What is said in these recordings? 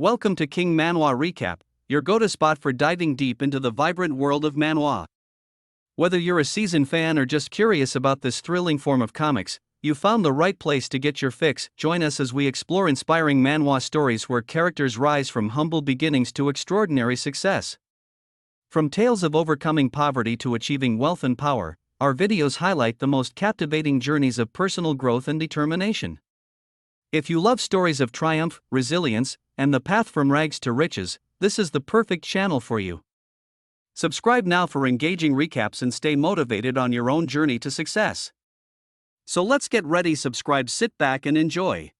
Welcome to King Manhwa Recap, your go-to spot for diving deep into the vibrant world of manhwa. Whether you're a seasoned fan or just curious about this thrilling form of comics, you found the right place to get your fix. Join us as we explore inspiring manhwa stories where characters rise from humble beginnings to extraordinary success. From tales of overcoming poverty to achieving wealth and power, our videos highlight the most captivating journeys of personal growth and determination. If you love stories of triumph, resilience, and the path from rags to riches, this is the perfect channel for you. Subscribe now for engaging recaps and stay motivated on your own journey to success. So let's get ready, subscribe, sit back and enjoy.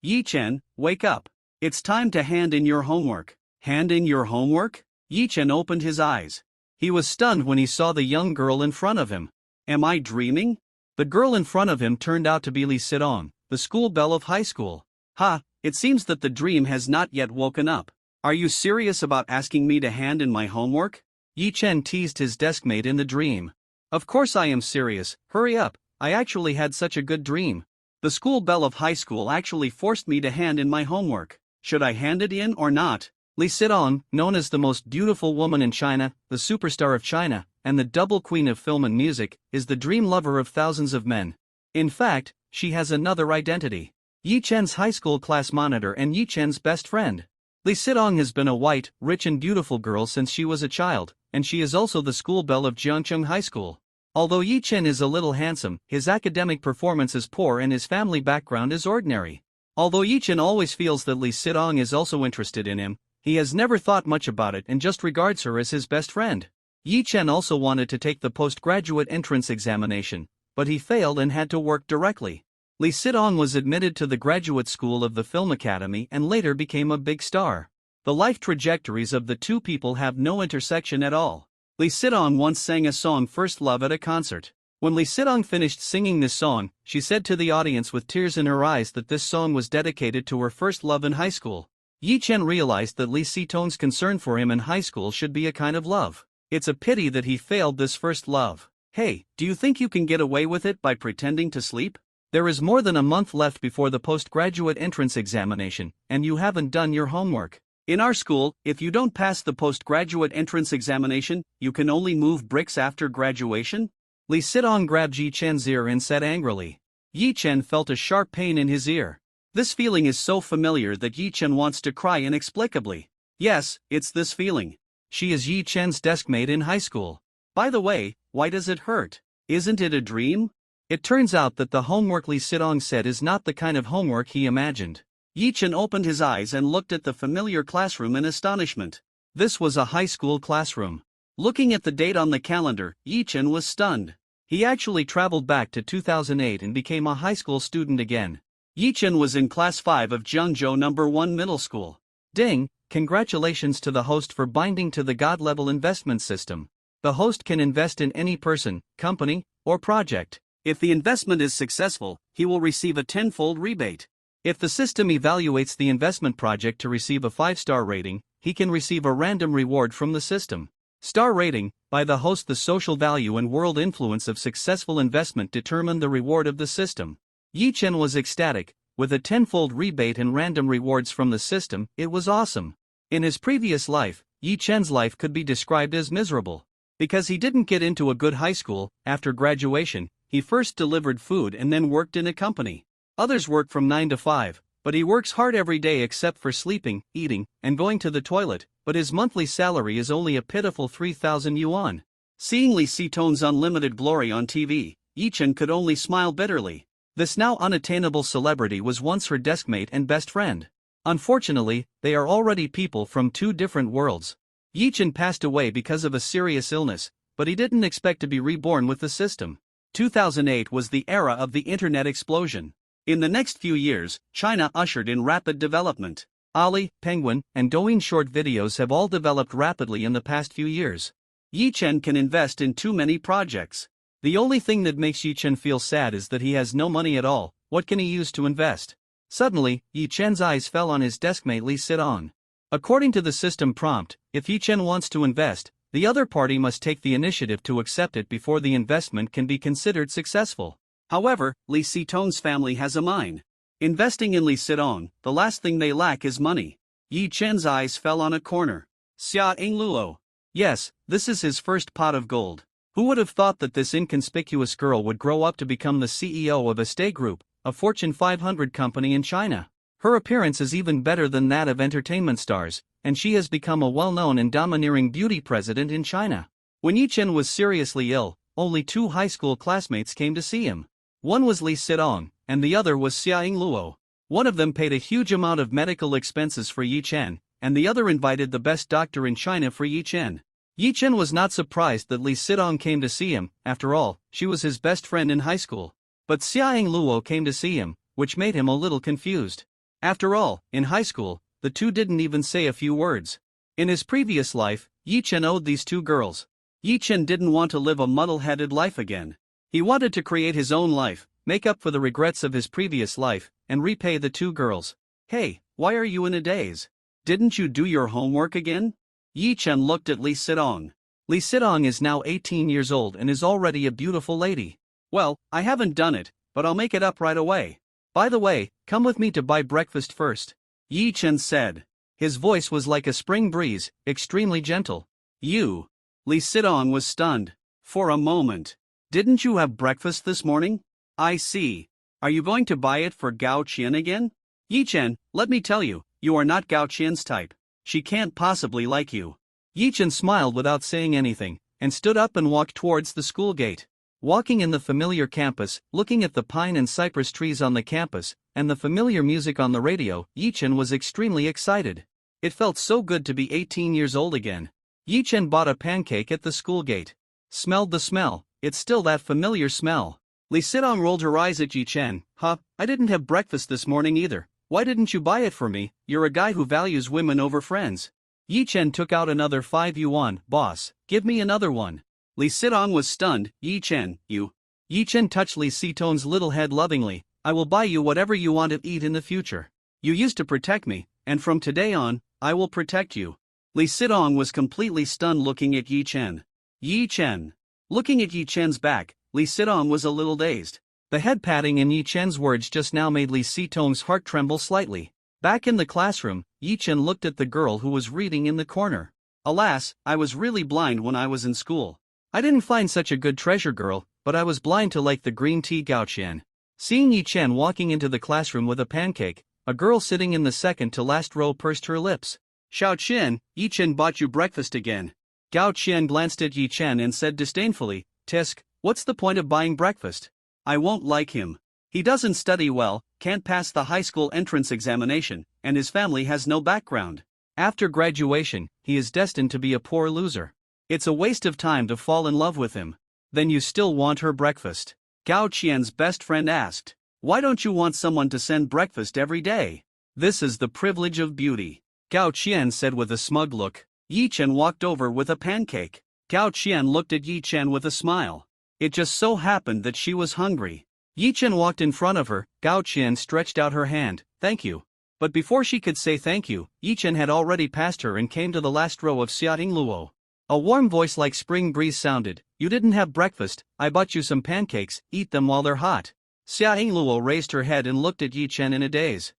Yi-chen, wake up. It's time to hand in your homework. Hand in your homework? Yi-chen opened his eyes. He was stunned when he saw the young girl in front of him. Am I dreaming? The girl in front of him turned out to be Lee Sit-ong, the school belle of high school. Ha, it seems that the dream has not yet woken up. Are you serious about asking me to hand in my homework? Yi-chen teased his deskmate in the dream. Of course I am serious, hurry up, I actually had such a good dream. The school belle of high school actually forced me to hand in my homework. Should I hand it in or not? Lee Sit-ong, known as the most beautiful woman in China, the superstar of China, and the double queen of film and music, is the dream lover of thousands of men. In fact, she has another identity. Yi-chen's high school class monitor and Yi-chen's best friend. Lee Sit-ong has been a white, rich and beautiful girl since she was a child, and she is also the school belle of Jiangcheng High School. Although Yi-chen is a little handsome, his academic performance is poor and his family background is ordinary. Although Yi-chen always feels that Lee Sit-ong is also interested in him, he has never thought much about it and just regards her as his best friend. Yi-chen also wanted to take the postgraduate entrance examination, but he failed and had to work directly. Lee Sit-ong was admitted to the graduate school of the Film Academy and later became a big star. The life trajectories of the two people have no intersection at all. Lee Sit-ong once sang a song First Love at a concert. When Lee Sit-ong finished singing this song, she said to the audience with tears in her eyes that this song was dedicated to her first love in high school. Yi-chen realized that Lee Sit-ong's concern for him in high school should be a kind of love. It's a pity that he failed this first love. Hey, do you think you can get away with it by pretending to sleep? There is more than a month left before the postgraduate entrance examination, and you haven't done your homework. In our school, if you don't pass the postgraduate entrance examination, you can only move bricks after graduation? Lee Sit-ong grabbed Yi-chen's ear and said angrily. Yi-chen felt a sharp pain in his ear. This feeling is so familiar that Yi-chen wants to cry inexplicably. Yes, it's this feeling. She is Yi-chen's deskmate in high school. By the way, why does it hurt? Isn't it a dream? It turns out that the homework Lee Sit-ong said is not the kind of homework he imagined. Yi-chen opened his eyes and looked at the familiar classroom in astonishment. This was a high school classroom. Looking at the date on the calendar, Yi-chen was stunned. He actually traveled back to 2008 and became a high school student again. Yi-chen was in class 5 of Jiangzhou No. 1 middle school. Ding, congratulations to the host for binding to the God-level investment system. The host can invest in any person, company, or project. If the investment is successful, he will receive a tenfold rebate. If the system evaluates the investment project to receive a 5-star rating, he can receive a random reward from the system. Star rating, by the host. The social value and world influence of successful investment determine the reward of the system. Yi-chen was ecstatic. With a tenfold rebate and random rewards from the system, it was awesome. In his previous life, Yi-chen's life could be described as miserable. Because he didn't get into a good high school, after graduation, he first delivered food and then worked in a company. Others work from 9 to 5, but he works hard every day except for sleeping, eating, and going to the toilet, but his monthly salary is only a pitiful 3,000 yuan. Seeing Lee Sit-ong's unlimited glory on TV, Yi-chen could only smile bitterly. This now unattainable celebrity was once her deskmate and best friend. Unfortunately, they are already people from two different worlds. Yi-chen passed away because of a serious illness, but he didn't expect to be reborn with the system. 2008 was the era of the internet explosion. In the next few years, China ushered in rapid development. Ali, Penguin, and Douyin short videos have all developed rapidly in the past few years. Yi-chen can invest in too many projects. The only thing that makes Yi-chen feel sad is that he has no money at all. What can he use to invest? Suddenly, Yi-chen's eyes fell on his deskmate Lee Sit-ong. According to the system prompt, if Yi-chen wants to invest, the other party must take the initiative to accept it before the investment can be considered successful. However, Lee Sit-ong's family has a mind. Investing in Lee Sit-ong, the last thing they lack is money. Yi Chen's eyes fell on a corner. Xia Ingluo. Yes, this is his first pot of gold. Who would have thought that this inconspicuous girl would grow up to become the CEO of Estée Group, a Fortune 500 company in China? Her appearance is even better than that of entertainment stars, and she has become a well-known and domineering beauty president in China. When Yi Chen was seriously ill, only 2 high school classmates came to see him. One was Li Sidong, and the other was Xia Ingluo. One of them paid a huge amount of medical expenses for Yi Chen, and the other invited the best doctor in China for Yi Chen. Yi Chen was not surprised that Li Sidong came to see him. After all, she was his best friend in high school. But Xia Ingluo came to see him, which made him a little confused. After all, in high school, the two didn't even say a few words. In his previous life, Yi Chen owed these 2 girls. Yi Chen didn't want to live a muddle-headed life again. He wanted to create his own life, make up for the regrets of his previous life, and repay the 2 girls. Hey, why are you in a daze? Didn't you do your homework again? Yi Chen looked at Li Sidong. Li Sidong is now 18 years old and is already a beautiful lady. Well, I haven't done it, but I'll make it up right away. By the way, come with me to buy breakfast first. Yi Chen said. His voice was like a spring breeze, extremely gentle. You. Li Sidong was stunned. For a moment. Didn't you have breakfast this morning? I see. Are you going to buy it for Gao Qian again? Yi Chen, let me tell you, you are not Gao Qian's type. She can't possibly like you. Yi Chen smiled without saying anything, and stood up and walked towards the school gate. Walking in the familiar campus, looking at the pine and cypress trees on the campus, and the familiar music on the radio, Yi Chen was extremely excited. It felt so good to be 18 years old again. Yi Chen bought a pancake at the school gate. Smelled the smell, it's still that familiar smell. Li Sidong rolled her eyes at Yi Chen. Huh, I didn't have breakfast this morning either. Why didn't you buy it for me? You're a guy who values women over friends. Yi Chen took out another 5 yuan. Boss, give me another one. Li Sidong was stunned. Yi Chen, you. Yi Chen touched Li Sidong's little head lovingly. I will buy you whatever you want to eat in the future. You used to protect me, and from today on, I will protect you. Li Sidong was completely stunned looking at Yi Chen. Yi Chen. Looking at Yi Chen's back, Li Sidong was a little dazed. The head patting in Yi Chen's words just now made Li Sidong's heart tremble slightly. Back in the classroom, Yi Chen looked at the girl who was reading in the corner. Alas, I was really blind when I was in school. I didn't find such a good treasure girl, but I was blind to like the green tea Gao Qian. Seeing Yi Chen walking into the classroom with a pancake, a girl sitting in the second to last row pursed her lips. Xiao Qian, Yi Chen bought you breakfast again. Gao Qian glanced at Yi Chen and said disdainfully, Tisk, what's the point of buying breakfast? I won't like him. He doesn't study well, can't pass the high school entrance examination, and his family has no background. After graduation, he is destined to be a poor loser. It's a waste of time to fall in love with him. Then you still want her breakfast? Gao Qian's best friend asked. Why don't you want someone to send breakfast every day? This is the privilege of beauty. Gao Qian said with a smug look. Yi Chen walked over with a pancake. Gao Qian looked at Yi Chen with a smile. It just so happened that she was hungry. Yi Chen walked in front of her. Gao Qian stretched out her hand. Thank you. But before she could say thank you, Yi Chen had already passed her and came to the last row of Xia Ingluo. A warm voice like spring breeze sounded. You didn't have breakfast, I bought you some pancakes, eat them while they're hot. Xia Ingluo raised her head and looked at Yi Chen in a daze.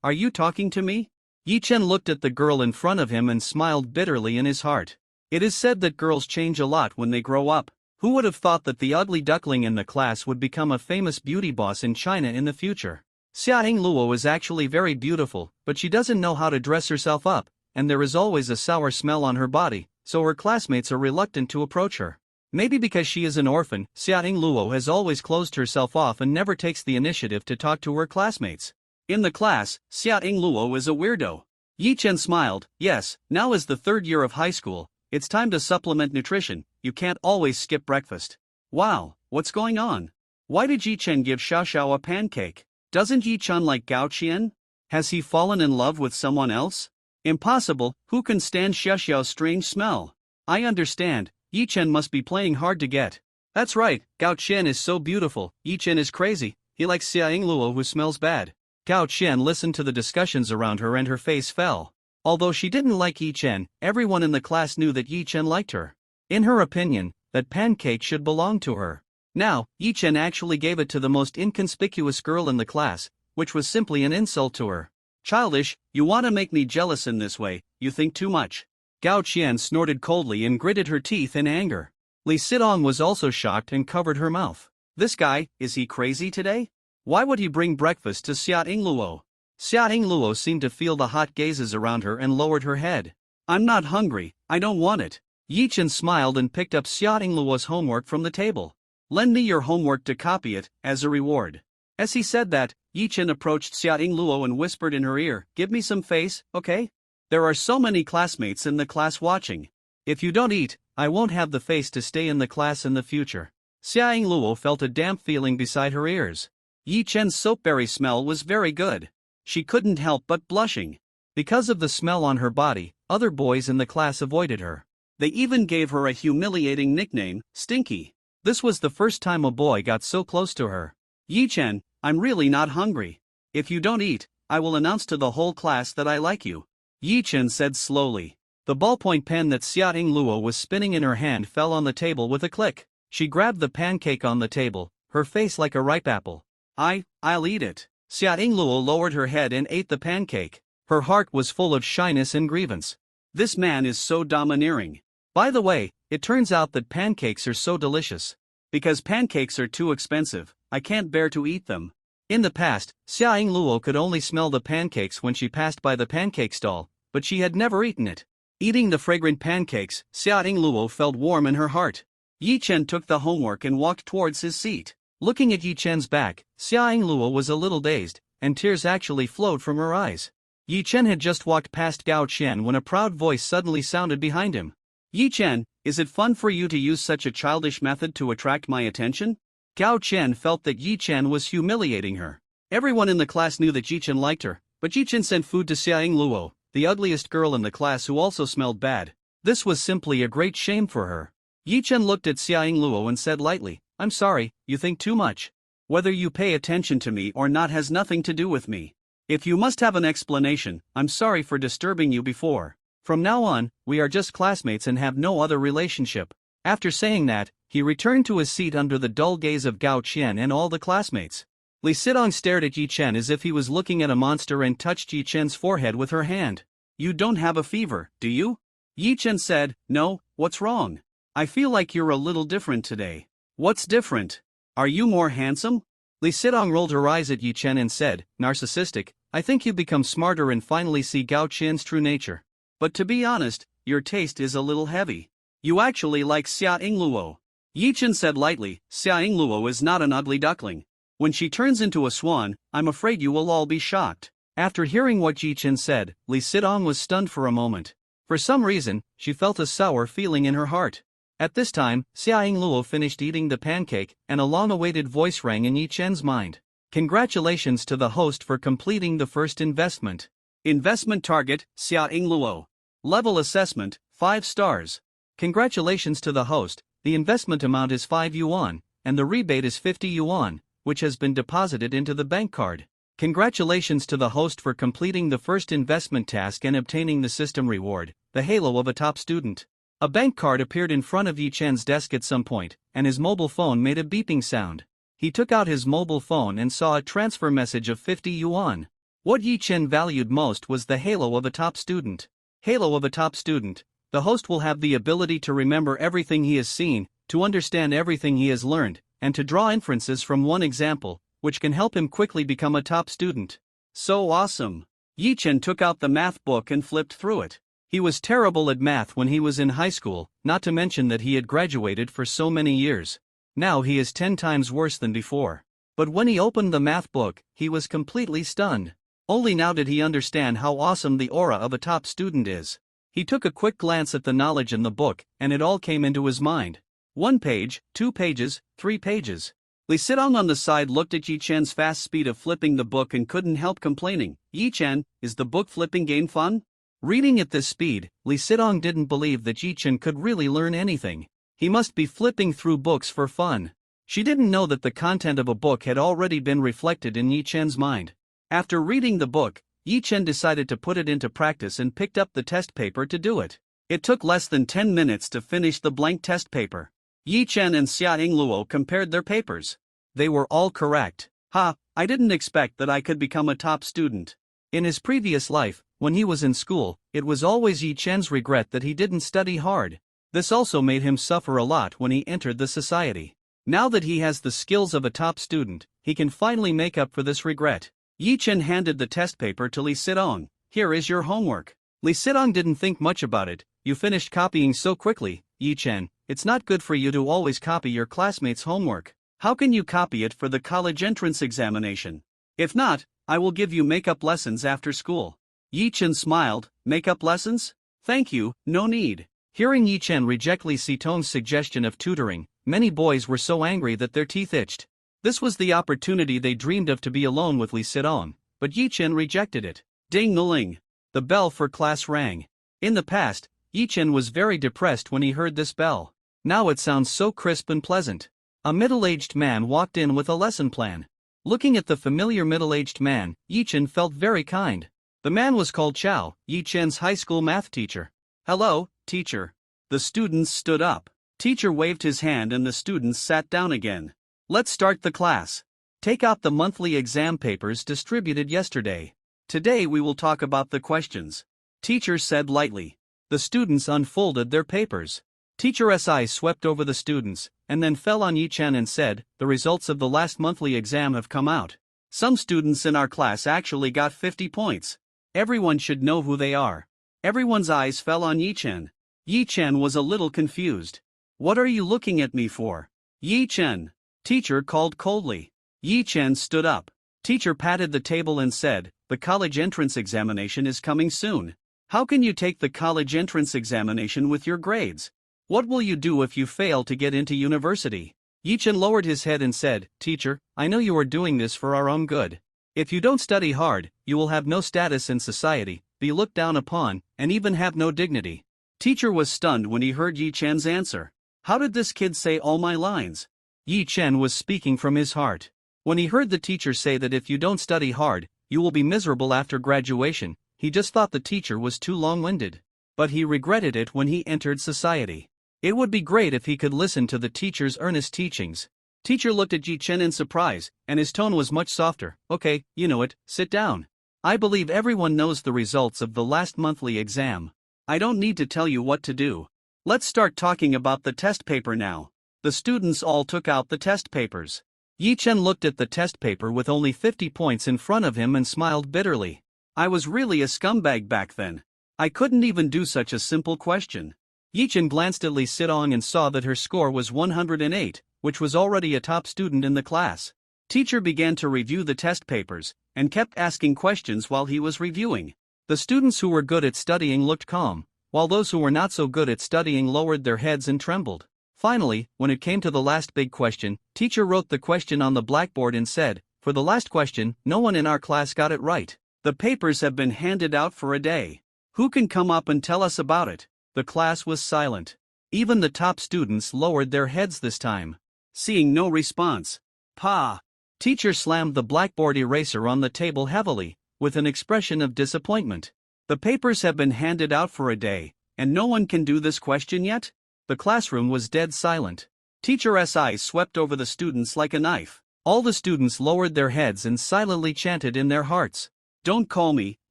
Are you talking to me? Yi Chen looked at the girl in front of him and smiled bitterly in his heart. It is said that girls change a lot when they grow up. Who would have thought that the ugly duckling in the class would become a famous beauty boss in China in the future? Xia Ingluo is actually very beautiful, but she doesn't know how to dress herself up, and there is always a sour smell on her body, so her classmates are reluctant to approach her. Maybe because she is an orphan, Xia Ingluo has always closed herself off and never takes the initiative to talk to her classmates. In the class, Xia Ingluo is a weirdo. Yi Chen smiled. Yes, now is the 3rd year of high school, it's time to supplement nutrition, you can't always skip breakfast. Wow, what's going on? Why did Yi Chen give Xiao Xiao a pancake? Doesn't Yi Chen like Gao Qian? Has he fallen in love with someone else? Impossible, who can stand Xiao Xiao's strange smell? I understand, Yi Chen must be playing hard to get. That's right, Gao Qian is so beautiful, Yi Chen is crazy, he likes Xia Ingluo who smells bad. Gao Qian listened to the discussions around her and her face fell. Although she didn't like Yi Chen, everyone in the class knew that Yi Chen liked her. In her opinion, that pancake should belong to her. Now, Yi Chen actually gave it to the most inconspicuous girl in the class, which was simply an insult to her. Childish, you want to make me jealous in this way, you think too much. Gao Qian snorted coldly and gritted her teeth in anger. Li Sidong was also shocked and covered her mouth. This guy, is he crazy today? Why would he bring breakfast to Xia Ingluo? Xia Ingluo seemed to feel the hot gazes around her and lowered her head. I'm not hungry, I don't want it. Yi Chen smiled and picked up Xia Ingluo's homework from the table. Lend me your homework to copy it, as a reward. As he said that, Yi Chen approached Xia Ingluo and whispered in her ear, give me some face, okay? There are so many classmates in the class watching. If you don't eat, I won't have the face to stay in the class in the future. Xia Ingluo felt a damp feeling beside her ears. Yi Chen's soapberry smell was very good. She couldn't help but blushing. Because of the smell on her body, other boys in the class avoided her. They even gave her a humiliating nickname, Stinky. This was the first time a boy got so close to her. Yi Chen, I'm really not hungry. If you don't eat, I will announce to the whole class that I like you. Yi Chen said slowly. The ballpoint pen that Xia Ingluo was spinning in her hand fell on the table with a click. She grabbed the pancake on the table, her face like a ripe apple. I'll eat it. Xia Ingluo lowered her head and ate the pancake. Her heart was full of shyness and grievance. This man is so domineering. By the way, it turns out that pancakes are so delicious. Because pancakes are too expensive, I can't bear to eat them. In the past, Xia Ingluo could only smell the pancakes when she passed by the pancake stall, but she had never eaten it. Eating the fragrant pancakes, Xia Ingluo felt warm in her heart. Yi Chen took the homework and walked towards his seat. Looking at Yi Chen's back, Xia Ingluo was a little dazed, and tears actually flowed from her eyes. Yi Chen had just walked past Gao Qian when a proud voice suddenly sounded behind him. Yi Chen, is it fun for you to use such a childish method to attract my attention? Gao Qian felt that Yi Chen was humiliating her. Everyone in the class knew that Yi Chen liked her, but Yi Chen sent food to Xia Ingluo, the ugliest girl in the class who also smelled bad. This was simply a great shame for her. Yi Chen looked at Xia Ingluo and said lightly, I'm sorry, you think too much. Whether you pay attention to me or not has nothing to do with me. If you must have an explanation, I'm sorry for disturbing you before. From now on, we are just classmates and have no other relationship. After saying that, he returned to his seat under the dull gaze of Gao Qian and all the classmates. Li Sidong stared at Yi Chen as if he was looking at a monster and touched Yi Chen's forehead with her hand. You don't have a fever, do you? Yi Chen said, no, what's wrong? I feel like you're a little different today. What's different? Are you more handsome? Li Sidong rolled her eyes at Yi Chen and said, narcissistic, I think you become smarter and finally see Gao Qian's true nature. But to be honest, your taste is a little heavy. You actually like Xia Ingluo. Yi Chen said lightly, Xia Ingluo is not an ugly duckling. When she turns into a swan, I'm afraid you will all be shocked. After hearing what Yi Chen said, Li Sidong was stunned for a moment. For some reason, she felt a sour feeling in her heart. At this time, Xia Ingluo finished eating the pancake, and a long-awaited voice rang in Yi Chen's mind. Congratulations to the host for completing the first investment. Investment target, Xia Ingluo. Level assessment, 5 stars. Congratulations to the host, the investment amount is 5 yuan, and the rebate is 50 yuan, which has been deposited into the bank card. Congratulations to the host for completing the first investment task and obtaining the system reward, the halo of a top student. A bank card appeared in front of Yi Chen's desk at some point, and his mobile phone made a beeping sound. He took out his mobile phone and saw a transfer message of 50 yuan. What Yi Chen valued most was the halo of a top student. Halo of a top student. The host will have the ability to remember everything he has seen, to understand everything he has learned, and to draw inferences from one example, which can help him quickly become a top student. So awesome! Yi Chen took out the math book and flipped through it. He was terrible at math when he was in high school, not to mention that he had graduated for so many years. Now he is 10 times worse than before. But when he opened the math book, he was completely stunned. Only now did he understand how awesome the aura of a top student is. He took a quick glance at the knowledge in the book, and it all came into his mind. 1 page, 2 pages, 3 pages. Li Sidong on the side looked at Yi Chen's fast speed of flipping the book and couldn't help complaining. Yi Chen, is the book flipping game fun? Reading at this speed, Li Sidong didn't believe that Yi Chen could really learn anything. He must be flipping through books for fun. She didn't know that the content of a book had already been reflected in Yi Chen's mind. After reading the book, Yi Chen decided to put it into practice and picked up the test paper to do it. It took less than 10 minutes to finish the blank test paper. Yi Chen and Xia Ingluo compared their papers. They were all correct. Ha, I didn't expect that I could become a top student. In his previous life, when he was in school, it was always Yi Chen's regret that he didn't study hard. This also made him suffer a lot when he entered the society. Now that he has the skills of a top student, he can finally make up for this regret. Yi Chen handed the test paper to Li Sidong. Here is your homework. Li Sidong didn't think much about it. You finished copying so quickly, Yi Chen. It's not good for you to always copy your classmates' homework. How can you copy it for the college entrance examination? If not, I will give you makeup lessons after school. Yi Chen smiled. Makeup lessons? Thank you, no need. Hearing Yi Chen reject Li Sidong's suggestion of tutoring, many boys were so angry that their teeth itched. This was the opportunity they dreamed of to be alone with Li Sidong, but Yi Chen rejected it. Ding-a-ling. The bell for class rang. In the past, Yi Chen was very depressed when he heard this bell. Now it sounds so crisp and pleasant. A middle-aged man walked in with a lesson plan. Looking at the familiar middle-aged man, Yi Chen felt very kind. The man was called Chao, Yi Chen's high school math teacher. Hello, teacher. The students stood up. Teacher waved his hand and the students sat down again. Let's start the class. Take out the monthly exam papers distributed yesterday. Today we will talk about the questions. Teacher said lightly. The students unfolded their papers. Teacher's eyes swept over the students, and then fell on Yi Chen and said, the results of the last monthly exam have come out. Some students in our class actually got 50 points. Everyone should know who they are. Everyone's eyes fell on Yi Chen. Yi Chen was a little confused. What are you looking at me for? Yi Chen. Teacher called coldly. Yi Chen stood up. Teacher patted the table and said, the college entrance examination is coming soon. How can you take the college entrance examination with your grades? What will you do if you fail to get into university? Yi Chen lowered his head and said, Teacher, I know you are doing this for our own good. If you don't study hard, you will have no status in society, be looked down upon, and even have no dignity. Teacher was stunned when he heard Yi Chen's answer. How did this kid say all my lines? Yi Chen was speaking from his heart. When he heard the teacher say that if you don't study hard, you will be miserable after graduation, he just thought the teacher was too long-winded. But he regretted it when he entered society. It would be great if he could listen to the teacher's earnest teachings. Teacher looked at Yi Chen in surprise, and his tone was much softer. Okay, you know it, sit down. I believe everyone knows the results of the last monthly exam. I don't need to tell you what to do. Let's start talking about the test paper now. The students all took out the test papers. Yi Chen looked at the test paper with only 50 points in front of him and smiled bitterly. I was really a scumbag back then. I couldn't even do such a simple question. Yi Chen glanced at Li Sidong and saw that her score was 108, which was already a top student in the class. Teacher began to review the test papers, and kept asking questions while he was reviewing. The students who were good at studying looked calm, while those who were not so good at studying lowered their heads and trembled. Finally, when it came to the last big question, teacher wrote the question on the blackboard and said, for the last question, no one in our class got it right. The papers have been handed out for a day. Who can come up and tell us about it? The class was silent. Even the top students lowered their heads this time. Seeing no response. Pa! Teacher slammed the blackboard eraser on the table heavily, with an expression of disappointment. The papers have been handed out for a day, and no one can do this question yet? The classroom was dead silent. Teacher's eyes swept over the students like a knife. All the students lowered their heads and silently chanted in their hearts. Don't call me,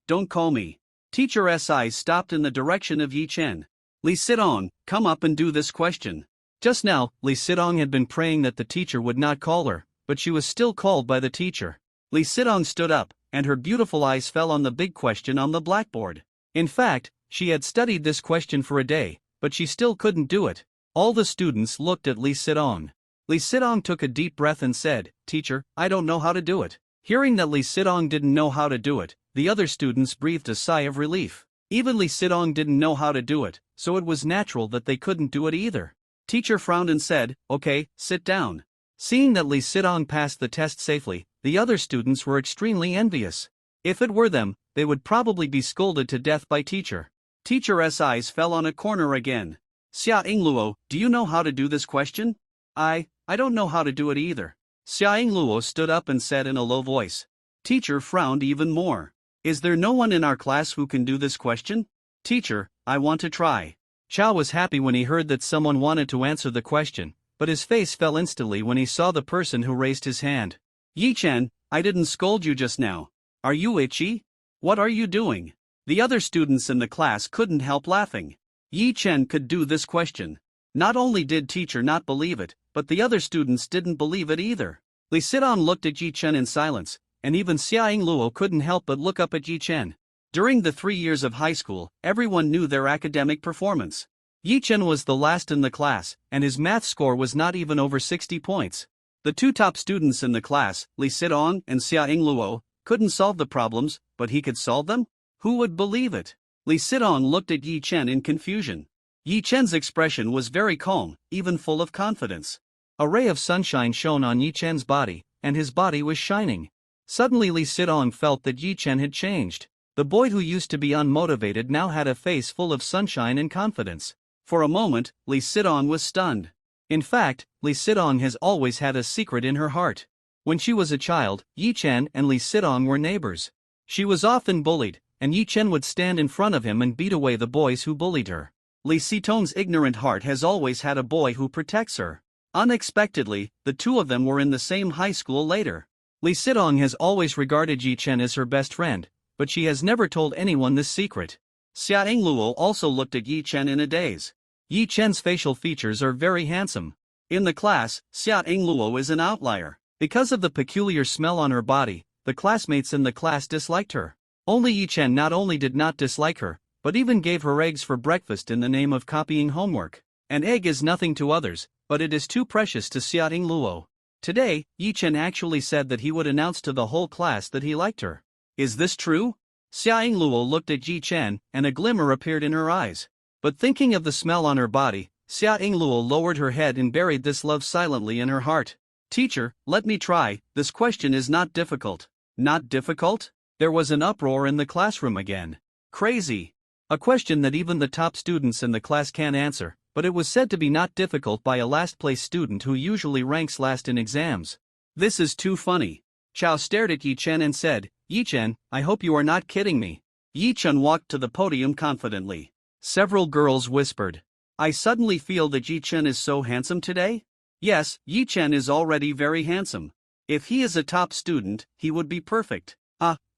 don't call me. Teacher's eyes stopped in the direction of Yi Chen. Li Sidong, come up and do this question. Just now, Li Sidong had been praying that the teacher would not call her, but she was still called by the teacher. Li Sidong stood up, and her beautiful eyes fell on the big question on the blackboard. In fact, she had studied this question for a day, but she still couldn't do it. All the students looked at Li Sidong. Li Sidong took a deep breath and said, Teacher, I don't know how to do it. Hearing that Li Sidong didn't know how to do it, the other students breathed a sigh of relief. Even Li Sidong didn't know how to do it, so it was natural that they couldn't do it either. Teacher frowned and said, Okay, sit down. Seeing that Li Sidong passed the test safely, the other students were extremely envious. If it were them, they would probably be scolded to death by teacher. Teacher's eyes fell on a corner again. Xia Yingluo, do you know how to do this question? I don't know how to do it either. Xia Yingluo stood up and said in a low voice. Teacher frowned even more. Is there no one in our class who can do this question? Teacher, I want to try. Chao was happy when he heard that someone wanted to answer the question, but his face fell instantly when he saw the person who raised his hand. Yi Chen, I didn't scold you just now. Are you itchy? What are you doing? The other students in the class couldn't help laughing. Yi Chen could do this question. Not only did teacher not believe it, but the other students didn't believe it either. Li Sidong looked at Yi Chen in silence, and even Xiaoying Luo couldn't help but look up at Yi Chen. During the 3 years of high school, everyone knew their academic performance. Yi Chen was the last in the class, and his math score was not even over 60 points. The two top students in the class, Li Sidong and Xiaoying Luo, couldn't solve the problems, but he could solve them? Who would believe it? Li Sidong looked at Yi Chen in confusion. Yi Chen's expression was very calm, even full of confidence. A ray of sunshine shone on Yi Chen's body, and his body was shining. Suddenly Li Sidong felt that Yi Chen had changed. The boy who used to be unmotivated now had a face full of sunshine and confidence. For a moment, Li Sidong was stunned. In fact, Li Sidong has always had a secret in her heart. When she was a child, Yi Chen and Li Sidong were neighbors. She was often bullied, and Yi Chen would stand in front of him and beat away the boys who bullied her. Li Sidong's ignorant heart has always had a boy who protects her. Unexpectedly, the two of them were in the same high school later. Li Sidong has always regarded Yi Chen as her best friend, but she has never told anyone this secret. Xiaoying Luo also looked at Yi Chen in a daze. Yi Chen's facial features are very handsome. In the class, Xiaoying Luo is an outlier. Because of the peculiar smell on her body, the classmates in the class disliked her. Only Yi Chen not only did not dislike her, but even gave her eggs for breakfast in the name of copying homework. An egg is nothing to others, but it is too precious to Xiaoying Luo. Today, Yi Chen actually said that he would announce to the whole class that he liked her. Is this true? Xiaoying Luo looked at Yi Chen, and a glimmer appeared in her eyes. But thinking of the smell on her body, Xiaoying Luo lowered her head and buried this love silently in her heart. Teacher, let me try, this question is not difficult. Not difficult? There was an uproar in the classroom again. Crazy. A question that even the top students in the class can't answer, but it was said to be not difficult by a last-place student who usually ranks last in exams. This is too funny. Chao stared at Yi Chen and said, Yi Chen, I hope you are not kidding me. Yi Chen walked to the podium confidently. Several girls whispered. I suddenly feel that Yi Chen is so handsome today? Yes, Yi Chen is already very handsome. If he is a top student, he would be perfect.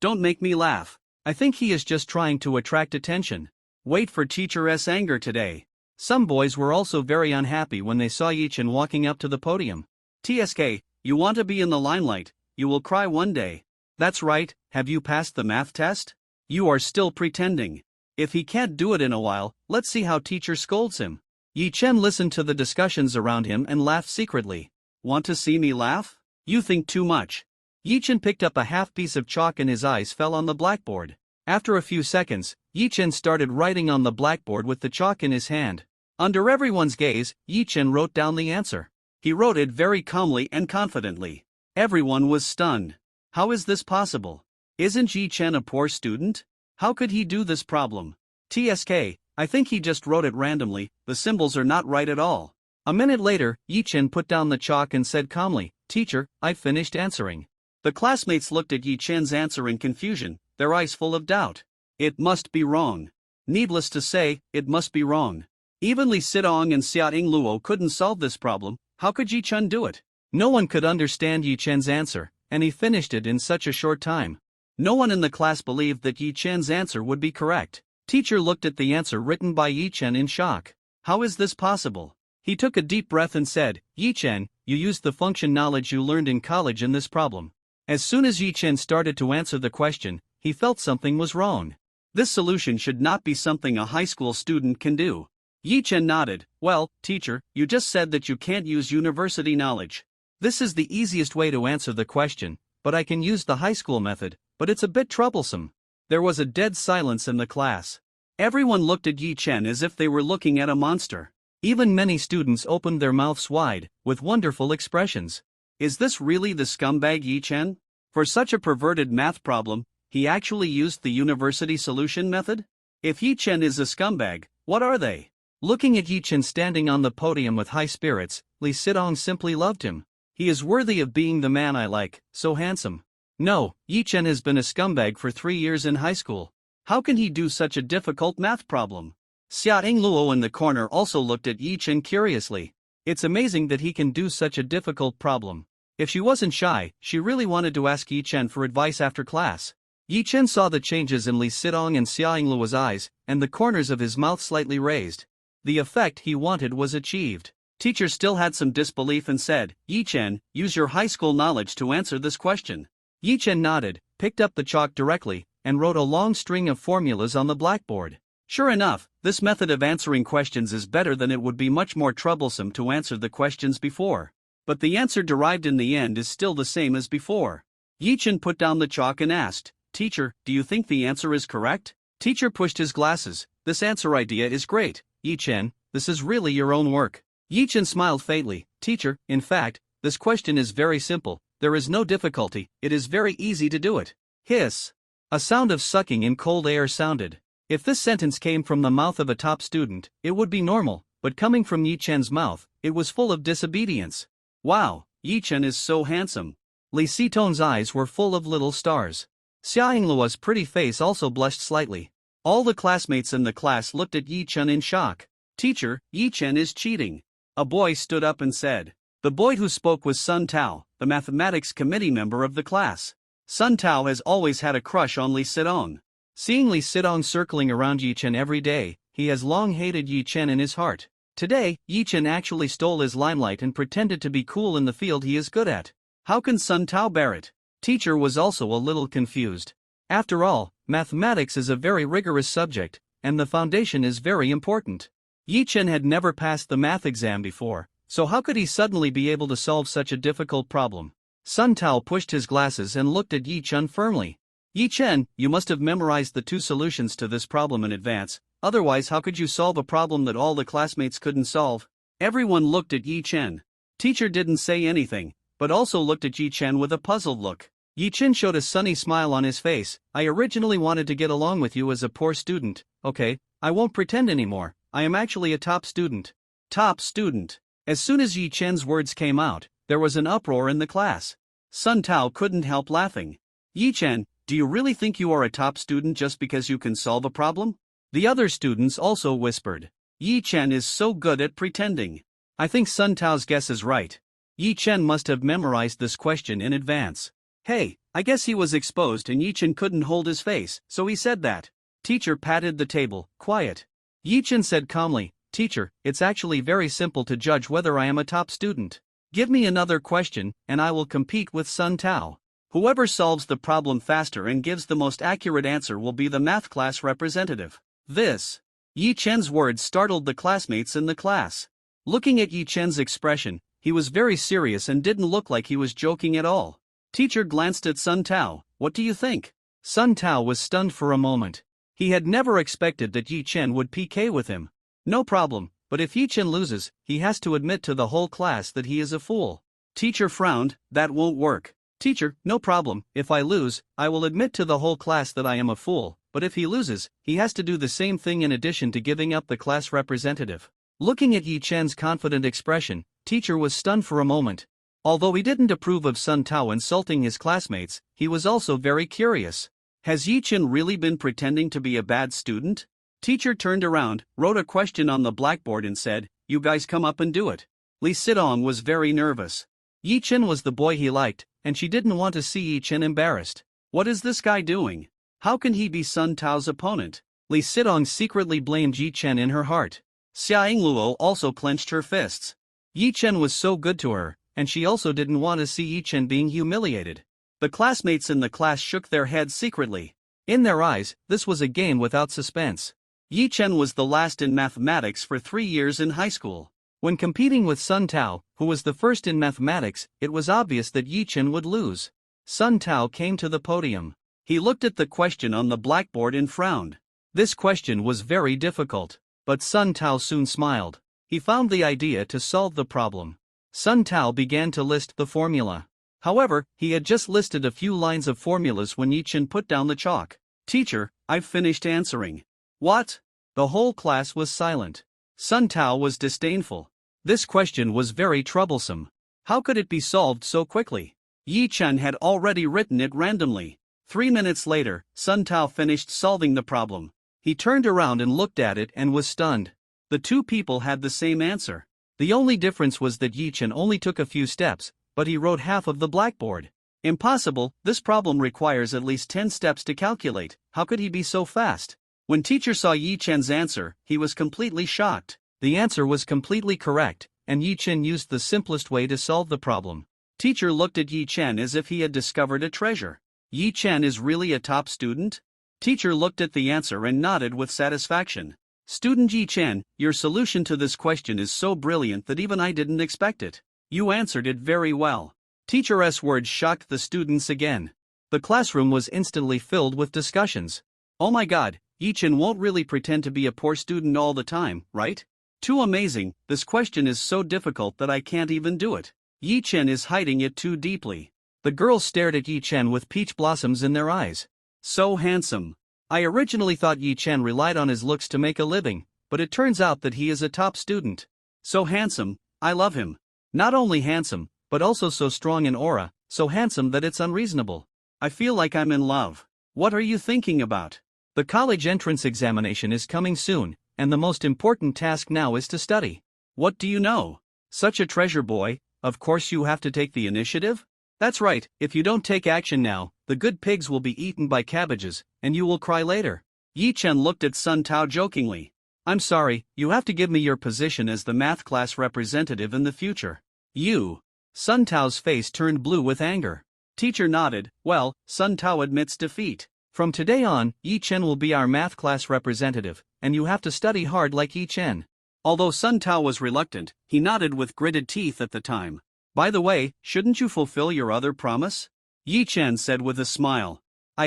Don't make me laugh. I think he is just trying to attract attention. Wait for teacher's anger today. Some boys were also very unhappy when they saw Yi Chen walking up to the podium. TSK, you want to be in the limelight, you will cry one day. That's right, have you passed the math test? You are still pretending. If he can't do it in a while, let's see how teacher scolds him. Yi Chen listened to the discussions around him and laughed secretly. Want to see me laugh? You think too much. Yi Chen picked up a half piece of chalk and his eyes fell on the blackboard. After a few seconds, Yi Chen started writing on the blackboard with the chalk in his hand. Under everyone's gaze, Yi Chen wrote down the answer. He wrote it very calmly and confidently. Everyone was stunned. How is this possible? Isn't Yi Chen a poor student? How could he do this problem? TSK, I think he just wrote it randomly, the symbols are not right at all. A minute later, Yi Chen put down the chalk and said calmly, Teacher, I finished answering. The classmates looked at Yi Chen's answer in confusion, their eyes full of doubt. It must be wrong. Needless to say, it must be wrong. Even Li Sidong and Xiaoying Luo couldn't solve this problem, how could Yi Chen do it? No one could understand Yi Chen's answer, and he finished it in such a short time. No one in the class believed that Yi Chen's answer would be correct. Teacher looked at the answer written by Yi Chen in shock. How is this possible? He took a deep breath and said, Yi Chen, you used the function knowledge you learned in college in this problem. As soon as Yi Chen started to answer the question, he felt something was wrong. This solution should not be something a high school student can do. Yi Chen nodded. Well, teacher, you just said that you can't use university knowledge. This is the easiest way to answer the question, but I can use the high school method, but it's a bit troublesome. There was a dead silence in the class. Everyone looked at Yi Chen as if they were looking at a monster. Even many students opened their mouths wide, with wonderful expressions. Is this really the scumbag Yi Chen? For such a perverted math problem, he actually used the university solution method? If Yi Chen is a scumbag, what are they? Looking at Yi Chen standing on the podium with high spirits, Li Sidong simply loved him. He is worthy of being the man I like, so handsome. No, Yi Chen has been a scumbag for 3 years in high school. How can he do such a difficult math problem? Xiaoying Luo in the corner also looked at Yi Chen curiously. It's amazing that he can do such a difficult problem. If she wasn't shy, she really wanted to ask Yi Chen for advice after class. Yi Chen saw the changes in Li Sidong and Xia Yingluo's eyes, and the corners of his mouth slightly raised. The effect he wanted was achieved. Teacher still had some disbelief and said, "Yi Chen, use your high school knowledge to answer this question." Yi Chen nodded, picked up the chalk directly, and wrote a long string of formulas on the blackboard. Sure enough, this method of answering questions is better than it would be much more troublesome to answer the questions before. But the answer derived in the end is still the same as before. Yi Chen put down the chalk and asked, "Teacher, do you think the answer is correct?" Teacher pushed his glasses. "This answer idea is great, Yi Chen, this is really your own work." Yi Chen smiled faintly. "Teacher, in fact, this question is very simple, there is no difficulty, it is very easy to do it." Hiss. A sound of sucking in cold air sounded. If this sentence came from the mouth of a top student, it would be normal, but coming from Yi Chen's mouth, it was full of disobedience. Wow, Yi Chen is so handsome. Li Sitong's eyes were full of little stars. Xia Yingluo's pretty face also blushed slightly. All the classmates in the class looked at Yi Chen in shock. "Teacher, Yi Chen is cheating." A boy stood up and said. The boy who spoke was Sun Tao, the mathematics committee member of the class. Sun Tao has always had a crush on Li Sidong. Seeing Li Sidong circling around Yi Chen every day, he has long hated Yi Chen in his heart. Today, Yi Chen actually stole his limelight and pretended to be cool in the field he is good at. How can Sun Tao bear it? Teacher was also a little confused. After all, mathematics is a very rigorous subject, and the foundation is very important. Yi Chen had never passed the math exam before, so how could he suddenly be able to solve such a difficult problem? Sun Tao pushed his glasses and looked at Yi Chen firmly. "Yi Chen, you must have memorized the two solutions to this problem in advance, otherwise how could you solve a problem that all the classmates couldn't solve?" Everyone looked at Yi Chen. Teacher didn't say anything, but also looked at Yi Chen with a puzzled look. Yi Chen showed a sunny smile on his face. "I originally wanted to get along with you as a poor student, okay, I won't pretend anymore, I am actually a top student." Top student. As soon as Yi Chen's words came out, there was an uproar in the class. Sun Tao couldn't help laughing. "Yi Chen, do you really think you are a top student just because you can solve a problem?" The other students also whispered. "Yi Chen is so good at pretending." I think Sun Tao's guess is right. Yi Chen must have memorized this question in advance. Hey, I guess he was exposed and Yi Chen couldn't hold his face, so he said that. Teacher patted the table. "Quiet." Yi Chen said calmly, "Teacher, it's actually very simple to judge whether I am a top student. Give me another question, and I will compete with Sun Tao. Whoever solves the problem faster and gives the most accurate answer will be the math class representative." This. Yi Chen's words startled the classmates in the class. Looking at Yi Chen's expression, he was very serious and didn't look like he was joking at all. Teacher glanced at Sun Tao. "What do you think?" Sun Tao was stunned for a moment. He had never expected that Yi Chen would PK with him. No problem, but if Yi Chen loses, he has to admit to the whole class that he is a fool. Teacher frowned. "That won't work." "Teacher, no problem, if I lose, I will admit to the whole class that I am a fool, but if he loses, he has to do the same thing in addition to giving up the class representative." Looking at Yi Chen's confident expression, teacher was stunned for a moment. Although he didn't approve of Sun Tao insulting his classmates, he was also very curious. Has Yi Chen really been pretending to be a bad student? Teacher turned around, wrote a question on the blackboard and said, "You guys come up and do it." Li Sidong was very nervous. Yi Chen was the boy he liked, and she didn't want to see Yi Chen embarrassed. What is this guy doing? How can he be Sun Tao's opponent? Li Sidong secretly blamed Yi Chen in her heart. Xia Yingluo also clenched her fists. Yi Chen was so good to her, and she also didn't want to see Yi Chen being humiliated. The classmates in the class shook their heads secretly. In their eyes, this was a game without suspense. Yi Chen was the last in mathematics for 3 years in high school. When competing with Sun Tao, who was the first in mathematics, it was obvious that Yi Chen would lose. Sun Tao came to the podium. He looked at the question on the blackboard and frowned. This question was very difficult, but Sun Tao soon smiled. He found the idea to solve the problem. Sun Tao began to list the formula. However, he had just listed a few lines of formulas when Yi Chen put down the chalk. "Teacher, I've finished answering." "What?" The whole class was silent. Sun Tao was disdainful. This question was very troublesome. How could it be solved so quickly? Yi Chen had already written it randomly. 3 minutes later, Sun Tao finished solving the problem. He turned around and looked at it and was stunned. The two people had the same answer. The only difference was that Yi Chen only took a few steps, but he wrote half of the blackboard. Impossible, this problem requires at least 10 steps to calculate. How could he be so fast? When teacher saw Yi Chen's answer, he was completely shocked. The answer was completely correct, and Yi Chen used the simplest way to solve the problem. Teacher looked at Yi Chen as if he had discovered a treasure. Yi Chen is really a top student? Teacher looked at the answer and nodded with satisfaction. Student Yi Chen, your solution to this question is so brilliant that even I didn't expect it. You answered it very well. Teacher's words shocked the students again. The classroom was instantly filled with discussions. Oh my god, Yi Chen won't really pretend to be a poor student all the time, right? Too amazing, this question is so difficult that I can't even do it. Yi Chen is hiding it too deeply. The girls stared at Yi Chen with peach blossoms in their eyes. So handsome. I originally thought Yi Chen relied on his looks to make a living, but it turns out that he is a top student. So handsome, I love him. Not only handsome, but also so strong in aura, so handsome that it's unreasonable. I feel like I'm in love. What are you thinking about? The college entrance examination is coming soon, and the most important task now is to study. What do you know? Such a treasure boy, of course you have to take the initiative? That's right, if you don't take action now, the good pigs will be eaten by cabbages, and you will cry later. Yi Chen looked at Sun Tao jokingly. I'm sorry, you have to give me your position as the math class representative in the future. You. Sun Tao's face turned blue with anger. Teacher nodded. Well, Sun Tao admits defeat. From today on, Yi Chen will be our math class representative, and you have to study hard like Yi Chen. Although Sun Tao was reluctant, he nodded with gritted teeth at the time. By the way, shouldn't you fulfill your other promise? Yi Chen said with a smile.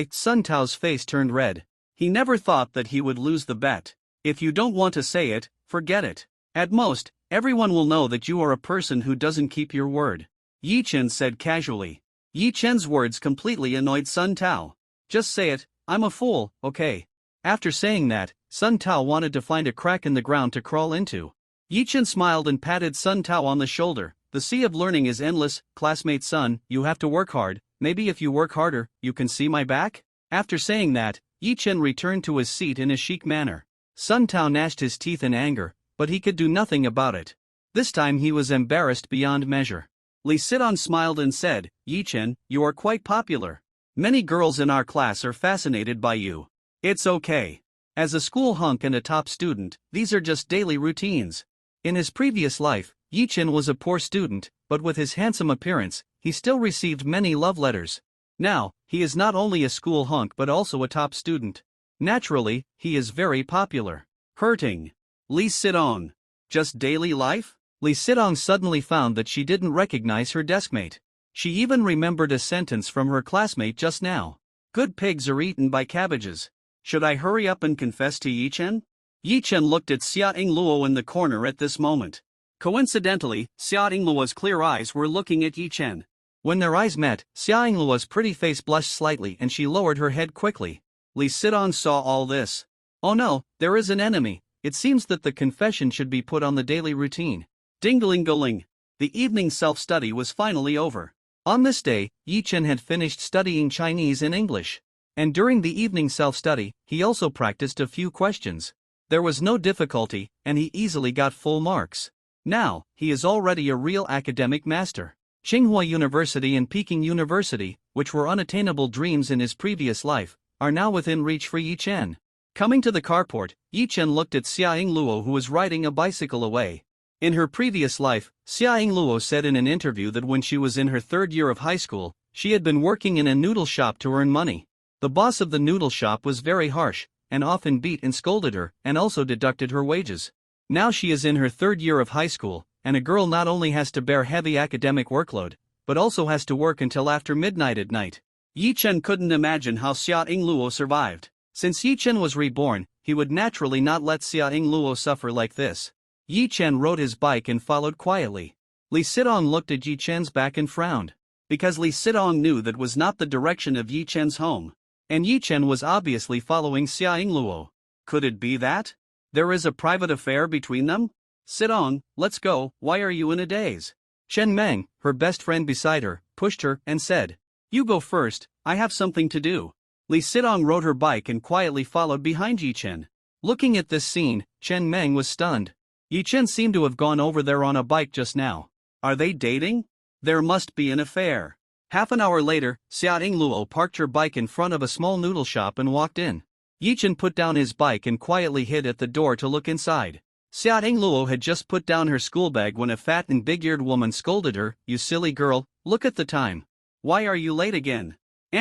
Sun Tao's face turned red. He never thought that he would lose the bet. If you don't want to say it, forget it. At most, everyone will know that you are a person who doesn't keep your word. Yi Chen said casually. Yi Chen's words completely annoyed Sun Tao. Just say it, I'm a fool, okay? After saying that, Sun Tao wanted to find a crack in the ground to crawl into. Yi Chen smiled and patted Sun Tao on the shoulder. The sea of learning is endless, classmate Sun, you have to work hard. Maybe if you work harder, you can see my back? After saying that, Yi Chen returned to his seat in a chic manner. Sun Tao gnashed his teeth in anger, but he could do nothing about it. This time he was embarrassed beyond measure. Li Sidong smiled and said, Yi Chen, you are quite popular. Many girls in our class are fascinated by you. It's okay. As a school hunk and a top student, these are just daily routines. In his previous life, Yi Chen was a poor student, but with his handsome appearance, he still received many love letters. Now, he is not only a school hunk but also a top student. Naturally, he is very popular. Hurting. Li Sidong. Just daily life? Li Sidong suddenly found that she didn't recognize her deskmate. She even remembered a sentence from her classmate just now. Good pigs are eaten by cabbages. Should I hurry up and confess to Yi Chen? Yi Chen looked at Xia Yingluo in the corner at this moment. Coincidentally, Xia Yingluo's clear eyes were looking at Yi Chen. When their eyes met, Xia Yingluo's pretty face blushed slightly and she lowered her head quickly. Li Sidong saw all this. Oh no, there is an enemy. It seems that the confession should be put on the daily routine. Ding-a-ling-a-ling. The evening self-study was finally over. On this day, Yi Chen had finished studying Chinese and English. And during the evening self-study, he also practiced a few questions. There was no difficulty, and he easily got full marks. Now, he is already a real academic master. Tsinghua University and Peking University, which were unattainable dreams in his previous life, are now within reach for Yi Chen. Coming to the carport, Yi Chen looked at Xia Yingluo who was riding a bicycle away. In her previous life, Xia Yingluo said in an interview that when she was in her third year of high school, she had been working in a noodle shop to earn money. The boss of the noodle shop was very harsh, and often beat and scolded her, and also deducted her wages. Now she is in her third year of high school, and a girl not only has to bear heavy academic workload, but also has to work until after midnight at night. Yi Chen couldn't imagine how Xia Yingluo survived. Since Yi Chen was reborn, he would naturally not let Xia Yingluo suffer like this. Yi Chen rode his bike and followed quietly. Li Sidong looked at Yi Chen's back and frowned. Because Li Sidong knew that was not the direction of Yi Chen's home. And Yi Chen was obviously following Xia Yingluo. Could it be that? There is a private affair between them? Sidong, let's go, why are you in a daze? Chen Meng, her best friend beside her, pushed her and said, You go first, I have something to do. Li Sidong rode her bike and quietly followed behind Yi Chen. Looking at this scene, Chen Meng was stunned. Yi Chen seemed to have gone over there on a bike just now. Are they dating? There must be an affair. Half an hour later, Xiao Luo parked her bike in front of a small noodle shop and walked in. Yichen put down his bike and quietly hid at the door to look inside. Xiao Luo had just put down her school bag when a fat and big-eared woman scolded her, "You silly girl, look at the time. Why are you late again?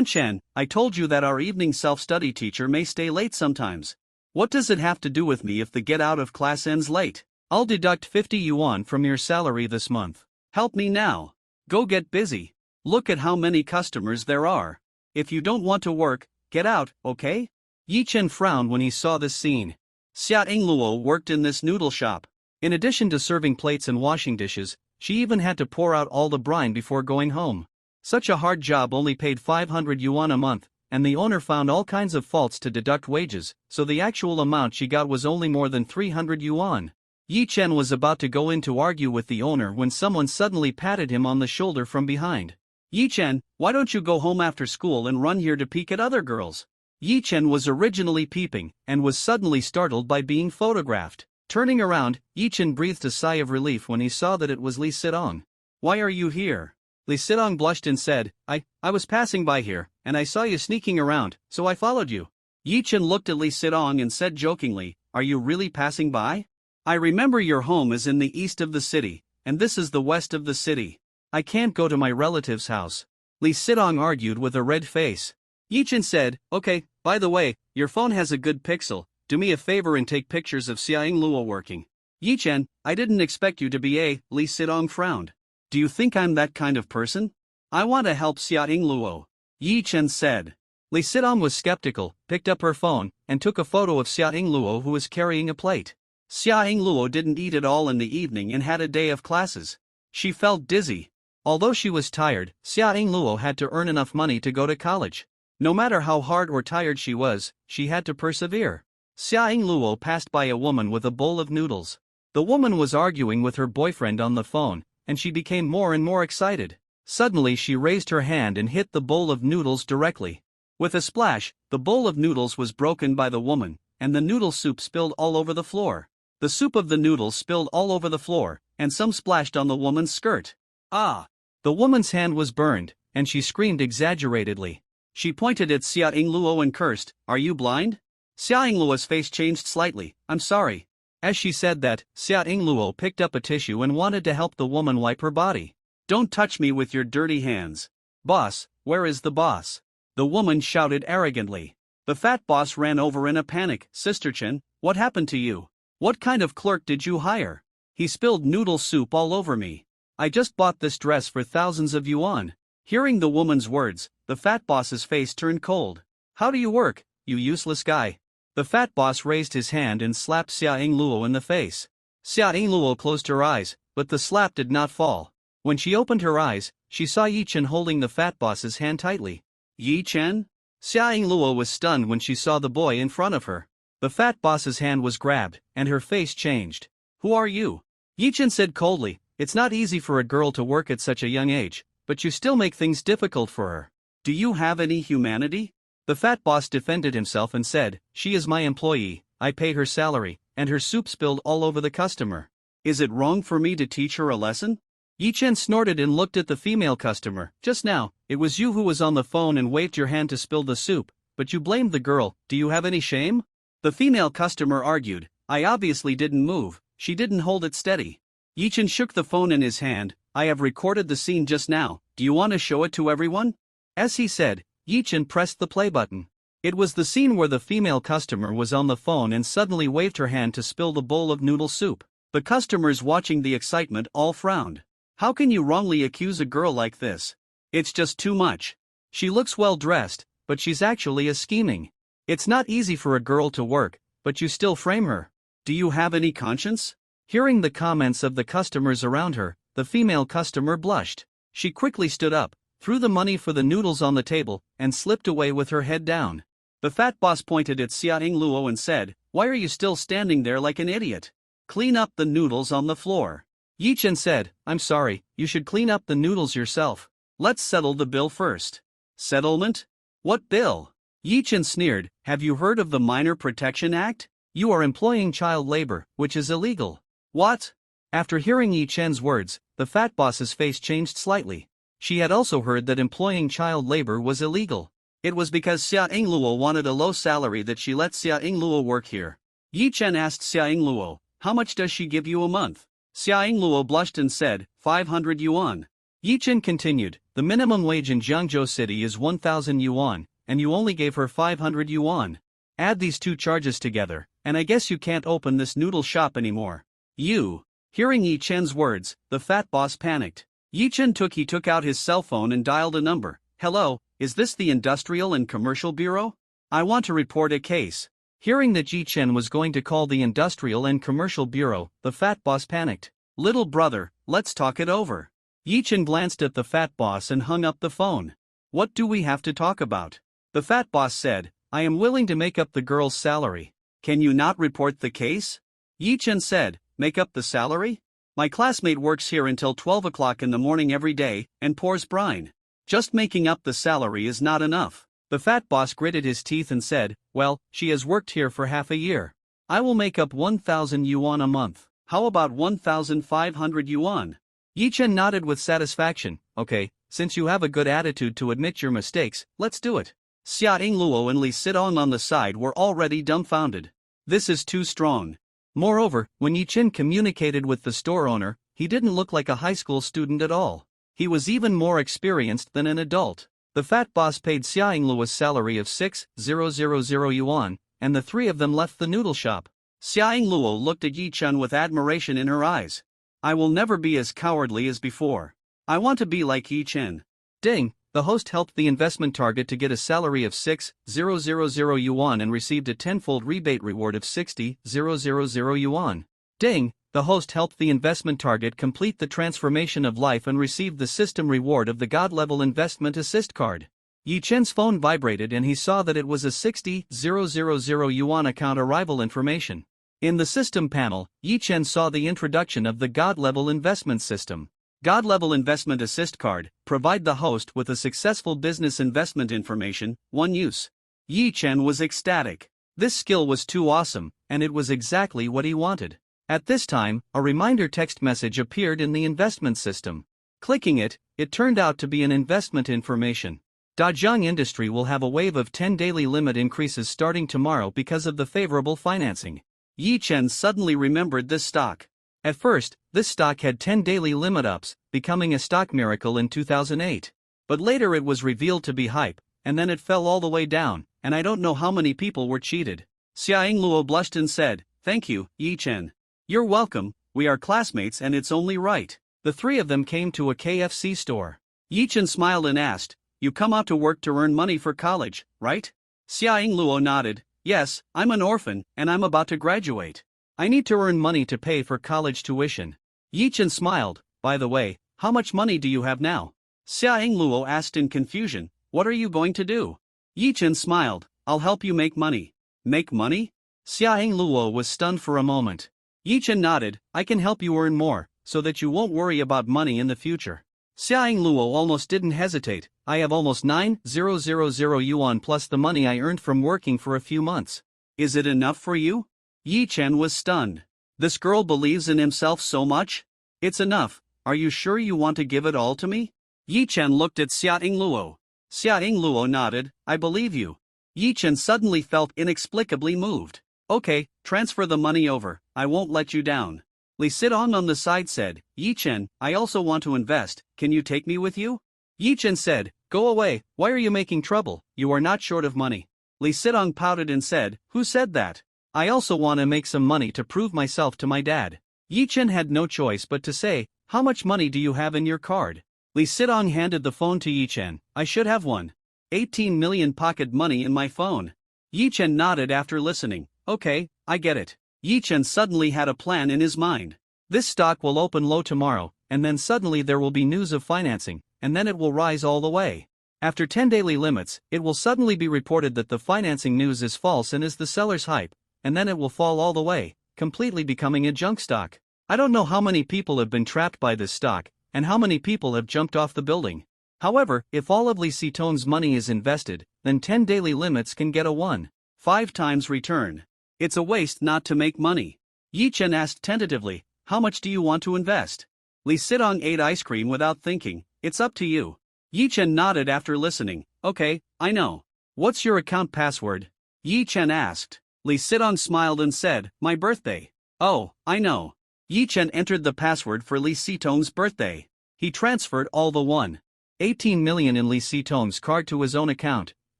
Chen, I told you that our evening self-study teacher may stay late sometimes. What does it have to do with me if the get out of class ends late? I'll deduct 50 yuan from your salary this month. Help me now. Go get busy. Look at how many customers there are. If you don't want to work, get out, okay?" Yichen frowned when he saw this scene. Xiao Luo worked in this noodle shop. In addition to serving plates and washing dishes, she even had to pour out all the brine before going home. Such a hard job only paid 500 yuan a month, and the owner found all kinds of faults to deduct wages, so the actual amount she got was only more than 300 yuan. Yichen was about to go in to argue with the owner when someone suddenly patted him on the shoulder from behind. "Yichen, why don't you go home after school and run here to peek at other girls?" Yichen was originally peeping, and was suddenly startled by being photographed. Turning around, Yichen breathed a sigh of relief when he saw that it was Li Sidong. "Why are you here?" Li Sidong blushed and said, I was passing by here, and I saw you sneaking around, so I followed you." Yichen looked at Li Sidong and said jokingly, "Are you really passing by? I remember your home is in the east of the city, and this is the west of the city. I can't go to my relative's house." Li Sidong argued with a red face. Yichen said, "Okay, by the way, your phone has a good pixel, do me a favor and take pictures of Xiao Luo working." "Yichen, I didn't expect you to be a," Li Sidong frowned. "Do you think I'm that kind of person? I want to help Xiao Luo," Yichen said. Li Sidong was skeptical, picked up her phone, and took a photo of Xiao Luo who was carrying a plate. Xiao Luo didn't eat at all in the evening and had a day of classes. She felt dizzy. Although she was tired, Xiao Luo had to earn enough money to go to college. No matter how hard or tired she was, she had to persevere. Xiao Luo passed by a woman with a bowl of noodles. The woman was arguing with her boyfriend on the phone, and she became more and more excited. Suddenly she raised her hand and hit the bowl of noodles directly. With a splash, the bowl of noodles was broken by the woman, and the noodle soup spilled all over the floor. The soup of the noodles spilled all over the floor, and some splashed on the woman's skirt. Ah! The woman's hand was burned, and she screamed exaggeratedly. She pointed at Xiao Luo and cursed, "Are you blind?" Xiao Luo's face changed slightly, "I'm sorry." As she said that, Xiao Luo picked up a tissue and wanted to help the woman wipe her body. "Don't touch me with your dirty hands." "Boss, where is the boss?" the woman shouted arrogantly. The fat boss ran over in a panic. "Sister Chen, what happened to you? What kind of clerk did you hire? He spilled noodle soup all over me. I just bought this dress for thousands of yuan." Hearing the woman's words, the fat boss's face turned cold. "How do you work, you useless guy?" The fat boss raised his hand and slapped Xiao Luo in the face. Xiao Luo closed her eyes, but the slap did not fall. When she opened her eyes, she saw Yichen holding the fat boss's hand tightly. "Yichen?" Xiao Luo was stunned when she saw the boy in front of her. The fat boss's hand was grabbed, and her face changed. "Who are you?" Yichen said coldly, "It's not easy for a girl to work at such a young age, but you still make things difficult for her. Do you have any humanity?" The fat boss defended himself and said, "She is my employee, I pay her salary, and her soup spilled all over the customer. Is it wrong for me to teach her a lesson?" Yichen snorted and looked at the female customer. "Just now, it was you who was on the phone and waved your hand to spill the soup, but you blamed the girl. Do you have any shame?" The female customer argued, "I obviously didn't move, she didn't hold it steady." Yichen shook the phone in his hand. "I have recorded the scene just now, do you want to show it to everyone?" As he said, Yichen pressed the play button. It was the scene where the female customer was on the phone and suddenly waved her hand to spill the bowl of noodle soup. The customers watching the excitement all frowned. How can you wrongly accuse a girl like this? It's just too much. She looks well dressed, but she's actually a scheming. It's not easy for a girl to work, but you still frame her. Do you have any conscience? Hearing the comments of the customers around her, the female customer blushed. She quickly stood up, threw the money for the noodles on the table, and slipped away with her head down. The fat boss pointed at Xiao Luo and said, "Why are you still standing there like an idiot? Clean up the noodles on the floor." Yichen said, "I'm sorry, you should clean up the noodles yourself. Let's settle the bill first." "Settlement? What bill?" Yichen sneered, "Have you heard of the Minor Protection Act? You are employing child labor, which is illegal." "What?" After hearing Yichen's words, the fat boss's face changed slightly. She had also heard that employing child labor was illegal. It was because Xia Ingluo wanted a low salary that she let Xia Ingluo work here. Yi Chen asked Xia Ingluo, "How much does she give you a month?" Xia Ingluo blushed and said, 500 yuan. Yi Chen continued, "The minimum wage in Jiangzhou City is 1,000 yuan, and you only gave her 500 yuan. Add these two charges together, and I guess you can't open this noodle shop anymore." You. Hearing Yi Chen's words, the fat boss panicked. Yi Chen took out his cell phone and dialed a number. "Hello, is this the Industrial and Commercial Bureau? I want to report a case." Hearing that Yi Chen was going to call the Industrial and Commercial Bureau, the fat boss panicked. "Little brother, let's talk it over." Yi Chen glanced at the fat boss and hung up the phone. "What do we have to talk about?" The fat boss said, "I am willing to make up the girl's salary. Can you not report the case?" Yi Chen said, "Make up the salary? My classmate works here until 12 o'clock in the morning every day, and pours brine. Just making up the salary is not enough." The fat boss gritted his teeth and said, "Well, she has worked here for half a year. I will make up 1,000 yuan a month. How about 1,500 yuan? Yi Chen nodded with satisfaction. "Okay, since you have a good attitude to admit your mistakes, let's do it." Xia Ingluo and Li Sidong on the side were already dumbfounded. This is too strong. Moreover, when Yi Chen communicated with the store owner, he didn't look like a high school student at all. He was even more experienced than an adult. The fat boss paid Xia Ingluo a salary of 6,000 yuan, and the three of them left the noodle shop. Xia Ingluo looked at Yi Chen with admiration in her eyes. "I will never be as cowardly as before. I want to be like Yi Chen." Ding! The host helped the investment target to get a salary of 6,000 yuan and received a tenfold rebate reward of 60,000 yuan. Ding! The host helped the investment target complete the transformation of life and received the system reward of the God-level investment assist card. Yi Chen's phone vibrated and he saw that it was a 60,000 yuan account arrival information. In the system panel, Yi Chen saw the introduction of the God-level investment system. God-level investment assist card, provide the host with a successful business investment information, 1 use. Yi Chen was ecstatic. This skill was too awesome, and it was exactly what he wanted. At this time, a reminder text message appeared in the investment system. Clicking it, it turned out to be an investment information. Dajang Industry will have a wave of 10 daily limit increases starting tomorrow because of the favorable financing. Yi Chen suddenly remembered this stock. At first, this stock had 10 daily limit ups, becoming a stock miracle in 2008. But later it was revealed to be hype, and then it fell all the way down, and I don't know how many people were cheated. Xia Ingluo blushed and said, "Thank you, Yi Chen. You're welcome, we are classmates and it's only right." The three of them came to a KFC store. Yi Chen smiled and asked, "You come out to work to earn money for college, right?" Xia Ingluo nodded, "Yes, I'm an orphan, and I'm about to graduate. I need to earn money to pay for college tuition." Yi Chen smiled, "By the way, how much money do you have now?" Xia Ingluo asked in confusion, "What are you going to do?" Yi Chen smiled, "I'll help you make money." "Make money?" Xia Ingluo was stunned for a moment. Yi Chen nodded, "I can help you earn more, so that you won't worry about money in the future." Xia Ingluo almost didn't hesitate. "I have almost 9,000 yuan plus the money I earned from working for a few months. Is it enough for you?" Yi Chen was stunned. This girl believes in himself so much? "It's enough. Are you sure you want to give it all to me?" Yi Chen looked at Xia Ingluo. Xia Ingluo nodded, "I believe you." Yi Chen suddenly felt inexplicably moved. "Okay, transfer the money over, I won't let you down." Li Sidong on the side said, "Yi Chen, I also want to invest, can you take me with you?" Yi Chen said, "Go away, why are you making trouble, you are not short of money." Li Sidong pouted and said, "Who said that? I also want to make some money to prove myself to my dad." Yi Chen had no choice but to say, "How much money do you have in your card?" Li Sidong handed the phone to Yi Chen. "I should have one. 18 million pocket money in my phone." Yi Chen nodded after listening. "Okay, I get it." Yi Chen suddenly had a plan in his mind. This stock will open low tomorrow, and then suddenly there will be news of financing, and then it will rise all the way. After 10 daily limits, it will suddenly be reported that the financing news is false and is the seller's hype, and then it will fall all the way, completely becoming a junk stock. I don't know how many people have been trapped by this stock, and how many people have jumped off the building. However, if all of Li Sidong's money is invested, then 10 daily limits can get a 1.5 times return. It's a waste not to make money. Yi Chen asked tentatively, "How much do you want to invest?" Li Sidong ate ice cream without thinking. It's up to you. Yi Chen nodded after listening. Okay, I know. What's your account password? Yi Chen asked. Lee Sidong smiled and said, my birthday. Oh, I know. Yi Chen entered the password for Lee Sidong's birthday. He transferred all the 1.18 million in Lee Sidong's card to his own account,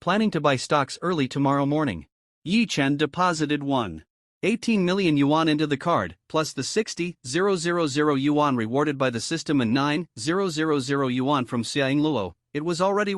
planning to buy stocks early tomorrow morning. Yi Chen deposited 1.18 million yuan into the card, plus the 60,000 yuan rewarded by the system and 9,000 yuan from Xiaoying Luo. It was already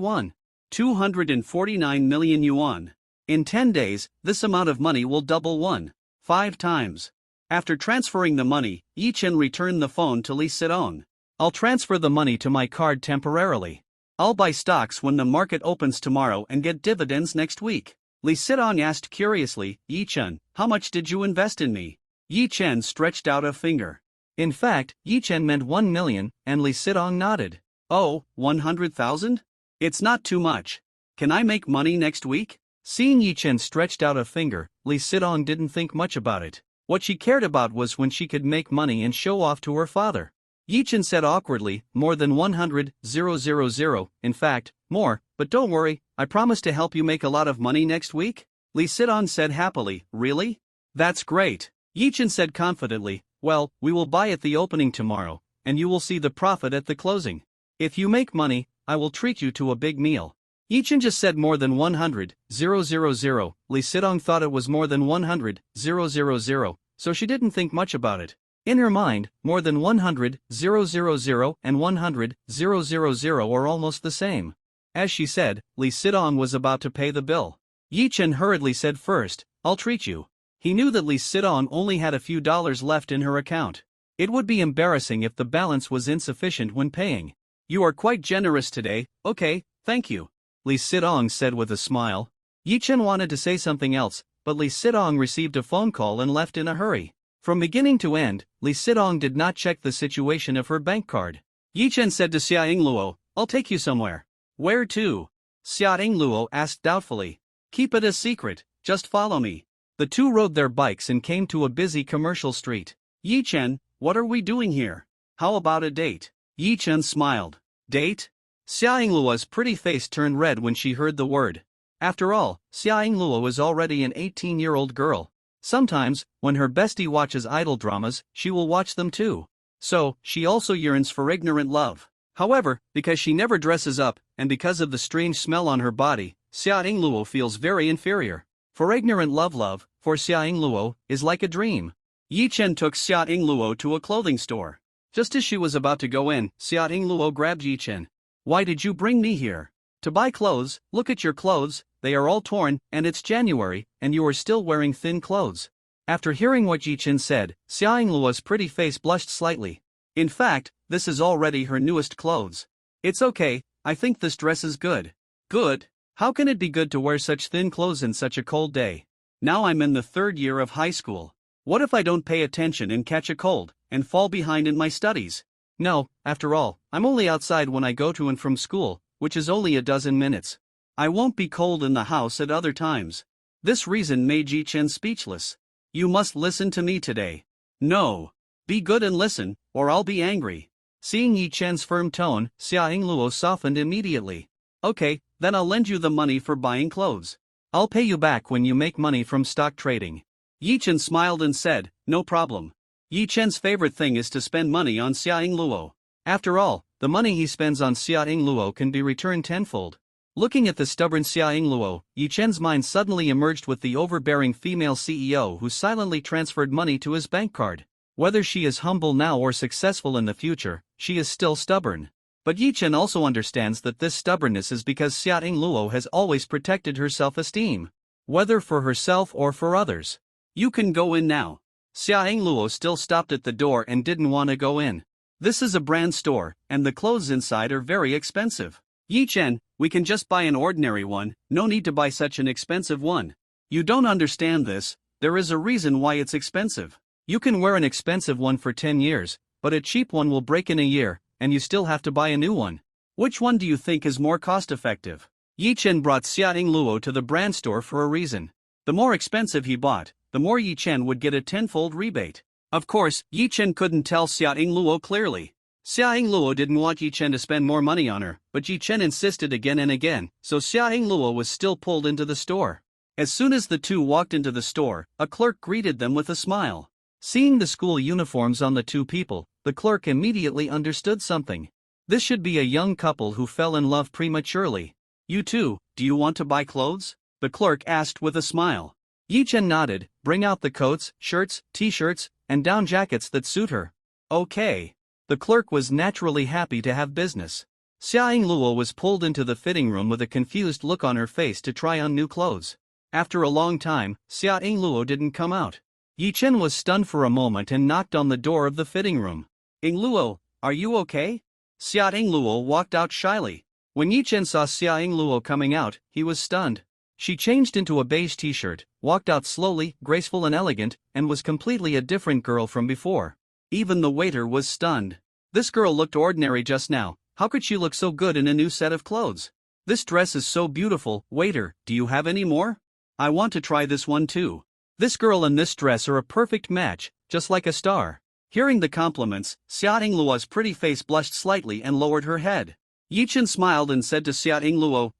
249 million yuan. In 10 days, this amount of money will double 1.5 times. After transferring the money, Yi Chen returned the phone to Lee Sidong. I'll transfer the money to my card temporarily. I'll buy stocks when the market opens tomorrow and get dividends next week. Lee Sidong asked curiously, Yi Chen, how much did you invest in me? Yi Chen stretched out a finger. In fact, Yi Chen meant 1 million, and Lee Sidong nodded. Oh, 100,000? It's not too much. Can I make money next week? Seeing Yi Chen stretched out a finger, Lee Sidong didn't think much about it. What she cared about was when she could make money and show off to her father. Yi Chen said awkwardly, more than 100,000, in fact, more, but don't worry, I promise to help you make a lot of money next week? Lee Sidong said happily, really? That's great. Yi Chen said confidently, well, we will buy at the opening tomorrow, and you will see the profit at the closing. If you make money, I will treat you to a big meal. Yi Chen just said more than 100,000. Lee Sidong thought it was more than 100,000, so she didn't think much about it. In her mind, more than 100,000 and 100,000 are almost the same. As she said, Lee Sidong was about to pay the bill. Yi Chen hurriedly said first, I'll treat you. He knew that Lee Sidong only had a few dollars left in her account. It would be embarrassing if the balance was insufficient when paying. You are quite generous today, okay, thank you. Lee Sidong said with a smile. Yi Chen wanted to say something else, but Lee Sidong received a phone call and left in a hurry. From beginning to end, Lee Sidong did not check the situation of her bank card. Yi Chen said to Xiaoying Luo, I'll take you somewhere. Where to? Xiaoying Luo asked doubtfully. Keep it a secret, just follow me. The two rode their bikes and came to a busy commercial street. Yi Chen, what are we doing here? How about a date? Yi Chen smiled. Date? Xiaoying Luo's pretty face turned red when she heard the word. After all, Xiaoying Luo is already an 18-year-old girl. Sometimes, when her bestie watches idol dramas, she will watch them too. So, she also yearns for ignorant love. However, because she never dresses up, and because of the strange smell on her body, Xiaoying Luo feels very inferior. For ignorant love, for Xiaoying Luo, is like a dream. Yi Chen took Xiaoying Luo to a clothing store. Just as she was about to go in, Xiaoying Luo grabbed Yi Chen. Why did you bring me here? To buy clothes? Look at your clothes, they are all torn, and it's January, and you are still wearing thin clothes. After hearing what Yi Chen said, Xiaoying Luo's pretty face blushed slightly. In fact, this is already her newest clothes. It's okay, I think this dress is good. Good? How can it be good to wear such thin clothes in such a cold day? Now I'm in the 3rd year of high school. What if I don't pay attention and catch a cold, and fall behind in my studies? No, after all, I'm only outside when I go to and from school, which is only a dozen minutes. I won't be cold in the house at other times. This reason made Yi Chen speechless. You must listen to me today. No. Be good and listen, or I'll be angry. Seeing Yi Chen's firm tone, Xiaoying Luo softened immediately. Okay, then I'll lend you the money for buying clothes. I'll pay you back when you make money from stock trading. Yi Chen smiled and said, no problem. Yi Chen's favorite thing is to spend money on Xiaoying Luo. After all, the money he spends on Xiaoying Luo can be returned tenfold. Looking at the stubborn Xiaoying Luo, Yi Chen's mind suddenly emerged with the overbearing female CEO who silently transferred money to his bank card. Whether she is humble now or successful in the future, she is still stubborn. But Yi Chen also understands that this stubbornness is because Xiaoying Luo has always protected her self-esteem. Whether for herself or for others. You can go in now. Xiaoying Luo still stopped at the door and didn't want to go in. This is a brand store, and the clothes inside are very expensive. Yi Chen, we can just buy an ordinary one, no need to buy such an expensive one. You don't understand this, there is a reason why it's expensive. You can wear an expensive one for 10 years, but a cheap one will break in a year, and you still have to buy a new one. Which one do you think is more cost-effective? Yi Chen brought Xiaoying Luo to the brand store for a reason. The more expensive he bought, the more Yi Chen would get a tenfold rebate. Of course, Yi Chen couldn't tell Xiaoying Luo clearly. Xia Luo didn't want Yi Chen to spend more money on her, but Yi Chen insisted again and again, so Xia Luo was still pulled into the store. As soon as the two walked into the store, a clerk greeted them with a smile. Seeing the school uniforms on the two people, the clerk immediately understood something. This should be a young couple who fell in love prematurely. You two, do you want to buy clothes? The clerk asked with a smile. Yi Chen nodded. Bring out the coats, shirts, t-shirts, and down jackets that suit her. Okay. The clerk was naturally happy to have business. Xia Luo was pulled into the fitting room with a confused look on her face to try on new clothes. After a long time, Xia Luo didn't come out. Yi Chen was stunned for a moment and knocked on the door of the fitting room. Ing Luo, are you okay? Xia Luo walked out shyly. When Yi Chen saw Xia Luo coming out, he was stunned. She changed into a beige t-shirt, walked out slowly, graceful and elegant, and was completely a different girl from before. Even the waiter was stunned. This girl looked ordinary just now. How could she look so good in a new set of clothes? This dress is so beautiful. Waiter, do you have any more? I want to try this one too. This girl and this dress are a perfect match, just like a star. Hearing the compliments, Xia Luo's pretty face blushed slightly and lowered her head. Yi Chen smiled and said to Xia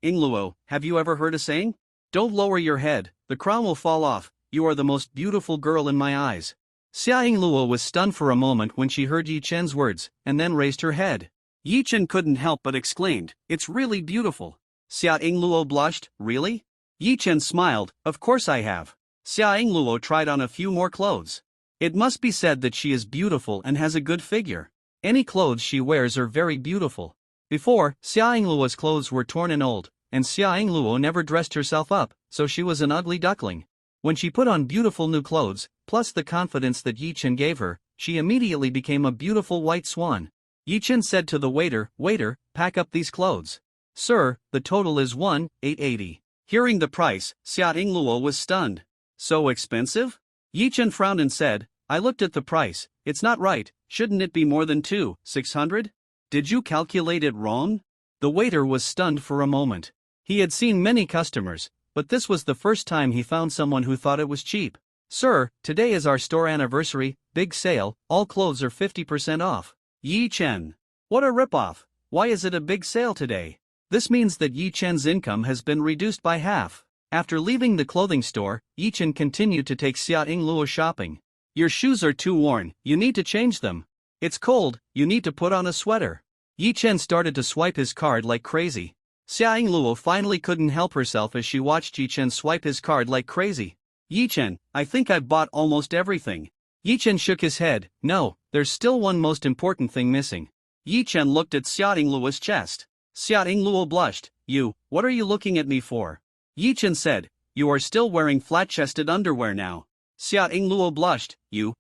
Luo, have you ever heard a saying? Don't lower your head, the crown will fall off. You are the most beautiful girl in my eyes. Xia Luo was stunned for a moment when she heard Yi Chen's words, and then raised her head. Yi Chen couldn't help but exclaimed, it's really beautiful. Xia Luo blushed, really? Yi Chen smiled, of course I have. Xia Luo tried on a few more clothes. It must be said that she is beautiful and has a good figure. Any clothes she wears are very beautiful. Before, Xia Luo's clothes were torn and old, and Xia Luo never dressed herself up, so she was an ugly duckling. When she put on beautiful new clothes, plus the confidence that Yi Chen gave her, she immediately became a beautiful white swan. Yi Chen said to the waiter, waiter, pack up these clothes. Sir, the total is 1,880. Hearing the price, Xia Luo was stunned. So expensive? Yi Chen frowned and said, I looked at the price, it's not right, shouldn't it be more than 2,600? Did you calculate it wrong? The waiter was stunned for a moment. He had seen many customers, but this was the first time he found someone who thought it was cheap. Sir, today is our store anniversary, big sale, all clothes are 50% off. Yi Chen. What a ripoff. Why is it a big sale today? This means that Yi Chen's income has been reduced by half. After leaving the clothing store, Yi Chen continued to take Xia Luo shopping. Your shoes are too worn, you need to change them. It's cold, you need to put on a sweater. Yi Chen started to swipe his card like crazy. Xia Luo finally couldn't help herself as she watched Yi Chen swipe his card like crazy. Yi Chen, I think I've bought almost everything. Yi Chen shook his head. No, there's still one most important thing missing. Yi Chen looked at Xia Luo's chest. Xia Luo blushed. What are you looking at me for? Yi Chen said, you are still wearing flat-chested underwear now. Xia Luo blushed.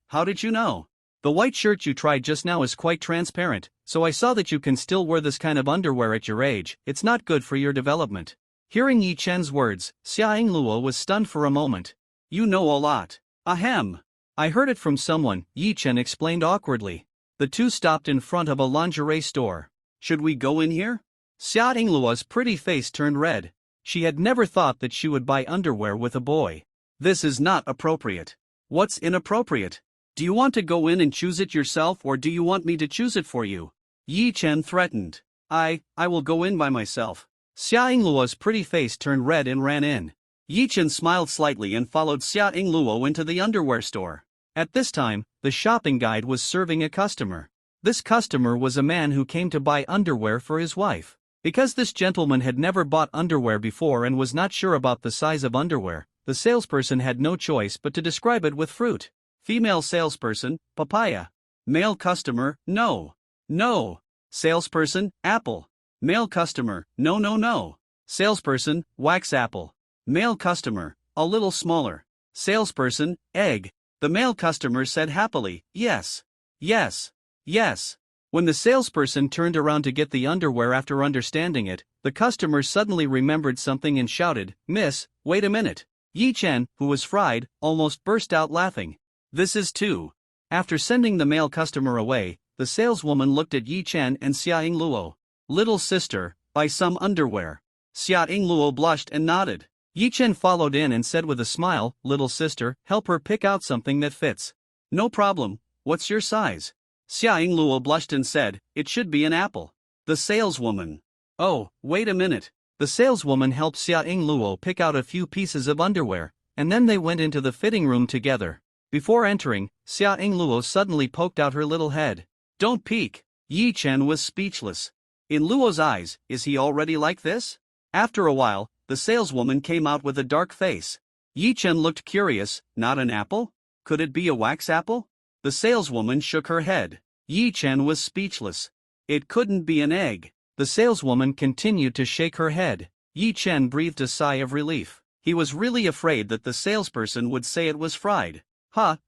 How did you know? The white shirt you tried just now is quite transparent, so I saw that you can still wear this kind of underwear at your age. It's not good for your development. Hearing Yi Chen's words, Xia Luo was stunned for a moment. You know a lot. Ahem. I heard it from someone, Yi Chen explained awkwardly. The two stopped in front of a lingerie store. Should we go in here? Xia Luo's pretty face turned red. She had never thought that she would buy underwear with a boy. This is not appropriate. What's inappropriate? Do you want to go in and choose it yourself or do you want me to choose it for you? Yi Chen threatened. I will go in by myself. Xia Luo's pretty face turned red and ran in. Yi Chen smiled slightly and followed Xia Luo into the underwear store. At this time, the shopping guide was serving a customer. This customer was a man who came to buy underwear for his wife. Because this gentleman had never bought underwear before and was not sure about the size of underwear, the salesperson had no choice but to describe it with fruit. Female salesperson, papaya. Male customer, no. No. Salesperson, apple. Male customer, no. Salesperson, wax apple. Male customer, a little smaller. Salesperson, egg. The male customer said happily, yes. Yes. Yes. When the salesperson turned around to get the underwear after understanding it, the customer suddenly remembered something and shouted, Miss, wait a minute. Yi Chen, who was fried, almost burst out laughing. This is too. After sending the male customer away, the saleswoman looked at Yi Chen and Xia Luo. Little sister, buy some underwear. Xia Luo blushed and nodded. Yi Chen followed in and said with a smile, little sister, help her pick out something that fits. No problem, what's your size? Xia Yingluo blushed and said, "It should be an apple." The saleswoman. "Oh, wait a minute." The saleswoman helped Xia Yingluo pick out a few pieces of underwear, and then they went into the fitting room together. Before entering, Xia Yingluo suddenly poked out her little head. "Don't peek." Yi Chen was speechless. In Luo's eyes, is he already like this? After a while, the saleswoman came out with a dark face. Yi Chen looked curious. Not an apple? Could it be a wax apple? The saleswoman shook her head. Yi Chen was speechless. It couldn't be an egg. The saleswoman continued to shake her head. Yi Chen breathed a sigh of relief. He was really afraid that the salesperson would say it was fried.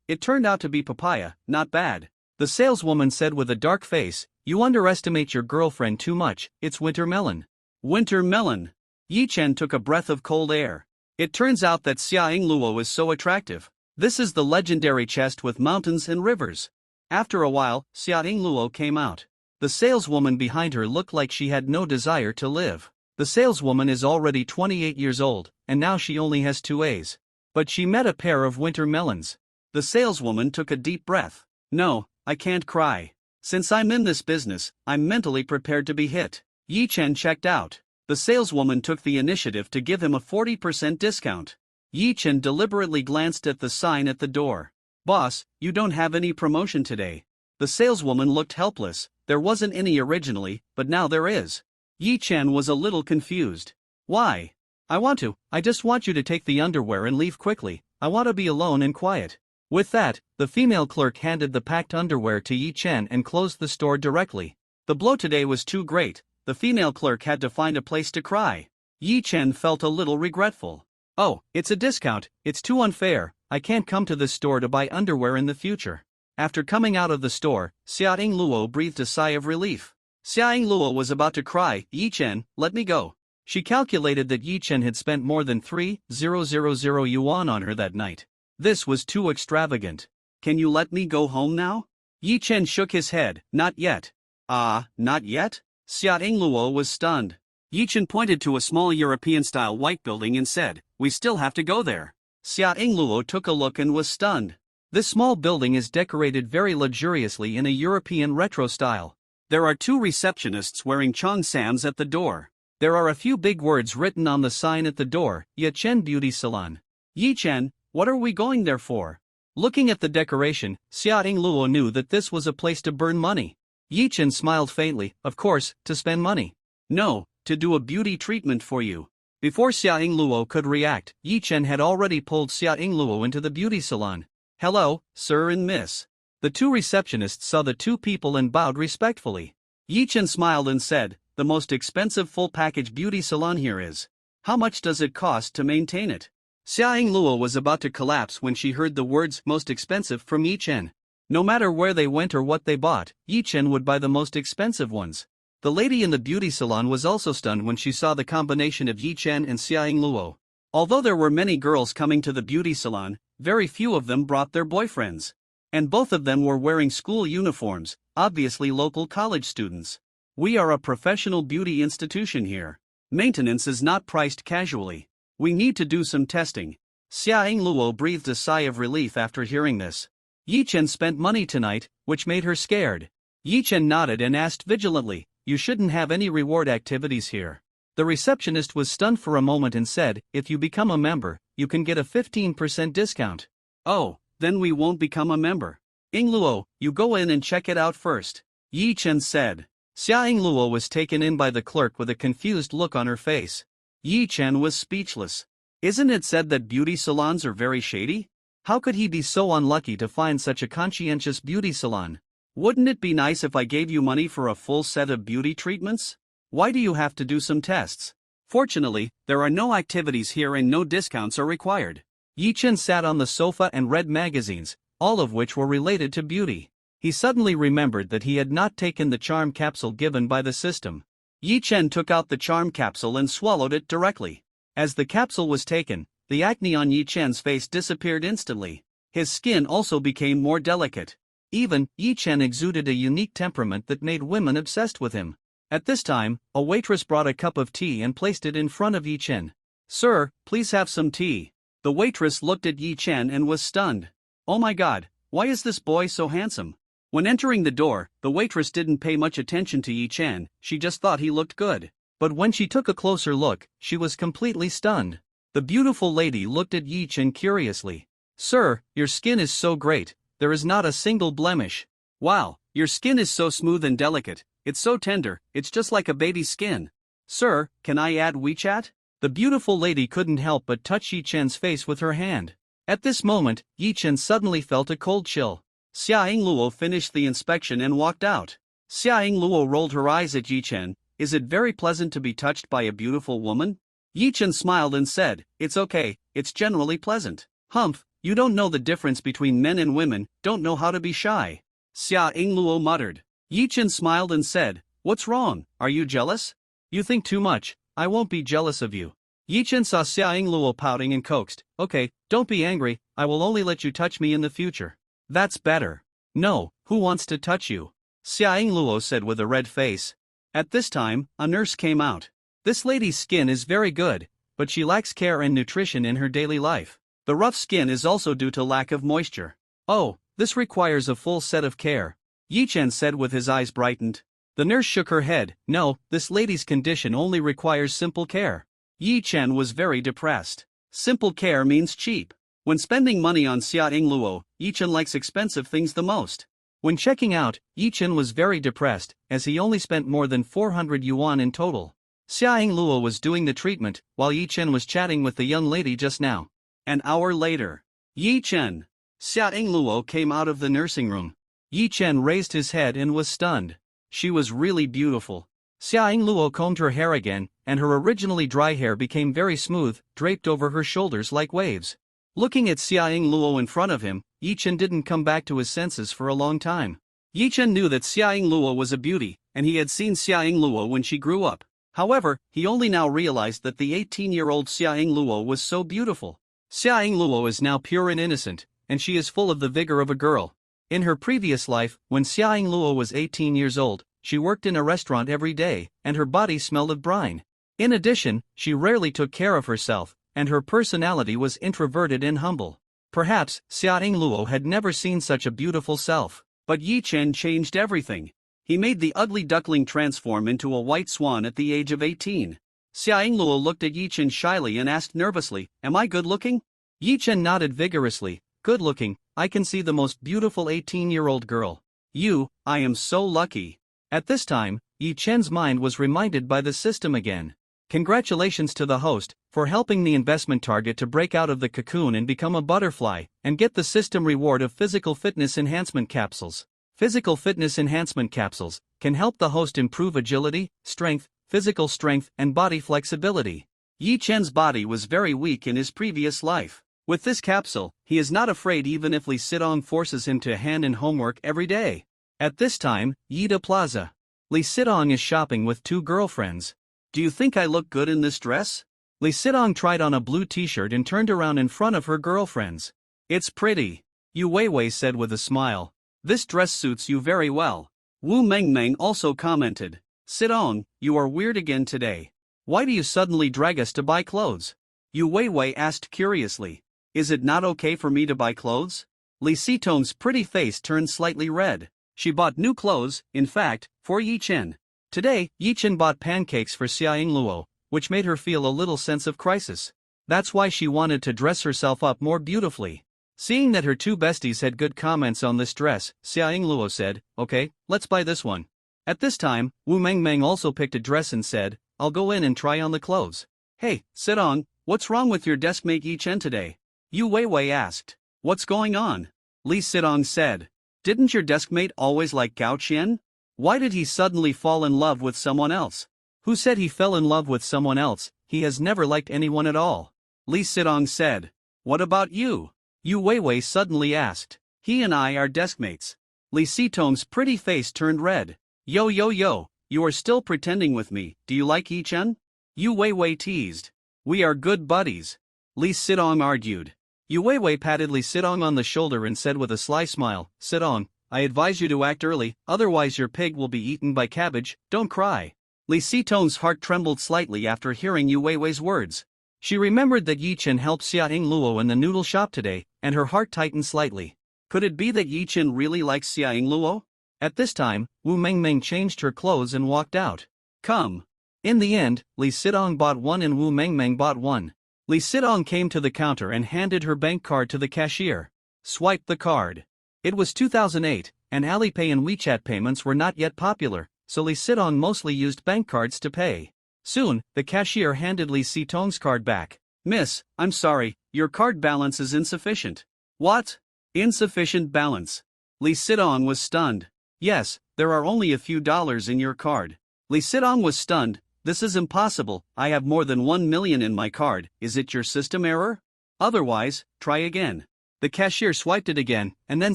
It turned out to be papaya, not bad. The saleswoman said with a dark face, "You underestimate your girlfriend too much, it's winter melon." Winter melon. Yi Chen took a breath of cold air. It turns out that Xia Yingluo is so attractive. This is the legendary chest with mountains and rivers. After a while, Xia Yingluo came out. The saleswoman behind her looked like she had no desire to live. The saleswoman is already 28 years old, and now she only has 2 A's. But she met a pair of winter melons. The saleswoman took a deep breath. "No, I can't cry. Since I'm in this business, I'm mentally prepared to be hit." Yi Chen checked out. The saleswoman took the initiative to give him a 40% discount. Yi Chen deliberately glanced at the sign at the door. "Boss, you don't have any promotion today." The saleswoman looked helpless. There wasn't any originally, but now there is. Yi Chen was a little confused. "Why?" I just want you to take the underwear and leave quickly. I want to be alone and quiet." With that, the female clerk handed the packed underwear to Yi Chen and closed the store directly. The blow today was too great. The female clerk had to find a place to cry. Yi Chen felt a little regretful. "Oh, it's a discount, it's too unfair, I can't come to this store to buy underwear in the future." After coming out of the store, Xia Yingluo breathed a sigh of relief. Xia Yingluo was about to cry, "Yi Chen, let me go." She calculated that Yi Chen had spent more than 3,000 yuan on her that night. This was too extravagant. "Can you let me go home now?" Yi Chen shook his head. "Not yet." Not yet? Xia Yingluo was stunned. Yi Chen pointed to a small European-style white building and said, "We still have to go there." Xia Yingluo took a look and was stunned. This small building is decorated very luxuriously in a European retro style. There are 2 receptionists wearing cheongsams at the door. There are a few big words written on the sign at the door, Yi Chen Beauty Salon. "Yi Chen, what are we going there for?" Looking at the decoration, Xia Yingluo knew that this was a place to burn money. Yi Chen smiled faintly. "Of course, to spend money." "No, to do a beauty treatment for you." Before Xia Yingluo could react, Yi Chen had already pulled Xia Yingluo into the beauty salon. "Hello, sir and miss." The 2 receptionists saw the 2 people and bowed respectfully. Yi Chen smiled and said, "The most expensive full-package beauty salon here is. How much does it cost to maintain it?" Xia Yingluo was about to collapse when she heard the words "most expensive" from Yi Chen. No matter where they went or what they bought, Yi Chen would buy the most expensive ones. The lady in the beauty salon was also stunned when she saw the combination of Yi Chen and Xia Yingluo. Although there were many girls coming to the beauty salon, very few of them brought their boyfriends. And both of them were wearing school uniforms, obviously local college students. "We are a professional beauty institution here. Maintenance is not priced casually. We need to do some testing." Xia Yingluo breathed a sigh of relief after hearing this. Yi Chen spent money tonight, which made her scared. Yi Chen nodded and asked vigilantly, "You shouldn't have any reward activities here." The receptionist was stunned for a moment and said, "If you become a member, you can get a 15% discount." "Oh, then we won't become a member." "Yingluo, you go in and check it out first," Yi Chen said. Xia Yingluo was taken in by the clerk with a confused look on her face. Yi Chen was speechless. Isn't it said that beauty salons are very shady? How could he be so unlucky to find such a conscientious beauty salon? "Wouldn't it be nice if I gave you money for a full set of beauty treatments? Why do you have to do some tests?" Fortunately, there are no activities here and no discounts are required. Yi Chen sat on the sofa and read magazines, all of which were related to beauty. He suddenly remembered that he had not taken the charm capsule given by the system. Yi Chen took out the charm capsule and swallowed it directly. As the capsule was taken, the acne on Yi Chen's face disappeared instantly. His skin also became more delicate. Yi Chen exuded a unique temperament that made women obsessed with him. At this time, a waitress brought a cup of tea and placed it in front of Yi Chen. "Sir, please have some tea." The waitress looked at Yi Chen and was stunned. "Oh my god, why is this boy so handsome? When entering the door, the waitress didn't pay much attention to Yi Chen, she just thought he looked good. But when she took a closer look, she was completely stunned. The beautiful lady looked at Yi Chen curiously. "Sir, your skin is so great, there is not a single blemish. Wow, your skin is so smooth and delicate, it's so tender, it's just like a baby's skin. Sir, can I add WeChat?" The beautiful lady couldn't help but touch Yi Chen's face with her hand. At this moment, Yi Chen suddenly felt a cold chill. Xia Yingluo finished the inspection and walked out. Xia Yingluo rolled her eyes at Yi Chen. "Is it very pleasant to be touched by a beautiful woman?" Yi Chen smiled and said, "It's okay, it's generally pleasant." "Humph, you don't know the difference between men and women, don't know how to be shy." Xia Yingluo muttered. Yi Chen smiled and said, "What's wrong, are you jealous?" "You think too much, I won't be jealous of you." Yi Chen saw Xia Yingluo pouting and coaxed, "Okay, don't be angry, I will only let you touch me in the future." "That's better." "No, who wants to touch you?" Xia Yingluo said with a red face. At this time, a nurse came out. "This lady's skin is very good, but she lacks care and nutrition in her daily life. The rough skin is also due to lack of moisture." "Oh, this requires a full set of care," Yi Chen said with his eyes brightened. The nurse shook her head. "No, this lady's condition only requires simple care." Yi Chen was very depressed. Simple care means cheap. When spending money on Xia Yingluo, Yi Chen likes expensive things the most. When checking out, Yi Chen was very depressed, as he only spent more than 400 yuan in total. Xia Yingluo was doing the treatment, while Yi Chen was chatting with the young lady just now. An hour later, Yi Chen. Xia Yingluo came out of the nursing room. Yi Chen raised his head and was stunned. She was really beautiful. Xia Yingluo combed her hair again, and her originally dry hair became very smooth, draped over her shoulders like waves. Looking at Xia Yingluo in front of him, Yi Chen didn't come back to his senses for a long time. Yi Chen knew that Xia Yingluo was a beauty, and he had seen Xia Yingluo when she grew up. However, he only now realized that the 18-year-old Xia Yingluo was so beautiful. Xia Yingluo is now pure and innocent, and she is full of the vigor of a girl. In her previous life, when Xia Yingluo was 18 years old, she worked in a restaurant every day, and her body smelled of brine. In addition, she rarely took care of herself, and her personality was introverted and humble. Perhaps Xia Yingluo had never seen such a beautiful self. But Yi Chen changed everything. He made the ugly duckling transform into a white swan at the age of 18. Xia Yingluo looked at Yi Chen shyly and asked nervously, "Am I good-looking?" Yi Chen nodded vigorously. "Good-looking, I can see the most beautiful 18-year-old girl. I am so lucky." At this time, Yi Chen's mind was reminded by the system again. Congratulations to the host for helping the investment target to break out of the cocoon and become a butterfly, and get the system reward of physical fitness enhancement capsules. Physical fitness enhancement capsules can help the host improve agility, strength, physical strength, and body flexibility. Yi Chen's body was very weak in his previous life. With this capsule, he is not afraid even if Li Sidong forces him to hand in homework every day. At this time, Yida Plaza. Li Sidong is shopping with two girlfriends. "Do you think I look good in this dress?" Li Sidong tried on a blue t-shirt and turned around in front of her girlfriends. "It's pretty," Yu Weiwei said with a smile. "This dress suits you very well." Wu Mengmeng also commented. "Sidong, you are weird again today. Why do you suddenly drag us to buy clothes?" Yu Weiwei asked curiously. "Is it not okay for me to buy clothes?" Li Sitong's pretty face turned slightly red. She bought new clothes, in fact, for Yi Chen. Today, Yi Chen bought pancakes for Xia Yingluo, which made her feel a little sense of crisis. That's why she wanted to dress herself up more beautifully. Seeing that her two besties had good comments on this dress, Xia Yingluo said, "Okay, let's buy this one." At this time, Wu Mengmeng also picked a dress and said, "I'll go in and try on the clothes." "Hey, Sidong, what's wrong with your deskmate Yi Chen today?" Yu Weiwei asked. "What's going on?" Li Sidong said. "Didn't your deskmate always like Gao Qian? Why did he suddenly fall in love with someone else?" "Who said he fell in love with someone else? He has never liked anyone at all," Li Sidong said. "What about you?" Yu Weiwei suddenly asked. "He and I are deskmates." Li Sitong's pretty face turned red. Yo, you are still pretending with me, do you like Yi Chen?" Yu Weiwei teased. "We are good buddies," Li Sidong argued. Yu Weiwei patted Li Sidong on the shoulder and said with a sly smile, "Sidong, I advise you to act early, otherwise your pig will be eaten by cabbage, don't cry." Li Sitong's heart trembled slightly after hearing Yu Weiwei's words. She remembered that Yi Chen helped Xia Yingluo in the noodle shop today, and her heart tightened slightly. Could it be that Yi Chen really likes Xiaoying Luo? At this time, Wu Mengmeng changed her clothes and walked out. Come. In the end, Li Sidong bought one and Wu Mengmeng bought one. Li Sidong came to the counter and handed her bank card to the cashier. Swiped the card. It was 2008, and Alipay and WeChat payments were not yet popular, so Li Sidong mostly used bank cards to pay. Soon, the cashier handed Li Sidong's card back. Miss, I'm sorry, your card balance is insufficient. What? Insufficient balance. Li Sidong was stunned. Yes, there are only a few dollars in your card. Li Sidong was stunned. This is impossible, I have more than 1 million in my card, is it your system error? Otherwise, try again. The cashier swiped it again, and then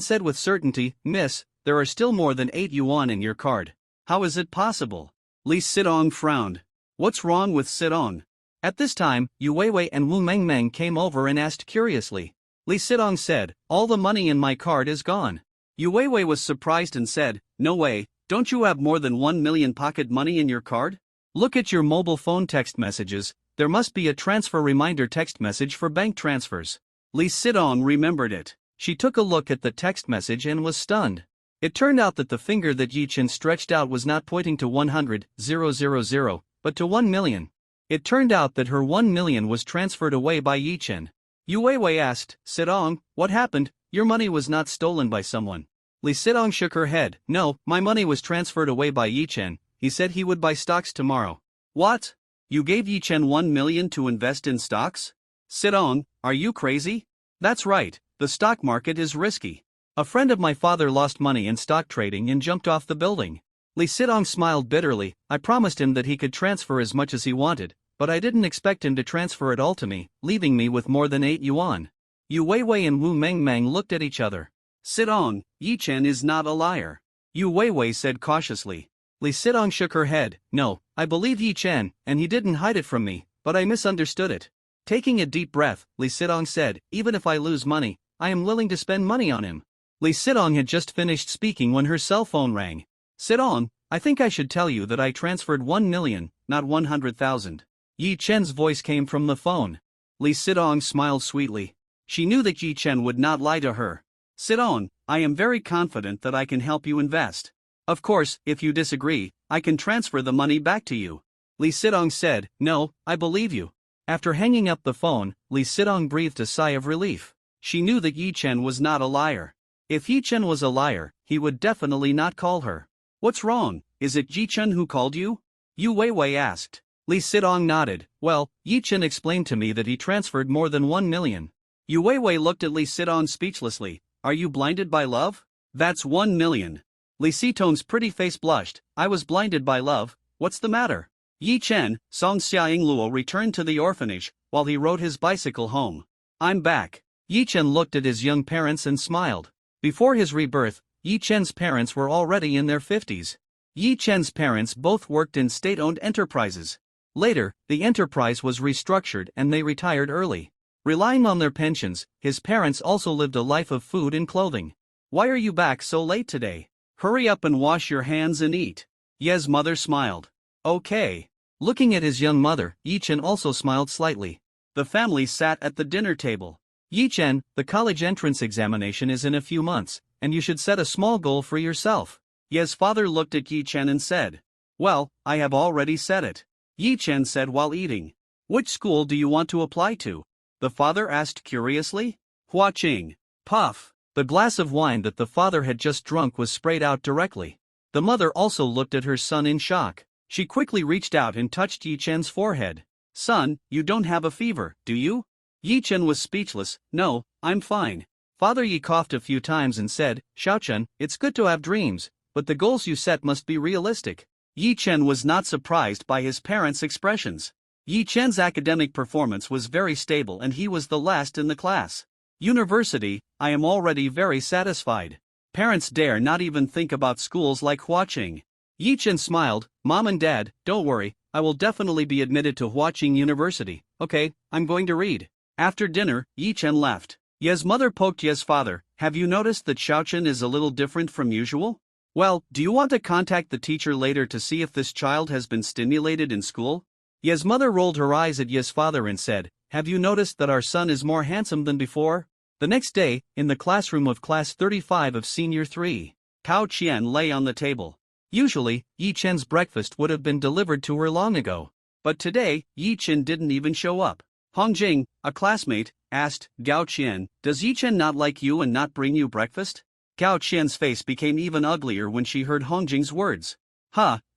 said with certainty, Miss, there are still more than 8 yuan in your card. How is it possible? Li Sidong frowned. What's wrong with Sidong? At this time, Yu Weiwei and Wu Mengmeng came over and asked curiously. Li Sidong said, all the money in my card is gone. Yu Weiwei was surprised and said, no way, don't you have more than 1 million pocket money in your card? Look at your mobile phone text messages, there must be a transfer reminder text message for bank transfers. Li Sidong remembered it. She took a look at the text message and was stunned. It turned out that the finger that Yi Chen stretched out was not pointing to 100,000, but to 1 million. It turned out that her 1 million was transferred away by Yi Chen. Yu Weiwei asked, Sidong, what happened? Your money was not stolen by someone. Li Sidong shook her head. No, my money was transferred away by Yi Chen. He said he would buy stocks tomorrow. What? You gave Yi Chen 1 million to invest in stocks? Sidong, are you crazy? That's right, the stock market is risky. A friend of my father lost money in stock trading and jumped off the building. Li Sidong smiled bitterly. I promised him that he could transfer as much as he wanted, but I didn't expect him to transfer it all to me, leaving me with more than 8 yuan. Yu Weiwei and Wu Mengmeng looked at each other. Sidong, Yi Chen is not a liar. Yu Weiwei said cautiously. Li Sidong shook her head. No, I believe Yi Chen, and he didn't hide it from me, but I misunderstood it. Taking a deep breath, Li Sidong said, even if I lose money, I am willing to spend money on him. Li Sidong had just finished speaking when her cell phone rang. Sidong, I think I should tell you that I transferred 1 million, not 100,000. Yi Chen's voice came from the phone. Li Sidong smiled sweetly. She knew that Yi Chen would not lie to her. Sidong, I am very confident that I can help you invest. Of course, if you disagree, I can transfer the money back to you. Li Sidong said, no, I believe you. After hanging up the phone, Li Sidong breathed a sigh of relief. She knew that Yi Chen was not a liar. If Yi Chen was a liar, he would definitely not call her. What's wrong, is it Yi Chen who called you? Yu Weiwei asked. Li Sidong nodded. Well, Yi Chen explained to me that he transferred more than 1 million. Yu Weiwei looked at Li Sidong speechlessly. Are you blinded by love? That's 1 million. Li Sidong's pretty face blushed. I was blinded by love, what's the matter? Yi Chen, Song Xiaoying Luo returned to the orphanage, while he rode his bicycle home. I'm back. Yi Chen looked at his young parents and smiled. Before his rebirth, Yi Chen's parents were already in their 50s. Yi Chen's parents both worked in state-owned enterprises. Later, the enterprise was restructured and they retired early. Relying on their pensions, his parents also lived a life of food and clothing. Why are you back so late today? Hurry up and wash your hands and eat. Ye's mother smiled. Okay. Looking at his young mother, Yi Chen also smiled slightly. The family sat at the dinner table. Yi Chen, the college entrance examination is in a few months, and you should set a small goal for yourself. Ye's father looked at Yi Chen and said, well, I have already said it. Yi Chen said while eating. Which school do you want to apply to? The father asked curiously. Hua Qing. Puff. The glass of wine that the father had just drunk was sprayed out directly. The mother also looked at her son in shock. She quickly reached out and touched Yi Chen's forehead. Son, you don't have a fever, do you? Yi Chen was speechless. No, I'm fine. Father Yi coughed a few times and said, Xiaochen, it's good to have dreams, but the goals you set must be realistic. Yi Chen was not surprised by his parents' expressions. Yi Chen's academic performance was very stable and he was the last in the class. University, I am already very satisfied. Parents dare not even think about schools like Huaqing. Yi Chen smiled. Mom and Dad, don't worry, I will definitely be admitted to Huaqing University. Okay, I'm going to read. After dinner, Yi Chen left. Ye's mother poked Ye's father. Have you noticed that Xiaochen is a little different from usual? Well, do you want to contact the teacher later to see if this child has been stimulated in school? Ye's mother rolled her eyes at Ye's father and said, have you noticed that our son is more handsome than before? The next day, in the classroom of class 35 of senior 3, Cao Qian lay on the table. Usually, Yi Chen's breakfast would have been delivered to her long ago. But today, Yi Chen didn't even show up. Hong Jing, a classmate, asked, Gao Qian, does Yi Chen not like you and not bring you breakfast? Gao Qian's face became even uglier when she heard Hong Jing's words.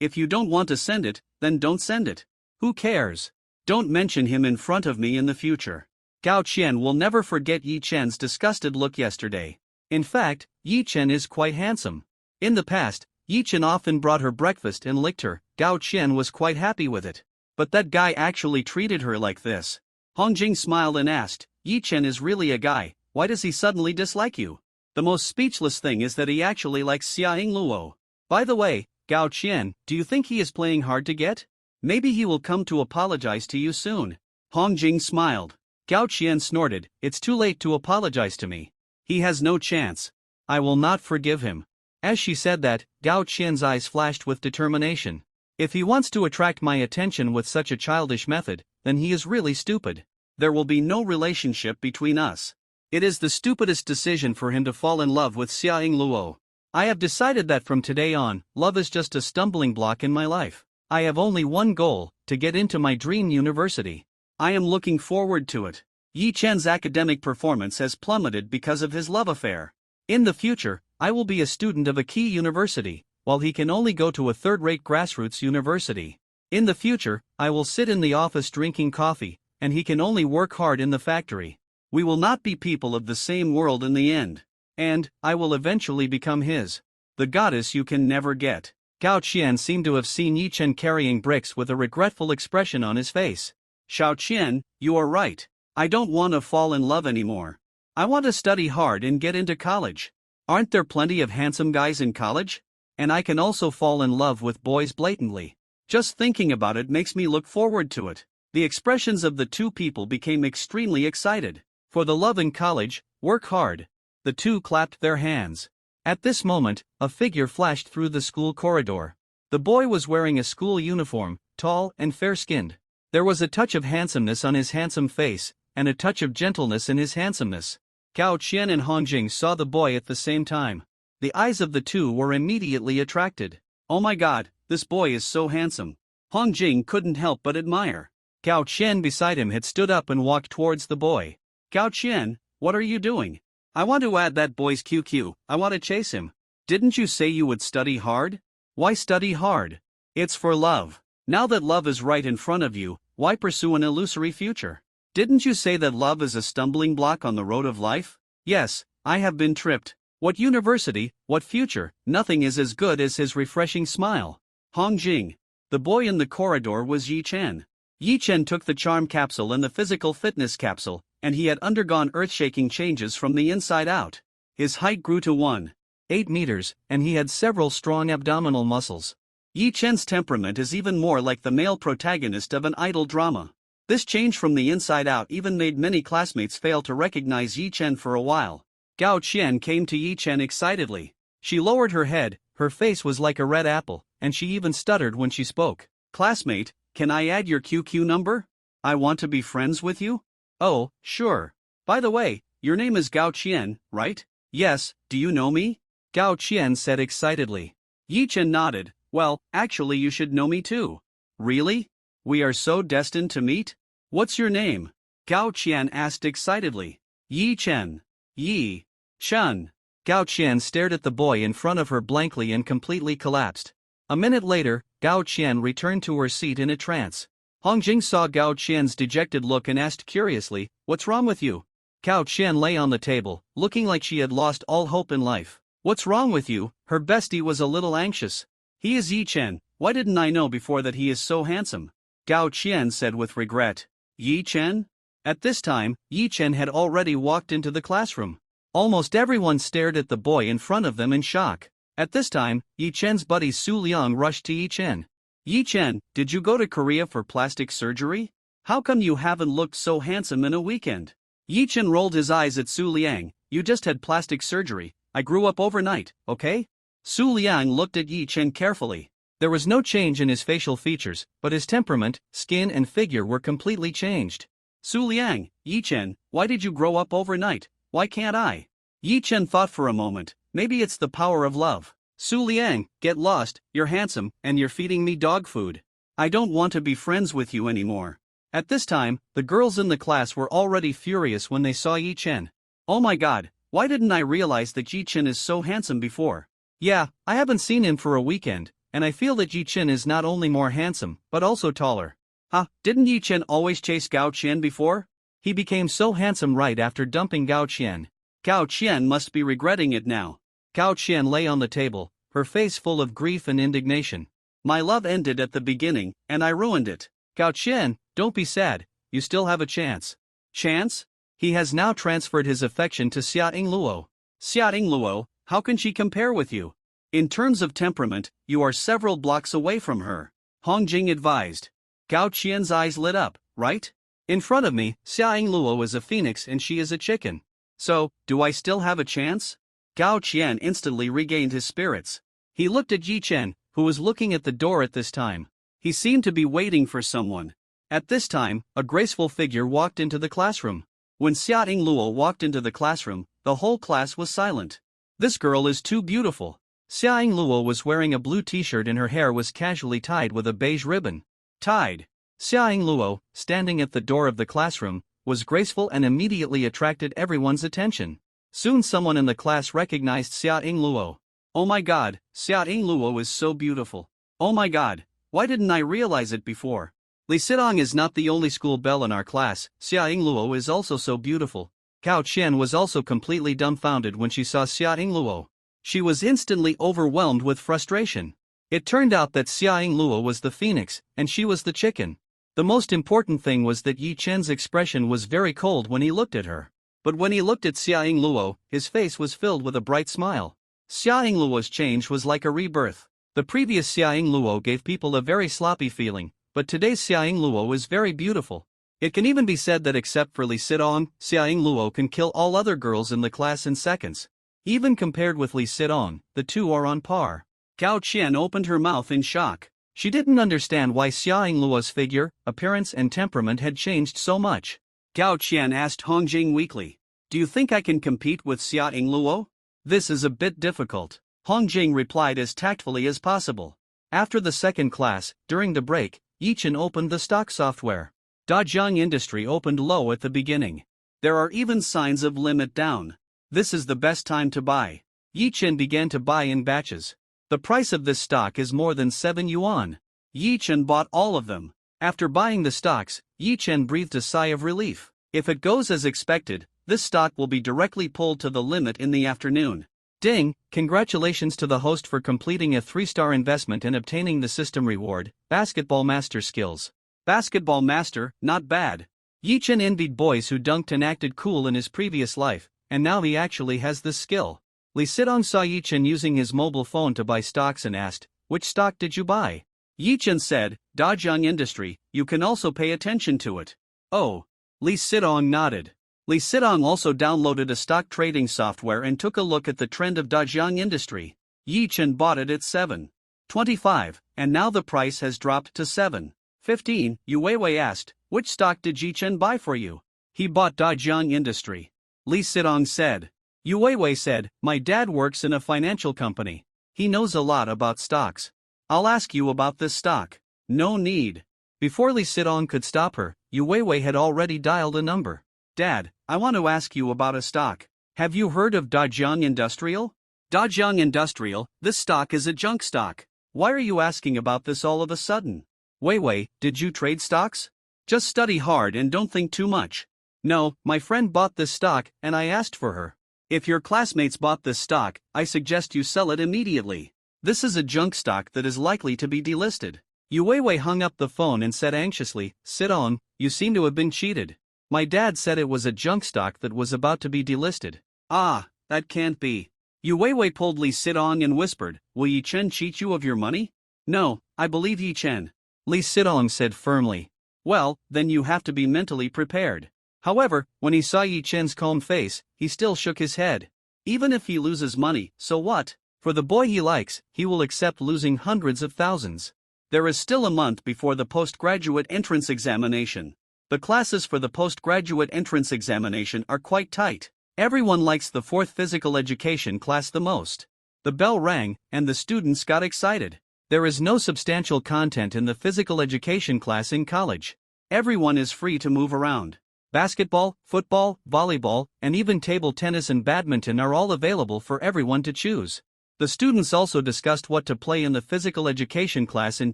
If you don't want to send it, then don't send it. Who cares? Don't mention him in front of me in the future. Gao Qian will never forget Yi Chen's disgusted look yesterday. In fact, Yi Chen is quite handsome. In the past, Yi Chen often brought her breakfast and licked her. Gao Qian was quite happy with it. But that guy actually treated her like this. Hong Jing smiled and asked, Yi Chen is really a guy, why does he suddenly dislike you? The most speechless thing is that he actually likes Xiaoying Luo. By the way, Gao Qian, do you think he is playing hard to get? Maybe he will come to apologize to you soon. Hong Jing smiled. Gao Qian snorted, it's too late to apologize to me. He has no chance. I will not forgive him. As she said that, Gao Qian's eyes flashed with determination. If he wants to attract my attention with such a childish method, then he is really stupid. There will be no relationship between us. It is the stupidest decision for him to fall in love with Xiaoying Luo. I have decided that from today on, love is just a stumbling block in my life. I have only one goal, to get into my dream university. I am looking forward to it. Yi Chen's academic performance has plummeted because of his love affair. In the future, I will be a student of a key university, while he can only go to a third-rate grassroots university. In the future, I will sit in the office drinking coffee, and he can only work hard in the factory. We will not be people of the same world in the end. And, I will eventually become his. The goddess you can never get. Gao Qian seemed to have seen Yi Chen carrying bricks with a regretful expression on his face. Xiao Qian, you are right. I don't want to fall in love anymore. I want to study hard and get into college. Aren't there plenty of handsome guys in college? And I can also fall in love with boys blatantly. Just thinking about it makes me look forward to it. The expressions of the two people became extremely excited. For the love in college, work hard. The two clapped their hands. At this moment, a figure flashed through the school corridor. The boy was wearing a school uniform, tall and fair-skinned. There was a touch of handsomeness on his handsome face, and a touch of gentleness in his handsomeness. Gao Qian and Hong Jing saw the boy at the same time. The eyes of the two were immediately attracted. Oh my god, this boy is so handsome. Hong Jing couldn't help but admire. Gao Qian beside him had stood up and walked towards the boy. Gao Qian, what are you doing? I want to add that boy's QQ, I want to chase him. Didn't you say you would study hard? Why study hard? It's for love. Now that love is right in front of you, why pursue an illusory future? Didn't you say that love is a stumbling block on the road of life? Yes, I have been tripped. What university, what future, nothing is as good as his refreshing smile. Hong Jing. The boy in the corridor was Yi Chen. Yi Chen took the charm capsule and the physical fitness capsule, and he had undergone earth-shaking changes from the inside out. His height grew to 1.8 meters, and he had several strong abdominal muscles. Yi Chen's temperament is even more like the male protagonist of an idol drama. This change from the inside out even made many classmates fail to recognize Yi Chen for a while. Gao Qian came to Yi Chen excitedly. She lowered her head, her face was like a red apple, and she even stuttered when she spoke. Classmate, can I add your QQ number? I want to be friends with you? Oh, sure. By the way, your name is Gao Qian, right? Yes, do you know me? Gao Qian said excitedly. Yi Chen nodded. Well, actually you should know me too. Really? We are so destined to meet? What's your name? Gao Qian asked excitedly. Yi Chen. Yi Chen. Gao Qian stared at the boy in front of her blankly and completely collapsed. A minute later, Gao Qian returned to her seat in a trance. Hong Jing saw Gao Qian's dejected look and asked curiously, what's wrong with you? Gao Qian lay on the table, looking like she had lost all hope in life. What's wrong with you? Her bestie was a little anxious. He is Yi Chen, why didn't I know before that he is so handsome? Gao Qian said with regret. Yi Chen? At this time, Yi Chen had already walked into the classroom. Almost everyone stared at the boy in front of them in shock. At this time, Yi Chen's buddy Su Liang rushed to Yi Chen. Yi Chen, did you go to Korea for plastic surgery? How come you haven't looked so handsome in a weekend? Yi Chen rolled his eyes at Su Liang. You just had plastic surgery. I grew up overnight, okay? Su Liang looked at Yi Chen carefully. There was no change in his facial features, but his temperament, skin and figure were completely changed. Su Liang, Yi Chen, why did you grow up overnight? why can't I? Yi Chen thought for a moment, maybe it's the power of love. Su Liang, get lost, you're handsome, and you're feeding me dog food. I don't want to be friends with you anymore. At this time, the girls in the class were already furious when they saw Yi Chen. Oh my god, why didn't I realize that Yi Chen is so handsome before? Yeah, I haven't seen him for a weekend, and I feel that Yi Chen is not only more handsome, but also taller. Huh, didn't Yi Chen always chase Gao Qian before? He became so handsome right after dumping Gao Qian. Gao Qian must be regretting it now. Gao Qian lay on the table, her face full of grief and indignation. My love ended at the beginning, and I ruined it. Gao Qian, don't be sad, you still have a chance. Chance? He has now transferred his affection to Xiaoting Luo. Xiaoting Luo, how can she compare with you? In terms of temperament, you are several blocks away from her. Hong Jing advised. Gao Qian's eyes lit up, right? In front of me, Xiaoting Luo is a phoenix and she is a chicken. So, do I still have a chance? Gao Qian instantly regained his spirits. He looked at Yi Chen, who was looking at the door at this time. He seemed to be waiting for someone. At this time, a graceful figure walked into the classroom. When Xiaoting Luo walked into the classroom, the whole class was silent. This girl is too beautiful. Xiaoting Luo was wearing a blue t-shirt and her hair was casually tied with a beige ribbon. Tied. Xiaoting Luo, standing at the door of the classroom, was graceful and immediately attracted everyone's attention. Soon someone in the class recognized Xiaoting Luo. Oh my god, Xiaoting Luo is so beautiful. Oh my god, why didn't I realize it before? Li Sidong is not the only school belle in our class, Xiaoting Luo is also so beautiful. Gao Qian was also completely dumbfounded when she saw Xiaoting Luo. She was instantly overwhelmed with frustration. It turned out that Xiaoting Luo was the phoenix, and she was the chicken. The most important thing was that Yi Chen's expression was very cold when he looked at her. But when he looked at Xiaoting Luo, his face was filled with a bright smile. Xiaoting Luo's change was like a rebirth. The previous Xiaoting Luo gave people a very sloppy feeling, but today's Xiaoting Luo is very beautiful. It can even be said that except for Li Sidong, Xiaoting Luo can kill all other girls in the class in seconds. Even compared with Li Sidong, the two are on par. Gao Qian opened her mouth in shock. She didn't understand why Xiaoting Luo's figure, appearance and temperament had changed so much. Gao Qian asked Hong Jing weakly, "Do you think I can compete with Xiaoting Luo? This is a bit difficult." Hong Jing replied as tactfully as possible. After the second class, during the break, Yi Chen opened the stock software. Dajiang Industry opened low at the beginning. There are even signs of limit down. This is the best time to buy. Yi Chen began to buy in batches. The price of this stock is more than 7 yuan. Yi Chen bought all of them. After buying the stocks, Yi Chen breathed a sigh of relief. If it goes as expected, this stock will be directly pulled to the limit in the afternoon. Ding, congratulations to the host for completing a 3-star investment and obtaining the system reward, Basketball Master Skills. Basketball Master, not bad. Yi Chen envied boys who dunked and acted cool in his previous life, and now he actually has this skill. Li Sidong saw Yi Chen using his mobile phone to buy stocks and asked, "Which stock did you buy?" Yi Chen said, "Dajiang Industry, you can also pay attention to it." Oh. Li Sidong nodded. Li Sidong also downloaded a stock trading software and took a look at the trend of Dajiang Industry. Yi Chen bought it at 7.25, and now the price has dropped to 7.15. Yu Weiwei asked, "Which stock did Yi Chen buy for you?" "He bought Dajiang Industry." Li Sidong said. Yu Weiwei said, "My dad works in a financial company. He knows a lot about stocks. I'll ask you about this stock." "No need." Before Li Sidong could stop her, Yu Weiwei had already dialed a number. "Dad, I want to ask you about a stock. Have you heard of Dajiang Industrial?" "Dajiang Industrial, this stock is a junk stock. Why are you asking about this all of a sudden?" "Weiwei, did you trade stocks? Just study hard and don't think too much." "No, my friend bought this stock and I asked for her." "If your classmates bought this stock, I suggest you sell it immediately. This is a junk stock that is likely to be delisted." Yu Weiwei hung up the phone and said anxiously, "Sidong, you seem to have been cheated. My dad said it was a junk stock that was about to be delisted." "Ah, that can't be." Yu Weiwei pulled Li Sidong and whispered, "Will Yi Chen cheat you of your money?" "No, I believe Yi Chen," Li Sidong said firmly. "Well, then you have to be mentally prepared." However, when he saw Yi Chen's calm face, he still shook his head. Even if he loses money, so what? For the boy he likes, he will accept losing hundreds of thousands. There is still a month before the postgraduate entrance examination. The classes for the postgraduate entrance examination are quite tight. Everyone likes the fourth physical education class the most. The bell rang, and the students got excited. There is no substantial content in the physical education class in college. Everyone is free to move around. Basketball, football, volleyball, and even table tennis and badminton are all available for everyone to choose. The students also discussed what to play in the physical education class in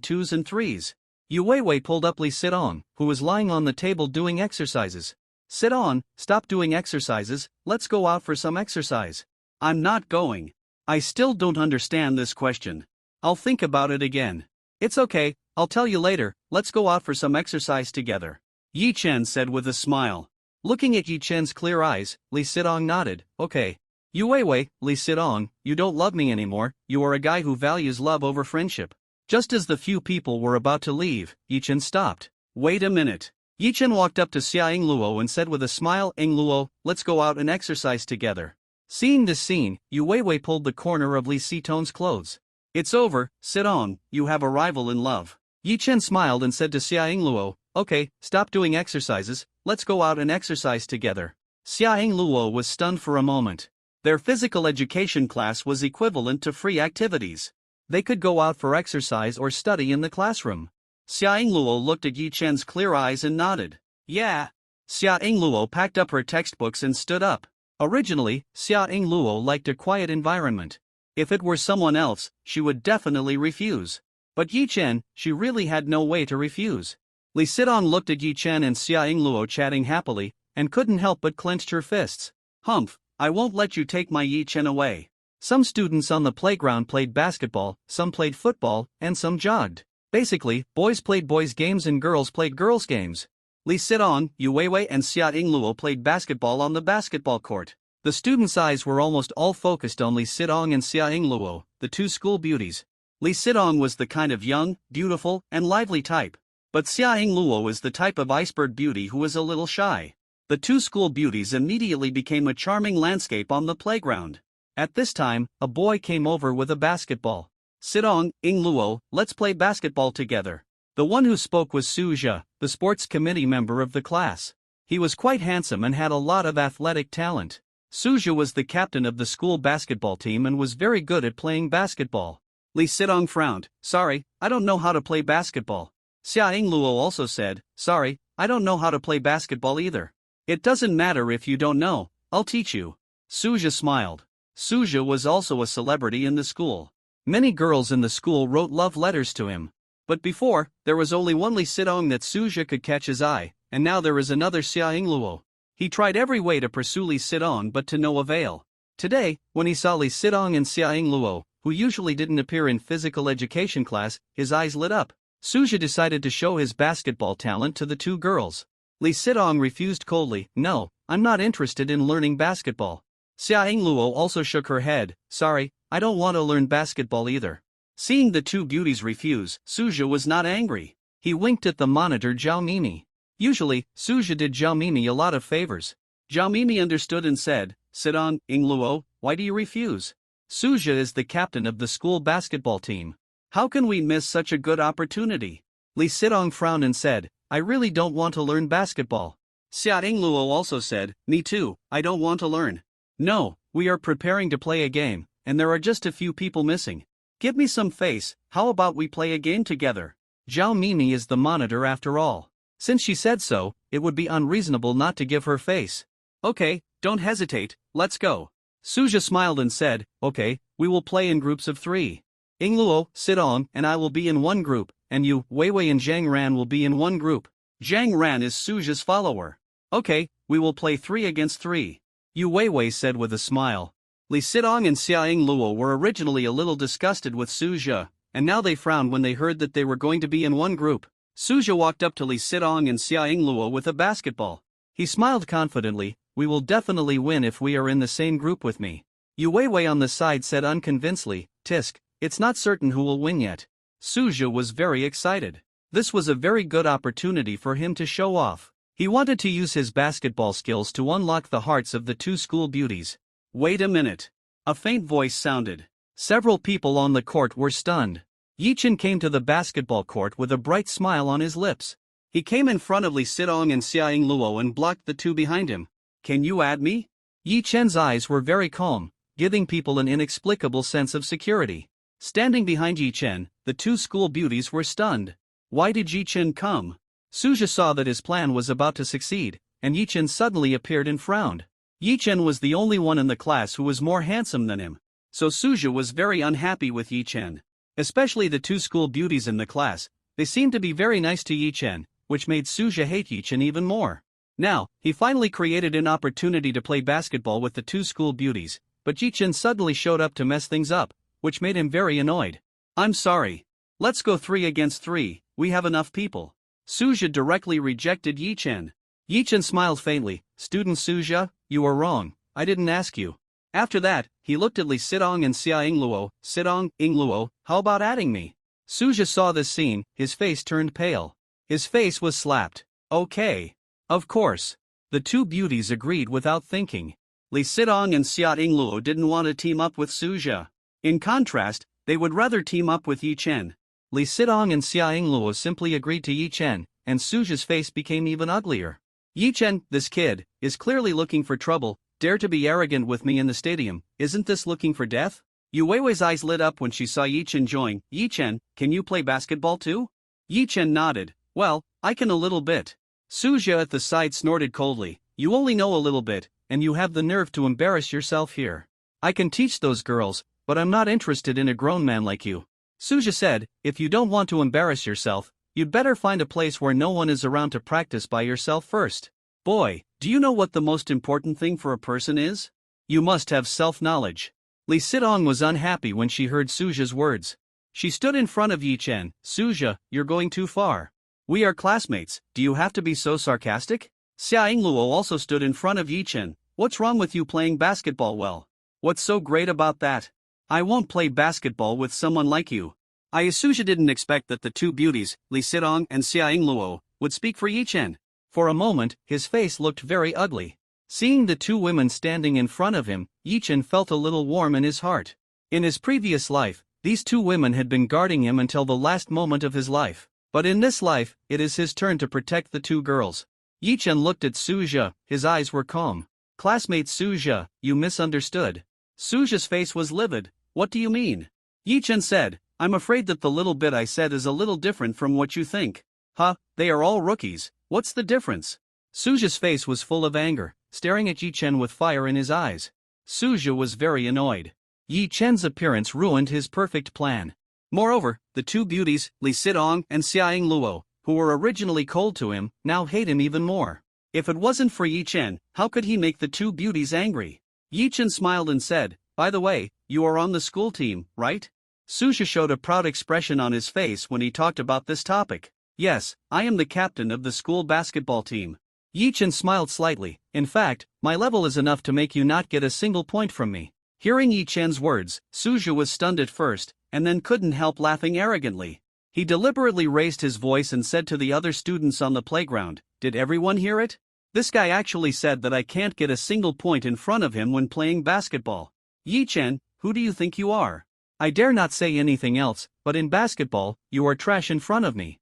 2s and 3s. Yu Weiwei pulled up Li Sidong, who was lying on the table doing exercises. "Sit on, stop doing exercises, let's go out for some exercise." "I'm not going. I still don't understand this question. I'll think about it again." "It's okay, I'll tell you later, let's go out for some exercise together," Yi Chen said with a smile. Looking at Yi Chen's clear eyes, Li Sidong nodded, "Okay." "Yu Weiwei, Li Sidong, you don't love me anymore, you are a guy who values love over friendship." Just as the few people were about to leave, Yi Chen stopped. "Wait a minute." Yi Chen walked up to Xia Yingluo and said with a smile, "Yingluo, let's go out and exercise together." Seeing this scene, Yu Weiwei pulled the corner of Li Sitong's clothes. "It's over, sit on, you have a rival in love." Yi Chen smiled and said to Xia Yingluo, "Okay, stop doing exercises, let's go out and exercise together." Xia Yingluo was stunned for a moment. Their physical education class was equivalent to free activities. They could go out for exercise or study in the classroom. Xia Yingluo looked at Yi Chen's clear eyes and nodded. "Yeah." Xia Yingluo packed up her textbooks and stood up. Originally, Xia Yingluo liked a quiet environment. If it were someone else, she would definitely refuse. But Yi Chen, she really had no way to refuse. Li Sidong looked at Yi Chen and Xia Yingluo chatting happily, and couldn't help but clenched her fists. "Humph, I won't let you take my Yi Chen away." Some students on the playground played basketball, some played football, and some jogged. Basically, boys played boys' games and girls played girls' games. Li Sidong, Yu Weiwei and Xia Yingluo played basketball on the basketball court. The students' eyes were almost all focused on Li Sidong and Xia Yingluo, the two school beauties. Li Sidong was the kind of young, beautiful, and lively type. But Xia Yingluo is the type of iceberg beauty who is a little shy. The two school beauties immediately became a charming landscape on the playground. At this time, a boy came over with a basketball. "Sidong, Yingluo, let's play basketball together." The one who spoke was Su Zhe, the sports committee member of the class. He was quite handsome and had a lot of athletic talent. Su Zhe was the captain of the school basketball team and was very good at playing basketball. Li Sidong frowned. "Sorry, I don't know how to play basketball." Xia Yingluo also said, "Sorry, I don't know how to play basketball either." "It doesn't matter if you don't know, I'll teach you." Su Zhe smiled. Su Zhe was also a celebrity in the school. Many girls in the school wrote love letters to him. But before, there was only one Li Sidong that Su Zhe could catch his eye, and now there is another Xia Yingluo. He tried every way to pursue Li Sidong but to no avail. Today, when he saw Li Sidong and Xia Yingluo, who usually didn't appear in physical education class, his eyes lit up. Su Zhe decided to show his basketball talent to the two girls. Li Sidong refused coldly, "No, I'm not interested in learning basketball." Xia Yingluo also shook her head, "Sorry, I don't want to learn basketball either." Seeing the two beauties refuse, Su Zhe was not angry. He winked at the monitor Zhao Mimi. Usually, Su Zhe did Zhao Mimi a lot of favors. Zhao Mimi understood and said, "Sidong, Yingluo, why do you refuse? Su Zhe is the captain of the school basketball team. How can we miss such a good opportunity?" Li Sidong frowned and said, "I really don't want to learn basketball." Xia Yingluo also said, "Me too, I don't want to learn." "No, we are preparing to play a game, and there are just a few people missing. Give me some face, how about we play a game together?" Zhao Mimi is the monitor after all. Since she said so, it would be unreasonable not to give her face. "Okay, don't hesitate, let's go." Su Zhe smiled and said, "Okay, we will play in groups of 3. Yingluo, Sidong, and I will be in one group, and you, Weiwei and Zhang Ran will be in one group." Zhang Ran is Su Zhe's follower. "Okay, we will play 3 against 3. Yu Weiwei said with a smile. Li Sidong and Xia Yingluo were originally a little disgusted with Su Zhe, and now they frowned when they heard that they were going to be in one group. Su Zhe walked up to Li Sidong and Xia Yingluo with a basketball. He smiled confidently, "We will definitely win if we are in the same group with me." Yu Weiwei on the side said unconvincedly, "Tisk, it's not certain who will win yet." Su Zhe was very excited. This was a very good opportunity for him to show off. He wanted to use his basketball skills to unlock the hearts of the two school beauties. "Wait a minute." A faint voice sounded. Several people on the court were stunned. Yi Chen came to the basketball court with a bright smile on his lips. He came in front of Li Sidong and Xia Yingluo and blocked the two behind him. "Can you add me?" Yi Chen's eyes were very calm, giving people an inexplicable sense of security. Standing behind Yi Chen, the two school beauties were stunned. Why did Yi Chen come? Suja saw that his plan was about to succeed, and Yi Chen suddenly appeared and frowned. Yi Chen was the only one in the class who was more handsome than him, so Suja was very unhappy with Yi Chen. Especially the two school beauties in the class, they seemed to be very nice to Yi Chen, which made Suja hate Yi Chen even more. Now, he finally created an opportunity to play basketball with the two school beauties, but Yi Chen suddenly showed up to mess things up, which made him very annoyed. I'm sorry. Let's go 3 against 3, we have enough people. Suja directly rejected Yi Chen. Yi Chen smiled faintly. Student Suja, you are wrong, I didn't ask you. After that, he looked at Li Sidong and Xia Yingluo. Sidong, Yingluo, how about adding me? Suja saw this scene, his face turned pale. His face was slapped. Okay. Of course. The two beauties agreed without thinking. Li Sidong and Xia Yingluo didn't want to team up with Suja. In contrast, they would rather team up with Yi Chen. Li Sidong and Xia Yingluo simply agreed to Yi Chen, and Suja's face became even uglier. Yi Chen, this kid, is clearly looking for trouble. Dare to be arrogant with me in the stadium, isn't this looking for death? Yu Weiwei's eyes lit up when she saw Yi Chen join. Yi Chen, can you play basketball too? Yi Chen nodded. Well, I can a little bit. Suja at the side snorted coldly. You only know a little bit, and you have the nerve to embarrass yourself here. I can teach those girls, but I'm not interested in a grown man like you. Suja said, if you don't want to embarrass yourself, you'd better find a place where no one is around to practice by yourself first. Boy, do you know what the most important thing for a person is? You must have self-knowledge. Li Sidong was unhappy when she heard Suja's words. She stood in front of Yi Chen. Suja, you're going too far. We are classmates, do you have to be so sarcastic? Xia Yingluo also stood in front of Yi Chen. What's wrong with you playing basketball well? What's so great about that? I won't play basketball with someone like you. Suja didn't expect that the two beauties, Li Sidong and Xia Yingluo, would speak for Yi Chen. For a moment, his face looked very ugly. Seeing the two women standing in front of him, Yi Chen felt a little warm in his heart. In his previous life, these two women had been guarding him until the last moment of his life. But in this life, it is his turn to protect the two girls. Yi Chen looked at Suja, his eyes were calm. Classmate Suja, you misunderstood. Suja's face was livid. What do you mean? Yi Chen said, I'm afraid that the little bit I said is a little different from what you think. Huh, they are all rookies, what's the difference? Suja's face was full of anger, staring at Yi Chen with fire in his eyes. Suja was very annoyed. Yi Chen's appearance ruined his perfect plan. Moreover, the two beauties, Li Sidong and Xia Yingluo, who were originally cold to him, now hate him even more. If it wasn't for Yi Chen, how could he make the two beauties angry? Yi Chen smiled and said, by the way, you are on the school team, right? Suja showed a proud expression on his face when he talked about this topic. Yes, I am the captain of the school basketball team. Yi Chen smiled slightly. In fact, my level is enough to make you not get a single point from me. Hearing Yi Chen's words, Suja was stunned at first, and then couldn't help laughing arrogantly. He deliberately raised his voice and said to the other students on the playground, did everyone hear it? This guy actually said that I can't get a single point in front of him when playing basketball. Yi Chen, who do you think you are? I dare not say anything else, but in basketball, you are trash in front of me.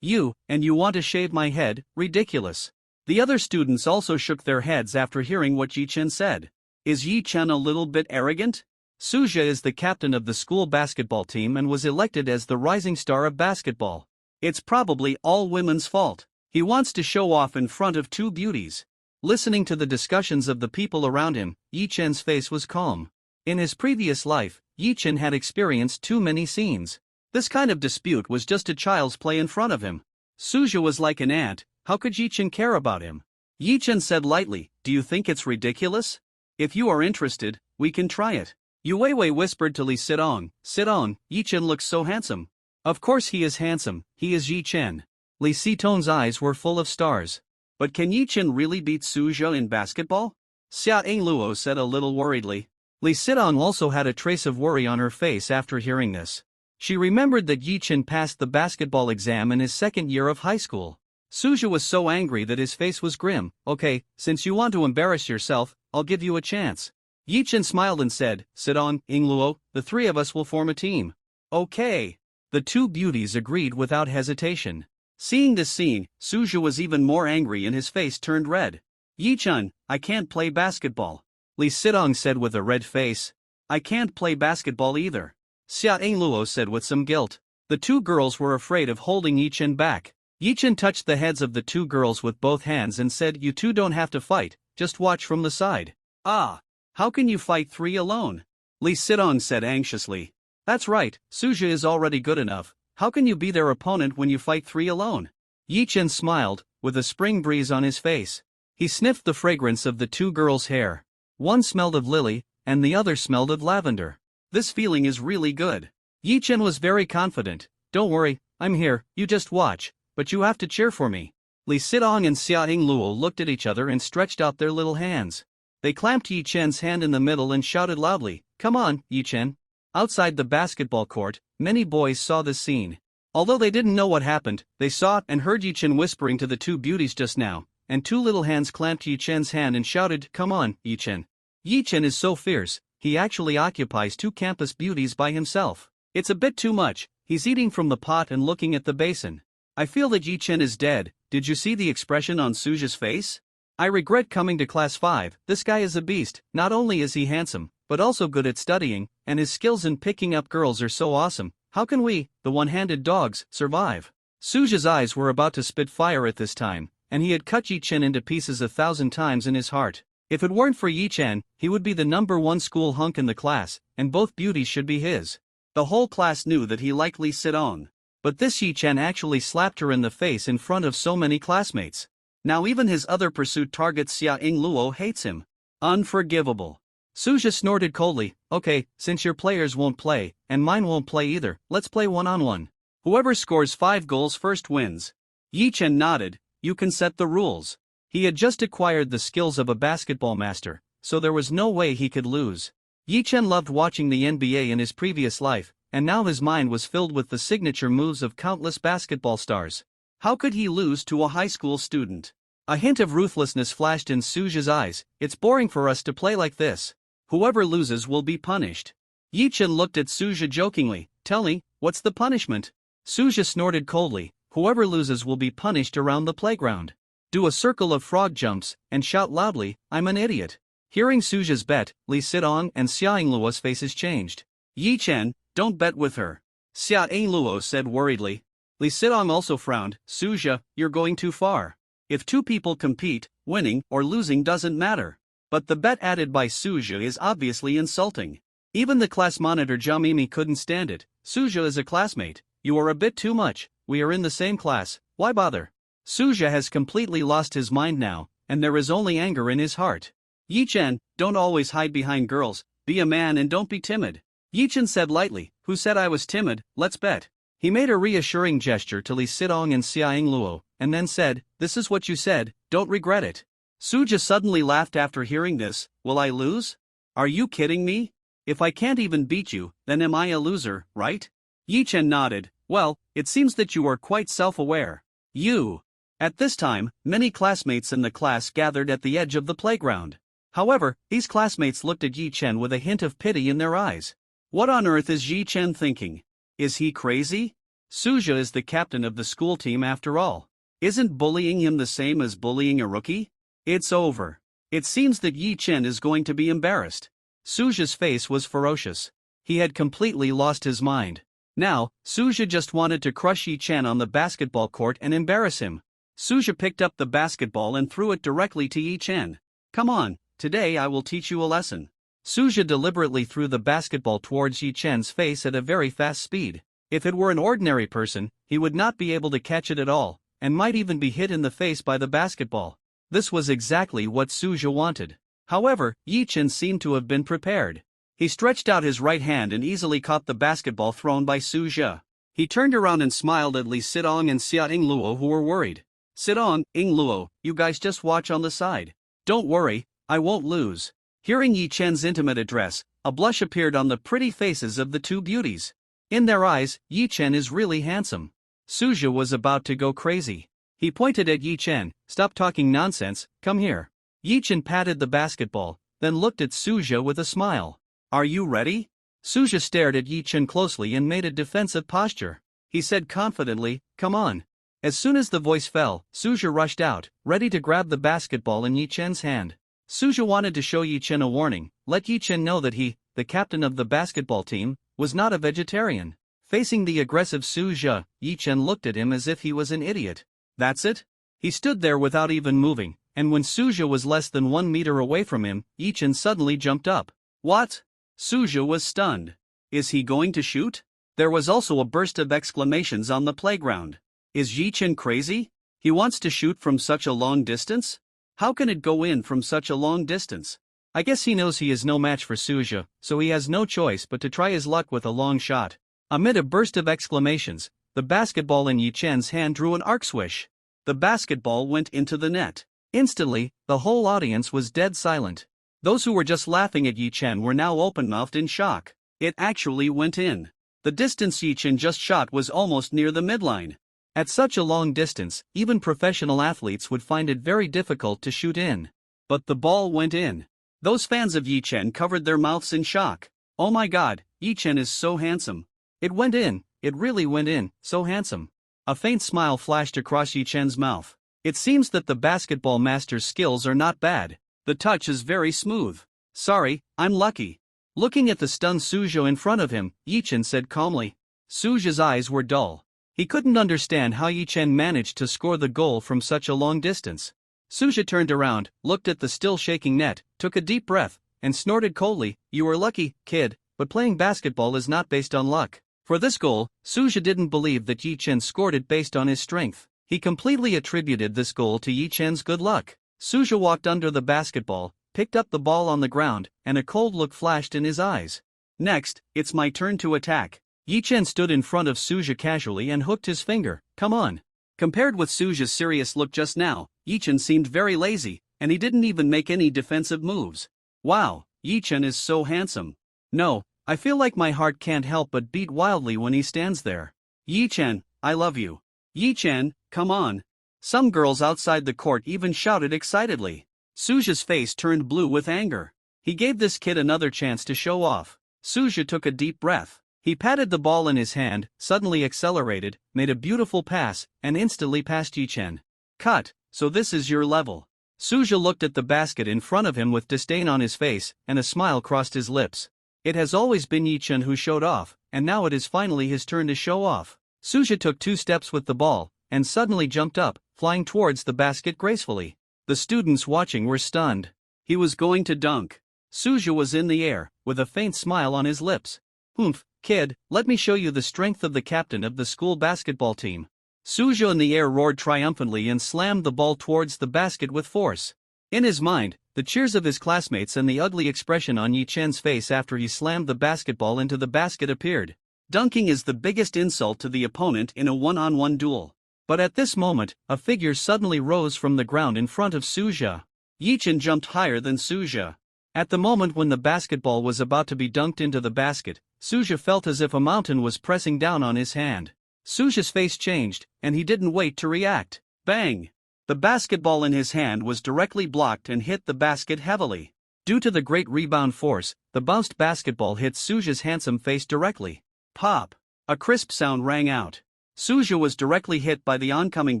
And you want to shave my head, ridiculous. The other students also shook their heads after hearing what Yi Chen said. Is Yi Chen a little bit arrogant? Suja is the captain of the school basketball team and was elected as the rising star of basketball. It's probably all women's fault. He wants to show off in front of two beauties. Listening to the discussions of the people around him, Yi Chen's face was calm. In his previous life, Yi Chen had experienced too many scenes. This kind of dispute was just a child's play in front of him. Suja was like an ant, how could Yi Chen care about him? Yi Chen said lightly, do you think it's ridiculous? If you are interested, we can try it. Yu Weiwei whispered to Li Sidong, Sidong, Yi Chen looks so handsome. Of course he is handsome, he is Yi Chen. Li Sidong's eyes were full of stars. But can Yi Chen really beat Suja in basketball? Xia Yingluo said a little worriedly. Li Sidong also had a trace of worry on her face after hearing this. She remembered that Yi Chen passed the basketball exam in his second year of high school. Suja was so angry that his face was grim. Okay, since you want to embarrass yourself, I'll give you a chance. Yi Chen smiled and said, Sidong, Yingluo, the three of us will form a team. Okay. The two beauties agreed without hesitation. Seeing this scene, Suja was even more angry and his face turned red. Yi Chen, I can't play basketball. Lee Sidong said with a red face. I can't play basketball either. Xia Luo said with some guilt. The two girls were afraid of holding Yi Chen back. Yi Chen touched the heads of the two girls with both hands and said, you two don't have to fight, just watch from the side. Ah! How can you fight three alone? Lee Sidong said anxiously. That's right, Suja is already good enough. How can you be their opponent when you fight three alone? Yi Chen smiled, with a spring breeze on his face. He sniffed the fragrance of the two girls' hair. One smelled of lily, and the other smelled of lavender. This feeling is really good. Yi Chen was very confident. Don't worry, I'm here, you just watch, but you have to cheer for me. Li Sidong and Xia Luo looked at each other and stretched out their little hands. They clamped Yi Chen's hand in the middle and shouted loudly, come on, Yi Chen. Outside the basketball court, many boys saw this scene. Although they didn't know what happened, they saw and heard Yi Chen whispering to the two beauties just now, and two little hands clamped Yi Chen's hand and shouted, come on, Yi Chen. Yi Chen is so fierce, he actually occupies two campus beauties by himself. It's a bit too much, he's eating from the pot and looking at the basin. I feel that Yi Chen is dead. Did you see the expression on Suja's face? I regret coming to class 5, this guy is a beast. Not only is he handsome, but also good at studying, and his skills in picking up girls are so awesome. How can we, the one-handed dogs, survive? Suja's eyes were about to spit fire at this time, and he had cut Yi Chen into pieces 1,000 times in his heart. If it weren't for Yi Chen, he would be the #1 school hunk in the class, and both beauties should be his. The whole class knew that he liked Lee Sidong. But this Yi Chen actually slapped her in the face in front of so many classmates. Now even his other pursuit target Xia Luo hates him. Unforgivable. Suja snorted coldly, okay, since your players won't play, and mine won't play either, let's play one-on-one. Whoever scores 5 goals first wins. Yi Chen nodded, you can set the rules. He had just acquired the skills of a basketball master, so there was no way he could lose. Yi Chen loved watching the NBA in his previous life, and now his mind was filled with the signature moves of countless basketball stars. How could he lose to a high school student? A hint of ruthlessness flashed in Suja's eyes. It's boring for us to play like this. Whoever loses will be punished. Yi Chen looked at Suja jokingly, tell me, what's the punishment? Suja snorted coldly, whoever loses will be punished around the playground. Do a circle of frog jumps, and shout loudly, I'm an idiot. Hearing Suja's bet, Lee Sidong and Xia Luo's faces changed. Yi Chen, don't bet with her. Xia Luo said worriedly. Lee Sidong also frowned, Suja, you're going too far. If two people compete, winning or losing doesn't matter. But the bet added by Suja is obviously insulting. Even the class monitor Jamimi couldn't stand it. Suja is a classmate, you are a bit too much, we are in the same class, why bother? Suja has completely lost his mind now, and there is only anger in his heart. Yi Chen, don't always hide behind girls, be a man and don't be timid. Yi Chen said lightly, who said I was timid, let's bet. He made a reassuring gesture to Lee Sidong and Xia Luo, and then said, this is what you said, don't regret it. Suja suddenly laughed after hearing this, will I lose? Are you kidding me? If I can't even beat you, then am I a loser, right? Yi Chen nodded, well, it seems that you are quite self-aware. You. At this time, many classmates in the class gathered at the edge of the playground. However, these classmates looked at Yi Chen with a hint of pity in their eyes. What on earth is Yi Chen thinking? Is he crazy? Suja is the captain of the school team after all. Isn't bullying him the same as bullying a rookie? It's over. It seems that Yi Chen is going to be embarrassed. Suja's face was ferocious. He had completely lost his mind. Now, Suja just wanted to crush Yi Chen on the basketball court and embarrass him. Suja picked up the basketball and threw it directly to Yi Chen. Come on, today I will teach you a lesson. Suja deliberately threw the basketball towards Yi Chen's face at a very fast speed. If it were an ordinary person, he would not be able to catch it at all, and might even be hit in the face by the basketball. This was exactly what Suja wanted. However, Yi Chen seemed to have been prepared. He stretched out his right hand and easily caught the basketball thrown by Suja. He turned around and smiled at Lee Sidong and Xia Luo, who were worried. Sidong, Luo, you guys just watch on the side. Don't worry, I won't lose. Hearing Yi Chen's intimate address, a blush appeared on the pretty faces of the two beauties. In their eyes, Yi Chen is really handsome. Suja was about to go crazy. He pointed at Yi Chen, stop talking nonsense, come here. Yi Chen patted the basketball, then looked at Suja with a smile. Are you ready? Suja stared at Yi Chen closely and made a defensive posture. He said confidently, come on. As soon as the voice fell, Suja rushed out, ready to grab the basketball in Yi Chen's hand. Suja wanted to show Yi Chen a warning, let Yi Chen know that he, the captain of the basketball team, was not a vegetarian. Facing the aggressive Suja, Yi Chen looked at him as if he was an idiot. That's it? He stood there without even moving, and when Suja was less than 1 meter away from him, Yi Chen suddenly jumped up. What? Suja was stunned. Is he going to shoot? There was also a burst of exclamations on the playground. Is Yi Chen crazy? He wants to shoot from such a long distance? How can it go in from such a long distance? I guess he knows he is no match for Suja, so he has no choice but to try his luck with a long shot. Amid a burst of exclamations, the basketball in Yi Chen's hand drew an arc swish. The basketball went into the net. Instantly, the whole audience was dead silent. Those who were just laughing at Yi Chen were now open-mouthed in shock. It actually went in. The distance Yi Chen just shot was almost near the midline. At such a long distance, even professional athletes would find it very difficult to shoot in. But the ball went in. Those fans of Yi Chen covered their mouths in shock. Oh my god, Yi Chen is so handsome. It went in, it really went in, so handsome. A faint smile flashed across Yi Chen's mouth. It seems that the basketball master's skills are not bad. The touch is very smooth. Sorry, I'm lucky. Looking at the stunned Suja in front of him, Yi Chen said calmly. Suja's eyes were dull. He couldn't understand how Yi Chen managed to score the goal from such a long distance. Suja turned around, looked at the still shaking net, took a deep breath, and snorted coldly, "You were lucky, kid, but playing basketball is not based on luck." For this goal, Suja didn't believe that Yi Chen scored it based on his strength. He completely attributed this goal to Yi Chen's good luck. Suja walked under the basketball, picked up the ball on the ground, and a cold look flashed in his eyes. Next, it's my turn to attack. Yi Chen stood in front of Suja casually and hooked his finger. Come on. Compared with Suja's serious look just now, Yi Chen seemed very lazy, and he didn't even make any defensive moves. Wow, Yi Chen is so handsome. No, I feel like my heart can't help but beat wildly when he stands there. Yi Chen, I love you. Yi Chen, come on. Some girls outside the court even shouted excitedly. Suja's face turned blue with anger. He gave this kid another chance to show off. Suja took a deep breath. He patted the ball in his hand, suddenly accelerated, made a beautiful pass, and instantly passed Yi Chen. Cut, so this is your level. Suja looked at the basket in front of him with disdain on his face, and a smile crossed his lips. It has always been Yi Chen who showed off, and now it is finally his turn to show off. Suja took 2 steps with the ball, and suddenly jumped up, flying towards the basket gracefully. The students watching were stunned. He was going to dunk. Suja was in the air, with a faint smile on his lips. Humph, kid, let me show you the strength of the captain of the school basketball team. Suja in the air roared triumphantly and slammed the ball towards the basket with force. In his mind, the cheers of his classmates and the ugly expression on Yi Chen's face after he slammed the basketball into the basket appeared. Dunking is the biggest insult to the opponent in a one-on-one duel. But at this moment, a figure suddenly rose from the ground in front of Suja. Yi Chen jumped higher than Suja. At the moment when the basketball was about to be dunked into the basket, Suja felt as if a mountain was pressing down on his hand. Suja's face changed, and he didn't wait to react. Bang! The basketball in his hand was directly blocked and hit the basket heavily. Due to the great rebound force, the bounced basketball hit Suja's handsome face directly. Pop! A crisp sound rang out. Suja was directly hit by the oncoming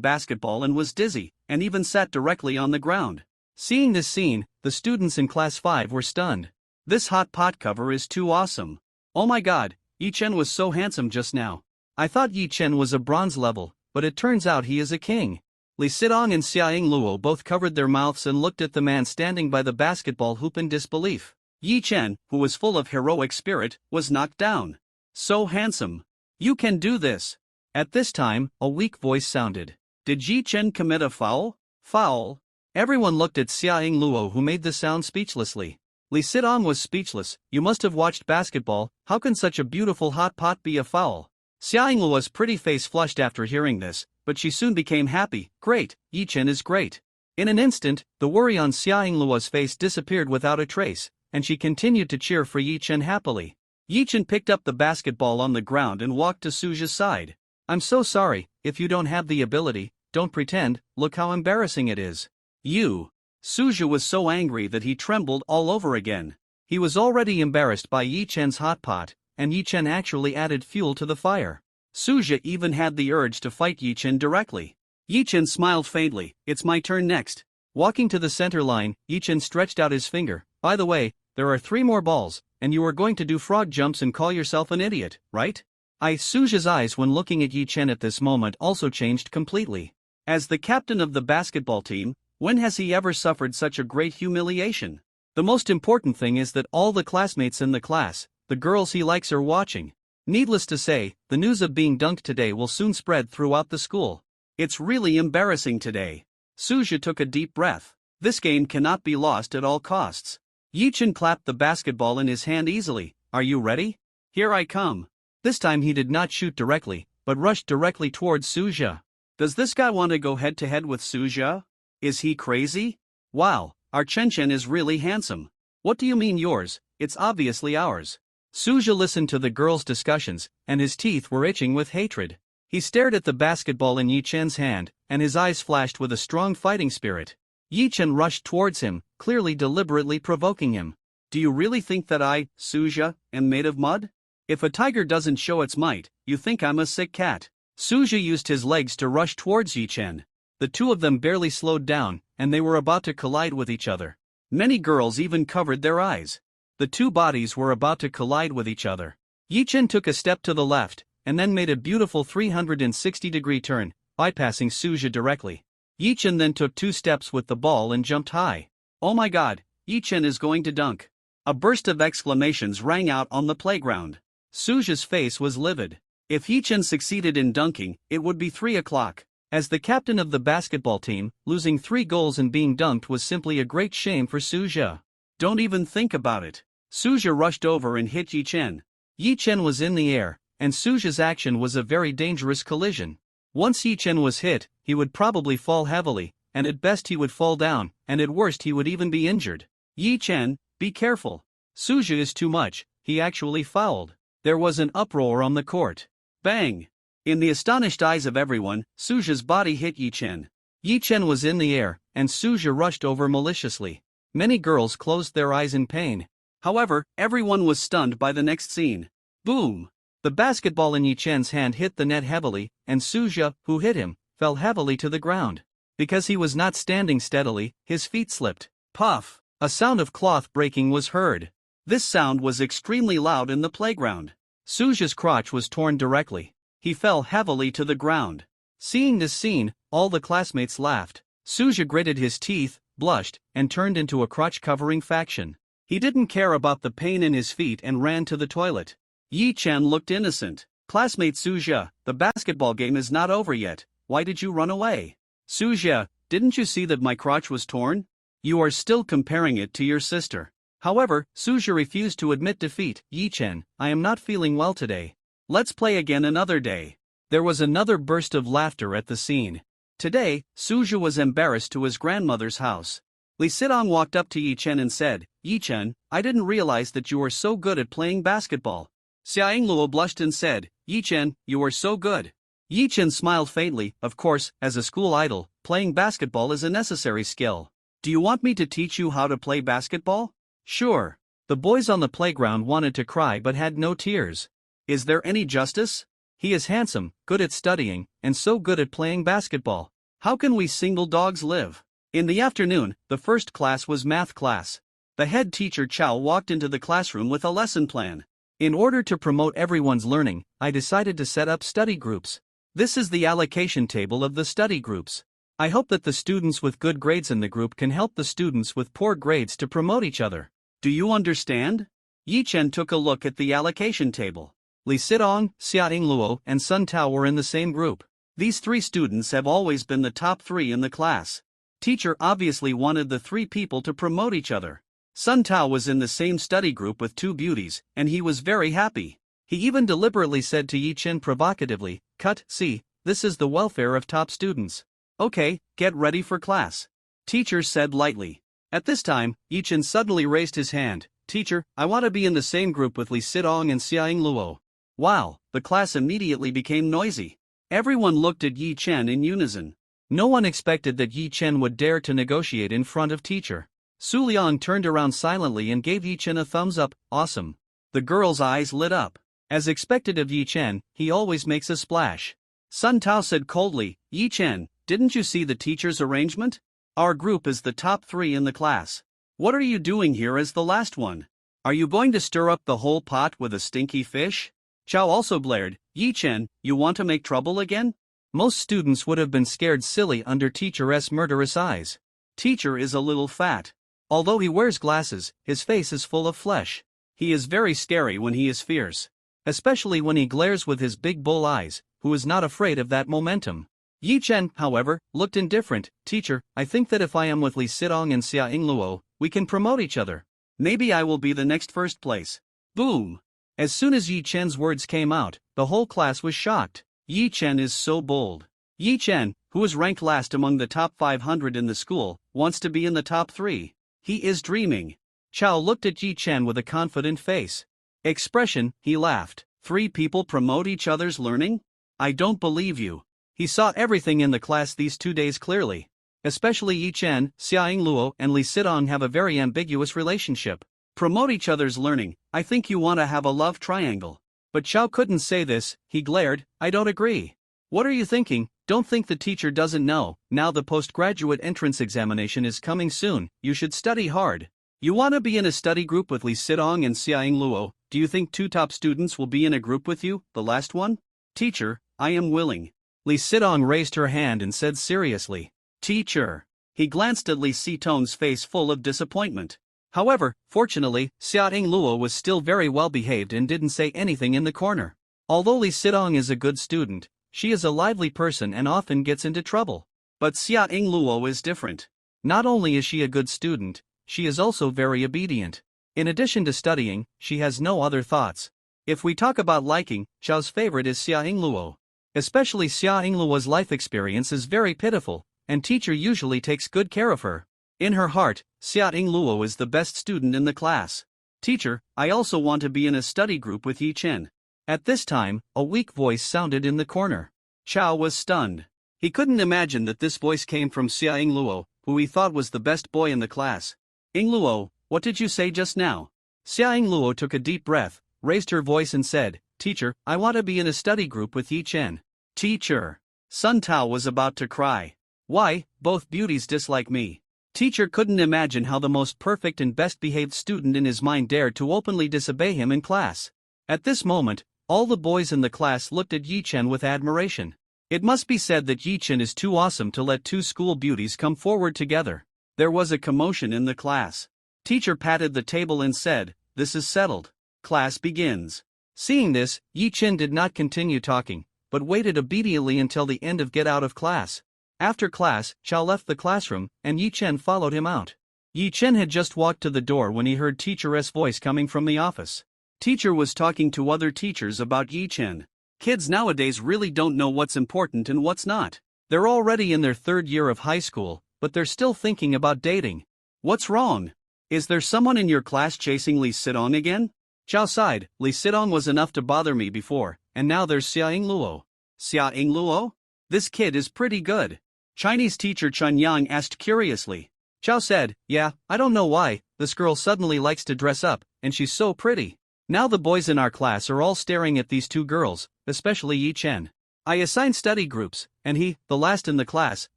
basketball and was dizzy, and even sat directly on the ground. Seeing this scene, the students in Class 5 were stunned. This hot pot cover is too awesome. Oh my god, Yi Chen was so handsome just now. I thought Yi Chen was a bronze level, but it turns out he is a king. Li Sidong and Xiaoying Luo both covered their mouths and looked at the man standing by the basketball hoop in disbelief. Yi Chen, who was full of heroic spirit, was knocked down. So handsome. You can do this. At this time, a weak voice sounded. Did Yi Chen commit a foul? Foul? Everyone looked at Xiaoying Luo, who made the sound speechlessly. Li Sidong was speechless. You must have watched basketball. How can such a beautiful hot pot be a foul? Xiaoying Luo's pretty face flushed after hearing this, but she soon became happy. Great, Yi Chen is great. In an instant, the worry on Xiaoying Luo's face disappeared without a trace, and she continued to cheer for Yi Chen happily. Yi Chen picked up the basketball on the ground and walked to Suja's side. I'm so sorry, if you don't have the ability, don't pretend, look how embarrassing it is. You. Suja was so angry that he trembled all over again. He was already embarrassed by Yi Chen's hot pot, and Yi Chen actually added fuel to the fire. Suja even had the urge to fight Yi Chen directly. Yi Chen smiled faintly. It's my turn next. Walking to the center line, Yi-Chen stretched out his finger. By the way, there are 3 more balls, and you are going to do frog jumps and call yourself an idiot, right? Suja's eyes when looking at Yi-Chen at this moment also changed completely. As the captain of the basketball team, when has he ever suffered such a great humiliation? The most important thing is that all the classmates in the class, the girls he likes, are watching. Needless to say, the news of being dunked today will soon spread throughout the school. It's really embarrassing today. Suja took a deep breath. This game cannot be lost at all costs. Yi-Chen clapped the basketball in his hand easily. Are you ready? Here I come. This time he did not shoot directly, but rushed directly towards Suja. Does this guy want to go head to head with Suja? Is he crazy? Wow, our Chen is really handsome. What do you mean yours? It's obviously ours. Suja listened to the girls' discussions, and his teeth were itching with hatred. He stared at the basketball in Yi-Chen's hand, and his eyes flashed with a strong fighting spirit. Yi-Chen rushed towards him, clearly deliberately provoking him. Do you really think that I, Suja, am made of mud? If a tiger doesn't show its might, you think I'm a sick cat. Suja used his legs to rush towards Yi-Chen. The two of them barely slowed down, and they were about to collide with each other. Many girls even covered their eyes. The two bodies were about to collide with each other. Yi-Chen took a step to the left, and then made a beautiful 360-degree turn, bypassing Suja directly. Yi-Chen then took 2 steps with the ball and jumped high. Oh my god, Yi-Chen is going to dunk. A burst of exclamations rang out on the playground. Suja's face was livid. If Yi-Chen succeeded in dunking, it would be 3 o'clock. As the captain of the basketball team, losing 3 goals and being dunked was simply a great shame for Suja. Don't even think about it. Suja rushed over and hit Yi-Chen. Yi-Chen was in the air, and Suja's action was a very dangerous collision. Once Yi-Chen was hit, he would probably fall heavily, and at best he would fall down, and at worst he would even be injured. Yi-Chen, be careful. Suja is too much, he actually fouled. There was an uproar on the court. Bang! In the astonished eyes of everyone, Suja's body hit Yi-Chen. Yi-Chen was in the air, and Suja rushed over maliciously. Many girls closed their eyes in pain. However, everyone was stunned by the next scene. Boom! The basketball in Yi-Chen's hand hit the net heavily, and Suja, who hit him, fell heavily to the ground. Because he was not standing steadily, his feet slipped. Puff! A sound of cloth breaking was heard. This sound was extremely loud in the playground. Suja's crotch was torn directly. He fell heavily to the ground. Seeing this scene, all the classmates laughed. Suja gritted his teeth, blushed, and turned into a crotch-covering faction. He didn't care about the pain in his feet and ran to the toilet. Yi-Chen looked innocent. Classmate Suja, the basketball game is not over yet. Why did you run away? Suja, didn't you see that my crotch was torn? You are still comparing it to your sister. However, Suja refused to admit defeat. Yi-Chen, I am not feeling well today. Let's play again another day. There was another burst of laughter at the scene. Today, Suja was embarrassed to his grandmother's house. Li Sidong walked up to Yi-Chen and said, Yi-Chen, I didn't realize that you were so good at playing basketball. Xia Yingluo blushed and said, Yi-Chen, you are so good. Yi-Chen smiled faintly. Of course, as a school idol, playing basketball is a necessary skill. Do you want me to teach you how to play basketball? Sure. The boys on the playground wanted to cry but had no tears. Is there any justice? He is handsome, good at studying, and so good at playing basketball. How can we single dogs live? In the afternoon, the first class was math class. The head teacher Chow walked into the classroom with a lesson plan. In order to promote everyone's learning, I decided to set up study groups. This is the allocation table of the study groups. I hope that the students with good grades in the group can help the students with poor grades to promote each other. Do you understand? Yi-Chen took a look at the allocation table. Li Sidong, Xia Yingluo, and Sun Tao were in the same group. These 3 students have always been the top 3 in the class. Teacher obviously wanted the 3 people to promote each other. Sun Tao was in the same study group with 2 beauties, and he was very happy. He even deliberately said to Yi-Chen provocatively, Cut, see, this is the welfare of top students. Okay, get ready for class. Teacher said lightly. At this time, Yi-Chen suddenly raised his hand. Teacher, I want to be in the same group with Li Sidong and Xia Yingluo. Wow, the class immediately became noisy. Everyone looked at Yi-Chen in unison. No one expected that Yi-Chen would dare to negotiate in front of teacher. Su Liang turned around silently and gave Yi-Chen a thumbs up. Awesome. The girl's eyes lit up. As expected of Yi-Chen, he always makes a splash. Sun Tao said coldly, Yi-Chen, didn't you see the teacher's arrangement? Our group is the top 3 in the class. What are you doing here as the last one? Are you going to stir up the whole pot with a stinky fish? Chow also blared, Yi Chen, you want to make trouble again? Most students would have been scared silly under teacher's murderous eyes. Teacher is a little fat. Although he wears glasses, his face is full of flesh. He is very scary when he is fierce. Especially when he glares with his big bull eyes, who is not afraid of that momentum. Yi Chen, however, looked indifferent. Teacher, I think that if I am with Li Sidong and Xia Yingluo, we can promote each other. Maybe I will be the next first place. Boom! As soon as Yi Chen's words came out, the whole class was shocked. Yi Chen is so bold. Yi Chen, who is ranked last among the top 500 in the school, wants to be in the top 3. He is dreaming. Chow looked at Yi Chen with a confident face. Expression, he laughed. 3 people promote each other's learning? I don't believe you. He saw everything in the class these 2 days clearly. Especially Yi Chen, Xia Yingluo and Li Sidong have a very ambiguous relationship. Promote each other's learning, I think you want to have a love triangle. But Chow couldn't say this, he glared, I don't agree. What are you thinking? Don't think the teacher doesn't know. Now the postgraduate entrance examination is coming soon, you should study hard. You want to be in a study group with Li Sidong and Xia Yingluo. Do you think 2 top students will be in a group with you, the last one? Teacher, I am willing. Li Sidong raised her hand and said seriously. Teacher. He glanced at Li Sidong's face full of disappointment. However, fortunately, Xia Yingluo was still very well behaved and didn't say anything in the corner. Although Li Sidong is a good student, she is a lively person and often gets into trouble. But Xia Yingluo is different. Not only is she a good student, she is also very obedient. In addition to studying, she has no other thoughts. If we talk about liking, Chow's favorite is Xia Yingluo. Especially Xia Yingluo's life experience is very pitiful, and teacher usually takes good care of her. In her heart, Xia Yingluo is the best student in the class. Teacher, I also want to be in a study group with Yi Chen. At this time, a weak voice sounded in the corner. Chow was stunned. He couldn't imagine that this voice came from Xia Yingluo, who he thought was the best boy in the class. Yingluo, what did you say just now? Xia Yingluo took a deep breath, raised her voice and said, Teacher, I want to be in a study group with Yi Chen. Teacher. Sun Tao was about to cry. Why, both beauties dislike me. Teacher couldn't imagine how the most perfect and best-behaved student in his mind dared to openly disobey him in class. At this moment, all the boys in the class looked at Yi Chen with admiration. It must be said that Yi Chen is too awesome to let 2 school beauties come forward together. There was a commotion in the class. Teacher patted the table and said, This is settled. Class begins. Seeing this, Yi Chen did not continue talking, but waited obediently until the end of get out of class. After class, Chow left the classroom, and Yi Chen followed him out. Yi Chen had just walked to the door when he heard teacher's voice coming from the office. Teacher was talking to other teachers about Yi Chen. Kids nowadays really don't know what's important and what's not. They're already in their 3rd year of high school, but they're still thinking about dating. What's wrong? Is there someone in your class chasing Li Sidong again? Chow sighed, Li Sidong was enough to bother me before, and now there's Xia Yingluo. Xia Yingluo? This kid is pretty good. Chinese teacher Chun Yang asked curiously. Chow said, Yeah, I don't know why, this girl suddenly likes to dress up, and she's so pretty. Now the boys in our class are all staring at these 2 girls, especially Yi Chen. I assigned study groups, and he, the last in the class,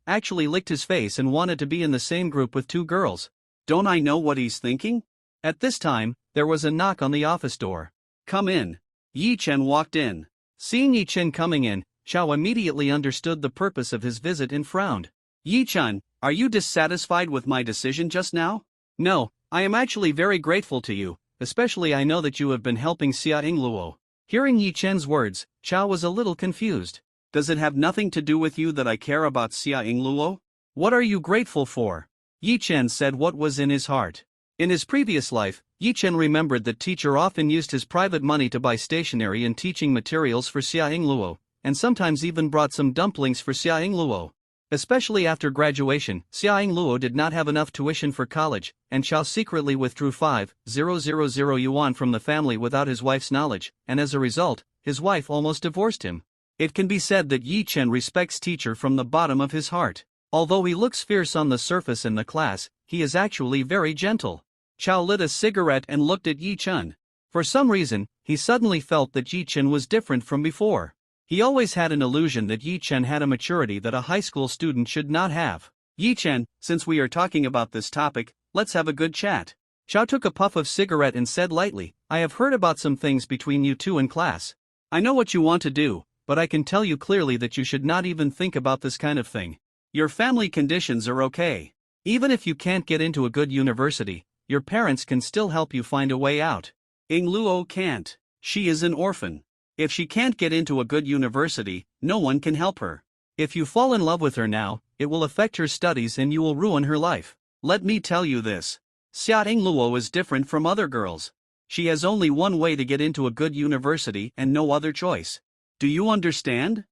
actually licked his face and wanted to be in the same group with 2 girls. Don't I know what he's thinking? At this time, there was a knock on the office door. Come in. Yi Chen walked in. Seeing Yi Chen coming in, Chow immediately understood the purpose of his visit and frowned. Yi Chen, are you dissatisfied with my decision just now? No, I am actually very grateful to you, especially I know that you have been helping Xia Yingluo. Hearing Yi Chen's words, Chow was a little confused. Does it have nothing to do with you that I care about Xia Yingluo? What are you grateful for? Yi Chen said what was in his heart. In his previous life, Yi Chen remembered that teacher often used his private money to buy stationery and teaching materials for Xia Yingluo, and sometimes even brought some dumplings for Xia Yingluo. Especially after graduation, Xia Yingluo did not have enough tuition for college, and Chow secretly withdrew 5,000 yuan from the family without his wife's knowledge, and as a result, his wife almost divorced him. It can be said that Yi Chen respects teacher from the bottom of his heart. Although he looks fierce on the surface in the class, he is actually very gentle. Chow lit a cigarette and looked at Yi Chen. For some reason, he suddenly felt that Yi Chen was different from before. He always had an illusion that Yi Chen had a maturity that a high school student should not have. Yi Chen, since we are talking about this topic, let's have a good chat. Chao took a puff of cigarette and said lightly, I have heard about some things between you two in class. I know what you want to do, but I can tell you clearly that you should not even think about this kind of thing. Your family conditions are okay. Even if you can't get into a good university, your parents can still help you find a way out. Ying Luo can't. She is an orphan. If she can't get into a good university, no one can help her. If you fall in love with her now, it will affect her studies and you will ruin her life. Let me tell you this. Ying Luo is different from other girls. She has only one way to get into a good university and no other choice. Do you understand?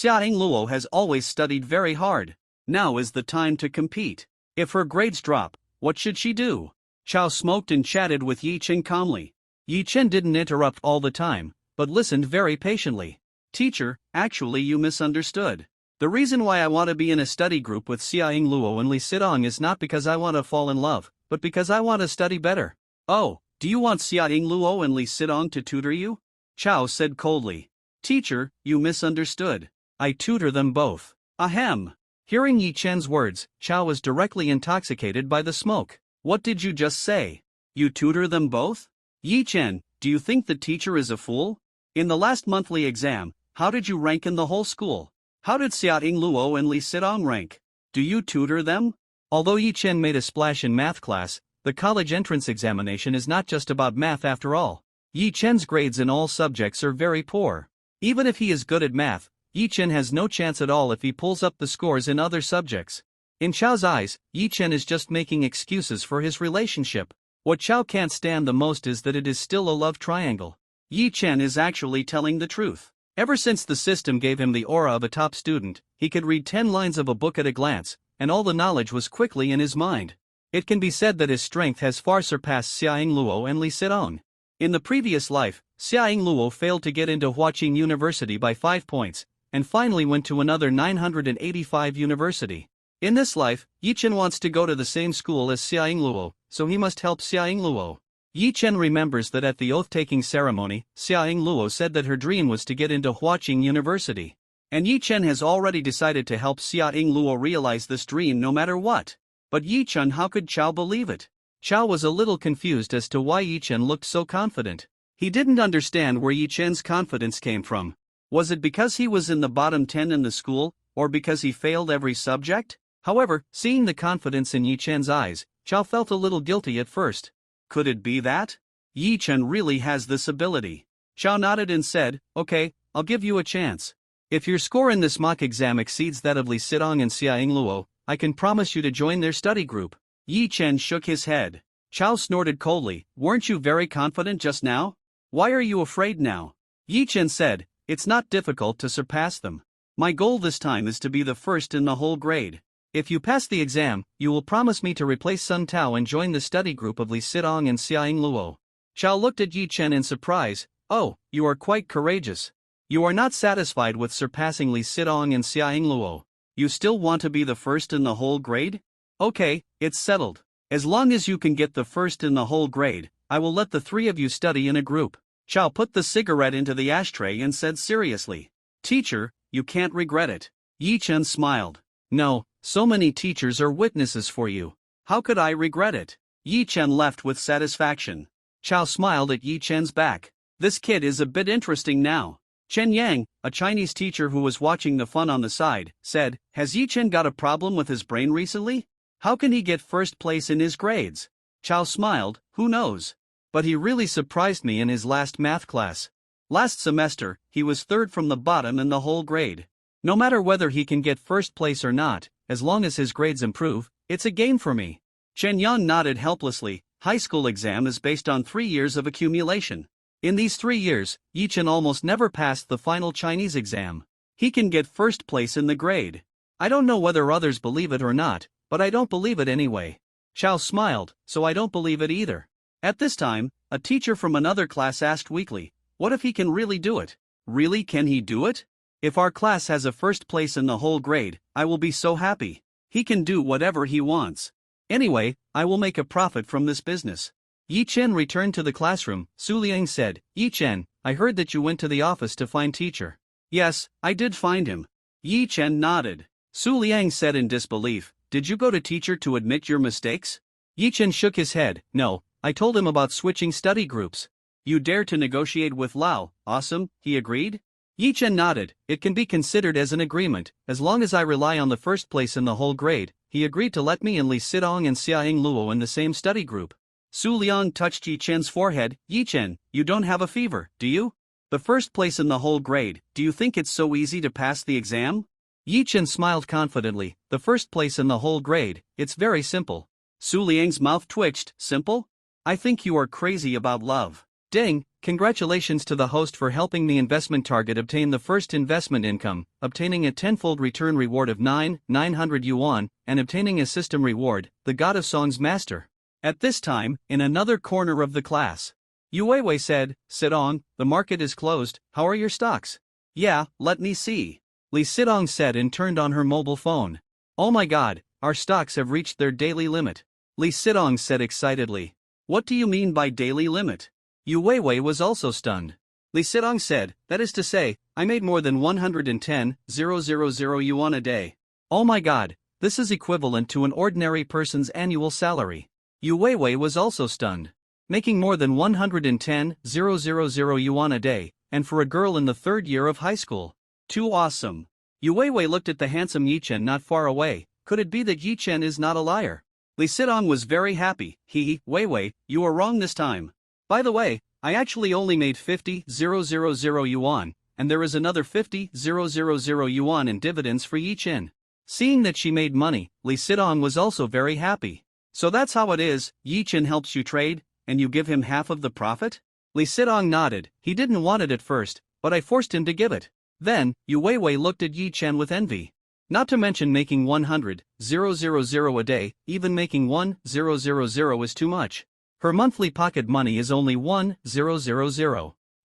Ying Luo has always studied very hard. Now is the time to compete. If her grades drop, what should she do? Chao smoked and chatted with Yi Chen calmly. Yi Chen didn't interrupt all the time, but listened very patiently. Teacher, actually you misunderstood. The reason why I want to be in a study group with Ying Luo and Li Sidong is not because I want to fall in love, but because I want to study better. Oh, do you want Ying Luo and Li Sidong to tutor you? Chao said coldly. Teacher, you misunderstood. I tutor them both. Ahem. Hearing Yi Chen's words, Chao was directly intoxicated by the smoke. What did you just say? You tutor them both? Yi Chen, do you think the teacher is a fool? In the last monthly exam, how did you rank in the whole school? How did Ying Luo and Li Sidong rank? Do you tutor them? Although Yi Chen made a splash in math class, the college entrance examination is not just about math after all. Yi Chen's grades in all subjects are very poor. Even if he is good at math, Yi Chen has no chance at all if he pulls up the scores in other subjects. In Chao's eyes, Yi Chen is just making excuses for his relationship. What Chao can't stand the most is that it is still a love triangle. Yi Chen is actually telling the truth. Ever since the system gave him the aura of a top student, he could read 10 lines of a book at a glance, and all the knowledge was quickly in his mind. It can be said that his strength has far surpassed Ying Luo and Li Sidong. In the previous life, Ying Luo failed to get into Huaqing University by 5 points, and finally went to another 985 university. In this life, Yi Chen wants to go to the same school as Ying Luo, so he must help Ying Luo. Yi Chen remembers that at the oath-taking ceremony, Ying Luo said that her dream was to get into Huaqing University. And Yi Chen has already decided to help Ying Luo realize this dream no matter what. But Yi Chen, how could Chao believe it? Chao was a little confused as to why Yi Chen looked so confident. He didn't understand where Yi Chen's confidence came from. Was it because he was in the bottom 10 in the school, or because he failed every subject? However, seeing the confidence in Yi Chen's eyes, Chao felt a little guilty at first. Could it be that? Yi Chen really has this ability. Chao nodded and said, okay, I'll give you a chance. If your score in this mock exam exceeds that of Li Sidong and Ying Luo, I can promise you to join their study group. Yi Chen shook his head. Chao snorted coldly, weren't you very confident just now? Why are you afraid now? Yi Chen said, it's not difficult to surpass them. My goal this time is to be the first in the whole grade. If you pass the exam, you will promise me to replace Sun Tao and join the study group of Li Sidong and Ying Luo. Chao looked at Yi Chen in surprise. Oh, you are quite courageous. You are not satisfied with surpassing Li Sidong and Ying Luo. You still want to be the first in the whole grade? Okay, it's settled. As long as you can get the first in the whole grade, I will let the three of you study in a group. Chao put the cigarette into the ashtray and said seriously. Teacher, you can't regret it. Yi Chen smiled. No. So many teachers are witnesses for you. How could I regret it? Yi Chen left with satisfaction. Chao smiled at Yi Chen's back. This kid is a bit interesting now. Chen Yang, a Chinese teacher who was watching the fun on the side, said, has Yi Chen got a problem with his brain recently? How can he get first place in his grades? Chao smiled, who knows? But he really surprised me in his last math class. Last semester, he was third from the bottom in the whole grade. No matter whether he can get first place or not, as long as his grades improve, it's a gain for me. Chen Yang nodded helplessly. High school exam is based on 3 years of accumulation. In these 3 years, Yi Chen almost never passed the final Chinese exam. He can get first place in the grade. I don't know whether others believe it or not, but I don't believe it anyway. Chao smiled, so I don't believe it either. At this time, a teacher from another class asked weakly, what if he can really do it? Really, can he do it? If our class has a first place in the whole grade, I will be so happy. He can do whatever he wants. Anyway, I will make a profit from this business. Yi Chen returned to the classroom. Su Liang said, Yi Chen, I heard that you went to the office to find teacher. Yes, I did find him. Yi Chen nodded. Su Liang said in disbelief, did you go to teacher to admit your mistakes? Yi-Chen shook his head. No, I told him about switching study groups. You dare to negotiate with Lao, awesome, he agreed? Yi-Chen nodded. It can be considered as an agreement, as long as I rely on the first place in the whole grade. He agreed to let me and Li Sidong and Xiaoying Luo in the same study group. Su Liang touched Yi-Chen's forehead. Yi-Chen, you don't have a fever, do you? The first place in the whole grade, do you think it's so easy to pass the exam? Yi-Chen smiled confidently. The first place in the whole grade, it's very simple. Su Liang's mouth twitched. Simple? I think you are crazy about love. Ding, congratulations to the host for helping the investment target obtain the first investment income, obtaining a tenfold return reward of 900 yuan, and obtaining a system reward, the God of Song's master. At this time, in another corner of the class, Yu Weiwei said, Sidong, the market is closed, how are your stocks? Yeah, let me see. Li Sidong said and turned on her mobile phone. Oh my god, our stocks have reached their daily limit. Li Sidong said excitedly. What do you mean by daily limit? Yu Weiwei was also stunned. Li Sidong said, that is to say, I made more than 110,000 yuan a day. Oh my god, this is equivalent to an ordinary person's annual salary. Yu Weiwei was also stunned. Making more than 110,000 yuan a day, and for a girl in the third year of high school. Too awesome. Yu Weiwei looked at the handsome Yi-Chen not far away. Could it be that Yi-Chen is not a liar? Li Sidong was very happy. Weiwei, you are wrong this time. By the way, I actually only made 50,000 yuan, and there is another 50,000 yuan in dividends for Yi-Chen. Seeing that she made money, Li Sidong was also very happy. So that's how it is, Yi-Chen helps you trade, and you give him half of the profit? Li Sidong nodded. He didn't want it at first, but I forced him to give it. Then, Yu Weiwei looked at Yi-Chen with envy. Not to mention making 100,000 a day, even making 1,000 is too much. Her monthly pocket money is only 1,000.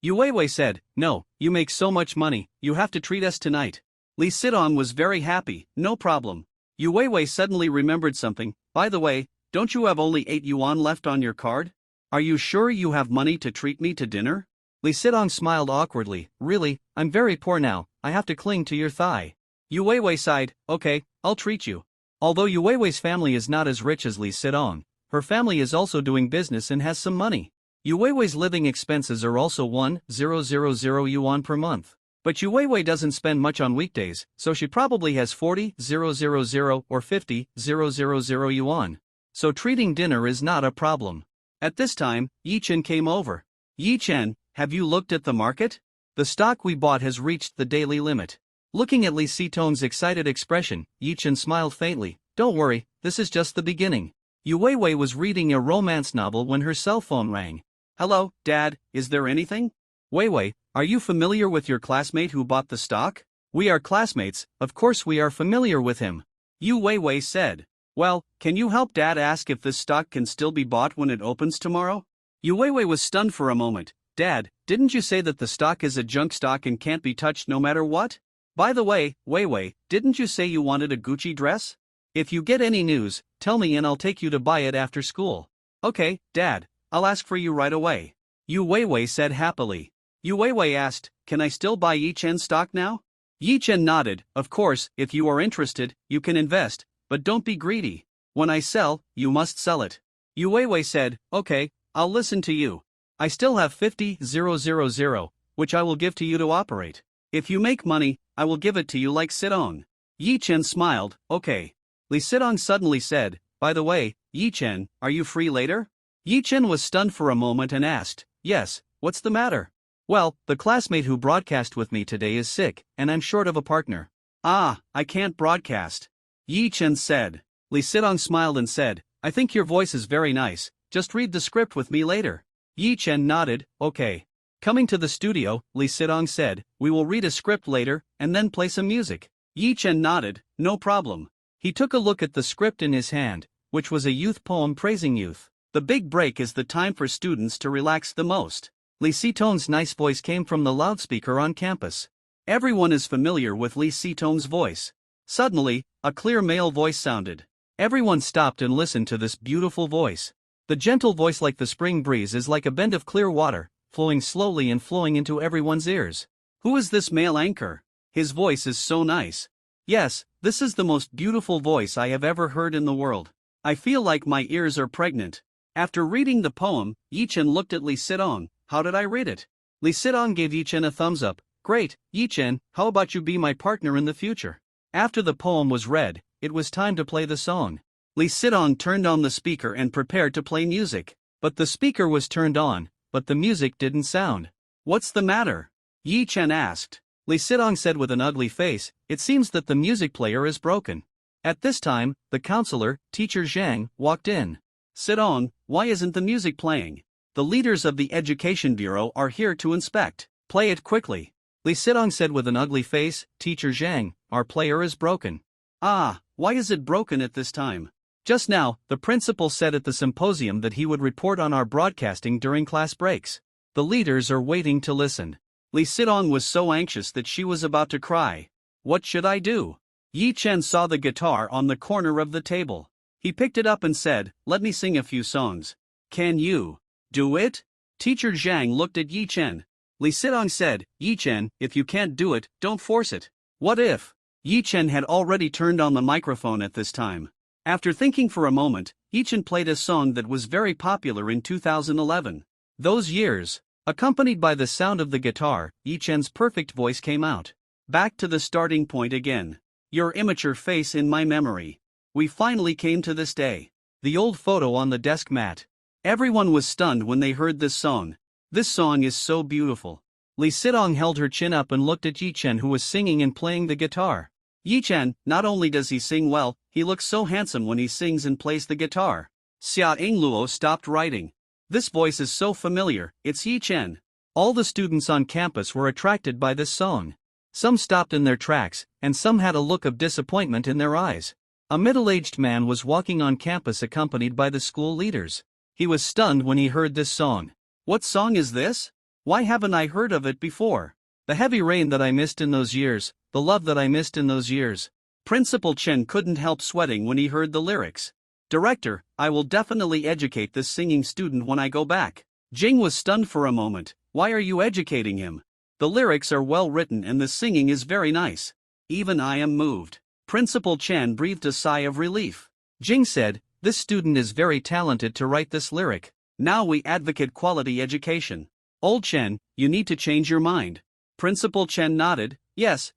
Yu Weiwei said, no, you make so much money, you have to treat us tonight. Li Sidong was very happy. No problem. Yu Weiwei suddenly remembered something. By the way, don't you have only 8 yuan left on your card? Are you sure you have money to treat me to dinner? Li Sidong smiled awkwardly. Really, I'm very poor now, I have to cling to your thigh. Yu Weiwei sighed. Okay, I'll treat you. Although Yu Weiwei's family is not as rich as Li Sidong, her family is also doing business and has some money. Yu Weiwei's living expenses are also 1,000 yuan per month. But Yu Weiwei doesn't spend much on weekdays, so she probably has 40,000 or 50,000 yuan. So treating dinner is not a problem. At this time, Yi-Chen came over. Yi-Chen, have you looked at the market? The stock we bought has reached the daily limit. Looking at Li Sitong's excited expression, Yi-Chen smiled faintly. Don't worry, this is just the beginning. Yu Weiwei was reading a romance novel when her cell phone rang. Hello, Dad, is there anything? Weiwei, are you familiar with your classmate who bought the stock? We are classmates, of course we are familiar with him. Yu Weiwei said. Well, can you help Dad ask if this stock can still be bought when it opens tomorrow? Yu Weiwei was stunned for a moment. Dad, didn't you say that the stock is a junk stock and can't be touched no matter what? By the way, Weiwei, didn't you say you wanted a Gucci dress? If you get any news, tell me and I'll take you to buy it after school. Okay, Dad, I'll ask for you right away. Yu Weiwei said happily. Yu Weiwei asked, can I still buy Yi-Chen stock now? Yi-Chen nodded. Of course, if you are interested, you can invest, but don't be greedy. When I sell, you must sell it. Yu Weiwei said, okay, I'll listen to you. I still have 50,000, which I will give to you to operate. If you make money, I will give it to you like Sidong. Yi-Chen smiled. Okay. Li Sidong suddenly said, by the way, Yi-Chen, are you free later? Yi-Chen was stunned for a moment and asked, yes, what's the matter? Well, the classmate who broadcast with me today is sick, and I'm short of a partner. Ah, I can't broadcast. Yi-Chen said. Li Sidong smiled and said, I think your voice is very nice, just read the script with me later. Yi-Chen nodded, okay. Coming to the studio, Li Sidong said, we will read a script later, and then play some music. Yi-Chen nodded, no problem. He took a look at the script in his hand, which was a youth poem praising youth. The big break is the time for students to relax the most. Li Sitong's nice voice came from the loudspeaker on campus. Everyone is familiar with Li Sitong's voice. Suddenly, a clear male voice sounded. Everyone stopped and listened to this beautiful voice. The gentle voice like the spring breeze is like a bend of clear water, flowing slowly and flowing into everyone's ears. Who is this male anchor? His voice is so nice. Yes, this is the most beautiful voice I have ever heard in the world. I feel like my ears are pregnant. After reading the poem, Yi-chen looked at Lee Sidong. How did I rate it? Lee Sidong gave Yi-chen a thumbs up. Great, Yi-chen, how about you be my partner in the future? After the poem was read, it was time to play the song. Lee Sidong turned on the speaker and prepared to play music. But the speaker was turned on, but the music didn't sound. What's the matter? Yi-chen asked. Lee Sidong said with an ugly face, it seems that the music player is broken. At this time, the counselor, Teacher Zhang, walked in. Sidong, why isn't the music playing? The leaders of the Education Bureau are here to inspect. Play it quickly. Lee Sidong said with an ugly face, Teacher Zhang, our player is broken. Ah, why is it broken at this time? Just now, the principal said at the symposium that he would report on our broadcasting during class breaks. The leaders are waiting to listen. Lee Sidong was so anxious that she was about to cry. What should I do? Yi-chen saw the guitar on the corner of the table. He picked it up and said, let me sing a few songs. Can you do it? Teacher Zhang looked at Yi-chen. Lee Sidong said, Yi-chen, if you can't do it, don't force it. What if? Yi-chen had already turned on the microphone at this time. After thinking for a moment, Yi-chen played a song that was very popular in 2011. Those years. Accompanied by the sound of the guitar, Yi-chen's perfect voice came out. Back to the starting point again. Your immature face in my memory. We finally came to this day. The old photo on the desk mat. Everyone was stunned when they heard this song. This song is so beautiful. Lee Sidong held her chin up and looked at Yi-chen, who was singing and playing the guitar. Yi-chen, not only does he sing well, he looks so handsome when he sings and plays the guitar. Xia Ingluo stopped writing. This voice is so familiar, it's Yi-chen. All the students on campus were attracted by this song. Some stopped in their tracks, and some had a look of disappointment in their eyes. A middle-aged man was walking on campus accompanied by the school leaders. He was stunned when he heard this song. What song is this? Why haven't I heard of it before? The heavy rain that I missed in those years, the love that I missed in those years. Principal Chen couldn't help sweating when he heard the lyrics. Director, I will definitely educate this singing student when I go back. Jing was stunned for a moment. Why are you educating him? The lyrics are well written and the singing is very nice. Even I am moved. Principal Chen breathed a sigh of relief. Jing said, this student is very talented to write this lyric. Now we advocate quality education. Old Chen, you need to change your mind. Principal Chen nodded, yes.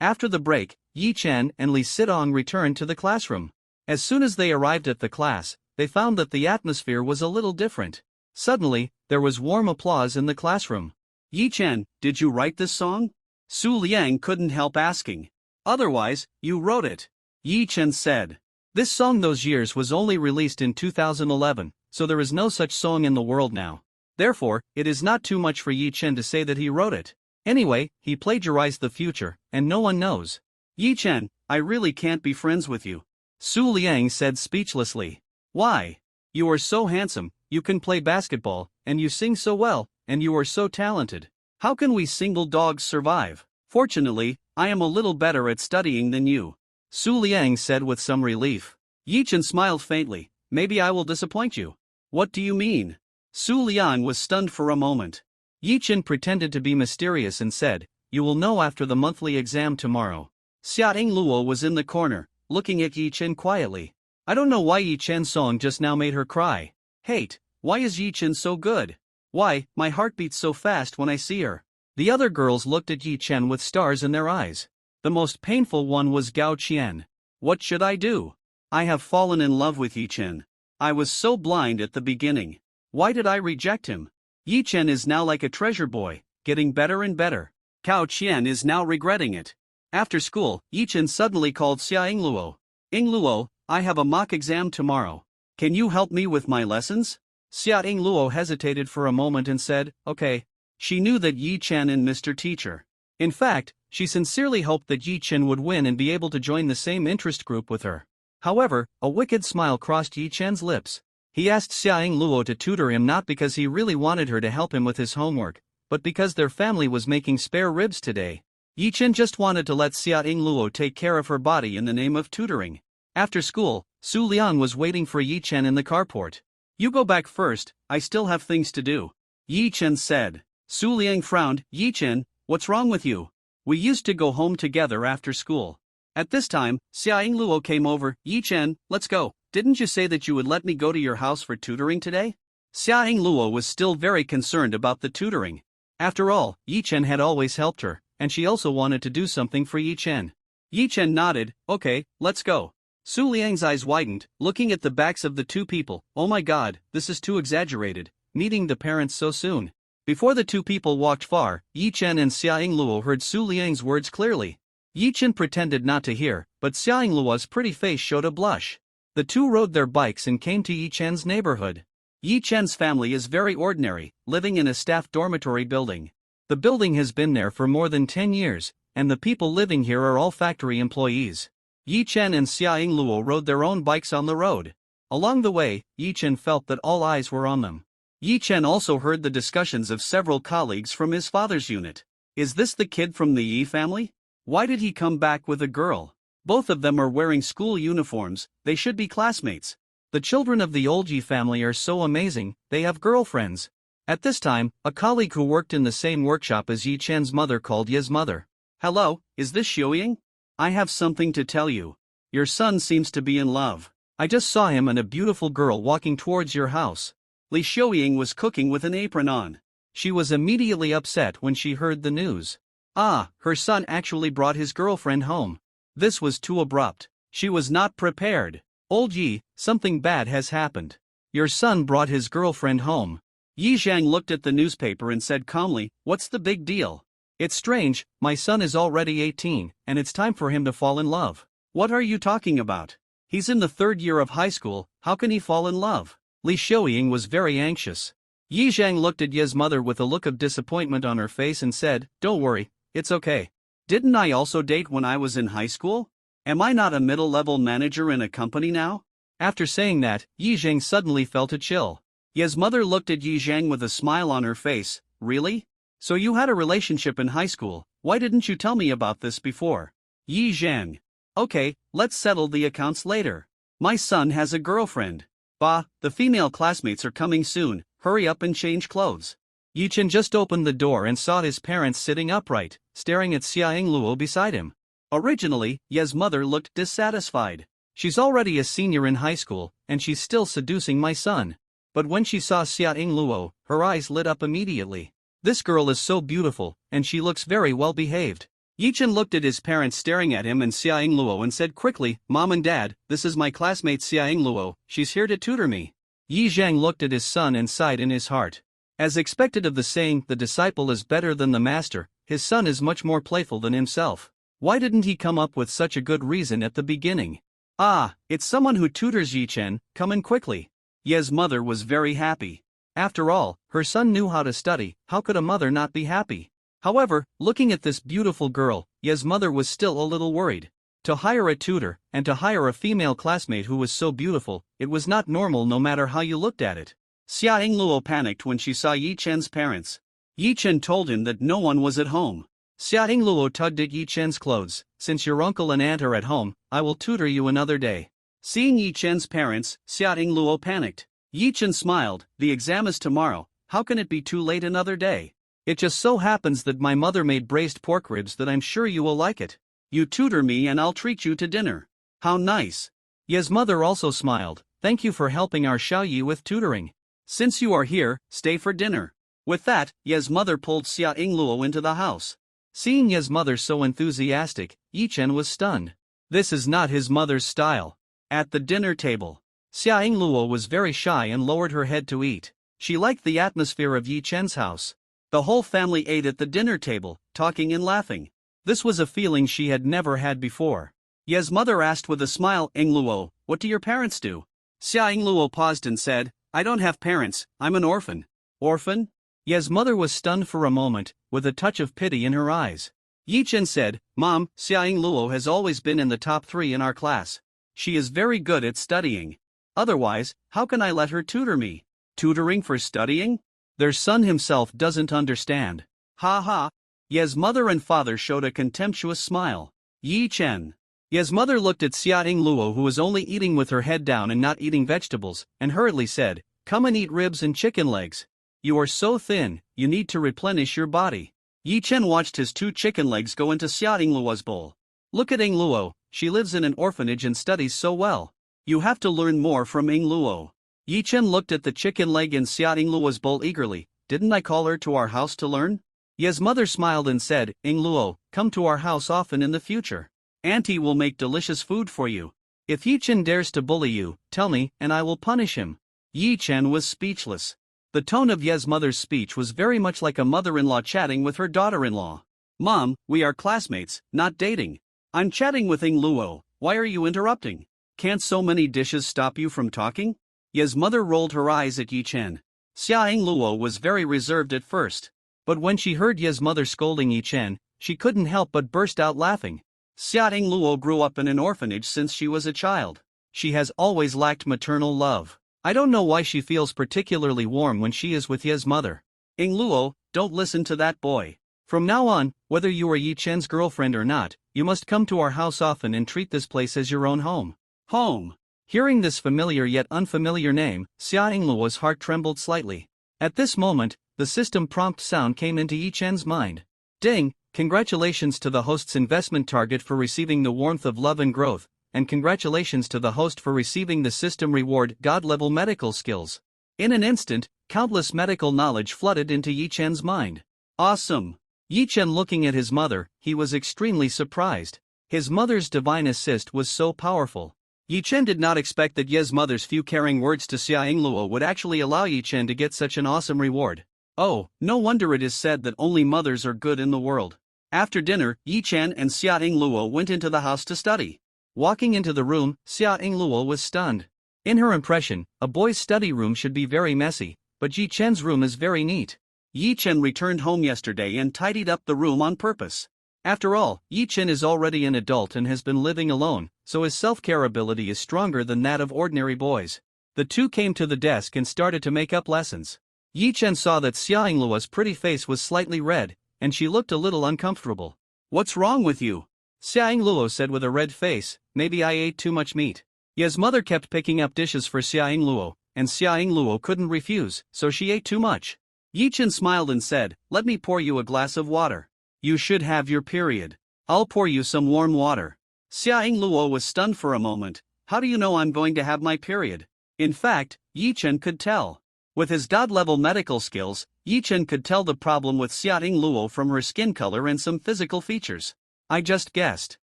After the break, Yi-chen and Lee Sidong returned to the classroom. As soon as they arrived at the class, they found that the atmosphere was a little different. Suddenly, there was warm applause in the classroom. Yi-chen, did you write this song? Su Liang couldn't help asking. Otherwise, you wrote it. Yi-chen said. This song those years was only released in 2011, so there is no such song in the world now. Therefore, it is not too much for Yi-chen to say that he wrote it. Anyway, he plagiarized the future, and no one knows. Yi-chen, I really can't be friends with you. Su Liang said speechlessly. Why? You are so handsome, you can play basketball, and you sing so well, and you are so talented. How can we single dogs survive? Fortunately, I am a little better at studying than you. Su Liang said with some relief. Yi-chen smiled faintly. Maybe I will disappoint you. What do you mean? Su Liang was stunned for a moment. Yi-chen pretended to be mysterious and said, you will know after the monthly exam tomorrow. Xia Ingluo was in the corner, looking at Yi-chen quietly. I don't know why Yi-chen's song just now made her cry. Hate, why is Yi-chen so good? Why, my heart beats so fast when I see her. The other girls looked at Yi-chen with stars in their eyes. The most painful one was Gao Qian. What should I do? I have fallen in love with Yi-chen. I was so blind at the beginning. Why did I reject him? Yi-chen is now like a treasure boy, getting better and better. Gao Qian is now regretting it. After school, Yi-chen suddenly called Xia Ingluo. Ingluo, I have a mock exam tomorrow. Can you help me with my lessons? Xia Ingluo hesitated for a moment and said, okay. She knew that Yi-chen and Mr. Teacher. In fact, she sincerely hoped that Yi-chen would win and be able to join the same interest group with her. However, a wicked smile crossed Yi-chen's lips. He asked Xia Ingluo to tutor him not because he really wanted her to help him with his homework, but because their family was making spare ribs today. Yi-chen just wanted to let Xia Ingluo take care of her body in the name of tutoring. After school, Su Liang was waiting for Yi-chen in the carport. You go back first, I still have things to do. Yi-chen said. Su Liang frowned. Yi-chen, what's wrong with you? We used to go home together after school. At this time, Xia Yingluo came over. Yi Chen, let's go. Didn't you say that you would let me go to your house for tutoring today? Xia Yingluo was still very concerned about the tutoring. After all, Yi Chen had always helped her, and she also wanted to do something for Yi Chen. Yi Chen nodded. Okay, let's go. Su Liang's eyes widened, looking at the backs of the two people. Oh my god, this is too exaggerated, meeting the parents so soon. Before the two people walked far, Yi Chen and Xia Yingluo heard Su Liang's words clearly. Yi Chen pretended not to hear, but Xia Yingluo's pretty face showed a blush. The two rode their bikes and came to Yi Chen's neighborhood. Yi Chen's family is very ordinary, living in a staff dormitory building. The building has been there for more than 10 years, and the people living here are all factory employees. Yi Chen and Xia Yingluo rode their own bikes on the road. Along the way, Yi Chen felt that all eyes were on them. Yi Chen also heard the discussions of several colleagues from his father's unit. Is this the kid from the Yi family? Why did he come back with a girl? Both of them are wearing school uniforms, they should be classmates. The children of the old Yi family are so amazing, they have girlfriends. At this time, a colleague who worked in the same workshop as Yi Chen's mother called Ye's mother. Hello, is this Xiuying? I have something to tell you. Your son seems to be in love. I just saw him and a beautiful girl walking towards your house. Li Xiuying was cooking with an apron on. She was immediately upset when she heard the news. Ah, her son actually brought his girlfriend home. This was too abrupt. She was not prepared. Old Yi, something bad has happened. Your son brought his girlfriend home. Yi Zhang looked at the newspaper and said calmly, what's the big deal? It's strange, my son is already 18, and it's time for him to fall in love. What are you talking about? He's in the 3rd year of high school, how can he fall in love? Li Xiuying was very anxious. Yi Zhang looked at Ye's mother with a look of disappointment on her face and said, don't worry, it's okay. Didn't I also date when I was in high school? Am I not a middle-level manager in a company now? After saying that, Yi Zhang suddenly felt a chill. Ye's mother looked at Yi Zhang with a smile on her face. Really? So you had a relationship in high school, why didn't you tell me about this before? Yi Zhang. Okay, let's settle the accounts later. My son has a girlfriend. Bah, the female classmates are coming soon, hurry up and change clothes. Yi Chen just opened the door and saw his parents sitting upright, staring at Xia Yingluo beside him. Originally, Ye's mother looked dissatisfied. She's already a senior in high school, and she's still seducing my son. But when she saw Xia Yingluo, her eyes lit up immediately. This girl is so beautiful, and she looks very well behaved. Yi Chen looked at his parents staring at him and Xia Yingluo and said quickly, Mom and Dad, this is my classmate Xia Yingluo, she's here to tutor me. Yi Zhang looked at his son and sighed in his heart. As expected of the saying, the disciple is better than the master, his son is much more playful than himself. Why didn't he come up with such a good reason at the beginning? Ah, it's someone who tutors Yi Chen, come in quickly. Ye's mother was very happy. After all, her son knew how to study, how could a mother not be happy? However, looking at this beautiful girl, Ye's mother was still a little worried. To hire a tutor, and to hire a female classmate who was so beautiful, it was not normal no matter how you looked at it. Xia Yingluo panicked when she saw Yi Chen's parents. Yi Chen told him that no one was at home. Xia Yingluo tugged at Yi Chen's clothes. Since your uncle and aunt are at home, I will tutor you another day. Seeing Yi Chen's parents, Xia Yingluo panicked. Yi Chen smiled, the exam is tomorrow, how can it be too late another day? It just so happens that my mother made braised pork ribs that I'm sure you will like it. You tutor me and I'll treat you to dinner. How nice. Ye's mother also smiled, thank you for helping our Xiaoyi with tutoring. Since you are here, stay for dinner. With that, Ye's mother pulled Xia Yingluo into the house. Seeing Ye's mother so enthusiastic, Yi Chen was stunned. This is not his mother's style. At the dinner table, Xia Yingluo was very shy and lowered her head to eat. She liked the atmosphere of Yi Chen's house. The whole family ate at the dinner table, talking and laughing. This was a feeling she had never had before. Ye's mother asked with a smile, Yingluo, what do your parents do? Xia Yingluo paused and said, I don't have parents, I'm an orphan. Orphan? Ye's mother was stunned for a moment, with a touch of pity in her eyes. Yi Chen said, Mom, Xia Yingluo has always been in the top 3 in our class. She is very good at studying. Otherwise, how can I let her tutor me? Tutoring for studying? Their son himself doesn't understand. Ha ha. Ye's mother and father showed a contemptuous smile. Yi Chen. Ye's mother looked at Xia Yingluo, who was only eating with her head down and not eating vegetables, and hurriedly said, Come and eat ribs and chicken legs. You are so thin, you need to replenish your body. Yi Chen watched his 2 chicken legs go into Xia Yingluo's bowl. Look at Ing Luo, she lives in an orphanage and studies so well. You have to learn more from Ing Luo. Yi Chen looked at the chicken leg in Xia Ing Luo's bowl eagerly. Didn't I call her to our house to learn? Ye's mother smiled and said, Ing Luo, come to our house often in the future. Auntie will make delicious food for you. If Yi Chen dares to bully you, tell me, and I will punish him. Yi Chen was speechless. The tone of Ye's mother's speech was very much like a mother-in-law chatting with her daughter-in-law. Mom, we are classmates, not dating. I'm chatting with Ing Luo, why are you interrupting? Can't so many dishes stop you from talking? Ye's mother rolled her eyes at Yi Chen. Xia Ing Luo was very reserved at first. But when she heard Ye's mother scolding Yi Chen, she couldn't help but burst out laughing. Xia Ing Luo grew up in an orphanage since she was a child. She has always lacked maternal love. I don't know why she feels particularly warm when she is with Ye's mother. Ing Luo, don't listen to that boy. From now on, whether you are Yi Chen's girlfriend or not, you must come to our house often and treat this place as your own home. Home. Hearing this familiar yet unfamiliar name, Xia Ing Luo's heart trembled slightly. At this moment, the system prompt sound came into Yi Chen's mind. Ding, congratulations to the host's investment target for receiving the warmth of love and growth, and congratulations to the host for receiving the system reward God-level medical skills. In an instant, countless medical knowledge flooded into Yi Chen's mind. Awesome! Yi Chen looking at his mother, he was extremely surprised. His mother's divine assist was so powerful. Yi Chen did not expect that Ye's mother's few caring words to Xia Ing Luo would actually allow Yi Chen to get such an awesome reward. Oh, no wonder it is said that only mothers are good in the world. After dinner, Yi Chen and Xia Ing Luo went into the house to study. Walking into the room, Xia Ing Luo was stunned. In her impression, a boy's study room should be very messy, but Yi Chen's room is very neat. Yi Chen returned home yesterday and tidied up the room on purpose. After all, Yi Chen is already an adult and has been living alone, so his self-care ability is stronger than that of ordinary boys. The two came to the desk and started to make up lessons. Yi Chen saw that Xia Ing Luo's pretty face was slightly red, and she looked a little uncomfortable. What's wrong with you? Xia Ing Luo said with a red face, maybe I ate too much meat. Ye's mother kept picking up dishes for Xia Ing Luo, and Xia Ing Luo couldn't refuse, so she ate too much. Yi Chen smiled and said, let me pour you a glass of water. You should have your period. I'll pour you some warm water. Xia Ing Luo was stunned for a moment. How do you know I'm going to have my period? In fact, Yi Chen could tell. With his god-level medical skills, Yi Chen could tell the problem with Xia Ing Luo from her skin color and some physical features. I just guessed.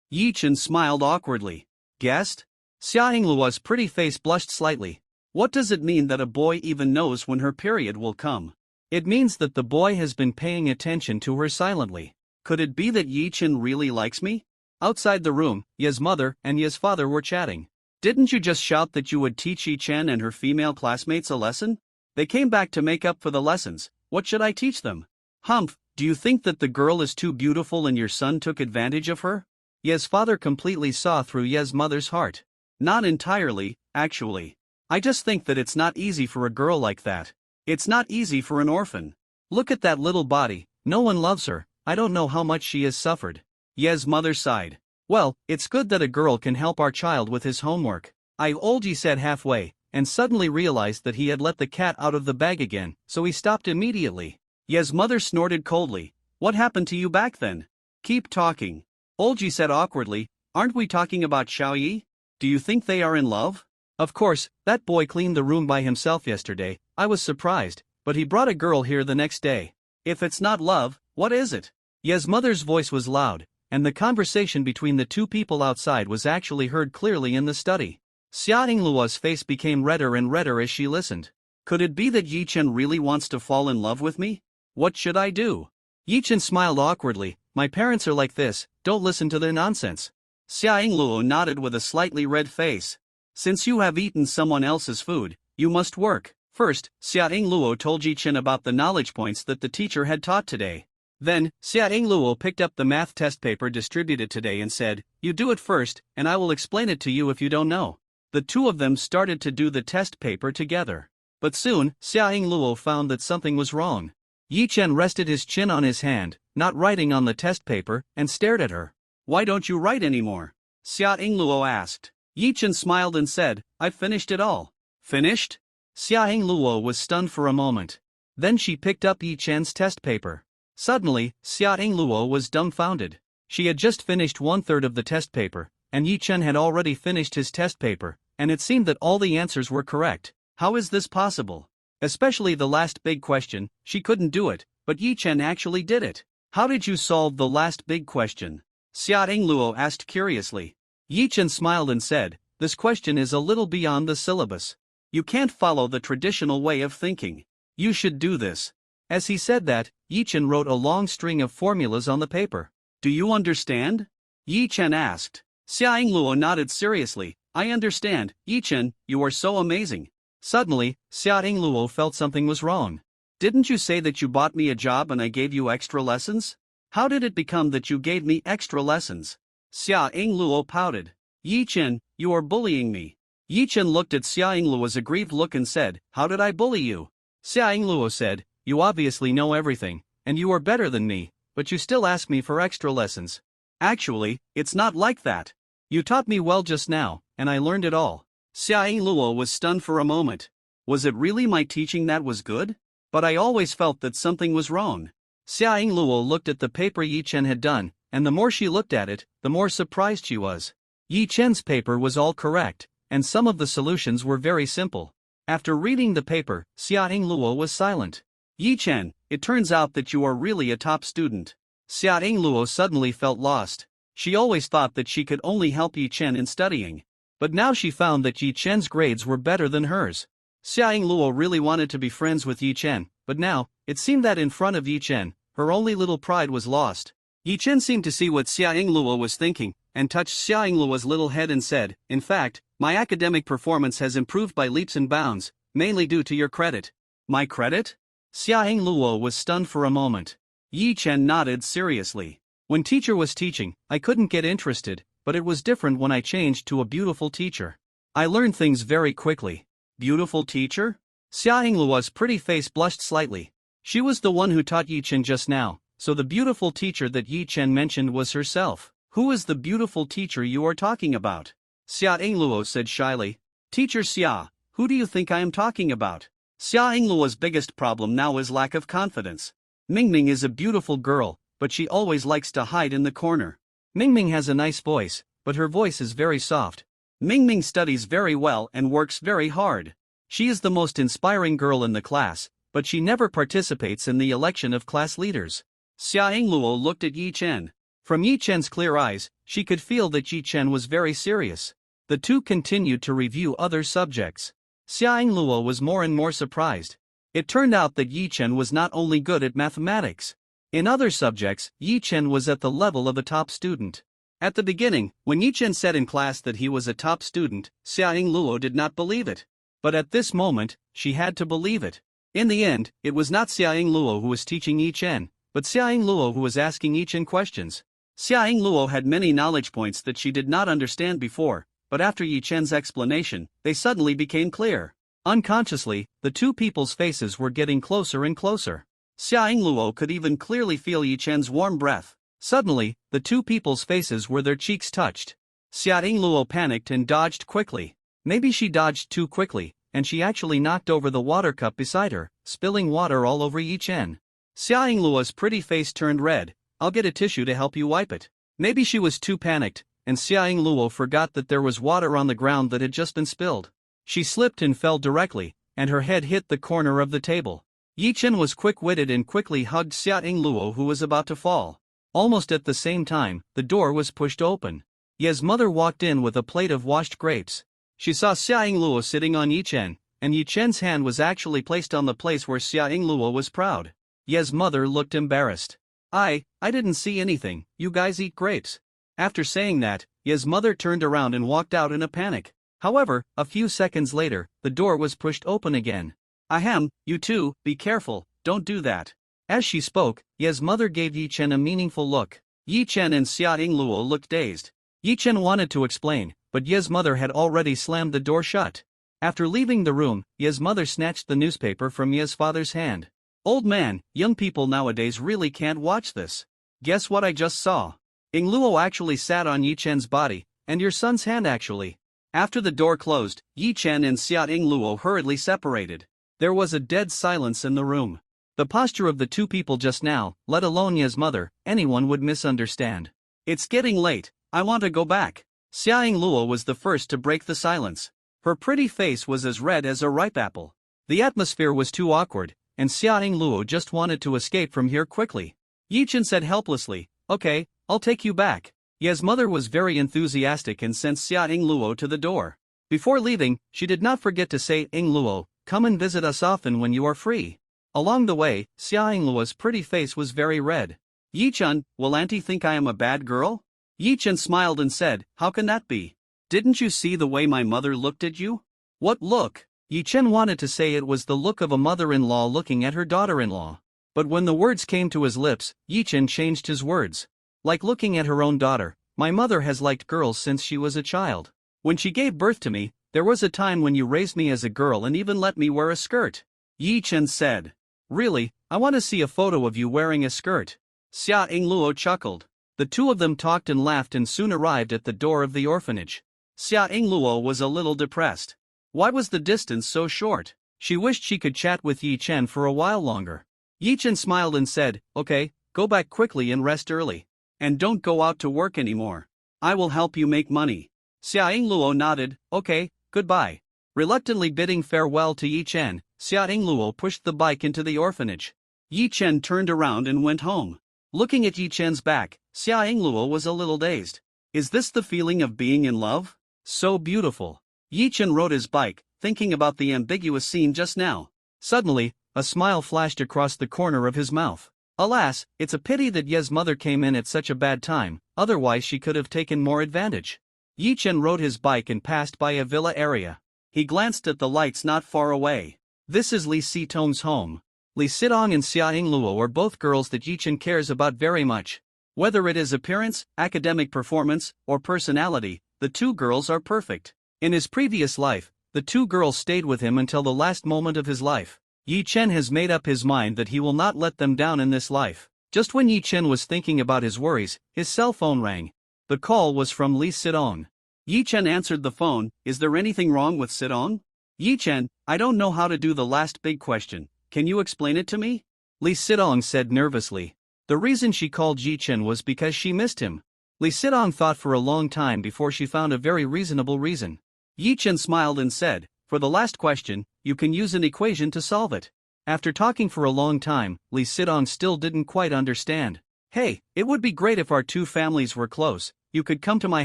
Yi Chen smiled awkwardly. Guessed? Xia Ing Luo's pretty face blushed slightly. What does it mean that a boy even knows when her period will come? It means that the boy has been paying attention to her silently. Could it be that Yi Chen really likes me? Outside the room, Ye's mother and Ye's father were chatting. Didn't you just shout that you would teach Yi Chen and her female classmates a lesson? They came back to make up for the lessons. What should I teach them? Humph, do you think that the girl is too beautiful and your son took advantage of her? Ye's father completely saw through Ye's mother's heart. Not entirely, actually. I just think that it's not easy for a girl like that. It's not easy for an orphan. Look at that little body, no one loves her. I don't know how much she has suffered. Ye's mother sighed. Well, it's good that a girl can help our child with his homework. Olji said halfway, and suddenly realized that he had let the cat out of the bag again, so he stopped immediately. Ye's mother snorted coldly. What happened to you back then? Keep talking. Olji said awkwardly, aren't we talking about Xiaoyi? Do you think they are in love? Of course, that boy cleaned the room by himself yesterday. I was surprised, but he brought a girl here the next day. If it's not love, what is it? Ye's mother's voice was loud, and the conversation between the two people outside was actually heard clearly in the study. Xia Ing Luo's face became redder and redder as she listened. Could it be that Yi Chen really wants to fall in love with me? What should I do? Yi Chen smiled awkwardly. My parents are like this, don't listen to their nonsense. Xia Ing Luo nodded with a slightly red face. Since you have eaten someone else's food, you must work. First, Xia Ing Luo told Yi Chen about the knowledge points that the teacher had taught today. Then, Xia Ing Luo picked up the math test paper distributed today and said, you do it first, and I will explain it to you if you don't know. The two of them started to do the test paper together. But soon, Xia Ing Luo found that something was wrong. Yi Chen rested his chin on his hand, not writing on the test paper, and stared at her. Why don't you write anymore? Xia Ing Luo asked. Yi Chen smiled and said, I've finished it all. Finished? Xia Ing Luo was stunned for a moment. Then she picked up Yi Chen's test paper. Suddenly, Xia Ing Luo was dumbfounded. She had just finished 1/3 of the test paper, and Yi Chen had already finished his test paper, and it seemed that all the answers were correct. How is this possible? Especially the last big question, she couldn't do it, but Yi Chen actually did it. How did you solve the last big question? Xia Ingluo asked curiously. Yi Chen smiled and said, this question is a little beyond the syllabus. You can't follow the traditional way of thinking. You should do this. As he said that, Yi Chen wrote a long string of formulas on the paper. Do you understand? Yi Chen asked. Xia Ingluo nodded seriously. I understand, Yi Chen, you are so amazing. Suddenly, Xia Ingluo felt something was wrong. Didn't you say that you bought me a job and I gave you extra lessons? How did it become that you gave me extra lessons? Xia Ingluo pouted. Yi Chen, you are bullying me. Yi Chen looked at Xia Ingluo's aggrieved look and said, how did I bully you? Xia Ingluo said, you obviously know everything, and you are better than me, but you still ask me for extra lessons. Actually, it's not like that. You taught me well just now, and I learned it all. Xia Ingluo was stunned for a moment. Was it really my teaching that was good? But I always felt that something was wrong. Xia Ingluo looked at the paper Yi Chen had done, and the more she looked at it, the more surprised she was. Yi Chen's paper was all correct, and some of the solutions were very simple. After reading the paper, Xia Ingluo was silent. Yi Chen, it turns out that you are really a top student. Xia Ingluo suddenly felt lost. She always thought that she could only help Yi Chen in studying. But now she found that Yi Chen's grades were better than hers. Xia Ingluo really wanted to be friends with Yi Chen, but now, it seemed that in front of Yi Chen, her only little pride was lost. Yi Chen seemed to see what Xia Ingluo was thinking, and touched Xia Ingluo's little head and said, in fact, my academic performance has improved by leaps and bounds, mainly due to your credit. My credit? Xia Ingluo was stunned for a moment. Yi Chen nodded seriously. When teacher was teaching, I couldn't get interested, but it was different when I changed to a beautiful teacher. I learned things very quickly. Beautiful teacher? Xia Ingluo's pretty face blushed slightly. She was the one who taught Yi Chen just now, so the beautiful teacher that Yi Chen mentioned was herself. Who is the beautiful teacher you are talking about? Xia Ingluo said shyly. Teacher Xia, who do you think I am talking about? Xia Ingluo's biggest problem now is lack of confidence. Mingming is a beautiful girl, but she always likes to hide in the corner. Mingming has a nice voice, but her voice is very soft. Mingming studies very well and works very hard. She is the most inspiring girl in the class, but she never participates in the election of class leaders. Xia Ingluo looked at Yi Chen. From Yi Chen's clear eyes, she could feel that Yi Chen was very serious. The two continued to review other subjects. Xia Ingluo was more and more surprised. It turned out that Yi Chen was not only good at mathematics. In other subjects, Yi Chen was at the level of a top student. At the beginning, when Yi Chen said in class that he was a top student, Xia Ingluo did not believe it. But at this moment, she had to believe it. In the end, it was not Xia Ingluo who was teaching Yi Chen, but Xia Ingluo who was asking Yi Chen questions. Xia Ingluo had many knowledge points that she did not understand before, but after Yi Chen's explanation, they suddenly became clear. Unconsciously, the two people's faces were getting closer and closer. Xia Ingluo could even clearly feel Yi Chen's warm breath. Suddenly, the two people's faces where their cheeks touched. Xia Ingluo panicked and dodged quickly. Maybe she dodged too quickly, and she actually knocked over the water cup beside her, spilling water all over Yi Chen. Xia Ingluo's pretty face turned red. I'll get a tissue to help you wipe it. Maybe she was too panicked, and Xia Ingluo forgot that there was water on the ground that had just been spilled. She slipped and fell directly, and her head hit the corner of the table. Yi Chen was quick-witted and quickly hugged Xia Ingluo who was about to fall. Almost at the same time, the door was pushed open. Ye's mother walked in with a plate of washed grapes. She saw Xia Ingluo sitting on Yi Chen, and Yi Chen's hand was actually placed on the place where Xia Ingluo was proud. Ye's mother looked embarrassed. I didn't see anything, you guys eat grapes. After saying that, Ye's mother turned around and walked out in a panic. However, a few seconds later, the door was pushed open again. Ahem, you two, be careful, don't do that. As she spoke, Ye's mother gave Yi Chen a meaningful look. Yi Chen and Xia Ingluo looked dazed. Yi Chen wanted to explain, but Ye's mother had already slammed the door shut. After leaving the room, Ye's mother snatched the newspaper from Ye's father's hand. Old man, young people nowadays really can't watch this. Guess what I just saw? Ingluo actually sat on Yi Chen's body, and your son's hand actually. After the door closed, Yi Chen and Xia Ingluo hurriedly separated. There was a dead silence in the room. The posture of the two people just now, let alone Ye's mother, anyone would misunderstand. It's getting late, I want to go back. Xiaoying Luo was the first to break the silence. Her pretty face was as red as a ripe apple. The atmosphere was too awkward, and Xiaoying Luo just wanted to escape from here quickly. Yichen said helplessly, "Okay, I'll take you back." Ye's mother was very enthusiastic and sent Xiaoying Luo to the door. Before leaving, she did not forget to say, "Ing Luo, come and visit us often when you are free." Along the way, Xiaoying Luo's pretty face was very red. "Yichen, will auntie think I am a bad girl?" Yichen smiled and said, "How can that be? Didn't you see the way my mother looked at you?" "What look?" Yichen wanted to say it was the look of a mother-in-law looking at her daughter-in-law. But when the words came to his lips, Yichen changed his words. "Like looking at her own daughter, my mother has liked girls since she was a child. When she gave birth to me, there was a time when you raised me as a girl and even let me wear a skirt." Yichen said. "Really, I want to see a photo of you wearing a skirt." Xiaoying Luo chuckled. The two of them talked and laughed and soon arrived at the door of the orphanage. Xiaoying Luo was a little depressed. Why was the distance so short? She wished she could chat with Yichen for a while longer. Yichen smiled and said, "Okay, go back quickly and rest early. And don't go out to work anymore. I will help you make money." Xiaoying Luo nodded, "Okay, goodbye." Reluctantly bidding farewell to Yichen, Xiaoying Luo pushed the bike into the orphanage. Yichen turned around and went home. Looking at Yichen's back, Xiaoying Luo was a little dazed. Is this the feeling of being in love? So beautiful. Yichen rode his bike, thinking about the ambiguous scene just now. Suddenly, a smile flashed across the corner of his mouth. Alas, it's a pity that Ye's mother came in at such a bad time, otherwise she could have taken more advantage. Yichen rode his bike and passed by a villa area. He glanced at the lights not far away. This is Li Sitong's home. Li Sitong and Xiaoying Luo are both girls that Yichen cares about very much. Whether it is appearance, academic performance, or personality, the two girls are perfect. In his previous life, the two girls stayed with him until the last moment of his life. Yichen has made up his mind that he will not let them down in this life. Just when Yichen was thinking about his worries, his cell phone rang. The call was from Li Sitong. Yichen answered the phone. "Is there anything wrong with Sitong?" "Yichen, I don't know how to do the last big question. Can you explain it to me?" Li Sitong said nervously. The reason she called Yichen was because she missed him. Li Sitong thought for a long time before she found a very reasonable reason. Yichen smiled and said, "For the last question, you can use an equation to solve it." After talking for a long time, Li Sitong still didn't quite understand. "Hey, it would be great if our two families were close. You could come to my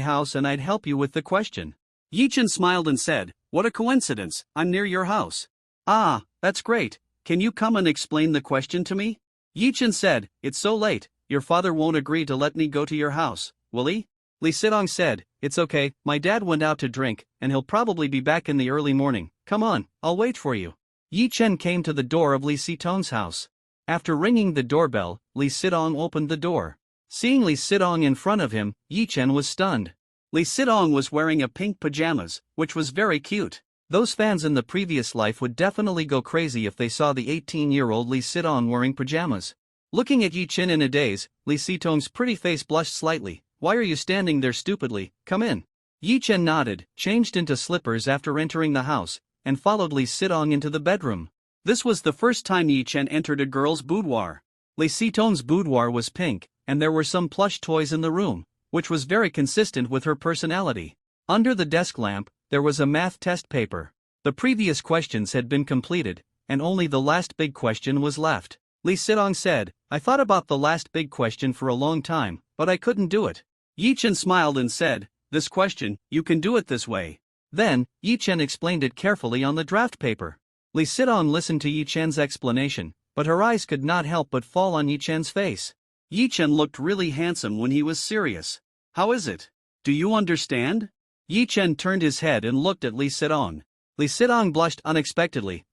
house and I'd help you with the question." Yichen smiled and said, "What a coincidence, I'm near your house." "Ah, that's great. Can you come and explain the question to me?" Yichen said, "It's so late, your father won't agree to let me go to your house, will he?" Li Sitong said, "It's okay, my dad went out to drink, and he'll probably be back in the early morning. Come on, I'll wait for you." Yichen came to the door of Li Sitong's house. After ringing the doorbell, Li Sitong opened the door. Seeing Li Sitong in front of him, Yichen was stunned. Li Sitong was wearing a pink pajamas, which was very cute. Those fans in the previous life would definitely go crazy if they saw the 18-year-old Li Sitong wearing pajamas. Looking at Yichen in a daze, Li Sitong's pretty face blushed slightly. "Why are you standing there stupidly? Come in." Yichen nodded, changed into slippers after entering the house, and followed Li Sitong into the bedroom. This was the first time Yichen entered a girl's boudoir. Li Sitong's boudoir was pink, and there were some plush toys in the room, which was very consistent with her personality. Under the desk lamp, there was a math test paper. The previous questions had been completed, and only the last big question was left. Li Sitong said, "I thought about the last big question for a long time, but I couldn't do it." Yichen smiled and said, "This question, you can do it this way." Then, Yichen explained it carefully on the draft paper. Li Sitong listened to Yichen's explanation, but her eyes could not help but fall on Yichen's face. Yichen looked really handsome when he was serious. "How is it? Do you understand?" Yichen turned his head and looked at Li Sitong. Li Sitong blushed unexpectedly.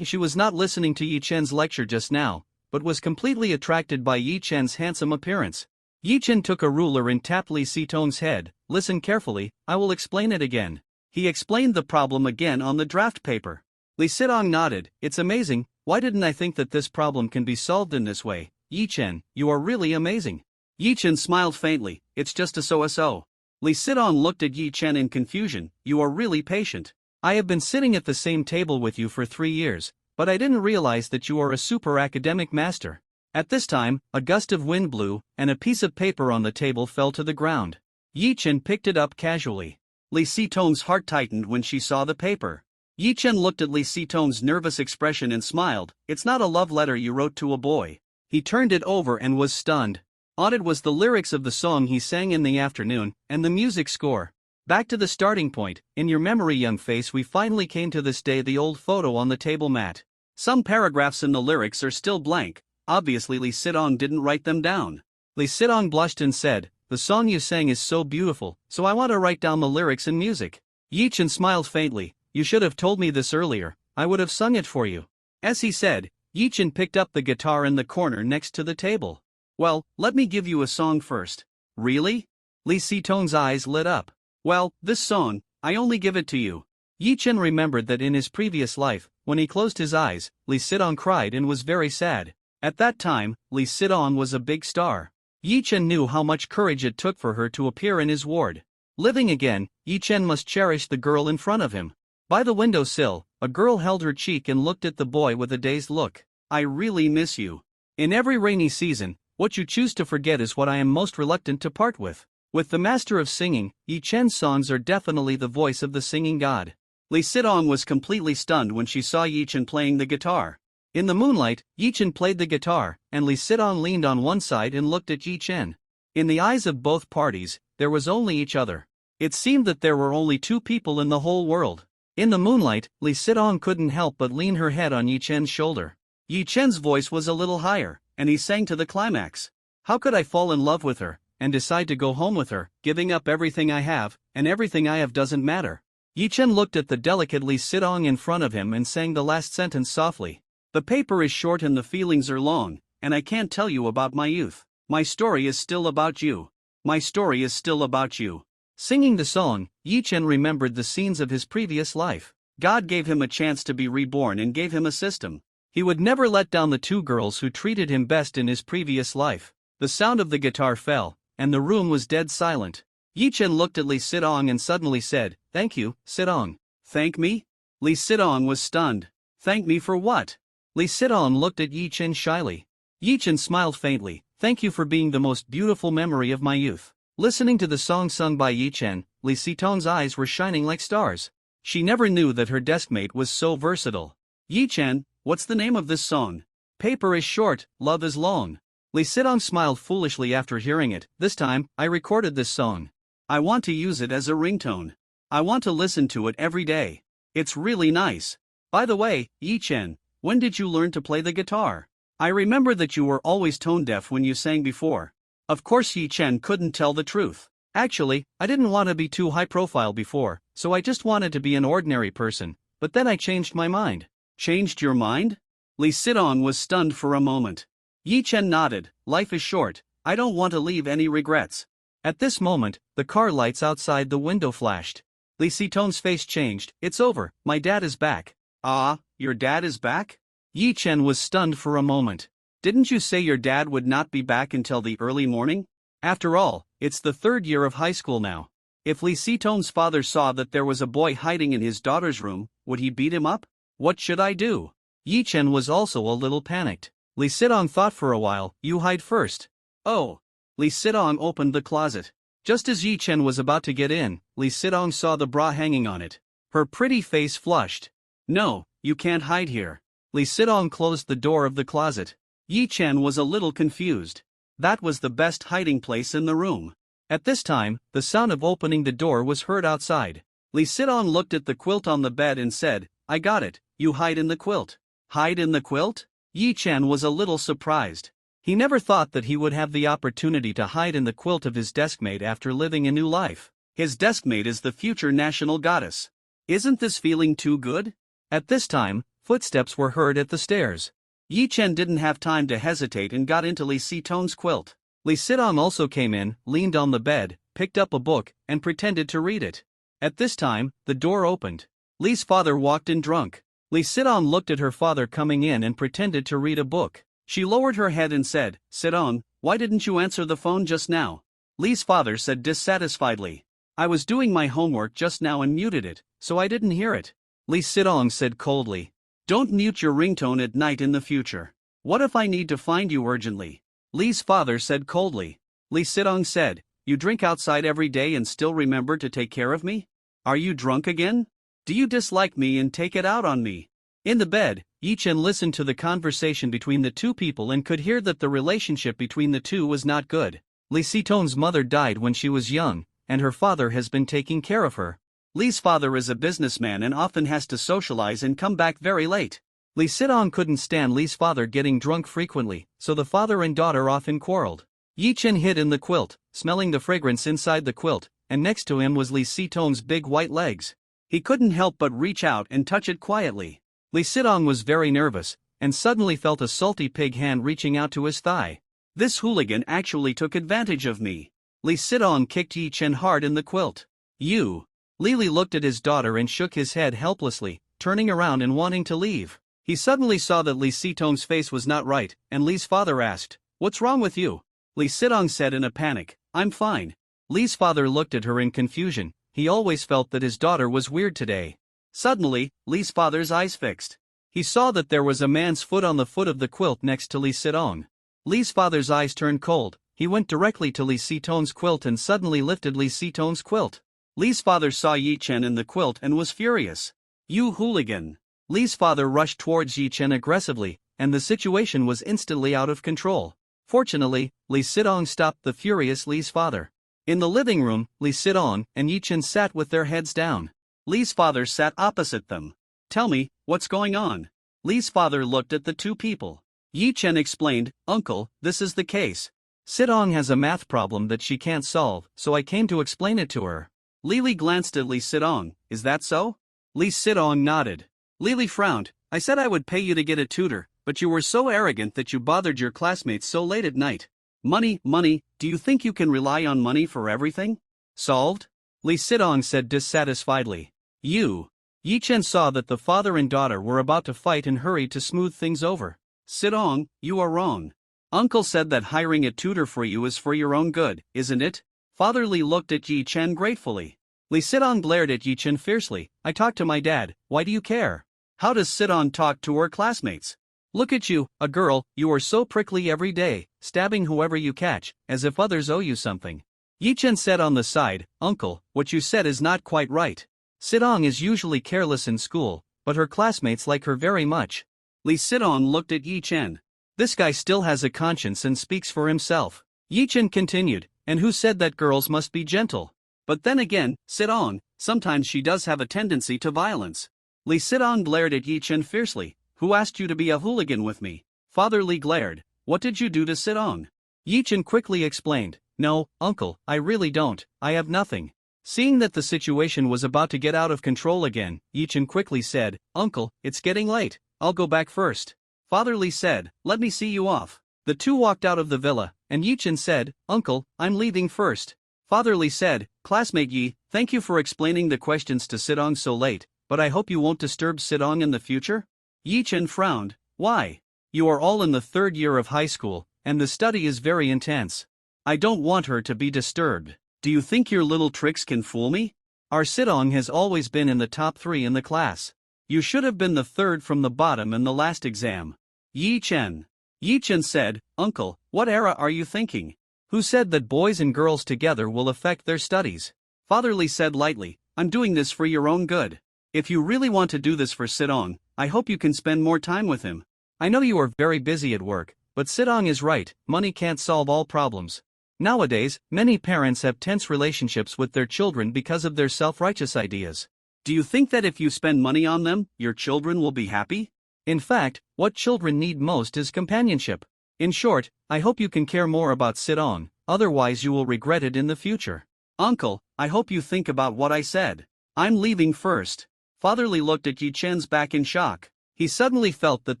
She was not listening to Yichen's lecture just now, but was completely attracted by Yichen's handsome appearance. Yichen took a ruler and tapped Li Sitong's head. "Listen carefully, I will explain it again." He explained the problem again on the draft paper. Li Sitong nodded. "It's amazing, why didn't I think that this problem can be solved in this way? Yichen, you are really amazing." Yichen smiled faintly. "It's just a so-so." Li Sitong looked at Yichen in confusion. "You are really patient. I have been sitting at the same table with you for 3 years, but I didn't realize that you are a super academic master." At this time, a gust of wind blew, and a piece of paper on the table fell to the ground. Yi Chen picked it up casually. Li Sitong's heart tightened when she saw the paper. Yi Chen looked at Li Sitong's nervous expression and smiled. "It's not a love letter you wrote to a boy." He turned it over and was stunned. On it was the lyrics of the song he sang in the afternoon, and the music score. Back to the starting point. "In your memory, young face, we finally came to this day." The old photo on the table mat. Some paragraphs in the lyrics are still blank. Obviously Li Sitong didn't write them down. Li Sitong blushed and said, "The song you sang is so beautiful, so I want to write down the lyrics and music." Yi Chen smiled faintly. "You should have told me this earlier, I would have sung it for you." As he said, Yi Chen picked up the guitar in the corner next to the table. "Well, let me give you a song first." "Really?" Li Sitong's eyes lit up. "Well, this song, I only give it to you." Yi Chen remembered that in his previous life, when he closed his eyes, Li Sitong cried and was very sad. At that time, Li Sitong was a big star. Yi Chen knew how much courage it took for her to appear in his ward. Living again, Yi Chen must cherish the girl in front of him. By the window sill, a girl held her cheek and looked at the boy with a dazed look. "I really miss you. In every rainy season, what you choose to forget is what I am most reluctant to part with." With the master of singing, Yi Chen's songs are definitely the voice of the singing god. Li Sitong was completely stunned when she saw Yi Chen playing the guitar. In the moonlight, Yi Chen played the guitar, and Li Sitong leaned on one side and looked at Yi Chen. In the eyes of both parties, there was only each other. It seemed that there were only two people in the whole world. In the moonlight, Li Sitong couldn't help but lean her head on Yi Chen's shoulder. Yi Chen's voice was a little higher, and he sang to the climax. "How could I fall in love with her, and decide to go home with her, giving up everything I have, and everything I have doesn't matter?" Yi Chen looked at the delicate Li Sitong in front of him and sang the last sentence softly. "The paper is short and the feelings are long, and I can't tell you about my youth. My story is still about you. My story is still about you." Singing the song, Yi Chen remembered the scenes of his previous life. God gave him a chance to be reborn and gave him a system. He would never let down the two girls who treated him best in his previous life. The sound of the guitar fell, and the room was dead silent. Yi Chen looked at Li Sitong and suddenly said, "Thank you, Sitong." "Thank me?" Li Sitong was stunned. "Thank me for what?" Li Sitong looked at Yi Chen shyly. Yi Chen smiled faintly. "Thank you for being the most beautiful memory of my youth." Listening to the song sung by Yi Chen, Li Sitong's eyes were shining like stars. She never knew that her deskmate was so versatile. "Yi Chen, what's the name of this song?" "Paper is short, love is long." Li Sitong smiled foolishly after hearing it. "This time, I recorded this song. I want to use it as a ringtone. I want to listen to it every day. It's really nice. By the way, Yi Chen, when did you learn to play the guitar? I remember that you were always tone deaf when you sang before." Of course Yi Chen couldn't tell the truth. "Actually, I didn't want to be too high profile before, so I just wanted to be an ordinary person, but then I changed my mind." "Changed your mind?" Li Sitong was stunned for a moment. Yi Chen nodded. "Life is short, I don't want to leave any regrets." At this moment, the car lights outside the window flashed. Li Sitong's face changed. "It's over, my dad is back." "Ah, your dad is back?" Yi Chen was stunned for a moment. "Didn't you say your dad would not be back until the early morning? After all, it's the third year of high school now. If Li Sitong's father saw that there was a boy hiding in his daughter's room, would he beat him up? What should I do?" Yi Chen was also a little panicked. Li Sitong thought for a while. "You hide first." "Oh." Li Sitong opened the closet. Just as Yi Chen was about to get in, Li Sitong saw the bra hanging on it. Her pretty face flushed. "No, you can't hide here." Li Sitong closed the door of the closet. Yi Chen was a little confused. That was the best hiding place in the room. At this time, the sound of opening the door was heard outside. Li Sitong looked at the quilt on the bed and said, "I got it, you hide in the quilt." "Hide in the quilt?" Yi Chen was a little surprised. He never thought that he would have the opportunity to hide in the quilt of his deskmate after living a new life. His deskmate is the future national goddess. Isn't this feeling too good? At this time, footsteps were heard at the stairs. Yi Chen didn't have time to hesitate and got into Li Sitong's quilt. Li Sitong also came in, leaned on the bed, picked up a book, and pretended to read it. At this time, the door opened. Li's father walked in drunk. Li Sitong looked at her father coming in and pretended to read a book. She lowered her head and said, "Sitong, why didn't you answer the phone just now?" Li's father said dissatisfiedly, "I was doing my homework just now and muted it, so I didn't hear it." Li Sitong said coldly, "Don't mute your ringtone at night in the future." What if I need to find you urgently? Lee's father said coldly. Lee Sidong said, you drink outside every day and still remember to take care of me? Are you drunk again? Do you dislike me and take it out on me? In the bed, Yi Chen listened to the conversation between the two people and could hear that the relationship between the two was not good. Lee Sitong's mother died when she was young, and her father has been taking care of her. Lee's father is a businessman and often has to socialize and come back very late. Lee Sidong couldn't stand Lee's father getting drunk frequently, so the father and daughter often quarreled. Yi Chen hid in the quilt, smelling the fragrance inside the quilt, and next to him was Lee Sitong's big white legs. He couldn't help but reach out and touch it quietly. Lee Sidong was very nervous, and suddenly felt a salty pig hand reaching out to his thigh. This hooligan actually took advantage of me. Lee Sidong kicked Yi Chen hard in the quilt. You. Li looked at his daughter and shook his head helplessly, turning around and wanting to leave. He suddenly saw that Lee Sitong's face was not right, and Lee's father asked, "What's wrong with you?" Lee Sidong said in a panic, "I'm fine." Lee's father looked at her in confusion. He always felt that his daughter was weird today. Suddenly, Lee's father's eyes fixed. He saw that there was a man's foot on the foot of the quilt next to Lee Sidong. Lee's father's eyes turned cold. He went directly to Lee Sitong's quilt and suddenly lifted Lee Sitong's quilt. Lee's father saw Yi Chen in the quilt and was furious. "You hooligan!" Lee's father rushed towards Yi Chen aggressively, and the situation was instantly out of control. Fortunately, Lee Sidong stopped the furious Lee's father. In the living room, Lee Sidong and Yi Chen sat with their heads down. Lee's father sat opposite them. "Tell me, what's going on?" Lee's father looked at the two people. Yi Chen explained, "Uncle, this is the case. Sidong has a math problem that she can't solve, so I came to explain it to her." Lee glanced at Lee Sidong. "Is that so?" Lee Sidong nodded. Lee frowned. "I said I would pay you to get a tutor, but you were so arrogant that you bothered your classmates so late at night. Money, do you think you can rely on money for everything?" "Solved?" Lee Sidong said dissatisfiedly. Yi Chen saw that the father and daughter were about to fight and hurried to smooth things over. "Sidong, you are wrong. Uncle said that hiring a tutor for you is for your own good, isn't it?" Father Lee looked at Yi Chen gratefully. Lee Sidong glared at Yi Chen fiercely. "I talked to my dad, why do you care? How does Sidong talk to her classmates? Look at you, a girl, you are so prickly every day, stabbing whoever you catch, as if others owe you something." Yi Chen said on the side, "Uncle, what you said is not quite right. Sidong is usually careless in school, but her classmates like her very much." Lee Sidong looked at Yi Chen. This guy still has a conscience and speaks for himself. Yi Chen continued, "And who said that girls must be gentle? But then again, Sidong, sometimes she does have a tendency to violence." Lee Sidong glared at Yi Chen fiercely. "Who asked you to be a hooligan with me?" Father Lee glared. "What did you do to Sidong?" Yi Chen quickly explained, "No, uncle, I really don't, I have nothing." Seeing that the situation was about to get out of control again, Yi Chen quickly said, "Uncle, it's getting late, I'll go back first." Father Lee said, "Let me see you off." The two walked out of the villa, and Yi Chen said, "Uncle, I'm leaving first." Father Lee said, "Classmate Yi, thank you for explaining the questions to Sidong so late, but I hope you won't disturb Sidong in the future?" Yi Chen frowned. "Why? You are all in the third year of high school, and the study is very intense. I don't want her to be disturbed. Do you think your little tricks can fool me? Our Sidong has always been in the top 3 in the class. You should have been the third from the bottom in the last exam." Yi Chen said, "Uncle, what era are you thinking? Who said that boys and girls together will affect their studies?" Father Lee said lightly, "I'm doing this for your own good. If you really want to do this for Sidong, I hope you can spend more time with him. I know you are very busy at work, but Sidong is right, money can't solve all problems. Nowadays, many parents have tense relationships with their children because of their self-righteous ideas. Do you think that if you spend money on them, your children will be happy? In fact, what children need most is companionship. In short, I hope you can care more about Sidong, otherwise you will regret it in the future." "Uncle, I hope you think about what I said. I'm leaving first." Father Lee looked at Yi Chen's back in shock. He suddenly felt that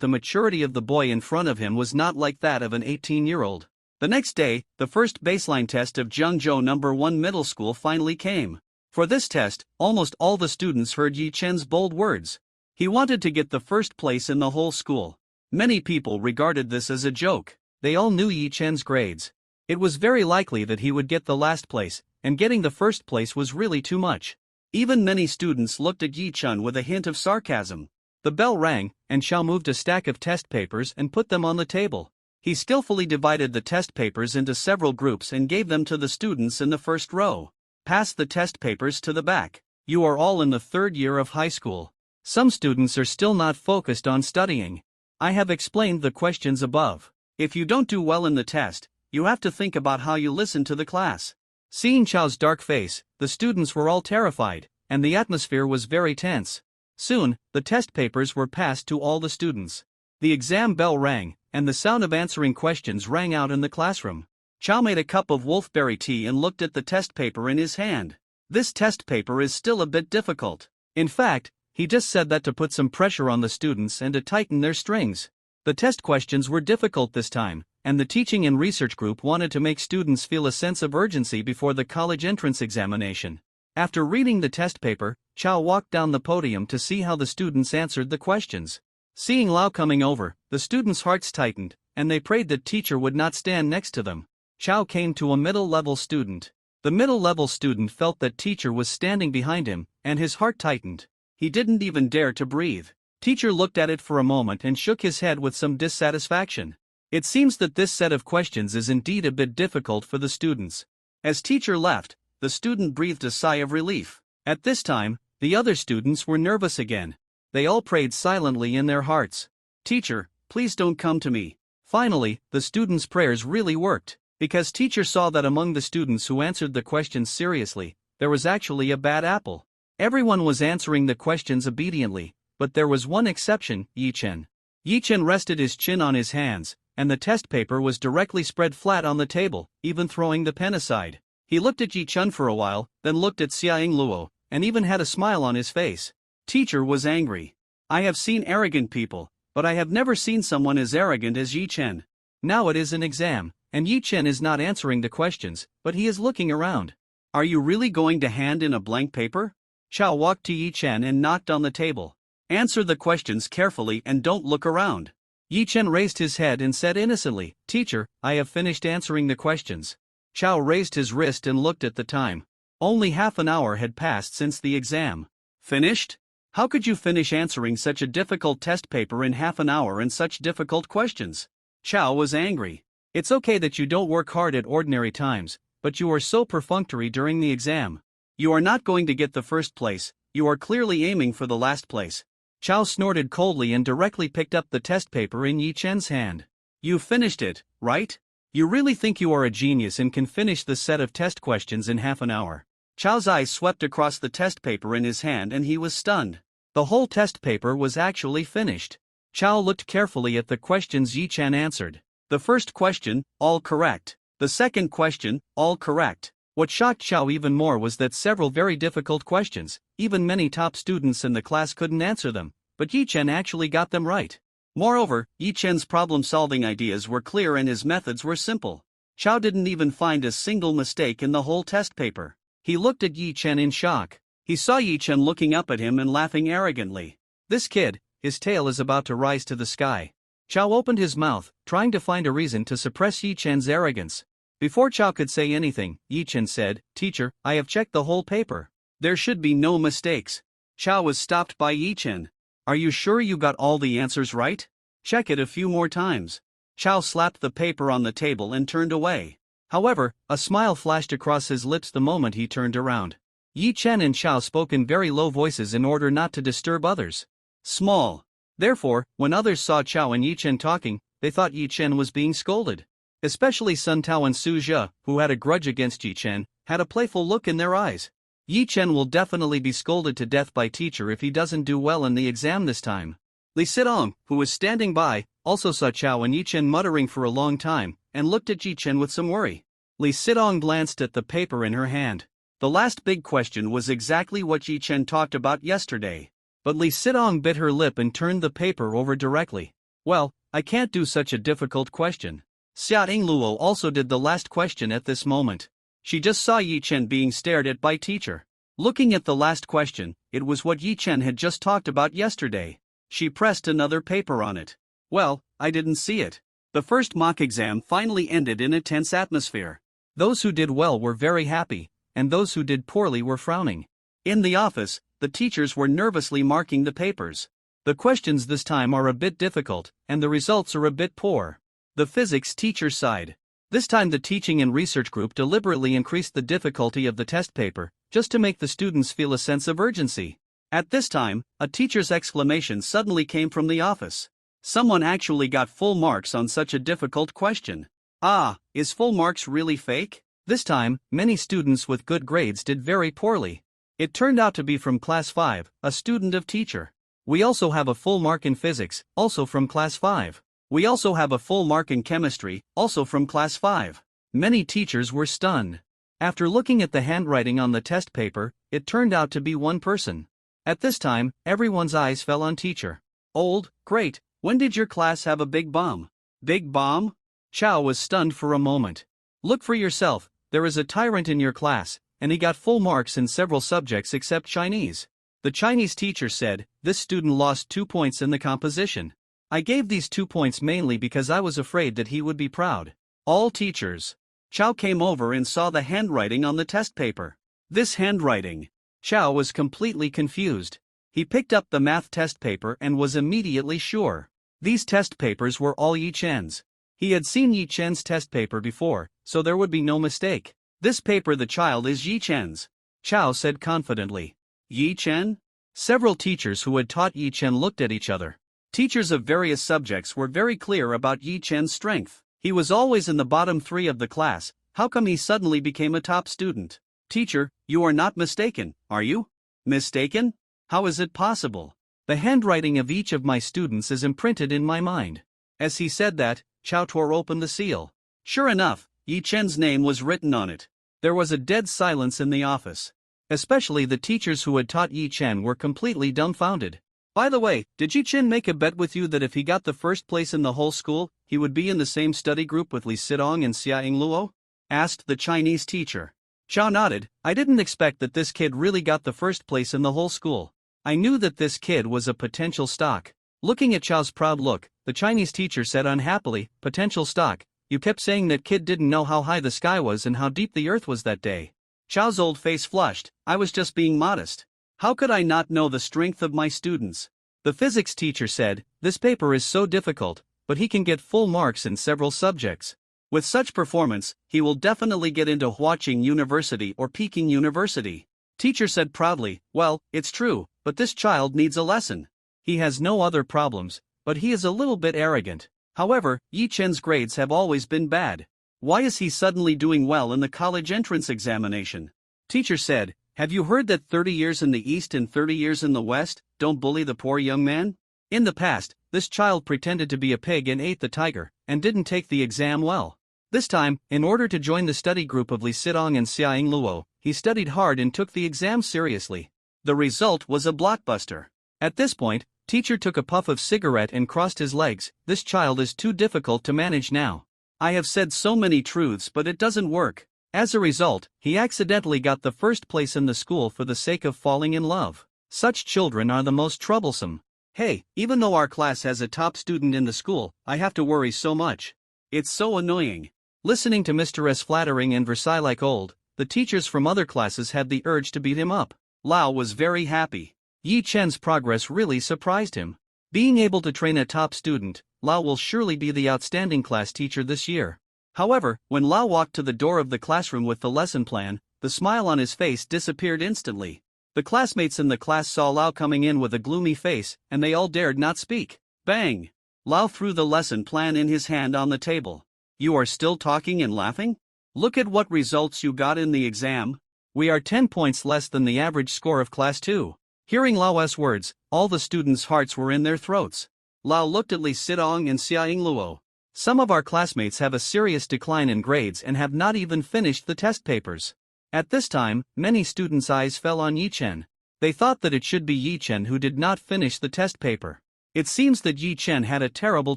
the maturity of the boy in front of him was not like that of an 18-year-old. The next day, the first baseline test of Zhengzhou No. 1 Middle School finally came. For this test, almost all the students heard Yi Chen's bold words. He wanted to get the first place in the whole school. Many people regarded this as a joke. They all knew Yi Chen's grades. It was very likely that he would get the last place, and getting the first place was really too much. Even many students looked at Yi Chen with a hint of sarcasm. The bell rang, and Xiao moved a stack of test papers and put them on the table. He skillfully divided the test papers into several groups and gave them to the students in the first row. Pass the test papers to the back. You are all in the third year of high school. Some students are still not focused on studying. I have explained the questions above. If you don't do well in the test, you have to think about how you listen to the class. Seeing Chao's dark face, the students were all terrified, and the atmosphere was very tense. Soon, the test papers were passed to all the students. The exam bell rang, and the sound of answering questions rang out in the classroom. Chao made a cup of wolfberry tea and looked at the test paper in his hand. This test paper is still a bit difficult. In fact, he just said that to put some pressure on the students and to tighten their strings. The test questions were difficult this time, and the teaching and research group wanted to make students feel a sense of urgency before the college entrance examination. After reading the test paper, Chao walked down the podium to see how the students answered the questions. Seeing Lao coming over, the students' hearts tightened, and they prayed that teacher would not stand next to them. Chao came to a middle-level student. The middle-level student felt that teacher was standing behind him, and his heart tightened. He didn't even dare to breathe. Teacher looked at it for a moment and shook his head with some dissatisfaction. It seems that this set of questions is indeed a bit difficult for the students. As teacher left, the student breathed a sigh of relief. At this time, the other students were nervous again. They all prayed silently in their hearts. Teacher, please don't come to me. Finally, the students' prayers really worked, because teacher saw that among the students who answered the questions seriously, there was actually a bad apple. Everyone was answering the questions obediently, but there was one exception, Yi Chen. Yi Chen rested his chin on his hands, and the test paper was directly spread flat on the table, even throwing the pen aside. He looked at Yi Chen for a while, then looked at Xia Luo, and even had a smile on his face. Teacher was angry. I have seen arrogant people, but I have never seen someone as arrogant as Yi Chen. Now it is an exam, and Yi Chen is not answering the questions, but he is looking around. Are you really going to hand in a blank paper? Chao walked to Yi Chen and knocked on the table. Answer the questions carefully and don't look around. Yi Chen raised his head and said innocently, Teacher, I have finished answering the questions. Chao raised his wrist and looked at the time. Only half an hour had passed since the exam. Finished? How could you finish answering such a difficult test paper in half an hour and such difficult questions? Chao was angry. It's okay that you don't work hard at ordinary times, but you are so perfunctory during the exam. You are not going to get the first place, you are clearly aiming for the last place. Chao snorted coldly and directly picked up the test paper in Yi Chen's hand. You finished it, right? You really think you are a genius and can finish the set of test questions in half an hour? Chao's eyes swept across the test paper in his hand and he was stunned. The whole test paper was actually finished. Chao looked carefully at the questions Yi Chen answered. The first question, all correct. The second question, all correct. What shocked Chao even more was that several very difficult questions, even many top students in the class couldn't answer them, but Yi Chen actually got them right. Moreover, Yi Chen's problem-solving ideas were clear and his methods were simple. Chao didn't even find a single mistake in the whole test paper. He looked at Yi Chen in shock. He saw Yi Chen looking up at him and laughing arrogantly. This kid, his tail is about to rise to the sky. Chao opened his mouth, trying to find a reason to suppress Yi Chen's arrogance. Before Chao could say anything, Yi Chen said, Teacher, I have checked the whole paper. There should be no mistakes. Chao was stopped by Yi Chen. Are you sure you got all the answers right? Check it a few more times. Chao slapped the paper on the table and turned away. However, a smile flashed across his lips the moment he turned around. Yi Chen and Chao spoke in very low voices in order not to disturb others. Small. Therefore, when others saw Chao and Yi Chen talking, they thought Yi Chen was being scolded. Especially Sun Tao and Su Zhe, who had a grudge against Yi Chen, had a playful look in their eyes. Yi Chen will definitely be scolded to death by teacher if he doesn't do well in the exam this time. Li Sidong, who was standing by, also saw Chao and Yi Chen muttering for a long time, and looked at Yi Chen with some worry. Li Sidong glanced at the paper in her hand. The last big question was exactly what Yi Chen talked about yesterday. But Li Sidong bit her lip and turned the paper over directly. Well, I can't do such a difficult question. Xia Luo also did the last question at this moment. She just saw Yi Chen being stared at by teacher. Looking at the last question, it was what Yi Chen had just talked about yesterday. She pressed another paper on it. Well, I didn't see it. The first mock exam finally ended in a tense atmosphere. Those who did well were very happy, and those who did poorly were frowning. In the office, the teachers were nervously marking the papers. The questions this time are a bit difficult, and the results are a bit poor. The physics teacher sighed. This time the teaching and research group deliberately increased the difficulty of the test paper, just to make the students feel a sense of urgency. At this time, a teacher's exclamation suddenly came from the office. Someone actually got full marks on such a difficult question. Ah, is full marks really fake? This time, many students with good grades did very poorly. It turned out to be from class 5, a student of teacher. We also have a full mark in physics, also from class 5. We also have a full mark in chemistry, also from class 5. Many teachers were stunned. After looking at the handwriting on the test paper, it turned out to be one person. At this time, everyone's eyes fell on teacher. Old, great, when did your class have a big bomb? Big bomb? Chow was stunned for a moment. Look for yourself, there is a tyrant in your class, and he got full marks in several subjects except Chinese. The Chinese teacher said, this student lost 2 points in the composition. I gave these 2 points mainly because I was afraid that he would be proud. All teachers. Chow came over and saw the handwriting on the test paper. This handwriting. Chow was completely confused. He picked up the math test paper and was immediately sure. These test papers were all Yi Chen's. He had seen Yi Chen's test paper before, so there would be no mistake. This paper the child is Yi Chen's. Chow said confidently. Yi Chen? Several teachers who had taught Yi Chen looked at each other. Teachers of various subjects were very clear about Yi Chen's strength. He was always in the bottom 3 of the class. How come he suddenly became a top student? Teacher, you are not mistaken, are you? Mistaken? How is it possible? The handwriting of each of my students is imprinted in my mind. As he said that, Chow tore open the seal. Sure enough, Yi Chen's name was written on it. There was a dead silence in the office. Especially the teachers who had taught Yi Chen were completely dumbfounded. By the way, did Yi Chen make a bet with you that if he got the first place in the whole school, he would be in the same study group with Li Sidong and Xia Luo? Asked the Chinese teacher. Chow nodded. I didn't expect that this kid really got the first place in the whole school. I knew that this kid was a potential stock. Looking at Chow's proud look, the Chinese teacher said unhappily, potential stock, you kept saying that kid didn't know how high the sky was and how deep the earth was that day. Chow's old face flushed. I was just being modest. How could I not know the strength of my students? The physics teacher said, this paper is so difficult, but he can get full marks in several subjects. With such performance, he will definitely get into Huaqing University or Peking University. Teacher said proudly, well, it's true, but this child needs a lesson. He has no other problems, but he is a little bit arrogant. However, Yi Chen's grades have always been bad. Why is he suddenly doing well in the college entrance examination? Teacher said, have you heard that 30 years in the East and 30 years in the West don't bully the poor young man? In the past, this child pretended to be a pig and ate the tiger, and didn't take the exam well. This time, in order to join the study group of Li Sidong and Xia Luo, he studied hard and took the exam seriously. The result was a blockbuster. At this point, teacher took a puff of cigarette and crossed his legs. This child is too difficult to manage now. I have said so many truths but it doesn't work. As a result, he accidentally got the first place in the school for the sake of falling in love. Such children are the most troublesome. Hey, even though our class has a top student in the school, I have to worry so much. It's so annoying. Listening to Mr. S flattering and Versailles-like old, the teachers from other classes had the urge to beat him up. Lao was very happy. Yi Chen's progress really surprised him. Being able to train a top student, Lao will surely be the outstanding class teacher this year. However, when Lao walked to the door of the classroom with the lesson plan, the smile on his face disappeared instantly. The classmates in the class saw Lao coming in with a gloomy face, and they all dared not speak. Bang! Lao threw the lesson plan in his hand on the table. You are still talking and laughing? Look at what results you got in the exam. We are 10 points less than the average score of class 2. Hearing Lao's words, all the students' hearts were in their throats. Lao looked at Li Sidong and Xia Luo. Some of our classmates have a serious decline in grades and have not even finished the test papers. At this time, many students' eyes fell on Yi Chen. They thought that it should be Yi Chen who did not finish the test paper. It seems that Yi Chen had a terrible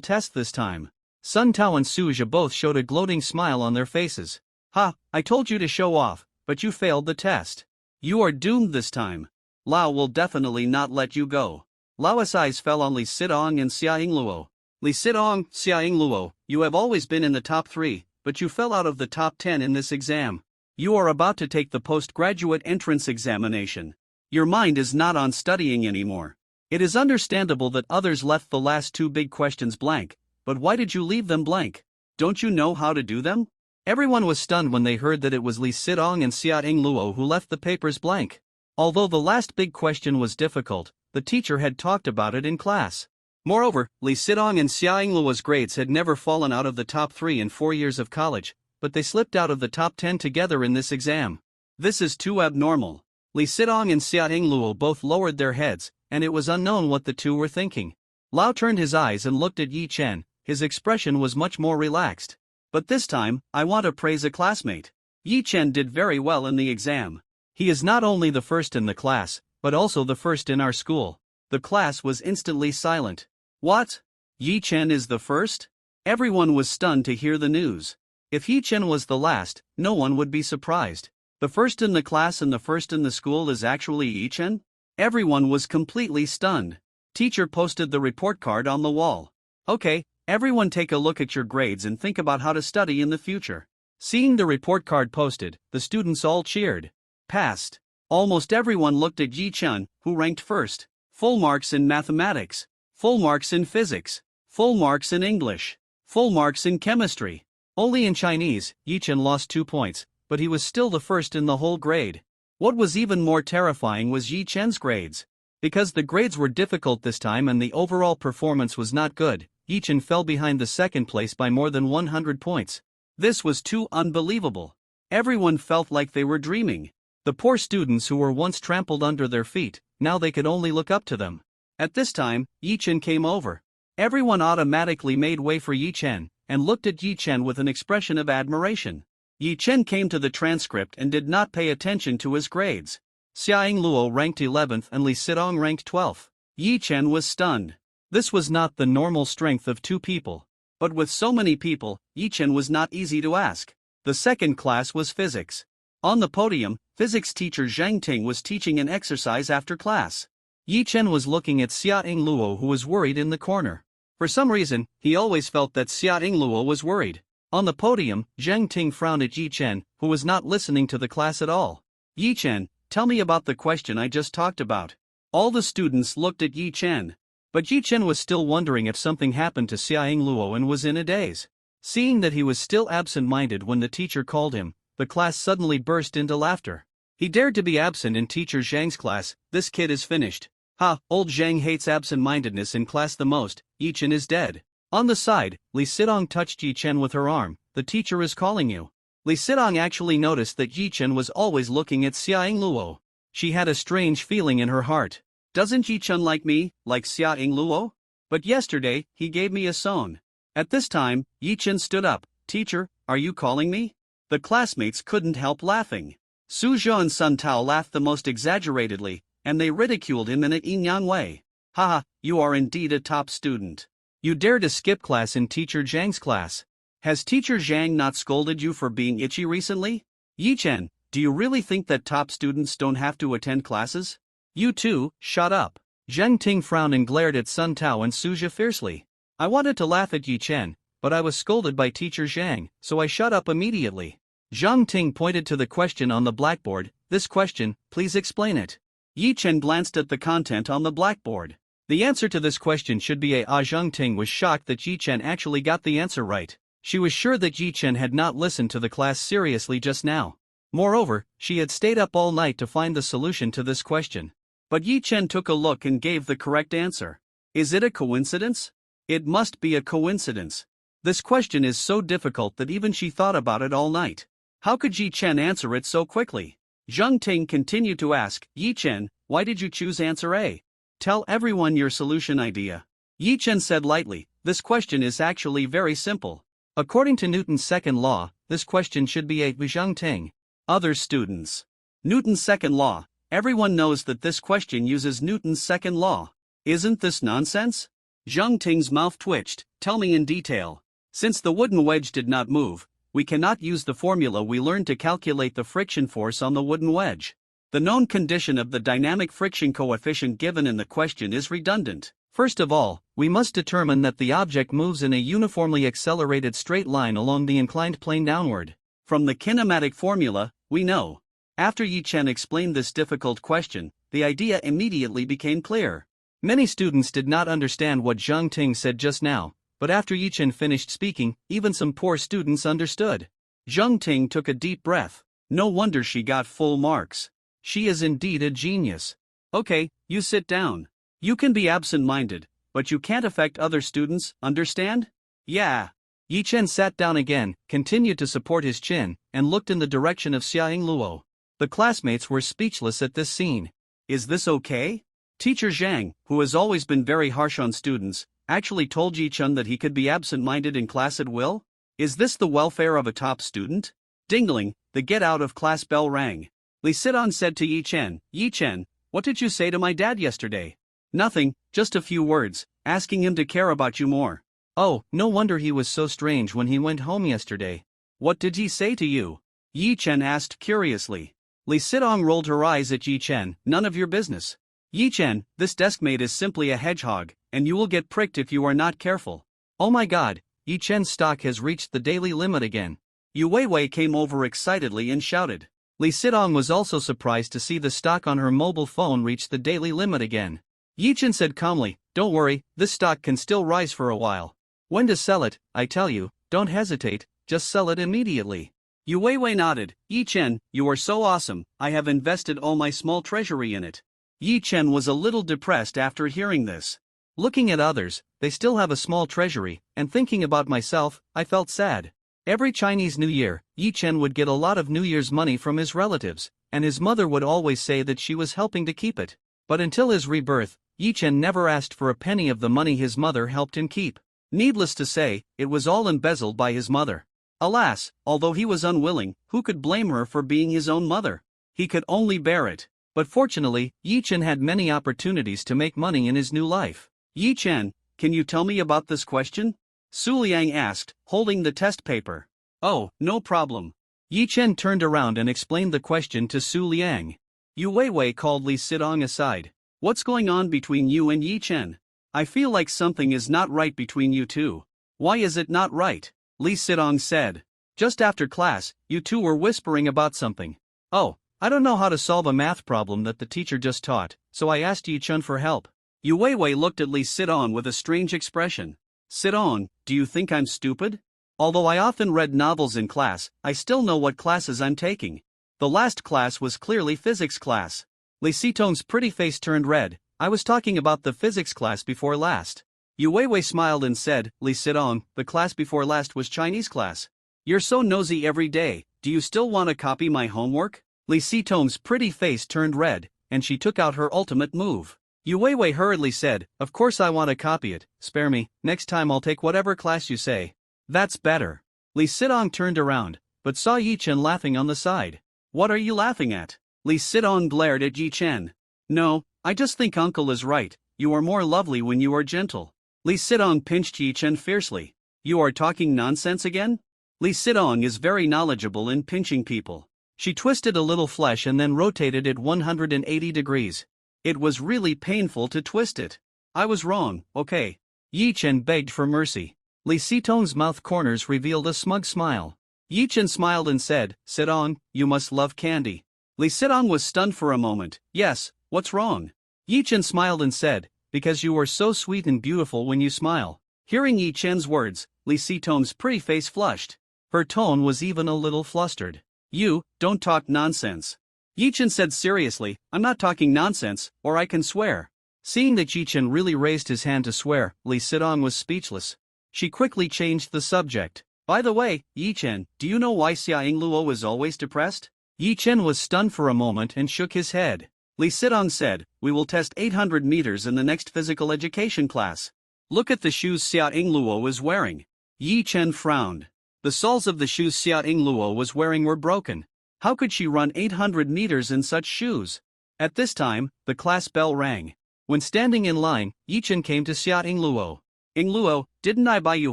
test this time. Sun Tao and Su Zhe both showed a gloating smile on their faces. Ha, I told you to show off, but you failed the test. You are doomed this time. Lao will definitely not let you go. Lao's eyes fell on Li Sidong and Xia Luo. Li Sidong, Xia Luo, you have always been in the top 3, but you fell out of the top 10 in this exam. You are about to take the postgraduate entrance examination. Your mind is not on studying anymore. It is understandable that others left the last two big questions blank, but why did you leave them blank? Don't you know how to do them? Everyone was stunned when they heard that it was Li Sidong and Xiaoting Luo who left the papers blank. Although the last big question was difficult, the teacher had talked about it in class. Moreover, Li Sidong and Xiaoting Luo's grades had never fallen out of the top 3 in 4 years of college, but they slipped out of the top 10 together in this exam. This is too abnormal. Li Sidong and Xiaoting Luo both lowered their heads, and it was unknown what the two were thinking. Lao turned his eyes and looked at Yi Chen. His expression was much more relaxed. But this time, I want to praise a classmate. Yi Chen did very well in the exam. He is not only the first in the class, but also the first in our school. The class was instantly silent. What? Yi Chen is the first? Everyone was stunned to hear the news. If Yi Chen was the last, no one would be surprised. The first in the class and the first in the school is actually Yi Chen? Everyone was completely stunned. Teacher posted the report card on the wall. Okay, everyone take a look at your grades and think about how to study in the future. Seeing the report card posted, the students all cheered. Passed. Almost everyone looked at Yi Chen, who ranked first. Full marks in mathematics. Full marks in physics. Full marks in English. Full marks in chemistry. Only in Chinese, Yi Chen lost 2 points, but he was still the first in the whole grade. What was even more terrifying was Yi Chen's grades. Because the grades were difficult this time and the overall performance was not good, Yi Chen fell behind the second place by more than 100 points. This was too unbelievable. Everyone felt like they were dreaming. The poor students who were once trampled under their feet, now they could only look up to them. At this time, Yi Chen came over. Everyone automatically made way for Yi Chen, and looked at Yi Chen with an expression of admiration. Yi Chen came to the transcript and did not pay attention to his grades. Xiaoting Luo ranked 11th and Li Sidong ranked 12th. Yi Chen was stunned. This was not the normal strength of 2 people. But with so many people, Yi Chen was not easy to ask. The second class was physics. On the podium, physics teacher Zhang Ting was teaching an exercise after class. Yi Chen was looking at Xiaoting Luo, who was worried in the corner. For some reason, he always felt that Xiaoting Luo was worried. On the podium, Zhang Ting frowned at Yi Chen, who was not listening to the class at all. Yi Chen, tell me about the question I just talked about. All the students looked at Yi Chen. But Yi Chen was still wondering if something happened to Xiaoting Luo and was in a daze. Seeing that he was still absent-minded when the teacher called him, the class suddenly burst into laughter. He dared to be absent in teacher Zhang's class. This kid is finished. Ha, old Zhang hates absent-mindedness in class the most. Yi Chen is dead. On the side, Li Sidong touched Yi Chen with her arm. The teacher is calling you. Li Sidong actually noticed that Yi Chen was always looking at Xiaoting Luo. She had a strange feeling in her heart. Doesn't Yi Chen like me, like Xiaoting Luo? But yesterday, he gave me a song. At this time, Yi Chen stood up. Teacher, are you calling me? The classmates couldn't help laughing. Su Zhou and Sun Tao laughed the most exaggeratedly, and they ridiculed him in a yin-yang way. Haha, you are indeed a top student. You dare to skip class in teacher Zhang's class. Has teacher Zhang not scolded you for being itchy recently? Yi Chen, do you really think that top students don't have to attend classes? You too, shut up. Zhang Ting frowned and glared at Sun Tao and Su Zhou fiercely. I wanted to laugh at Yi Chen, but I was scolded by teacher Zhang, so I shut up immediately. Zhang Ting pointed to the question on the blackboard. This question, please explain it. Yi Chen glanced at the content on the blackboard. The answer to this question should be a. Zhang Ting was shocked that Yi Chen actually got the answer right. She was sure that Yi Chen had not listened to the class seriously just now. Moreover, she had stayed up all night to find the solution to this question. But Yi Chen took a look and gave the correct answer. Is it a coincidence? It must be a coincidence. This question is so difficult that even she thought about it all night. How could Yi Chen answer it so quickly? Zhang Ting continued to ask, Yi Chen, why did you choose answer A? Tell everyone your solution idea. Yi Chen said lightly, this question is actually very simple. According to Newton's second law, this question should be a. Zhang Ting. Other students. Newton's second law. Everyone knows that this question uses Newton's second law. Isn't this nonsense? Zhang Ting's mouth twitched. Tell me in detail. Since the wooden wedge did not move, we cannot use the formula we learned to calculate the friction force on the wooden wedge. The known condition of the dynamic friction coefficient given in the question is redundant. First of all, we must determine that the object moves in a uniformly accelerated straight line along the inclined plane downward. From the kinematic formula, we know. After Yi Chen explained this difficult question, the idea immediately became clear. Many students did not understand what Zhang Ting said just now, but after Yi Chen finished speaking, even some poor students understood. Zhang Ting took a deep breath. No wonder she got full marks. She is indeed a genius. Okay, you sit down. You can be absent-minded, but you can't affect other students, understand? Yeah. Yi Chen sat down again, continued to support his chin, and looked in the direction of Xia Luo. The classmates were speechless at this scene. Is this okay? Teacher Zhang, who has always been very harsh on students, actually told Yi Chen that he could be absent-minded in class at will? Is this the welfare of a top student? Dingling, the get-out-of-class bell rang. Li Sidong said to Yi Chen, what did you say to my dad yesterday? Nothing, just a few words, asking him to care about you more. Oh, no wonder he was so strange when he went home yesterday. What did he say to you? Yi Chen asked curiously. Li Sidong rolled her eyes at Yi Chen, none of your business. Yi Chen, this deskmate is simply a hedgehog, and you will get pricked if you are not careful. Oh my god, Yi Chen's stock has reached the daily limit again. Yu Weiwei came over excitedly and shouted. Li Sidong was also surprised to see the stock on her mobile phone reach the daily limit again. Yi Chen said calmly, don't worry, this stock can still rise for a while. When to sell it, I tell you, don't hesitate, just sell it immediately. Yu Weiwei nodded. Yi Chen, you are so awesome, I have invested all my small treasury in it. Yi Chen was a little depressed after hearing this. Looking at others, they still have a small treasury, and thinking about myself, I felt sad. Every Chinese New Year, Yi Chen would get a lot of New Year's money from his relatives, and his mother would always say that she was helping to keep it. But until his rebirth, Yi Chen never asked for a penny of the money his mother helped him keep. Needless to say, it was all embezzled by his mother. Alas, although he was unwilling, who could blame her for being his own mother? He could only bear it. But fortunately, Yi Chen had many opportunities to make money in his new life. Yi Chen, can you tell me about this question? Su Liang asked, holding the test paper. Oh, no problem. Yi Chen turned around and explained the question to Su Liang. Yu Weiwei called Li Sidong aside. What's going on between you and Yi Chen? I feel like something is not right between you two. Why is it not right? Li Sidong said. Just after class, you two were whispering about something. Oh, I don't know how to solve a math problem that the teacher just taught, so I asked Yi Chen for help. Yu Weiwei looked at Li Sidong with a strange expression. Sidong, do you think I'm stupid? Although I often read novels in class, I still know what classes I'm taking. The last class was clearly physics class. Li Sidong's pretty face turned red. I was talking about the physics class before last. Yu Weiwei smiled and said, Li Sidong, the class before last was Chinese class. You're so nosy every day, do you still want to copy my homework? Li Sidong's pretty face turned red, and she took out her ultimate move. Yu Weiwei hurriedly said, of course I want to copy it, spare me, next time I'll take whatever class you say. That's better. Li Sidong turned around, but saw Yi Chen laughing on the side. What are you laughing at? Li Sidong glared at Yi Chen. No, I just think uncle is right, you are more lovely when you are gentle. Li Sidong pinched Yi Chen fiercely. You are talking nonsense again? Li Sidong is very knowledgeable in pinching people. She twisted a little flesh and then rotated it 180 degrees. It was really painful to twist it. I was wrong, okay. Yi Chen begged for mercy. Li Sidong's mouth corners revealed a smug smile. Yi Chen smiled and said, Sidong, you must love candy. Li Sidong was stunned for a moment. Yes, what's wrong? Yi Chen smiled and said, because you are so sweet and beautiful when you smile. Hearing Yi Chen's words, Li Sidong's pretty face flushed. Her tone was even a little flustered. You, don't talk nonsense. Yi Chen said seriously, I'm not talking nonsense, or I can swear. Seeing that Yi Chen really raised his hand to swear, Li Sidong was speechless. She quickly changed the subject. By the way, Yi Chen, do you know why Xia Luo is always depressed? Yi Chen was stunned for a moment and shook his head. Li Sidong said, we will test 800 meters in the next physical education class. Look at the shoes Xia Luo is wearing. Yi Chen frowned. The soles of the shoes Xia Luo was wearing were broken. How could she run 800 meters in such shoes? At this time, the class bell rang. When standing in line, Yi Chen came to Xia Luo. Luo, didn't I buy you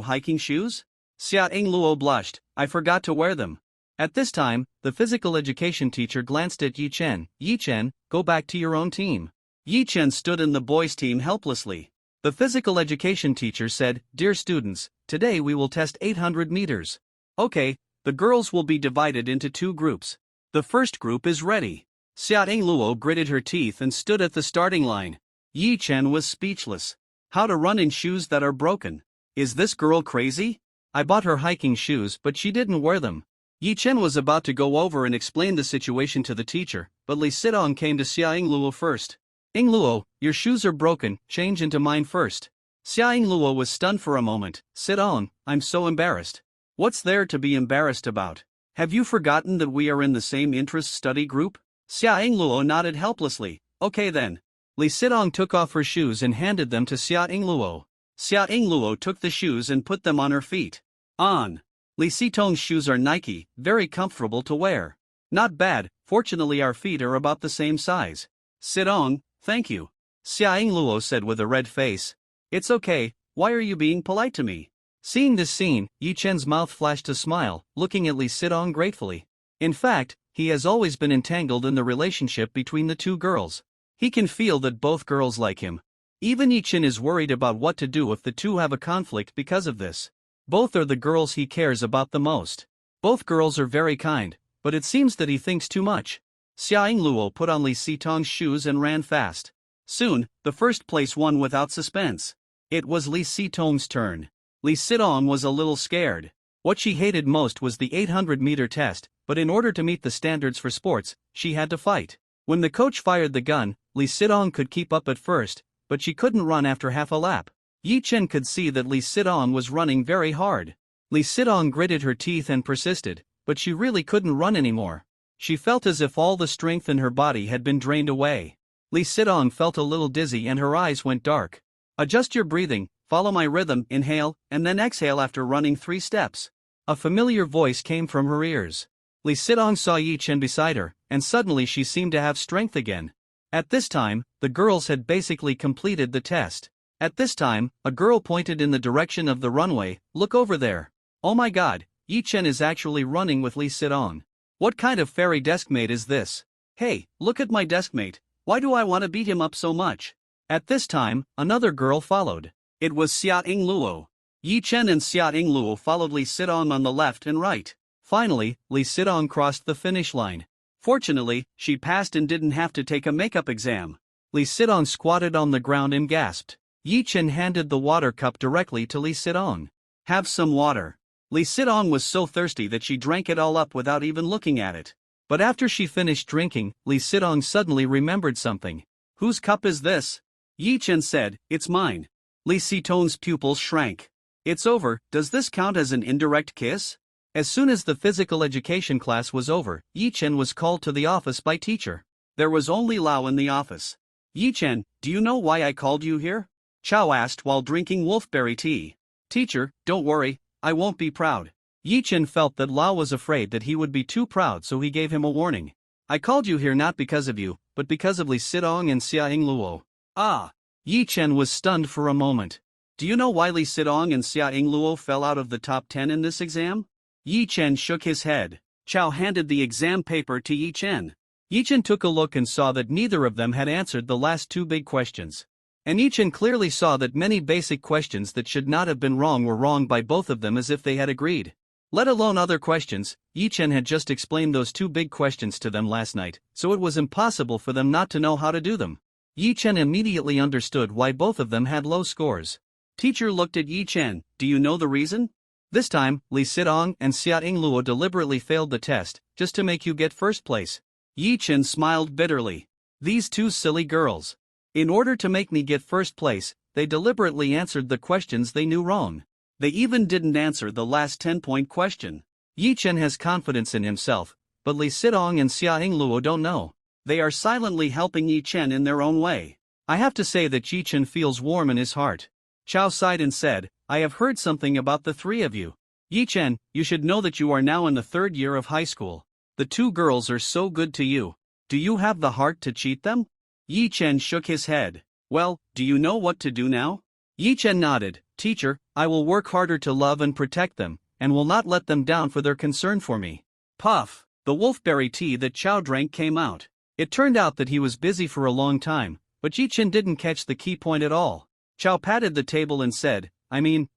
hiking shoes? Xia Luo blushed, I forgot to wear them. At this time, the physical education teacher glanced at Yi Chen. Yi Chen, go back to your own team. Yi Chen stood in the boys' team helplessly. The physical education teacher said, Dear students, today we will test 800 meters. Okay, the girls will be divided into two groups. The first group is ready. Xia Luo gritted her teeth and stood at the starting line. Yi Chen was speechless. How to run in shoes that are broken? Is this girl crazy? I bought her hiking shoes but she didn't wear them. Yi Chen was about to go over and explain the situation to the teacher, but Li Sidong came to Xia Yingluo first. Yingluo, your shoes are broken, change into mine first. Xia Yingluo was stunned for a moment. Sidong, I'm so embarrassed. What's there to be embarrassed about? Have you forgotten that we are in the same interest study group? Xia Yingluo nodded helplessly. Okay then. Li Sidong took off her shoes and handed them to Xia Yingluo. Xia Yingluo took the shoes and put them on her feet. On. Li Sidong's shoes are Nike, very comfortable to wear. Not bad, fortunately our feet are about the same size. Sidong, thank you. Xia Yingluo said with a red face. It's okay, why are you being polite to me? Seeing this scene, Yi Chen's mouth flashed a smile, looking at Li Sidong gratefully. In fact, he has always been entangled in the relationship between the two girls. He can feel that both girls like him. Even Yi Chen is worried about what to do if the two have a conflict because of this. Both are the girls he cares about the most. Both girls are very kind, but it seems that he thinks too much. Xia Yingluo put on Li Sidong's shoes and ran fast. Soon, the first place won without suspense. It was Li Sidong's turn. Li Sidong was a little scared. What she hated most was the 800-meter test, but in order to meet the standards for sports, she had to fight. When the coach fired the gun, Li Sidong could keep up at first, but she couldn't run after half a lap. Yi Chen could see that Li Sidong was running very hard. Li Sidong gritted her teeth and persisted, but she really couldn't run anymore. She felt as if all the strength in her body had been drained away. Li Sidong felt a little dizzy and her eyes went dark. Adjust your breathing, follow my rhythm, inhale, and then exhale after running 3 steps. A familiar voice came from her ears. Li Sidong saw Yi Chen beside her, and suddenly she seemed to have strength again. At this time, the girls had basically completed the test. At this time, a girl pointed in the direction of the runway. Look over there. Oh my god, Yi Chen is actually running with Li Sidong. What kind of fairy deskmate is this? Hey, look at my deskmate, why do I want to beat him up so much? At this time, another girl followed. It was Xia Yingluo. Yi Chen and Xia Yingluo followed Li Sidong on the left and right. Finally, Li Sidong crossed the finish line. Fortunately, she passed and didn't have to take a makeup exam. Li Sidong squatted on the ground and gasped. Yi Chen handed the water cup directly to Li Sidong. Have some water. Li Sidong was so thirsty that she drank it all up without even looking at it. But after she finished drinking, Li Sidong suddenly remembered something. Whose cup is this? Yi Chen said, it's mine. Li Sidong's pupils shrank. It's over, does this count as an indirect kiss? As soon as the physical education class was over, Yi Chen was called to the office by teacher. There was only Lao in the office. Yi Chen, do you know why I called you here? Chow asked while drinking wolfberry tea. Teacher, don't worry, I won't be proud. Yi Chen felt that Lao was afraid that he would be too proud, so he gave him a warning. I called you here not because of you, but because of Li Sidong and Xia Yingluo. Ah! Yi Chen was stunned for a moment. Do you know why Li Sidong and Xia Yingluo fell out of the top 10 in this exam? Yi Chen shook his head. Chow handed the exam paper to Yi Chen. Yi Chen took a look and saw that neither of them had answered the last 2 big questions. And Yi Chen clearly saw that many basic questions that should not have been wrong were wrong by both of them as if they had agreed. Let alone other questions, Yi Chen had just explained those 2 big questions to them last night, so it was impossible for them not to know how to do them. Yi Chen immediately understood why both of them had low scores. Teacher looked at Yi Chen, do you know the reason? This time, Li Sidong and Xia Yingluo deliberately failed the test, just to make you get first place. Yi Chen smiled bitterly. These 2 silly girls. In order to make me get first place, they deliberately answered the questions they knew wrong. They even didn't answer the last 10-point question. Yi Chen has confidence in himself, but Li Sidong and Xia Yingluo don't know. They are silently helping Yi Chen in their own way. I have to say that Yi Chen feels warm in his heart. Chow sighed and said, I have heard something about the 3 of you. Yi Chen, you should know that you are now in the 3rd year of high school. The 2 girls are so good to you. Do you have the heart to cheat them? Yi Chen shook his head. Well, do you know what to do now? Yi Chen nodded. Teacher, I will work harder to love and protect them, and will not let them down for their concern for me. Puff! The wolfberry tea that Chow drank came out. It turned out that he was busy for a long time, but Yi Chen didn't catch the key point at all. Chow patted the table and said,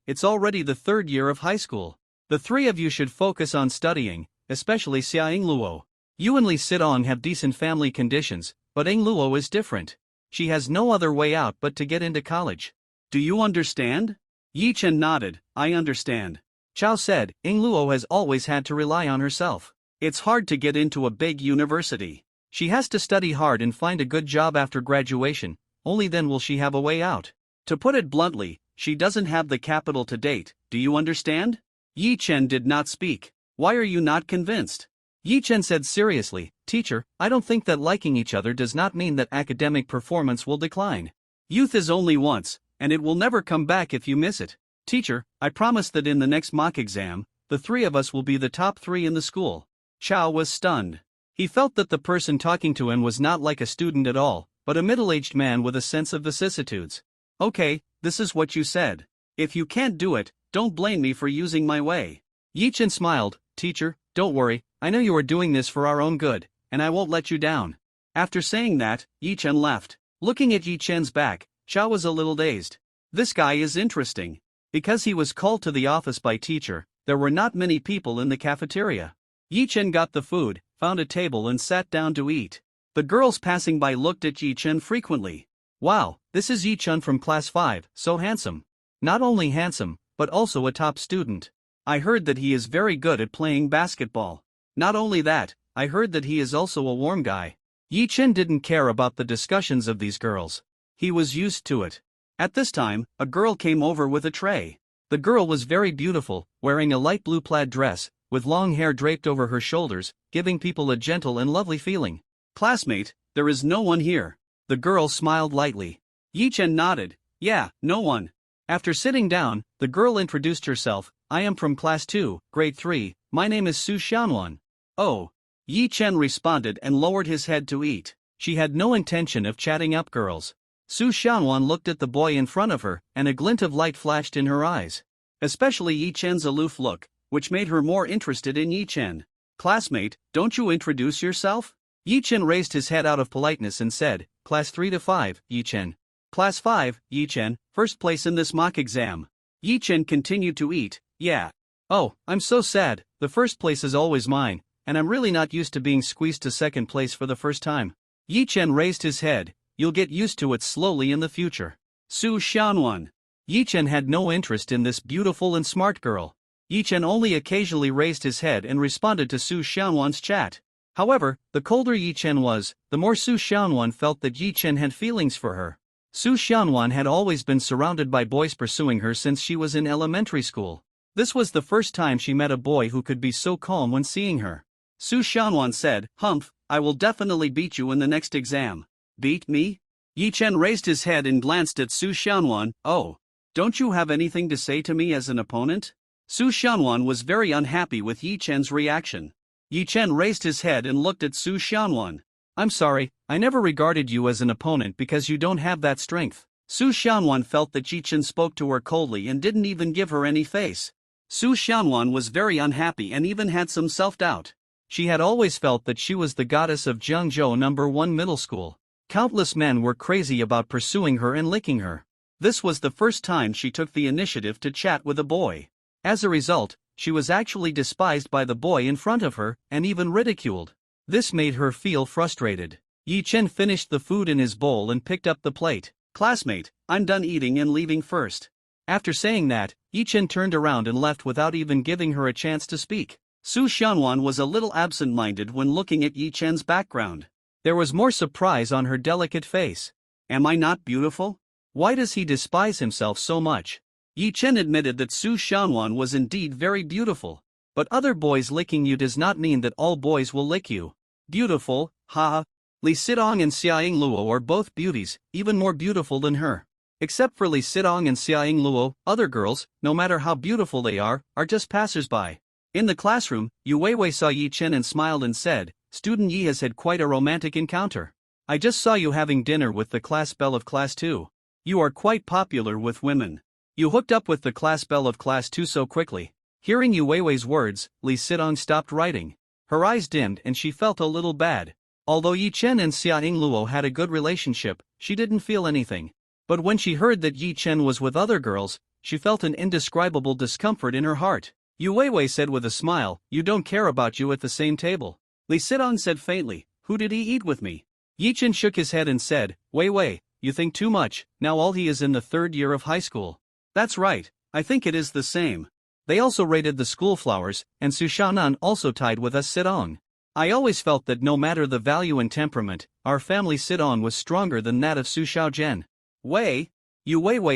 it's already the 3rd year of high school. The 3 of you should focus on studying, especially Xia Yingluo. You and Li Sidong have decent family conditions, but Yingluo is different. She has no other way out but to get into college. Do you understand? Yi Chen nodded. I understand. Chao said, Ying Luo has always had to rely on herself. It's hard to get into a big university. She has to study hard and find a good job after graduation, only then will she have a way out. To put it bluntly, she doesn't have the capital to date, do you understand? Yi Chen did not speak. Why are you not convinced? Yi Chen said seriously, Teacher, I don't think that liking each other does not mean that academic performance will decline. Youth is only once, and it will never come back if you miss it. Teacher, I promise that in the next mock exam, the three of us will be the top 3 in the school. Chao was stunned. He felt that the person talking to him was not like a student at all, but a middle-aged man with a sense of vicissitudes. Okay, this is what you said. If you can't do it, don't blame me for using my way. Yi Chen smiled, Teacher, don't worry, I know you are doing this for our own good, and I won't let you down. After saying that, Yi Chen left. Looking at Yi Chen's back, Chao was a little dazed. This guy is interesting. Because he was called to the office by Teacher, there were not many people in the cafeteria. Yi Chen got the food, found a table and sat down to eat. The girls passing by looked at Yi Chen frequently. Wow, this is Yi Chen from class 5, so handsome. Not only handsome, but also a top student. I heard that he is very good at playing basketball. Not only that, I heard that he is also a warm guy. Yi Chen didn't care about the discussions of these girls. He was used to it. At this time, a girl came over with a tray. The girl was very beautiful, wearing a light blue plaid dress, with long hair draped over her shoulders, giving people a gentle and lovely feeling. Classmate, there is no one here. The girl smiled lightly. Yi Chen nodded. Yeah, no one. After sitting down, the girl introduced herself. I am from class 2, grade 3, my name is Su Xianwan. Oh. Yi Chen responded and lowered his head to eat. She had no intention of chatting up girls. Su Xianwan looked at the boy in front of her, and a glint of light flashed in her eyes. Especially Yi Chen's aloof look, which made her more interested in Yi Chen. Classmate, don't you introduce yourself? Yi Chen raised his head out of politeness and said, Class 3 to 5, Yi Chen. Class 5, Yi Chen, first place in this mock exam. Yi Chen continued to eat. Yeah. Oh, I'm so sad, the first place is always mine, and I'm really not used to being squeezed to second place for the first time. Yi Chen raised his head. You'll get used to it slowly in the future. Su Xianwan. Yi Chen had no interest in this beautiful and smart girl. Yi Chen only occasionally raised his head and responded to Su Xianwan's chat. However, the colder Yi Chen was, the more Su Xianwan felt that Yi Chen had feelings for her. Su Xianwan had always been surrounded by boys pursuing her since she was in elementary school. This was the first time she met a boy who could be so calm when seeing her. Su Xianwan said, Humph, I will definitely beat you in the next exam. Beat me? Yi Chen raised his head and glanced at Su Xianwan. Oh. Don't you have anything to say to me as an opponent? Su Xianwan was very unhappy with Yi Chen's reaction. Yi Chen raised his head and looked at Su Xianwan. I'm sorry, I never regarded you as an opponent because you don't have that strength. Su Xianwan felt that Yi Chen spoke to her coldly and didn't even give her any face. Su Xianwan was very unhappy and even had some self-doubt. She had always felt that she was the goddess of Jiangzhou No. 1 middle school. Countless men were crazy about pursuing her and licking her. This was the first time she took the initiative to chat with a boy. As a result, she was actually despised by the boy in front of her, and even ridiculed. This made her feel frustrated. Yi Chen finished the food in his bowl and picked up the plate. Classmate, I'm done eating and leaving first. After saying that, Yi Chen turned around and left without even giving her a chance to speak. Su Xianwan was a little absent-minded when looking at Yi Chen's background. There was more surprise on her delicate face. Am I not beautiful? Why does he despise himself so much? Yi Chen admitted that Su Xianwan was indeed very beautiful. But other boys licking you does not mean that all boys will lick you. Beautiful, haha. Li Sidong and Xiaoying Luo are both beauties, even more beautiful than her. Except for Li Sidong and Xiaoying Luo, other girls, no matter how beautiful they are just passers-by. In the classroom, Yu Weiwei saw Yi Chen and smiled and said, Student Yi has had quite a romantic encounter. I just saw you having dinner with the class belle of class 2. You are quite popular with women. You hooked up with the class belle of class 2 so quickly. Hearing Yu Weiwei's words, Li Sidong stopped writing. Her eyes dimmed and she felt a little bad. Although Yi Chen and Xiaoying Luo had a good relationship, she didn't feel anything. But when she heard that Yi Chen was with other girls, she felt an indescribable discomfort in her heart. Yu Weiwei said with a smile, You don't care about you at the same table. Li Sidong said faintly, Who did he eat with me? Yi Chen shook his head and said, Wei, you think too much, now all he is in the 3rd year of high school. That's right, I think it is the same. They also rated the school flowers, and Su Xiaonan also tied with us Sidong. I always felt that no matter the value and temperament, our family Sidong was stronger than that of Su Xiaojian. Wei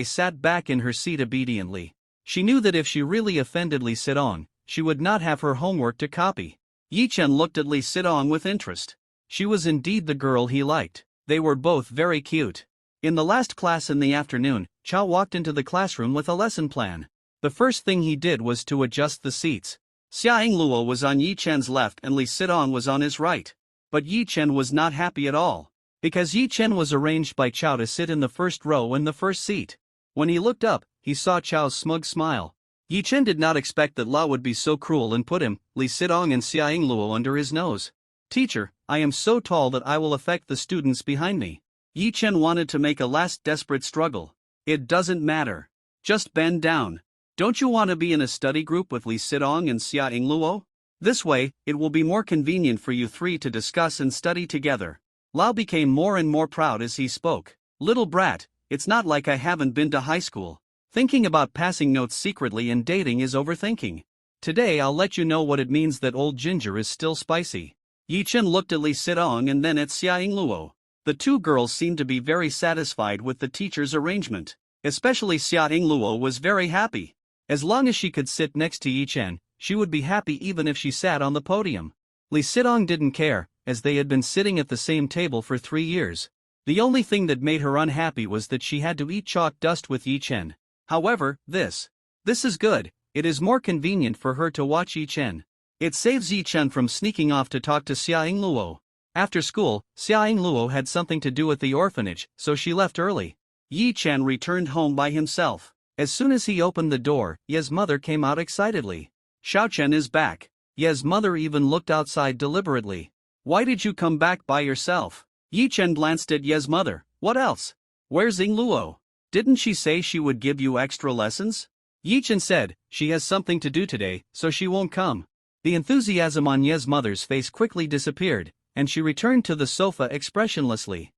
sat back in her seat obediently. She knew that if she really offended Li Sidong, she would not have her homework to copy. Yi Chen looked at Li Sidong with interest. She was indeed the girl he liked. They were both very cute. In the last class in the afternoon, Chao walked into the classroom with a lesson plan. The first thing he did was to adjust the seats. Xia Yingluo was on Yi Chen's left and Li Sidong was on his right. But Yi Chen was not happy at all. Because Yi Chen was arranged by Chao to sit in the first row in the first seat. When he looked up, he saw Chao's smug smile. Yi Chen did not expect that La would be so cruel and put him, Li Sidong and Xia Yingluo under his nose. Teacher, I am so tall that I will affect the students behind me. Yi Chen wanted to make a last desperate struggle. It doesn't matter. Just bend down. Don't you want to be in a study group with Li Sidong and Xia Yingluo? This way, it will be more convenient for you three to discuss and study together. Lao became more and more proud as he spoke. Little brat, it's not like I haven't been to high school. Thinking about passing notes secretly and dating is overthinking. Today I'll let you know what it means that old ginger is still spicy. Yi Chen looked at Li Sidong and then at Xia Yingluo. The two girls seemed to be very satisfied with the teacher's arrangement. Especially Xia Yingluo was very happy. As long as she could sit next to Yi Chen, she would be happy even if she sat on the podium. Li Sidong didn't care, as they had been sitting at the same table for 3 years. The only thing that made her unhappy was that she had to eat chalk dust with Yi Chen. However, this is good. It is more convenient for her to watch Yi Chen. It saves Yi Chen from sneaking off to talk to Xia Yingluo. After school, Xia Yingluo had something to do at the orphanage, so she left early. Yi Chen returned home by himself. As soon as he opened the door, Ye's mother came out excitedly. Xiao Chen is back. Ye's mother even looked outside deliberately. Why did you come back by yourself? Yi Chen glanced at Ye's mother. What else? Where's Yingluo? Didn't she say she would give you extra lessons? Yi Chen said, she has something to do today, so she won't come. The enthusiasm on Ye's mother's face quickly disappeared, and she returned to the sofa expressionlessly.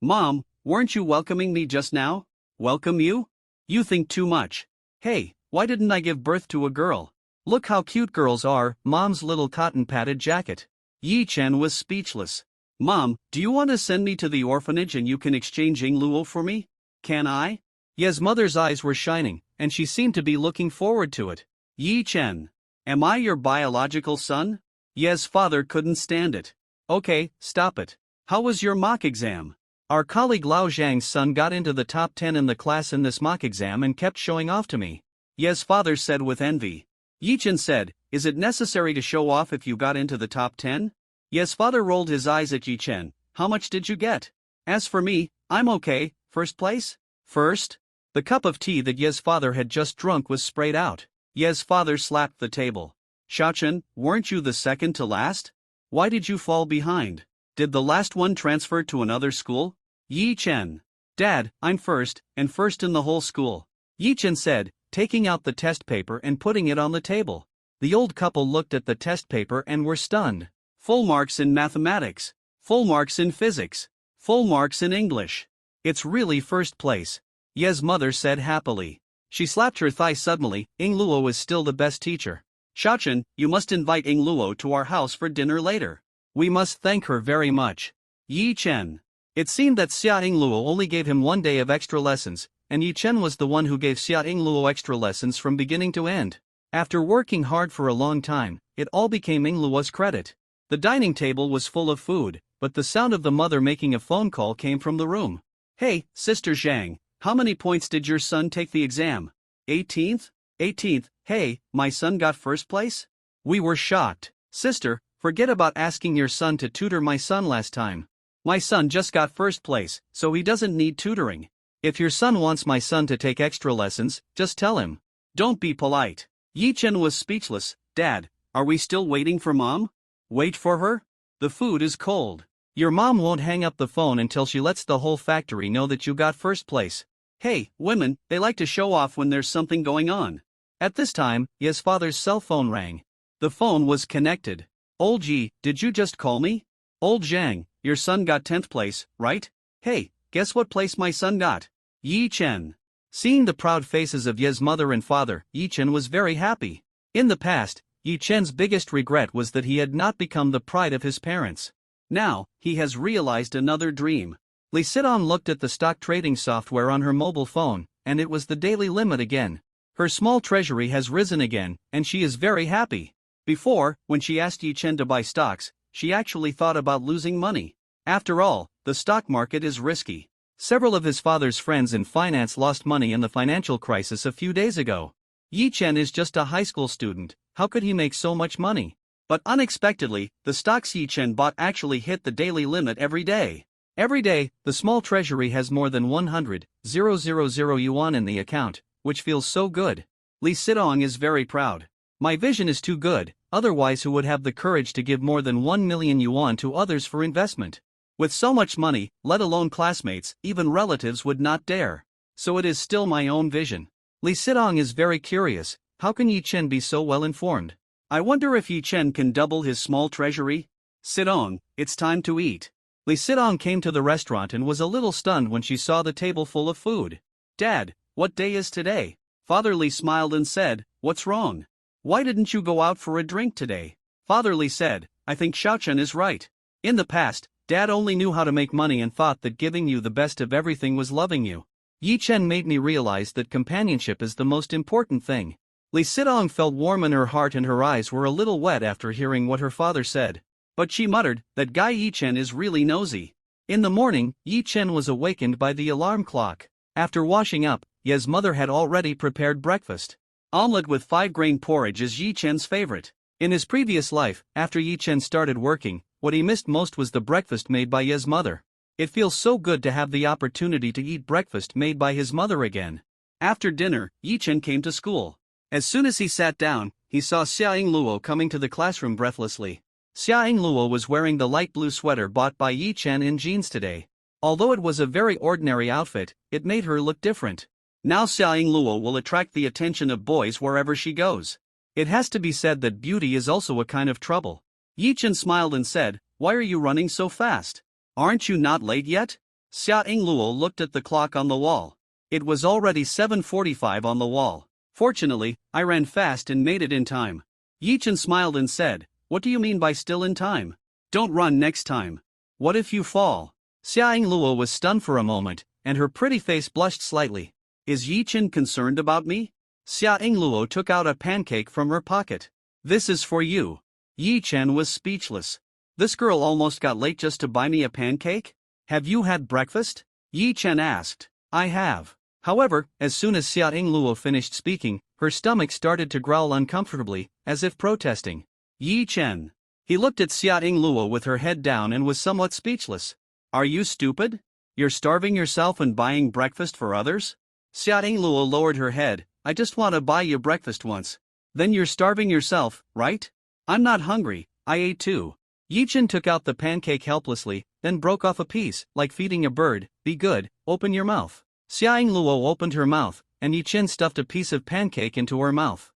Mom, weren't you welcoming me just now? Welcome you? You think too much. Hey, why didn't I give birth to a girl? Look how cute girls are, Mom's little cotton-padded jacket. Yi Chen was speechless. Mom, do you want to send me to the orphanage and you can exchange Yingluo for me? Can I? Ye's mother's eyes were shining, and she seemed to be looking forward to it. Yi Chen. Am I your biological son? Ye's father couldn't stand it. Okay, stop it. How was your mock exam? Our colleague Lao Zhang's son got into the top 10 in the class in this mock exam and kept showing off to me. Ye's father said with envy. Yi Chen said, is it necessary to show off if you got into the top 10? Ye's father rolled his eyes at Yi Chen. How much did you get? As for me, I'm okay. First place? First? The cup of tea that Ye's father had just drunk was sprayed out. Ye's father slapped the table. Xiao Chen, weren't you the second to last? Why did you fall behind? Did the last one transfer to another school? Yi Chen. Dad, I'm first, and first in the whole school. Yi Chen said, taking out the test paper and putting it on the table. The old couple looked at the test paper and were stunned. Full marks in mathematics. Full marks in physics. Full marks in English. It's really first place. Ye's mother said happily. She slapped her thigh suddenly. Yingluo is still the best teacher. Xiao Chen, you must invite Yingluo to our house for dinner later. We must thank her very much. Yi Chen. It seemed that Xia Yingluo only gave him 1 day of extra lessons, and Yi Chen was the one who gave Xia Yingluo extra lessons from beginning to end. After working hard for a long time, it all became Yingluo's credit. The dining table was full of food, but the sound of the mother making a phone call came from the room. Hey, Sister Zhang, how many points did your son take the exam? 18th? 18th, hey, my son got first place? We were shocked. Sister, forget about asking your son to tutor my son last time. My son just got first place, so he doesn't need tutoring. If your son wants my son to take extra lessons, just tell him. Don't be polite. Yi Chen was speechless. Dad, are we still waiting for Mom? Wait for her? The food is cold. Your mom won't hang up the phone until she lets the whole factory know that you got first place. Hey, women, they like to show off when there's something going on. At this time, Ye's father's cell phone rang. The phone was connected. Old Yi, did you just call me? Old Zhang, your son got 10th place, right? Hey, guess what place my son got? Yi Chen. Seeing the proud faces of Ye's mother and father, Yi Chen was very happy. In the past, Yi Chen's biggest regret was that he had not become the pride of his parents. Now, he has realized another dream. Lee Sidong looked at the stock trading software on her mobile phone, and it was the daily limit again. Her small treasury has risen again, and she is very happy. Before, when she asked Yi Chen to buy stocks, she actually thought about losing money. After all, the stock market is risky. Several of his father's friends in finance lost money in the financial crisis a few days ago. Yi Chen is just a high school student, how could he make so much money? But unexpectedly, the stocks Yi Chen bought actually hit the daily limit every day. Every day, the small treasury has more than 100,000 yuan in the account, which feels so good. Lee Sidong is very proud. My vision is too good, otherwise who would have the courage to give more than 1 million yuan to others for investment? With so much money, let alone classmates, even relatives would not dare. So it is still my own vision. Lee Sidong is very curious, how can Yi Chen be so well informed? I wonder if Yi Chen can double his small treasury? Sidong, it's time to eat. Lee Sidong came to the restaurant and was a little stunned when she saw the table full of food. Dad, what day is today? Father Lee smiled and said, what's wrong? Why didn't you go out for a drink today? Father Lee said, I think Xiaochen is right. In the past, Dad only knew how to make money and thought that giving you the best of everything was loving you. Yi Chen made me realize that companionship is the most important thing. Lee Sidong felt warm in her heart and her eyes were a little wet after hearing what her father said. But she muttered, that guy Yi Chen is really nosy. In the morning, Yi Chen was awakened by the alarm clock. After washing up, Ye's mother had already prepared breakfast. Omelette with 5-grain porridge is Yi Chen's favorite. In his previous life, after Yi Chen started working, what he missed most was the breakfast made by Ye's mother. It feels so good to have the opportunity to eat breakfast made by his mother again. After dinner, Yi Chen came to school. As soon as he sat down, he saw Xia Luo coming to the classroom breathlessly. Xia Luo was wearing the light blue sweater bought by Yi Chen in jeans today. Although it was a very ordinary outfit, it made her look different. Now Xia Luo will attract the attention of boys wherever she goes. It has to be said that beauty is also a kind of trouble. Yi Chen smiled and said, why are you running so fast? Aren't you not late yet? Xia Luo looked at the clock on the wall. It was already 7:45 on the wall. Fortunately, I ran fast and made it in time. Yi Chen smiled and said, what do you mean by still in time? Don't run next time. What if you fall? Xia Luo was stunned for a moment, and her pretty face blushed slightly. Is Yi Chen concerned about me? Xia Luo took out a pancake from her pocket. This is for you. Yi Chen was speechless. This girl almost got late just to buy me a pancake? Have you had breakfast? Yi Chen asked. I have. However, as soon as Xia Luo finished speaking, her stomach started to growl uncomfortably, as if protesting. Yi Chen. He looked at Xia Luo with her head down and was somewhat speechless. Are you stupid? You're starving yourself and buying breakfast for others? Xia Luo lowered her head. I just want to buy you breakfast once. Then you're starving yourself, right? I'm not hungry, I ate too. Yi Chen took out the pancake helplessly, then broke off a piece, like feeding a bird. Be good, open your mouth. Xia Luo opened her mouth, and Yi Chen stuffed a piece of pancake into her mouth.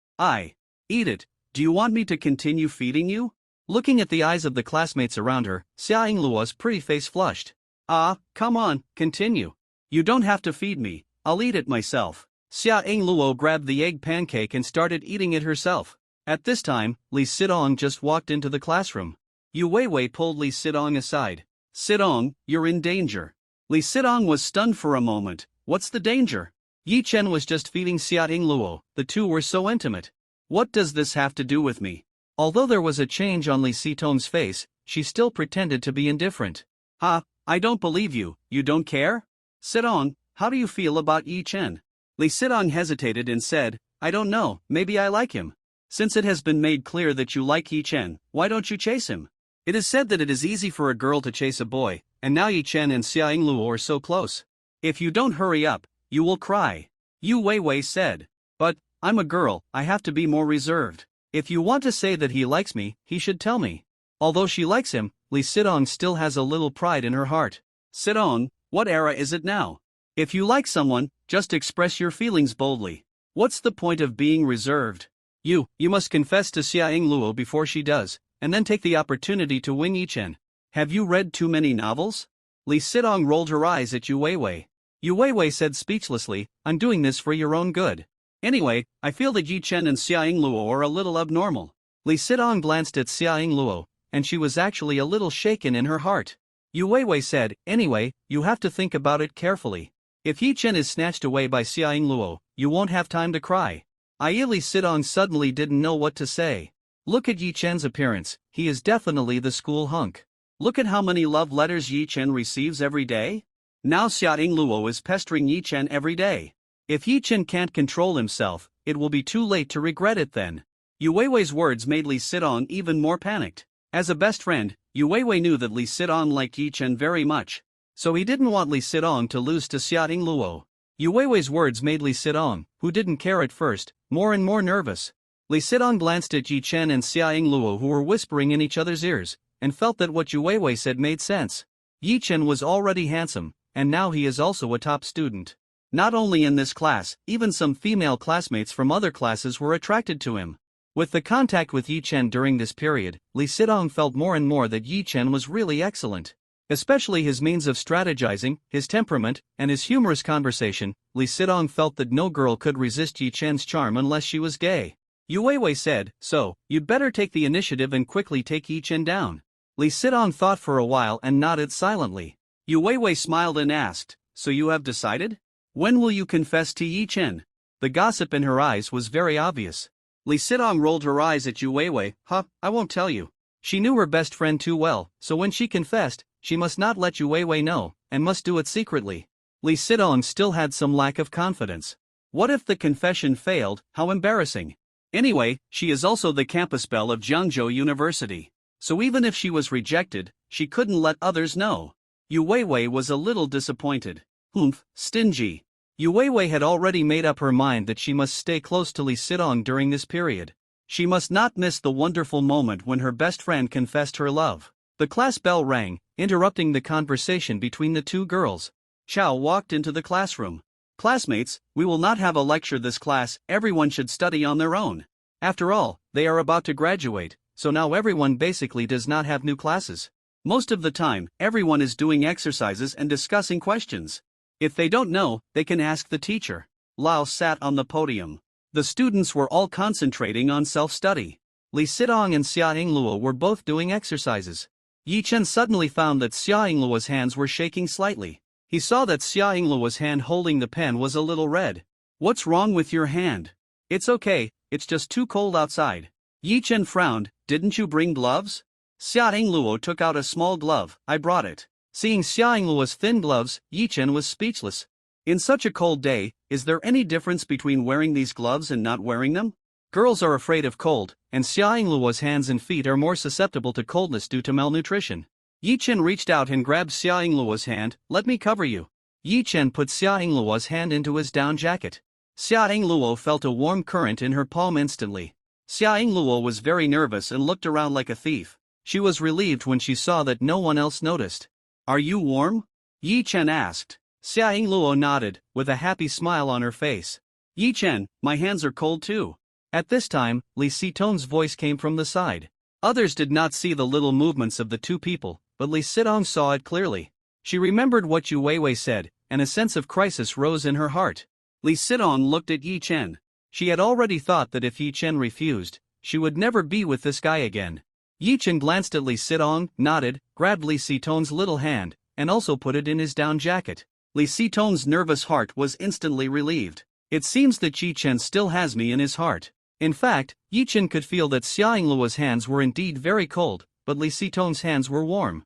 Eat it. Do you want me to continue feeding you? Looking at the eyes of the classmates around her, Xia Luo's pretty face flushed. Come on, continue. You don't have to feed me, I'll eat it myself. Xia Luo grabbed the egg pancake and started eating it herself. At this time, Lee Sidong just walked into the classroom. Yu Weiwei pulled Lee Sidong aside. Sidong, you're in danger. Lee Sidong was stunned for a moment. What's the danger? Yi Chen was just feeding Xia Luo, the two were so intimate. What does this have to do with me? Although there was a change on Lee Sidong's face, she still pretended to be indifferent. I don't believe you, you don't care? Sidong, how do you feel about Yi Chen? Lee Sidong hesitated and said, I don't know, maybe I like him. Since it has been made clear that you like Yi Chen, why don't you chase him? It is said that it is easy for a girl to chase a boy, and now Yi Chen and Xia Luo are so close. If you don't hurry up, you will cry. Yu Weiwei said. But, I'm a girl, I have to be more reserved. If you want to say that he likes me, he should tell me. Although she likes him, Lee Sidong still has a little pride in her heart. Sidong, what era is it now? If you like someone, just express your feelings boldly. What's the point of being reserved? You must confess to Xia Luo before she does, and then take the opportunity to win Yi Chen. Have you read too many novels? Lee Sidong rolled her eyes at Yu Weiwei. Yu Weiwei said speechlessly, I'm doing this for your own good. Anyway, I feel that Yi Chen and Xia Yingluo are a little abnormal. Lee Sidong glanced at Xia Yingluo, and she was actually a little shaken in her heart. Yu Weiwei said, anyway, you have to think about it carefully. If Yi Chen is snatched away by Xia Yingluo, you won't have time to cry. Lee Sidong suddenly didn't know what to say. Look at Yi Chen's appearance, he is definitely the school hunk. Look at how many love letters Yi Chen receives every day. Now Xia Yingluo is pestering Yi Chen every day. If Yi Chen can't control himself, it will be too late to regret it then. Yu Weiwei's words made Lee Sidong even more panicked. As a best friend, Yu Weiwei knew that Lee Sidong liked Yi Chen very much. So he didn't want Lee Sidong to lose to Xia Yingluo. Yu Weiwei's words made Lee Sidong, who didn't care at first, more and more nervous. Lee Sidong glanced at Yi Chen and Xia Yingluo, who were whispering in each other's ears, and felt that what Yu Weiwei said made sense. Yi Chen was already handsome, and now he is also a top student. Not only in this class, even some female classmates from other classes were attracted to him. With the contact with Yi Chen during this period, Lee Sidong felt more and more that Yi Chen was really excellent. Especially his means of strategizing, his temperament, and his humorous conversation. Lee Sidong felt that no girl could resist Yi Chen's charm unless she was gay. Yu Weiwei said, so, you'd better take the initiative and quickly take Yi Chen down. Lee Sidong thought for a while and nodded silently. Yu Weiwei smiled and asked, so you have decided? When will you confess to Yi Chen? The gossip in her eyes was very obvious. Lee Sidong rolled her eyes at Yu Weiwei, I won't tell you. She knew her best friend too well, so when she confessed, she must not let Yu Weiwei know, and must do it secretly. Lee Sidong still had some lack of confidence. What if the confession failed? How embarrassing. Anyway, she is also the campus belle of Jiangzhou University. So even if she was rejected, she couldn't let others know. Yu Weiwei was a little disappointed. Stingy. Yu Weiwei had already made up her mind that she must stay close to Lee Sidong during this period. She must not miss the wonderful moment when her best friend confessed her love. The class bell rang, interrupting the conversation between the two girls. Chao walked into the classroom. Classmates, we will not have a lecture this class, everyone should study on their own. After all, they are about to graduate, so now everyone basically does not have new classes. Most of the time, everyone is doing exercises and discussing questions. If they don't know, they can ask the teacher. Lao sat on the podium. The students were all concentrating on self-study. Lee Sidong and Xia Yingluo were both doing exercises. Yi Chen suddenly found that Xia Yingluo's hands were shaking slightly. He saw that Xia Yingluo's hand holding the pen was a little red. What's wrong with your hand? It's okay, it's just too cold outside. Yi Chen frowned, didn't you bring gloves? Xia Yingluo took out a small glove, I brought it. Seeing Xia Yingluo's thin gloves, Yi Chen was speechless. In such a cold day, is there any difference between wearing these gloves and not wearing them? Girls are afraid of cold, and Xia Yingluo's hands and feet are more susceptible to coldness due to malnutrition. Yi Chen reached out and grabbed Xia Yingluo's hand, let me cover you. Yi Chen put Xia Yingluo's hand into his down jacket. Xia Yingluo felt a warm current in her palm instantly. Xia Yingluo was very nervous and looked around like a thief. She was relieved when she saw that no one else noticed. Are you warm? Yi Chen asked. Xia Yingluo nodded, with a happy smile on her face. Yi Chen, my hands are cold too. At this time, Li Sitong's voice came from the side. Others did not see the little movements of the two people, but Li Sitong saw it clearly. She remembered what Yu Weiwei said, and a sense of crisis rose in her heart. Li Sitong looked at Yi Chen. She had already thought that if Yi Chen refused, she would never be with this guy again. Yi Chen glanced at Li Sitong, nodded, grabbed Li Sitong's little hand, and also put it in his down jacket. Li Sitong's nervous heart was instantly relieved. It seems that Yi Chen still has me in his heart. In fact, Yi Chen could feel that Xia Yingluo's hands were indeed very cold, but Li Sitong's hands were warm.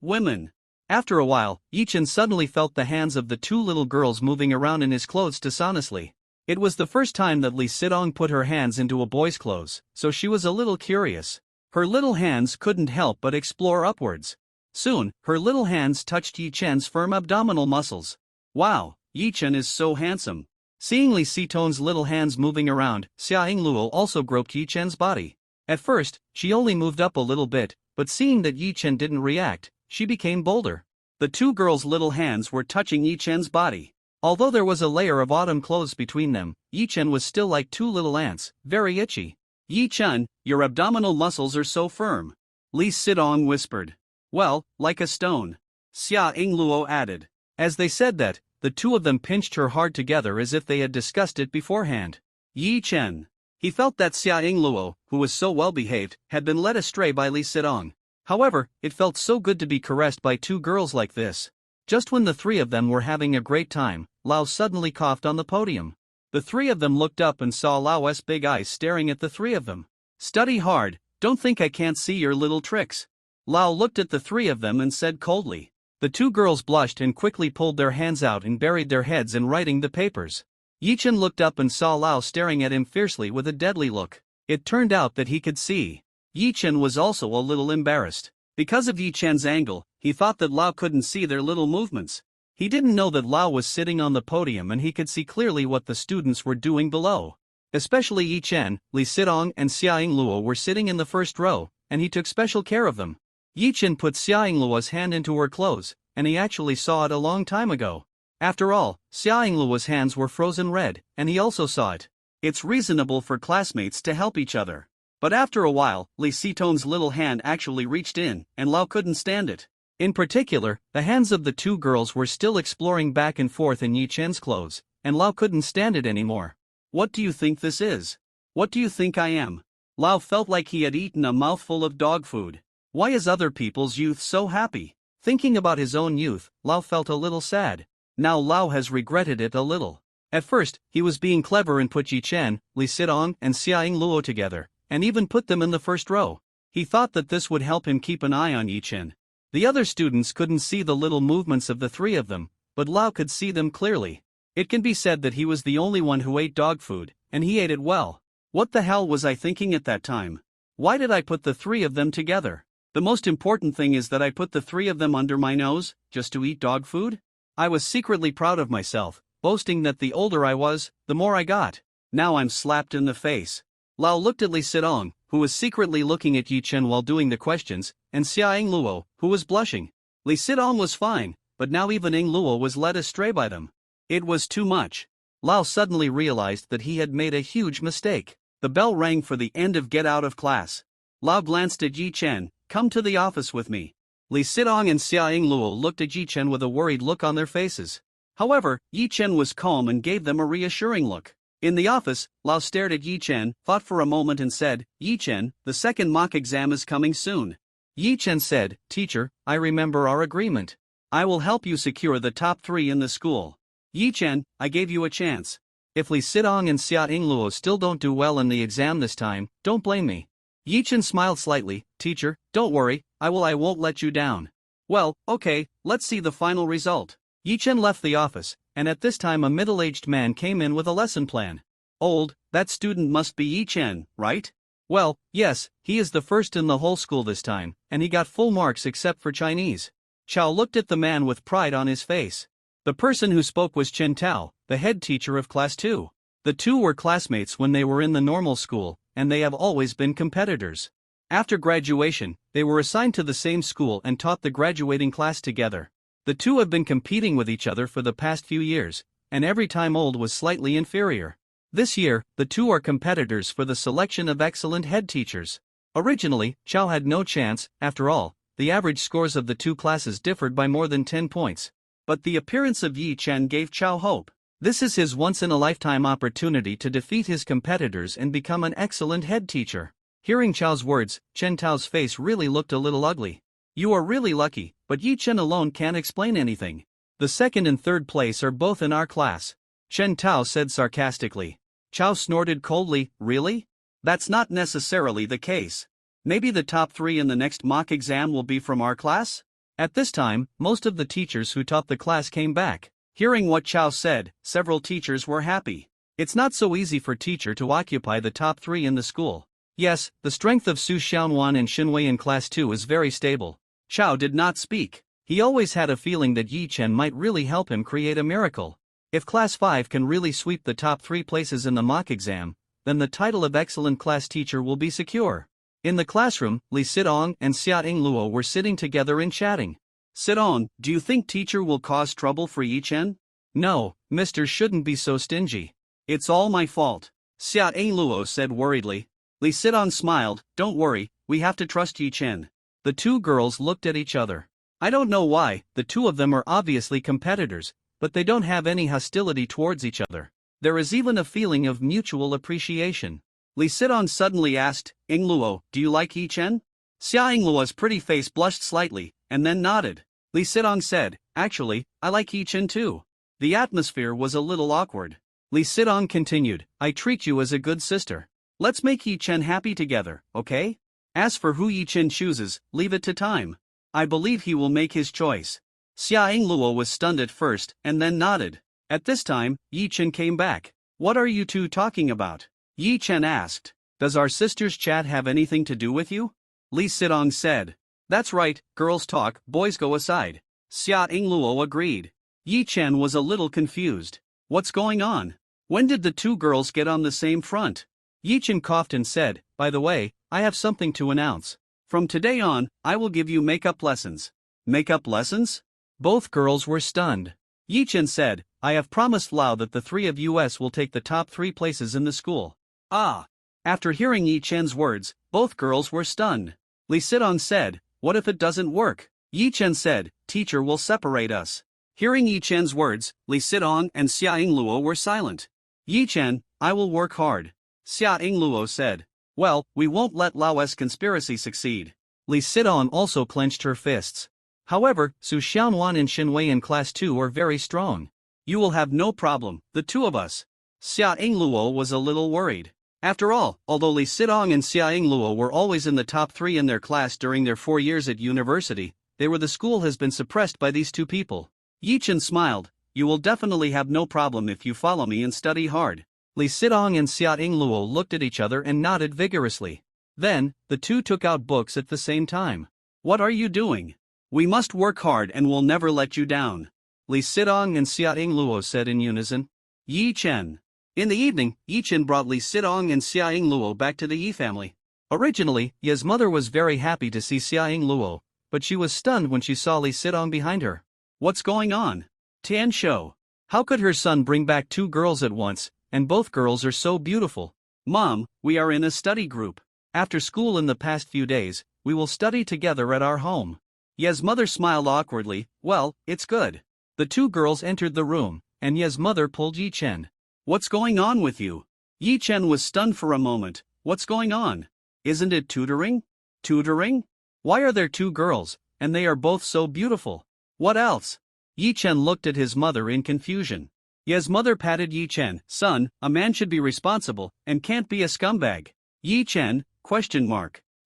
Women. After a while, Yi Chen suddenly felt the hands of the two little girls moving around in his clothes dishonestly. It was the first time that Li Sitong put her hands into a boy's clothes, so she was a little curious. Her little hands couldn't help but explore upwards. Soon, her little hands touched Yi Chen's firm abdominal muscles. Wow, Yi Chen is so handsome. Seeing Li Sitong's little hands moving around, Xia Yingluo also groped Yi Chen's body. At first, she only moved up a little bit, but seeing that Yi Chen didn't react, she became bolder. The two girls' little hands were touching Yi Chen's body. Although there was a layer of autumn clothes between them, Yi Chen was still like two little ants, very itchy. Yi Chen, your abdominal muscles are so firm. Li Sitong whispered. Well, like a stone. Xia Ingluo added. As they said that, the two of them pinched her hard together as if they had discussed it beforehand. Yi Chen. He felt that Xia Ingluo, who was so well behaved, had been led astray by Li Sidong. However, it felt so good to be caressed by two girls like this. Just when the three of them were having a great time, Lao suddenly coughed on the podium. The three of them looked up and saw Lao's big eyes staring at the three of them. Study hard, don't think I can't see your little tricks. Lao looked at the three of them and said coldly. The two girls blushed and quickly pulled their hands out and buried their heads in writing the papers. Yichen looked up and saw Lao staring at him fiercely with a deadly look. It turned out that he could see. Yichen was also a little embarrassed. Because of Yichen's angle, he thought that Lao couldn't see their little movements. He didn't know that Lao was sitting on the podium and he could see clearly what the students were doing below. Especially Yichen, Li Sidong and Xia Ingluo were sitting in the first row, and he took special care of them. Yichen put Xia Ingluo's hand into her clothes, and he actually saw it a long time ago. After all, Xia Ingluo's hands were frozen red, and he also saw it. It's reasonable for classmates to help each other. But after a while, Li Sitong's little hand actually reached in, and Lao couldn't stand it. In particular, the hands of the two girls were still exploring back and forth in Yichen's clothes, and Lao couldn't stand it anymore. What do you think this is? What do you think I am? Lao felt like he had eaten a mouthful of dog food. Why is other people's youth so happy? Thinking about his own youth, Lao felt a little sad. Now Lao has regretted it a little. At first, he was being clever and put Yichen, Li Sidong and Xia Ingluo together, and even put them in the first row. He thought that this would help him keep an eye on Yichen. The other students couldn't see the little movements of the three of them, but Lao could see them clearly. It can be said that he was the only one who ate dog food, and he ate it well. What the hell was I thinking at that time? Why did I put the three of them together? The most important thing is that I put the three of them under my nose, just to eat dog food? I was secretly proud of myself, boasting that the older I was, the more I got. Now I'm slapped in the face. Lao looked at Li Sidong, who was secretly looking at Yichen while doing the questions, and Xia Ingluo, who was blushing. Li Sidong was fine, but now even Ingluo was led astray by them. It was too much. Lao suddenly realized that he had made a huge mistake. The bell rang for the end of get out of class. Lao glanced at Yichen. Come to the office with me. Li Sidong and Xia Ingluo looked at Yichen with a worried look on their faces. However, Yichen was calm and gave them a reassuring look. In the office, Lao stared at Yichen, thought for a moment and said, Yichen, the second mock exam is coming soon. Yichen said, Teacher, I remember our agreement. I will help you secure the top 3 in the school. Yichen, I gave you a chance. If Li Sidong and Xia Ingluo still don't do well in the exam this time, don't blame me. Yichen smiled slightly. Teacher, don't worry, I won't let you down. Well, okay, let's see the final result. Yichen left the office, and at this time a middle-aged man came in with a lesson plan. Old, that student must be Yichen, right? Well, yes, he is the first in the whole school this time, and he got full marks except for Chinese. Chao looked at the man with pride on his face. The person who spoke was Chen Tao, the head teacher of class 2. The two were classmates when they were in the normal school, and they have always been competitors. After graduation, they were assigned to the same school and taught the graduating class together. The two have been competing with each other for the past few years, and every time Old was slightly inferior. This year, the two are competitors for the selection of excellent head teachers. Originally, Chao had no chance. After all, the average scores of the two classes differed by more than 10 points. But the appearance of Yi Chen gave Chao hope. This is his once-in-a-lifetime opportunity to defeat his competitors and become an excellent head teacher. Hearing Chao's words, Chen Tao's face really looked a little ugly. You are really lucky, but Yi Chen alone can't explain anything. The second and third place are both in our class. Chen Tao said sarcastically. Chao snorted coldly, really? That's not necessarily the case. Maybe the top 3 in the next mock exam will be from our class? At this time, most of the teachers who taught the class came back. Hearing what Chao said, several teachers were happy. It's not so easy for teacher to occupy the top 3 in the school. Yes, the strength of Su Xiaonuan and Xinwei in class 2 is very stable. Chao did not speak. He always had a feeling that Yi Chen might really help him create a miracle. If class 5 can really sweep the top 3 places in the mock exam, then the title of excellent class teacher will be secure. In the classroom, Li Sidong and Xia Ingluo were sitting together and chatting. Sidong, do you think teacher will cause trouble for Yi Chen? No, mister shouldn't be so stingy. It's all my fault. Xia Ingluo said worriedly. Li Sidong smiled, don't worry, we have to trust Yi Chen. The two girls looked at each other. I don't know why, the two of them are obviously competitors, but they don't have any hostility towards each other. There is even a feeling of mutual appreciation. Lee Sidong suddenly asked, Ingluo, do you like Yi-chen? Xia Ingluo's pretty face blushed slightly, and then nodded. Lee Sidong said, actually, I like Yi-chen too. The atmosphere was a little awkward. Lee Sidong continued, I treat you as a good sister. Let's make Yi-chen happy together, okay? As for who Yi-chen chooses, leave it to time. I believe he will make his choice. Xia Ingluo was stunned at first, and then nodded. At this time, Yi-chen came back. What are you two talking about? Yi-chen asked. Does our sister's chat have anything to do with you? Lee Sidong said. That's right, girls talk, boys go aside. Xia Ingluo agreed. Yi-chen was a little confused. What's going on? When did the two girls get on the same front? Yi-chen coughed and said, by the way, I have something to announce. From today on, I will give you makeup lessons. Makeup lessons? Both girls were stunned. Yi-chen said, I have promised Lao that the three of us will take the top 3 places in the school. Ah! After hearing Yi-chen's words, both girls were stunned. Lee Sidong said, what if it doesn't work? Yi-chen said, teacher will separate us. Hearing Yi-chen's words, Lee Sidong and Xia Ingluo were silent. Yi-chen, I will work hard. Xia Ingluo said. Well, we won't let Lao's conspiracy succeed. Lee Sidong also clenched her fists. However, Su Xiaonuan and Xinwei in class 2 are very strong. You will have no problem, the two of us. Xia Ingluo was a little worried. After all, although Lee Sidong and Xia Ingluo were always in the top 3 in their class during their 4 years at university, the school has been suppressed by these two people. Yi-chen smiled, you will definitely have no problem if you follow me and study hard. Lee Sidong and Xia Ingluo looked at each other and nodded vigorously. Then, the two took out books at the same time. What are you doing? We must work hard and will never let you down. Lee Sidong and Xia Ingluo said in unison. Yi-chen. In the evening, Yi-chen brought Lee Sidong and Xia Ingluo back to the Yi family. Originally, Ye's mother was very happy to see Xia Ingluo, but she was stunned when she saw Lee Sidong behind her. What's going on? Tian Shou. How could her son bring back 2 girls at once, and both girls are so beautiful? Mom, we are in a study group. After school in the past few days, we will study together at our home. Ye's mother smiled awkwardly, well, it's good. The 2 girls entered the room, and Ye's mother pulled Yi-chen. What's going on with you? Yi-chen was stunned for a moment. What's going on? Isn't it tutoring? Tutoring? Why are there 2 girls, and they are both so beautiful? What else? Yi-chen looked at his mother in confusion. Ye's mother patted Yi-chen. Son, a man should be responsible, and can't be a scumbag. Yi-chen, ?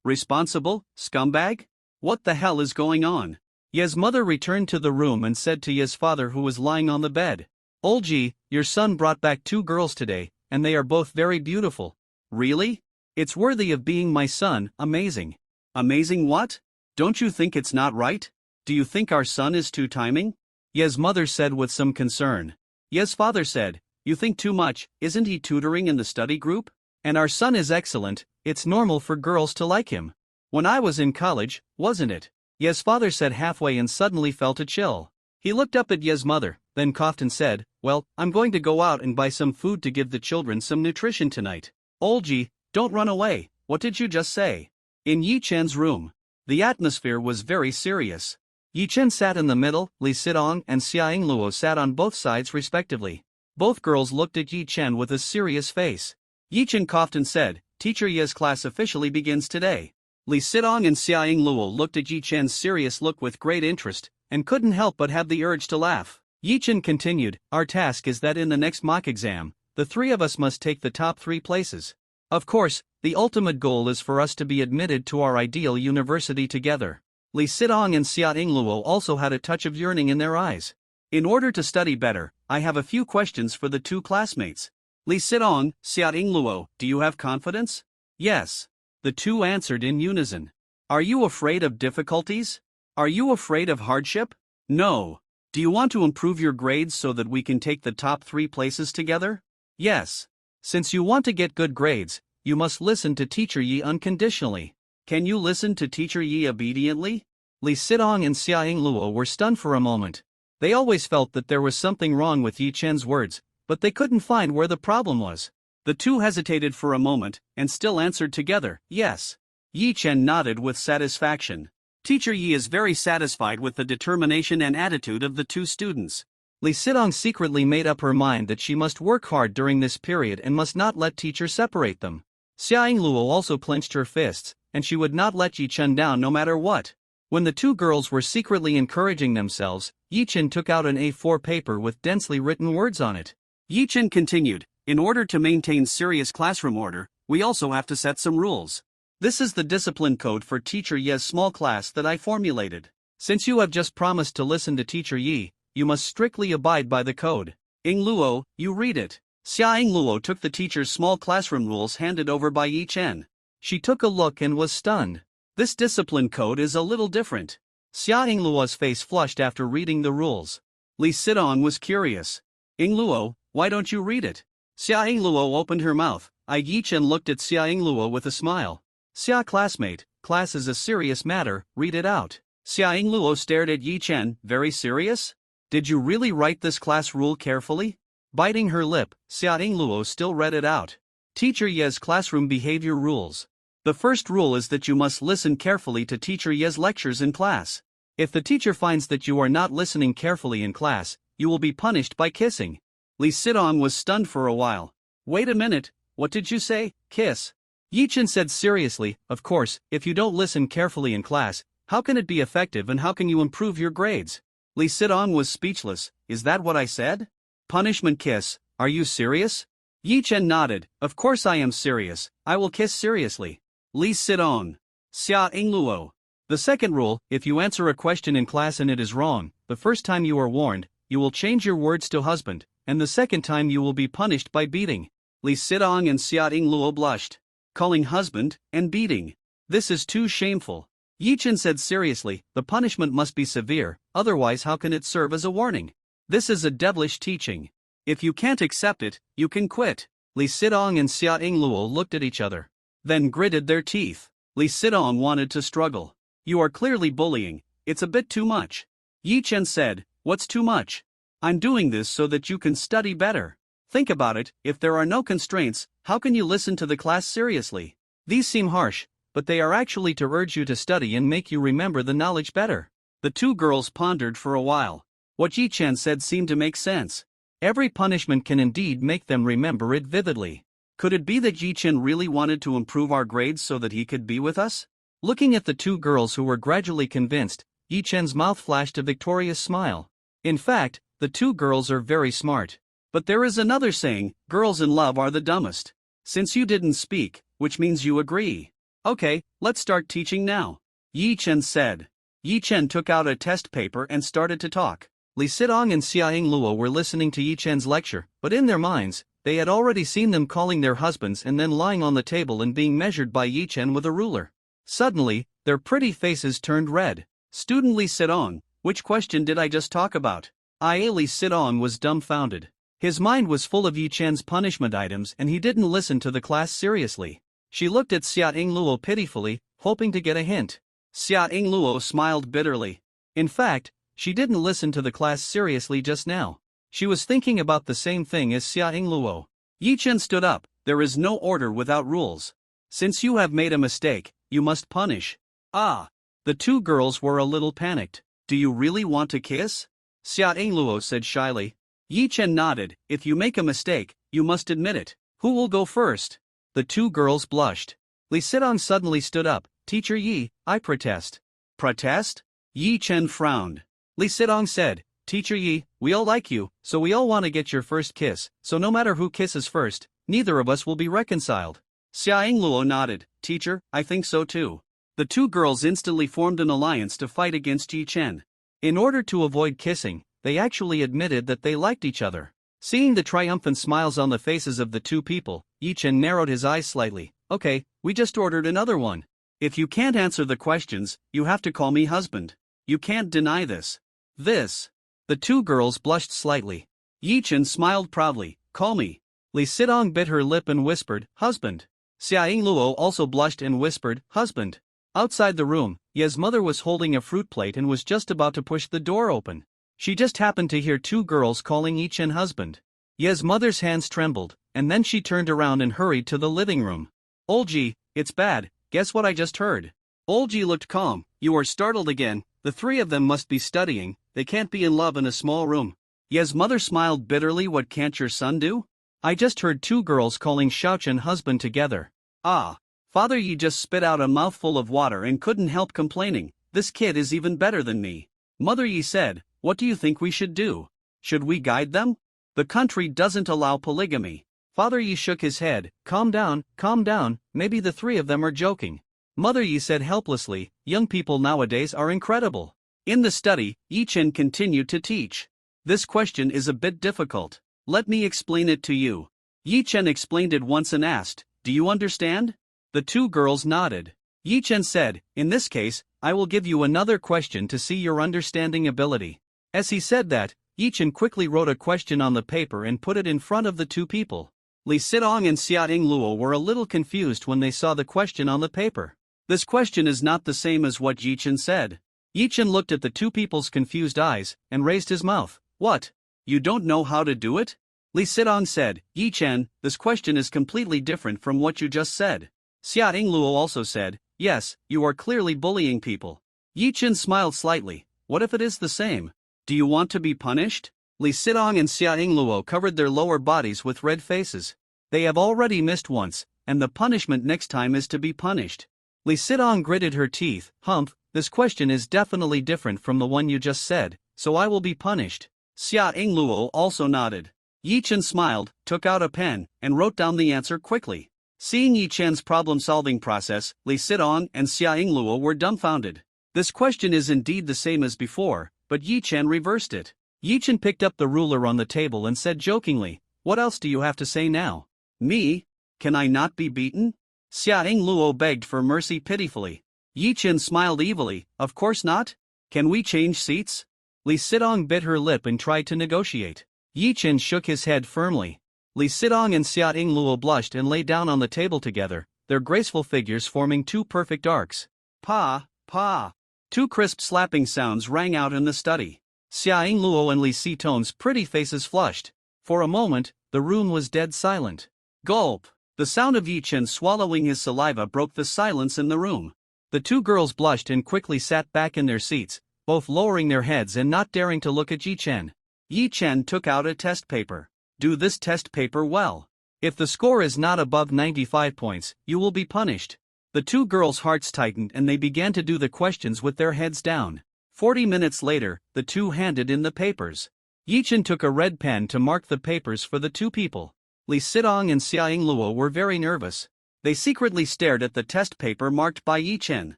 Responsible, scumbag? What the hell is going on? Ye's mother returned to the room and said to Ye's father who was lying on the bed. Olji, your son brought back 2 girls today, and they are both very beautiful. Really? It's worthy of being my son, amazing. Amazing what? Don't you think it's not right? Do you think our son is too timing? Ye's mother said with some concern. Ye's father said, you think too much, isn't he tutoring in the study group? And our son is excellent, it's normal for girls to like him. When I was in college, wasn't it? Ye's father said halfway and suddenly felt a chill. He looked up at Ye's mother, then coughed and said, well, I'm going to go out and buy some food to give the children some nutrition tonight. Olji, don't run away, what did you just say? In Yi-chen's room. The atmosphere was very serious. Yi-chen sat in the middle, Lee Sidong and Xia Ingluo sat on both sides respectively. Both girls looked at Yi-chen with a serious face. Yi-chen coughed and said, Teacher Ye's class officially begins today. Lee Sidong and Xia Ingluo looked at Yi-chen's serious look with great interest, and couldn't help but have the urge to laugh. Yi-chen continued, our task is that in the next mock exam, the 3 of us must take the top 3 places. Of course, the ultimate goal is for us to be admitted to our ideal university together. Lee Sidong and Xia Ingluo also had a touch of yearning in their eyes. In order to study better, I have a few questions for the 2 classmates. Lee Sidong, Xia Ingluo, do you have confidence? Yes. The 2 answered in unison. Are you afraid of difficulties? Are you afraid of hardship? No. Do you want to improve your grades so that we can take the top 3 places together? Yes. Since you want to get good grades, you must listen to Teacher Yi unconditionally. Can you listen to Teacher Yi obediently? Lee Sidong and Xia Ingluo were stunned for a moment. They always felt that there was something wrong with Yi-chen's words, but they couldn't find where the problem was. The 2 hesitated for a moment, and still answered together, yes. Yi-chen nodded with satisfaction. Teacher Yi is very satisfied with the determination and attitude of the two students. Lee Sidong secretly made up her mind that she must work hard during this period and must not let teacher separate them. Xia Yingluo also clenched her fists, and she would not let Yi Chen down no matter what. When the two girls were secretly encouraging themselves, Yi Chen took out an A4 paper with densely written words on it. Yi Chen continued, in order to maintain serious classroom order, we also have to set some rules. This is the discipline code for Teacher Ye's small class that I formulated. Since you have just promised to listen to Teacher Yi, you must strictly abide by the code. Yingluo, you read it. Xia Yingluo took the teacher's small classroom rules handed over by Yi Chen. She took a look and was stunned. This discipline code is a little different. Xia Yingluo's face flushed after reading the rules. Lee Sidong was curious. Yingluo, why don't you read it? Xia Yingluo opened her mouth. Yi Chen looked at Xia Yingluo with a smile. Xia classmate, class is a serious matter, read it out. Xia Yingluo stared at Yi Chen, very serious? Did you really write this class rule carefully? Biting her lip, Xia Yingluo still read it out. Teacher Ye's classroom behavior rules. The first rule is that you must listen carefully to Teacher Ye's lectures in class. If the teacher finds that you are not listening carefully in class, you will be punished by kissing. Lee Sidong was stunned for a while. Wait a minute, what did you say, kiss? Yi Chen said seriously, of course, if you don't listen carefully in class, how can it be effective and how can you improve your grades? Lee Sidong was speechless. Is that what I said? Punishment kiss, are you serious? Yi Chen nodded, of course I am serious, I will kiss seriously. Lee Sidong. Xia Yingluo. The second rule, if you answer a question in class and it is wrong, the first time you are warned, you will change your words to husband, and the second time you will be punished by beating. Lee Sidong and Xia Yingluo blushed. Calling husband, and beating. This is too shameful. Yi Chen said seriously, the punishment must be severe, otherwise how can it serve as a warning? This is a devilish teaching. If you can't accept it, you can quit. Lee Sidong and Xia Yingluo looked at each other. Then gritted their teeth. Lee Sidong wanted to struggle. You are clearly bullying, it's a bit too much. Yi Chen said, what's too much? I'm doing this so that you can study better. Think about it, if there are no constraints, how can you listen to the class seriously? These seem harsh, but they are actually to urge you to study and make you remember the knowledge better. The two girls pondered for a while. What Yi Chen said seemed to make sense. Every punishment can indeed make them remember it vividly. Could it be that Yi Chen really wanted to improve our grades so that he could be with us? Looking at the two girls who were gradually convinced, Yi Chen's mouth flashed a victorious smile. In fact, the two girls are very smart. But there is another saying, girls in love are the dumbest. Since you didn't speak, which means you agree. Okay, let's start teaching now. Yi Chen said. Yi Chen took out a test paper and started to talk. Lee Sidong and Xia Yingluo were listening to Yi Chen's lecture, but in their minds, they had already seen them calling their husbands and then lying on the table and being measured by Yi Chen with a ruler. Suddenly, their pretty faces turned red. Student Lee Sidong, which question did I just talk about? Lee Sidong was dumbfounded. His mind was full of Yi Chen's punishment items and he didn't listen to the class seriously. She looked at Xia Yingluo pitifully, hoping to get a hint. Xia Yingluo smiled bitterly. In fact, she didn't listen to the class seriously just now. She was thinking about the same thing as Xia Yingluo. Yi Chen stood up. There is no order without rules. Since you have made a mistake, you must punish. Ah! The two girls were a little panicked. Do you really want to kiss? Xia Yingluo said shyly. Yi Chen nodded. If you make a mistake, you must admit it. Who will go first? The two girls blushed. Lee Sidong suddenly stood up. Teacher Yi, I protest. Protest? Yi Chen frowned. Lee Sidong said, Teacher Yi, we all like you, so we all want to get your first kiss, so no matter who kisses first, neither of us will be reconciled. Xia Yingluo nodded. Teacher, I think so too. The two girls instantly formed an alliance to fight against Yi Chen. In order to avoid kissing, they actually admitted that they liked each other. Seeing the triumphant smiles on the faces of the two people, Yi Chen narrowed his eyes slightly. Okay, we just ordered another one. If you can't answer the questions, you have to call me husband. You can't deny this. The two girls blushed slightly. Yi Chen smiled proudly. Call me. Lee Sidong bit her lip and whispered, husband. Xia Yingluo also blushed and whispered, husband. Outside the room, Ye's mother was holding a fruit plate and was just about to push the door open. She just happened to hear two girls calling Yi Chen husband. Ye's mother's hands trembled, and then she turned around and hurried to the living room. Olji, it's bad, guess what I just heard? Old Ji looked calm. You are startled again. The three of them must be studying, they can't be in love in a small room. Ye's mother smiled bitterly. What can't your son do? I just heard two girls calling Xiaochen husband together. Ah. Father Yi just spit out a mouthful of water and couldn't help complaining. This kid is even better than me. Mother Yi said, what do you think we should do? Should we guide them? The country doesn't allow polygamy. Father Yi shook his head. Calm down, maybe the three of them are joking. Mother Yi said helplessly, young people nowadays are incredible. In the study, Yi Chen continued to teach. This question is a bit difficult. Let me explain it to you. Yi Chen explained it once and asked, do you understand? The two girls nodded. Yi Chen said, in this case, I will give you another question to see your understanding ability. As he said that, Yi Chen quickly wrote a question on the paper and put it in front of the two people. Li Sidong and Xiaoting Luo were a little confused when they saw the question on the paper. This question is not the same as what Yi Chen said. Yi Chen looked at the two people's confused eyes and raised his mouth. What? You don't know how to do it? Li Sidong said, Yi Chen, this question is completely different from what you just said. Xiaoting Luo also said, yes, you are clearly bullying people. Yi Chen smiled slightly. What if it is the same? Do you want to be punished? Li Sidong and Xiaoting Luo covered their lower bodies with red faces. They have already missed once, and the punishment next time is to be punished. Li Sidong gritted her teeth. Humph, this question is definitely different from the one you just said, so I will be punished. Xiaoting Luo also nodded. Yi Chen smiled, took out a pen, and wrote down the answer quickly. Seeing Yi Chen's problem-solving process, Li Sidong and Xiaoting Luo were dumbfounded. This question is indeed the same as before, but Yi Chen reversed it. Yi Chen picked up the ruler on the table and said jokingly, what else do you have to say now? Me? Can I not be beaten? Xiaoting Luo begged for mercy pitifully. Yi Chen smiled evilly, of course not. Can we change seats? Li Sidong bit her lip and tried to negotiate. Yi Chen shook his head firmly. Li Sidong and Xiaoting Luo blushed and lay down on the table together, their graceful figures forming two perfect arcs. Pa, pa. Two crisp slapping sounds rang out in the study. Xiaoting Luo and Li Sitong's pretty faces flushed. For a moment, the room was dead silent. Gulp! The sound of Yi Chen swallowing his saliva broke the silence in the room. The two girls blushed and quickly sat back in their seats, both lowering their heads and not daring to look at Yi Chen. Yi Chen took out a test paper. Do this test paper well. If the score is not above 95 points, you will be punished. The two girls' hearts tightened and they began to do the questions with their heads down. 40 minutes later, the two handed in the papers. Yi Chen took a red pen to mark the papers for the two people. Li Sidong and Xiaoting Luo were very nervous. They secretly stared at the test paper marked by Yi Chen.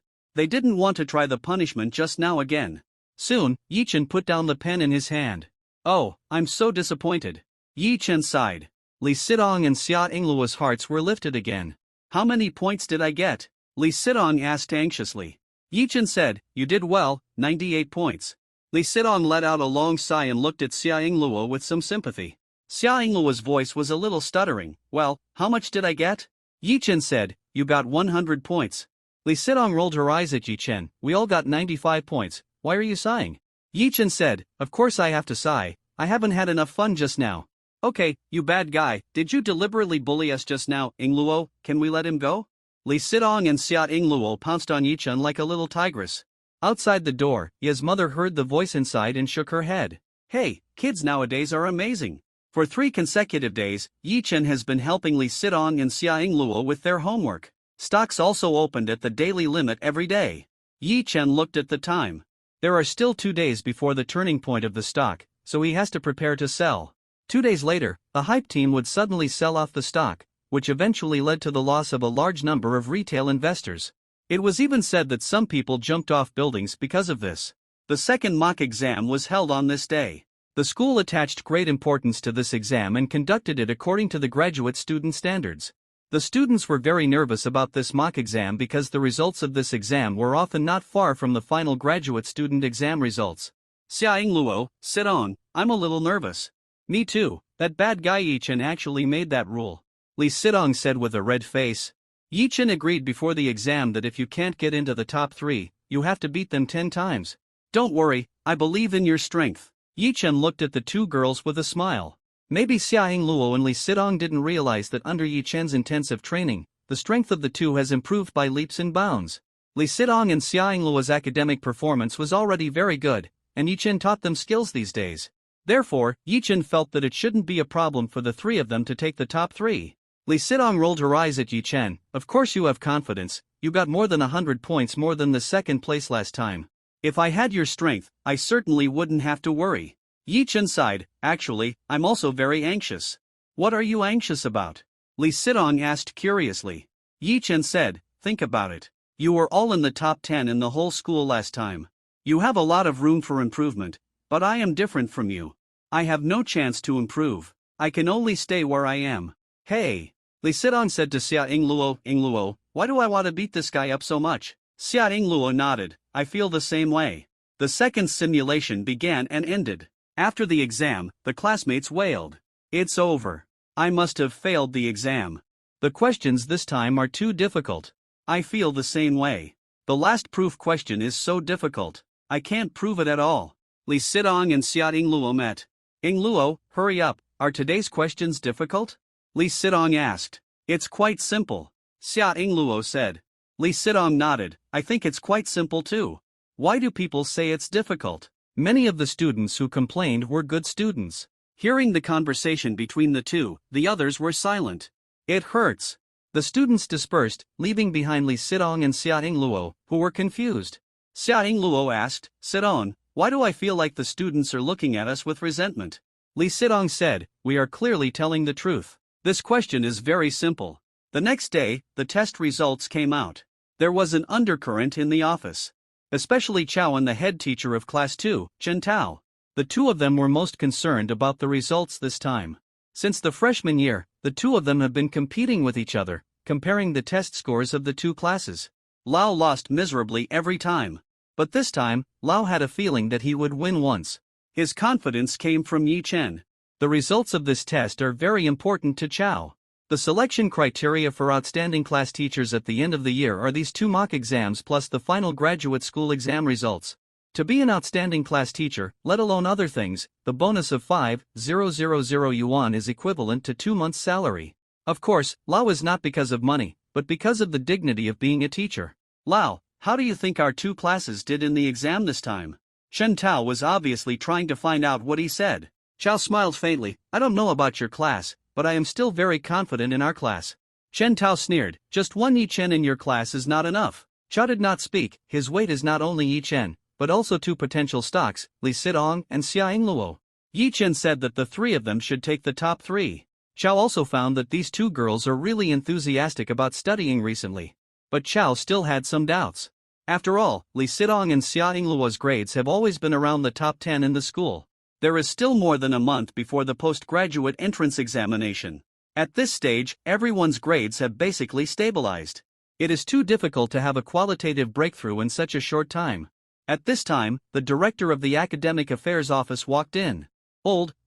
They didn't want to try the punishment just now again. Soon, Yi Chen put down the pen in his hand. Oh, I'm so disappointed. Yi Chen sighed. Li Sidong and Xiaoting Luo's hearts were lifted again. How many points did I get? Li Sidong asked anxiously. Yi Chen said, you did well, 98 points. Li Sidong let out a long sigh and looked at Xiaoting Luo with some sympathy. Xiaoting Luo's voice was a little stuttering. Well, how much did I get? Yi Chen said, you got 100 points. Li Sidong rolled her eyes at Yi Chen. We all got 95 points, why are you sighing? Yi Chen said, of course I have to sigh, I haven't had enough fun just now. Okay, you bad guy, did you deliberately bully us just now, Ing Luo, can we let him go? Li Sidong and Xiaoting Luo pounced on Yi Chen like a little tigress. Outside the door, Ye's mother heard the voice inside and shook her head. Hey, kids nowadays are amazing. For 3 consecutive days, Yi Chen has been helping Li Sidong and Xiaoting Luo with their homework. Stocks also opened at the daily limit every day. Yi Chen looked at the time. There are still 2 days before the turning point of the stock, so he has to prepare to sell. 2 days later, the hype team would suddenly sell off the stock, which eventually led to the loss of a large number of retail investors. It was even said that some people jumped off buildings because of this. The second mock exam was held on this day. The school attached great importance to this exam and conducted it according to the graduate student standards. The students were very nervous about this mock exam because the results of this exam were often not far from the final graduate student exam results. Xiaoting Luo, sit on, I'm a little nervous. Me too, that bad guy Yi Chen actually made that rule. Li Sidong said with a red face. Yi Chen agreed before the exam that if you can't get into the top 3, you have to beat them 10 times. Don't worry, I believe in your strength. Yi Chen looked at the two girls with a smile. Maybe Xiaoting Luo and Li Sidong didn't realize that under Yi Chen's intensive training, the strength of the two has improved by leaps and bounds. Li Sidong and Xia Yingluo's academic performance was already very good, and Yi Chen taught them skills these days. Therefore, Yi Chen felt that it shouldn't be a problem for the three of them to take the top three. Li Sidong rolled her eyes at Yi Chen. Of course you have confidence, you got more than 100 points more than the second place last time. If I had your strength, I certainly wouldn't have to worry. Yi Chen sighed. Actually, I'm also very anxious. What are you anxious about? Li Sidong asked curiously. Yi Chen said, think about it. You were all in the top 10 in the whole school last time. You have a lot of room for improvement, but I am different from you. I have no chance to improve. I can only stay where I am. Hey! Li Sidong said to Xia Yingluo, why do I want to beat this guy up so much? Xia Yingluo nodded, I feel the same way. The second simulation began and ended. After the exam, the classmates wailed. It's over. I must have failed the exam. The questions this time are too difficult. I feel the same way. The last proof question is so difficult. I can't prove it at all. Li Sidong and Xia Yingluo met. Yingluo, hurry up, are today's questions difficult? Li Sidong asked. It's quite simple. Xia Yingluo said. Li Sidong nodded, I think it's quite simple too. Why do people say it's difficult? Many of the students who complained were good students. Hearing the conversation between the two, the others were silent. It hurts. The students dispersed, leaving behind Li Sidong and Xia Yingluo, who were confused. Xia Yingluo asked, Sidong, why do I feel like the students are looking at us with resentment? Li Sidong said, we are clearly telling the truth. This question is very simple. The next day, the test results came out. There was an undercurrent in the office. Especially Chao and the head teacher of class 2, Chen Tao. The two of them were most concerned about the results this time. Since the freshman year, the two of them have been competing with each other, comparing the test scores of the two classes. Lao lost miserably every time. But this time, Lao had a feeling that he would win once. His confidence came from Yi Chen. The results of this test are very important to Chao. The selection criteria for outstanding class teachers at the end of the year are these two mock exams plus the final graduate school exam results. To be an outstanding class teacher, let alone other things, the bonus of 5,000 yuan is equivalent to 2 months' salary. Of course, Lao is not because of money, but because of the dignity of being a teacher. Lao, how do you think our two classes did in the exam this time? Chen Tao was obviously trying to find out what he said. Chao smiled faintly, I don't know about your class, but I am still very confident in our class. Chen Tao sneered, just one Yi Chen in your class is not enough. Chao did not speak, his weight is not only Yi Chen, but also two potential stocks, Li Sidong and Xia Yingluo. Yi Chen said that the three of them should take the top three. Chao also found that these two girls are really enthusiastic about studying recently. But Chao still had some doubts. After all, Li Sidong and Xia Yingluo's grades have always been around the top 10 in the school. There is still more than a month before the postgraduate entrance examination. At this stage, everyone's grades have basically stabilized. It is too difficult to have a qualitative breakthrough in such a short time. At this time, the director of the Academic Affairs Office walked in.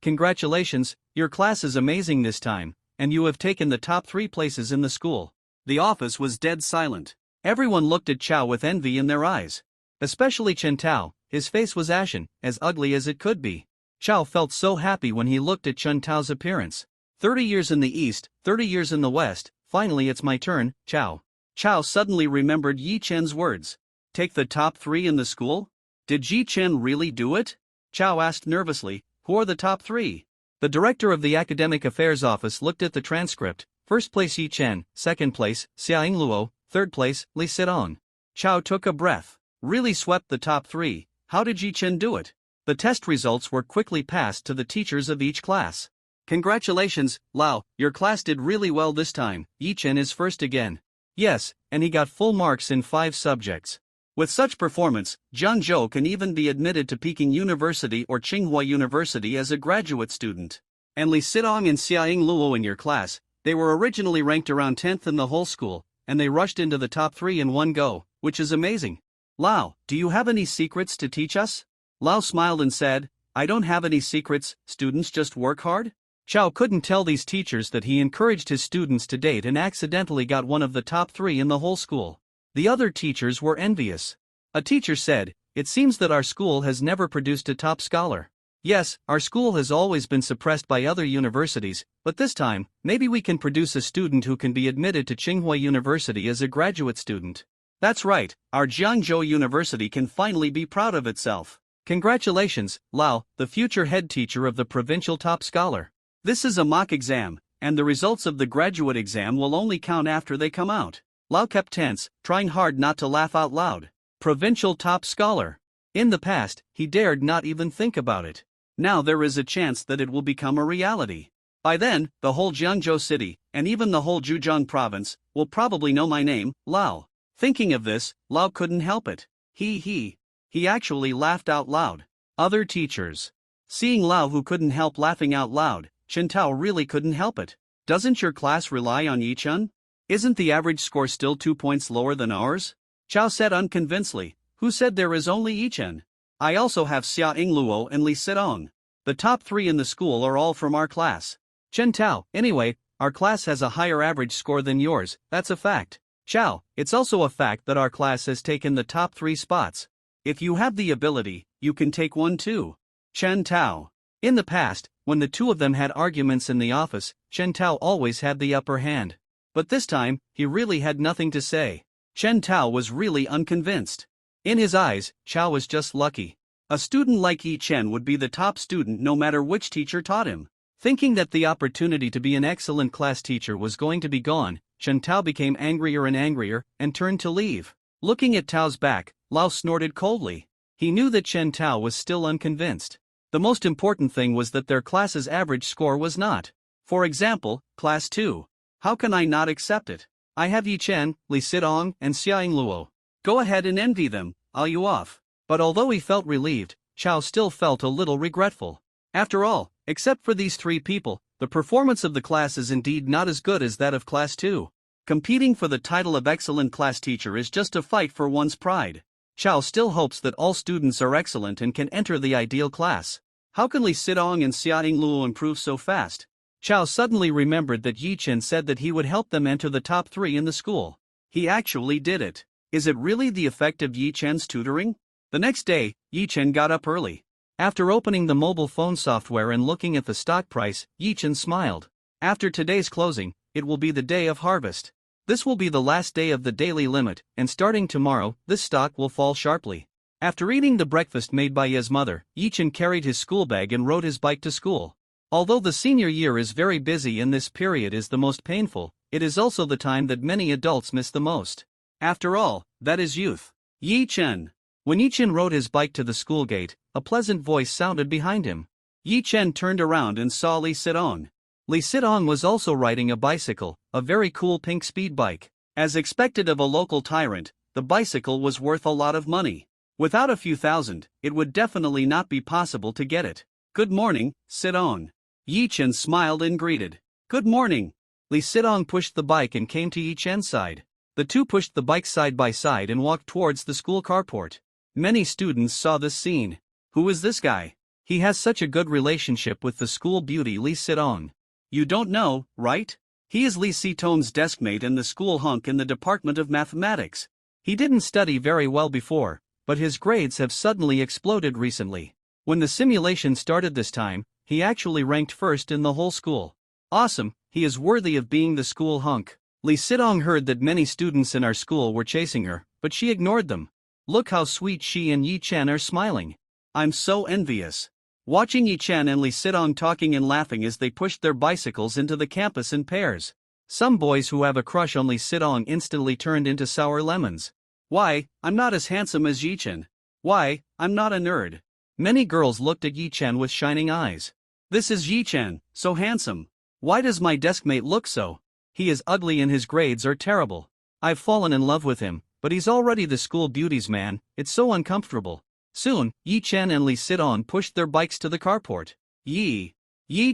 Congratulations, your class is amazing this time, and you have taken the top 3 places in the school. The office was dead silent. Everyone looked at Chao with envy in their eyes. Especially Chen Tao, his face was ashen, as ugly as it could be. Chao felt so happy when he looked at Chen Tao's appearance. 30 years in the east, 30 years in the west, finally it's my turn, Chao. Chao suddenly remembered Yi Chen's words. Take the top 3 in the school? Did Yi Chen really do it? Chao asked nervously, who are the top 3? The director of the Academic Affairs Office looked at the transcript. First place Yi Chen, second place, Xia Yingluo, third place, Li Sidong. Chao took a breath. Really swept the top 3, how did Yi Chen do it? The test results were quickly passed to the teachers of each class. Congratulations, Lao, your class did really well this time, Yi Chen is first again. Yes, and he got full marks in 5 subjects. With such performance, Zhang Zhou can even be admitted to Peking University or Tsinghua University as a graduate student. And Li Sidong and Xia Yingluo in your class, they were originally ranked around 10th in the whole school, and they rushed into the top 3 in one go, which is amazing. Lao, do you have any secrets to teach us? Lao smiled and said, I don't have any secrets, students just work hard. Chao couldn't tell these teachers that he encouraged his students to date and accidentally got one of the top 3 in the whole school. The other teachers were envious. A teacher said, it seems that our school has never produced a top scholar. Yes, our school has always been suppressed by other universities, but this time, maybe we can produce a student who can be admitted to Tsinghua University as a graduate student. That's right, our Jiangzhou University can finally be proud of itself. Congratulations, Lao, the future head teacher of the provincial top scholar. This is a mock exam, and the results of the graduate exam will only count after they come out. Lao kept tense, trying hard not to laugh out loud. Provincial top scholar. In the past, he dared not even think about it. Now there is a chance that it will become a reality. By then, the whole Jiangzhou city, and even the whole Zhejiang province, will probably know my name, Lao. Thinking of this, Lao couldn't help it. He actually laughed out loud. Other teachers. Seeing Lao who couldn't help laughing out loud, Chen Tao really couldn't help it. Doesn't your class rely on Yi-chun? Isn't the average score still 2 points lower than ours? Chao said unconvincedly. Who said there is only Yi-chun? I also have Xia Yingluo and Li Sidong. The top 3 in the school are all from our class. Chen Tao, anyway, our class has a higher average score than yours, that's a fact. Chao, it's also a fact that our class has taken the top 3 spots. If you have the ability, you can take one too. Chen Tao. In the past, when the two of them had arguments in the office, Chen Tao always had the upper hand. But this time, he really had nothing to say. Chen Tao was really unconvinced. In his eyes, Chao was just lucky. A student like Yi Chen would be the top student no matter which teacher taught him. Thinking that the opportunity to be an excellent class teacher was going to be gone, Chen Tao became angrier and angrier, and turned to leave. Looking at Tao's back, Lao snorted coldly. He knew that Chen Tao was still unconvinced. The most important thing was that their class's average score was not. For example, Class 2. How can I not accept it? I have Yi Chen, Li Sidong, and Xia Yingluo. Go ahead and envy them, I'll you off. But although he felt relieved, Chao still felt a little regretful. After all, except for these 3 people, the performance of the class is indeed not as good as that of Class 2. Competing for the title of excellent class teacher is just a fight for one's pride. Chao still hopes that all students are excellent and can enter the ideal class. How can Li Sidong and Xia Yingluo improve so fast? Chao suddenly remembered that Yi Chen said that he would help them enter the top 3 in the school. He actually did it. Is it really the effect of Yi Chen's tutoring? The next day, Yi Chen got up early. After opening the mobile phone software and looking at the stock price, Yi Chen smiled. After today's closing, it will be the day of harvest. This will be the last day of the daily limit, and starting tomorrow, this stock will fall sharply. After eating the breakfast made by his mother, Yi Chen carried his school bag and rode his bike to school. Although the senior year is very busy and this period is the most painful, it is also the time that many adults miss the most. After all, that is youth. Yi Chen. When Yi Chen rode his bike to the school gate, a pleasant voice sounded behind him. Yi Chen turned around and saw Li Sidong. Li Sidong was also riding a bicycle, a very cool pink speed bike. As expected of a local tyrant, the bicycle was worth a lot of money. Without a few thousand, it would definitely not be possible to get it. Good morning, Sidong. Yi Chen smiled and greeted. Good morning. Li Sidong pushed the bike and came to Yi Chen's side. The two pushed the bike side by side and walked towards the school carport. Many students saw this scene. Who is this guy? He has such a good relationship with the school beauty Li Sidong. You don't know, right? He is Li Sidong's deskmate and the school hunk in the Department of Mathematics. He didn't study very well before, but his grades have suddenly exploded recently. When the simulation started this time, he actually ranked first in the whole school. Awesome, he is worthy of being the school hunk. Li Sidong heard that many students in our school were chasing her, but she ignored them. Look how sweet she and Yi Chen are smiling. I'm so envious. Watching Yi Chen and Li Sidong talking and laughing as they pushed their bicycles into the campus in pairs. Some boys who have a crush on Li Sidong instantly turned into sour lemons. Why, I'm not as handsome as Yi Chen. Why, I'm not a nerd. Many girls looked at Yi Chen with shining eyes. This is Yi Chen, so handsome. Why does my deskmate look so? He is ugly and his grades are terrible. I've fallen in love with him, but he's already the school beauty's man, it's so uncomfortable. Soon, Yi Chen and Li Sidong pushed their bikes to the carport. Yi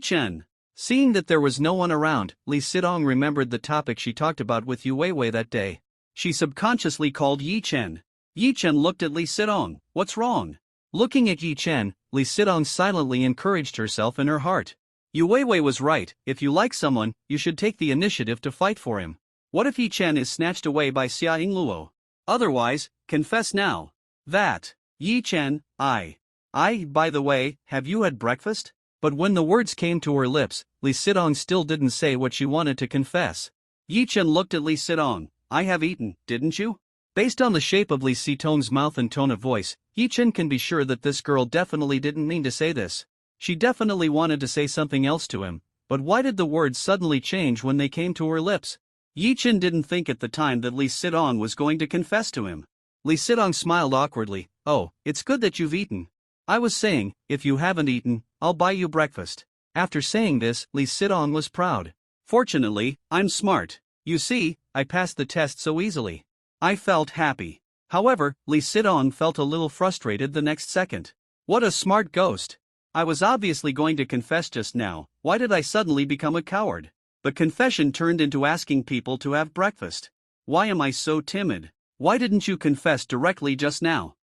Chen. Seeing that there was no one around, Li Sidong remembered the topic she talked about with Yu Weiwei that day. She subconsciously called Yi Chen. Yi Chen looked at Li Sidong. What's wrong? Looking at Yi Chen, Li Sidong silently encouraged herself in her heart. Yu Weiwei was right, if you like someone, you should take the initiative to fight for him. What if Yi Chen is snatched away by Xia Yingluo? Otherwise, confess now. That. Yi Chen, by the way, have you had breakfast? But when the words came to her lips, Li Sidong still didn't say what she wanted to confess. Yi Chen looked at Li Sidong. I have eaten, didn't you? Based on the shape of Lee Si-tong's mouth and tone of voice, Yi-chen can be sure that this girl definitely didn't mean to say this. She definitely wanted to say something else to him, but why did the words suddenly change when they came to her lips? Yi-chen didn't think at the time that Lee Si-tong was going to confess to him. Lee Si-tong smiled awkwardly. "Oh, it's good that you've eaten. I was saying, if you haven't eaten, I'll buy you breakfast." After saying this, Lee Si-tong was proud. "Fortunately, I'm smart. You see, I passed the test so easily." I felt happy. However, Lee Si-tong felt a little frustrated the next second. What a smart ghost. I was obviously going to confess just now. Why did I suddenly become a coward? The confession turned into asking people to have breakfast. Why am I so timid? Why didn't you confess directly just now?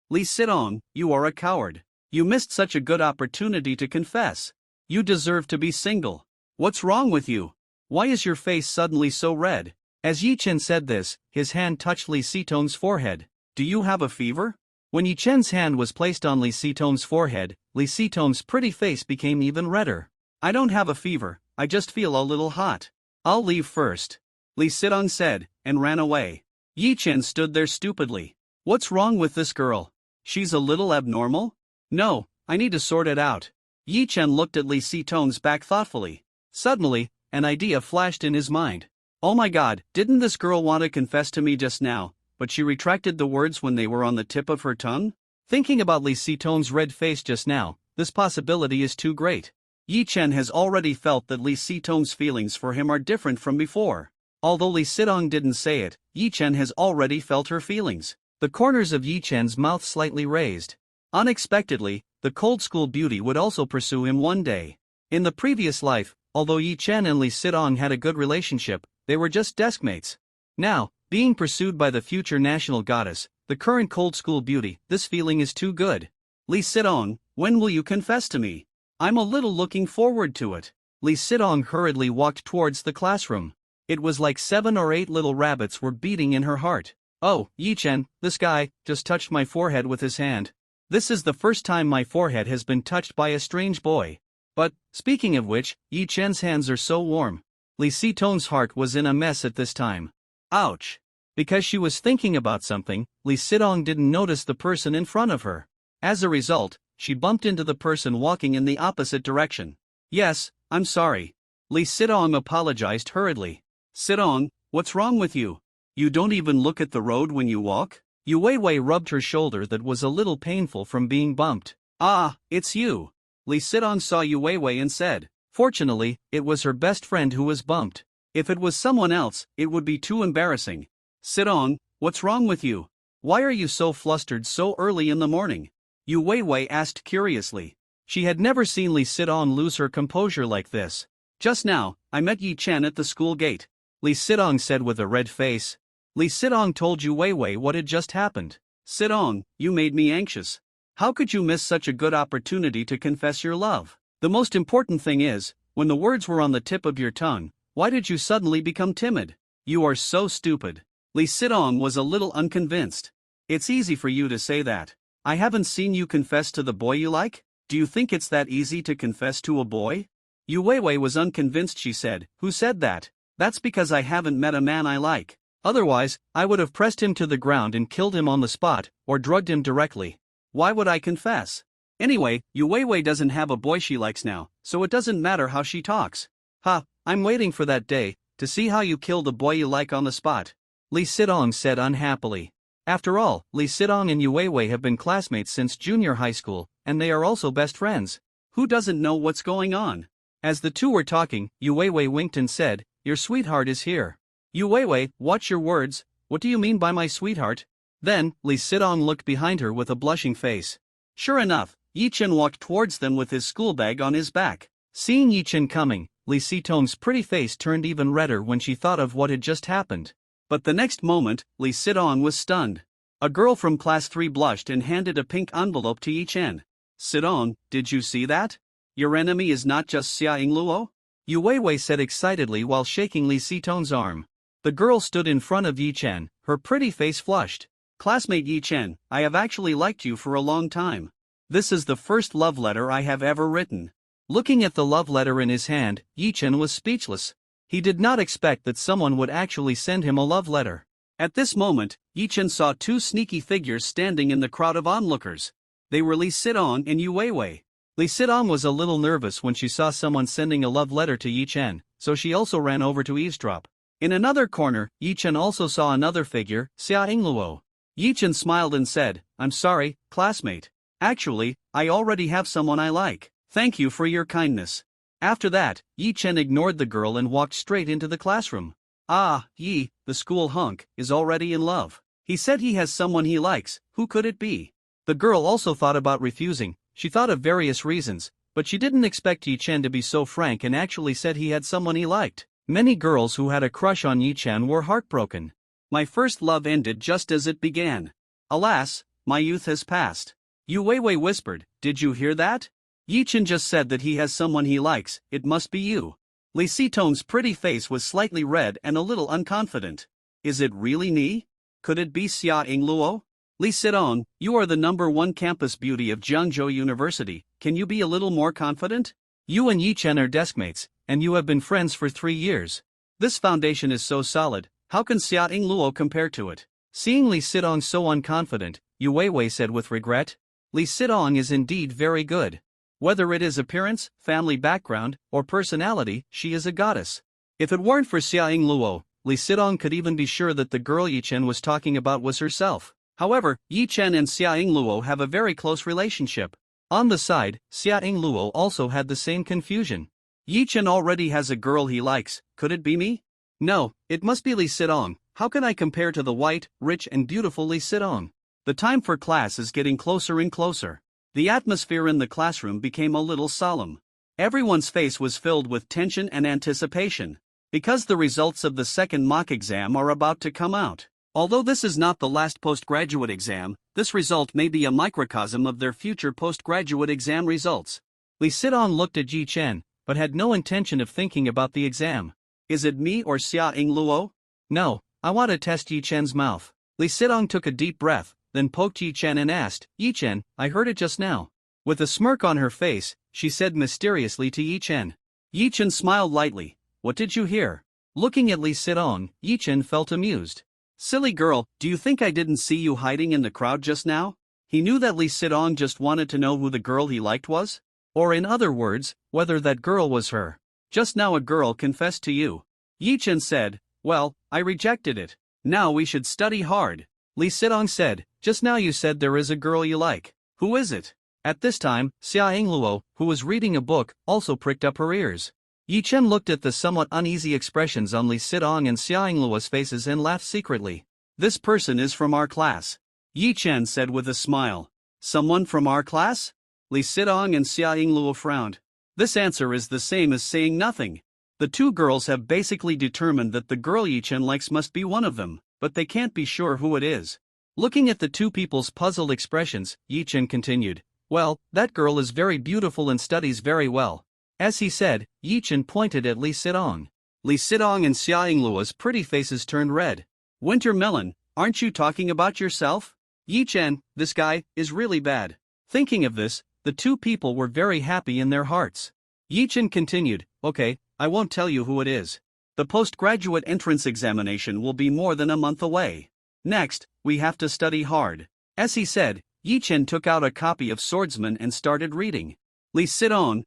Lee Si-tong, you are a coward. You missed such a good opportunity to confess. You deserve to be single. What's wrong with you? Why is your face suddenly so red? As Yi-chen said this, his hand touched Lee Si-tong's forehead. Do you have a fever? When Yi-chen's hand was placed on Lee Si-tong's forehead, Lee Si-tong's pretty face became even redder. I don't have a fever, I just feel a little hot. I'll leave first. Lee Si-tong said, and ran away. Yi-chen stood there stupidly. What's wrong with this girl? She's a little abnormal? No, I need to sort it out. Yi-chen looked at Lee Si-tong's back thoughtfully. Suddenly, an idea flashed in his mind. Oh my god, didn't this girl want to confess to me just now, but she retracted the words when they were on the tip of her tongue? Thinking about Lee Si-tong's red face just now, this possibility is too great. Yi-chen has already felt that Lee Si-tong's feelings for him are different from before. Although Lee Si-tong didn't say it, Yi-chen has already felt her feelings. The corners of Yi-chen's mouth slightly raised. Unexpectedly, the cold school beauty would also pursue him one day. In the previous life, although Yi-chen and Lee Si-tong had a good relationship, they were just deskmates. Now, being pursued by the future national goddess, the current cold school beauty, this feeling is too good. Lee Si-tong, when will you confess to me? I'm a little looking forward to it. Lee Si-tong hurriedly walked towards the classroom. It was like 7 or 8 little rabbits were beating in her heart. Oh, Yi-chen, this guy just touched my forehead with his hand. This is the first time my forehead has been touched by a strange boy. But, speaking of which, Yi-chen's hands are so warm. Lee Si-tong's heart was in a mess at this time. Ouch! Because she was thinking about something, Lee Si-tong didn't notice the person in front of her. As a result, she bumped into the person walking in the opposite direction. Yes, I'm sorry. Lee Si-tong apologized hurriedly. Si-tong, what's wrong with you? You don't even look at the road when you walk? Yu Weiwei rubbed her shoulder that was a little painful from being bumped. Ah, it's you. Lee Si-tong saw Yu Weiwei and said. Fortunately, it was her best friend who was bumped. If it was someone else, it would be too embarrassing. Si-tong, what's wrong with you? Why are you so flustered so early in the morning? Yu Weiwei asked curiously. She had never seen Lee Si-tong lose her composure like this. Just now, I met Yi-chen at the school gate. Lee Si-tong said with a red face. Lee Si-tong told Yu Weiwei what had just happened. Si-tong, you made me anxious. How could you miss such a good opportunity to confess your love? The most important thing is, when the words were on the tip of your tongue, why did you suddenly become timid? You are so stupid. Lee Si-tong was a little unconvinced. It's easy for you to say that. I haven't seen you confess to the boy you like? Do you think it's that easy to confess to a boy? Yu Weiwei was unconvinced. She said, who said that? That's because I haven't met a man I like. Otherwise, I would have pressed him to the ground and killed him on the spot, or drugged him directly. Why would I confess? Anyway, Yu Weiwei doesn't have a boy she likes now, so it doesn't matter how she talks. Ha, I'm waiting for that day, to see how you kill the boy you like on the spot. Lee Si-tong said unhappily. After all, Lee Si-tong and Yu Weiwei have been classmates since junior high school, and they are also best friends. Who doesn't know what's going on? As the two were talking, Yu Weiwei winked and said, your sweetheart is here. Yu Weiwei, watch your words, what do you mean by my sweetheart? Then, Lee Si-tong looked behind her with a blushing face. Sure enough, Yi-chen walked towards them with his school bag on his back. Seeing Yi-chen coming, Lee Si-tong's pretty face turned even redder when she thought of what had just happened. But the next moment, Lee Si-tong was stunned. A girl from class 3 blushed and handed a pink envelope to Yi-chen. Si-tong, did you see that? Your enemy is not just Xia Yingluo? Yu Weiwei said excitedly while shaking Lee Si-tong's arm. The girl stood in front of Yi-chen, her pretty face flushed. Classmate Yi-chen, I have actually liked you for a long time. This is the first love letter I have ever written. Looking at the love letter in his hand, Yi-chen was speechless. He did not expect that someone would actually send him a love letter. At this moment, Yichen saw two sneaky figures standing in the crowd of onlookers. They were Lee Sit-ong and Yu Weiwei. Lee Sit-ong was a little nervous when she saw someone sending a love letter to Yichen, so she also ran over to eavesdrop. In another corner, Yichen also saw another figure, Xia Ingluo. Yichen smiled and said, "I'm sorry, classmate. Actually, I already have someone I like. Thank you for your kindness." After that, Yichen ignored the girl and walked straight into the classroom. Ah, Yi, the school hunk, is already in love. He said he has someone he likes. Who could it be? The girl also thought about refusing. She thought of various reasons, but she didn't expect Yichen to be so frank and actually said he had someone he liked. Many girls who had a crush on Yichen were heartbroken. My first love ended just as it began. Alas, my youth has passed. Yu Weiwei whispered, "Did you hear that? Yichen just said that he has someone he likes. It must be you." Li Sitong's pretty face was slightly red and a little unconfident. Is it really me? Could it be Xia Ingluo? Li Sitong, you are the #1 campus beauty of Jiangzhou University. Can you be a little more confident? You and Yichen are deskmates, and you have been friends for 3 years. This foundation is so solid. How can Xia Ingluo compare to it? Seeing Li Sitong so unconfident, Yu Weiwei said with regret. Li Sitong is indeed very good. Whether it is appearance, family background, or personality, she is a goddess. If it weren't for Xia Ingluo, Li Sitong could even be sure that the girl Yichen was talking about was herself. However, Yichen and Xia Ingluo have a very close relationship. On the side, Xia Ingluo also had the same confusion. Yichen already has a girl he likes. Could it be me? No, it must be Li Sitong. How can I compare to the white, rich and beautiful Li Sitong? The time for class is getting closer and closer. The atmosphere in the classroom became a little solemn. Everyone's face was filled with tension and anticipation, because the results of the second mock exam are about to come out. Although this is not the last postgraduate exam, this result may be a microcosm of their future postgraduate exam results. Li Sitong looked at Yichen, but had no intention of thinking about the exam. Is it me or Xia Ingluo? No, I want to test Yichen's mouth. Li Sitong took a deep breath, then poked Yichen and asked, "Yichen, I heard it just now." With a smirk on her face, she said mysteriously to Yichen. Yichen smiled lightly. "What did you hear?" Looking at Li Sitong, Yichen felt amused. "Silly girl, do you think I didn't see you hiding in the crowd just now?" He knew that Li Sitong just wanted to know who the girl he liked was. Or in other words, whether that girl was her. "Just now a girl confessed to you." Yichen said, "Well, I rejected it. Now we should study hard." Li Sitong said, "Just now you said there is a girl you like. Who is it?" At this time, Xia Ingluo, who was reading a book, also pricked up her ears. Yichen looked at the somewhat uneasy expressions on Li Sitong and Xia Ingluo's faces and laughed secretly. "This person is from our class," Yichen said with a smile. "Someone from our class?" Li Sitong and Xia Ingluo frowned. This answer is the same as saying nothing. The two girls have basically determined that the girl Yichen likes must be one of them, but they can't be sure who it is. Looking at the two people's puzzled expressions, Yichen continued, "Well, that girl is very beautiful and studies very well." As he said, Yichen pointed at Li Sitong. Li Sitong and Xia Ingluo's pretty faces turned red. "Winter Melon, aren't you talking about yourself? Yichen, this guy is really bad." Thinking of this, the two people were very happy in their hearts. Yichen continued, "Okay, I won't tell you who it is. The postgraduate entrance examination will be more than a month away. Next, we have to study hard." As he said, Yichen took out a copy of Swordsman and started reading. Li Sitong, ?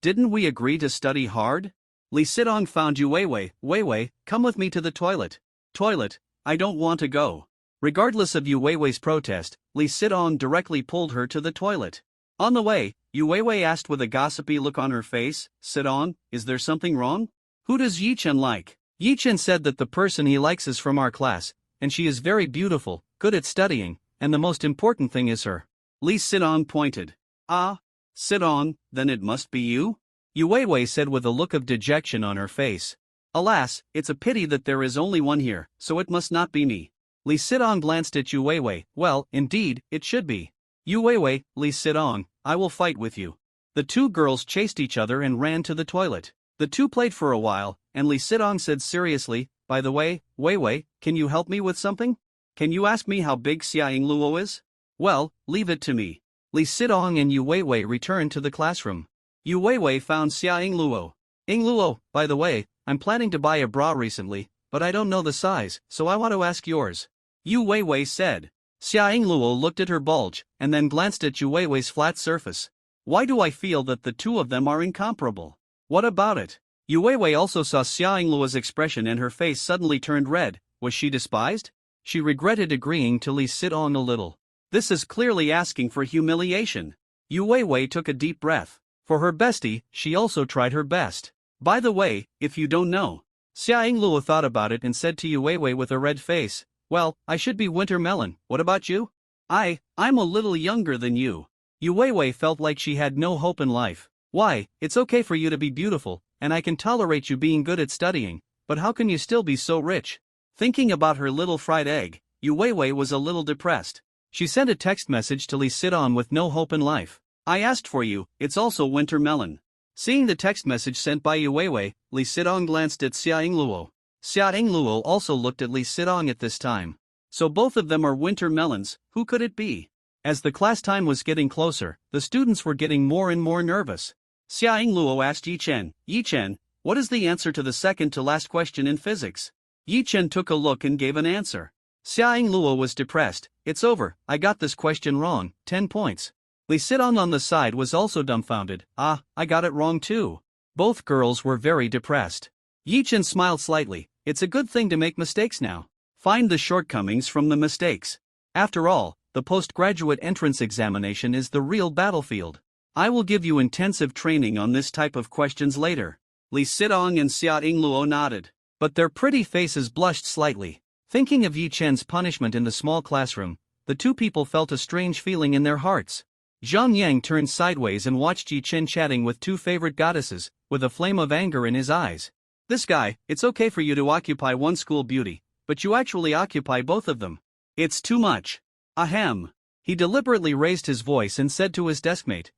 Didn't we agree to study hard? Li Sitong found Yu Weiwei. "Weiwei, come with me to the toilet." "Toilet? I don't want to go." Regardless of Yu Weiwei's protest, Li Sitong directly pulled her to the toilet. On the way, Yu Weiwei asked with a gossipy look on her face, "Sitong, is there something wrong? Who does Yichen like?" Yichen said that the person he likes is from our class, and she is very beautiful, good at studying, and the most important thing is her. Li Sitong pointed. "Ah, Sitong, then it must be you?" Yu Weiwei said with a look of dejection on her face. "Alas, it's a pity that there is only one here, so it must not be me." Li Sitong glanced at Yu Weiwei. "Well, indeed, it should be. Yu Weiwei, Li Sitong, I will fight with you." The two girls chased each other and ran to the toilet. The two played for a while, and Li Sitong said seriously, "By the way, Weiwei, can you help me with something? Can you ask me how big Xia Ingluo is?" "Well, leave it to me." Li Sitong and Yu Weiwei returned to the classroom. Yu Weiwei found Xia Ingluo. Luo, by the way, I'm planning to buy a bra recently, but I don't know the size, so I want to ask yours. Yu Weiwei said. Xia Luo looked at her bulge, and then glanced at Yu Weiwei's flat surface. Why do I feel that the two of them are incomparable? What about it? Yu Weiwei also saw Xia Luo's expression and her face suddenly turned red. Was she despised? She regretted agreeing to Li Sidong a little. This is clearly asking for humiliation. Yu Weiwei took a deep breath. For her bestie, she also tried her best. By the way, if you don't know. Xia Luo thought about it and said to Yu Weiwei with a red face, well, I should be Winter Melon, what about you? I'm a little younger than you. Yu Weiwei felt like she had no hope in life. Why, it's okay for you to be beautiful, and I can tolerate you being good at studying, but how can you still be so rich? Thinking about her little fried egg, Yu Weiwei was a little depressed. She sent a text message to Li Sidong with no hope in life. I asked for you, it's also Winter Melon. Seeing the text message sent by Yu Weiwei, Li Sidong glanced at Xia Luo. Xia Luo also looked at Li Sidong at this time. So both of them are winter melons, who could it be? As the class time was getting closer, the students were getting more and more nervous. Xia Luo asked Yi Chen, what is the answer to the second to last question in physics? Yi Chen took a look and gave an answer. Xia Luo was depressed. It's over, I got this question wrong, 10 points. Li Sidong on the side was also dumbfounded. I got it wrong too. Both girls were very depressed. Yi Chen smiled slightly. It's a good thing to make mistakes now. Find the shortcomings from the mistakes. After all, the postgraduate entrance examination is the real battlefield. I will give you intensive training on this type of questions later. Li Sidong and Xia Luo nodded. But their pretty faces blushed slightly. Thinking of Yi Chen's punishment in the small classroom, the two people felt a strange feeling in their hearts. Zhang Yang turned sideways and watched Yi Chen chatting with two favorite goddesses, with a flame of anger in his eyes. This guy, it's okay for you to occupy one school beauty, but you actually occupy both of them. It's too much. Ahem. He deliberately raised his voice and said to his deskmate,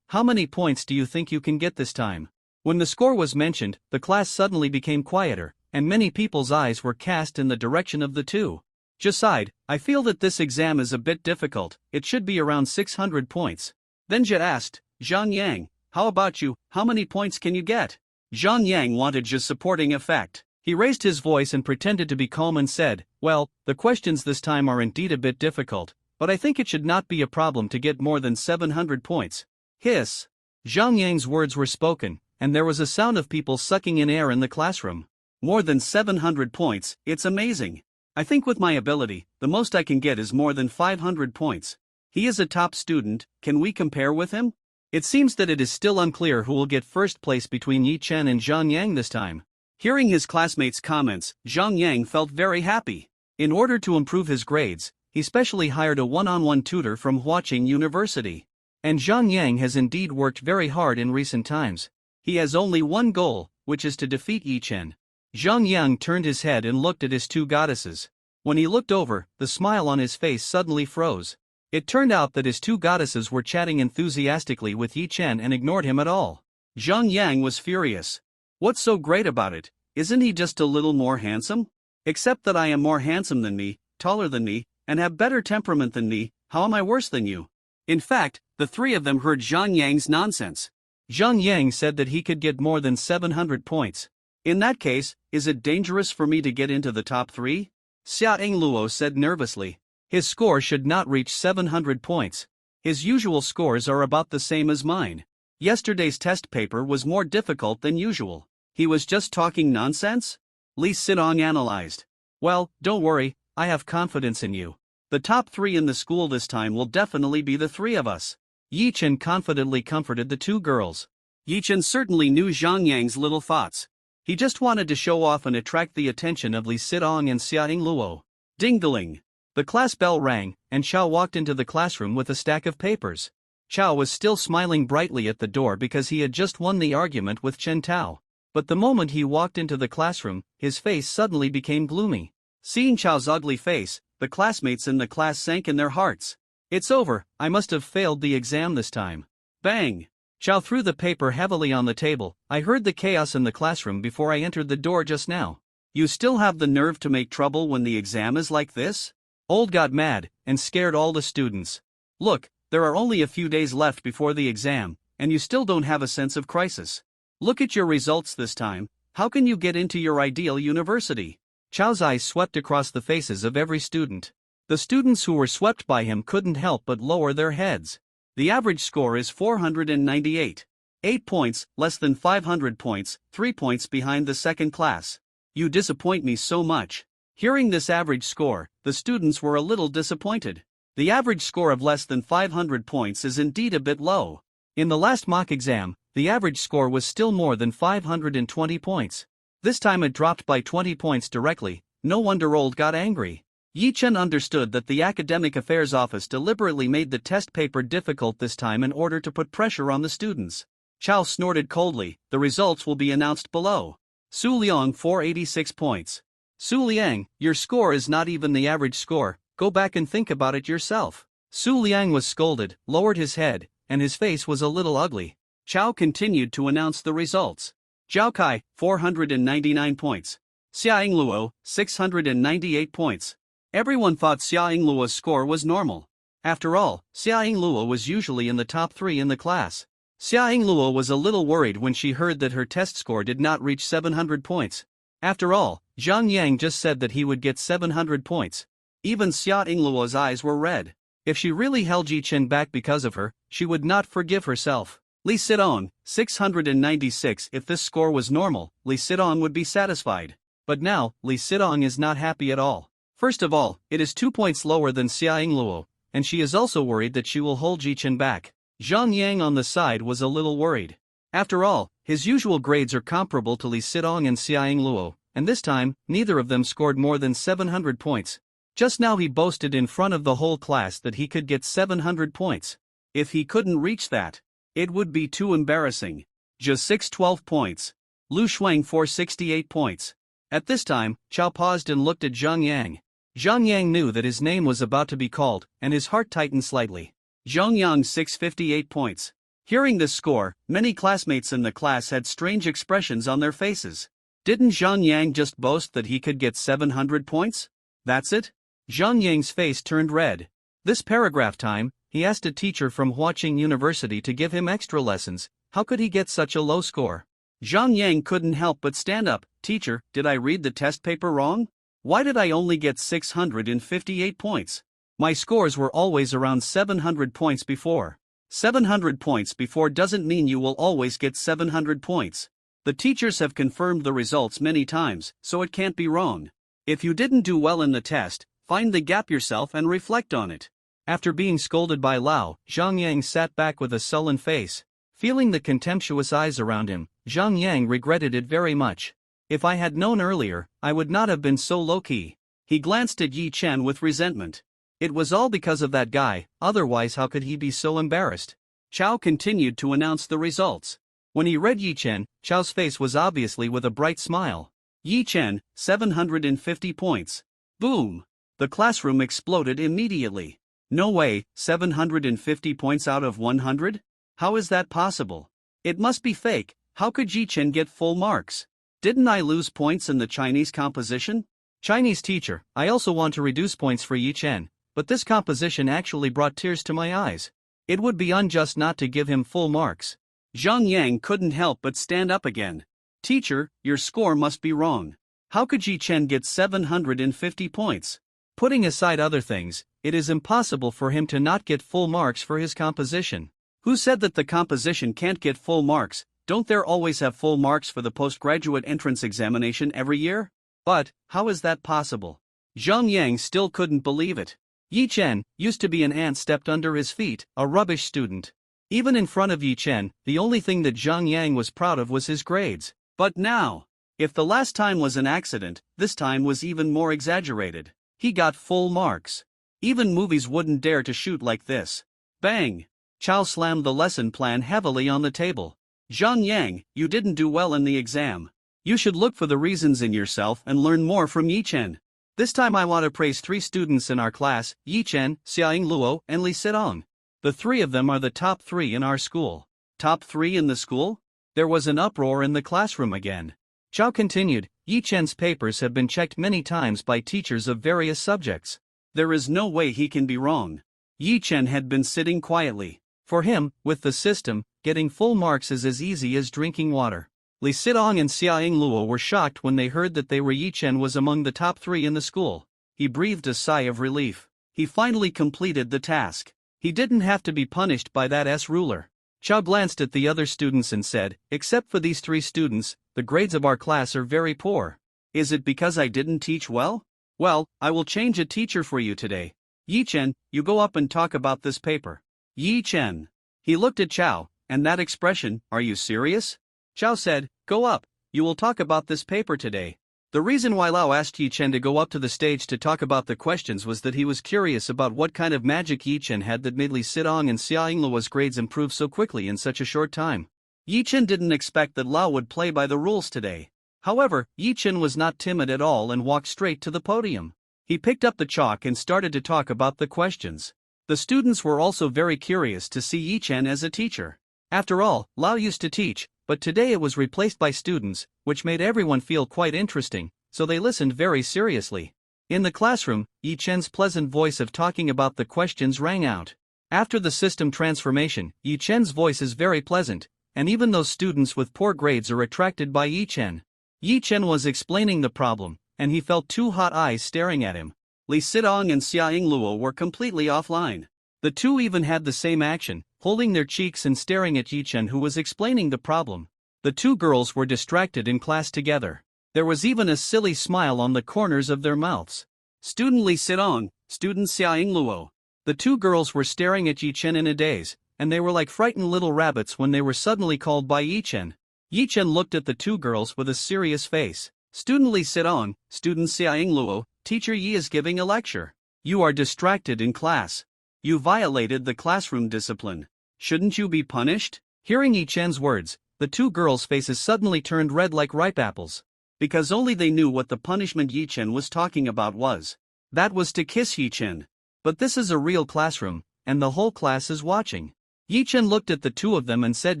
how many points do you think you can get this time? When the score was mentioned, the class suddenly became quieter, and many people's eyes were cast in the direction of the two. Sighed, I feel that this exam is a bit difficult, it should be around 600 points. Then asked, Zhang Yang, how about you, how many points can you get? Zhang Yang wanted supporting effect. He raised his voice and pretended to be calm and said, well, the questions this time are indeed a bit difficult, but I think it should not be a problem to get more than 700 points. Hiss. Zhang Yang's words were spoken, and there was a sound of people sucking in air in the classroom. More than 700 points, it's amazing. I think with my ability, the most I can get is more than 500 points. He is a top student, can we compare with him? It seems that it is still unclear who will get first place between Yi Chen and Zhang Yang this time. Hearing his classmates' comments, Zhang Yang felt very happy. In order to improve his grades, he specially hired a one-on-one tutor from Huaqing University. And Zhang Yang has indeed worked very hard in recent times. He has only one goal, which is to defeat Yi Chen. Zhang Yang turned his head and looked at his two goddesses. When he looked over, the smile on his face suddenly froze. It turned out that his two goddesses were chatting enthusiastically with Yi Chen and ignored him at all. Zhang Yang was furious. What's so great about it? Isn't he just a little more handsome? Except that I am more handsome than me, taller than me, and have better temperament than me, how am I worse than you? In fact, the three of them heard Zhang Yang's nonsense. Zhang Yang said that he could get more than 700 points. In that case, is it dangerous for me to get into the top 3? Xia Luo said nervously. His score should not reach 700 points. His usual scores are about the same as mine. Yesterday's test paper was more difficult than usual. He was just talking nonsense? Li Sidong analyzed. Well, don't worry, I have confidence in you. The top 3 in the school this time will definitely be the 3 of us. Yi Chen confidently comforted the two girls. Yi Chen certainly knew Zhang Yang's little thoughts. He just wanted to show off and attract the attention of Li Sidong and Xia Luo. Ding-a-ling. The class bell rang, and Chao walked into the classroom with a stack of papers. Chao was still smiling brightly at the door because he had just won the argument with Chen Tao. But the moment he walked into the classroom, his face suddenly became gloomy. Seeing Chao's ugly face, the classmates in the class sank in their hearts. It's over, I must have failed the exam this time. Bang! Chao threw the paper heavily on the table. I heard the chaos in the classroom before I entered the door just now. You still have the nerve to make trouble when the exam is like this? Old got mad, and scared all the students. Look, there are only a few days left before the exam, and you still don't have a sense of crisis. Look at your results this time. How can you get into your ideal university? Chao's eyes swept across the faces of every student. The students who were swept by him couldn't help but lower their heads. The average score is 498. 8 points, less than 500 points, 3 points behind the second class. You disappoint me so much. Hearing this average score, the students were a little disappointed. The average score of less than 500 points is indeed a bit low. In the last mock exam, the average score was still more than 520 points. This time it dropped by 20 points directly. No wonder Old got angry. Yi Chen understood that the Academic Affairs Office deliberately made the test paper difficult this time in order to put pressure on the students. Chao snorted coldly. The results will be announced below. Su Liang 486 points. Su Liang, your score is not even the average score, go back and think about it yourself. Su Liang was scolded, lowered his head, and his face was a little ugly. Chao continued to announce the results. Zhao Kai, 499 points. Xia Yingluo, 698 points. Everyone thought Xia Yingluo's score was normal. After all, Xia Yingluo was usually in the top 3 in the class. Xia Yingluo was a little worried when she heard that her test score did not reach 700 points. After all, Zhang Yang just said that he would get 700 points. Even Xia Yingluo's eyes were red. If she really held Yi Chen back because of her, she would not forgive herself. Li Sidong, 696. If this score was normal, Li Sidong would be satisfied. But now, Li Sidong is not happy at all. First of all, it is 2 points lower than Xia Yingluo, and she is also worried that she will hold Yi Chen back. Zhang Yang on the side was a little worried. After all, his usual grades are comparable to Li Sidong and Xia Yingluo, and this time, neither of them scored more than 700 points. Just now he boasted in front of the whole class that he could get 700 points. If he couldn't reach that, it would be too embarrassing. Just 612 points. Lu Shuang 468 points. At this time, Chao paused and looked at Zhang Yang. Zhang Yang knew that his name was about to be called, and his heart tightened slightly. Zhang Yang 658 points. Hearing this score, many classmates in the class had strange expressions on their faces. Didn't Zhang Yang just boast that he could get 700 points? That's it? Zhang Yang's face turned red. This paragraph time, he asked a teacher from Huaqing University to give him extra lessons. How could he get such a low score? Zhang Yang couldn't help but stand up. Teacher, did I read the test paper wrong? Why did I only get 658 points? My scores were always around 700 points before. 700 points before doesn't mean you will always get 700 points. The teachers have confirmed the results many times, so it can't be wrong. If you didn't do well in the test, find the gap yourself and reflect on it. After being scolded by Lao, Zhang Yang sat back with a sullen face. Feeling the contemptuous eyes around him, Zhang Yang regretted it very much. If I had known earlier, I would not have been so low-key. He glanced at Yi Chen with resentment. It was all because of that guy, otherwise how could he be so embarrassed? Chao continued to announce the results. When he read Yi Chen, Chao's face was obviously with a bright smile. Yi Chen, 750 points. Boom! The classroom exploded immediately. No way, 750 points out of 100? How is that possible? It must be fake. How could Yi Chen get full marks? Didn't I lose points in the Chinese composition? Chinese teacher, I also want to reduce points for Yi Chen, but this composition actually brought tears to my eyes. It would be unjust not to give him full marks. Zhang Yang couldn't help but stand up again. Teacher, your score must be wrong. How could Yi Chen get 750 points? Putting aside other things, it is impossible for him to not get full marks for his composition. Who said that the composition can't get full marks? Don't there always have full marks for the postgraduate entrance examination every year? But, how is that possible? Zhang Yang still couldn't believe it. Yi Chen used to be an ant stepped under his feet, a rubbish student. Even in front of Yi Chen, the only thing that Zhang Yang was proud of was his grades. But now, if the last time was an accident, this time was even more exaggerated. He got full marks. Even movies wouldn't dare to shoot like this. Bang! Chao slammed the lesson plan heavily on the table. Zhang Yang, you didn't do well in the exam. You should look for the reasons in yourself and learn more from Yi Chen. This time I want to praise 3 students in our class, Yi Chen, Xia Yingluo, and Li Sidong. The 3 of them are the top 3 in our school. Top 3 in the school? There was an uproar in the classroom again. Chao continued, Yi Chen's papers have been checked many times by teachers of various subjects. There is no way he can be wrong. Yi Chen had been sitting quietly. For him, with the system, getting full marks is as easy as drinking water. Li Sidong and Xia Luo were shocked when they heard that Yi Chen was among the top 3 in the school. He breathed a sigh of relief. He finally completed the task. He didn't have to be punished by that ruler. Chao glanced at the other students and said, "Except for these 3 students, the grades of our class are very poor. Is it because I didn't teach well? Well, I will change a teacher for you today. Yi Chen, you go up and talk about this paper." Yi Chen. He looked at Chao, and that expression, "Are you serious?" Chao said, "Go up, you will talk about this paper today." The reason why Lao asked Yi Chen to go up to the stage to talk about the questions was that he was curious about what kind of magic Yi Chen had that made Li Sidong and Xia Yingluo's grades improve so quickly in such a short time. Yi Chen didn't expect that Lao would play by the rules today. However, Yi Chen was not timid at all and walked straight to the podium. He picked up the chalk and started to talk about the questions. The students were also very curious to see Yi Chen as a teacher. After all, Lao used to teach, but today it was replaced by students, which made everyone feel quite interesting, so they listened very seriously. In the classroom, Yi Chen's pleasant voice of talking about the questions rang out. After the system transformation, Yi Chen's voice is very pleasant, and even those students with poor grades are attracted by Yi Chen. Yi Chen was explaining the problem, and he felt 2 hot eyes staring at him. Li Sidong and Xia Yingluo were completely offline. The 2 even had the same action, holding their cheeks and staring at Yi Chen, who was explaining the problem. The 2 girls were distracted in class together. There was even a silly smile on the corners of their mouths. Student Li Sidong, student Xia Yingluo. The 2 girls were staring at Yi Chen in a daze, and they were like frightened little rabbits when they were suddenly called by Yi Chen. Yi Chen looked at the 2 girls with a serious face. Student Li Sidong, student Xia Yingluo, teacher Yi is giving a lecture. You are distracted in class. You violated the classroom discipline. Shouldn't you be punished? Hearing Yi Chen's words, the 2 girls' faces suddenly turned red like ripe apples. Because only they knew what the punishment Yi Chen was talking about was. That was to kiss Yi Chen. But this is a real classroom, and the whole class is watching. Yi Chen looked at the 2 of them and said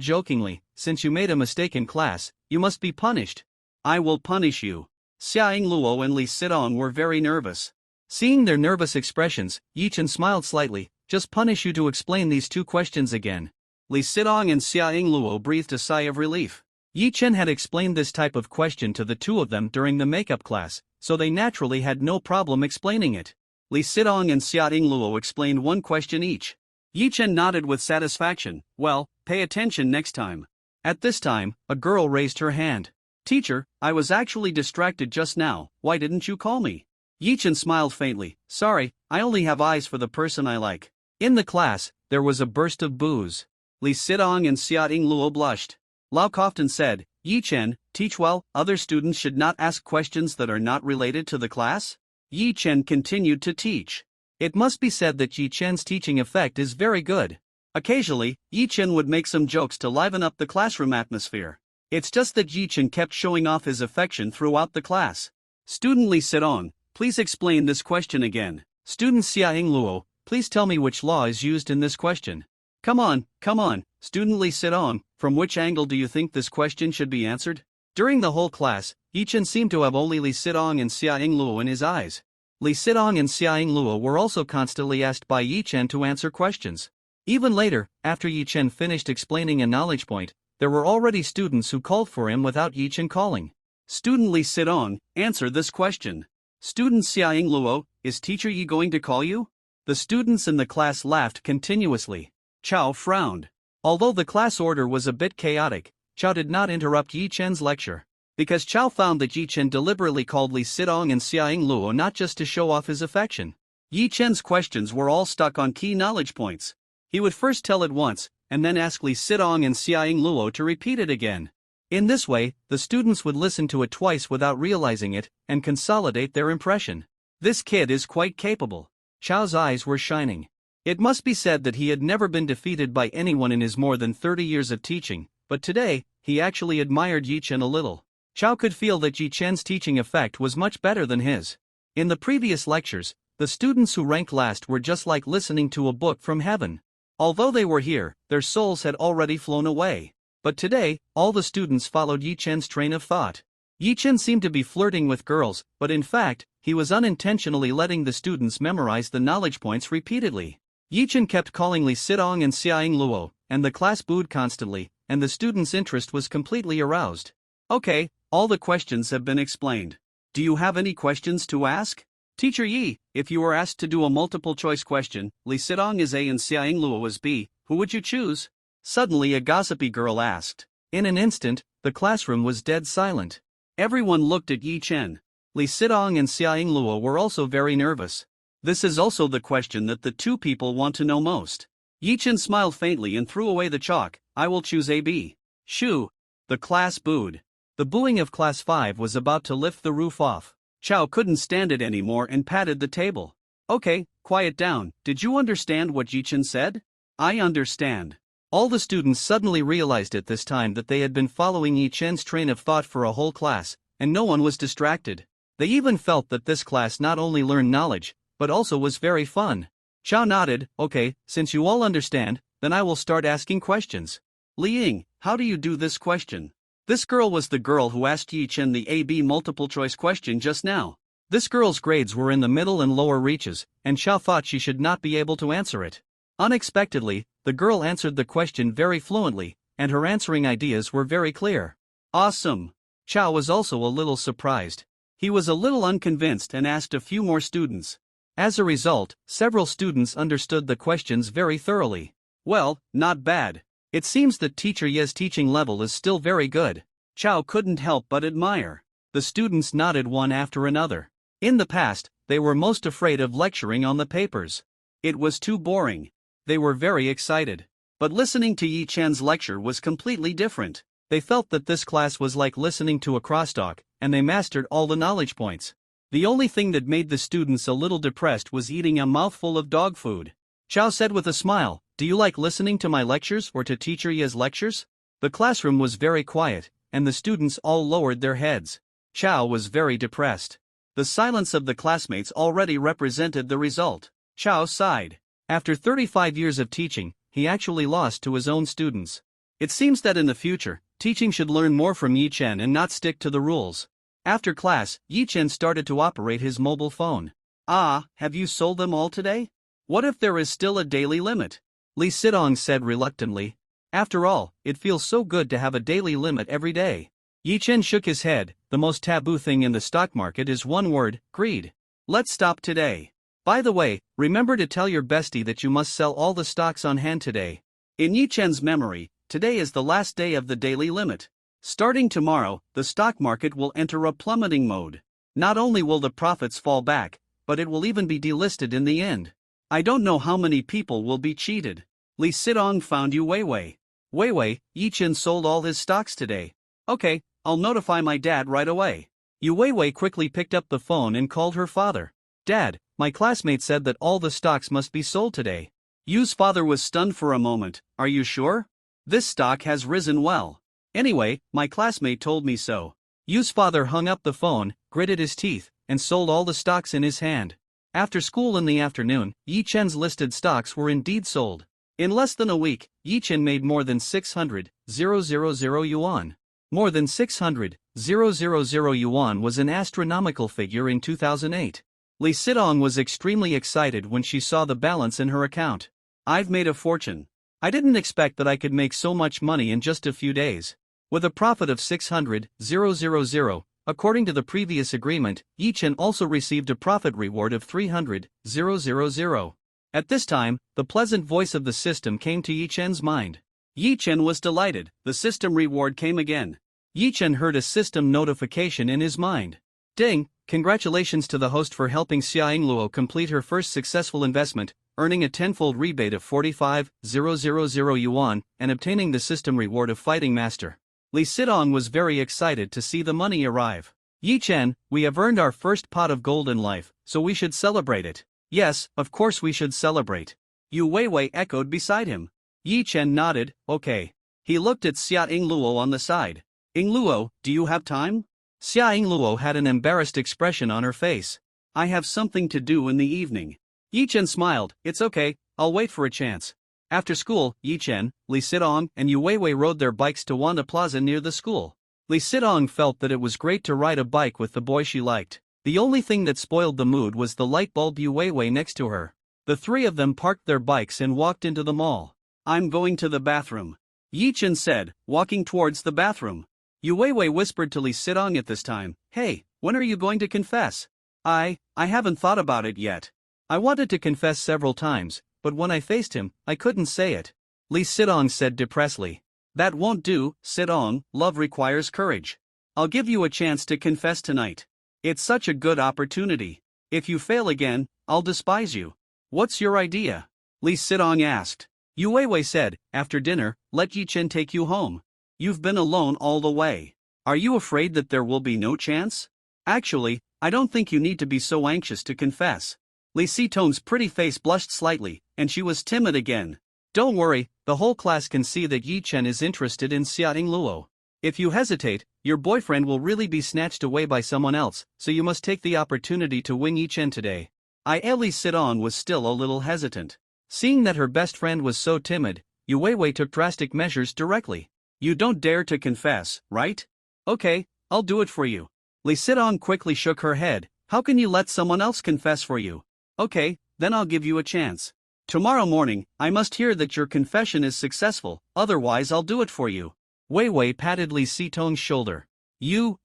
jokingly, "Since you made a mistake in class, you must be punished." "I will punish you." Xia Yingluo and Li Sidong were very nervous. Seeing their nervous expressions, Yi Chen smiled slightly. "Just punish you to explain these 2 questions again." Li Sidong and Xia Yingluo breathed a sigh of relief. Yi Chen had explained this type of question to the 2 of them during the makeup class, so they naturally had no problem explaining it. Li Sidong and Xia Yingluo explained 1 question each. Yi Chen nodded with satisfaction. "Well, pay attention next time." At this time, a girl raised her hand. "Teacher, I was actually distracted just now, why didn't you call me?" Yi Chen smiled faintly. "Sorry, I only have eyes for the person I like." In the class, there was a burst of boos. Li Sidong and Xia Yingluo blushed. Lao Koftan said, "Yi Chen, teach well, other students should not ask questions that are not related to the class." Yi Chen continued to teach. It must be said that Yi Chen's teaching effect is very good. Occasionally, Yi Chen would make some jokes to liven up the classroom atmosphere. It's just that Yi Chen kept showing off his affection throughout the class. Student Li Sidong, please explain this question again. Student Xia Yingluo, please tell me which law is used in this question. Come on, Student Li Sidong, from which angle do you think this question should be answered? During the whole class, Yi Chen seemed to have only Li Sidong and Xia Yingluo in his eyes. Li Sidong and Xia Yingluo were also constantly asked by Yi Chen to answer questions. Even later, after Yi Chen finished explaining a knowledge point, there were already students who called for him without Yi Chen calling. Student Li Sidong, answer this question. Student Xia Yingluo, is teacher Yi going to call you? The students in the class laughed continuously. Chao frowned. Although the class order was a bit chaotic, Chao did not interrupt Yi Chen's lecture. Because Chao found that Yi Chen deliberately called Li Sidong and Xia Yingluo not just to show off his affection. Yi Chen's questions were all stuck on key knowledge points. He would first tell it once, and then ask Li Sidong and Xia Yingluo to repeat it again. In this way, the students would listen to it twice without realizing it, and consolidate their impression. This kid is quite capable. Chao's eyes were shining. It must be said that he had never been defeated by anyone in his more than 30 years of teaching, but today, he actually admired Yi Chen a little. Chao could feel that Yi Chen's teaching effect was much better than his. In the previous lectures, the students who ranked last were just like listening to a book from heaven. Although they were here, their souls had already flown away. But today, all the students followed Yi Chen's train of thought. Yi Chen seemed to be flirting with girls, but in fact, he was unintentionally letting the students memorize the knowledge points repeatedly. Yi Chen kept calling Li Sidong and Xiaoying Luo, and the class booed constantly, and the students' interest was completely aroused. Okay, all the questions have been explained. Do you have any questions to ask? Teacher Yi, if you were asked to do a multiple choice question, Li Sidong is A and Xiaoying Luo is B, who would you choose? Suddenly a gossipy girl asked. In an instant, the classroom was dead silent. Everyone looked at Yi Chen. Li Sidong and Xiaoying Luo were also very nervous. This is also the question that the two people want to know most. Yi Chen smiled faintly and threw away the chalk. I will choose AB. Shoo! The class booed. The booing of Class 5 was about to lift the roof off. Chao couldn't stand it anymore and patted the table. Okay, quiet down. Did you understand what Yi Chen said? I understand. All the students suddenly realized at this time that they had been following Yi Chen's train of thought for a whole class, and no one was distracted. They even felt that this class not only learned knowledge, but also was very fun. Chao nodded. Okay, since you all understand, then I will start asking questions. Li Ying, how do you do this question? This girl was the girl who asked Yi Chen the AB multiple choice question just now. This girl's grades were in the middle and lower reaches, and Chao thought she should not be able to answer it. Unexpectedly, the girl answered the question very fluently, and her answering ideas were very clear. Awesome! Chao was also a little surprised. He was a little unconvinced and asked a few more students. As a result, several students understood the questions very thoroughly. Well, not bad. It seems that Teacher Ye's teaching level is still very good. Chao couldn't help but admire. The students nodded one after another. In the past, they were most afraid of lecturing on the papers. It was too boring. They were very excited. But listening to Yi Chen's lecture was completely different. They felt that this class was like listening to a crosstalk, and they mastered all the knowledge points. The only thing that made the students a little depressed was eating a mouthful of dog food. Chao said with a smile, "Do you like listening to my lectures or to Teacher Ye's lectures?" The classroom was very quiet, and the students all lowered their heads. Chao was very depressed. The silence of the classmates already represented the result. Chao sighed. After 35 years of teaching, he actually lost to his own students. It seems that in the future, teaching should learn more from Yi Chen and not stick to the rules. After class, Yi Chen started to operate his mobile phone. Ah, have you sold them all today? What if there is still a daily limit? Li Sidong said reluctantly. After all, it feels so good to have a daily limit every day. Yi Chen shook his head. The most taboo thing in the stock market is one word: greed. Let's stop today. By the way, remember to tell your bestie that you must sell all the stocks on hand today. In Yi Chen's memory, today is the last day of the daily limit. Starting tomorrow, the stock market will enter a plummeting mode. Not only will the profits fall back, but it will even be delisted in the end. I don't know how many people will be cheated. Li Sidong found you Weiwei. Weiwei, Yi Chen sold all his stocks today. Okay, I'll notify my dad right away. Yu Weiwei quickly picked up the phone and called her father. Dad, my classmate said that all the stocks must be sold today. Yu's father was stunned for a moment. Are you sure? This stock has risen well. Anyway, my classmate told me so. Yu's father hung up the phone, gritted his teeth, and sold all the stocks in his hand. After school in the afternoon, Yi Chen's listed stocks were indeed sold. In less than a week, Yi Chen made more than 600,000 yuan. More than 600,000 yuan was an astronomical figure in 2008. Li Sidong was extremely excited when she saw the balance in her account. I've made a fortune. I didn't expect that I could make so much money in just a few days. With a profit of 600,000, according to the previous agreement, Yi Chen also received a profit reward of 300,000. At this time, the pleasant voice of the system came to Yi Chen's mind. Yi Chen was delighted. The system reward came again. Yi Chen heard a system notification in his mind. Ding! Congratulations to the host for helping Xiaoying Luo complete her first successful investment, earning a tenfold rebate of 45,000 yuan, and obtaining the system reward of Fighting Master. Li Sidong was very excited to see the money arrive. Yi Chen, we have earned our first pot of gold in life, so we should celebrate it. Yes, of course we should celebrate. Yu Weiwei echoed beside him. Yi Chen nodded. Okay. He looked at Xiaoying Luo on the side. Ying Luo, do you have time? Xiaoying Luo had an embarrassed expression on her face. I have something to do in the evening. Yi Chen smiled. It's okay, I'll wait for a chance. After school, Yi Chen, Li Sidong, and Yu Weiwei rode their bikes to Wanda Plaza near the school. Li Sidong felt that it was great to ride a bike with the boy she liked. The only thing that spoiled the mood was the light bulb Yu Weiwei next to her. The three of them parked their bikes and walked into the mall. I'm going to the bathroom, Yi Chen said, walking towards the bathroom. Yu Weiwei whispered to Lee Sidong at this time, "Hey, when are you going to confess?" I haven't thought about it yet. I wanted to confess several times, but when I faced him, I couldn't say it. Lee Sidong said depressedly. That won't do, Sidong, love requires courage. I'll give you a chance to confess tonight. It's such a good opportunity. If you fail again, I'll despise you. What's your idea? Lee Sidong asked. Yu Weiwei said, after dinner, let Yi Chen take you home. You've been alone all the way. Are you afraid that there will be no chance? Actually, I don't think you need to be so anxious to confess. Lee Sidong's pretty face blushed slightly, and she was timid again. Don't worry, the whole class can see that Yi Chen is interested in Xiaoting Luo. If you hesitate, your boyfriend will really be snatched away by someone else, so you must take the opportunity to win Yi Chen today. Lee Sidong was still a little hesitant. Seeing that her best friend was so timid, Yu Weiwei took drastic measures directly. You don't dare to confess, right? Okay, I'll do it for you. Lee Sidong quickly shook her head. How can you let someone else confess for you? Okay, then I'll give you a chance. Tomorrow morning, I must hear that your confession is successful, otherwise I'll do it for you. Weiwei patted Lee Sidong's shoulder. You,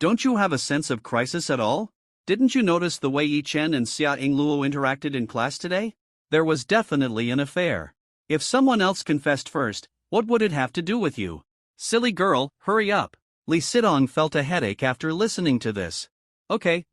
don't you have a sense of crisis at all? Didn't you notice the way Yi Chen and Xiaoting Luo interacted in class today? There was definitely an affair. If someone else confessed first, what would it have to do with you? Silly girl, hurry up. Lee Sidong felt a headache after listening to this. Okay,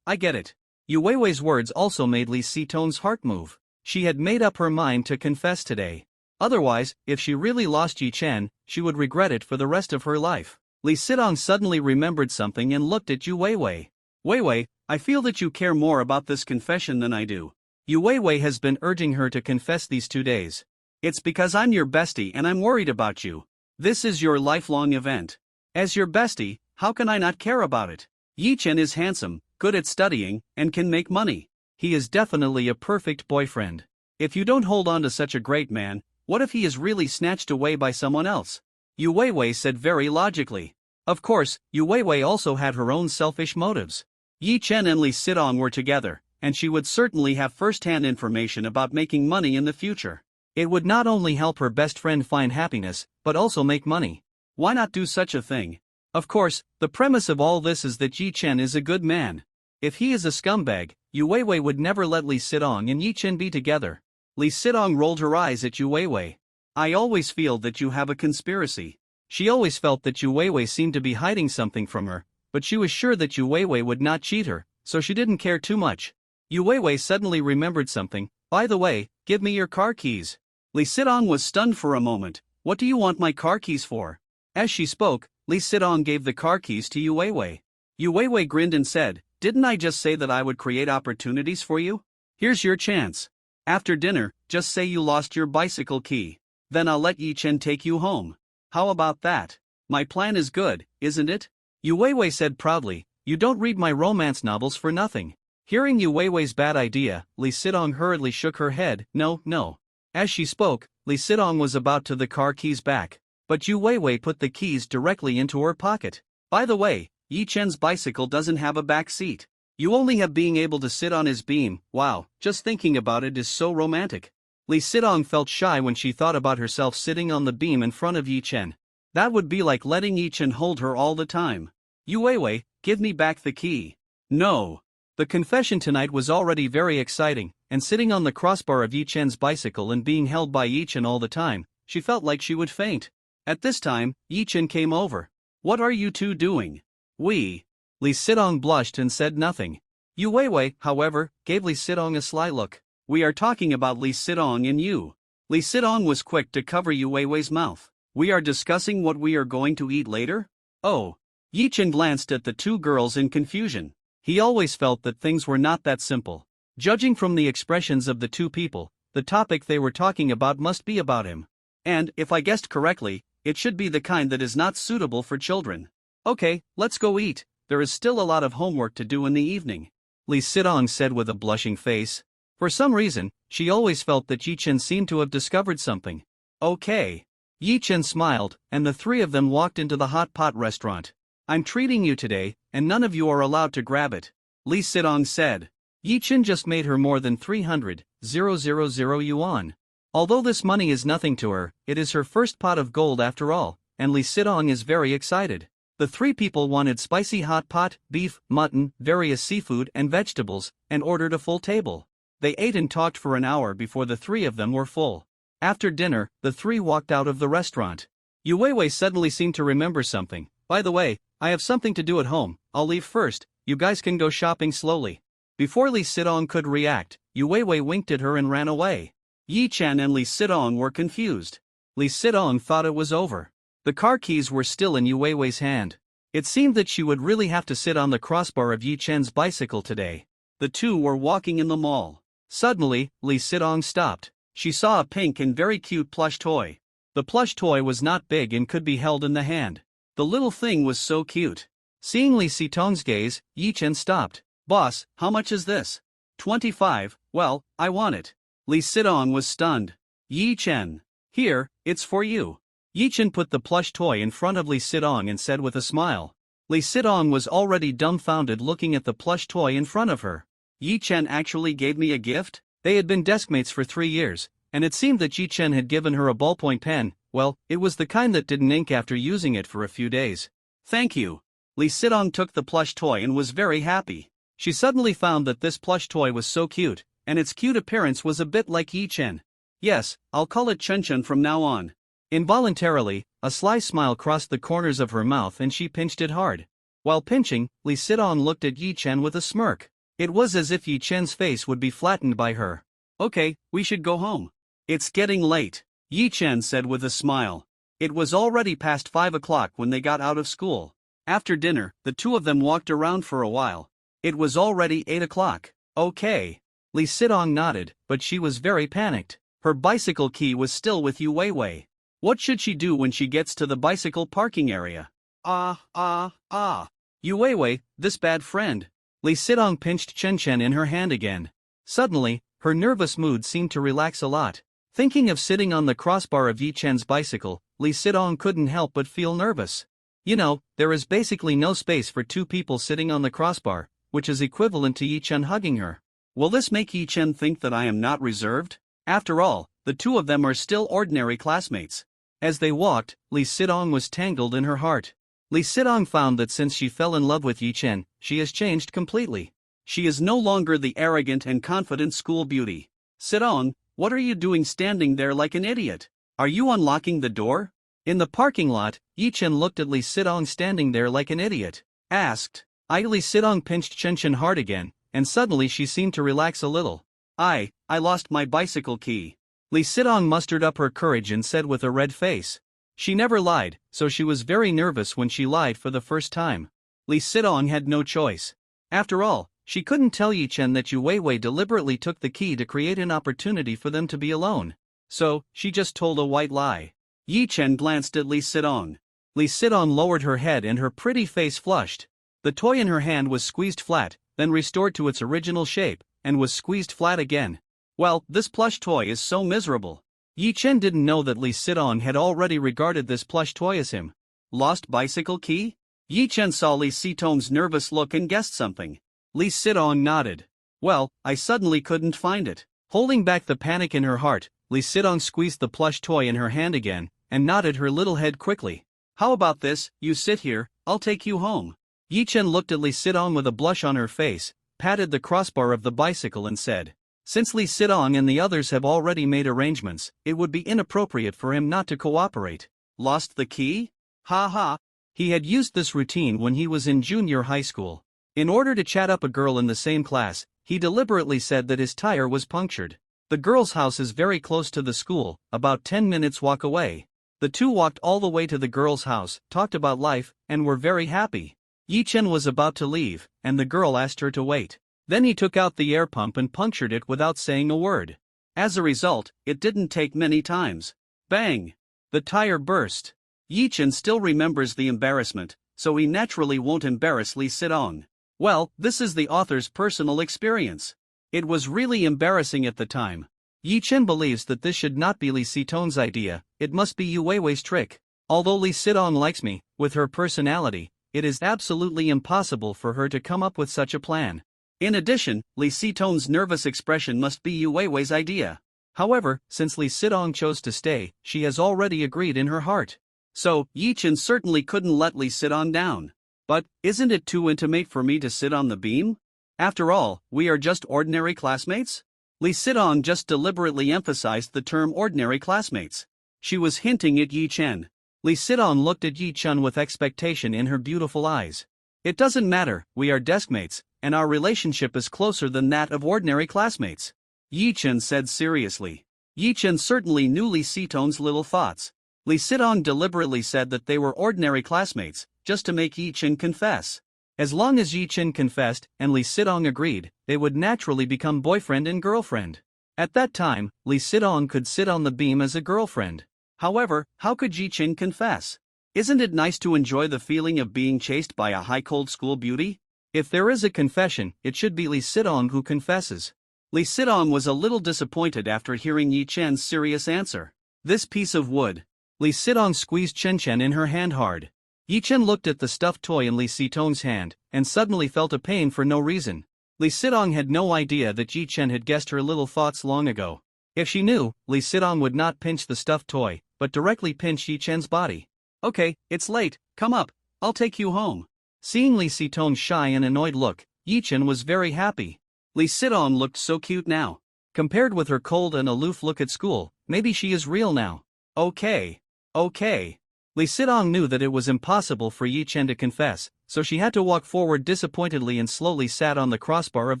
I get it. Yu Weiwei's words also made Lee Sidong's heart move. She had made up her mind to confess today. Otherwise, if she really lost Yi Chen, she would regret it for the rest of her life. Lee Sidong suddenly remembered something and looked at Yu Weiwei. Weiwei, I feel that you care more about this confession than I do. Yu Weiwei has been urging her to confess these 2 days. It's because I'm your bestie and I'm worried about you. This is your lifelong event. As your bestie, how can I not care about it? Yi Chen is handsome, good at studying, and can make money. He is definitely a perfect boyfriend. If you don't hold on to such a great man, what if he is really snatched away by someone else? Yu Weiwei said very logically. Of course, Yu Weiwei also had her own selfish motives. Yi Chen and Lee Sidong were together, and she would certainly have first-hand information about making money in the future. It would not only help her best friend find happiness, but also make money. Why not do such a thing? Of course, the premise of all this is that Yi Chen is a good man. If he is a scumbag, Yu Weiwei would never let Lee Sidong and Yi Chen be together. Lee Sidong rolled her eyes at Yu Weiwei. I always feel that you have a conspiracy. She always felt that Yu Weiwei seemed to be hiding something from her, but she was sure that Yu Weiwei would not cheat her, so she didn't care too much. Yu Weiwei suddenly remembered something. By the way, give me your car keys. Lee Sidong was stunned for a moment. What do you want my car keys for? As she spoke, Lee Sidong gave the car keys to Yu Weiwei. Yu Weiwei grinned and said, didn't I just say that I would create opportunities for you? Here's your chance. After dinner, just say you lost your bicycle key. Then I'll let Yi Chen take you home. How about that? My plan is good, isn't it? Yu Weiwei said proudly, you don't read my romance novels for nothing. Hearing Yu Weiwei's bad idea, Lee Sidong hurriedly shook her head, no. As she spoke, Lee Sidong was about to the car keys back, but Yu Weiwei put the keys directly into her pocket. By the way, Yi Chen's bicycle doesn't have a back seat. You only have being able to sit on his beam. Wow, just thinking about it is so romantic. Lee Sidong felt shy when she thought about herself sitting on the beam in front of Yi Chen. That would be like letting Yi Chen hold her all the time. Yu Weiwei, give me back the key. No. The confession tonight was already very exciting, and sitting on the crossbar of Yi Chen's bicycle and being held by Yi Chen all the time, she felt like she would faint. At this time, Yi Chen came over. What are you two doing? Lee Sidong blushed and said nothing. Yu Weiwei, however, gave Lee Sidong a sly look. We are talking about Lee Sidong and you. Lee Sidong was quick to cover Yu Weiwei's mouth. We are discussing what we are going to eat later? Oh. Yi Chen glanced at the two girls in confusion. He always felt that things were not that simple. Judging from the expressions of the two people, the topic they were talking about must be about him. And, if I guessed correctly, it should be the kind that is not suitable for children. Okay, let's go eat. There is still a lot of homework to do in the evening. Lee Sidong said with a blushing face. For some reason, she always felt that Yi Chen seemed to have discovered something. Okay. Yi Chen smiled, and the three of them walked into the hot pot restaurant. I'm treating you today, and none of you are allowed to grab it, Lee Sidong said. Yi Chen just made her more than 300,000 yuan. Although this money is nothing to her, it is her first pot of gold after all, and Li Sidong is very excited. The three people wanted spicy hot pot, beef, mutton, various seafood and vegetables, and ordered a full table. They ate and talked for an hour before the three of them were full. After dinner, the three walked out of the restaurant. Yu Weiwei suddenly seemed to remember something. By the way, I have something to do at home, I'll leave first, you guys can go shopping slowly. Before Li Sidong could react, Yu Weiwei winked at her and ran away. Yi Chen and Li Sidong were confused. Li Sidong thought it was over. The car keys were still in Yu Weiwei's hand. It seemed that she would really have to sit on the crossbar of Yi Chen's bicycle today. The two were walking in the mall. Suddenly, Li Sidong stopped. She saw a pink and very cute plush toy. The plush toy was not big and could be held in the hand. The little thing was so cute. Seeing Li Sidong's gaze, Yi Chen stopped. Boss, how much is this? 25, well, I want it. Li Sidong was stunned. Yi Chen. Here, it's for you. Yi Chen put the plush toy in front of Li Sidong and said with a smile. Li Sidong was already dumbfounded looking at the plush toy in front of her. Yi Chen actually gave me a gift? They had been deskmates for 3 years, and it seemed that Yi Chen had given her a ballpoint pen. Well, it was the kind that didn't ink after using it for a few days. Thank you. Li Sidong took the plush toy and was very happy. She suddenly found that this plush toy was so cute, and its cute appearance was a bit like Yi Chen. Yes, I'll call it Chen Chen from now on. Involuntarily, a sly smile crossed the corners of her mouth and she pinched it hard. While pinching, Li Sidong looked at Yi Chen with a smirk. It was as if Yi Chen's face would be flattened by her. Okay, we should go home. It's getting late, Yi Chen said with a smile. It was already past 5 o'clock when they got out of school. After dinner, the two of them walked around for a while. It was already 8 o'clock. Okay. Li Sidong nodded, but she was very panicked. Her bicycle key was still with Yu Weiwei. What should she do when she gets to the bicycle parking area? Yu Weiwei, this bad friend. Li Sidong pinched Chen Chen in her hand again. Suddenly, her nervous mood seemed to relax a lot. Thinking of sitting on the crossbar of Yi Chen's bicycle, Li Sidong couldn't help but feel nervous. You know, there is basically no space for two people sitting on the crossbar, which is equivalent to Yi Chen hugging her. Will this make Yi Chen think that I am not reserved? After all, the two of them are still ordinary classmates. As they walked, Li Sidong was tangled in her heart. Li Sidong found that since she fell in love with Yi Chen, she has changed completely. She is no longer the arrogant and confident school beauty. Sidong, what are you doing standing there like an idiot? Are you unlocking the door? In the parking lot, Yi Chen looked at Li Sidong standing there like an idiot. Asked. Li Sidong pinched Chen Chen hard again, and suddenly she seemed to relax a little. I lost my bicycle key. Li Sidong mustered up her courage and said with a red face. She never lied, so she was very nervous when she lied for the first time. Li Sidong had no choice. After all, she couldn't tell Yi Chen that Yu Weiwei deliberately took the key to create an opportunity for them to be alone. So, she just told a white lie. Yi Chen glanced at Li Sidong. Li Sidong lowered her head and her pretty face flushed. The toy in her hand was squeezed flat, then restored to its original shape, and was squeezed flat again. Well, this plush toy is so miserable. Yi Chen didn't know that Li Sidong had already regarded this plush toy as him. Lost bicycle key? Yi Chen saw Li Sidong's nervous look and guessed something. Li Sidong nodded. Well, I suddenly couldn't find it. Holding back the panic in her heart, Li Sidong squeezed the plush toy in her hand again, and nodded her little head quickly. How about this, you sit here, I'll take you home. Yi Chen looked at Li Sidong with a blush on her face, patted the crossbar of the bicycle and said, since Li Sidong and the others have already made arrangements, it would be inappropriate for him not to cooperate. Lost the key? Ha ha. He had used this routine when he was in junior high school. In order to chat up a girl in the same class, he deliberately said that his tire was punctured. The girl's house is very close to the school, about 10 minutes walk away. The two walked all the way to the girl's house, talked about life, and were very happy. Yi Chen was about to leave, and the girl asked her to wait. Then he took out the air pump and punctured it without saying a word. As a result, it didn't take many times. Bang! The tire burst. Yi Chen still remembers the embarrassment, so he naturally won't embarrass Li Sidong. Well, this is the author's personal experience. It was really embarrassing at the time. Yi Chen believes that this should not be Li Sidong's idea, it must be Yu Weiwei's trick. Although Li Sidong likes me, with her personality, it is absolutely impossible for her to come up with such a plan. In addition, Lee Si-tong's nervous expression must be Yu Weiwei's idea. However, since Lee Si-tong chose to stay, she has already agreed in her heart. So, Yi-chen certainly couldn't let Lee Si-tong down. But, isn't it too intimate for me to sit on the beam? After all, we are just ordinary classmates? Lee Si-tong just deliberately emphasized the term ordinary classmates. She was hinting at Yi-chen. Lee Si-tong looked at Yi-chen with expectation in her beautiful eyes. It doesn't matter, we are deskmates, and our relationship is closer than that of ordinary classmates. Yi-chen said seriously. Yi-chen certainly knew Lee Si-tong's little thoughts. Lee Si-tong deliberately said that they were ordinary classmates, just to make Yi-chen confess. As long as Yi-chen confessed and Lee Si-tong agreed, they would naturally become boyfriend and girlfriend. At that time, Lee Si-tong could sit on the beam as a girlfriend. However, how could Yi-chen confess? Isn't it nice to enjoy the feeling of being chased by a high-cold school beauty? If there is a confession, it should be Lee Si-tong who confesses. Lee Si-tong was a little disappointed after hearing Yi-chen's serious answer. This piece of wood. Lee Si-tong squeezed Chen-chen in her hand hard. Yi-chen looked at the stuffed toy in Lee Si-tong's hand, and suddenly felt a pain for no reason. Lee Si-tong had no idea that Yi-chen had guessed her little thoughts long ago. If she knew, Lee Si-tong would not pinch the stuffed toy, but directly pinch Yi-chen's body. Okay, it's late, come up, I'll take you home. Seeing Lee Si-tong's shy and annoyed look, Yi-chen was very happy. Lee Si-tong looked so cute now. Compared with her cold and aloof look at school, maybe she is real now. Okay. Lee Si-tong knew that it was impossible for Yi-chen to confess, so she had to walk forward disappointedly and slowly sat on the crossbar of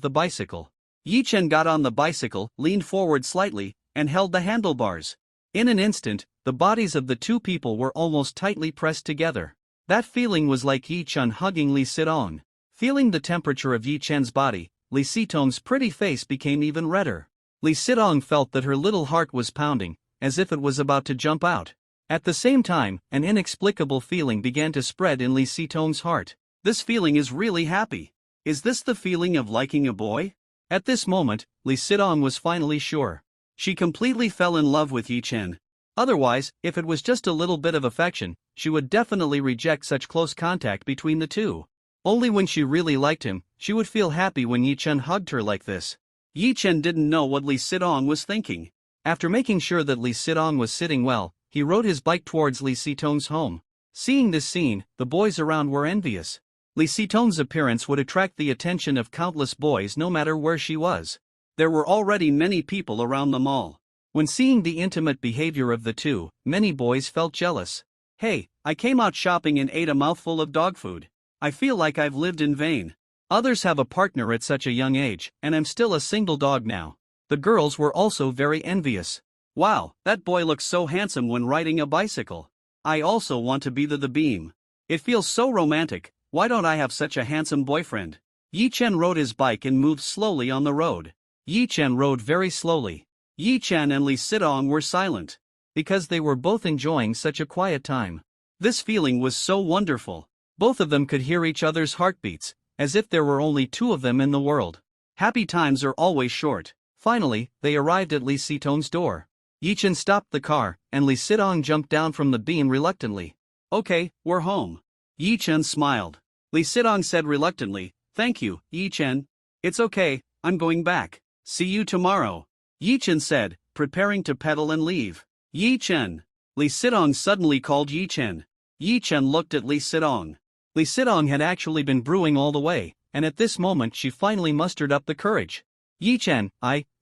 the bicycle. Yi-chen got on the bicycle, leaned forward slightly, and held the handlebars. In an instant, the bodies of the two people were almost tightly pressed together. That feeling was like Yi-chen hugging Lee Si-tong. Feeling the temperature of Yi-chen's body, Lee Si-tong's pretty face became even redder. Lee Si-tong felt that her little heart was pounding, as if it was about to jump out. At the same time, an inexplicable feeling began to spread in Lee Si-tong's heart. This feeling is really happy. Is this the feeling of liking a boy? At this moment, Lee Si-tong was finally sure. She completely fell in love with Yi-chen. Otherwise, if it was just a little bit of affection, she would definitely reject such close contact between the two. Only when she really liked him, she would feel happy when Yi-chen hugged her like this. Yi-chen didn't know what Lee Si-tong was thinking. After making sure that Lee Si-tong was sitting well, he rode his bike towards Lee Si-tong's home. Seeing this scene, the boys around were envious. Lee Si-tong's appearance would attract the attention of countless boys no matter where she was. There were already many people around the mall. When seeing the intimate behavior of the two, many boys felt jealous. Hey, I came out shopping and ate a mouthful of dog food. I feel like I've lived in vain. Others have a partner at such a young age, and I'm still a single dog now. The girls were also very envious. Wow, that boy looks so handsome when riding a bicycle. I also want to be the beam. It feels so romantic, why don't I have such a handsome boyfriend? Yi-chen rode his bike and moved slowly on the road. Yi-chen rode very slowly. Yi-chen and Lee Si-tong were silent. Because they were both enjoying such a quiet time. This feeling was so wonderful. Both of them could hear each other's heartbeats, as if there were only two of them in the world. Happy times are always short. Finally, they arrived at Lee Si-tong's door. Yi-chen stopped the car, and Lee Si-tong jumped down from the beam reluctantly. Okay, we're home. Yi-chen smiled. Lee Si-tong said reluctantly, thank you, Yi-chen. It's okay, I'm going back. See you tomorrow. Yi-chen said, preparing to pedal and leave. Yi-chen. Lee Si-tong suddenly called Yi-chen. Yi-chen looked at Lee Si-tong. Lee Si-tong had actually been brewing all the way, and at this moment she finally mustered up the courage. Yi-chen,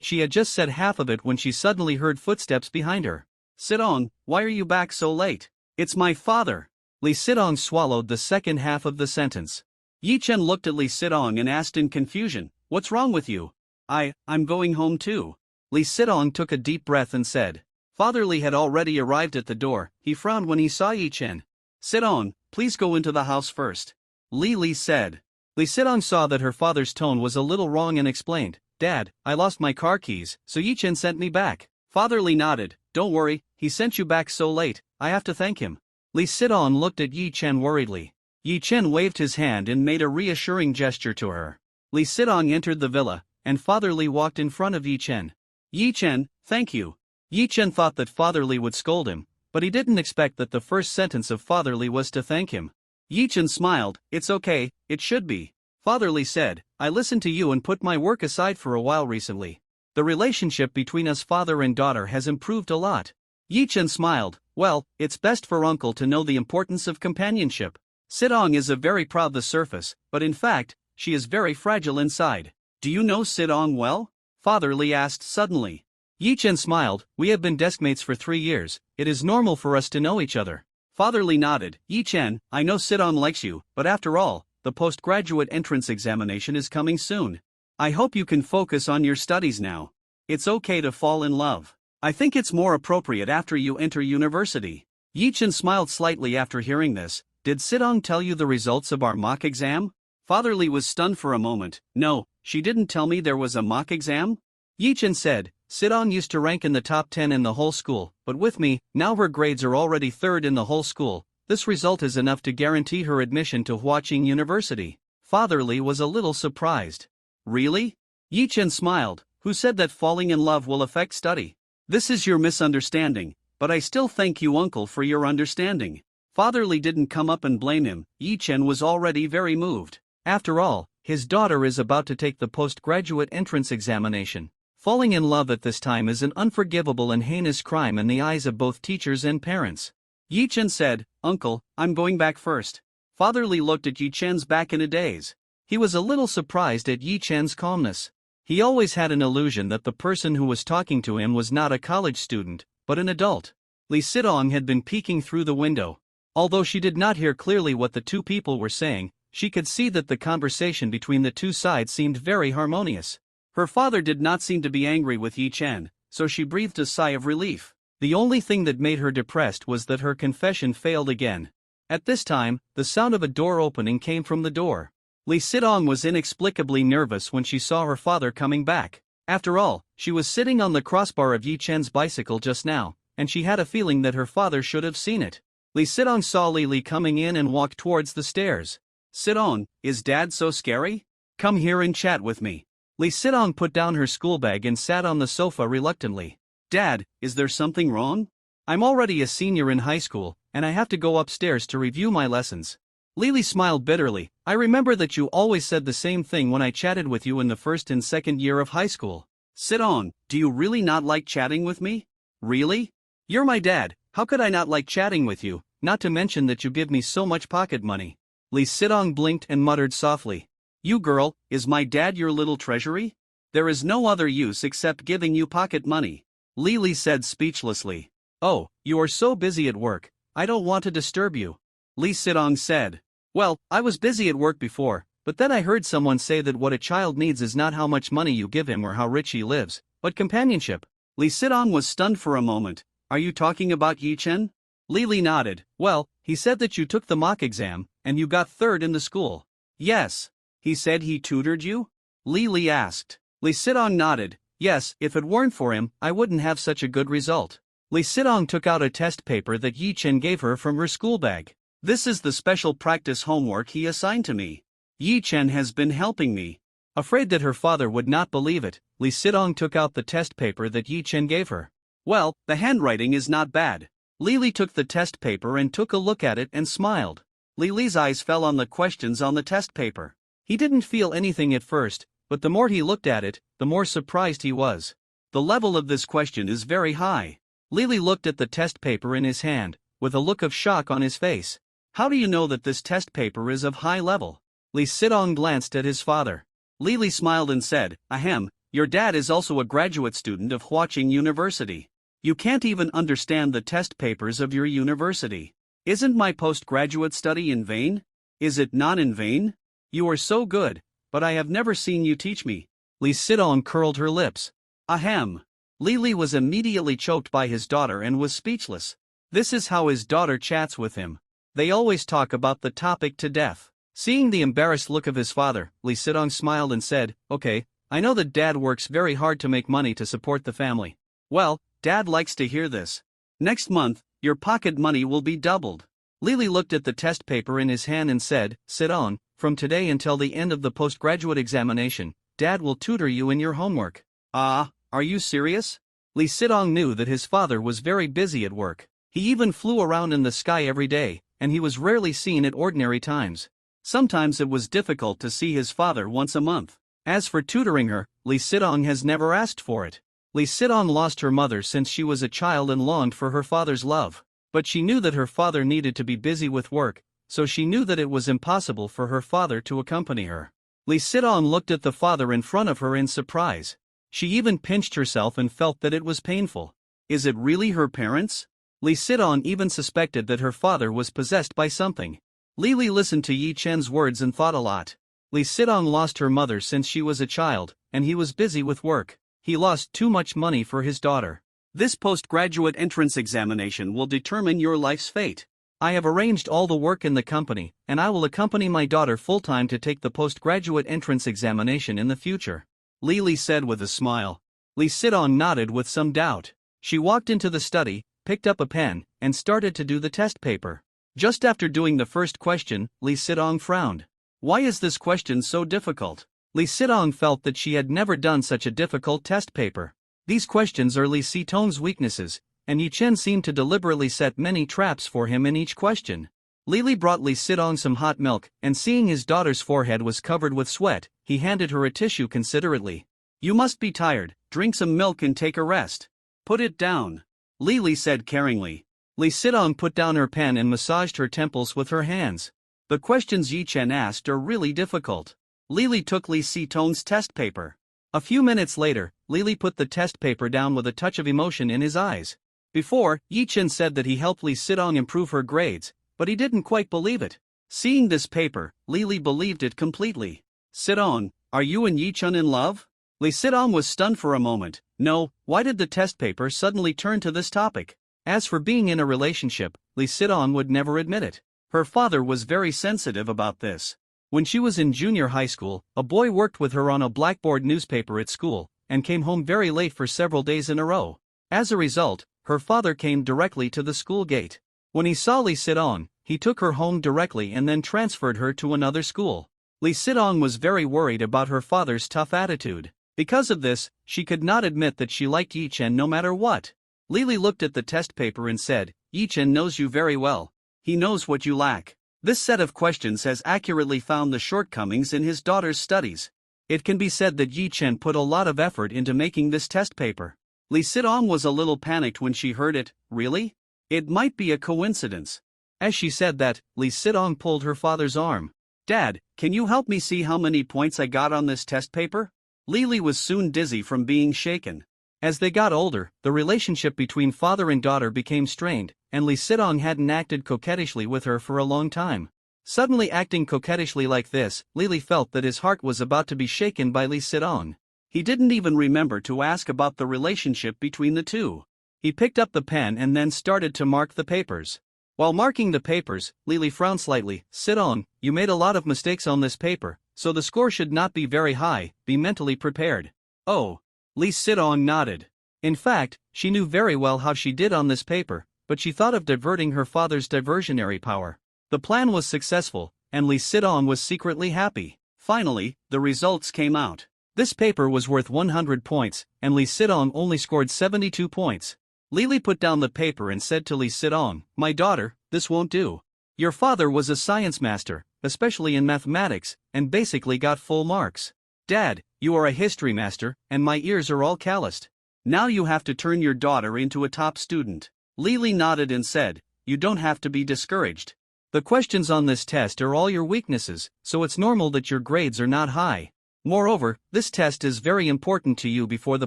she had just said half of it when she suddenly heard footsteps behind her. Si-tong, why are you back so late? It's my father. Lee Si-tong swallowed the second half of the sentence. Yi-chen looked at Lee Si-tong and asked in confusion, what's wrong with you? I'm going home too. Lee Si-tong took a deep breath and said. Father Lee had already arrived at the door. He frowned when he saw Yi-chen. Si-tong, please go into the house first. Lee said. Lee Si-tong saw that her father's tone was a little wrong and explained, Dad, I lost my car keys, so Yi-chen sent me back. Father Lee nodded, don't worry, he sent you back so late, I have to thank him. Lee Si-tong looked at Yi-chen worriedly. Yi-chen waved his hand and made a reassuring gesture to her. Lee Si-tong entered the villa, and Father Lee walked in front of Yi-chen. Yi-chen, thank you. Yi-chen thought that Father Lee would scold him, but he didn't expect that the first sentence of Father Lee was to thank him. Yi-chen smiled, it's okay, it should be. Father Lee said, I listened to you and put my work aside for a while recently. The relationship between us father and daughter has improved a lot. Yi Chen smiled, well, it's best for uncle to know the importance of companionship. Sidong is a very proud the surface, but in fact, she is very fragile inside. Do you know Sidong well? Father Lee asked suddenly. Yi Chen smiled, we have been deskmates for 3 years, it is normal for us to know each other. Father Lee nodded, Yi Chen, I know Sidong likes you, but after all, the postgraduate entrance examination is coming soon. I hope you can focus on your studies now. It's okay to fall in love. I think it's more appropriate after you enter university. Yi Chen smiled slightly after hearing this. Did Sidong tell you the results of our mock exam? Father Lee was stunned for a moment. No, she didn't tell me there was a mock exam? Yi Chen said, Sidong used to rank in the top 10 in the whole school, but with me, now her grades are already 3rd in the whole school. This result is enough to guarantee her admission to Huaqing University. Father Lee was a little surprised. Really? Yi Chen smiled. Who said that falling in love will affect study? This is your misunderstanding, but I still thank you uncle for your understanding. Father Lee didn't come up and blame him. Yi Chen was already very moved. After all, his daughter is about to take the postgraduate entrance examination. Falling in love at this time is an unforgivable and heinous crime in the eyes of both teachers and parents. Yi Chen said, Uncle, I'm going back first. Father Lee looked at Yi Chen's back in a daze. He was a little surprised at Yi Chen's calmness. He always had an illusion that the person who was talking to him was not a college student, but an adult. Lee Sidong had been peeking through the window. Although she did not hear clearly what the two people were saying, she could see that the conversation between the two sides seemed very harmonious. Her father did not seem to be angry with Yi Chen, so she breathed a sigh of relief. The only thing that made her depressed was that her confession failed again. At this time, the sound of a door opening came from the door. Lee Sidong was inexplicably nervous when she saw her father coming back. After all, she was sitting on the crossbar of Yi Chen's bicycle just now, and she had a feeling that her father should have seen it. Lee Sidong saw Li coming in and walked towards the stairs. Sidong, is Dad so scary? Come here and chat with me. Lee Sidong put down her school bag and sat on the sofa reluctantly. Dad, is there something wrong? I'm already a senior in high school, and I have to go upstairs to review my lessons. Lily smiled bitterly. I remember that you always said the same thing when I chatted with you in the 1st and 2nd year of high school. Sidong, do you really not like chatting with me? Really? You're my dad, how could I not like chatting with you, not to mention that you give me so much pocket money. Lee Sidong blinked and muttered softly. You girl, is my dad your little treasury? There is no other use except giving you pocket money. Lily said speechlessly. Oh, you are so busy at work, I don't want to disturb you. Lee Sidong said. Well, I was busy at work before, but then I heard someone say that what a child needs is not how much money you give him or how rich he lives, but companionship. Lee Sidong was stunned for a moment. Are you talking about Yi Chen? Lily nodded. Well, he said that you took the mock exam, and you got 3rd in the school. Yes. He said he tutored you? Lily asked. Lee Sidong nodded. Yes, if it weren't for him, I wouldn't have such a good result. Lee Sidong took out a test paper that Yi Chen gave her from her school bag. This is the special practice homework he assigned to me. Yi Chen has been helping me. Afraid that her father would not believe it, Lee Sidong took out the test paper that Yi Chen gave her. Well, the handwriting is not bad. Lily took the test paper and took a look at it and smiled. Lily's eyes fell on the questions on the test paper. He didn't feel anything at first, but the more he looked at it, the more surprised he was. The level of this question is very high. Lily looked at the test paper in his hand, with a look of shock on his face. How do you know that this test paper is of high level? Lee Sidong glanced at his father. Lily smiled and said, Ahem, your dad is also a graduate student of Huaqing University. You can't even understand the test papers of your university. Isn't my postgraduate study in vain? Is it not in vain? You are so good, but I have never seen you teach me. Lee Sidong curled her lips. Ahem. Lily was immediately choked by his daughter and was speechless. This is how his daughter chats with him. They always talk about the topic to death. Seeing the embarrassed look of his father, Lee Sidong smiled and said, Okay, I know that Dad works very hard to make money to support the family. Well, Dad likes to hear this. Next month, your pocket money will be doubled. Lily looked at the test paper in his hand and said, Sidong, from today until the end of the postgraduate examination, Dad will tutor you in your homework. Ah, are you serious? Lee Sidong knew that his father was very busy at work. He even flew around in the sky every day, and he was rarely seen at ordinary times. Sometimes it was difficult to see his father once a month. As for tutoring her, Lee Sidong has never asked for it. Lee Sidong lost her mother since she was a child and longed for her father's love. But she knew that her father needed to be busy with work, so she knew that it was impossible for her father to accompany her. Lee Sidong looked at the father in front of her in surprise. She even pinched herself and felt that it was painful. Is it really her parents? Lee Sidong even suspected that her father was possessed by something. Lily listened to Yi Chen's words and thought a lot. Lee Sidong lost her mother since she was a child, and he was busy with work. He lost too much money for his daughter. This postgraduate entrance examination will determine your life's fate. I have arranged all the work in the company, and I will accompany my daughter full-time to take the postgraduate entrance examination in the future, Lily said with a smile. Lee Sidong nodded with some doubt. She walked into the study, picked up a pen, and started to do the test paper. Just after doing the first question, Lee Sidong frowned. Why is this question so difficult? Lee Sidong felt that she had never done such a difficult test paper. These questions are Lee Sidong's weaknesses, and Yi Chen seemed to deliberately set many traps for him in each question. Lily brought Lee Sidong some hot milk, and seeing his daughter's forehead was covered with sweat, he handed her a tissue considerately. You must be tired, drink some milk and take a rest. Put it down, Lily said caringly. Lee Sidong put down her pen and massaged her temples with her hands. The questions Yi Chen asked are really difficult. Lily took Lee Sidong's test paper. A few minutes later, Lily put the test paper down with a touch of emotion in his eyes. Before, Yi Chen said that he helped Lee Sidong improve her grades, but he didn't quite believe it. Seeing this paper, Lily believed it completely. Sidong, are you and Yi Chen in love? Lee Sidong was stunned for a moment. No, why did the test paper suddenly turn to this topic? As for being in a relationship, Lee Sidong would never admit it. Her father was very sensitive about this. When she was in junior high school, a boy worked with her on a blackboard newspaper at school, and came home very late for several days in a row. As a result, her father came directly to the school gate. When he saw Lee Sidong, he took her home directly and then transferred her to another school. Lee Sidong was very worried about her father's tough attitude. Because of this, she could not admit that she liked Yi Chen no matter what. Lily looked at the test paper and said, Yi Chen knows you very well. He knows what you lack. This set of questions has accurately found the shortcomings in his daughter's studies. It can be said that Yi Chen put a lot of effort into making this test paper. Lee Sidong was a little panicked when she heard it. Really? It might be a coincidence. As she said that, Lee Sidong pulled her father's arm. Dad, can you help me see how many points I got on this test paper? Lily was soon dizzy from being shaken. As they got older, the relationship between father and daughter became strained, and Lee Sidong hadn't acted coquettishly with her for a long time. Suddenly acting coquettishly like this, Lily felt that his heart was about to be shaken by Lee Sidong. He didn't even remember to ask about the relationship between the two. He picked up the pen and then started to mark the papers. While marking the papers, Lily frowned slightly. Sidong, you made a lot of mistakes on this paper, so the score should not be very high, be mentally prepared. Oh. Lee Sidong nodded. In fact, she knew very well how she did on this paper, but she thought of diverting her father's diversionary power. The plan was successful, and Lee Sidong was secretly happy. Finally, the results came out. This paper was worth 100 points, and Lee Sidong only scored 72 points. Lily put down the paper and said to Lee Sidong, My daughter, this won't do. Your father was a science master, especially in mathematics, and basically got full marks. Dad, you are a history master, and my ears are all calloused. Now you have to turn your daughter into a top student. Lily nodded and said, You don't have to be discouraged. The questions on this test are all your weaknesses, so it's normal that your grades are not high. Moreover, this test is very important to you before the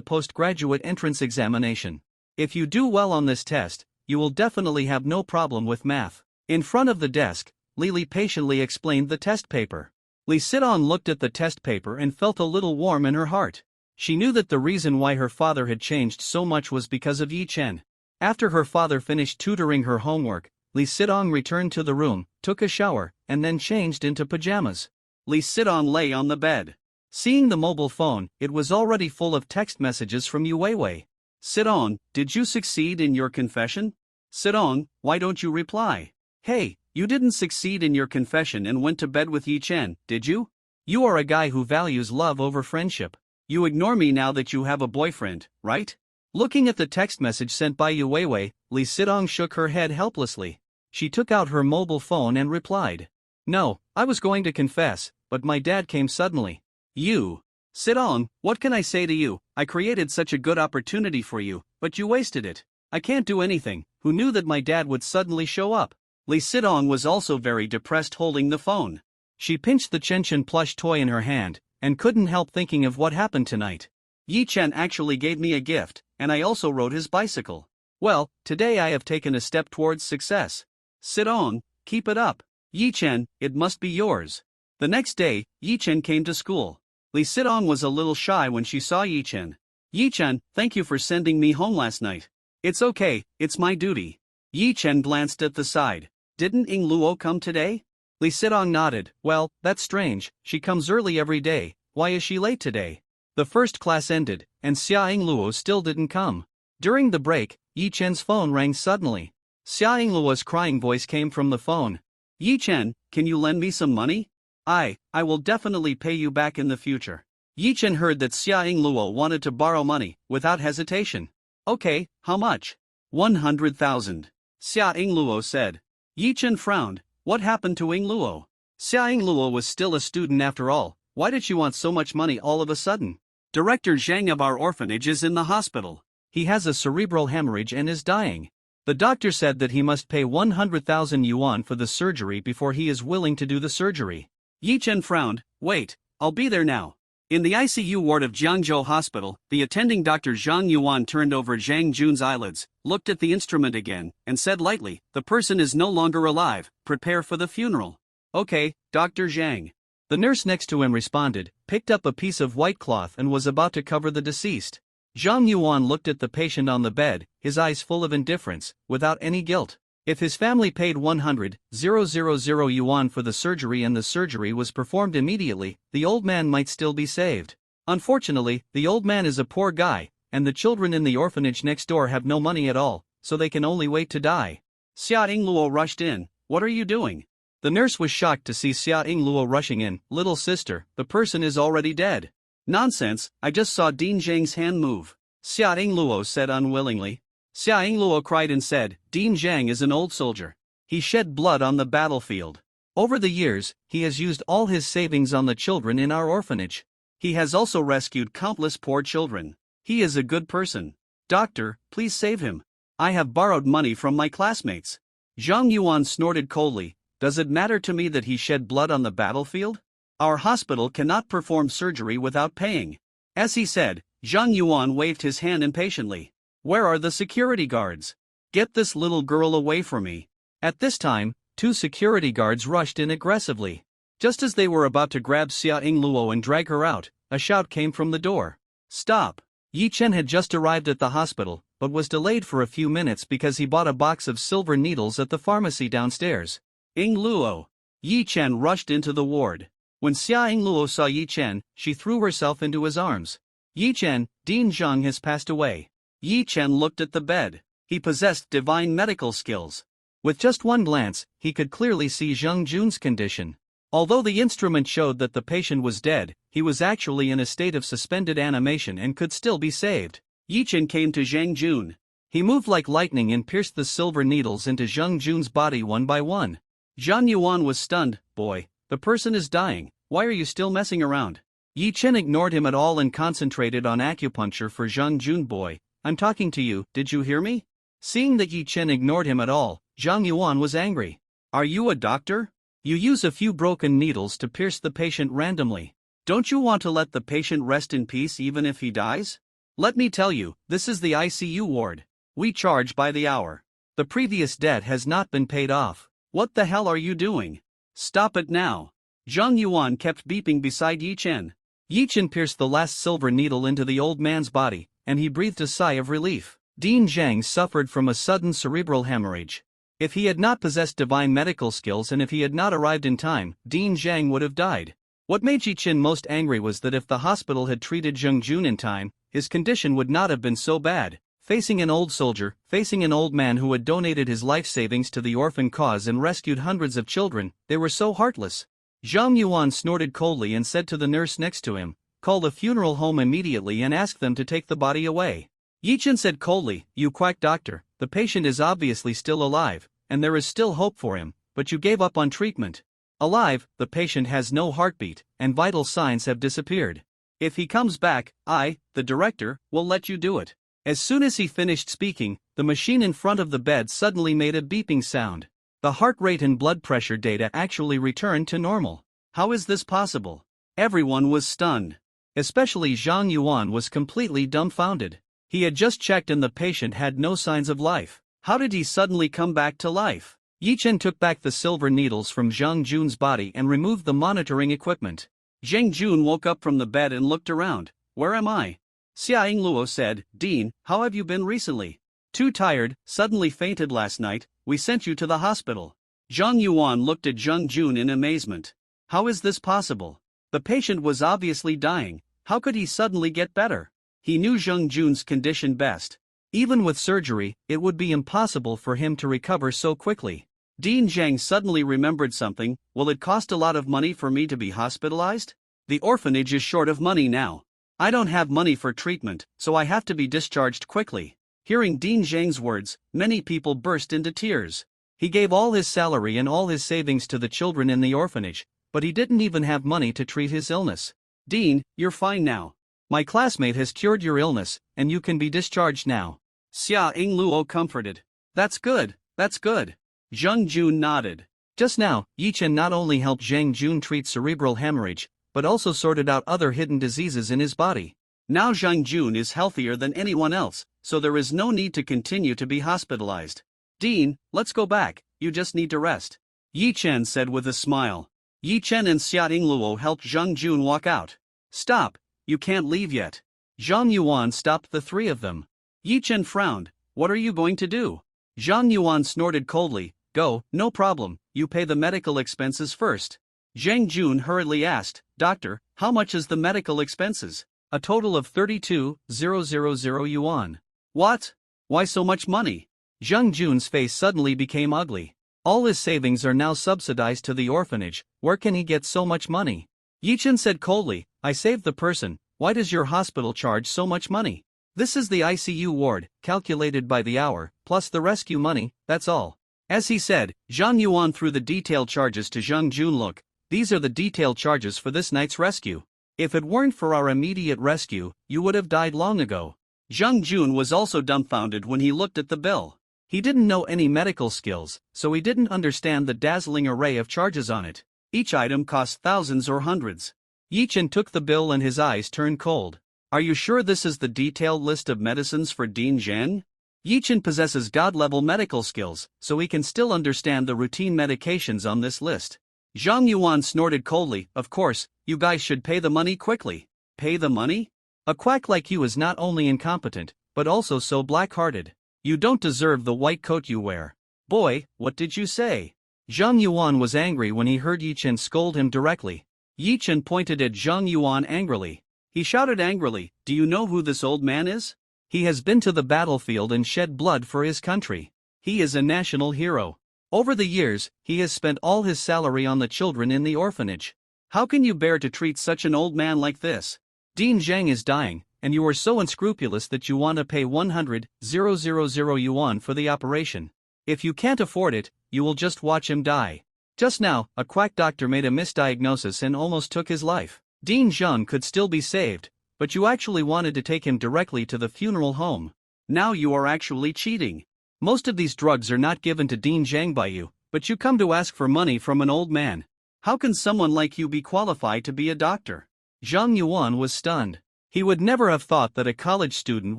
postgraduate entrance examination. If you do well on this test, you will definitely have no problem with math. In front of the desk, Lily patiently explained the test paper. Lee Sidong looked at the test paper and felt a little warm in her heart. She knew that the reason why her father had changed so much was because of Yi Chen. After her father finished tutoring her homework, Lee Sidong returned to the room, took a shower, and then changed into pajamas. Lee Sidong lay on the bed. Seeing the mobile phone, it was already full of text messages from Yu Weiwei. Sidong, did you succeed in your confession? Sidong, why don't you reply? Hey, you didn't succeed in your confession and went to bed with Yi Chen, did you? You are a guy who values love over friendship. You ignore me now that you have a boyfriend, right? Looking at the text message sent by Yu Weiwei, Lee Sidong shook her head helplessly. She took out her mobile phone and replied. No, I was going to confess, but my dad came suddenly. You. Sit-on, what can I say to you? I created such a good opportunity for you, but you wasted it. I can't do anything. Who knew that my dad would suddenly show up? Lee Sit-on was also very depressed holding the phone. She pinched the Chen plush toy in her hand, and couldn't help thinking of what happened tonight. Yi Chen actually gave me a gift, and I also rode his bicycle. Well, today I have taken a step towards success. Sit-on, keep it up. Yi Chen, it must be yours. The next day, Yi Chen came to school. Lee Sit-on was a little shy when she saw Yi Chen. Yi Chen, thank you for sending me home last night. It's okay, it's my duty. Yi Chen glanced at the side. Didn't Ying Luo come today? Lee Sit-on nodded. Well, that's strange, she comes early every day, why is she late today? The first class ended, and Xia Yingluo still didn't come. During the break, Yi Chen's phone rang suddenly. Xia Yingluo's crying voice came from the phone. Yi Chen, can you lend me some money? I will definitely pay you back in the future. Yi Chen heard that Xia Yingluo wanted to borrow money, without hesitation. Okay, how much? 100,000. Xia Yingluo said. Yi Chen frowned. What happened to Yingluo? Xia Yingluo was still a student after all, why did she want so much money all of a sudden? Director Zhang of our orphanage is in the hospital. He has a cerebral hemorrhage and is dying. The doctor said that he must pay 100,000 yuan for the surgery before he is willing to do the surgery. Yi Chen frowned. Wait, I'll be there now. In the ICU ward of Jiangzhou Hospital, the attending Dr. Zhang Yuan turned over Zhang Jun's eyelids, looked at the instrument again, and said lightly, the person is no longer alive, prepare for the funeral. Okay, Dr. Zhang. The nurse next to him responded, picked up a piece of white cloth and was about to cover the deceased. Zhang Yuan looked at the patient on the bed, his eyes full of indifference, without any guilt. If his family paid 100,000 yuan for the surgery and the surgery was performed immediately, the old man might still be saved. Unfortunately, the old man is a poor guy, and the children in the orphanage next door have no money at all, so they can only wait to die. Xia Yingluo rushed in. What are you doing? The nurse was shocked to see Xia Yingluo rushing in. Little sister, the person is already dead. Nonsense, I just saw Dean Zhang's hand move. Xia Yingluo said unwillingly. Xia Yingluo cried and said, Dean Zhang is an old soldier. He shed blood on the battlefield. Over the years, he has used all his savings on the children in our orphanage. He has also rescued countless poor children. He is a good person. Doctor, please save him. I have borrowed money from my classmates. Zhang Yuan snorted coldly. Does it matter to me that he shed blood on the battlefield? Our hospital cannot perform surgery without paying. As he said, Zhang Yuan waved his hand impatiently. Where are the security guards? Get this little girl away from me. At this time, 2 security guards rushed in aggressively. Just as they were about to grab Xia Yingluo and drag her out, a shout came from the door. Stop! Yi Chen had just arrived at the hospital, but was delayed for a few minutes because he bought a box of silver needles at the pharmacy downstairs. Yingluo. Yi Chen rushed into the ward. When Xia Yingluo saw Yi Chen, she threw herself into his arms. Yi Chen, Dean Zhang has passed away. Yi Chen looked at the bed. He possessed divine medical skills. With just one glance, he could clearly see Zhang Jun's condition. Although the instrument showed that the patient was dead, he was actually in a state of suspended animation and could still be saved. Yi Chen came to Zhang Jun. He moved like lightning and pierced the silver needles into Zhang Jun's body one by one. Zhang Yuan was stunned. Boy, the person is dying, why are you still messing around? Yi Chen ignored him at all and concentrated on acupuncture for Zhang Jun. Boy, I'm talking to you, did you hear me? Seeing that Yi Chen ignored him at all, Zhang Yuan was angry. Are you a doctor? You use a few broken needles to pierce the patient randomly. Don't you want to let the patient rest in peace even if he dies? Let me tell you, this is the ICU ward. We charge by the hour. The previous debt has not been paid off. What the hell are you doing? Stop it now. Zhang Yuan kept beeping beside Yi Chen. Yi Chen pierced the last silver needle into the old man's body, and he breathed a sigh of relief. Dean Zhang suffered from a sudden cerebral hemorrhage. If he had not possessed divine medical skills and if he had not arrived in time, Dean Zhang would have died. What made Yi Chen most angry was that if the hospital had treated Zhang Jun in time, his condition would not have been so bad. Facing an old soldier, facing an old man who had donated his life savings to the orphan cause and rescued hundreds of children, they were so heartless. Zhang Yuan snorted coldly and said to the nurse next to him, call the funeral home immediately and ask them to take the body away. Yi Chen said coldly, you quack doctor, the patient is obviously still alive, and there is still hope for him, but you gave up on treatment. Alive, the patient has no heartbeat, and vital signs have disappeared. If he comes back, I, the director, will let you do it. As soon as he finished speaking, the machine in front of the bed suddenly made a beeping sound. The heart rate and blood pressure data actually returned to normal. How is this possible? Everyone was stunned. Especially Zhang Yuan was completely dumbfounded. He had just checked and the patient had no signs of life. How did he suddenly come back to life? Yi Chen took back the silver needles from Zhang Jun's body and removed the monitoring equipment. Zhang Jun woke up from the bed and looked around. Where am I? Xia Yingluo said, Dean, how have you been recently? Too tired, suddenly fainted last night, we sent you to the hospital. Zhang Yuan looked at Zhang Jun in amazement. How is this possible? The patient was obviously dying, how could he suddenly get better? He knew Zhang Jun's condition best. Even with surgery, it would be impossible for him to recover so quickly. Dean Zhang suddenly remembered something. Will it cost a lot of money for me to be hospitalized? The orphanage is short of money now. I don't have money for treatment, so I have to be discharged quickly. Hearing Dean Zhang's words, many people burst into tears. He gave all his salary and all his savings to the children in the orphanage, but he didn't even have money to treat his illness. Dean, you're fine now. My classmate has cured your illness, and you can be discharged now. Xia Yingluo comforted. That's good, that's good. Zhang Jun nodded. Just now, Yi Chen not only helped Zhang Jun treat cerebral hemorrhage, but also sorted out other hidden diseases in his body. Now Zhang Jun is healthier than anyone else, so there is no need to continue to be hospitalized. Dean, let's go back, you just need to rest. Yi Chen said with a smile. Yi Chen and Xia Yingluo helped Zhang Jun walk out. Stop, you can't leave yet. Zhang Yuan stopped the three of them. Yi Chen frowned. What are you going to do? Zhang Yuan snorted coldly. Go, no problem, you pay the medical expenses first. Zhang Jun hurriedly asked, Doctor, how much is the medical expenses? A total of 32,000 yuan. What? Why so much money? Zhang Jun's face suddenly became ugly. All his savings are now subsidized to the orphanage, where can he get so much money? Yi Chen said coldly, I saved the person, why does your hospital charge so much money? This is the ICU ward, calculated by the hour, plus the rescue money, that's all. As he said, Zhang Yuan threw the detailed charges to Zhang Jun. Look, these are the detailed charges for this night's rescue. If it weren't for our immediate rescue, you would have died long ago. Zhang Jun was also dumbfounded when he looked at the bill. He didn't know any medical skills, so he didn't understand the dazzling array of charges on it. Each item cost thousands or hundreds. Yi Chen took the bill and his eyes turned cold. Are you sure this is the detailed list of medicines for Dean Zhang? Yi Chen possesses god-level medical skills, so he can still understand the routine medications on this list. Zhang Yuan snorted coldly. Of course, you guys should pay the money quickly. Pay the money? A quack like you is not only incompetent, but also so black-hearted. You don't deserve the white coat you wear. Boy, what did you say? Zhang Yuan was angry when he heard Yi Chen scold him directly. Yi Chen pointed at Zhang Yuan angrily. He shouted angrily, Do you know who this old man is? He has been to the battlefield and shed blood for his country. He is a national hero. Over the years, he has spent all his salary on the children in the orphanage. How can you bear to treat such an old man like this? Dean Zhang is dying, and you are so unscrupulous that you want to pay 100,000 yuan for the operation. If you can't afford it, you will just watch him die. Just now, a quack doctor made a misdiagnosis and almost took his life. Dean Zhang could still be saved, but you actually wanted to take him directly to the funeral home. Now you are actually cheating. Most of these drugs are not given to Dean Zhang by you, but you come to ask for money from an old man. How can someone like you be qualified to be a doctor? Zhang Yuan was stunned. He would never have thought that a college student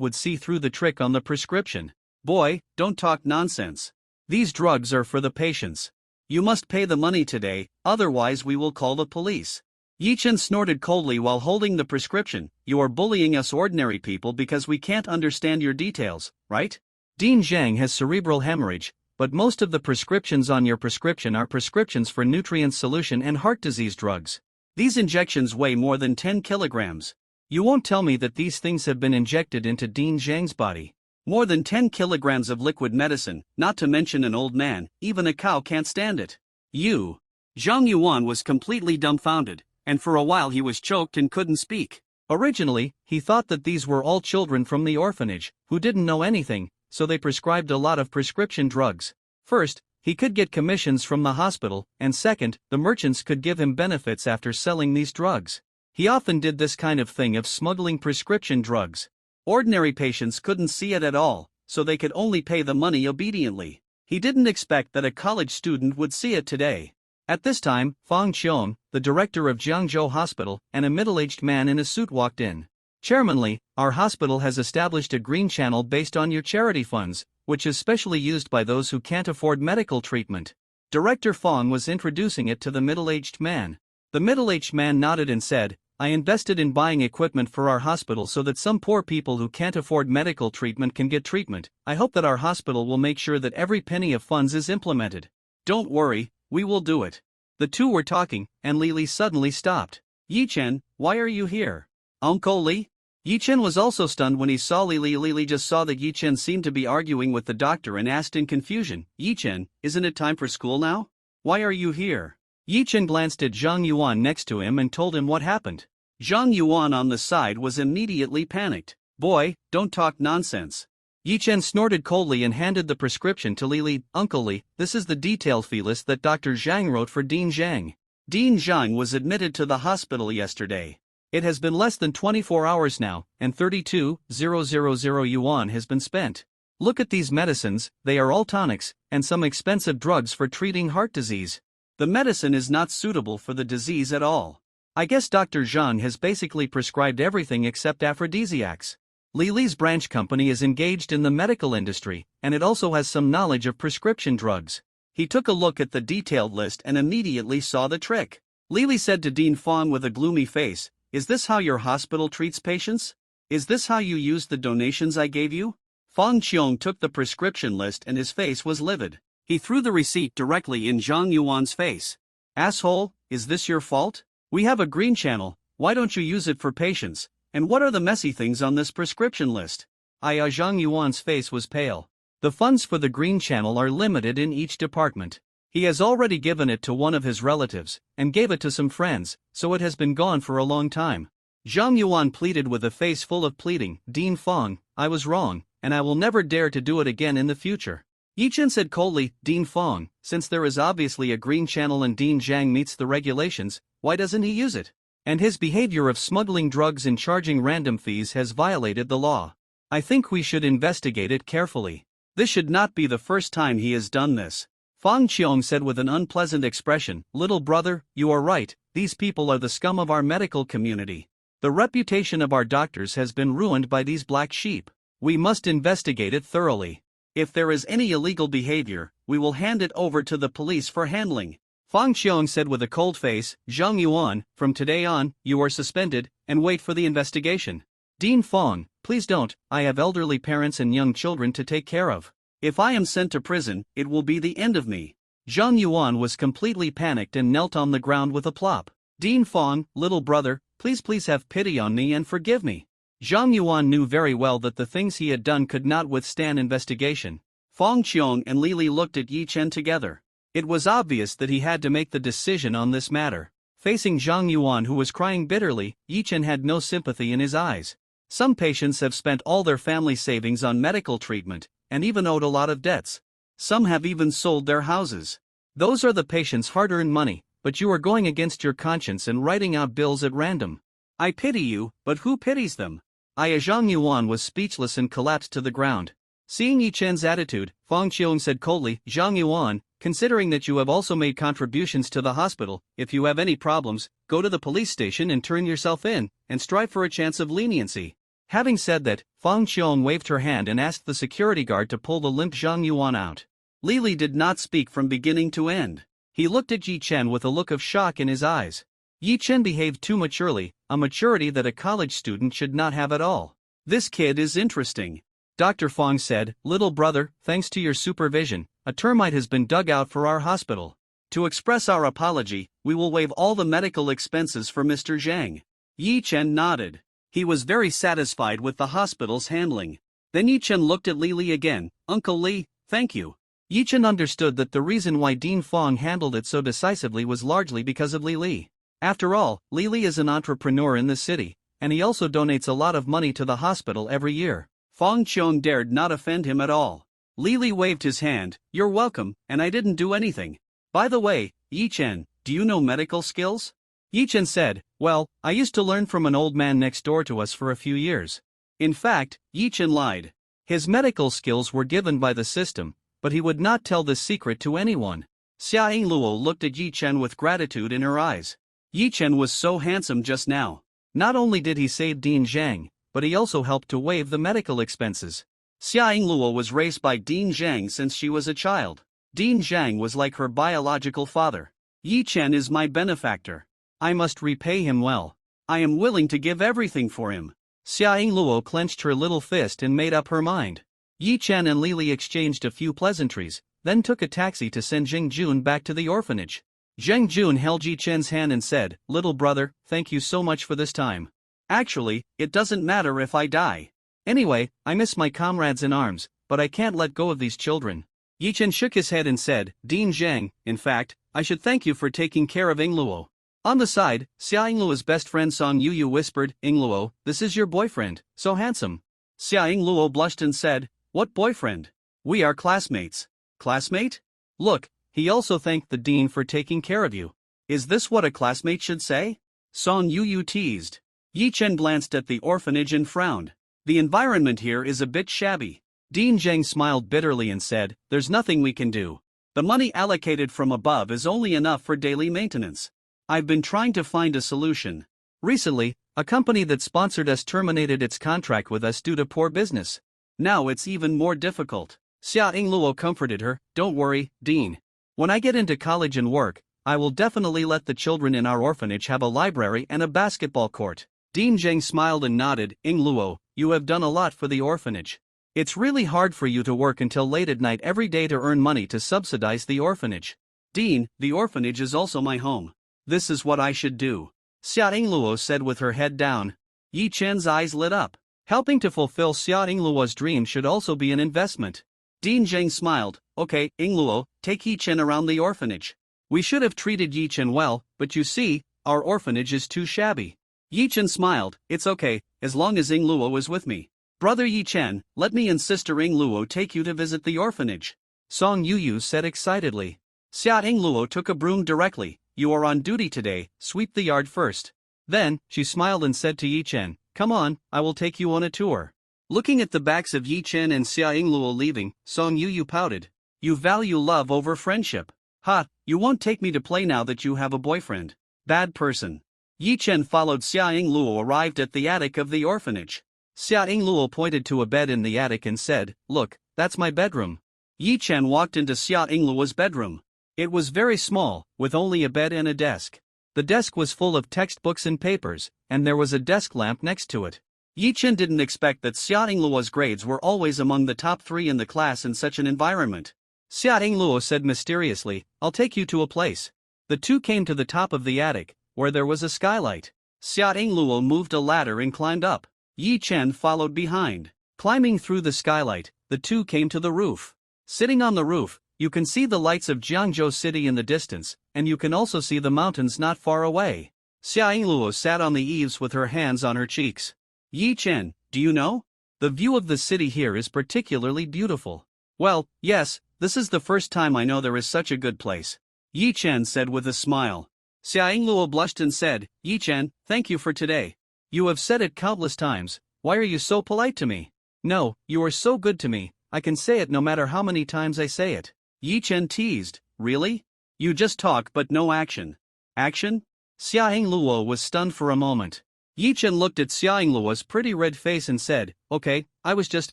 would see through the trick on the prescription. Boy, don't talk nonsense. These drugs are for the patients. You must pay the money today, otherwise we will call the police. Yi Chen snorted coldly while holding the prescription. You are bullying us ordinary people because we can't understand your details, right? Dean Zhang has cerebral hemorrhage, but most of the prescriptions on your prescription are prescriptions for nutrient solution and heart disease drugs. These injections weigh more than 10 kilograms. You won't tell me that these things have been injected into Dean Zhang's body. More than 10 kilograms of liquid medicine, not to mention an old man, even a cow can't stand it. You. Zhang Yuan was completely dumbfounded, and for a while he was choked and couldn't speak. Originally, he thought that these were all children from the orphanage, who didn't know anything, so they prescribed a lot of prescription drugs. First, He could get commissions from the hospital, and second, the merchants could give him benefits after selling these drugs. He often did this kind of thing of smuggling prescription drugs. Ordinary patients couldn't see it at all, so they could only pay the money obediently. He didn't expect that a college student would see it today. At this time, Fang Qiong, the director of Jiangzhou Hospital, and a middle-aged man in a suit walked in. Chairmanly, our hospital has established a green channel based on your charity funds, which is specially used by those who can't afford medical treatment. Director Fang was introducing it to the middle-aged man. The middle-aged man nodded and said, I invested in buying equipment for our hospital so that some poor people who can't afford medical treatment can get treatment. I hope that our hospital will make sure that every penny of funds is implemented. Don't worry, we will do it. The two were talking, and Li suddenly stopped. Yi Chen, why are you here? Uncle Li? Yi Chen was also stunned when he saw Li. Li just saw that Yi Chen seemed to be arguing with the doctor and asked in confusion, Yi Chen, isn't it time for school now? Why are you here? Yi Chen glanced at Zhang Yuan next to him and told him what happened. Zhang Yuan on the side was immediately panicked. Boy, don't talk nonsense. Yi Chen snorted coldly and handed the prescription to Li. Uncle Li, this is the detailed fee list that Dr. Zhang wrote for Dean Zhang. Dean Zhang was admitted to the hospital yesterday. It has been less than 24 hours now, and 32,000 yuan has been spent. Look at these medicines, they are all tonics, and some expensive drugs for treating heart disease. The medicine is not suitable for the disease at all. I guess Dr. Zhang has basically prescribed everything except aphrodisiacs. Li's branch company is engaged in the medical industry, and it also has some knowledge of prescription drugs. He took a look at the detailed list and immediately saw the trick. Li said to Dean Fang with a gloomy face, is this how your hospital treats patients? Is this how you use the donations I gave you? Fang Qiong took the prescription list and his face was livid. He threw the receipt directly in Zhang Yuan's face. Asshole, is this your fault? We have a green channel, why don't you use it for patients? And what are the messy things on this prescription list? Zhang Yuan's face was pale. The funds for the green channel are limited in each department. He has already given it to one of his relatives, and gave it to some friends, so it has been gone for a long time. Zhang Yuan pleaded with a face full of pleading, Dean Fang, I was wrong, and I will never dare to do it again in the future. Yi Chen said coldly, Dean Fang, since there is obviously a green channel and Dean Zhang meets the regulations, why doesn't he use it? And his behavior of smuggling drugs and charging random fees has violated the law. I think we should investigate it carefully. This should not be the first time he has done this. Fang Qiong said with an unpleasant expression, little brother, you are right, these people are the scum of our medical community. The reputation of our doctors has been ruined by these black sheep. We must investigate it thoroughly. If there is any illegal behavior, we will hand it over to the police for handling. Fang Qiong said with a cold face, Zhang Yuan, from today on, you are suspended, and wait for the investigation. Dean Fang, please don't, I have elderly parents and young children to take care of. If I am sent to prison, it will be the end of me. Zhang Yuan was completely panicked and knelt on the ground with a plop. Dean Fang, little brother, please have pity on me and forgive me. Zhang Yuan knew very well that the things he had done could not withstand investigation. Fang Qiong and Li looked at Yi Chen together. It was obvious that he had to make the decision on this matter. Facing Zhang Yuan, who was crying bitterly, Yi Chen had no sympathy in his eyes. Some patients have spent all their family savings on medical treatment, and even owed a lot of debts. Some have even sold their houses. Those are the patients' hard-earned money, but you are going against your conscience and writing out bills at random. I pity you, but who pities them? Zhang Yuan was speechless and collapsed to the ground. Seeing Yi Chen's attitude, Fang Qiong said coldly, Zhang Yuan, considering that you have also made contributions to the hospital, if you have any problems, go to the police station and turn yourself in, and strive for a chance of leniency. Having said that, Fang Qiong waved her hand and asked the security guard to pull the limp Zhang Yuan out. Li did not speak from beginning to end. He looked at Yi Chen with a look of shock in his eyes. Yi Chen behaved too maturely, a maturity that a college student should not have at all. This kid is interesting. Dr. Fang said, little brother, thanks to your supervision, a termite has been dug out for our hospital. To express our apology, we will waive all the medical expenses for Mr. Zhang. Yi Chen nodded. He was very satisfied with the hospital's handling. Then Yi Chen looked at Li again, Uncle Li, thank you. Yi Chen understood that the reason why Dean Fang handled it so decisively was largely because of Li. After all, Li is an entrepreneur in the city, and he also donates a lot of money to the hospital every year. Fang Qiong dared not offend him at all. Lily waved his hand. You're welcome, and I didn't do anything. By the way, Yi Chen, do you know medical skills? Yi Chen said, well, I used to learn from an old man next door to us for a few years. In fact, Yi Chen lied. His medical skills were given by the system, but he would not tell this secret to anyone. Xia Yingluo looked at Yi Chen with gratitude in her eyes. Yi Chen was so handsome just now. Not only did he save Dean Zhang, but he also helped to waive the medical expenses. Xia Yingluo was raised by Dean Zhang since she was a child. Dean Zhang was like her biological father. Yi Chen is my benefactor. I must repay him well. I am willing to give everything for him. Xia Yingluo clenched her little fist and made up her mind. Yi Chen and Lily exchanged a few pleasantries, then took a taxi to send Zheng Jun back to the orphanage. Zheng Jun held Yi Chen's hand and said, little brother, thank you so much for this time. Actually, it doesn't matter if I die. Anyway, I miss my comrades in arms, but I can't let go of these children. Yi Chen shook his head and said, Dean Zhang, in fact, I should thank you for taking care of Yingluo. On the side, Xia Yingluo's best friend Song Yuyu whispered, Yingluo, this is your boyfriend, so handsome. Xia Yingluo blushed and said, what boyfriend? We are classmates. Classmate? Look, he also thanked the dean for taking care of you. Is this what a classmate should say? Song Yuyu teased. Yi Chen glanced at the orphanage and frowned. The environment here is a bit shabby. Dean Zhang smiled bitterly and said, there's nothing we can do. The money allocated from above is only enough for daily maintenance. I've been trying to find a solution. Recently, a company that sponsored us terminated its contract with us due to poor business. Now it's even more difficult. Xia Yingluo comforted her, don't worry, Dean. When I get into college and work, I will definitely let the children in our orphanage have a library and a basketball court. Dean Zhang smiled and nodded, Yingluo, you have done a lot for the orphanage. It's really hard for you to work until late at night every day to earn money to subsidize the orphanage. Dean, the orphanage is also my home. This is what I should do. Xia Yingluo said with her head down. Yi Chen's eyes lit up. Helping to fulfill Xia Yingluo's dream should also be an investment. Dean Zhang smiled, okay, Yingluo, take Yi Chen around the orphanage. We should have treated Yi Chen well, but you see, our orphanage is too shabby. Yi Chen smiled, it's okay, as long as Yingluo is with me. Brother Yi Chen, let me and sister Yingluo take you to visit the orphanage. Song Yuyu said excitedly. Xia Yingluo took a broom directly. You are on duty today, sweep the yard first. Then, she smiled and said to Yi Chen, come on, I will take you on a tour. Looking at the backs of Yi Chen and Xia Yingluo leaving, Song Yuyu pouted. You value love over friendship. Ha, you won't take me to play now that you have a boyfriend. Bad person. Yi Chen followed Xia Yingluo arrived at the attic of the orphanage. Xia Yingluo pointed to a bed in the attic and said, look, that's my bedroom. Yi Chen walked into Xia Yingluo's bedroom. It was very small, with only a bed and a desk. The desk was full of textbooks and papers, and there was a desk lamp next to it. Yi Chen didn't expect that Xia Yingluo's grades were always among the top 3 in the class in such an environment. Xia Yingluo said mysteriously, I'll take you to a place. The two came to the top of the attic, where there was a skylight. Xia Yingluo moved a ladder and climbed up. Yi Chen followed behind. Climbing through the skylight, the two came to the roof. Sitting on the roof, you can see the lights of Jiangzhou City in the distance, and you can also see the mountains not far away. Xia Yingluo sat on the eaves with her hands on her cheeks. Yi Chen, do you know? The view of the city here is particularly beautiful. Well, yes, this is the first time I know there is such a good place. Yi Chen said with a smile. Xia Yingluo blushed and said, Yi Chen, thank you for today. You have said it countless times, why are you so polite to me? No, you are so good to me, I can say it no matter how many times I say it. Yi Chen teased, really? You just talk but no action. Action? Xia Yingluo was stunned for a moment. Yi Chen looked at Xia Yingluo's pretty red face and said, okay, I was just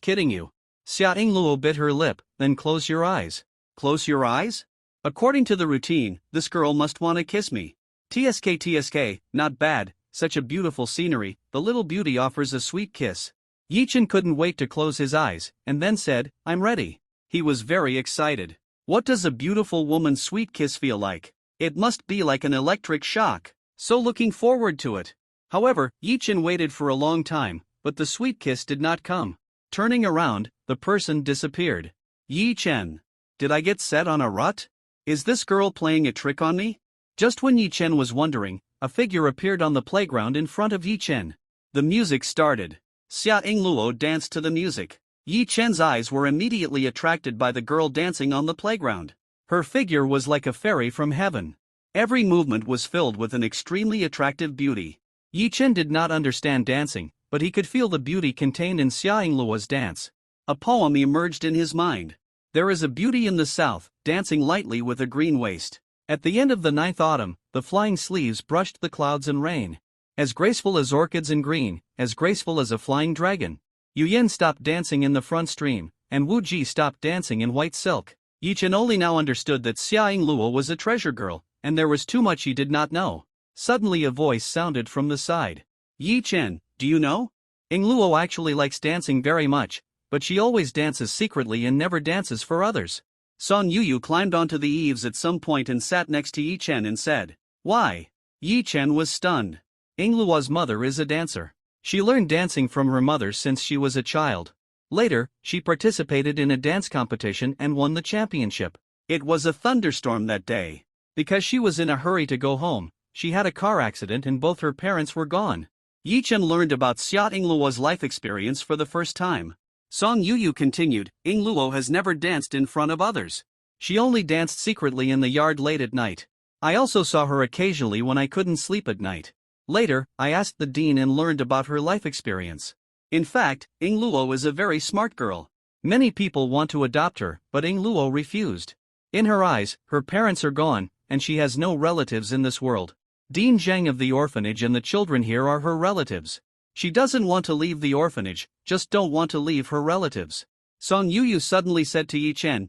kidding you. Xia Yingluo bit her lip, then close your eyes. Close your eyes? According to the routine, this girl must want to kiss me. TSK, not bad, such a beautiful scenery, the little beauty offers a sweet kiss. Yi Chen couldn't wait to close his eyes, and then said, I'm ready. He was very excited. What does a beautiful woman's sweet kiss feel like? It must be like an electric shock. So looking forward to it. However, Yi Chen waited for a long time, but the sweet kiss did not come. Turning around, the person disappeared. Yi Chen. Did I get set on a rut? Is this girl playing a trick on me? Just when Yi Chen was wondering, a figure appeared on the playground in front of Yi Chen. The music started. Xia Yingluo danced to the music. Yi Chen's eyes were immediately attracted by the girl dancing on the playground. Her figure was like a fairy from heaven. Every movement was filled with an extremely attractive beauty. Yi Chen did not understand dancing, but he could feel the beauty contained in Xia Yingluo's dance. A poem emerged in his mind. There is a beauty in the south, dancing lightly with a green waist. At the end of the ninth autumn, the flying sleeves brushed the clouds and rain. As graceful as orchids in green, as graceful as a flying dragon. Yu Yen stopped dancing in the front stream, and Wu Ji stopped dancing in white silk. Yi Chen only now understood that Xia Yingluo was a treasure girl, and there was too much he did not know. Suddenly a voice sounded from the side. Yi Chen, do you know? Yingluo actually likes dancing very much, but she always dances secretly and never dances for others. Song Yuyu climbed onto the eaves at some point and sat next to Yi Chen and said, "Why?" Yi Chen was stunned. Yingluo's mother is a dancer. She learned dancing from her mother since she was a child. Later, she participated in a dance competition and won the championship. It was a thunderstorm that day. Because she was in a hurry to go home, she had a car accident and both her parents were gone. Yi Chen learned about Xia Yingluo's life experience for the first time. Song Yuyu continued, Yingluo has never danced in front of others. She only danced secretly in the yard late at night. I also saw her occasionally when I couldn't sleep at night. Later, I asked the dean and learned about her life experience. In fact, Yingluo is a very smart girl. Many people want to adopt her, but Yingluo refused. In her eyes, her parents are gone, and she has no relatives in this world. Dean Zhang of the orphanage and the children here are her relatives. She doesn't want to leave the orphanage, just don't want to leave her relatives. Song Yuyu suddenly said to Yi Chen,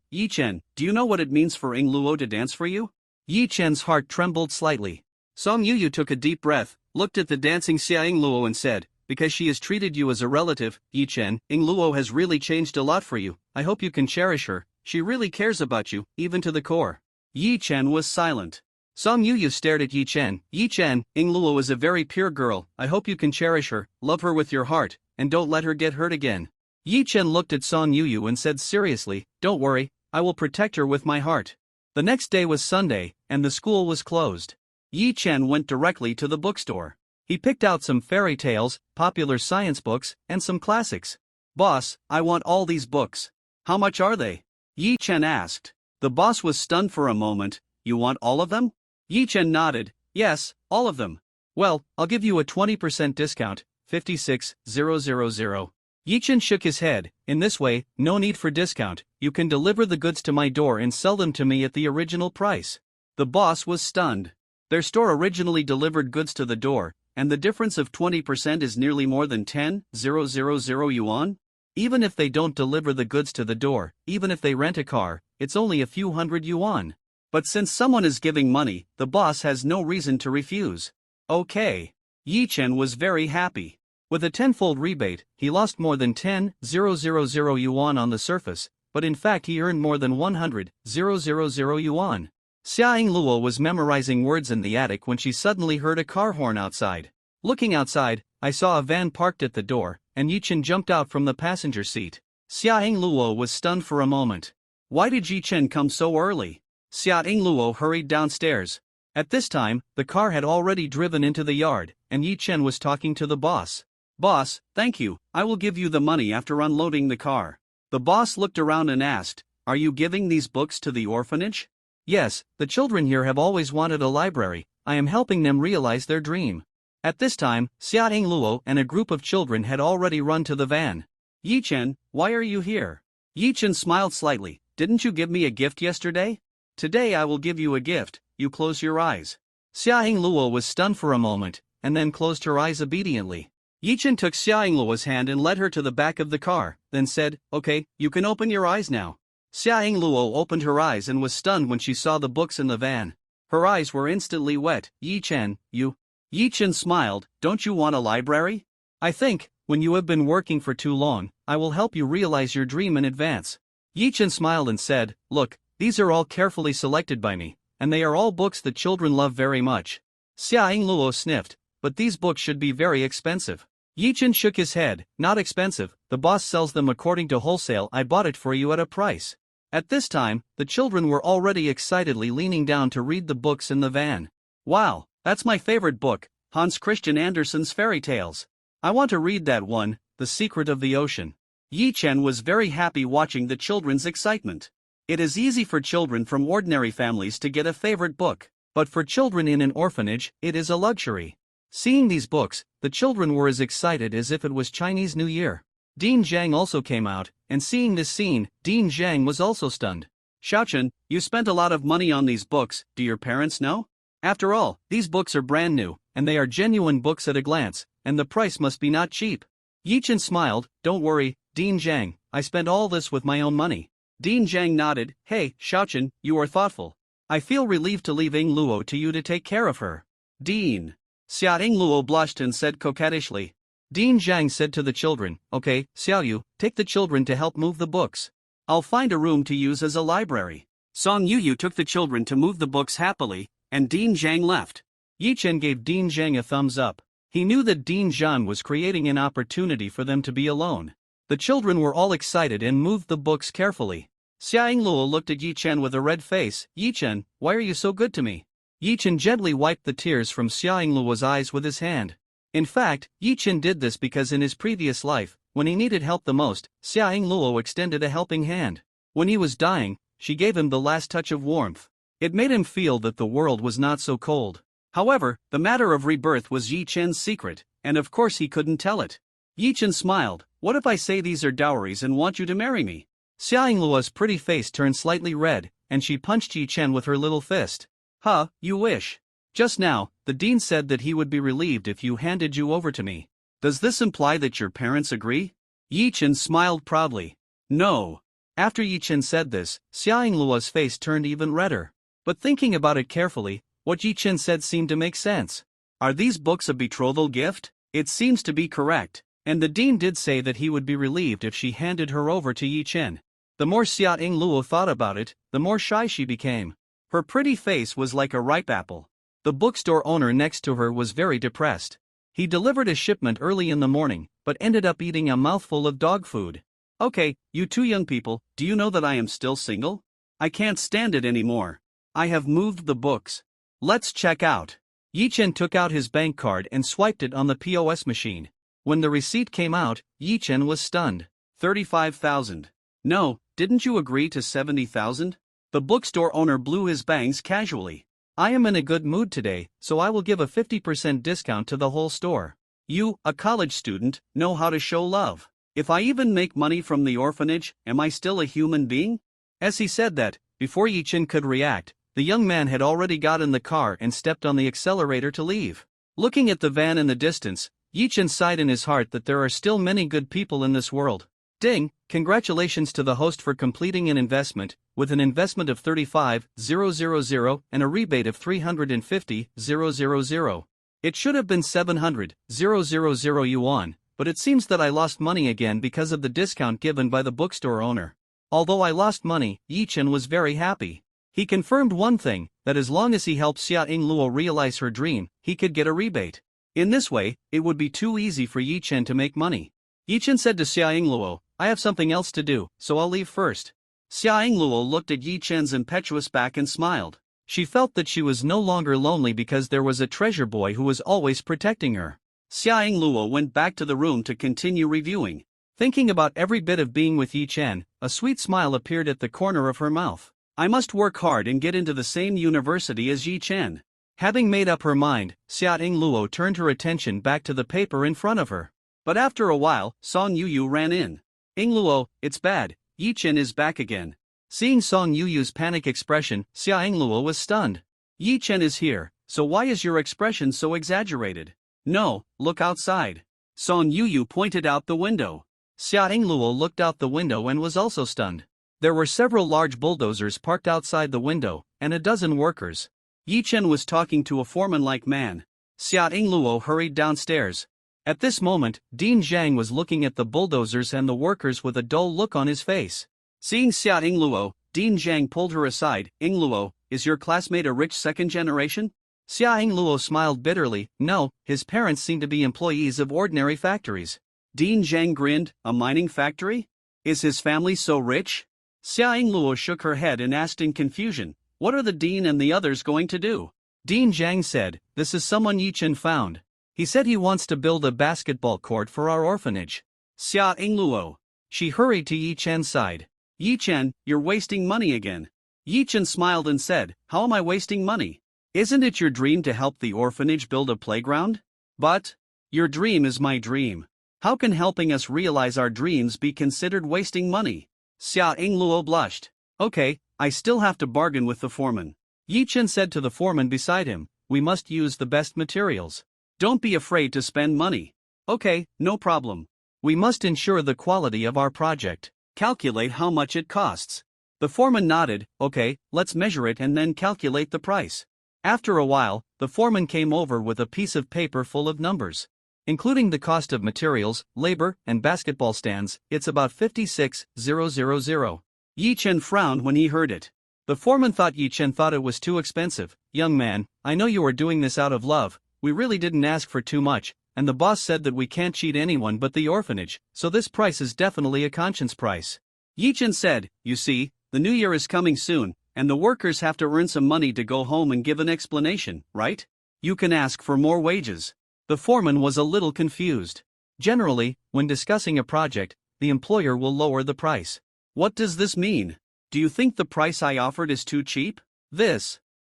do you know what it means for Yingluo to dance for you? Yi Chen's heart trembled slightly. Song Yuyu took a deep breath, looked at the dancing Xia Yingluo and said, because she has treated you as a relative, Yi Chen, Yingluo has really changed a lot for you. I hope you can cherish her. She really cares about you, even to the core. Yi Chen was silent. Song Yuyu stared at Yi Chen, Yingluo is a very pure girl, I hope you can cherish her, love her with your heart, and don't let her get hurt again. Yi Chen looked at Song Yuyu and said seriously, don't worry, I will protect her with my heart. The next day was Sunday, and the school was closed. Yi Chen went directly to the bookstore. He picked out some fairy tales, popular science books, and some classics. Boss, I want all these books. How much are they? Yi Chen asked. The boss was stunned for a moment. You want all of them? Yi Chen nodded. Yes, all of them. Well, I'll give you a 20% discount, 56,000. Yi Chen shook his head. In this way, no need for discount, you can deliver the goods to my door and sell them to me at the original price. The boss was stunned. Their store originally delivered goods to the door, and the difference of 20% is nearly more than 10,000 yuan? Even if they don't deliver the goods to the door, even if they rent a car, it's only a few hundred yuan. But since someone is giving money, the boss has no reason to refuse. Okay. Yi Chen was very happy. With a tenfold rebate, he lost more than 10,000 yuan on the surface, but in fact he earned more than 100,000 yuan. Xia Yingluo was memorizing words in the attic when she suddenly heard a car horn outside. Looking outside, I saw a van parked at the door, and Yi Chen jumped out from the passenger seat. Xia Yingluo was stunned for a moment. Why did Yi Chen come so early? Xia Yingluo hurried downstairs. At this time, the car had already driven into the yard, and Yi Chen was talking to the boss. Boss, thank you, I will give you the money after unloading the car. The boss looked around and asked, are you giving these books to the orphanage? Yes, the children here have always wanted a library, I am helping them realize their dream. At this time, Xia Yingluo and a group of children had already run to the van. Yi Chen, why are you here? Yi Chen smiled slightly, didn't you give me a gift yesterday? Today I will give you a gift, you close your eyes. Xia Yingluo was stunned for a moment, and then closed her eyes obediently. Yi Chen took Xia Yingluo's hand and led her to the back of the car, then said, okay, you can open your eyes now. Xia Yingluo opened her eyes and was stunned when she saw the books in the van. Her eyes were instantly wet. Yi Chen, you. Yi Chen smiled, don't you want a library? I think, when you have been working for too long, I will help you realize your dream in advance. Yi Chen smiled and said, look, these are all carefully selected by me, and they are all books that children love very much. Xia Yingluo sniffed, but these books should be very expensive. Yi Chen shook his head, not expensive, the boss sells them according to wholesale, I bought it for you at a price. At this time, the children were already excitedly leaning down to read the books in the van. Wow, that's my favorite book, Hans Christian Andersen's fairy tales. I want to read that one, The Secret of the Ocean. Yi Chen was very happy watching the children's excitement. It is easy for children from ordinary families to get a favorite book, but for children in an orphanage, it is a luxury. Seeing these books, the children were as excited as if it was Chinese New Year. Dean Zhang also came out, and seeing this scene, Dean Zhang was also stunned. Xiaochen, you spent a lot of money on these books, do your parents know? After all, these books are brand new, and they are genuine books at a glance, and the price must be not cheap. Yi Chen smiled, don't worry, Dean Zhang, I spent all this with my own money. Dean Zhang nodded, hey, Xiaochen, you are thoughtful. I feel relieved to leave Ing Luo to you to take care of her. Dean. Xia Ing Luo blushed and said coquettishly. Dean Zhang said to the children, okay, Xiaoyu, take the children to help move the books. I'll find a room to use as a library. Song Yuyu took the children to move the books happily, and Dean Zhang left. Yi Chen gave Dean Zhang a thumbs up. He knew that Dean Zhang was creating an opportunity for them to be alone. The children were all excited and moved the books carefully. Xia Yingluo looked at Yi Chen with a red face. Yi Chen, why are you so good to me? Yi Chen gently wiped the tears from Xia Yingluo's eyes with his hand. In fact, Yi Chen did this because in his previous life, when he needed help the most, Xia Yingluo extended a helping hand. When he was dying, she gave him the last touch of warmth. It made him feel that the world was not so cold. However, the matter of rebirth was Yi Chen's secret, and of course he couldn't tell it. Yi Chen smiled. What if I say these are dowries and want you to marry me? Xia Yingluo's pretty face turned slightly red, and she punched Yi Chen with her little fist. Huh, you wish. Just now, the dean said that he would be relieved if you handed you over to me. Does this imply that your parents agree? Yi Chen smiled proudly. No. After Yi Chen said this, Xia Yingluo's face turned even redder. But thinking about it carefully, what Yi Chen said seemed to make sense. Are these books a betrothal gift? It seems to be correct, and the dean did say that he would be relieved if she handed her over to Yi Chen. The more Xia Yingluo thought about it, the more shy she became. Her pretty face was like a ripe apple. The bookstore owner next to her was very depressed. He delivered a shipment early in the morning, but ended up eating a mouthful of dog food. Okay, you two young people, do you know that I am still single? I can't stand it anymore. I have moved the books. Let's check out. Yi Chen took out his bank card and swiped it on the POS machine. When the receipt came out, Yi Chen was stunned. 35,000. No, didn't you agree to 70,000? The bookstore owner blew his bangs casually. I am in a good mood today, so I will give a 50% discount to the whole store. You, a college student, know how to show love. If I even make money from the orphanage, am I still a human being? As he said that, before Yi Chen could react, the young man had already got in the car and stepped on the accelerator to leave. Looking at the van in the distance, Yi Chen sighed in his heart that there are still many good people in this world. Ding, congratulations to the host for completing an investment, with an investment of 35,000 and a rebate of 350,000. It should have been 700,000 yuan, but it seems that I lost money again because of the discount given by the bookstore owner. Although I lost money, Yi Chen was very happy. He confirmed one thing, that as long as he helped Xia Yingluo realize her dream, he could get a rebate. In this way, it would be too easy for Yi Chen to make money. Yi Chen said to Xia Yingluo, I have something else to do, so I'll leave first. Xia Yingluo looked at Yi Chen's impetuous back and smiled. She felt that she was no longer lonely because there was a treasure boy who was always protecting her. Xia Yingluo went back to the room to continue reviewing. Thinking about every bit of being with Yi Chen, a sweet smile appeared at the corner of her mouth. I must work hard and get into the same university as Yi Chen. Having made up her mind, Xia Yingluo turned her attention back to the paper in front of her. But after a while, Song Yuyu ran in. Yingluo, it's bad, Yi Chen is back again. Seeing Song Yuyu's panic expression, Xia Yingluo was stunned. Yi Chen is here, so why is your expression so exaggerated? No, look outside. Song Yuyu pointed out the window. Xia Yingluo looked out the window and was also stunned. There were several large bulldozers parked outside the window, and a dozen workers. Yi Chen was talking to a foreman-like man. Xia Yingluo hurried downstairs. At this moment, Dean Zhang was looking at the bulldozers and the workers with a dull look on his face. Seeing Xia Yingluo, Dean Zhang pulled her aside. Yingluo, is your classmate a rich second generation? Xia Yingluo smiled bitterly. No, his parents seem to be employees of ordinary factories. Dean Zhang grinned. A mining factory? Is his family so rich? Xia Yingluo shook her head and asked in confusion, what are the dean and the others going to do? Dean Zhang said, this is someone Yi Chen found. He said he wants to build a basketball court for our orphanage. Xia Yingluo. She hurried to Yi Chen's side. Yi Chen, you're wasting money again. Yi Chen smiled and said, how am I wasting money? Isn't it your dream to help the orphanage build a playground? But your dream is my dream. How can helping us realize our dreams be considered wasting money? Xia Yingluo blushed. Okay, I still have to bargain with the foreman. Yi Chen said to the foreman beside him, we must use the best materials. Don't be afraid to spend money. Okay, no problem. We must ensure the quality of our project. Calculate how much it costs. The foreman nodded, okay, let's measure it and then calculate the price. After a while, the foreman came over with a piece of paper full of numbers. Including the cost of materials, labor, and basketball stands, it's about 56,000. Yi Chen frowned when he heard it. The foreman thought Yi Chen thought it was too expensive. Young man, I know you are doing this out of love, we really didn't ask for too much, and the boss said that we can't cheat anyone but the orphanage, so this price is definitely a conscience price. Yi Chen said, you see, the new year is coming soon, and the workers have to earn some money to go home and give an explanation, right? You can ask for more wages. The foreman was a little confused. Generally, when discussing a project, the employer will lower the price. What does this mean? Do you think the price I offered is too cheap?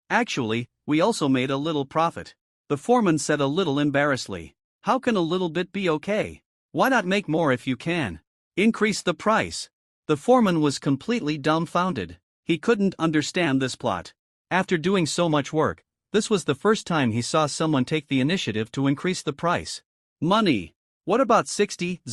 Actually, we also made a little profit. The foreman said a little embarrassedly. How can a little bit be okay? Why not make more if you can? Increase the price. The foreman was completely dumbfounded. He couldn't understand this plot. After doing so much work, this was the first time he saw someone take the initiative to increase the price. Money. What about 60,000?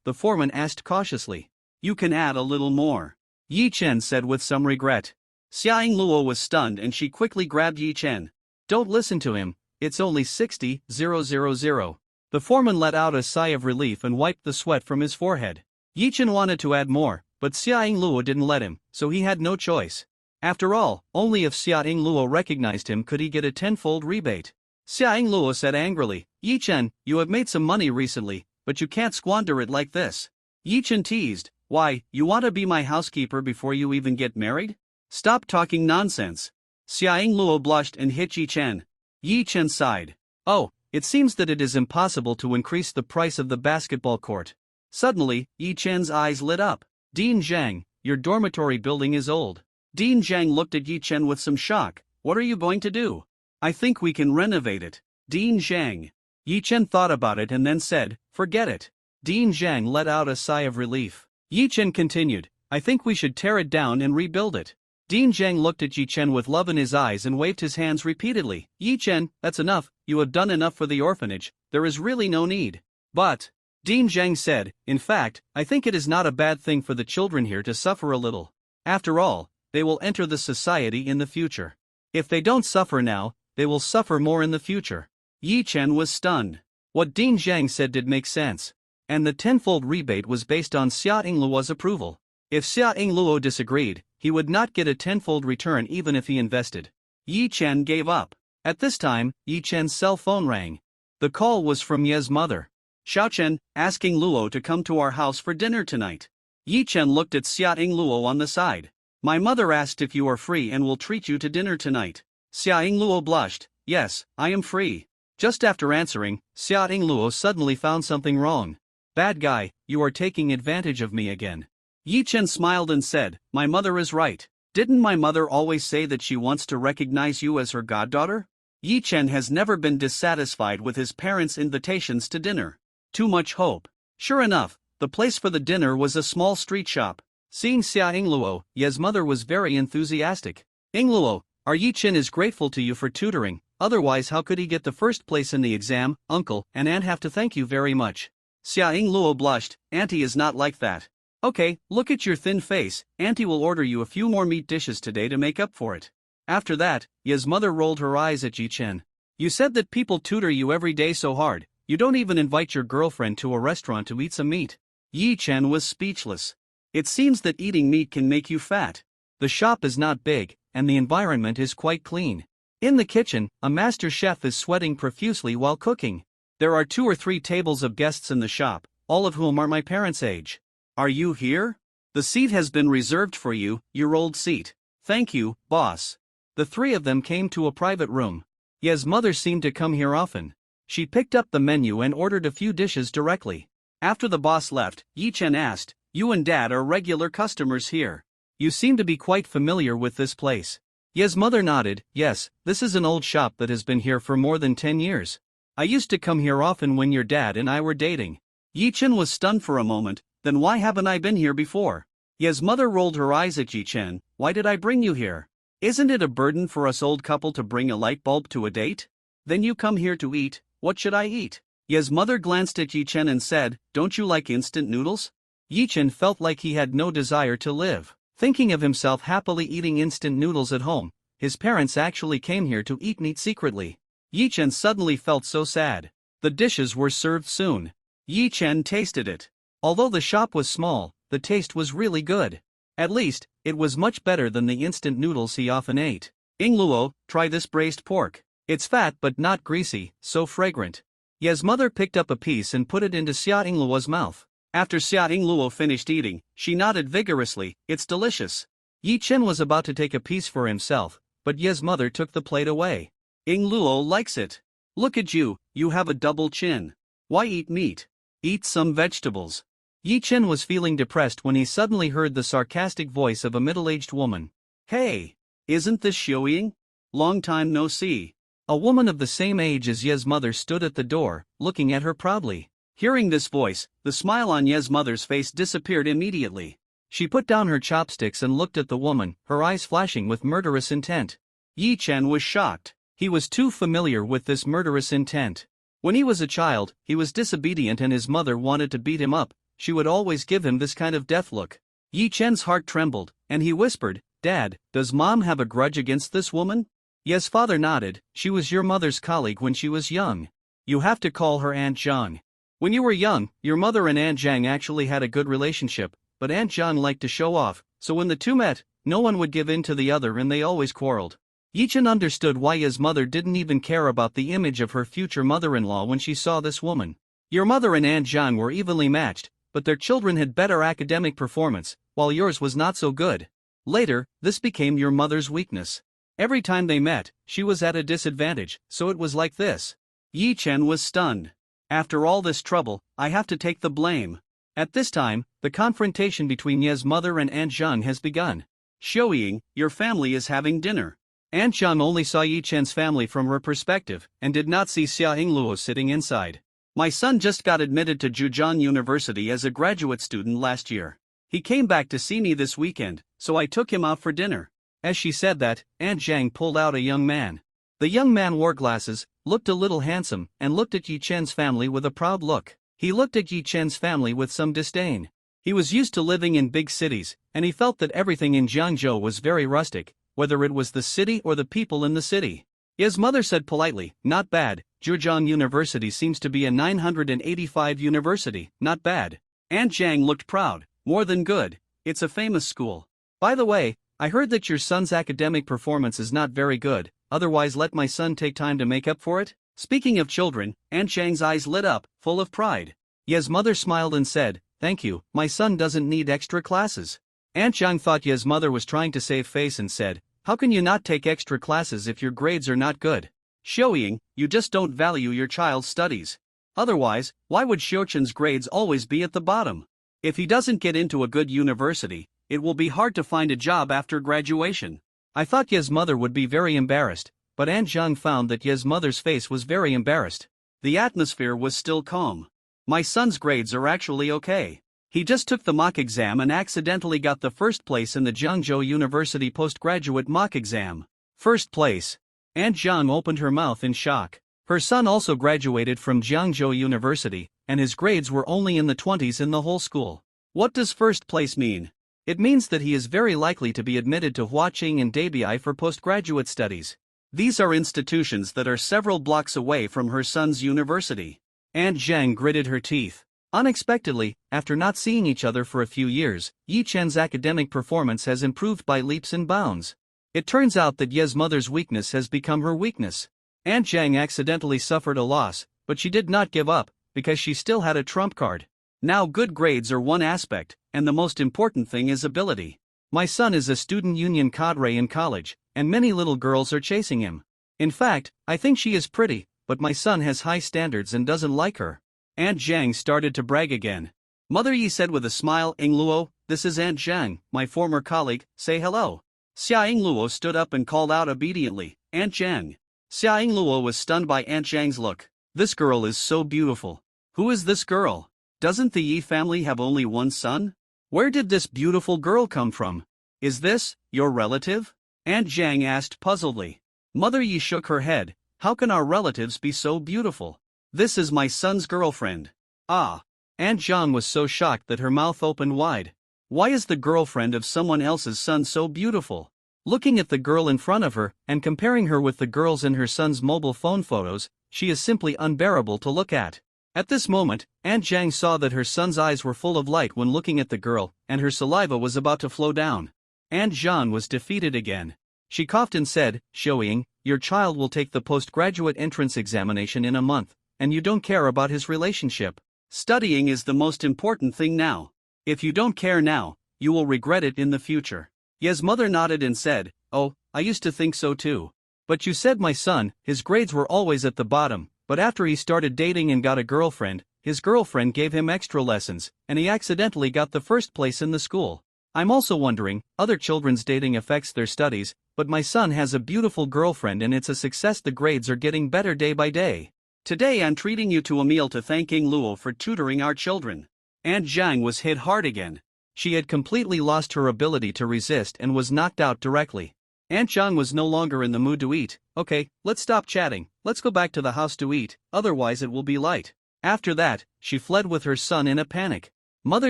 The foreman asked cautiously. You can add a little more. Yi Chen said with some regret. Xia Yingluo was stunned and she quickly grabbed Yi Chen. Don't listen to him, it's only 60,000. The foreman let out a sigh of relief and wiped the sweat from his forehead. Yi Chen wanted to add more, but Xia Yingluo didn't let him, so he had no choice. After all, only if Xia Yingluo recognized him could he get a tenfold rebate. Xia Yingluo said angrily, Yi Chen, you have made some money recently, but you can't squander it like this. Yi Chen teased, why, you want to be my housekeeper before you even get married? Stop talking nonsense. Xia Yingluo blushed and hit Yi Chen. Yi Chen sighed. Oh, it seems that it is impossible to increase the price of the basketball court. Suddenly, Yi Chen's eyes lit up. Dean Zhang, your dormitory building is old. Dean Zhang looked at Yi Chen with some shock. What are you going to do? I think we can renovate it. Dean Zhang. Yi Chen thought about it and then said, forget it. Dean Zhang let out a sigh of relief. Yi Chen continued, I think we should tear it down and rebuild it. Dean Zhang looked at Yi Chen with love in his eyes and waved his hands repeatedly. Yi Chen, that's enough, you have done enough for the orphanage, there is really no need. But, Dean Zhang said, in fact, I think it is not a bad thing for the children here to suffer a little. After all, they will enter the society in the future. If they don't suffer now, they will suffer more in the future. Yi Chen was stunned. What Dean Zhang said did make sense. And the tenfold rebate was based on Xia Yingluo's approval. If Xia Yingluo disagreed, he would not get a tenfold return even if he invested. Yi Chen gave up. At this time, Yi Chen's cell phone rang. The call was from Ye's mother. Xiao Chen, asking Luo to come to our house for dinner tonight. Yi Chen looked at Xia Yingluo on the side. My mother asked if you are free and will treat you to dinner tonight. Xia Yingluo blushed. Yes, I am free. Just after answering, Xia Yingluo suddenly found something wrong. Bad guy, you are taking advantage of me again. Yi Chen smiled and said, my mother is right. Didn't my mother always say that she wants to recognize you as her goddaughter? Yi Chen has never been dissatisfied with his parents' invitations to dinner. Too much hope. Sure enough, the place for the dinner was a small street shop. Seeing Xia Yingluo, Ye's mother was very enthusiastic. Yingluo, our Yi Chen is grateful to you for tutoring, otherwise how could he get the first place in the exam? Uncle and aunt have to thank you very much. Xia Yingluo blushed, auntie is not like that. Okay, look at your thin face, auntie will order you a few more meat dishes today to make up for it. After that, Ye's mother rolled her eyes at Yi Chen. You said that people tutor you every day so hard, you don't even invite your girlfriend to a restaurant to eat some meat. Yi Chen was speechless. It seems that eating meat can make you fat. The shop is not big, and the environment is quite clean. In the kitchen, a master chef is sweating profusely while cooking. There are 2 or 3 tables of guests in the shop, all of whom are my parents' age. Are you here? The seat has been reserved for you, your old seat. Thank you, boss. The 3 of them came to a private room. Ye's mother seemed to come here often. She picked up the menu and ordered a few dishes directly. After the boss left, Yi Chen asked, "You and Dad are regular customers here. You seem to be quite familiar with this place." Ye's mother nodded. "Yes, this is an old shop that has been here for more than 10 years. I used to come here often when your dad and I were dating." Yi Chen was stunned for a moment. "Then why haven't I been here before?" Ye's mother rolled her eyes at Yi Chen. "Why did I bring you here? Isn't it a burden for us old couple to bring a light bulb to a date? Then you come here to eat. What should I eat?" Ye's mother glanced at Yi Chen and said, "Don't you like instant noodles?" Yi Chen felt like he had no desire to live. Thinking of himself happily eating instant noodles at home, his parents actually came here to eat meat secretly. Yi Chen suddenly felt so sad. The dishes were served soon. Yi Chen tasted it. Although the shop was small, the taste was really good. At least, it was much better than the instant noodles he often ate. "Ing Luo, try this braised pork. It's fat but not greasy, so fragrant." Ye's mother picked up a piece and put it into Xia Ingluo's mouth. After Xia Ingluo finished eating, she nodded vigorously, "It's delicious." Yi Chen was about to take a piece for himself, but Ye's mother took the plate away. "Ing Luo likes it. Look at you, you have a double chin. Why eat meat? Eat some vegetables." Yi Chen was feeling depressed when he suddenly heard the sarcastic voice of a middle-aged woman. "Hey! Isn't this Xiuying? Long time no see." A woman of the same age as Ye's mother stood at the door, looking at her proudly. Hearing this voice, the smile on Ye's mother's face disappeared immediately. She put down her chopsticks and looked at the woman, her eyes flashing with murderous intent. Yi Chen was shocked. He was too familiar with this murderous intent. When he was a child, he was disobedient and his mother wanted to beat him up. She would always give him this kind of death look. Yi Chen's heart trembled, and he whispered, "Dad, does Mom have a grudge against this woman?" Ye's father nodded. "She was your mother's colleague when she was young. You have to call her Aunt Zhang. When you were young, your mother and Aunt Zhang actually had a good relationship, but Aunt Zhang liked to show off, so when the two met, no one would give in to the other and they always quarreled." Yi Chen understood why Ye's mother didn't even care about the image of her future mother-in-law when she saw this woman. Your mother and Aunt Zhang were evenly matched, but their children had better academic performance, while yours was not so good. Later, this became your mother's weakness. Every time they met, she was at a disadvantage, so it was like this. Yi Chen was stunned. After all this trouble, I have to take the blame. At this time, the confrontation between Ye's mother and Aunt Zhang has begun. "Xiuying, your family is having dinner." Aunt Zhang only saw Yi Chen's family from her perspective, and did not see Xia Ingluo sitting inside. "My son just got admitted to Zhejiang University as a graduate student last year. He came back to see me this weekend, so I took him out for dinner." As she said that, Aunt Zhang pulled out a young man. The young man wore glasses, looked a little handsome, and looked at Yi Chen's family with a proud look. He looked at Yi Chen's family with some disdain. He was used to living in big cities, and he felt that everything in Jiangzhou was very rustic, whether it was the city or the people in the city. His mother said politely, "Not bad, Zhejiang University seems to be a 985 university, not bad." Aunt Zhang looked proud, "More than good, it's a famous school. By the way, I heard that your son's academic performance is not very good, otherwise let my son take time to make up for it." Speaking of children, Aunt Zhang's eyes lit up, full of pride. Ye's mother smiled and said, "Thank you, my son doesn't need extra classes." Aunt Zhang thought Ye's mother was trying to save face and said, "How can you not take extra classes if your grades are not good? Xiuying, you just don't value your child's studies. Otherwise, why would Xiuchen's grades always be at the bottom? If he doesn't get into a good university, it will be hard to find a job after graduation." I thought Ye's mother would be very embarrassed, but Aunt Zhang found that Ye's mother's face was very embarrassed. The atmosphere was still calm. "My son's grades are actually okay. He just took the mock exam and accidentally got the first place in the Jiangzhou University postgraduate mock exam." First place. Aunt Zhang opened her mouth in shock. Her son also graduated from Jiangzhou University, and his grades were only in the 20s in the whole school. What does first place mean? It means that he is very likely to be admitted to Huaqing and Dabi for postgraduate studies. These are institutions that are several blocks away from her son's university. Aunt Zhang gritted her teeth. Unexpectedly, after not seeing each other for a few years, Yi Chen's academic performance has improved by leaps and bounds. It turns out that Ye's mother's weakness has become her weakness. Aunt Zhang accidentally suffered a loss, but she did not give up, because she still had a trump card. Now good grades are one aspect, and the most important thing is ability. My son is a student union cadre in college, and many little girls are chasing him. In fact, I think she is pretty, but my son has high standards and doesn't like her. Aunt Zhang started to brag again. Mother Yi said with a smile, Luo, this is Aunt Zhang, my former colleague, say hello. Xia Luo stood up and called out obediently, Aunt Zhang. Xia Luo was stunned by Aunt Zhang's look. This girl is so beautiful. Who is this girl? Doesn't the Yi family have only one son? Where did this beautiful girl come from? Is this your relative? Aunt Zhang asked puzzledly. Mother Yi shook her head. How can our relatives be so beautiful? This is my son's girlfriend. Ah. Aunt Zhang was so shocked that her mouth opened wide. Why is the girlfriend of someone else's son so beautiful? Looking at the girl in front of her and comparing her with the girls in her son's mobile phone photos, she is simply unbearable to look at. At this moment, Aunt Zhang saw that her son's eyes were full of light when looking at the girl, and her saliva was about to flow down. Aunt Zhang was defeated again. She coughed and said, Shouying, your child will take the postgraduate entrance examination in a month, and you don't care about his relationship. Studying is the most important thing now. If you don't care now, you will regret it in the future. Ye's mother nodded and said, Oh, I used to think so too. But you said my son, his grades were always at the bottom, but after he started dating and got a girlfriend, his girlfriend gave him extra lessons, and he accidentally got the first place in the school. I'm also wondering, other children's dating affects their studies, but my son has a beautiful girlfriend and it's a success. The grades are getting better day by day. Today I'm treating you to a meal to thank Luo for tutoring our children. Aunt Zhang was hit hard again. She had completely lost her ability to resist and was knocked out directly. Aunt Zhang was no longer in the mood to eat. Okay, let's stop chatting, let's go back to the house to eat, otherwise it will be light. After that, she fled with her son in a panic. Mother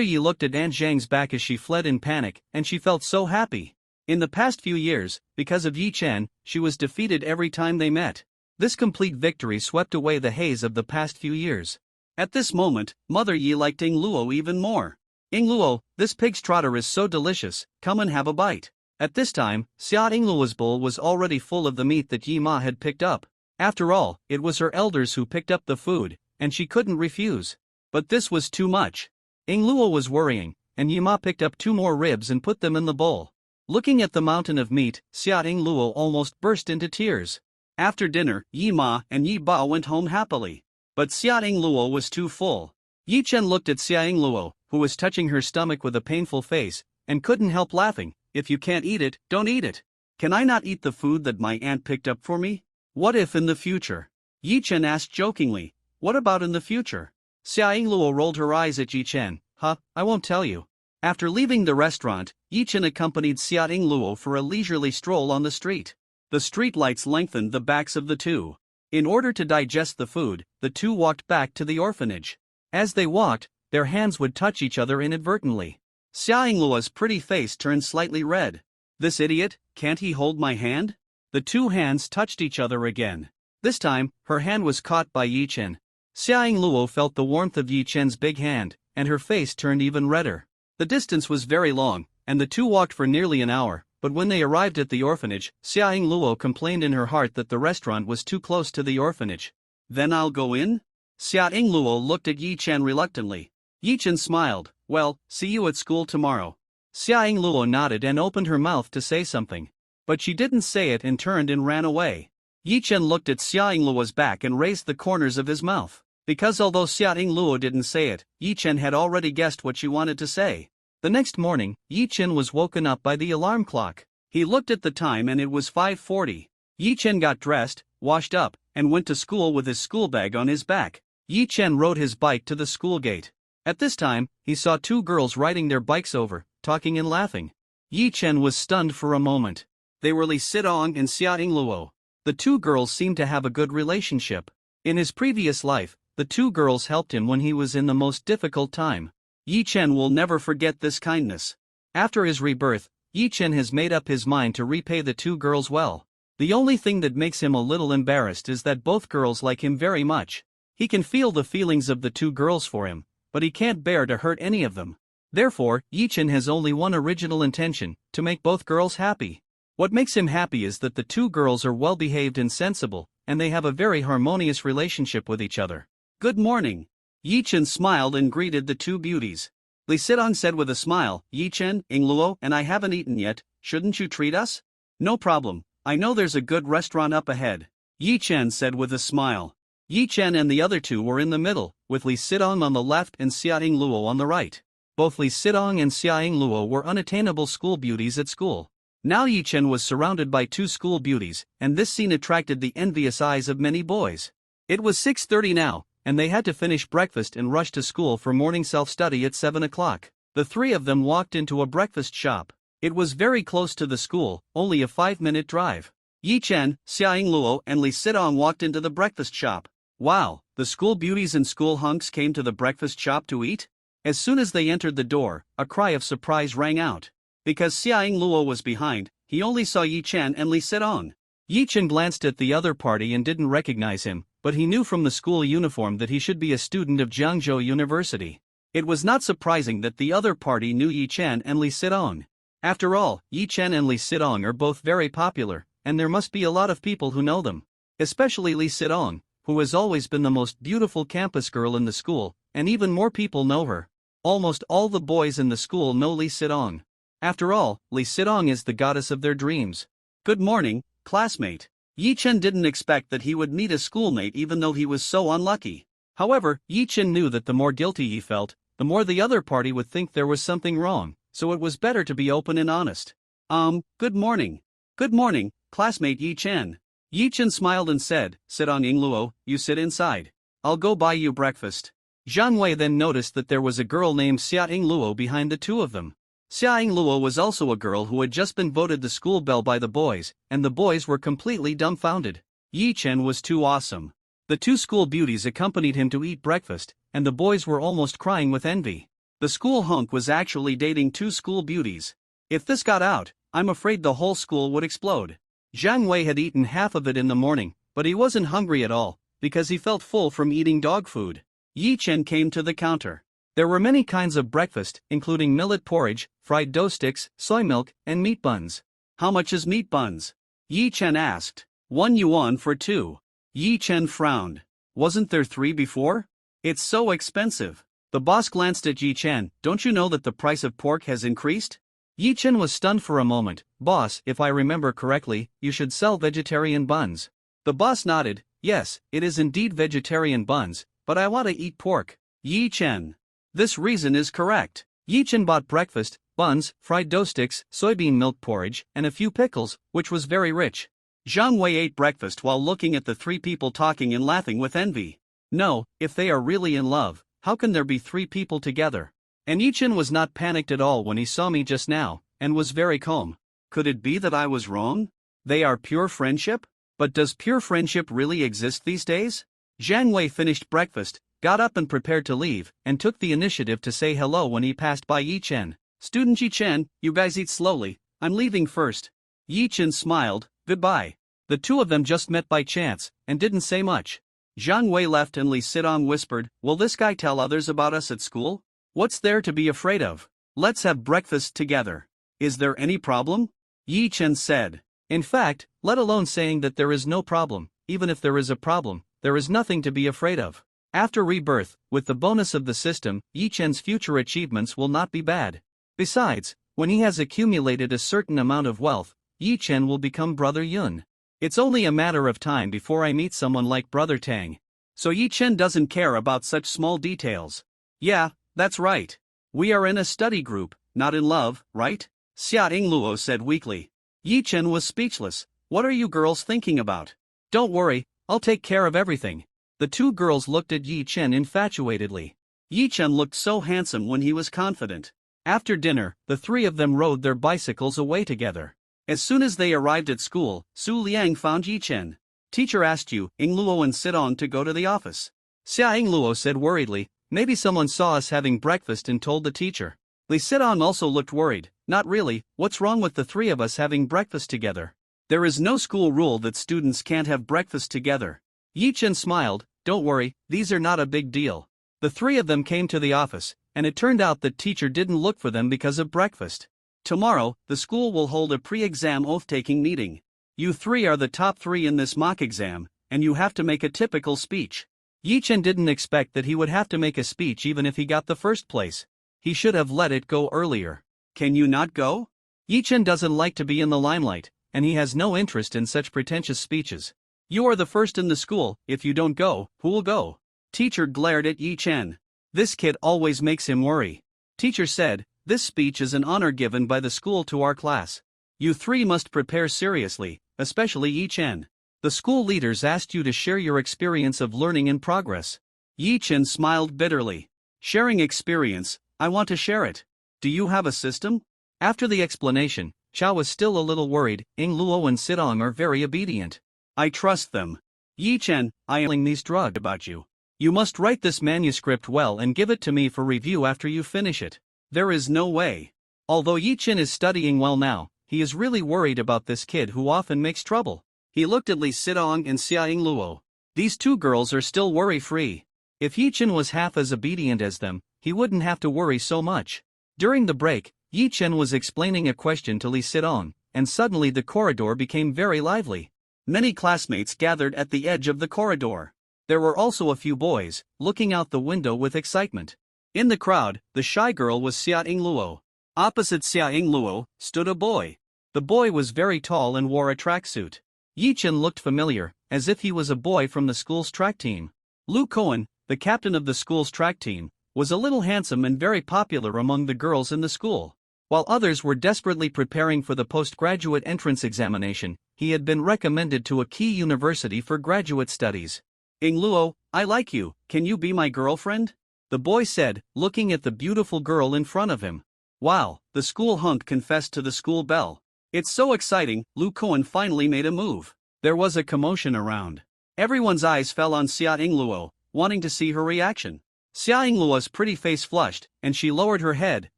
Yi looked at Aunt Zhang's back as she fled in panic, and she felt so happy. In the past few years, because of Yi Chen, she was defeated every time they met. This complete victory swept away the haze of the past few years. At this moment, Mother Yi liked Luo even more. Luo, this pig's trotter is so delicious, come and have a bite. At this time, Xia Luo's bowl was already full of the meat that Yi Ma had picked up. After all, it was her elders who picked up the food, and she couldn't refuse. But this was too much. Luo was worrying, and Yi Ma picked up 2 more ribs and put them in the bowl. Looking at the mountain of meat, Xia Luo almost burst into tears. After dinner, Yi Ma and Yi Ba went home happily. But Xia Luo was too full. Yi Chen looked at Xia Luo, who was touching her stomach with a painful face, and couldn't help laughing. If you can't eat it, don't eat it. Can I not eat the food that my aunt picked up for me? What if in the future? Yi Chen asked jokingly. What about in the future? Xia Luo rolled her eyes at Yi Chen. I won't tell you. After leaving the restaurant, Yi Chen accompanied Xia Luo for a leisurely stroll on the street. The street lights lengthened the backs of the two. In order to digest the food, the two walked back to the orphanage. As they walked, their hands would touch each other inadvertently. Xia Luo's pretty face turned slightly red. This idiot, can't he hold my hand? The two hands touched each other again. This time, her hand was caught by Yi Chen. Xia Luo felt the warmth of Yi Chen's big hand, and her face turned even redder. The distance was very long, and the two walked for nearly an hour, but when they arrived at the orphanage, Xia Luo complained in her heart that the restaurant was too close to the orphanage. Then I'll go in? Xia Luo looked at Yi Chen reluctantly. Yi Chen smiled. Well, see you at school tomorrow. Xia Luo nodded and opened her mouth to say something. But she didn't say it and turned and ran away. Yi Chen looked at Xia Luo's back and raised the corners of his mouth. Because although Xia Luo didn't say it, Yi Chen had already guessed what she wanted to say. The next morning, Yi Chen was woken up by the alarm clock. He looked at the time and it was 5:40. Yi Chen got dressed, washed up, and went to school with his school bag on his back. Yi Chen rode his bike to the school gate. At this time, he saw 2 girls riding their bikes over, talking and laughing. Yi Chen was stunned for a moment. They were Li Sidong and Xia Luo. The 2 girls seemed to have a good relationship. In his previous life, the 2 girls helped him when he was in the most difficult time. Yi Chen will never forget this kindness. After his rebirth, Yi Chen has made up his mind to repay the 2 girls well. The only thing that makes him a little embarrassed is that both girls like him very much. He can feel the feelings of the 2 girls for him, but he can't bear to hurt any of them. Therefore, Yi Chen has only one original intention, to make both girls happy. What makes him happy is that the 2 girls are well-behaved and sensible, and they have a very harmonious relationship with each other. Good morning. Yi Chen smiled and greeted the 2 beauties. Li Sidong said with a smile, Yi Chen, Luo, and I haven't eaten yet, shouldn't you treat us? No problem, I know there's a good restaurant up ahead. Yi Chen said with a smile. Yi Chen and the other two were in the middle, with Li Sidong on the left and Xiaoying Luo on the right. Both Li Sidong and Xiaoying Luo were unattainable school beauties at school. Now Yi Chen was surrounded by two school beauties, and this scene attracted the envious eyes of many boys. It was 6:30 now, and they had to finish breakfast and rush to school for morning self-study at 7 o'clock. The three of them walked into a breakfast shop. It was very close to the school, only a 5-minute drive. Yi Chen, Xiaoying Luo and Li Sidong walked into the breakfast shop. Wow, the school beauties and school hunks came to the breakfast shop to eat? As soon as they entered the door, a cry of surprise rang out. Because Xiaoying Luo was behind, he only saw Yi Chen and Li Sidong. Yi Chen glanced at the other party and didn't recognize him, but he knew from the school uniform that he should be a student of Jiangzhou University. It was not surprising that the other party knew Yi Chen and Li Sidong. After all, Yi Chen and Li Sidong are both very popular, and there must be a lot of people who know them. Especially Li Sidong, who has always been the most beautiful campus girl in the school, and even more people know her. Almost all the boys in the school know Li Sidong. After all, Li Sidong is the goddess of their dreams. Good morning, classmate. Yi Chen didn't expect that he would meet a schoolmate even though he was so unlucky. However, Yi Chen knew that the more guilty he felt, the more the other party would think there was something wrong, so it was better to be open and honest. Good morning. Good morning, classmate Yi Chen. Yi Chen smiled and said, Xiaoying Luo, you sit inside. I'll go buy you breakfast. Zhang Wei then noticed that there was a girl named Xiaoying Luo behind the two of them. Xiaoying Luo was also a girl who had just been voted the school belle by the boys, and the boys were completely dumbfounded. Yi Chen was too awesome. The two school beauties accompanied him to eat breakfast, and the boys were almost crying with envy. The school hunk was actually dating two school beauties. If this got out, I'm afraid the whole school would explode. Zhang Wei had eaten half of it in the morning, but he wasn't hungry at all, because he felt full from eating dog food. Yi Chen came to the counter. There were many kinds of breakfast, including millet porridge, fried dough sticks, soy milk, and meat buns. How much is meat buns? Yi Chen asked. 1 yuan for 2. Yi Chen frowned. Wasn't there 3 before? It's so expensive. The boss glanced at Yi Chen. Don't you know that the price of pork has increased? Yi Chen was stunned for a moment. Boss, if I remember correctly, you should sell vegetarian buns. The boss nodded. Yes, it is indeed vegetarian buns, but I want to eat pork. Yi Chen. This reason is correct. Yi Chen bought breakfast, buns, fried dough sticks, soybean milk porridge, and a few pickles, which was very rich. Zhang Wei ate breakfast while looking at the three people talking and laughing with envy. No, if they are really in love, how can there be 3 people together? And Yi Chen was not panicked at all when he saw me just now, and was very calm. Could it be that I was wrong? They are pure friendship? But does pure friendship really exist these days? Zhang Wei finished breakfast, got up and prepared to leave, and took the initiative to say hello when he passed by Yi Chen. Student Yi Chen, you guys eat slowly, I'm leaving first. Yi Chen smiled, goodbye. The two of them just met by chance, and didn't say much. Zhang Wei left and Li Sidong whispered, will this guy tell others about us at school? What's there to be afraid of? Let's have breakfast together. Is there any problem? Yi Chen said. In fact, let alone saying that there is no problem, even if there is a problem, there is nothing to be afraid of. After rebirth, with the bonus of the system, Yi Chen's future achievements will not be bad. Besides, when he has accumulated a certain amount of wealth, Yi Chen will become Brother Yun. It's only a matter of time before I meet someone like Brother Tang. So Yi Chen doesn't care about such small details. Yeah, that's right. We are in a study group, not in love, right? Xiaoying Luo said weakly. Yi Chen was speechless. What are you girls thinking about? Don't worry, I'll take care of everything. The two girls looked at Yi Chen infatuatedly. Yi Chen looked so handsome when he was confident. After dinner, the three of them rode their bicycles away together. As soon as they arrived at school, Su Liang found Yi Chen. Teacher asked you, Ing Luo and Sidong to go to the office. Xiaoying Luo said worriedly, maybe someone saw us having breakfast and told the teacher. Li Sidong also looked worried. Not really, what's wrong with the 3 of us having breakfast together? There is no school rule that students can't have breakfast together. Yi Chen smiled, don't worry, these are not a big deal. The 3 of them came to the office, and it turned out that teacher didn't look for them because of breakfast. Tomorrow, the school will hold a pre-exam oath-taking meeting. You 3 are the top 3 in this mock exam, and you have to make a typical speech. Yi Chen didn't expect that he would have to make a speech even if he got the first place. He should have let it go earlier. Can you not go? Yi Chen doesn't like to be in the limelight, and he has no interest in such pretentious speeches. You are the first in the school, if you don't go, who'll go? Teacher glared at Yi Chen. This kid always makes him worry. Teacher said, this speech is an honor given by the school to our class. You three must prepare seriously, especially Yi Chen. The school leaders asked you to share your experience of learning in progress. Yi Chen smiled bitterly. Sharing experience, I want to share it. Do you have a system? After the explanation, Chao was still a little worried. Ing Luo and Sidong are very obedient. I trust them. Yi Chen, I am telling these drugs about you. You must write this manuscript well and give it to me for review after you finish it. There is no way. Although Yi Chen is studying well now, he is really worried about this kid who often makes trouble. He looked at Li Sidong and Xia Ing Luo. These two girls are still worry-free. If Yi Chen was half as obedient as them, he wouldn't have to worry so much. During the break, Yi Chen was explaining a question to Li Sidong, and suddenly the corridor became very lively. Many classmates gathered at the edge of the corridor. There were also a few boys, looking out the window with excitement. In the crowd, the shy girl was Xia Ing Luo. Opposite Xia Ing Luo stood a boy. The boy was very tall and wore a tracksuit. Yi Chen looked familiar, as if he was a boy from the school's track team. Lu Cohen, the captain of the school's track team, was a little handsome and very popular among the girls in the school. While others were desperately preparing for the postgraduate entrance examination, he had been recommended to a key university for graduate studies. Ing Luo, I like you, can you be my girlfriend? The boy said, looking at the beautiful girl in front of him. Wow, the school hunk confessed to the school belle. It's so exciting, Lu Cohen finally made a move. There was a commotion around. Everyone's eyes fell on Xia Ing Luo, wanting to see her reaction. Xia Ing Luo's pretty face flushed, and she lowered her head,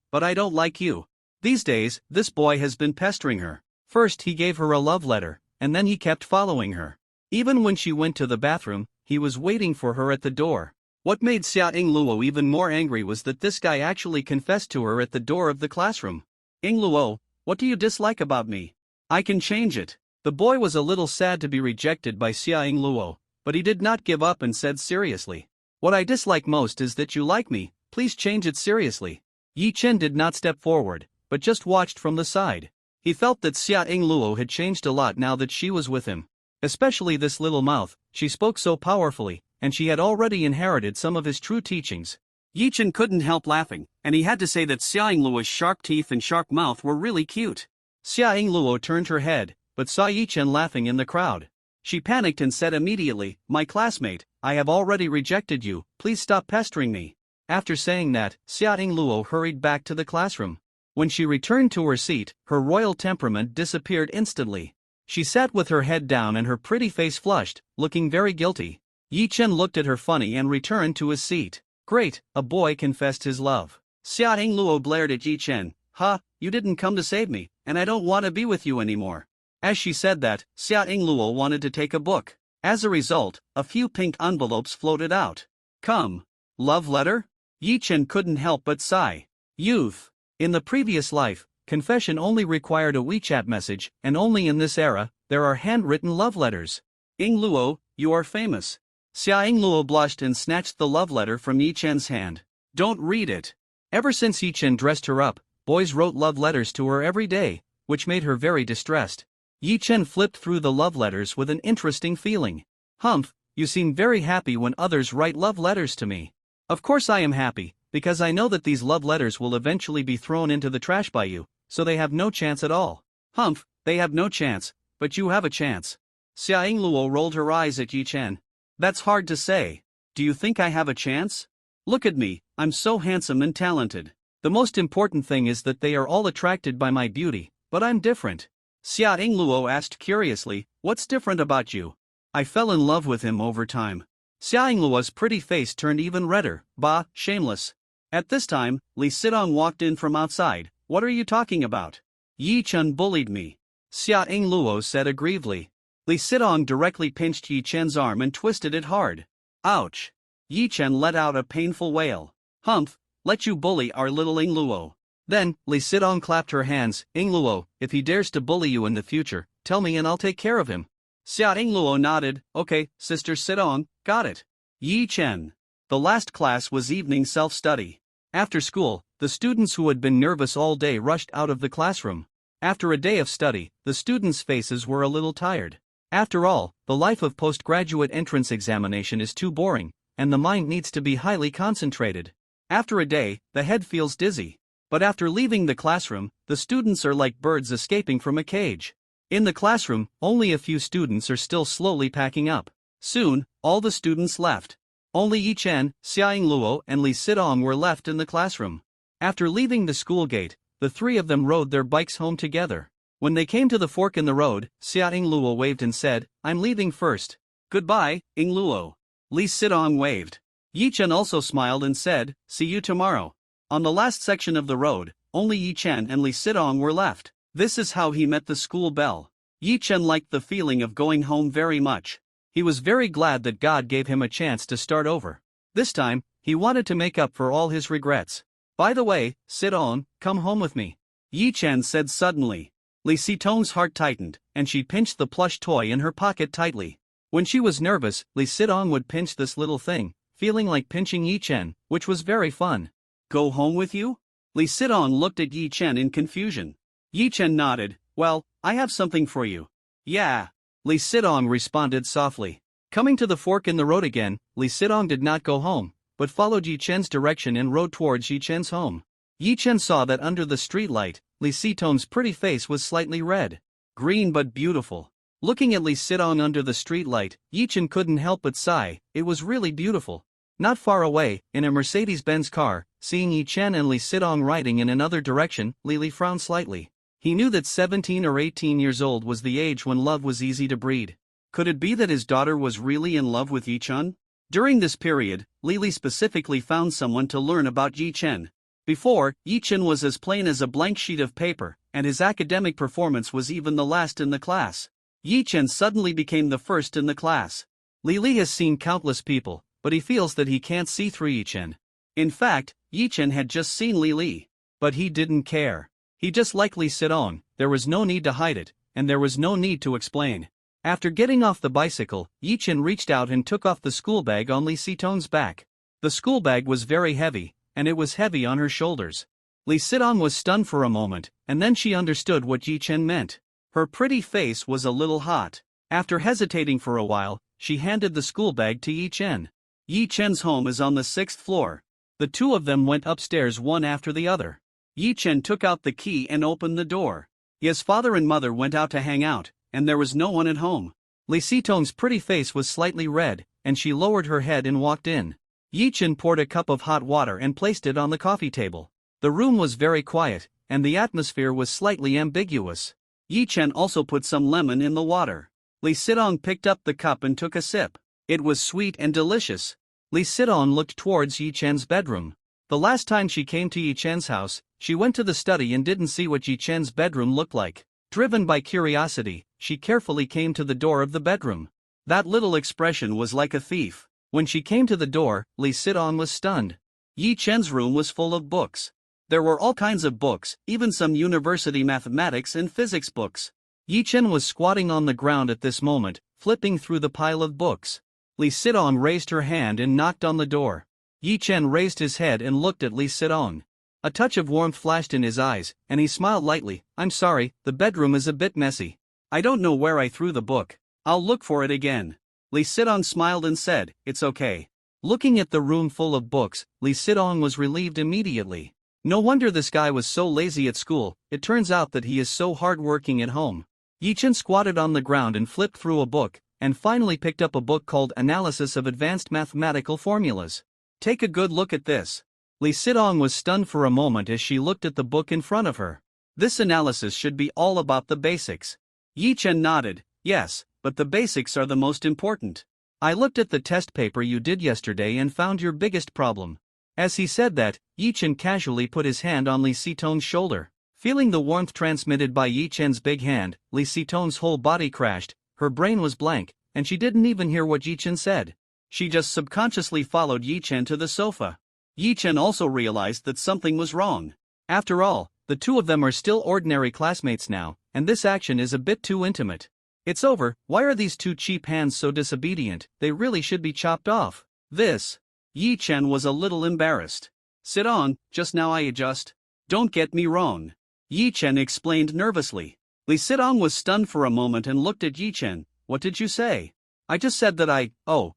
but I don't like you. These days, this boy has been pestering her. First he gave her a love letter, and then he kept following her. Even when she went to the bathroom, he was waiting for her at the door. What made Xia Ing Luo even more angry was that this guy actually confessed to her at the door of the classroom. Ing Luo, what do you dislike about me? I can change it. The boy was a little sad to be rejected by Xia Ing Luo, but he did not give up and said seriously. What I dislike most is that you like me, please change it seriously. Yi Chen did not step forward, but just watched from the side. He felt that Xia Ing Luo had changed a lot now that she was with him. Especially this little mouth, she spoke so powerfully, and she had already inherited some of his true teachings. Yi Chen couldn't help laughing, and he had to say that Xia Ing Luo's sharp teeth and sharp mouth were really cute. Xia Ing Luo turned her head, but saw Yi Chen laughing in the crowd. She panicked and said immediately, my classmate, I have already rejected you, please stop pestering me. After saying that, Xia Ing Luo hurried back to the classroom. When she returned to her seat, her royal temperament disappeared instantly. She sat with her head down and her pretty face flushed, looking very guilty. Yi Chen looked at her funny and returned to his seat. Great, a boy confessed his love. Xia Ing Luo blared at Yi Chen. Ha, you didn't come to save me, and I don't want to be with you anymore. As she said that, Xia Ing Luo wanted to take a book. As a result, a few pink envelopes floated out. Come. Love letter? Yi Chen couldn't help but sigh. Youth. In the previous life, confession only required a WeChat message, and only in this era, there are handwritten love letters. Ing Luo, you are famous. Xia Ing Luo blushed and snatched the love letter from Yi Chen's hand. Don't read it. Ever since Yi Chen dressed her up, boys wrote love letters to her every day, which made her very distressed. Yi Chen flipped through the love letters with an interesting feeling. Humph, you seem very happy when others write love letters to me. Of course I am happy, because I know that these love letters will eventually be thrown into the trash by you, so they have no chance at all. Humph, they have no chance, but you have a chance. Xia Ing Luo rolled her eyes at Yi Chen. That's hard to say. Do you think I have a chance? Look at me, I'm so handsome and talented. The most important thing is that they are all attracted by my beauty, but I'm different. Xia Ing Luo asked curiously, what's different about you? I fell in love with him over time. Xia Ing Luo's pretty face turned even redder. Bah, shameless. At this time, Li Sidong walked in from outside. What are you talking about? Yi Chen bullied me. Xia Ing Luo said aggrievedly. Li Sidong directly pinched Yi Chen's arm and twisted it hard. Ouch. Yi Chen let out a painful wail. Humph, let you bully our little Ing Luo. Then, Li Sidong clapped her hands. Ing Luo, if he dares to bully you in the future, tell me and I'll take care of him. Xia Ing Luo nodded. Okay, Sister Sidong, got it. Yi Chen. The last class was evening self-study. After school, the students who had been nervous all day rushed out of the classroom. After a day of study, the students' faces were a little tired. After all, the life of postgraduate entrance examination is too boring, and the mind needs to be highly concentrated. After a day, the head feels dizzy. But after leaving the classroom, the students are like birds escaping from a cage. In the classroom, only a few students are still slowly packing up. Soon, all the students left. Only Yi Chen, Xiaoying Luo, and Li Sidong were left in the classroom. After leaving the school gate, the three of them rode their bikes home together. When they came to the fork in the road, Xiaoying Luo waved and said, "I'm leaving first." "Goodbye, Ying Luo." Li Sidong waved. Yi Chen also smiled and said, "See you tomorrow." On the last section of the road, only Yi Chen and Li Sidong were left. This is how he met the school bell. Yi Chen liked the feeling of going home very much. He was very glad that God gave him a chance to start over. This time, he wanted to make up for all his regrets. "By the way, Sidong, come home with me," Yi Chen said suddenly. Li Sidong's heart tightened, and she pinched the plush toy in her pocket tightly. When she was nervous, Li Sidong would pinch this little thing, feeling like pinching Yi Chen, which was very fun. "Go home with you?" Li Sidong looked at Yi Chen in confusion. Yi Chen nodded. "Well, I have something for you." "Yeah," Li Sidong responded softly. Coming to the fork in the road again, Li Sidong did not go home, but followed Yi Chen's direction and rode towards Yi Chen's home. Yi Chen saw that under the street light, Li Sidong's pretty face was slightly red. Green but beautiful. Looking at Li Sidong under the street light, Yi Chen couldn't help but sigh. It was really beautiful. Not far away, in a Mercedes-Benz car, seeing Yi Chen and Li Sidong riding in another direction, Li frowned slightly. He knew that 17 or 18 years old was the age when love was easy to breed. Could it be that his daughter was really in love with Yi Chen? During this period, Li specifically found someone to learn about Yi Chen. Before, Yi Chen was as plain as a blank sheet of paper, and his academic performance was even the last in the class. Yi Chen suddenly became the first in the class. Li has seen countless people, but he feels that he can't see through Yi Chen. In fact, Yi Chen had just seen Li. But he didn't care. He just liked Li Sidong. There was no need to hide it, and there was no need to explain. After getting off the bicycle, Yi Chen reached out and took off the school bag on Li Sidong's back. The school bag was very heavy, and it was heavy on her shoulders. Li Sidong was stunned for a moment, and then she understood what Yi Chen meant. Her pretty face was a little hot. After hesitating for a while, she handed the school bag to Yi Chen. Yi Chen's home is on the 6th floor. The two of them went upstairs one after the other. Yi Chen took out the key and opened the door. His father and mother went out to hang out, and there was no one at home. Li Sidong's pretty face was slightly red, and she lowered her head and walked in. Yi Chen poured a cup of hot water and placed it on the coffee table. The room was very quiet, and the atmosphere was slightly ambiguous. Yi Chen also put some lemon in the water. Li Sidong picked up the cup and took a sip. It was sweet and delicious. Li Sidong looked towards Yi Chen's bedroom. The last time she came to Yi Chen's house, she went to the study and didn't see what Yi Chen's bedroom looked like. Driven by curiosity, she carefully came to the door of the bedroom. That little expression was like a thief. When she came to the door, Li Sidong was stunned. Yi Chen's room was full of books. There were all kinds of books, even some university mathematics and physics books. Yi Chen was squatting on the ground at this moment, flipping through the pile of books. Li Sidong raised her hand and knocked on the door. Yi Chen raised his head and looked at Li Sidong. A touch of warmth flashed in his eyes, and he smiled lightly. "I'm sorry, the bedroom is a bit messy. I don't know where I threw the book. I'll look for it again." Li Sidong smiled and said, "It's okay." Looking at the room full of books, Li Sidong was relieved immediately. No wonder this guy was so lazy at school. It turns out that he is so hard-working at home. Yi Chen squatted on the ground and flipped through a book, and finally picked up a book called Analysis of Advanced Mathematical Formulas. "Take a good look at this." Li Sidong was stunned for a moment as she looked at the book in front of her. This analysis should be all about the basics. Yi Chen nodded. "Yes, but the basics are the most important. I looked at the test paper you did yesterday and found your biggest problem." As he said that, Yi Chen casually put his hand on Li Sidong's shoulder. Feeling the warmth transmitted by Yi Chen's big hand, Li Sidong's whole body crashed. Her brain was blank, and she didn't even hear what Yi Chen said. She just subconsciously followed Yi Chen to the sofa. Yi Chen also realized that something was wrong. After all, the two of them are still ordinary classmates now, and this action is a bit too intimate. "It's over. Why are these two cheap hands so disobedient? They really should be chopped off." Yi Chen was a little embarrassed. "Sidong, just now I adjust. Don't get me wrong," Yi Chen explained nervously. Li Sidong was stunned for a moment and looked at Yi Chen. What did you say? I just said that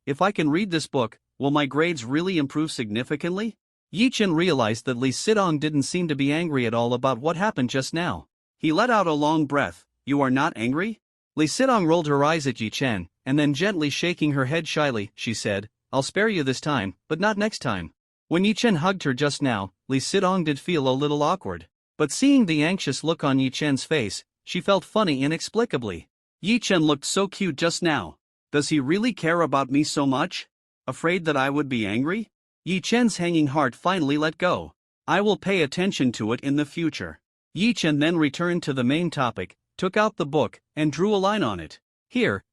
if I can read this book, will my grades really improve significantly? Yi Chen realized that Lee Sidong didn't seem to be angry at all about what happened just now. He let out a long breath. You are not angry? Lee Sidong rolled her eyes at Yi Chen, and then gently shaking her head shyly, she said, I'll spare you this time, but not next time. When Yi Chen hugged her just now, Lee Sidong did feel a little awkward. But seeing the anxious look on Yi Chen's face, she felt funny inexplicably. Yi Chen looked so cute just now. Does he really care about me so much? Afraid that I would be angry? Yi Chen's hanging heart finally let go. I will pay attention to it in the future. Yi Chen then returned to the main topic, took out the book, and drew a line on it. Here,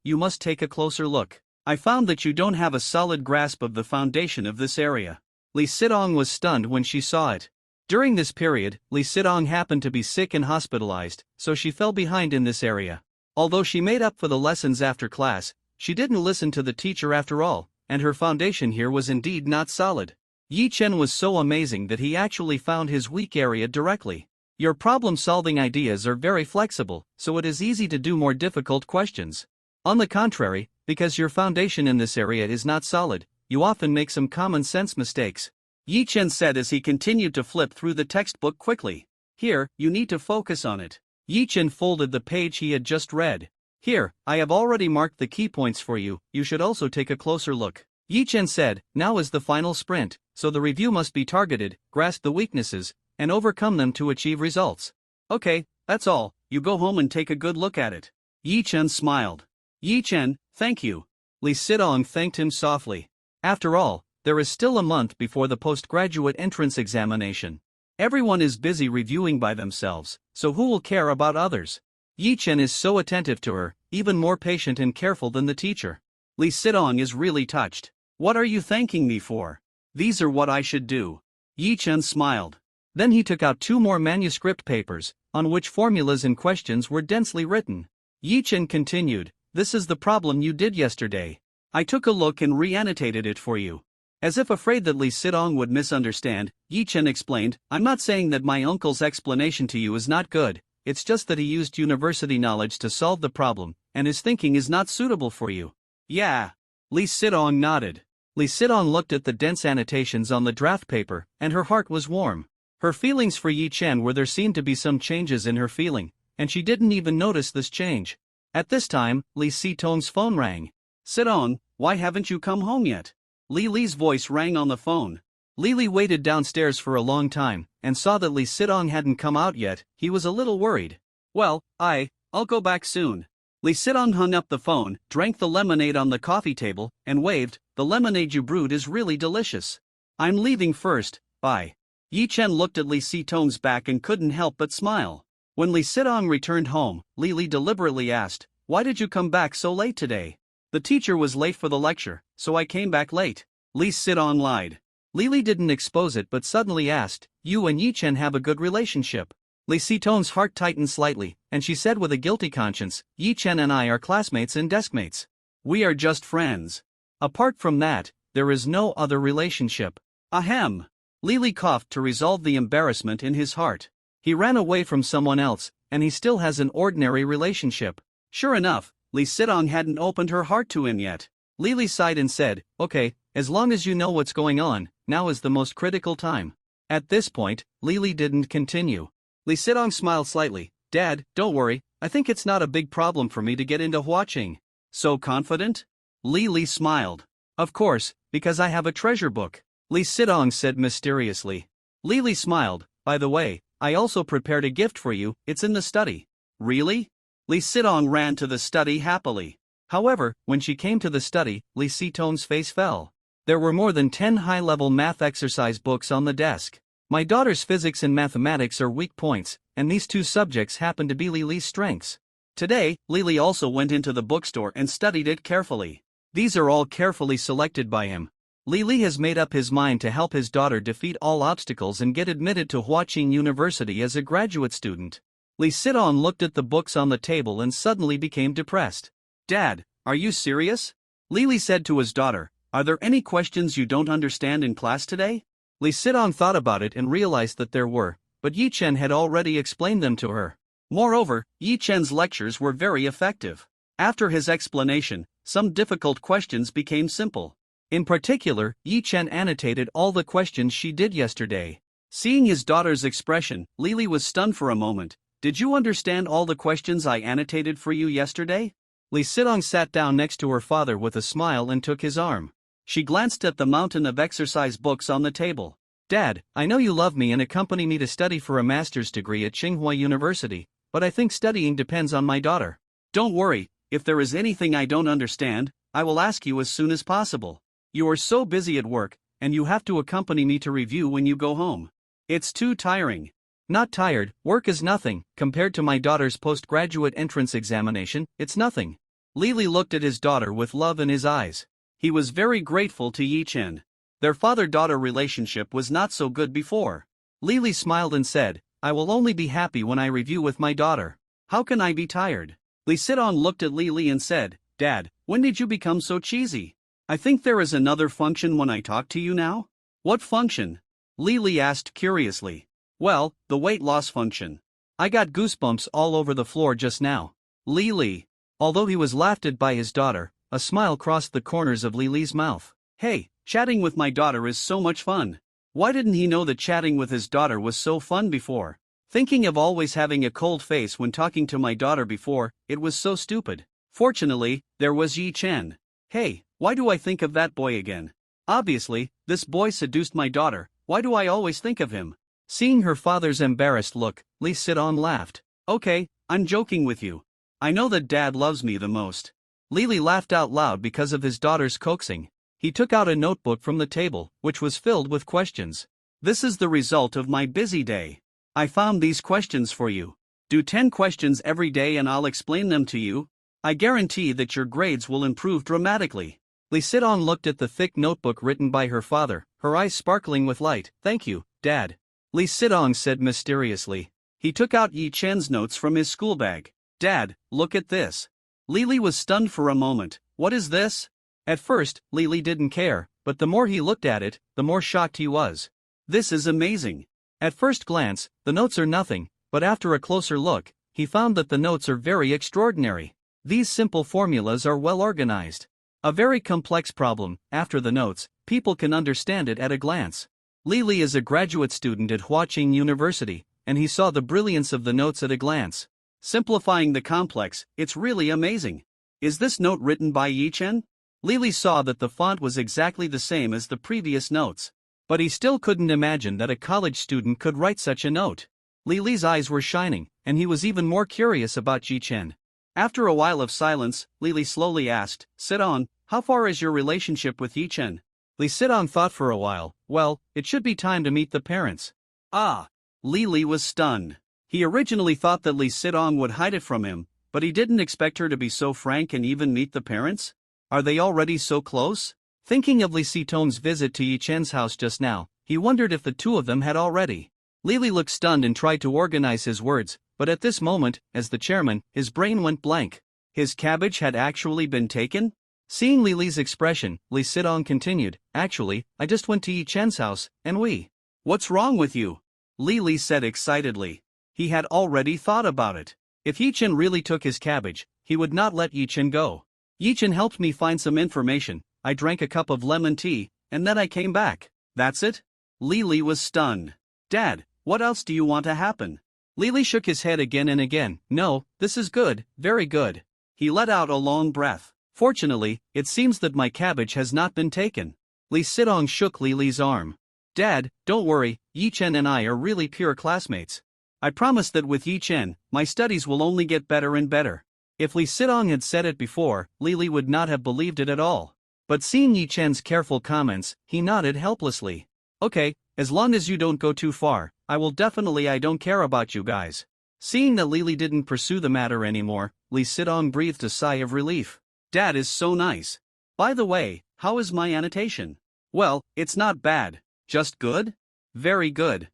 you must take a closer look. I found that you don't have a solid grasp of the foundation of this area. Lee Sidong was stunned when she saw it. During this period, Lee Sidong happened to be sick and hospitalized, so she fell behind in this area. Although she made up for the lessons after class, she didn't listen to the teacher after all, and her foundation here was indeed not solid. Yi Chen was so amazing that he actually found his weak area directly. Your problem-solving ideas are very flexible, so it is easy to do more difficult questions. On the contrary, because your foundation in this area is not solid, you often make some common-sense mistakes. Yi Chen said as he continued to flip through the textbook quickly. Here, you need to focus on it. Yi Chen folded the page he had just read. Here, I have already marked the key points for you, you should also take a closer look. Yi Chen said, now is the final sprint, so the review must be targeted, grasp the weaknesses, and overcome them to achieve results. Okay, that's all, you go home and take a good look at it. Yi Chen smiled. Yi Chen, thank you. Lee Sidong thanked him softly. After all, there is still a month before the postgraduate entrance examination. Everyone is busy reviewing by themselves, so who will care about others? Yi Chen is so attentive to her, even more patient and careful than the teacher. Lee Sidong is really touched. What are you thanking me for? These are what I should do. Yi Chen smiled. Then he took out 2 more manuscript papers, on which formulas and questions were densely written. Yi Chen continued, this is the problem you did yesterday. I took a look and re-annotated it for you. As if afraid that Lee Sidong would misunderstand, Yi Chen explained, I'm not saying that my uncle's explanation to you is not good, it's just that he used university knowledge to solve the problem, and his thinking is not suitable for you. Yeah. Lee Sidong nodded. Lee Sidong looked at the dense annotations on the draft paper, and her heart was warm. Her feelings for Yi Chen were there seemed to be some changes in her feeling, and she didn't even notice this change. At this time, Lee Sidong's phone rang. Sidong, why haven't you come home yet? Li's voice rang on the phone. Li waited downstairs for a long time, and saw that Lee Sidong hadn't come out yet. He was a little worried. Well, I'll go back soon. Lee Sidong hung up the phone, drank the lemonade on the coffee table, and waved, the lemonade you brewed is really delicious. I'm leaving first, bye. Yi Chen looked at Lee Sidong's back and couldn't help but smile. When Lee Sidong returned home, Li deliberately asked, why did you come back so late today? The teacher was late for the lecture, so I came back late. Lee Sidong lied. Li didn't expose it but suddenly asked, you and Yi Chen have a good relationship. Lee Sidong's heart tightened slightly, and she said with a guilty conscience, Yi Chen and I are classmates and deskmates. We are just friends. Apart from that, there is no other relationship. Ahem. Li coughed to resolve the embarrassment in his heart. He ran away from someone else, and he still has an ordinary relationship. Sure enough, Lee Sidong hadn't opened her heart to him yet. Li sighed and said, okay, as long as you know what's going on, now is the most critical time. At this point, Li didn't continue. Lee Sidong smiled slightly. Dad, don't worry, I think it's not a big problem for me to get into watching. So confident? Li smiled. Of course, because I have a treasure book. Lee Sidong said mysteriously. Li smiled, by the way, I also prepared a gift for you, it's in the study. Really? Lee Sidong ran to the study happily. However, when she came to the study, Lee Sidong's face fell. There were more than 10 high-level math exercise books on the desk. My daughter's physics and mathematics are weak points, and these 2 subjects happen to be Li's strengths. Today, Li also went into the bookstore and studied it carefully. These are all carefully selected by him. Li has made up his mind to help his daughter defeat all obstacles and get admitted to Huaqing University as a graduate student. Lee Sidong looked at the books on the table and suddenly became depressed. Dad, are you serious? Li said to his daughter, are there any questions you don't understand in class today? Lee Sidong thought about it and realized that there were, but Yi Chen had already explained them to her. Moreover, Yi Chen's lectures were very effective. After his explanation, some difficult questions became simple. In particular, Yi Chen annotated all the questions she did yesterday. Seeing his daughter's expression, Lily was stunned for a moment. Did you understand all the questions I annotated for you yesterday? Lee Sidong sat down next to her father with a smile and took his arm. She glanced at the mountain of exercise books on the table. Dad, I know you love me and accompany me to study for a master's degree at Tsinghua University, but I think studying depends on my daughter. Don't worry, if there is anything I don't understand, I will ask you as soon as possible. You are so busy at work, and you have to accompany me to review when you go home. It's too tiring. Not tired, work is nothing, compared to my daughter's postgraduate entrance examination, it's nothing. Lily looked at his daughter with love in his eyes. He was very grateful to Yi Chen. Their father-daughter relationship was not so good before. Lily smiled and said, I will only be happy when I review with my daughter. How can I be tired? Lee Sidong looked at Lily and said, Dad, when did you become so cheesy? I think there is another function when I talk to you now? What function? Lily asked curiously. Well, the weight loss function. I got goosebumps all over the floor just now. Lily. Although he was laughed at by his daughter, a smile crossed the corners of Lily's mouth. Hey, chatting with my daughter is so much fun. Why didn't he know that chatting with his daughter was so fun before? Thinking of always having a cold face when talking to my daughter before, it was so stupid. Fortunately, there was Yi Chen. Hey, why do I think of that boy again? Obviously, this boy seduced my daughter. Why do I always think of him? Seeing her father's embarrassed look, Lee Sidong laughed. Okay, I'm joking with you. I know that Dad loves me the most. Lily laughed out loud because of his daughter's coaxing. He took out a notebook from the table, which was filled with questions. This is the result of my busy day. I found these questions for you. Do 10 questions every day and I'll explain them to you. I guarantee that your grades will improve dramatically. Lee Sidong looked at the thick notebook written by her father, her eyes sparkling with light. Thank you, Dad. Lee Sidong said mysteriously. He took out Yi Chen's notes from his school bag. Dad, look at this. Lily was stunned for a moment. What is this? At first, Lily didn't care, but the more he looked at it, the more shocked he was. This is amazing. At first glance, the notes are nothing, but after a closer look, he found that the notes are very extraordinary. These simple formulas are well organized. A very complex problem, after the notes, people can understand it at a glance. Lily is a graduate student at Huaqing University, and he saw the brilliance of the notes at a glance. Simplifying the complex, it's really amazing. Is this note written by Yi Chen? Lily saw that the font was exactly the same as the previous notes. But he still couldn't imagine that a college student could write such a note. Lily's eyes were shining, and he was even more curious about Yi Chen. After a while of silence, Lily slowly asked, Sidong, how far is your relationship with Yi Chen? Lee Sidong thought for a while. Well, it should be time to meet the parents. Ah! Lily was stunned. He originally thought that Lee Sidong would hide it from him, but he didn't expect her to be so frank and even meet the parents. Are they already so close? Thinking of Lee Sidong's visit to Yi Chen's house just now, he wondered if the two of them had already. Lily looked stunned and tried to organize his words, but at this moment, as the chairman, his brain went blank. His cabbage had actually been taken? Seeing Lily's expression, Lee Sidong continued, Actually, I just went to Yi Chen's house, and we. What's wrong with you? Lily said excitedly. He had already thought about it. If Yi Chen really took his cabbage, he would not let Yi Chen go. Yi Chen helped me find some information, I drank a cup of lemon tea, and then I came back. That's it? Lily was stunned. Dad, what else do you want to happen? Lily shook his head again and again. No, this is good, very good. He let out a long breath. Fortunately, it seems that my cabbage has not been taken. Lee Sidong shook Lily's arm. Dad, don't worry, Yi Chen and I are really pure classmates. I promise that with Yi Chen, my studies will only get better and better. If Lee Sidong had said it before, Lily would not have believed it at all. But seeing Yi Chen's careful comments, he nodded helplessly. Okay, as long as you don't go too far, I don't care about you guys. Seeing that Lily didn't pursue the matter anymore, Lee Sidong breathed a sigh of relief. Dad is so nice. By the way, how is my annotation? Well, it's not bad. Just good? Very good.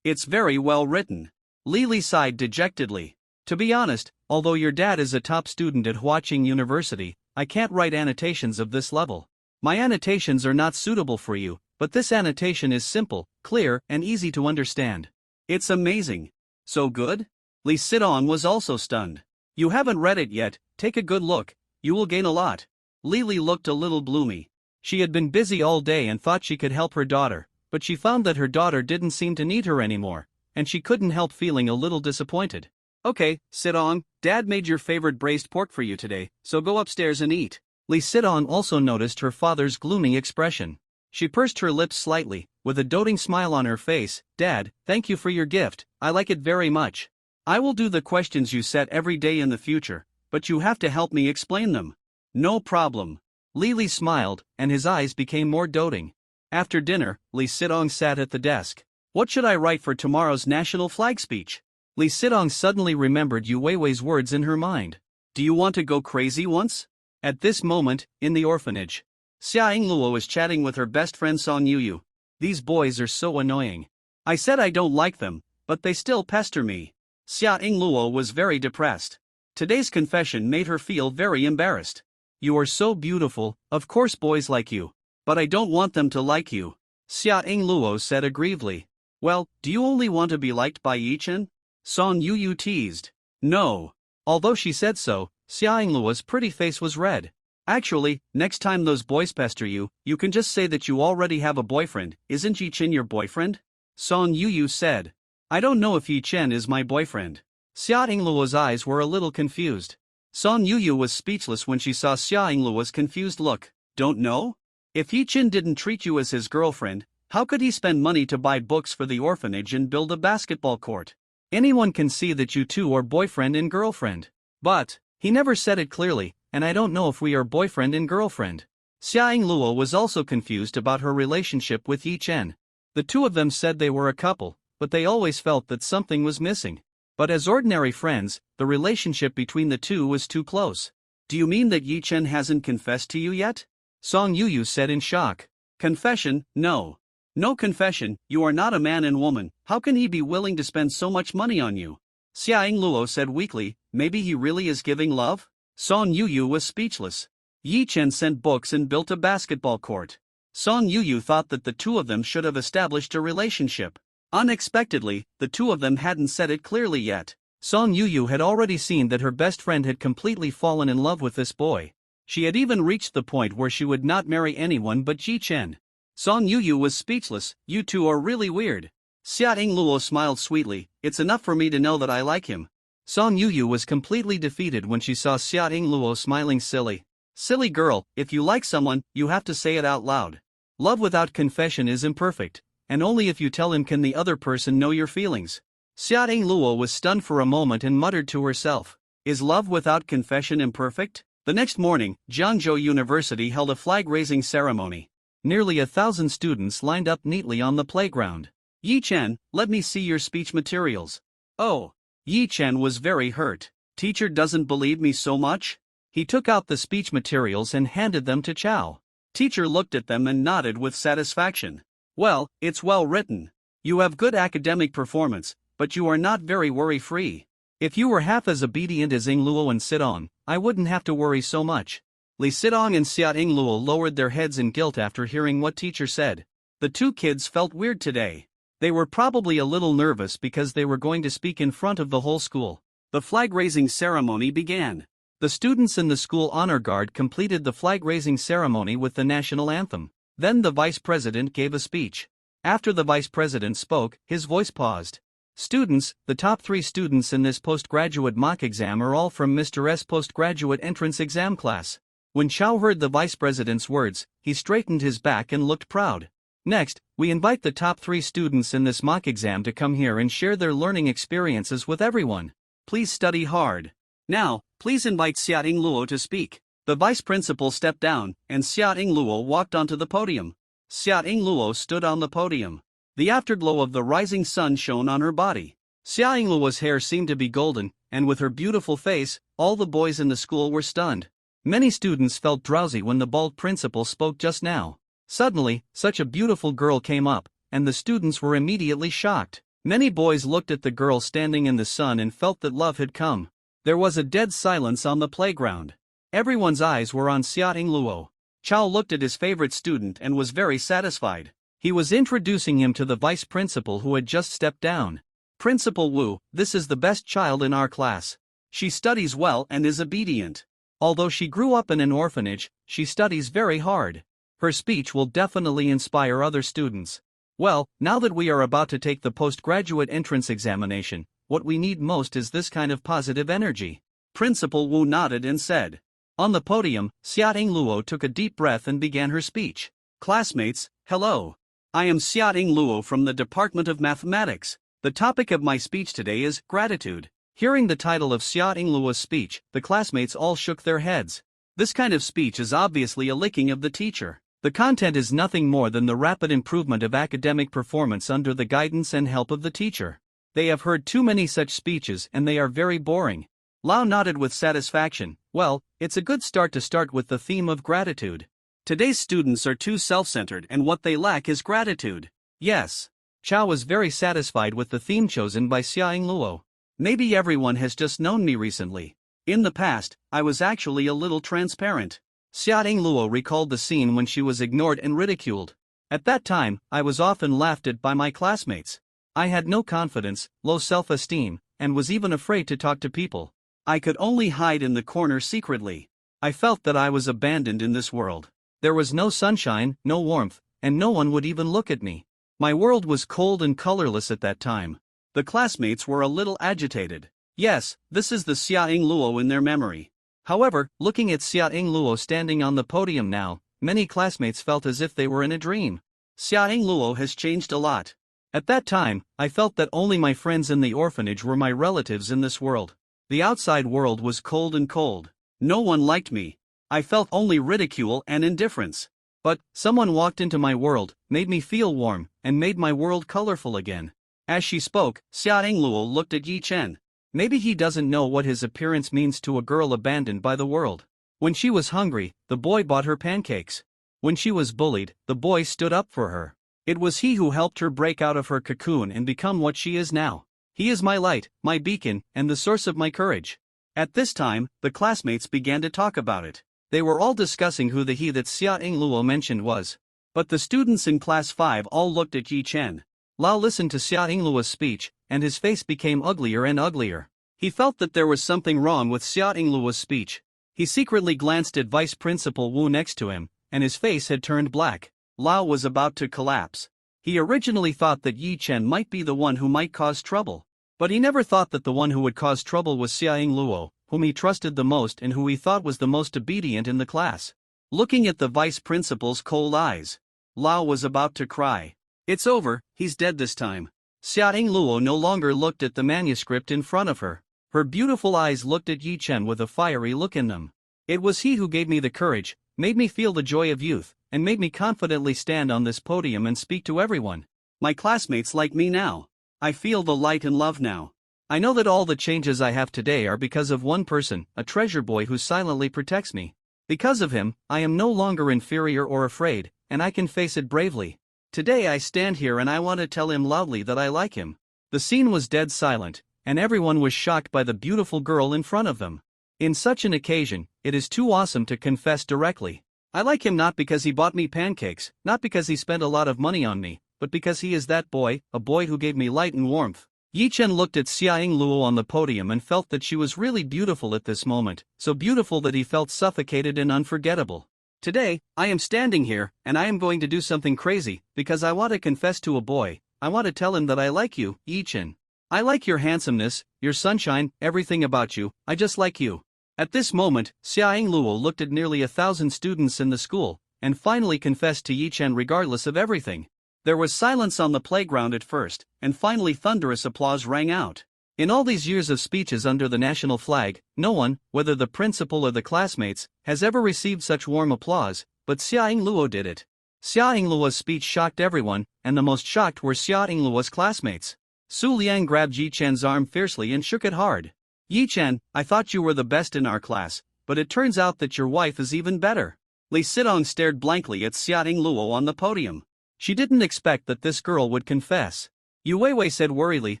It's very well written. Lily sighed dejectedly. To be honest, although your dad is a top student at Huaqing University, I can't write annotations of this level. My annotations are not suitable for you, but this annotation is simple, clear, and easy to understand. It's amazing. So good? Lee Sidong was also stunned. You haven't read it yet, take a good look, you will gain a lot. Lily looked a little gloomy. She had been busy all day and thought she could help her daughter, but she found that her daughter didn't seem to need her anymore, and she couldn't help feeling a little disappointed. Okay, Sidong, Dad made your favorite braised pork for you today, so go upstairs and eat. Lee Sidong also noticed her father's gloomy expression. She pursed her lips slightly, with a doting smile on her face. Dad, thank you for your gift, I like it very much. I will do the questions you set every day in the future, but you have to help me explain them. No problem. Lee smiled, and his eyes became more doting. After dinner, Lee Sidong sat at the desk. What should I write for tomorrow's national flag speech? Lee Sidong suddenly remembered Yu Weiwei's words in her mind. Do you want to go crazy once? At this moment, in the orphanage, Xia Yingluo was chatting with her best friend Song Yuyu. These boys are so annoying. I said I don't like them, but they still pester me. Xia Yingluo was very depressed. Today's confession made her feel very embarrassed. You are so beautiful, of course boys like you. But I don't want them to like you, Xia Yingluo said aggrievedly. Well, do you only want to be liked by Yichen? Song Yuyu teased. No. Although she said so, Xia Yingluo's pretty face was red. Actually, next time those boys pester you, you can just say that you already have a boyfriend. Isn't Yichen your boyfriend? Song Yuyu said. I don't know if Yichen is my boyfriend. Xia Yingluo's eyes were a little confused. Song Yuyu was speechless when she saw Xia Yingluo's confused look. Don't know? If Yichen didn't treat you as his girlfriend, how could he spend money to buy books for the orphanage and build a basketball court? Anyone can see that you two are boyfriend and girlfriend. But he never said it clearly, and I don't know if we are boyfriend and girlfriend. Xia Yingluo was also confused about her relationship with Yichen. The two of them said they were a couple, but they always felt that something was missing. But as ordinary friends, the relationship between the two was too close. Do you mean that Yichen hasn't confessed to you yet? Song Yuyu said in shock. Confession? No. No confession, you are not a man and woman, how can he be willing to spend so much money on you? Xia Yingluo said weakly, maybe he really is giving love? Song Yuyu was speechless. Yichen sent books and built a basketball court. Song Yuyu thought that the two of them should have established a relationship. Unexpectedly, the two of them hadn't said it clearly yet. Song Yuyu had already seen that her best friend had completely fallen in love with this boy. She had even reached the point where she would not marry anyone but Yichen. Song Yuyu was speechless. You two are really weird. Xia Yingluo smiled sweetly. It's enough for me to know that I like him. Song Yuyu was completely defeated when she saw Xia Yingluo smiling silly. Silly girl, if you like someone, you have to say it out loud. Love without confession is imperfect, and only if you tell him can the other person know your feelings. Xia Yingluo was stunned for a moment and muttered to herself. Is love without confession imperfect? The next morning, Jiangzhou University held a flag-raising ceremony. Nearly 1,000 students lined up neatly on the playground. Yichen, let me see your speech materials. Oh. Yichen was very hurt. Teacher doesn't believe me so much? He took out the speech materials and handed them to Chow. Teacher looked at them and nodded with satisfaction. Well, it's well written. You have good academic performance, but you are not very worry-free. If you were half as obedient as Yingluo and Sidong, I wouldn't have to worry so much. Li Sidong and Xia Yingluo lowered their heads in guilt after hearing what teacher said. The two kids felt weird today. They were probably a little nervous because they were going to speak in front of the whole school. The flag-raising ceremony began. The students in the school honor guard completed the flag-raising ceremony with the national anthem. Then the vice president gave a speech. After the vice president spoke, his voice paused. Students, the top 3 students in this postgraduate mock exam are all from Mr. S postgraduate entrance exam class. When Chow heard the vice president's words, he straightened his back and looked proud. Next, we invite the top 3 students in this mock exam to come here and share their learning experiences with everyone. Please study hard. Now, please invite Xia Yingluo to speak. The vice principal stepped down, and Xia Yingluo walked onto the podium. Xia Yingluo stood on the podium. The afterglow of the rising sun shone on her body. Xia Yingluo's hair seemed to be golden, and with her beautiful face, all the boys in the school were stunned. Many students felt drowsy when the bald principal spoke just now. Suddenly, such a beautiful girl came up, and the students were immediately shocked. Many boys looked at the girl standing in the sun and felt that love had come. There was a dead silence on the playground. Everyone's eyes were on Xia Yingluo. Chow looked at his favorite student and was very satisfied. He was introducing him to the vice principal who had just stepped down. Principal Wu, this is the best child in our class. She studies well and is obedient. Although she grew up in an orphanage, she studies very hard. Her speech will definitely inspire other students. Well, now that we are about to take the postgraduate entrance examination, what we need most is this kind of positive energy. Principal Wu nodded and said. On the podium, Xiaoting Luo took a deep breath and began her speech. Classmates, hello. I am Xiaoting Luo from the Department of Mathematics. The topic of my speech today is gratitude. Hearing the title of Xiaoting Luo's speech, the classmates all shook their heads. This kind of speech is obviously a licking of the teacher. The content is nothing more than the rapid improvement of academic performance under the guidance and help of the teacher. They have heard too many such speeches and they are very boring. Lao nodded with satisfaction. Well, it's a good start to start with the theme of gratitude. Today's students are too self-centered and what they lack is gratitude. Yes. Chao was very satisfied with the theme chosen by Xiaoting Luo. Maybe everyone has just known me recently. In the past, I was actually a little transparent. Xiaoting Luo recalled the scene when she was ignored and ridiculed. At that time, I was often laughed at by my classmates. I had no confidence, low self-esteem, and was even afraid to talk to people. I could only hide in the corner secretly. I felt that I was abandoned in this world. There was no sunshine, no warmth, and no one would even look at me. My world was cold and colorless at that time. The classmates were a little agitated. Yes, this is the Xiaoting Luo in their memory. However, looking at Xiaoting Luo standing on the podium now, many classmates felt as if they were in a dream. Xiaoting Luo has changed a lot. At that time, I felt that only my friends in the orphanage were my relatives in this world. The outside world was cold and cold. No one liked me. I felt only ridicule and indifference. But someone walked into my world, made me feel warm, and made my world colorful again. As she spoke, Xiaoting Luo looked at Yi Chen. Maybe he doesn't know what his appearance means to a girl abandoned by the world. When she was hungry, the boy bought her pancakes. When she was bullied, the boy stood up for her. It was he who helped her break out of her cocoon and become what she is now. He is my light, my beacon, and the source of my courage. At this time, the classmates began to talk about it. They were all discussing who the he that Xiaoting Luo mentioned was. But the students in class 5 all looked at Yi Chen. Lao listened to Xiaoting Luo's speech, and his face became uglier and uglier. He felt that there was something wrong with Xiaoting Luo's speech. He secretly glanced at Vice Principal Wu next to him, and his face had turned black. Lao was about to collapse. He originally thought that Yi Chen might be the one who might cause trouble. But he never thought that the one who would cause trouble was Xiaoting Luo, whom he trusted the most and who he thought was the most obedient in the class. Looking at the vice principal's cold eyes, Lao was about to cry. It's over, he's dead this time. Xiaoting Luo no longer looked at the manuscript in front of her. Her beautiful eyes looked at Yi Chen with a fiery look in them. It was he who gave me the courage, made me feel the joy of youth, and made me confidently stand on this podium and speak to everyone. My classmates like me now. I feel the light and love now. I know that all the changes I have today are because of one person, a treasure boy who silently protects me. Because of him, I am no longer inferior or afraid, and I can face it bravely. Today I stand here and I want to tell him loudly that I like him. The scene was dead silent, and everyone was shocked by the beautiful girl in front of them. In such an occasion, it is too awesome to confess directly. I like him not because he bought me pancakes, not because he spent a lot of money on me, but because he is that boy, a boy who gave me light and warmth. Yi Chen looked at Xiaoting Luo on the podium and felt that she was really beautiful at this moment, so beautiful that he felt suffocated and unforgettable. Today, I am standing here, and I am going to do something crazy, because I want to confess to a boy. I want to tell him that I like you, Yi Chen. I like your handsomeness, your sunshine, everything about you, I just like you. At this moment, Xiaoting Luo looked at nearly 1,000 students in the school, and finally confessed to Yi Chen regardless of everything. There was silence on the playground at first, and finally thunderous applause rang out. In all these years of speeches under the national flag, no one, whether the principal or the classmates, has ever received such warm applause, but Xiaoting Luo did it. Xiaoting Luo's speech shocked everyone, and the most shocked were Xiaoting Luo's classmates. Su Liang grabbed Yi Chen's arm fiercely and shook it hard. Yi Chen, I thought you were the best in our class, but it turns out that your wife is even better. Li Sidong stared blankly at Xiaoting Luo on the podium. She didn't expect that this girl would confess. Yu Weiwei said worriedly,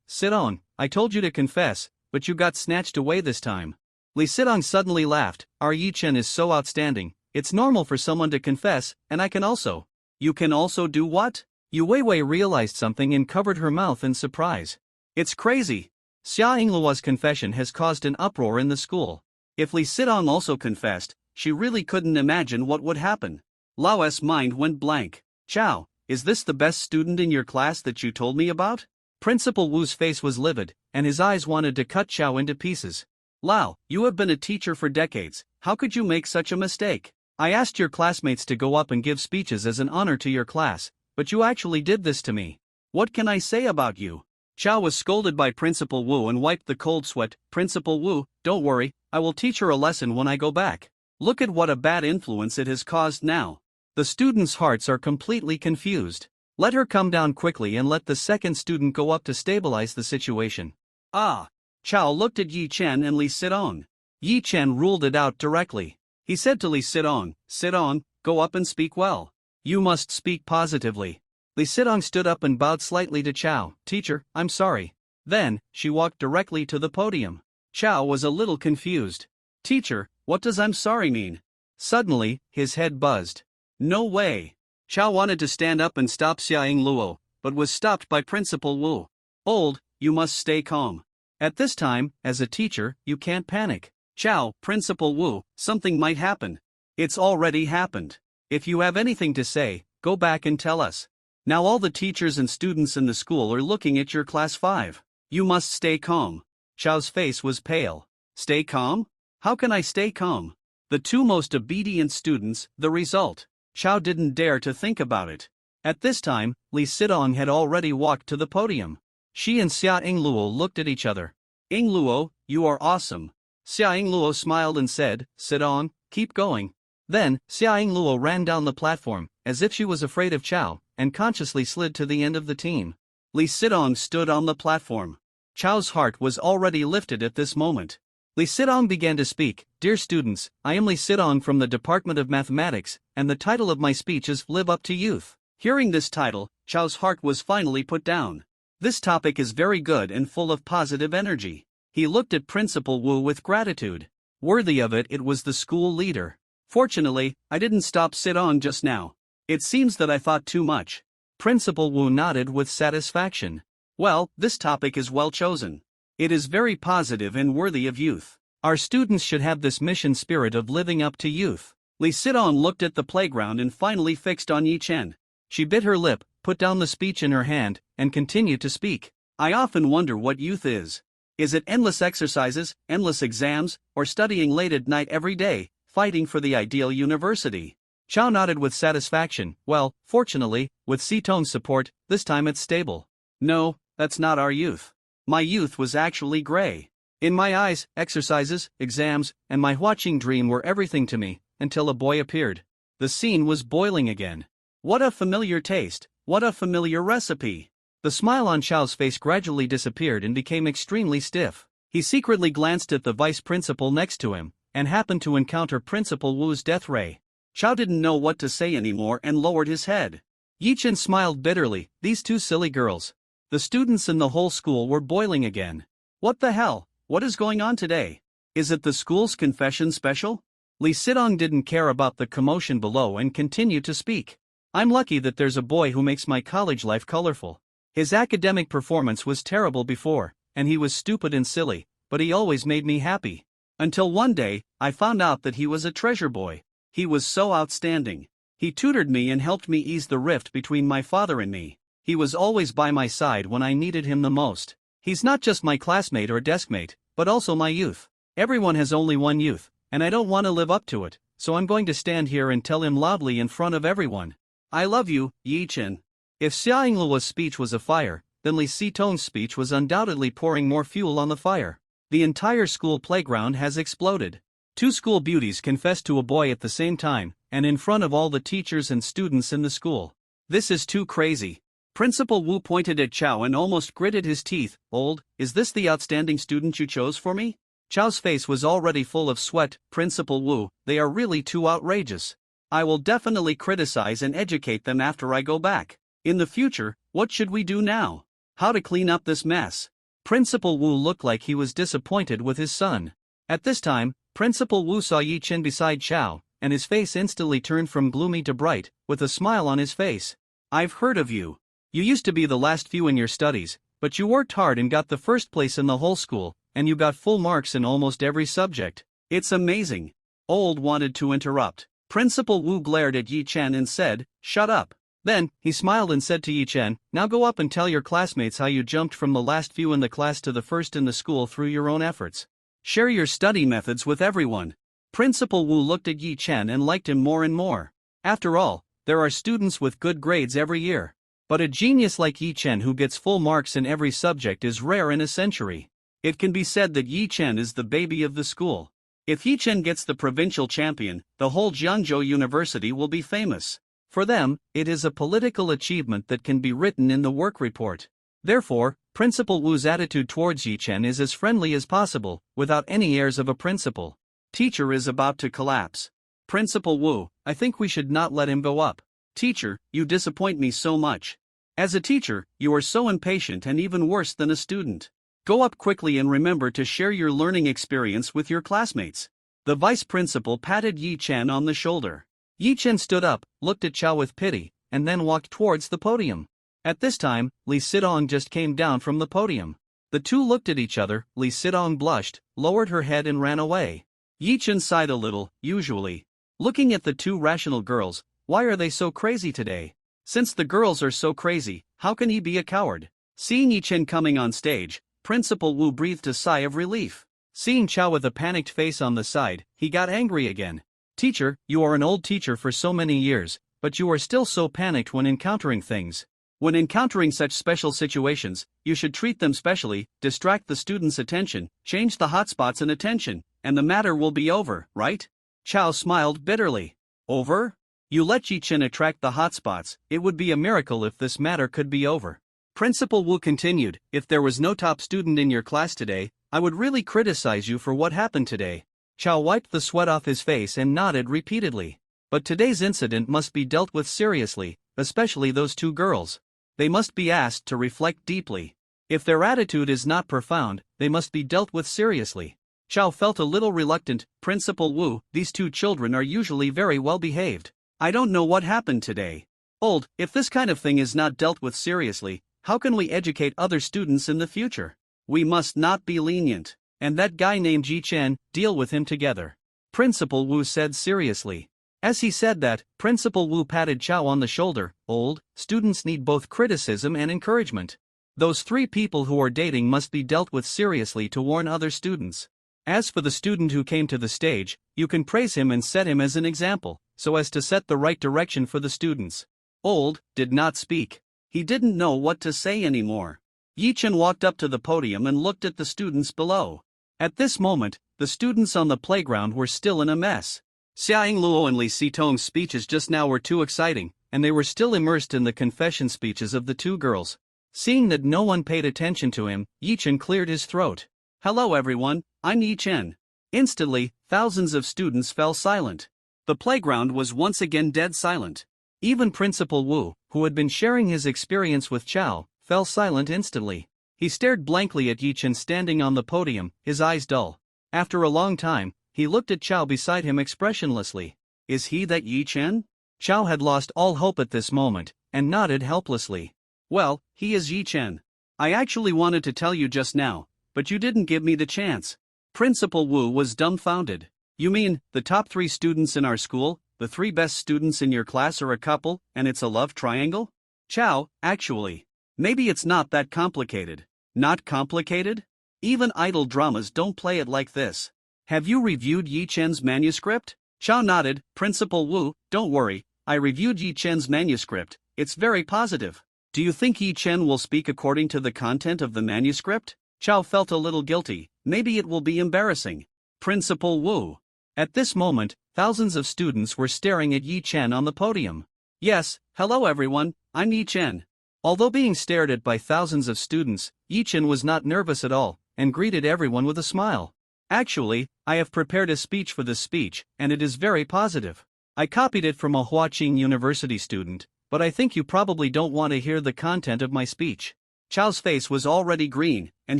Sidong, I told you to confess, but you got snatched away this time. Li Sidong suddenly laughed, our Yi Chen is so outstanding, it's normal for someone to confess, and I can also. You can also do what? Yu Weiwei realized something and covered her mouth in surprise. It's crazy. Xia Yingluo's confession has caused an uproar in the school. If Li Sidong also confessed, she really couldn't imagine what would happen. Lao's mind went blank. Chow, is this the best student in your class that you told me about? Principal Wu's face was livid, and his eyes wanted to cut Chow into pieces. Lao, you have been a teacher for decades, how could you make such a mistake? I asked your classmates to go up and give speeches as an honor to your class, but you actually did this to me. What can I say about you? Chow was scolded by Principal Wu and wiped the cold sweat. Principal Wu, don't worry, I will teach her a lesson when I go back. Look at what a bad influence it has caused now. The students' hearts are completely confused. Let her come down quickly and let the second student go up to stabilize the situation. Ah! Chow looked at Yi Chen and Li Sidong. Yi Chen ruled it out directly. He said to Li Sidong, Sidong, go up and speak well. You must speak positively. Li Sidong stood up and bowed slightly to Chow. Teacher, I'm sorry. Then, she walked directly to the podium. Chow was a little confused. Teacher, what does I'm sorry mean? Suddenly, his head buzzed. No way. Chow wanted to stand up and stop Xia Yingluo, but was stopped by Principal Wu. Old, you must stay calm. At this time, as a teacher, you can't panic. Chow, Principal Wu, something might happen. It's already happened. If you have anything to say, go back and tell us. Now all the teachers and students in the school are looking at your class 5. You must stay calm. Chow's face was pale. Stay calm? How can I stay calm? The two most obedient students, the result. Chow didn't dare to think about it. At this time, Li Sidong had already walked to the podium. She and Xia Yingluo looked at each other. Yingluo, you are awesome. Xia Yingluo smiled and said, Sidong, keep going. Then, Xia Yingluo ran down the platform, as if she was afraid of Chow, and consciously slid to the end of the team. Li Sidong stood on the platform. Chow's heart was already lifted at this moment. Li Sidong began to speak. Dear students, I am Li Sidong from the Department of Mathematics, and the title of my speech is Live Up to Youth. Hearing this title, Chow's heart was finally put down. This topic is very good and full of positive energy. He looked at Principal Wu with gratitude. Worthy of it, it was the school leader. Fortunately, I didn't stop Sidong just now. It seems that I thought too much. Principal Wu nodded with satisfaction. Well, this topic is well chosen. It is very positive and worthy of youth. Our students should have this mission spirit of living up to youth. Li Sidong looked at the playground and finally fixed on Yi Chen. She bit her lip, put down the speech in her hand, and continued to speak. I often wonder what youth is. Is it endless exercises, endless exams, or studying late at night every day, fighting for the ideal university? Chow nodded with satisfaction. Well, fortunately, with Citone's support, this time it's stable. No, that's not our youth. My youth was actually gray. In my eyes, exercises, exams, and my watching dream were everything to me, until a boy appeared. The scene was boiling again. What a familiar taste, what a familiar recipe. The smile on Chow's face gradually disappeared and became extremely stiff. He secretly glanced at the vice principal next to him, and happened to encounter Principal Wu's death ray. Chow didn't know what to say anymore and lowered his head. Yi Chen smiled bitterly. These two silly girls. The students in the whole school were boiling again. What the hell? What is going on today? Is it the school's confession special? Li Sidong didn't care about the commotion below and continued to speak. I'm lucky that there's a boy who makes my college life colorful. His academic performance was terrible before, and he was stupid and silly, but he always made me happy. Until one day, I found out that he was a treasure boy. He was so outstanding. He tutored me and helped me ease the rift between my father and me. He was always by my side when I needed him the most. He's not just my classmate or deskmate, but also my youth. Everyone has only one youth, and I don't want to live up to it, so I'm going to stand here and tell him loudly in front of everyone. I love you, Yi Chen. If Xia Yingluo's speech was a fire, then Li Citone's speech was undoubtedly pouring more fuel on the fire. The entire school playground has exploded. Two school beauties confessed to a boy at the same time, and in front of all the teachers and students in the school. This is too crazy. Principal Wu pointed at Chow and almost gritted his teeth. Old, is this the outstanding student you chose for me? Chow's face was already full of sweat. Principal Wu, they are really too outrageous. I will definitely criticize and educate them after I go back. In the future, what should we do now? How to clean up this mess? Principal Wu looked like he was disappointed with his son. At this time, Principal Wu saw Yi Chen beside Chow, and his face instantly turned from gloomy to bright, with a smile on his face. I've heard of you. You used to be the last few in your studies, But you worked hard and got the first place in the whole school, and you got full marks in almost every subject. It's amazing. Old wanted to interrupt. Principal Wu glared at Yi Chen and said, "Shut up." Then, he smiled and said to Yi Chen, "Now go up and tell your classmates how you jumped from the last few in the class to the first in the school through your own efforts. Share your study methods with everyone." Principal Wu looked at Yi Chen and liked him more and more. After all, there are students with good grades every year. But a genius like Yi Chen who gets full marks in every subject is rare in a century. It can be said that Yi Chen is the baby of the school. If Yi Chen gets the provincial champion, the whole Jiangzhou University will be famous. For them, it is a political achievement that can be written in the work report. Therefore, Principal Wu's attitude towards Yi Chen is as friendly as possible, without any airs of a principal. Teacher is about to collapse. Principal Wu, I think we should not let him go up. Teacher, you disappoint me so much. As a teacher, you are so impatient and even worse than a student. Go up quickly and remember to share your learning experience with your classmates. The vice principal patted Yi Chen on the shoulder. Yi Chen stood up, looked at Chao with pity, and then walked towards the podium. At this time, Li Sidong just came down from the podium. The two looked at each other. Li Sidong blushed, lowered her head and ran away. Yi Chen sighed a little, usually. Looking at the two rational girls, why are they so crazy today? Since the girls are so crazy, how can he be a coward? Seeing Yi Chen coming on stage, Principal Wu breathed a sigh of relief. Seeing Chao with a panicked face on the side, he got angry again. Teacher, you are an old teacher for so many years, but you are still so panicked when encountering things. When encountering such special situations, you should treat them specially, distract the students' attention, change the hotspots in attention, and the matter will be over, right? Chao smiled bitterly. Over? You let Yi Chen attract the hotspots. It would be a miracle if this matter could be over. Principal Wu continued, if there was no top student in your class today, I would really criticize you for what happened today. Chao wiped the sweat off his face and nodded repeatedly. But today's incident must be dealt with seriously, especially those two girls. They must be asked to reflect deeply. If their attitude is not profound, they must be dealt with seriously. Chao felt a little reluctant. Principal Wu, these two children are usually very well behaved. I don't know what happened today. Old, if this kind of thing is not dealt with seriously, how can we educate other students in the future? We must not be lenient. And that guy named Yi Chen, deal with him together. Principal Wu said seriously. As he said that, Principal Wu patted Chao on the shoulder. Old, students need both criticism and encouragement. Those three people who are dating must be dealt with seriously to warn other students. As for the student who came to the stage, you can praise him and set him as an example, so as to set the right direction for the students. Old did not speak. He didn't know what to say anymore. Yi Chen walked up to the podium and looked at the students below. At this moment, the students on the playground were still in a mess. Xia Yingluo and Li Sitong's speeches just now were too exciting, and they were still immersed in the confession speeches of the two girls. Seeing that no one paid attention to him, Yi Chen cleared his throat. Hello everyone, I'm Yi Chen. Instantly, thousands of students fell silent. The playground was once again dead silent. Even Principal Wu, who had been sharing his experience with Chao, fell silent instantly. He stared blankly at Yi Chen standing on the podium, his eyes dull. After a long time, he looked at Chao beside him expressionlessly. Is he that Yi Chen? Chao had lost all hope at this moment, and nodded helplessly. Well, he is Yi Chen. I actually wanted to tell you just now, but you didn't give me the chance. Principal Wu was dumbfounded. You mean, the top 3 students in our school, the 3 best students in your class are a couple, and it's a love triangle? Chao, actually. Maybe it's not that complicated. Not complicated? Even idol dramas don't play it like this. Have you reviewed Yi Chen's manuscript? Chao nodded. Principal Wu, don't worry, I reviewed Yi Chen's manuscript, it's very positive. Do you think Yi Chen will speak according to the content of the manuscript? Chao felt a little guilty. Maybe it will be embarrassing. Principal Wu. At this moment, thousands of students were staring at Yi Chen on the podium. Yes, hello everyone, I'm Yi Chen. Although being stared at by thousands of students, Yi Chen was not nervous at all, and greeted everyone with a smile. Actually, I have prepared a speech for this speech, and it is very positive. I copied it from a Huaqing University student, but I think you probably don't want to hear the content of my speech. Chao's face was already green, and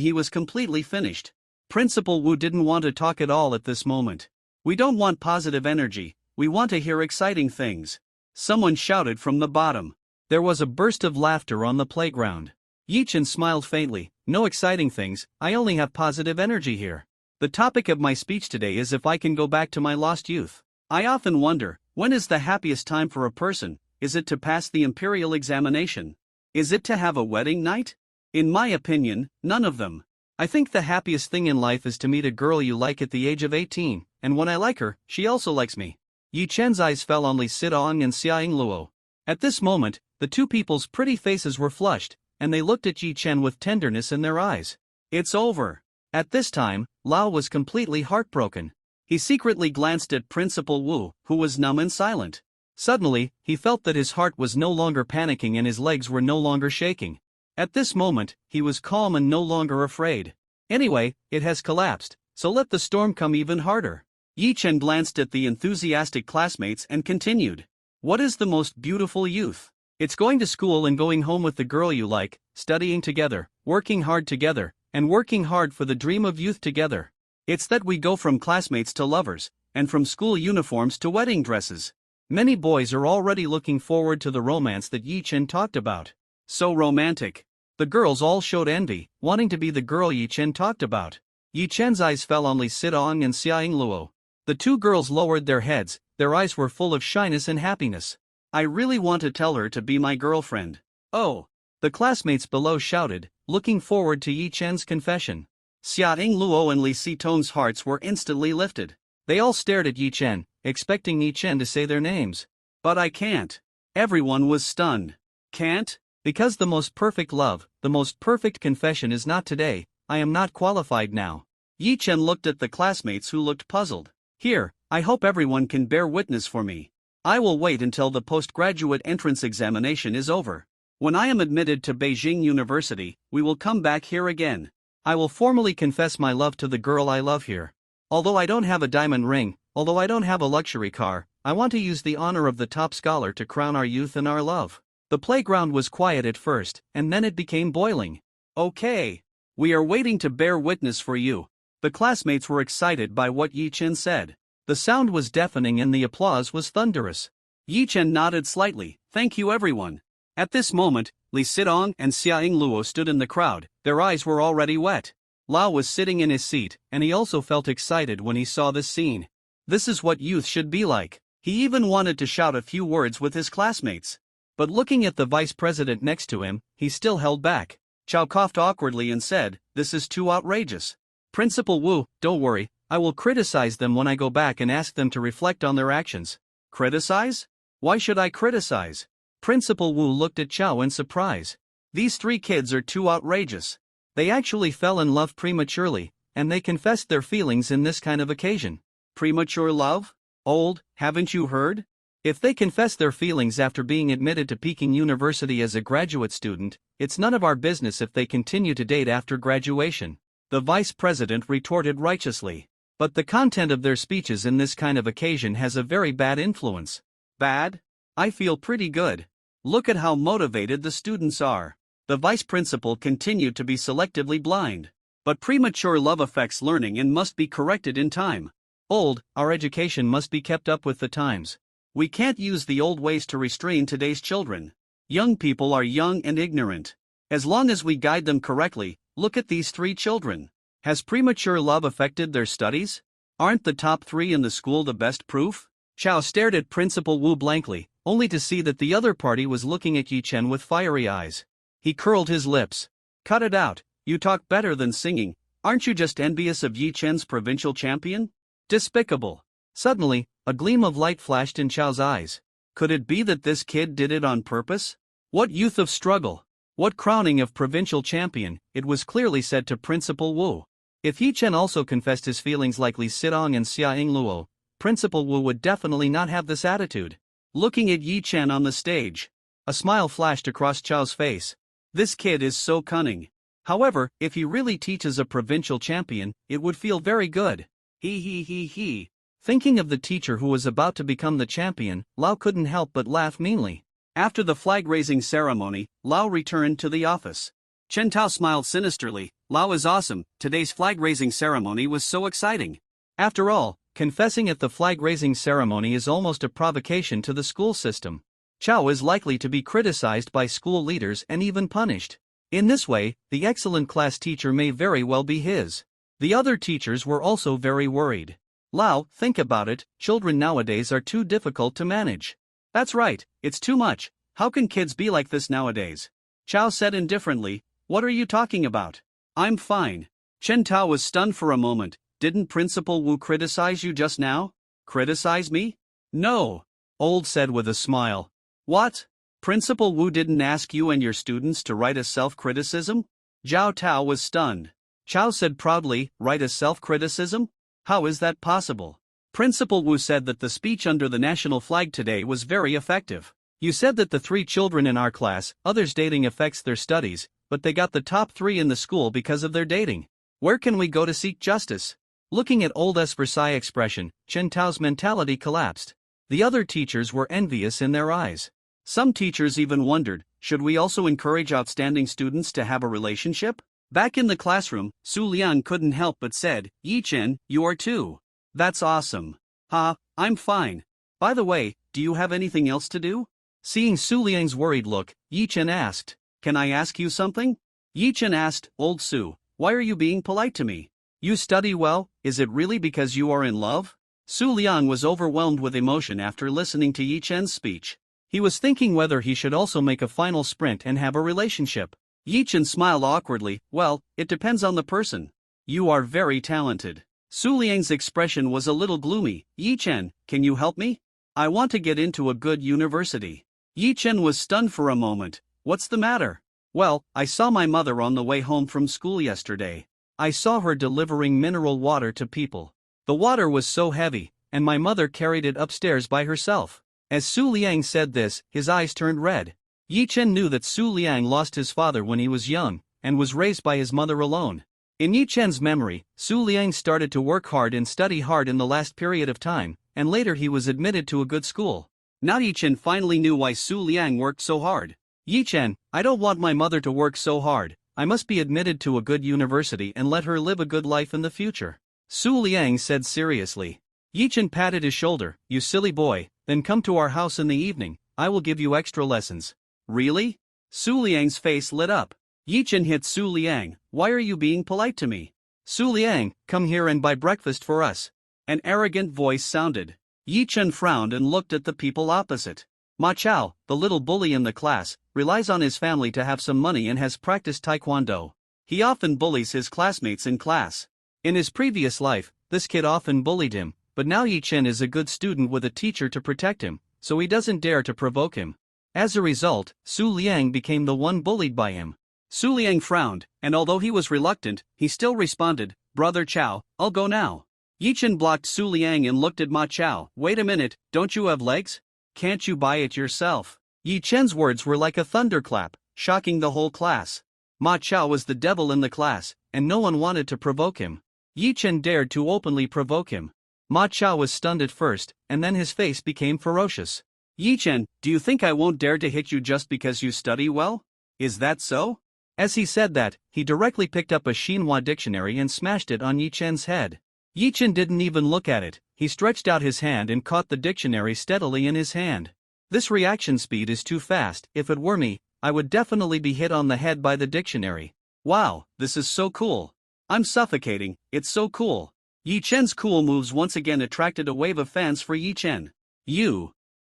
he was completely finished. Principal Wu didn't want to talk at all at this moment. We don't want positive energy, we want to hear exciting things. Someone shouted from the bottom. There was a burst of laughter on the playground. Yi Chen smiled faintly. No exciting things, I only have positive energy here. The topic of my speech today is if I can go back to my lost youth. I often wonder, when is the happiest time for a person? Is it to pass the imperial examination? Is it to have a wedding night? In my opinion, none of them. I think the happiest thing in life is to meet a girl you like at the age of 18, and when I like her, she also likes me. Yi Chen's eyes fell on Li Sidong and Xiaoying Luo. At this moment, the two people's pretty faces were flushed, and they looked at Yi Chen with tenderness in their eyes. It's over. At this time, Lao was completely heartbroken. He secretly glanced at Principal Wu, who was numb and silent. Suddenly, he felt that his heart was no longer panicking and his legs were no longer shaking. At this moment, he was calm and no longer afraid. Anyway, it has collapsed, so let the storm come even harder. Yi Chen glanced at the enthusiastic classmates and continued. What is the most beautiful youth? It's going to school and going home with the girl you like, studying together, working hard together, and working hard for the dream of youth together. It's that we go from classmates to lovers, and from school uniforms to wedding dresses. Many boys are already looking forward to the romance that Yi Chen talked about. So romantic. The girls all showed envy, wanting to be the girl Yi Chen talked about. Yi Chen's eyes fell on Li Sidong and Xiaoying Luo. The two girls lowered their heads, their eyes were full of shyness and happiness. I really want to tell her to be my girlfriend. Oh! The classmates below shouted, looking forward to Yi Chen's confession. Xiaoying Luo and Li Sidong's hearts were instantly lifted. They all stared at Yi Chen, expecting Yi Chen to say their names. But I can't. Everyone was stunned. Can't? Because the most perfect love, the most perfect confession is not today, I am not qualified now. Yi Chen looked at the classmates who looked puzzled. Here, I hope everyone can bear witness for me. I will wait until the postgraduate entrance examination is over. When I am admitted to Beijing University, we will come back here again. I will formally confess my love to the girl I love here. Although I don't have a diamond ring, although I don't have a luxury car, I want to use the honor of the top scholar to crown our youth and our love. The playground was quiet at first, and then it became boiling. Okay. We are waiting to bear witness for you. The classmates were excited by what Yi Chen said. The sound was deafening and the applause was thunderous. Yi Chen nodded slightly, thank you everyone. At this moment, Li Sidong and Xiaoying Luo stood in the crowd, their eyes were already wet. Lao was sitting in his seat, and he also felt excited when he saw this scene. This is what youth should be like. He even wanted to shout a few words with his classmates. But looking at the vice president next to him, he still held back. Chao coughed awkwardly and said, this is too outrageous. Principal Wu, don't worry, I will criticize them when I go back and ask them to reflect on their actions. Criticize? Why should I criticize? Principal Wu looked at Chao in surprise. These three kids are too outrageous. They actually fell in love prematurely, and they confessed their feelings in this kind of occasion. Premature love? Old, haven't you heard? If they confess their feelings after being admitted to Peking University as a graduate student, it's none of our business if they continue to date after graduation. The vice president retorted righteously. But the content of their speeches in this kind of occasion has a very bad influence. Bad? I feel pretty good. Look at how motivated the students are. The vice principal continued to be selectively blind. But premature love affects learning and must be corrected in time. Old, our education must be kept up with the times. We can't use the old ways to restrain today's children. Young people are young and ignorant. As long as we guide them correctly, look at these three children. Has premature love affected their studies? Aren't the top three in the school the best proof? Chao stared at Principal Wu blankly, only to see that the other party was looking at Yi Chen with fiery eyes. He curled his lips. Cut it out, you talk better than singing. Aren't you just envious of Yi Chen's provincial champion? Despicable. Suddenly, a gleam of light flashed in Chao's eyes. Could it be that this kid did it on purpose? What youth of struggle! What crowning of provincial champion, it was clearly said to Principal Wu. If Yi Chen also confessed his feelings like Li Sidong and Xiaoying Luo, Principal Wu would definitely not have this attitude. Looking at Yi Chen on the stage, a smile flashed across Chao's face. This kid is so cunning. However, if he really teaches a provincial champion, it would feel very good. He. Thinking of the teacher who was about to become the champion, Lao couldn't help but laugh meanly. After the flag-raising ceremony, Lao returned to the office. Chen Tao smiled sinisterly. Lao is awesome, today's flag-raising ceremony was so exciting. After all, confessing at the flag-raising ceremony is almost a provocation to the school system. Chao is likely to be criticized by school leaders and even punished. In this way, the excellent class teacher may very well be his. The other teachers were also very worried. Lao, think about it, children nowadays are too difficult to manage. That's right, it's too much. How can kids be like this nowadays? Chao said indifferently, what are you talking about? I'm fine. Chen Tao was stunned for a moment. Didn't Principal Wu criticize you just now? Criticize me? No. Old said with a smile. What? Principal Wu didn't ask you and your students to write a self-criticism? Zhao Tao was stunned. Chao said proudly, write a self-criticism? How is that possible? Principal Wu said that the speech under the national flag today was very effective. You said that the 3 children in our class, others' dating affects their studies, but they got the top 3 in the school because of their dating. Where can we go to seek justice? Looking at old Versailles expression, Chen Tao's mentality collapsed. The other teachers were envious in their eyes. Some teachers even wondered, should we also encourage outstanding students to have a relationship? Back in the classroom, Su Liang couldn't help but said, Yi Chen, you are too. That's awesome. Ha, I'm fine. By the way, do you have anything else to do? Seeing Su Liang's worried look, Yi Chen asked, can I ask you something? Yi Chen asked, Old Su, why are you being polite to me? You study well, is it really because you are in love? Su Liang was overwhelmed with emotion after listening to Yi Chen's speech. He was thinking whether he should also make a final sprint and have a relationship. Yi Chen smiled awkwardly, well, it depends on the person. You are very talented. Su Liang's expression was a little gloomy. Yi Chen, can you help me? I want to get into a good university. Yi Chen was stunned for a moment. What's the matter? Well, I saw my mother on the way home from school yesterday. I saw her delivering mineral water to people. The water was so heavy, and my mother carried it upstairs by herself. As Su Liang said this, his eyes turned red. Yi Chen knew that Su Liang lost his father when he was young, and was raised by his mother alone. In Yi Chen's memory, Su Liang started to work hard and study hard in the last period of time, and later he was admitted to a good school. Now Yi Chen finally knew why Su Liang worked so hard. Yi Chen, I don't want my mother to work so hard. I must be admitted to a good university and let her live a good life in the future. Su Liang said seriously. Yi Chen patted his shoulder, you silly boy, then come to our house in the evening, I will give you extra lessons. Really? Su Liang's face lit up. Yi Chen hit Su Liang, why are you being polite to me? Su Liang, come here and buy breakfast for us. An arrogant voice sounded. Yi Chen frowned and looked at the people opposite. Ma Chao, the little bully in the class, relies on his family to have some money and has practiced taekwondo. He often bullies his classmates in class. In his previous life, this kid often bullied him, but now Yi Chen is a good student with a teacher to protect him, so he doesn't dare to provoke him. As a result, Su Liang became the one bullied by him. Su Liang frowned, and although he was reluctant, he still responded, Brother Chao, I'll go now. Yi Chen blocked Su Liang and looked at Ma Chao. Wait a minute, don't you have legs? Can't you buy it yourself? Yi Chen's words were like a thunderclap, shocking the whole class. Ma Chao was the devil in the class, and no one wanted to provoke him. Yi Chen dared to openly provoke him. Ma Chao was stunned at first, and then his face became ferocious. Yi Chen, do you think I won't dare to hit you just because you study well? Is that so? As he said that, he directly picked up a Xinhua dictionary and smashed it on Yi Chen's head. Yi Chen didn't even look at it, he stretched out his hand and caught the dictionary steadily in his hand. This reaction speed is too fast. If it were me, I would definitely be hit on the head by the dictionary. Wow, this is so cool. I'm suffocating, it's so cool. Yi Chen's cool moves once again attracted a wave of fans for Yi Chen.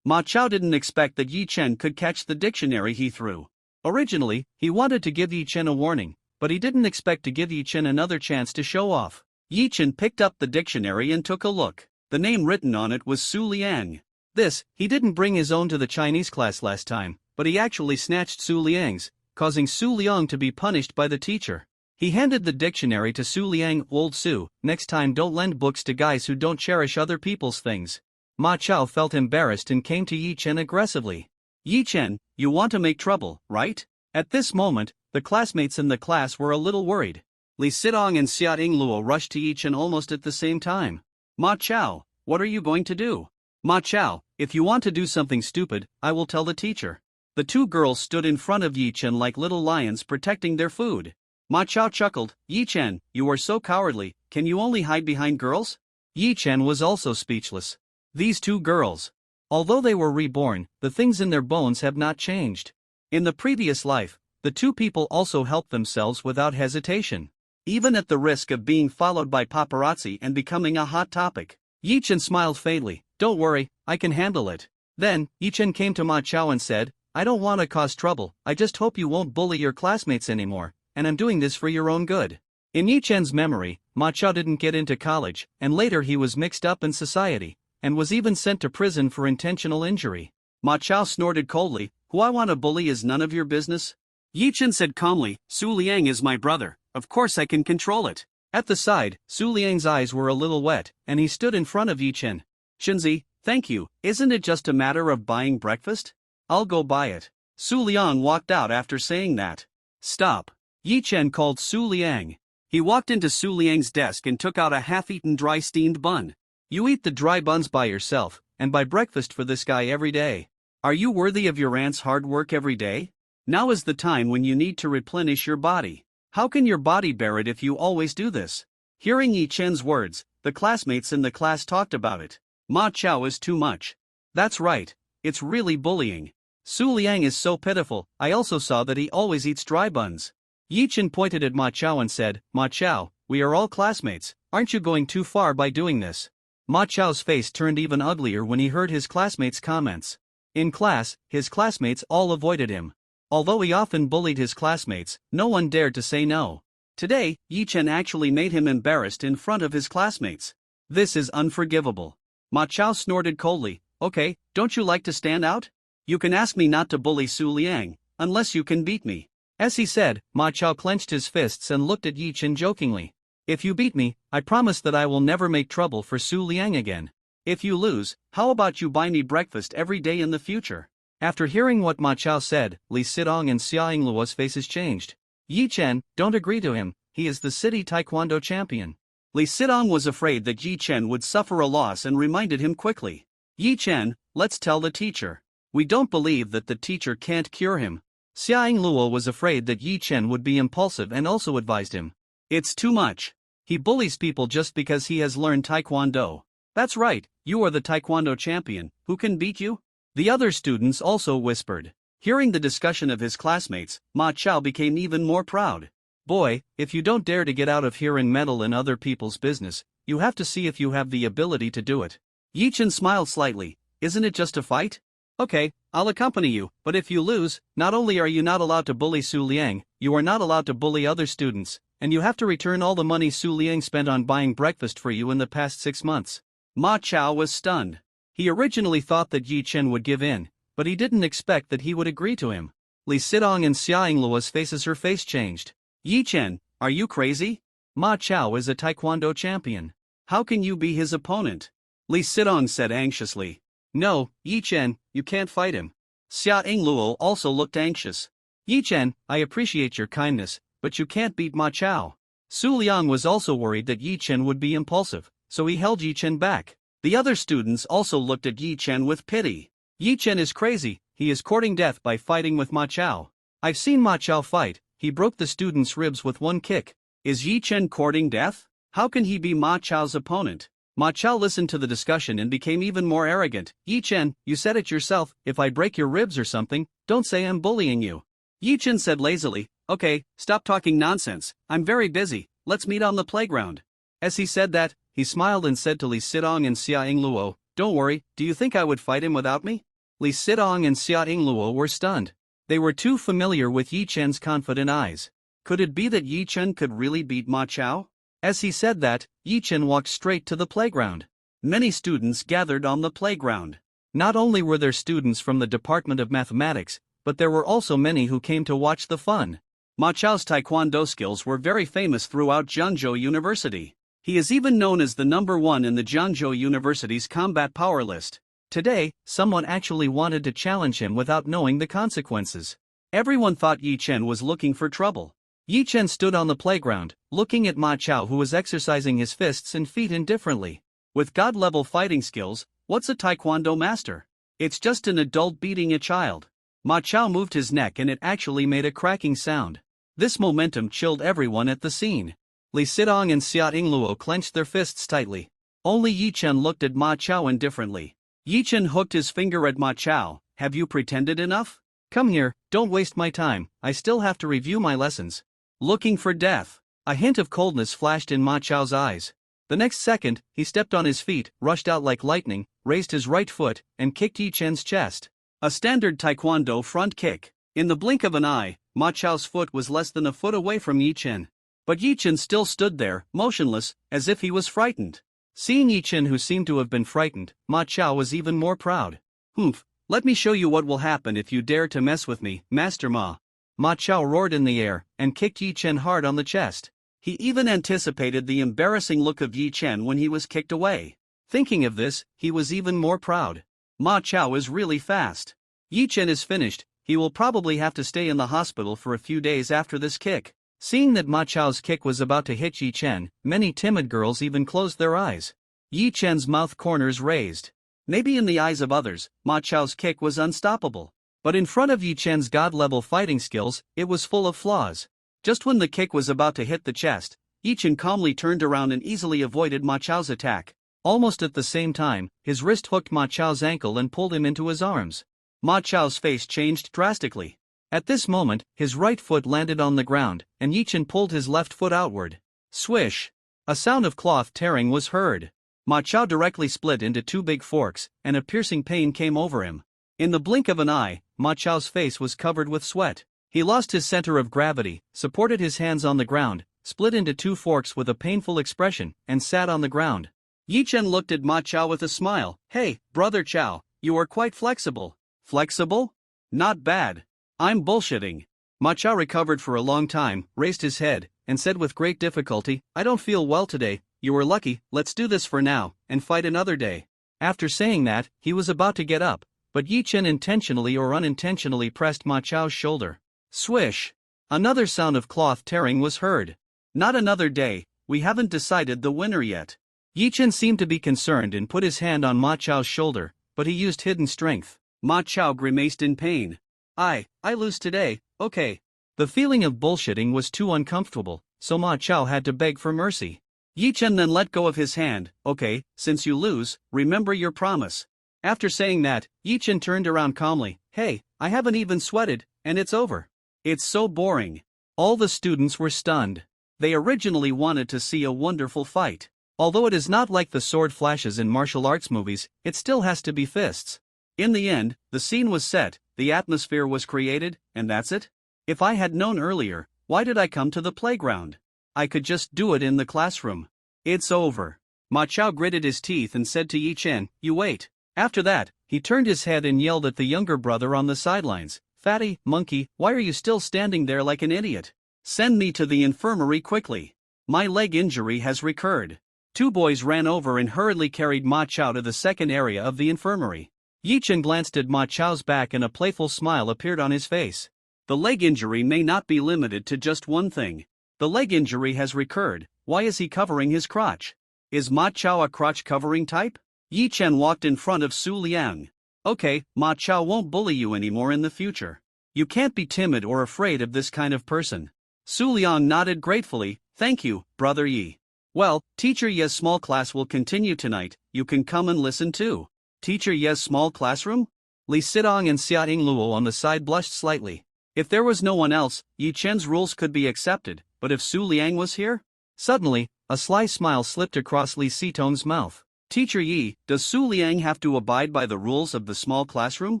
Ma Chao didn't expect that Yi Chen could catch the dictionary he threw. Originally, he wanted to give Yi Chen a warning, but he didn't expect to give Yi Chen another chance to show off. Yi Chen picked up the dictionary and took a look. The name written on it was Su Liang. He didn't bring his own to the Chinese class last time, but he actually snatched Su Liang's, causing Su Liang to be punished by the teacher. He handed the dictionary to Su Liang. Old Su, next time don't lend books to guys who don't cherish other people's things. Ma Chao felt embarrassed and came to Yi Chen aggressively. Yi Chen, you want to make trouble, right? At this moment, the classmates in the class were a little worried. Li Sidong and Xia Yingluo rushed to Yi Chen almost at the same time. Ma Chao, what are you going to do? Ma Chao, if you want to do something stupid, I will tell the teacher. The two girls stood in front of Yi Chen like little lions protecting their food. Ma Chao chuckled, Yi Chen, you are so cowardly, can you only hide behind girls? Yi Chen was also speechless. These two girls. Although they were reborn, the things in their bones have not changed. In the previous life, The two people also helped themselves without hesitation, even at the risk of being followed by paparazzi and becoming a hot topic. Yi Chen smiled faintly. Don't worry, I can handle it. Then, Yi Chen came to Ma Chao and said, I don't want to cause trouble, I just hope you won't bully your classmates anymore, and I'm doing this for your own good. In Yi Chen's memory, Ma Chao didn't get into college, and later he was mixed up in society, and was even sent to prison for intentional injury. Ma Chao snorted coldly, who I want to bully is none of your business? Yi Chen said calmly, Su Liang is my brother, of course I can control it. At the side, Su Liang's eyes were a little wet, and he stood in front of Yi Chen. Shenzi, thank you, isn't it just a matter of buying breakfast? I'll go buy it. Su Liang walked out after saying that. Stop. Yi Chen called Su Liang. He walked into Su Liang's desk and took out a half-eaten dry steamed bun. You eat the dry buns by yourself, and buy breakfast for this guy every day. Are you worthy of your aunt's hard work every day? Now is the time when you need to replenish your body. How can your body bear it if you always do this? Hearing Yi Chen's words, the classmates in the class talked about it. Ma Chao is too much. That's right, it's really bullying. Su Liang is so pitiful, I also saw that he always eats dry buns. Yi Chen pointed at Ma Chao and said, Ma Chao, we are all classmates, aren't you going too far by doing this? Ma Chao's face turned even uglier when he heard his classmates' comments. In class, his classmates all avoided him. Although he often bullied his classmates, no one dared to say no. Today, Yi Chen actually made him embarrassed in front of his classmates. This is unforgivable. Ma Chao snorted coldly, okay, don't you like to stand out? You can ask me not to bully Su Liang, unless you can beat me. As he said, Ma Chao clenched his fists and looked at Yi Chen jokingly. If you beat me, I promise that I will never make trouble for Su Liang again. If you lose, how about you buy me breakfast every day in the future? After hearing what Ma Chao said, Li Sidong and Xia Yingluo's faces changed. Yi Chen, don't agree to him, he is the city taekwondo champion. Li Sidong was afraid that Yi Chen would suffer a loss and reminded him quickly. Yi Chen, let's tell the teacher. We don't believe that the teacher can't cure him. Xia Yingluo was afraid that Yi Chen would be impulsive and also advised him. It's too much. He bullies people just because he has learned taekwondo. That's right, you are the taekwondo champion, who can beat you? The other students also whispered. Hearing the discussion of his classmates, Ma Chao became even more proud. Boy, if you don't dare to get out of here and meddle in other people's business, you have to see if you have the ability to do it. Yi Chen smiled slightly. Isn't it just a fight? Okay, I'll accompany you, but if you lose, not only are you not allowed to bully Su Liang, you are not allowed to bully other students, and you have to return all the money Su Liang spent on buying breakfast for you in the past 6 months. Ma Chao was stunned. He originally thought that Yi Chen would give in, but he didn't expect that he would agree to him. Li Sidong and Xia Yingluo's faces her face changed. Yi Chen, are you crazy? Ma Chao is a taekwondo champion. How can you be his opponent? Li Sidong said anxiously. No, Yi Chen, you can't fight him. Xia Yingluo also looked anxious. Yi Chen, I appreciate your kindness, but you can't beat Ma Chao. Su Liang was also worried that Yi Chen would be impulsive, so he held Yi Chen back. The other students also looked at Yi Chen with pity. Yi Chen is crazy, he is courting death by fighting with Ma Chao. I've seen Ma Chao fight, he broke the student's ribs with one kick. Is Yi Chen courting death? How can he be Ma Chao's opponent? Ma Chao listened to the discussion and became even more arrogant. Yi Chen, you said it yourself, if I break your ribs or something, don't say I'm bullying you. Yi Chen said lazily, okay, stop talking nonsense, I'm very busy, let's meet on the playground. As he said that, he smiled and said to Li Sidong and Xia Yingluo, don't worry, do you think I would fight him without me? Li Sidong and Xia Yingluo were stunned. They were too familiar with Yi Chen's confident eyes. Could it be that Yi Chen could really beat Ma Chao? As he said that, Yi Chen walked straight to the playground. Many students gathered on the playground. Not only were there students from the Department of Mathematics, but there were also many who came to watch the fun. Ma Chao's taekwondo skills were very famous throughout Jiangzhou University. He is even known as the #1 in the Jiangzhou University's combat power list. Today, someone actually wanted to challenge him without knowing the consequences. Everyone thought Yi Chen was looking for trouble. Yi Chen stood on the playground, looking at Ma Chao, who was exercising his fists and feet indifferently. With god-level fighting skills, what's a taekwondo master? It's just an adult beating a child. Ma Chao moved his neck and it actually made a cracking sound. This momentum chilled everyone at the scene. Li Sidong and Xia Yingluo clenched their fists tightly. Only Yi Chen looked at Ma Chao indifferently. Yi Chen hooked his finger at Ma Chao. Have you pretended enough? Come here, don't waste my time, I still have to review my lessons. Looking for death. A hint of coldness flashed in Ma Chao's eyes. The next second, he stepped on his feet, rushed out like lightning, raised his right foot, and kicked Yi Chen's chest. A standard taekwondo front kick. In the blink of an eye, Ma Chao's foot was less than a foot away from Yi Chen. But Yi Chen still stood there, motionless, as if he was frightened. Seeing Yi Chen, who seemed to have been frightened, Ma Chao was even more proud. Humph, let me show you what will happen if you dare to mess with me, Master Ma. Ma Chao roared in the air, and kicked Yi Chen hard on the chest. He even anticipated the embarrassing look of Yi Chen when he was kicked away. Thinking of this, he was even more proud. Ma Chao is really fast. Yi Chen is finished, he will probably have to stay in the hospital for a few days after this kick. Seeing that Ma Chao's kick was about to hit Yi Chen, many timid girls even closed their eyes. Yi Chen's mouth corners raised. Maybe in the eyes of others, Ma Chao's kick was unstoppable. But in front of Yi Chen's god-level fighting skills, it was full of flaws. Just when the kick was about to hit the chest, Yi Chen calmly turned around and easily avoided Ma Chao's attack. Almost at the same time, his wrist hooked Ma Chao's ankle and pulled him into his arms. Ma Chao's face changed drastically. At this moment, his right foot landed on the ground, and Yi Chen pulled his left foot outward. Swish! A sound of cloth tearing was heard. Ma Chao directly split into two big forks, and a piercing pain came over him. In the blink of an eye, Ma Chao's face was covered with sweat. He lost his center of gravity, supported his hands on the ground, split into two forks with a painful expression, and sat on the ground. Yi Chen looked at Ma Chao with a smile. Hey, Brother Chao, you are quite flexible. Flexible? Not bad. I'm bullshitting. Ma Chao recovered for a long time, raised his head, and said with great difficulty, I don't feel well today, you were lucky, let's do this for now, and fight another day. After saying that, he was about to get up, but Yi Chen intentionally or unintentionally pressed Ma Chao's shoulder. Swish! Another sound of cloth tearing was heard. Not another day, we haven't decided the winner yet. Yi Chen seemed to be concerned and put his hand on Ma Chao's shoulder, but he used hidden strength. Ma Chao grimaced in pain. I lose today, okay. The feeling of bullshitting was too uncomfortable, so Ma Chao had to beg for mercy. Yi Chen then let go of his hand. Okay, since you lose, remember your promise. After saying that, Yi Chen turned around calmly. Hey, I haven't even sweated, and it's over. It's so boring. All the students were stunned. They originally wanted to see a wonderful fight. Although it is not like the sword flashes in martial arts movies, it still has to be fists. In the end, the scene was set, the atmosphere was created, and that's it? If I had known earlier, why did I come to the playground? I could just do it in the classroom. It's over. Ma Chao gritted his teeth and said to Yi Chen, you wait. After that, he turned his head and yelled at the younger brother on the sidelines. Fatty, monkey, why are you still standing there like an idiot? Send me to the infirmary quickly. My leg injury has recurred. Two boys ran over and hurriedly carried Ma Chao to the second area of the infirmary. Yi Chen glanced at Ma Chao's back and a playful smile appeared on his face. The leg injury may not be limited to just one thing. The leg injury has recurred. Why is he covering his crotch? Is Ma Chao a crotch covering type? Yi Chen walked in front of Su Liang. Okay, Ma Chao won't bully you anymore in the future. You can't be timid or afraid of this kind of person. Su Liang nodded gratefully. Thank you, Brother Yi. Well, Teacher Ye's small class will continue tonight, you can come and listen too. Teacher Ye's small classroom? Li Sidong and Xia Luo on the side blushed slightly. If there was no one else, Yi Chen's rules could be accepted, but if Su Liang was here? Suddenly, a sly smile slipped across Li Sitong's mouth. Teacher Yi, does Su Liang have to abide by the rules of the small classroom?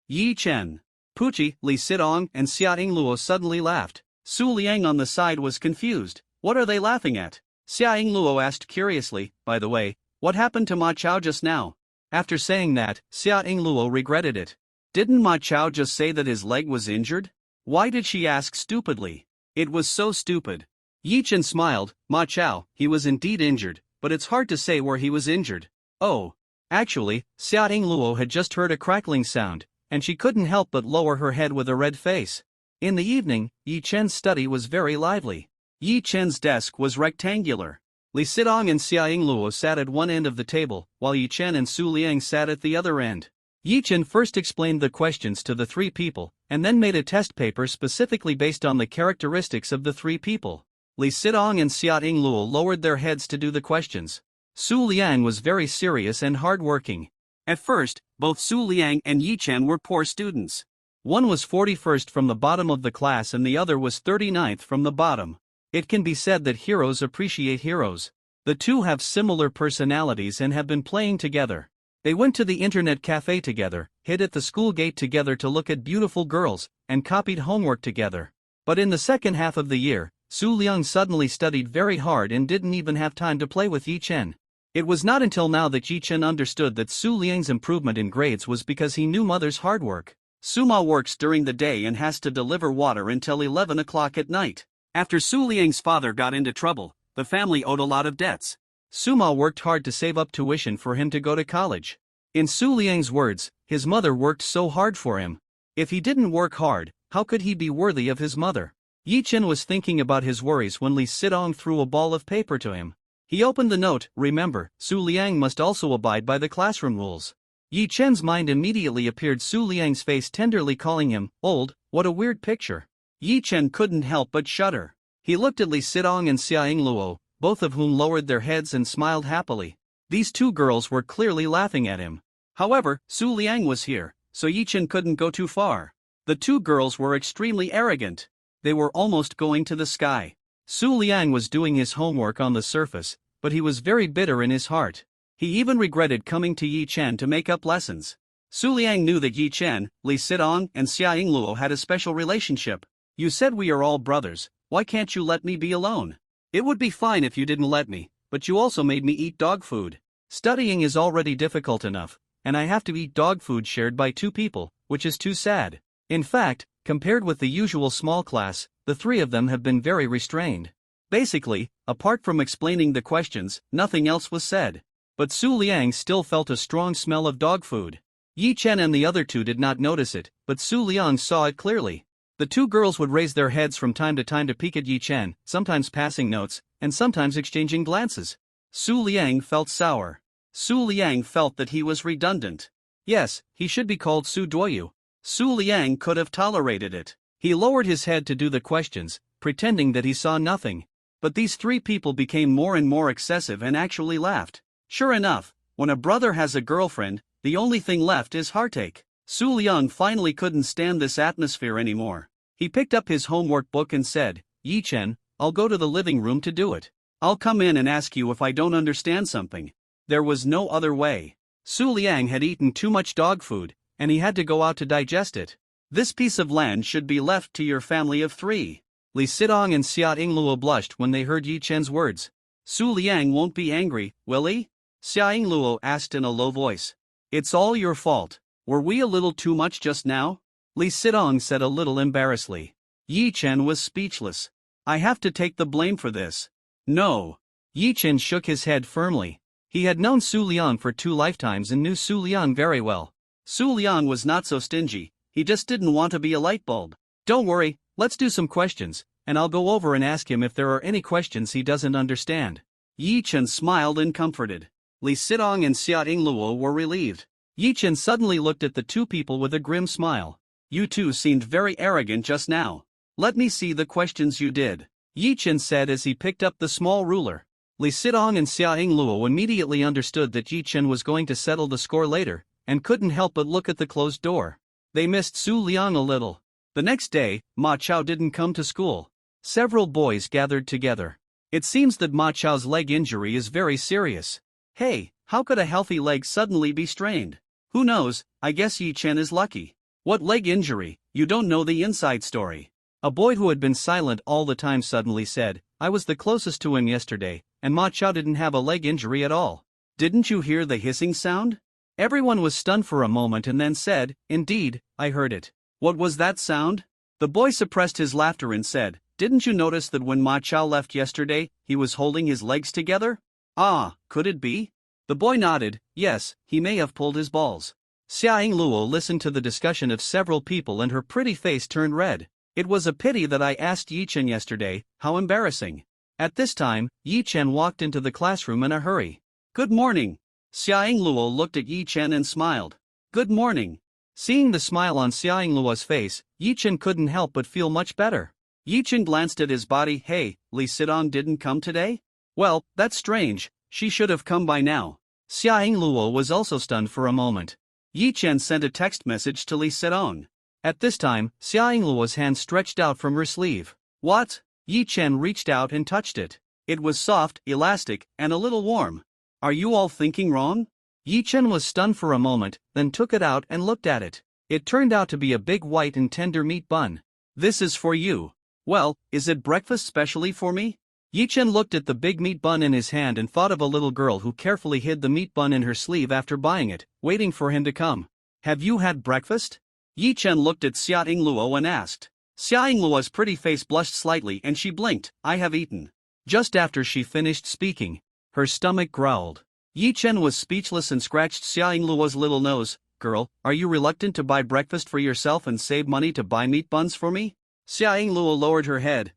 Yi Chen. Pucci, Li Sidong, and Xia Luo suddenly laughed. Su Liang on the side was confused. What are they laughing at? Xia Luo asked curiously, by the way, what happened to Ma Chao just now? After saying that, Xia Luo regretted it. Didn't Ma Chao just say that his leg was injured? Why did she ask stupidly? It was so stupid. Yi Chen smiled. Ma Chao, he was indeed injured, but it's hard to say where he was injured. Oh. Actually, Xia Luo had just heard a crackling sound, and she couldn't help but lower her head with a red face. In the evening, Yi Chen's study was very lively. Yi Chen's desk was rectangular. Li Sidong and Xia Luo sat at one end of the table, while Yi Chen and Su Liang sat at the other end. Yi Chen first explained the questions to the three people, and then made a test paper specifically based on the characteristics of the three people. Li Sidong and Xia Luo lowered their heads to do the questions. Su Liang was very serious and hard-working. At first, both Su Liang and Yi Chen were poor students. One was 41st from the bottom of the class and the other was 39th from the bottom. It can be said that heroes appreciate heroes. The two have similar personalities and have been playing together. They went to the internet cafe together, hid at the school gate together to look at beautiful girls, and copied homework together. But in the second half of the year, Su Liang suddenly studied very hard and didn't even have time to play with Yi Chen. It was not until now that Yi Chen understood that Su Liang's improvement in grades was because he knew mother's hard work. Suma works during the day and has to deliver water until 11 o'clock at night. After Su Liang's father got into trouble, the family owed a lot of debts. Suma worked hard to save up tuition for him to go to college. In Su Liang's words, his mother worked so hard for him. If he didn't work hard, how could he be worthy of his mother? Yi Chen was thinking about his worries when Li Sidong threw a ball of paper to him. He opened the note. Remember, Su Liang must also abide by the classroom rules. Yi Chen's mind immediately appeared Su Liang's face tenderly calling him old. What a weird picture. Yi Chen couldn't help but shudder. He looked at Li Sidong and Xia Yingluo, both of whom lowered their heads and smiled happily. These two girls were clearly laughing at him. However, Su Liang was here, so Yi Chen couldn't go too far. The two girls were extremely arrogant. They were almost going to the sky. Su Liang was doing his homework on the surface, but he was very bitter in his heart. He even regretted coming to Yi Chen to make up lessons. Su Liang knew that Yi Chen, Li Sidong, and Xia Yingluo had a special relationship. You said we are all brothers, why can't you let me be alone? It would be fine if you didn't let me, but you also made me eat dog food. Studying is already difficult enough, and I have to eat dog food shared by two people, which is too sad. In fact, compared with the usual small class, the three of them have been very restrained. Basically, apart from explaining the questions, nothing else was said. But Su Liang still felt a strong smell of dog food. Yi Chen and the other two did not notice it, but Su Liang saw it clearly. The two girls would raise their heads from time to time to peek at Yi Chen, sometimes passing notes, and sometimes exchanging glances. Su Liang felt sour. Su Liang felt that he was redundant. Yes, he should be called Su Duoyu. Su Liang could have tolerated it. He lowered his head to do the questions, pretending that he saw nothing. But these three people became more and more excessive and actually laughed. Sure enough, when a brother has a girlfriend, the only thing left is heartache. Su Liang finally couldn't stand this atmosphere anymore. He picked up his homework book and said, Yi Chen, I'll go to the living room to do it. I'll come in and ask you if I don't understand something. There was no other way. Su Liang had eaten too much dog food, and he had to go out to digest it. This piece of land should be left to your family of three. Li Sidong and Xia Yingluo blushed when they heard Yi Chen's words. Su Liang won't be angry, will he? Xia Yingluo asked in a low voice. It's all your fault. Were we a little too much just now? Li Sidong said a little embarrassedly. Yi Chen was speechless. I have to take the blame for this. No. Yi Chen shook his head firmly. He had known Su Liang for 2 lifetimes and knew Su Liang very well. Su Liang was not so stingy, he just didn't want to be a light bulb. Don't worry, let's do some questions, and I'll go over and ask him if there are any questions he doesn't understand. Yi Chen smiled and comforted. Li Sidong and Xia Yingluo were relieved. Yi Chen suddenly looked at the two people with a grim smile. You two seemed very arrogant just now. Let me see the questions you did. Yi Chen said as he picked up the small ruler. Li Sidong and Xia Yingluo immediately understood that Yi Chen was going to settle the score later, and couldn't help but look at the closed door. They missed Su Liang a little. The next day, Ma Chao didn't come to school. Several boys gathered together. It seems that Ma Chao's leg injury is very serious. Hey, how could a healthy leg suddenly be strained? Who knows, I guess Yi Chen is lucky. What leg injury? You don't know the inside story. A boy who had been silent all the time suddenly said, I was the closest to him yesterday, and Ma Chao didn't have a leg injury at all. Didn't you hear the hissing sound? Everyone was stunned for a moment and then said, Indeed, I heard it. What was that sound? The boy suppressed his laughter and said, Didn't you notice that when Ma Chao left yesterday, he was holding his legs together? Ah, could it be? The boy nodded, yes, he may have pulled his balls. Xia Yingluo listened to the discussion of several people and her pretty face turned red. It was a pity that I asked Yi Chen yesterday, how embarrassing. At this time, Yi Chen walked into the classroom in a hurry. Good morning. Xia Yingluo looked at Yi Chen and smiled. Good morning. Seeing the smile on Xia Yingluo's face, Yi Chen couldn't help but feel much better. Yi Chen glanced at his body. Hey, Li Sidong didn't come today? Well, that's strange, she should have come by now. Xia Yingluo was also stunned for a moment. Yi Chen sent a text message to Li Sidong. At this time, Xia Yingluo's hand stretched out from her sleeve. What? Yi Chen reached out and touched it. It was soft, elastic, and a little warm. Are you all thinking wrong? Yi Chen was stunned for a moment, then took it out and looked at it. It turned out to be a big white and tender meat bun. This is for you. Well, is it breakfast specially for me? Yi Chen looked at the big meat bun in his hand and thought of a little girl who carefully hid the meat bun in her sleeve after buying it, waiting for him to come. Have you had breakfast? Yi Chen looked at Xia Yingluo and asked. Xia Yingluo's pretty face blushed slightly and she blinked. I have eaten. Just after she finished speaking, her stomach growled. Yi Chen was speechless and scratched Xia Yingluo's little nose. Girl, are you reluctant to buy breakfast for yourself and save money to buy meat buns for me? Xia Yingluo lowered her head.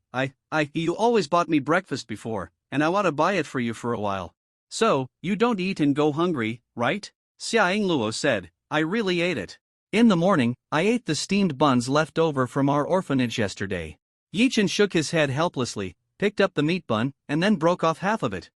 You always bought me breakfast before, and I want to buy it for you for a while. So, you don't eat and go hungry, right? Xia Yingluo said. I really ate it. In the morning, I ate the steamed buns left over from our orphanage yesterday. Yi Chen shook his head helplessly, picked up the meat bun, and then broke off half of it.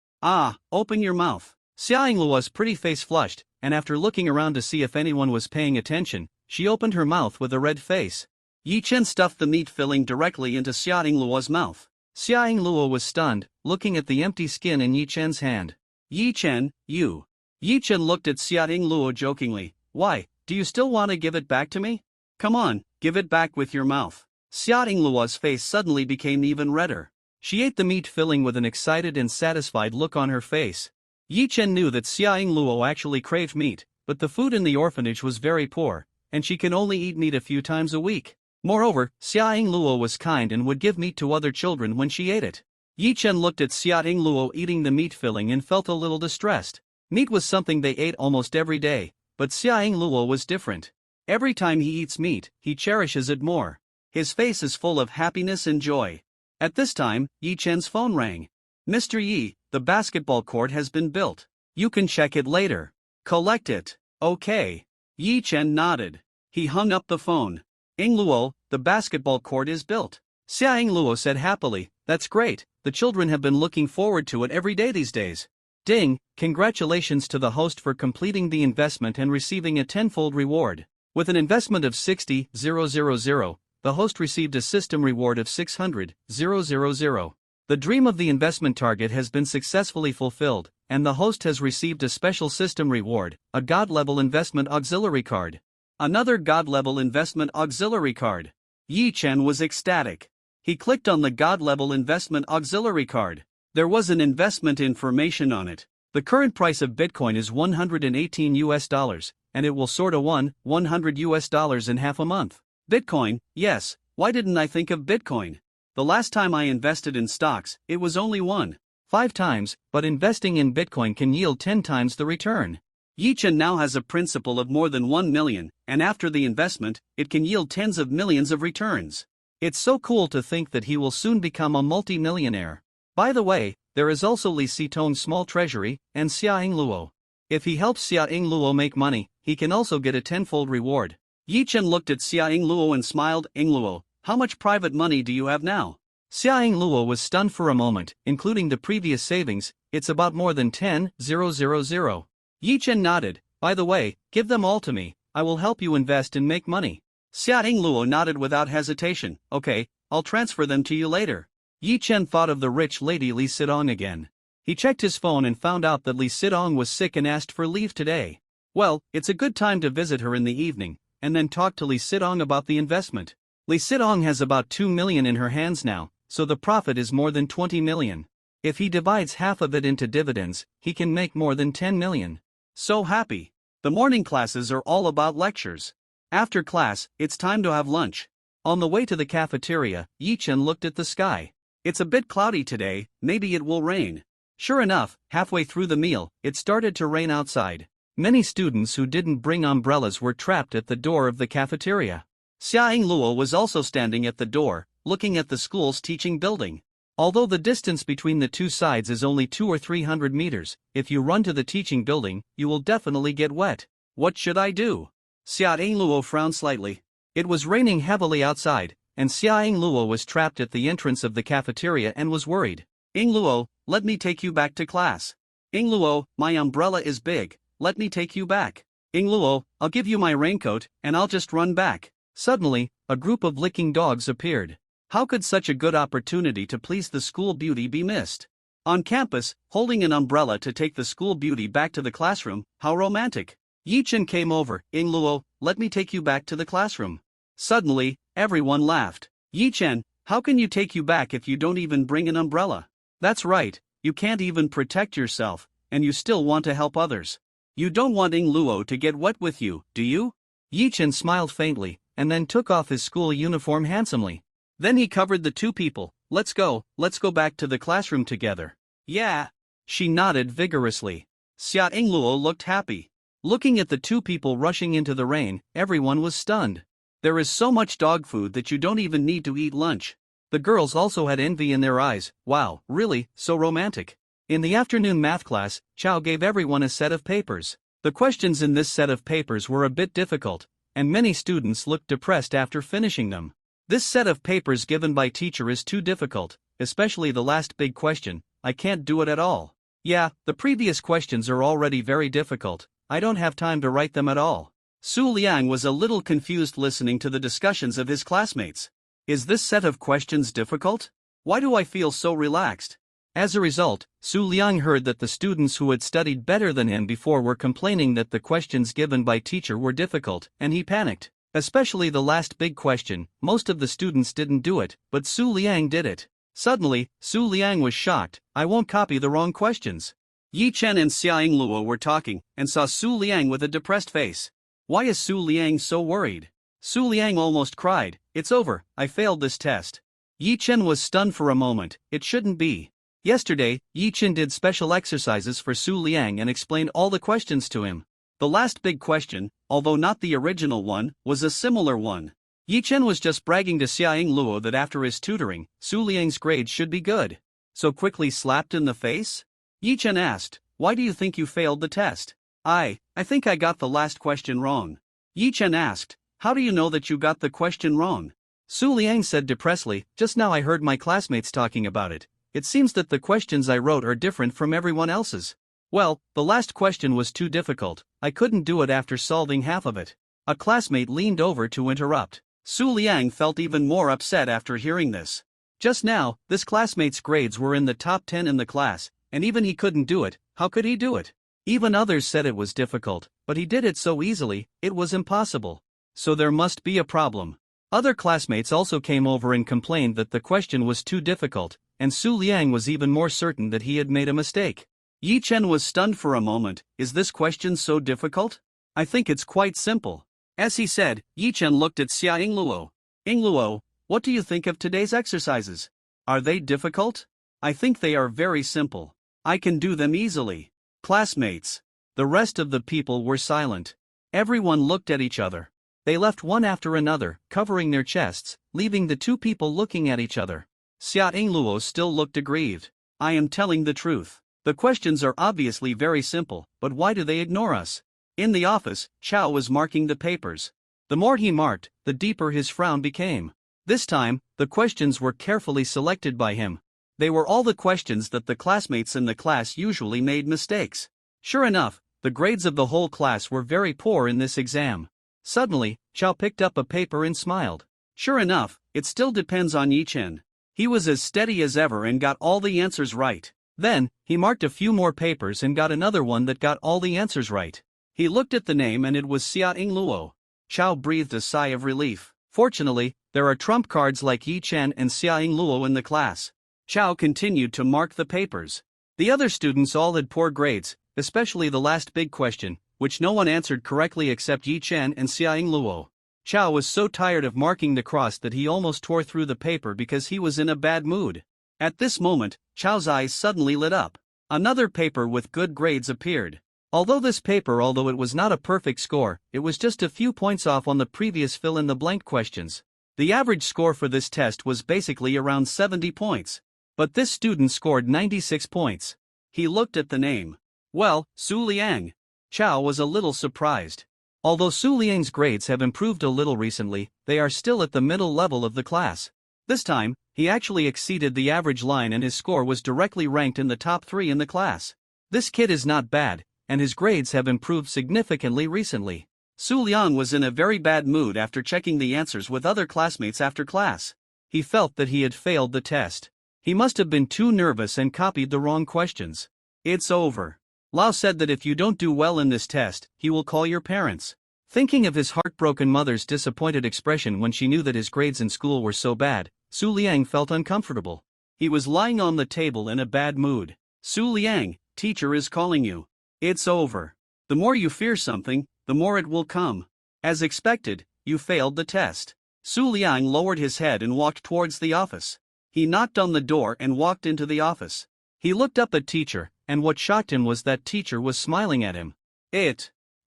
Open your mouth. Xia Yingluo's pretty face flushed, and after looking around to see if anyone was paying attention, she opened her mouth with a red face. Yi Chen stuffed the meat filling directly into Xia Yingluo's mouth. Xia Yingluo was stunned, looking at the empty skin in Yi Chen's hand. Yi Chen, you. Yi Chen looked at Xia Yingluo jokingly. Why, do you still want to give it back to me? Come on, give it back with your mouth. Xia Yingluo's face suddenly became even redder. She ate the meat filling with an excited and satisfied look on her face. Yi Chen knew that Xia Yingluo actually craved meat, but the food in the orphanage was very poor, and she can only eat meat a few times a week. Moreover, Xia Yingluo was kind and would give meat to other children when she ate it. Yi Chen looked at Xia Yingluo eating the meat filling and felt a little distressed. Meat was something they ate almost every day, but Xia Yingluo was different. Every time he eats meat, he cherishes it more. His face is full of happiness and joy. At this time, Yi Chen's phone rang. Mr. Yi, the basketball court has been built. You can check it later. Collect it. Okay. Yi Chen nodded. He hung up the phone. Yingluo, the basketball court is built. Xia Yingluo said happily, that's great, the children have been looking forward to it every day these days. Ding, congratulations to the host for completing the investment and receiving a tenfold reward. With an investment of 60,000, the host received a system reward of 600,000. The dream of the investment target has been successfully fulfilled, and the host has received a special system reward, a God-level investment auxiliary card. Another God-level investment auxiliary card. Yi Chen was ecstatic. He clicked on the God-level investment auxiliary card. There was an investment information on it. The current price of Bitcoin is $118, and it will soar to $100 in half a month. Bitcoin, yes, why didn't I think of Bitcoin? The last time I invested in stocks, it was only 1.5 times, but investing in Bitcoin can yield 10 times the return. Yi Chen now has a principal of more than 1 million, and after the investment, it can yield tens of millions of returns. It's so cool to think that he will soon become a multi-millionaire. By the way, there is also Li Xitong's small treasury, and Xia Yingluo. If he helps Xia Yingluo make money, he can also get a tenfold reward. Yi Chen looked at Xia Yingluo and smiled. Yingluo, how much private money do you have now? Xia Yingluo was stunned for a moment, including the previous savings, it's about more than 10,000. Yi Chen nodded, by the way, give them all to me, I will help you invest and make money. Xia Yingluo nodded without hesitation, okay, I'll transfer them to you later. Yi Chen thought of the rich lady Li Xitong again. He checked his phone and found out that Li Xitong was sick and asked for leave today. Well, it's a good time to visit her in the evening, and then talk to Li Xitong about the investment. Li Xitong has about 2 million in her hands now, so the profit is more than 20 million. If he divides half of it into dividends, he can make more than 10 million. So happy. The morning classes are all about lectures. After class, it's time to have lunch. On the way to the cafeteria, Yi Chen looked at the sky. It's a bit cloudy today, maybe it will rain. Sure enough, halfway through the meal, it started to rain outside. Many students who didn't bring umbrellas were trapped at the door of the cafeteria. Xia Yingluo was also standing at the door, looking at the school's teaching building. Although the distance between the two sides is only 200 or 300 meters, if you run to the teaching building, you will definitely get wet. What should I do? Xia Yingluo frowned slightly. It was raining heavily outside, and Xia Yingluo was trapped at the entrance of the cafeteria and was worried. Yingluo, let me take you back to class. Yingluo, my umbrella is big, let me take you back. Yingluo, I'll give you my raincoat, and I'll just run back. Suddenly, a group of licking dogs appeared. How could such a good opportunity to please the school beauty be missed? On campus, holding an umbrella to take the school beauty back to the classroom, how romantic. Yi-chan came over. Luo, let me take you back to the classroom. Suddenly, everyone laughed. Yi-chan, how can you take you back if you don't even bring an umbrella? That's right, you can't even protect yourself, and you still want to help others. You don't want Luo to get wet with you, do you? Yi-chan smiled faintly, and then took off his school uniform handsomely. Then he covered the two people. Let's go back to the classroom together. Yeah. She nodded vigorously. Xia Ingluo looked happy. Looking at the two people rushing into the rain, everyone was stunned. There is so much dog food that you don't even need to eat lunch. The girls also had envy in their eyes. Wow, really, so romantic. In the afternoon math class, Chao gave everyone a set of papers. The questions in this set of papers were a bit difficult, and many students looked depressed after finishing them. This set of papers given by teacher is too difficult, especially the last big question. I can't do it at all. Yeah, the previous questions are already very difficult. I don't have time to write them at all. Su Liang was a little confused listening to the discussions of his classmates. Is this set of questions difficult? Why do I feel so relaxed? As a result, Su Liang heard that the students who had studied better than him before were complaining that the questions given by teacher were difficult, and he panicked. Especially the last big question. Most of the students didn't do it, but Su Liang did it. Suddenly, Su Liang was shocked. I won't copy the wrong questions. Yi Chen and Xia Ingluo were talking, and saw Su Liang with a depressed face. Why is Su Liang so worried? Su Liang almost cried. It's over, I failed this test. Yi Chen was stunned for a moment. It shouldn't be. Yesterday, Yi Chen did special exercises for Su Liang and explained all the questions to him. The last big question, although not the original one, was a similar one. Yi Chen was just bragging to Xia Ingluo that after his tutoring, Su Liang's grades should be good. So quickly slapped in the face? Yi Chen asked, why do you think you failed the test? I think I got the last question wrong. Yi Chen asked, how do you know that you got the question wrong? Su Liang said depressedly, just now I heard my classmates talking about it. It seems that the questions I wrote are different from everyone else's. Well, the last question was too difficult. I couldn't do it after solving half of it. A classmate leaned over to interrupt. Su Liang felt even more upset after hearing this. Just now, this classmate's grades were in the top 10 in the class, and even he couldn't do it. How could he do it? Even others said it was difficult, but he did it so easily, it was impossible. So there must be a problem. Other classmates also came over and complained that the question was too difficult, and Su Liang was even more certain that he had made a mistake. Yi Chen was stunned for a moment. Is this question so difficult? I think it's quite simple. As he said, Yi Chen looked at Xia Ingluo. Ingluo, what do you think of today's exercises? Are they difficult? I think they are very simple. I can do them easily. Classmates. The rest of the people were silent. Everyone looked at each other. They left one after another, covering their chests, leaving the two people looking at each other. Xia Ingluo still looked aggrieved. I am telling the truth. The questions are obviously very simple, but why do they ignore us? In the office, Chao was marking the papers. The more he marked, the deeper his frown became. This time, the questions were carefully selected by him. They were all the questions that the classmates in the class usually made mistakes. Sure enough, the grades of the whole class were very poor in this exam. Suddenly, Chao picked up a paper and smiled. Sure enough, it still depends on Yi Chen. He was as steady as ever and got all the answers right. Then, he marked a few more papers and got another one that got all the answers right. He looked at the name and it was Xia Ingluo. Chao breathed a sigh of relief. Fortunately, there are trump cards like Yi Chen and Xia Ingluo in the class. Chao continued to mark the papers. The other students all had poor grades, especially the last big question, which no one answered correctly except Yi Chen and Xia Ingluo. Chao was so tired of marking the cross that he almost tore through the paper because he was in a bad mood. At this moment, Chao's eyes suddenly lit up. Another paper with good grades appeared. Although it was not a perfect score, it was just a few points off on the previous fill-in-the-blank questions. The average score for this test was basically around 70 points. But this student scored 96 points. He looked at the name. Well, Su Liang. Chao was a little surprised. Although Su Liang's grades have improved a little recently, they are still at the middle level of the class. This time, he actually exceeded the average line and his score was directly ranked in the top 3 in the class. This kid is not bad, and his grades have improved significantly recently. Su Liang was in a very bad mood after checking the answers with other classmates after class. He felt that he had failed the test. He must have been too nervous and copied the wrong questions. It's over. Lao said that if you don't do well in this test, he will call your parents. Thinking of his heartbroken mother's disappointed expression when she knew that his grades in school were so bad, Su Liang felt uncomfortable. He was lying on the table in a bad mood. Su Liang, teacher is calling you. It's over. The more you fear something, the more it will come. As expected, you failed the test. Su Liang lowered his head and walked towards the office. He knocked on the door and walked into the office. He looked up at teacher, and what shocked him was that teacher was smiling at him.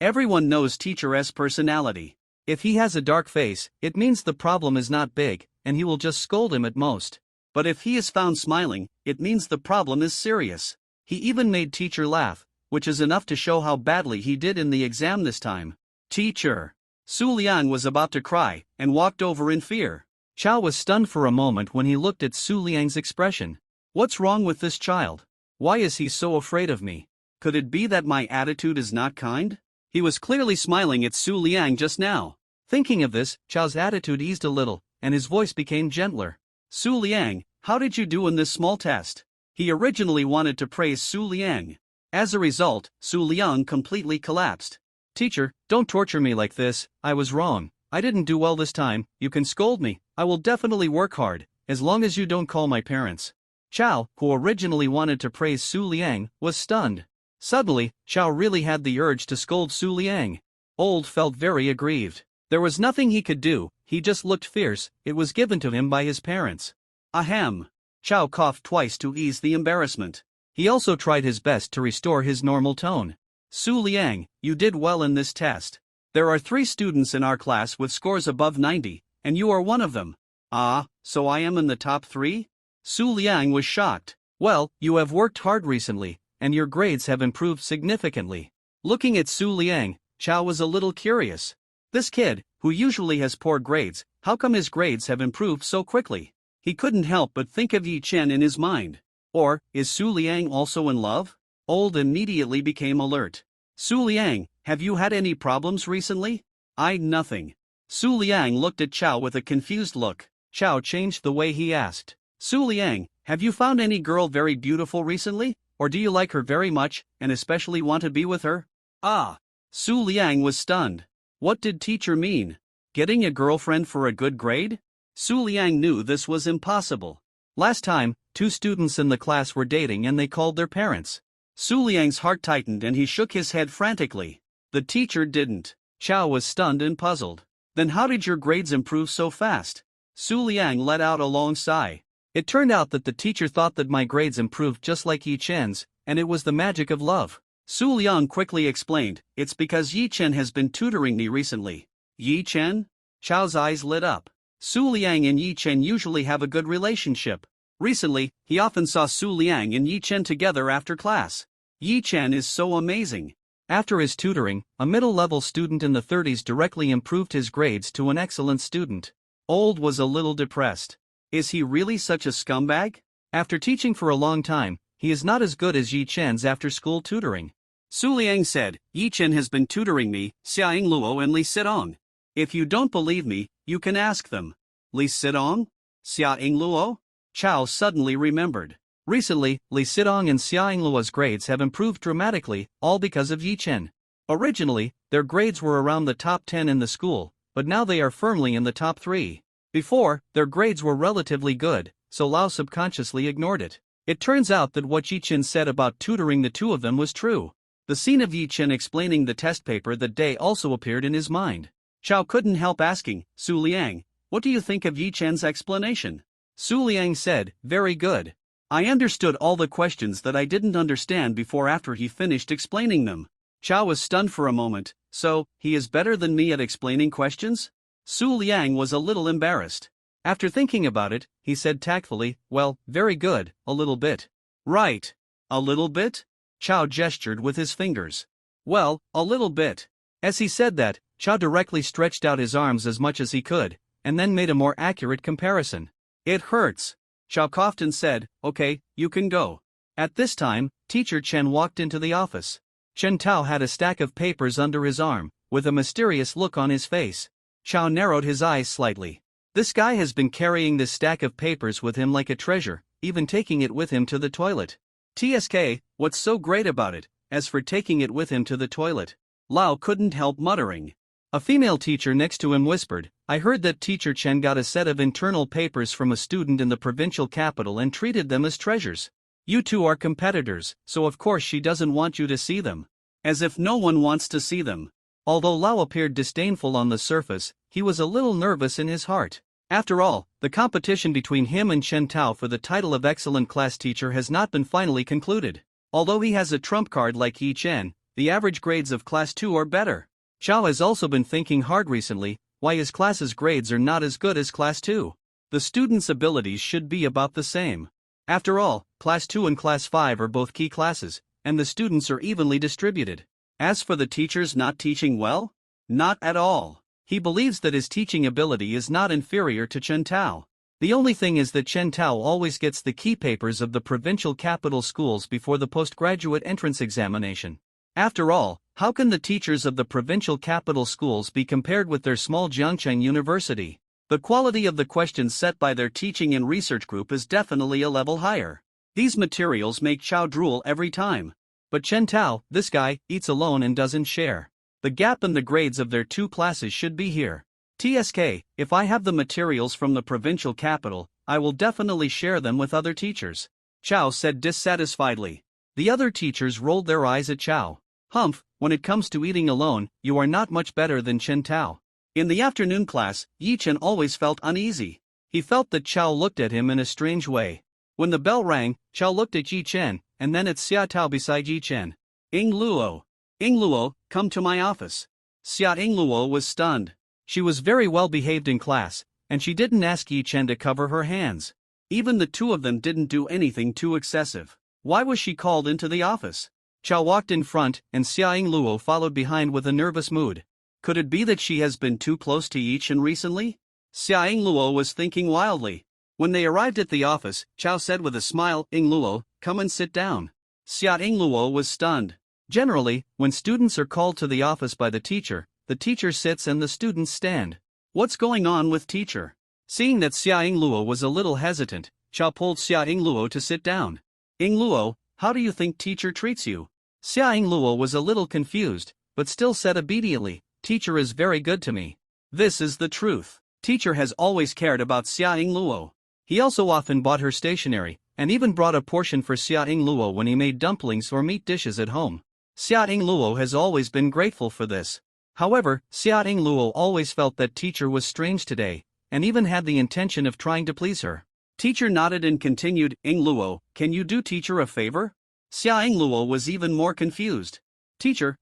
Everyone knows teacher's personality. If he has a dark face, it means the problem is not big, and he will just scold him at most. But if he is found smiling, it means the problem is serious. He even made teacher laugh, which is enough to show how badly he did in the exam this time. Teacher. Su Liang was about to cry, and walked over in fear. Chao was stunned for a moment when he looked at Su Liang's expression. What's wrong with this child? Why is he so afraid of me? Could it be that my attitude is not kind? He was clearly smiling at Su Liang just now. Thinking of this, Chao's attitude eased a little, and his voice became gentler. Su Liang, how did you do in this small test? He originally wanted to praise Su Liang. As a result, Su Liang completely collapsed. Teacher, don't torture me like this, I was wrong. I didn't do well this time, you can scold me, I will definitely work hard, as long as you don't call my parents. Chao, who originally wanted to praise Su Liang, was stunned. Suddenly, Chao really had the urge to scold Su Liang. Old felt very aggrieved. There was nothing he could do, he just looked fierce, it was given to him by his parents. Ahem. Chao coughed twice to ease the embarrassment. He also tried his best to restore his normal tone. Su Liang, you did well in this test. There are 3 students in our class with scores above 90, and you are one of them. Ah, so I am in the top 3? Su Liang was shocked. Well, you have worked hard recently, and your grades have improved significantly. Looking at Su Liang, Chao was a little curious. This kid, who usually has poor grades, how come his grades have improved so quickly? He couldn't help but think of Yi Chen in his mind. Or, is Su Liang also in love? Old immediately became alert. Su Liang, have you had any problems recently? Nothing. Su Liang looked at Chao with a confused look. Chao changed the way he asked. Su Liang, have you found any girl very beautiful recently? Or do you like her very much, and especially want to be with her? Ah! Su Liang was stunned. What did teacher mean? Getting a girlfriend for a good grade? Su Liang knew this was impossible. Last time, 2 students in the class were dating and they called their parents. Su Liang's heart tightened and he shook his head frantically. The teacher didn't. Chao was stunned and puzzled. Then how did your grades improve so fast? Su Liang let out a long sigh. It turned out that the teacher thought that my grades improved just like Yi Chen's, and it was the magic of love. Su Liang quickly explained, it's because Yi Chen has been tutoring me recently. Yi Chen? Chao's eyes lit up. Su Liang and Yi Chen usually have a good relationship. Recently, he often saw Su Liang and Yi Chen together after class. Yi Chen is so amazing. After his tutoring, a middle-level student in the 30s directly improved his grades to an excellent student. Old was a little depressed. Is he really such a scumbag? After teaching for a long time, he is not as good as Yi Chen's after-school tutoring. Su Liang said, Yi Chen has been tutoring me, Xiaoying Luo and Li Sidong. If you don't believe me, you can ask them. Li Sidong? Xiaoying Luo? Chao suddenly remembered. Recently, Li Sidong and Xiaoying Luo's grades have improved dramatically, all because of Yi Chen. Originally, their grades were around the top 10 in the school, but now they are firmly in the top 3. Before, their grades were relatively good, so Lao subconsciously ignored it. It turns out that what Yi Chen said about tutoring the 2 of them was true. The scene of Yi Chen explaining the test paper that day also appeared in his mind. Chao couldn't help asking, Su Liang, what do you think of Yi Chen's explanation? Su Liang said, very good. I understood all the questions that I didn't understand before after he finished explaining them. Chao was stunned for a moment. So, he is better than me at explaining questions? Su Liang was a little embarrassed. After thinking about it, he said tactfully, well, very good, a little bit. Right. A little bit? Chao gestured with his fingers. Well, a little bit. As he said that, Chao directly stretched out his arms as much as he could, and then made a more accurate comparison. It hurts. Chao coughed and said, okay, you can go. At this time, Teacher Chen walked into the office. Chen Tao had a stack of papers under his arm, with a mysterious look on his face. Chow narrowed his eyes slightly. This guy has been carrying this stack of papers with him like a treasure, even taking it with him to the toilet. TSK, what's so great about it, as for taking it with him to the toilet? Lao couldn't help muttering. A female teacher next to him whispered, I heard that Teacher Chen got a set of internal papers from a student in the provincial capital and treated them as treasures. You two are competitors, so of course she doesn't want you to see them. As if no one wants to see them. Although Lao appeared disdainful on the surface, he was a little nervous in his heart. After all, the competition between him and Chen Tao for the title of excellent class teacher has not been finally concluded. Although he has a trump card like Yi Chen, the average grades of class 2 are better. Chow has also been thinking hard recently why his class's grades are not as good as class 2. The students' abilities should be about the same. After all, class 2 and class 5 are both key classes, and the students are evenly distributed. As for the teachers not teaching well? Not at all. He believes that his teaching ability is not inferior to Chen Tao. The only thing is that Chen Tao always gets the key papers of the provincial capital schools before the postgraduate entrance examination. After all, how can the teachers of the provincial capital schools be compared with their small Jiangcheng University? The quality of the questions set by their teaching and research group is definitely a level higher. These materials make Chow drool every time. But Chen Tao, this guy, eats alone and doesn't share. The gap in the grades of their two classes should be here. TSK, if I have the materials from the provincial capital, I will definitely share them with other teachers. Chow said dissatisfiedly. The other teachers rolled their eyes at Chow. Humph, when it comes to eating alone, you are not much better than Chen Tao. In the afternoon class, Yi Chen always felt uneasy. He felt that Chow looked at him in a strange way. When the bell rang, Chow looked at Yi Chen, and then at Xia Tao beside Yi Chen. Ing Luo, come to my office. Xia Ing Luo was stunned. She was very well behaved in class, and she didn't ask Yi Chen to cover her hands. Even the two of them didn't do anything too excessive. Why was she called into the office? Chow walked in front, and Xia Ing Luo followed behind with a nervous mood. Could it be that she has been too close to Yi Chen recently? Xia Ing Luo was thinking wildly. When they arrived at the office, Chow said with a smile, Ing Luo, come and sit down. Xia Ing Luo was stunned. Generally, when students are called to the office by the teacher sits and the students stand. What's going on with teacher? Seeing that Xia Ing Luo was a little hesitant, Chow pulled Xia Ing Luo to sit down. Ing Luo, how do you think teacher treats you? Xia Ing Luo was a little confused, but still said obediently, teacher is very good to me. This is the truth. Teacher has always cared about Xia Ing Luo. He also often bought her stationery, and even brought a portion for Xia Ing Luo when he made dumplings or meat dishes at home. Xia Ing Luo has always been grateful for this. However, Xia Ing Luo always felt that teacher was strange today, and even had the intention of trying to please her. Teacher nodded and continued, Ing Luo, can you do teacher a favor? Xia Ing Luo was even more confused. Teacher,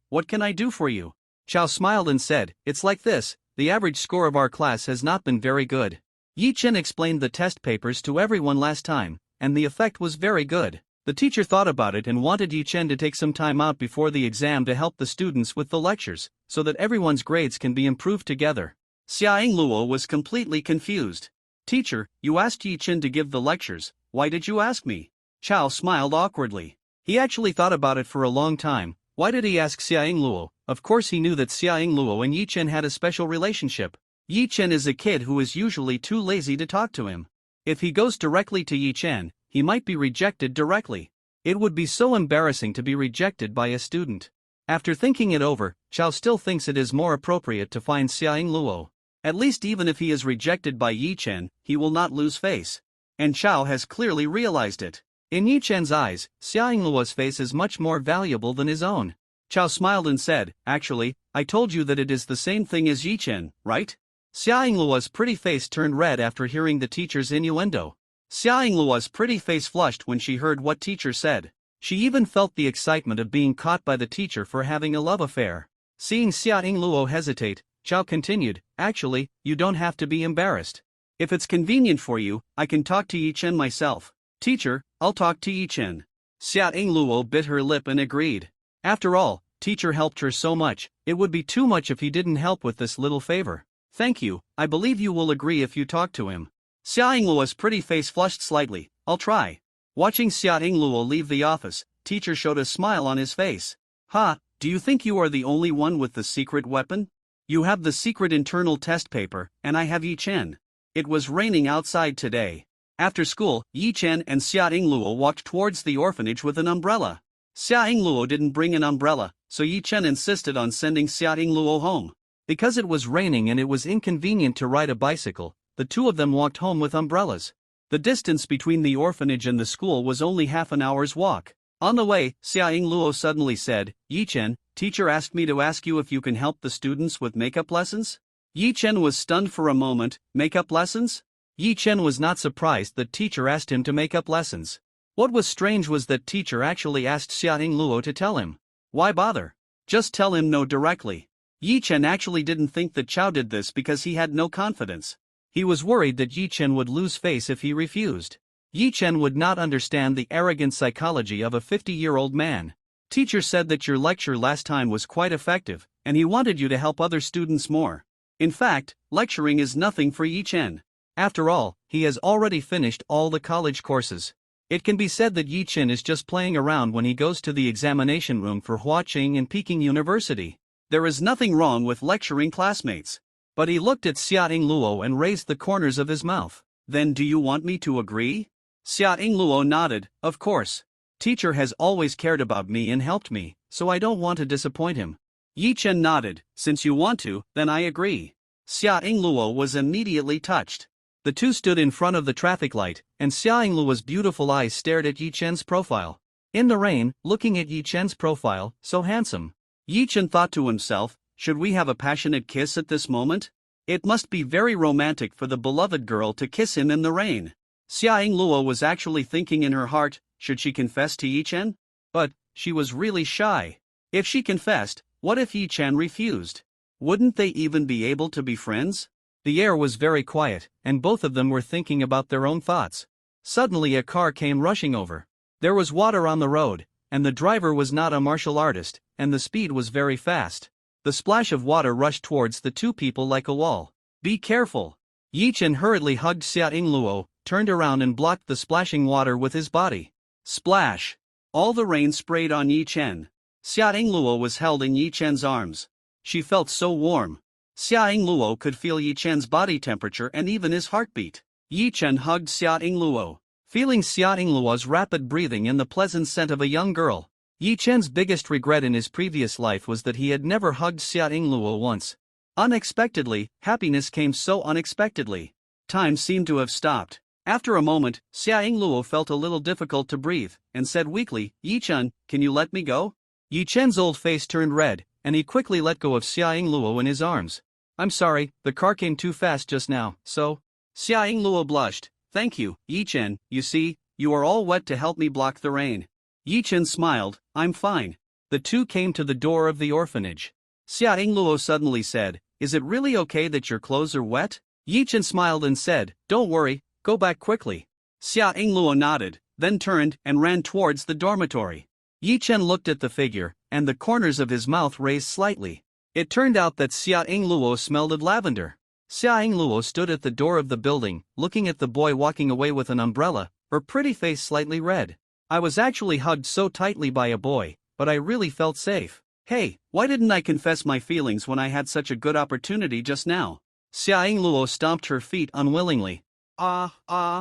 what can I do for you? Chow smiled and said, it's like this, the average score of our class has not been very good. Yi Chen explained the test papers to everyone last time, and the effect was very good. The teacher thought about it and wanted Yi Chen to take some time out before the exam to help the students with the lectures, so that everyone's grades can be improved together. Xia Ing Luo was completely confused. Teacher, you asked Yi Chen to give the lectures, why did you ask me? Chow smiled awkwardly. He actually thought about it for a long time. Why did he ask Xia Ing Luo? Of course he knew that Xia Ing Luo and Yi Chen had a special relationship. Yi Chen is a kid who is usually too lazy to talk to him. If he goes directly to Yi Chen, he might be rejected directly. It would be so embarrassing to be rejected by a student. After thinking it over, Chow still thinks it is more appropriate to find Xia Ing Luo. At least even if he is rejected by Yi Chen, he will not lose face. And Chow has clearly realized it. In Yi Chen's eyes, Xia Ing Luo's face is much more valuable than his own. Chow smiled and said, actually, I told you that it is the same thing as Yi Chen, right? Xia Ing Luo's pretty face turned red after hearing the teacher's innuendo. Xia Ing Luo's pretty face flushed when she heard what teacher said. She even felt the excitement of being caught by the teacher for having a love affair. Seeing Xia Ing Luo hesitate, Chow continued, actually, you don't have to be embarrassed. If it's convenient for you, I can talk to Yi Chen myself. Teacher, I'll talk to Yi Chen. Xia Ing Luo bit her lip and agreed. After all, teacher helped her so much, it would be too much if he didn't help with this little favor. Thank you, I believe you will agree if you talk to him. Xia Ing Luo's pretty face flushed slightly, I'll try. Watching Xia Ing Luo leave the office, teacher showed a smile on his face. Ha, Do you think you are the only one with the secret weapon? You have the secret internal test paper, and I have Yi Chen. It was raining outside today. After school, Yi Chen and Xia Yingluo walked towards the orphanage with an umbrella. Xia Yingluo didn't bring an umbrella, so Yi Chen insisted on sending Xia Yingluo home. Because it was raining and it was inconvenient to ride a bicycle, the two of them walked home with umbrellas. The distance between the orphanage and the school was only half an hour's walk. On the way, Xia Yingluo suddenly said, Yi Chen, teacher asked me to ask you if you can help the students with makeup lessons? Yi Chen was stunned for a moment. Makeup lessons? Yi Chen was not surprised that teacher asked him to make up lessons. What was strange was that teacher actually asked Xia Yingluo to tell him. Why bother? Just tell him no directly. Yi Chen actually didn't think that Chao did this because he had no confidence. He was worried that Yi Chen would lose face if he refused. Yi Chen would not understand the arrogant psychology of a 50-year-old man. Teacher said that your lecture last time was quite effective, and he wanted you to help other students more. In fact, lecturing is nothing for Yi Chen. After all, he has already finished all the college courses. It can be said that Yi Chen is just playing around when he goes to the examination room for Huaqing and Peking University. There is nothing wrong with lecturing classmates. But he looked at Xia Yingluo and raised the corners of his mouth. Then do you want me to agree? Xia Yingluo nodded. Of course. Teacher has always cared about me and helped me, so I don't want to disappoint him. Yi Chen nodded. Since you want to, then I agree. Xia Yingluo was immediately touched. The two stood in front of the traffic light, and Xia Yingluo's beautiful eyes stared at Yi Chen's profile. In the rain, looking at Yi Chen's profile, so handsome. Yi Chen thought to himself, should we have a passionate kiss at this moment? It must be very romantic for the beloved girl to kiss him in the rain. Xia Yingluo was actually thinking in her heart, should she confess to Yi Chen? But she was really shy. If she confessed, what if Yi Chen refused? Wouldn't they even be able to be friends? The air was very quiet, and both of them were thinking about their own thoughts. Suddenly a car came rushing over. There was water on the road, and the driver was not a martial artist, and the speed was very fast. The splash of water rushed towards the two people like a wall. Be careful. Yi Chen hurriedly hugged Xia Yingluo, turned around and blocked the splashing water with his body. Splash! All the rain sprayed on Yi Chen. Xia Yingluo was held in Yi Chen's arms. She felt so warm. Xia Yingluo could feel Yi Chen's body temperature and even his heartbeat. Yi Chen hugged Xia Yingluo. Feeling Xia Yingluo's rapid breathing and the pleasant scent of a young girl, Yi Chen's biggest regret in his previous life was that he had never hugged Xia Yingluo once. Unexpectedly, happiness came so unexpectedly. Time seemed to have stopped. After a moment, Xia Yingluo felt a little difficult to breathe, and said weakly, Yi Chen, can you let me go? Yi Chen's old face turned red, and he quickly let go of Xia Yingluo in his arms. I'm sorry, the car came too fast just now, so. Xia Yingluo blushed. Thank you, Yi Chen, you see, you are all wet to help me block the rain. Yi Chen smiled, I'm fine. The two came to the door of the orphanage. Xia Yingluo suddenly said, is it really okay that your clothes are wet? Yi Chen smiled and said, don't worry, go back quickly. Xia Yingluo nodded, then turned and ran towards the dormitory. Yi Chen looked at the figure, and the corners of his mouth raised slightly. It turned out that Xia Yingluo smelled of lavender. Xia Yingluo stood at the door of the building, looking at the boy walking away with an umbrella, her pretty face slightly red. I was actually hugged so tightly by a boy, but I really felt safe. Hey, why didn't I confess my feelings when I had such a good opportunity just now? Xia Yingluo stomped her feet unwillingly. Xia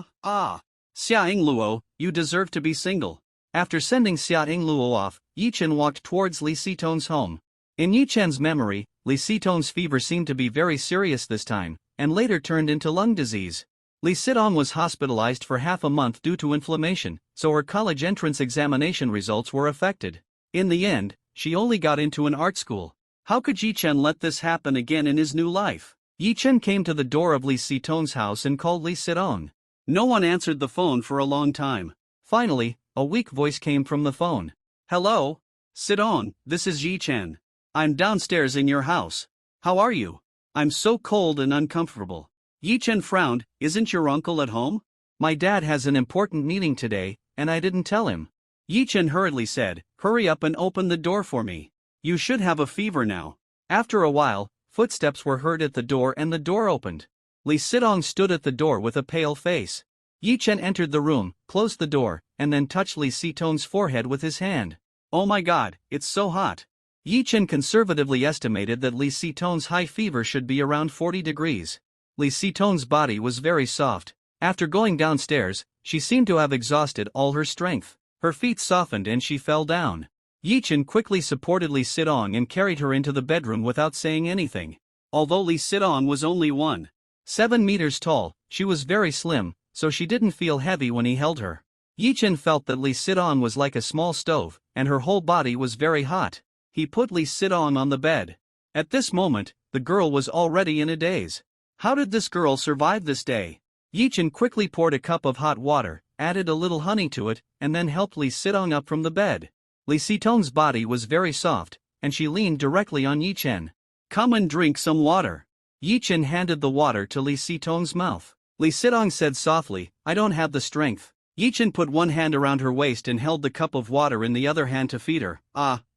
Yingluo, you deserve to be single. After sending Xia Yingluo off, Yi Chen walked towards Li Sitong's home. In Yi Chen's memory, Li Sitong's fever seemed to be very serious this time, and later turned into lung disease. Li Sitong was hospitalized for half a month due to inflammation, so her college entrance examination results were affected. In the end, she only got into an art school. How could Yi Chen let this happen again in his new life? Yi Chen came to the door of Li Sitong's house and called Li Sitong. No one answered the phone for a long time. Finally, a weak voice came from the phone. Hello? Sitong, this is Yi Chen. I'm downstairs in your house. How are you? I'm so cold and uncomfortable. Yi Chen frowned. Isn't your uncle at home? My dad has an important meeting today, and I didn't tell him. Yi Chen hurriedly said, hurry up and open the door for me. You should have a fever now. After a while, footsteps were heard at the door and the door opened. Li Sitong stood at the door with a pale face. Yi Chen entered the room, closed the door, and then touched Li Sitong's forehead with his hand. Oh my god, it's so hot. Yi Chen conservatively estimated that Li Sitong's high fever should be around 40 degrees. Li Sitong's body was very soft. After going downstairs, she seemed to have exhausted all her strength. Her feet softened and she fell down. Yi Chen quickly supported Li Sitong and carried her into the bedroom without saying anything. Although Li Sitong was only 1.7 meters tall, she was very slim, so she didn't feel heavy when he held her. Yi Chen felt that Li Sitong was like a small stove, and her whole body was very hot. He put Li Sitong on the bed. At this moment, the girl was already in a daze. How did this girl survive this day? Yi Chen quickly poured a cup of hot water, added a little honey to it, and then helped Li Sitong up from the bed. Li Sitong's body was very soft, and she leaned directly on Yi Chen. "Come and drink some water." Yi Chen handed the water to Li Sitong's mouth. Li Sitong said softly, "I don't have the strength." Yi Chen put one hand around her waist and held the cup of water in the other hand to feed her.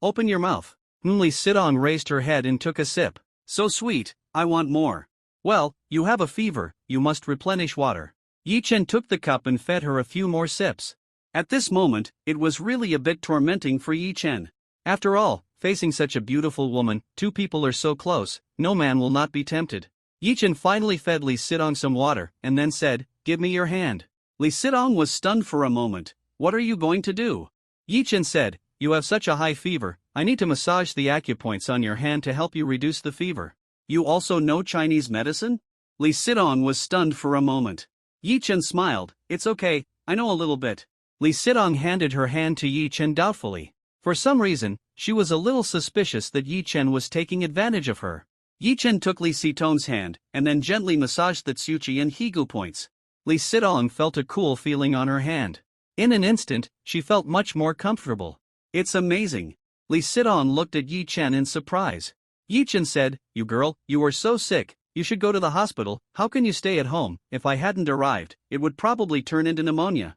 Open your mouth." Li Sitong raised her head and took a sip. "So sweet, I want more." "Well, you have a fever, you must replenish water." Yi Chen took the cup and fed her a few more sips. At this moment, it was really a bit tormenting for Yi Chen. After all, facing such a beautiful woman, two people are so close, no man will not be tempted. Yi Chen finally fed Li Sitong some water, and then said, "Give me your hand." Li Sitong was stunned for a moment. "What are you going to do?" Yi Chen said, "You have such a high fever, I need to massage the acupoints on your hand to help you reduce the fever." "You also know Chinese medicine?" Li Sitong was stunned for a moment. Yi Chen smiled, "It's okay, I know a little bit." Li Sitong handed her hand to Yi Chen doubtfully. For some reason, she was a little suspicious that Yi Chen was taking advantage of her. Yi Chen took Li Sitong's hand, and then gently massaged the Tsuchi and Higu points. Li Sitong felt a cool feeling on her hand. In an instant, she felt much more comfortable. "It's amazing." Li Sitong looked at Yi Chen in surprise. Yi Chen said, "You girl, you are so sick, you should go to the hospital. How can you stay at home? If I hadn't arrived, it would probably turn into pneumonia."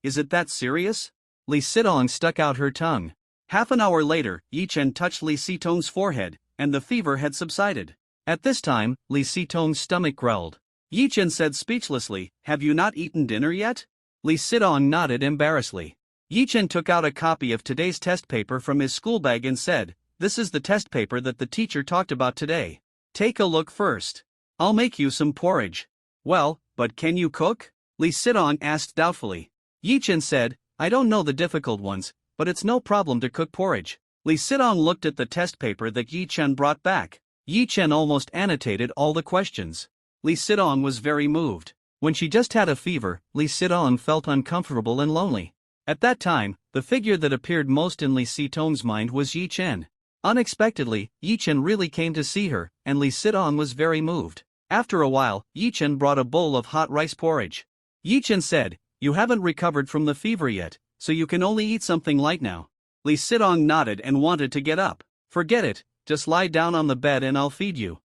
Is it that serious?" Li Sitong stuck out her tongue. Half an hour later, Yi Chen touched Li Sitong's forehead, and the fever had subsided. At this time, Li Sitong's stomach growled. Yi Chen said speechlessly, "Have you not eaten dinner yet?" Li Sitong nodded embarrassedly. Yi Chen took out a copy of today's test paper from his school bag and said, "This is the test paper that the teacher talked about today. Take a look first. I'll make you some porridge." "Well, but can you cook?" Li Sitong asked doubtfully. Yi Chen said, "I don't know the difficult ones, but it's no problem to cook porridge." Li Sitong looked at the test paper that Yi Chen brought back. Yi Chen almost annotated all the questions. Li Sitong was very moved. When she just had a fever, Li Sitong felt uncomfortable and lonely. At that time, the figure that appeared most in Li Sitong's mind was Yi Chen. Unexpectedly, Yi Chen really came to see her, and Li Sitong was very moved. After a while, Yi Chen brought a bowl of hot rice porridge. Yi Chen said, "You haven't recovered from the fever yet, so you can only eat something light now." Li Sitong nodded and wanted to get up. "Forget it, just lie down on the bed and I'll feed you."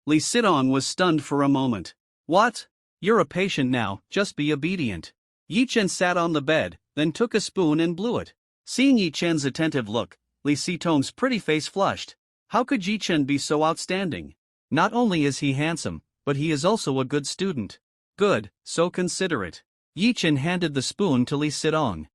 Li Sitong was stunned for a moment. "What? You're a patient now, just be obedient." Yi Chen sat on the bed, then took a spoon and blew it. Seeing Yi Chen's attentive look, Li Sitong's pretty face flushed. How could Yi Chen be so outstanding? Not only is he handsome, but he is also a good student. Good, so considerate. Yi Chen handed the spoon to Li Sitong.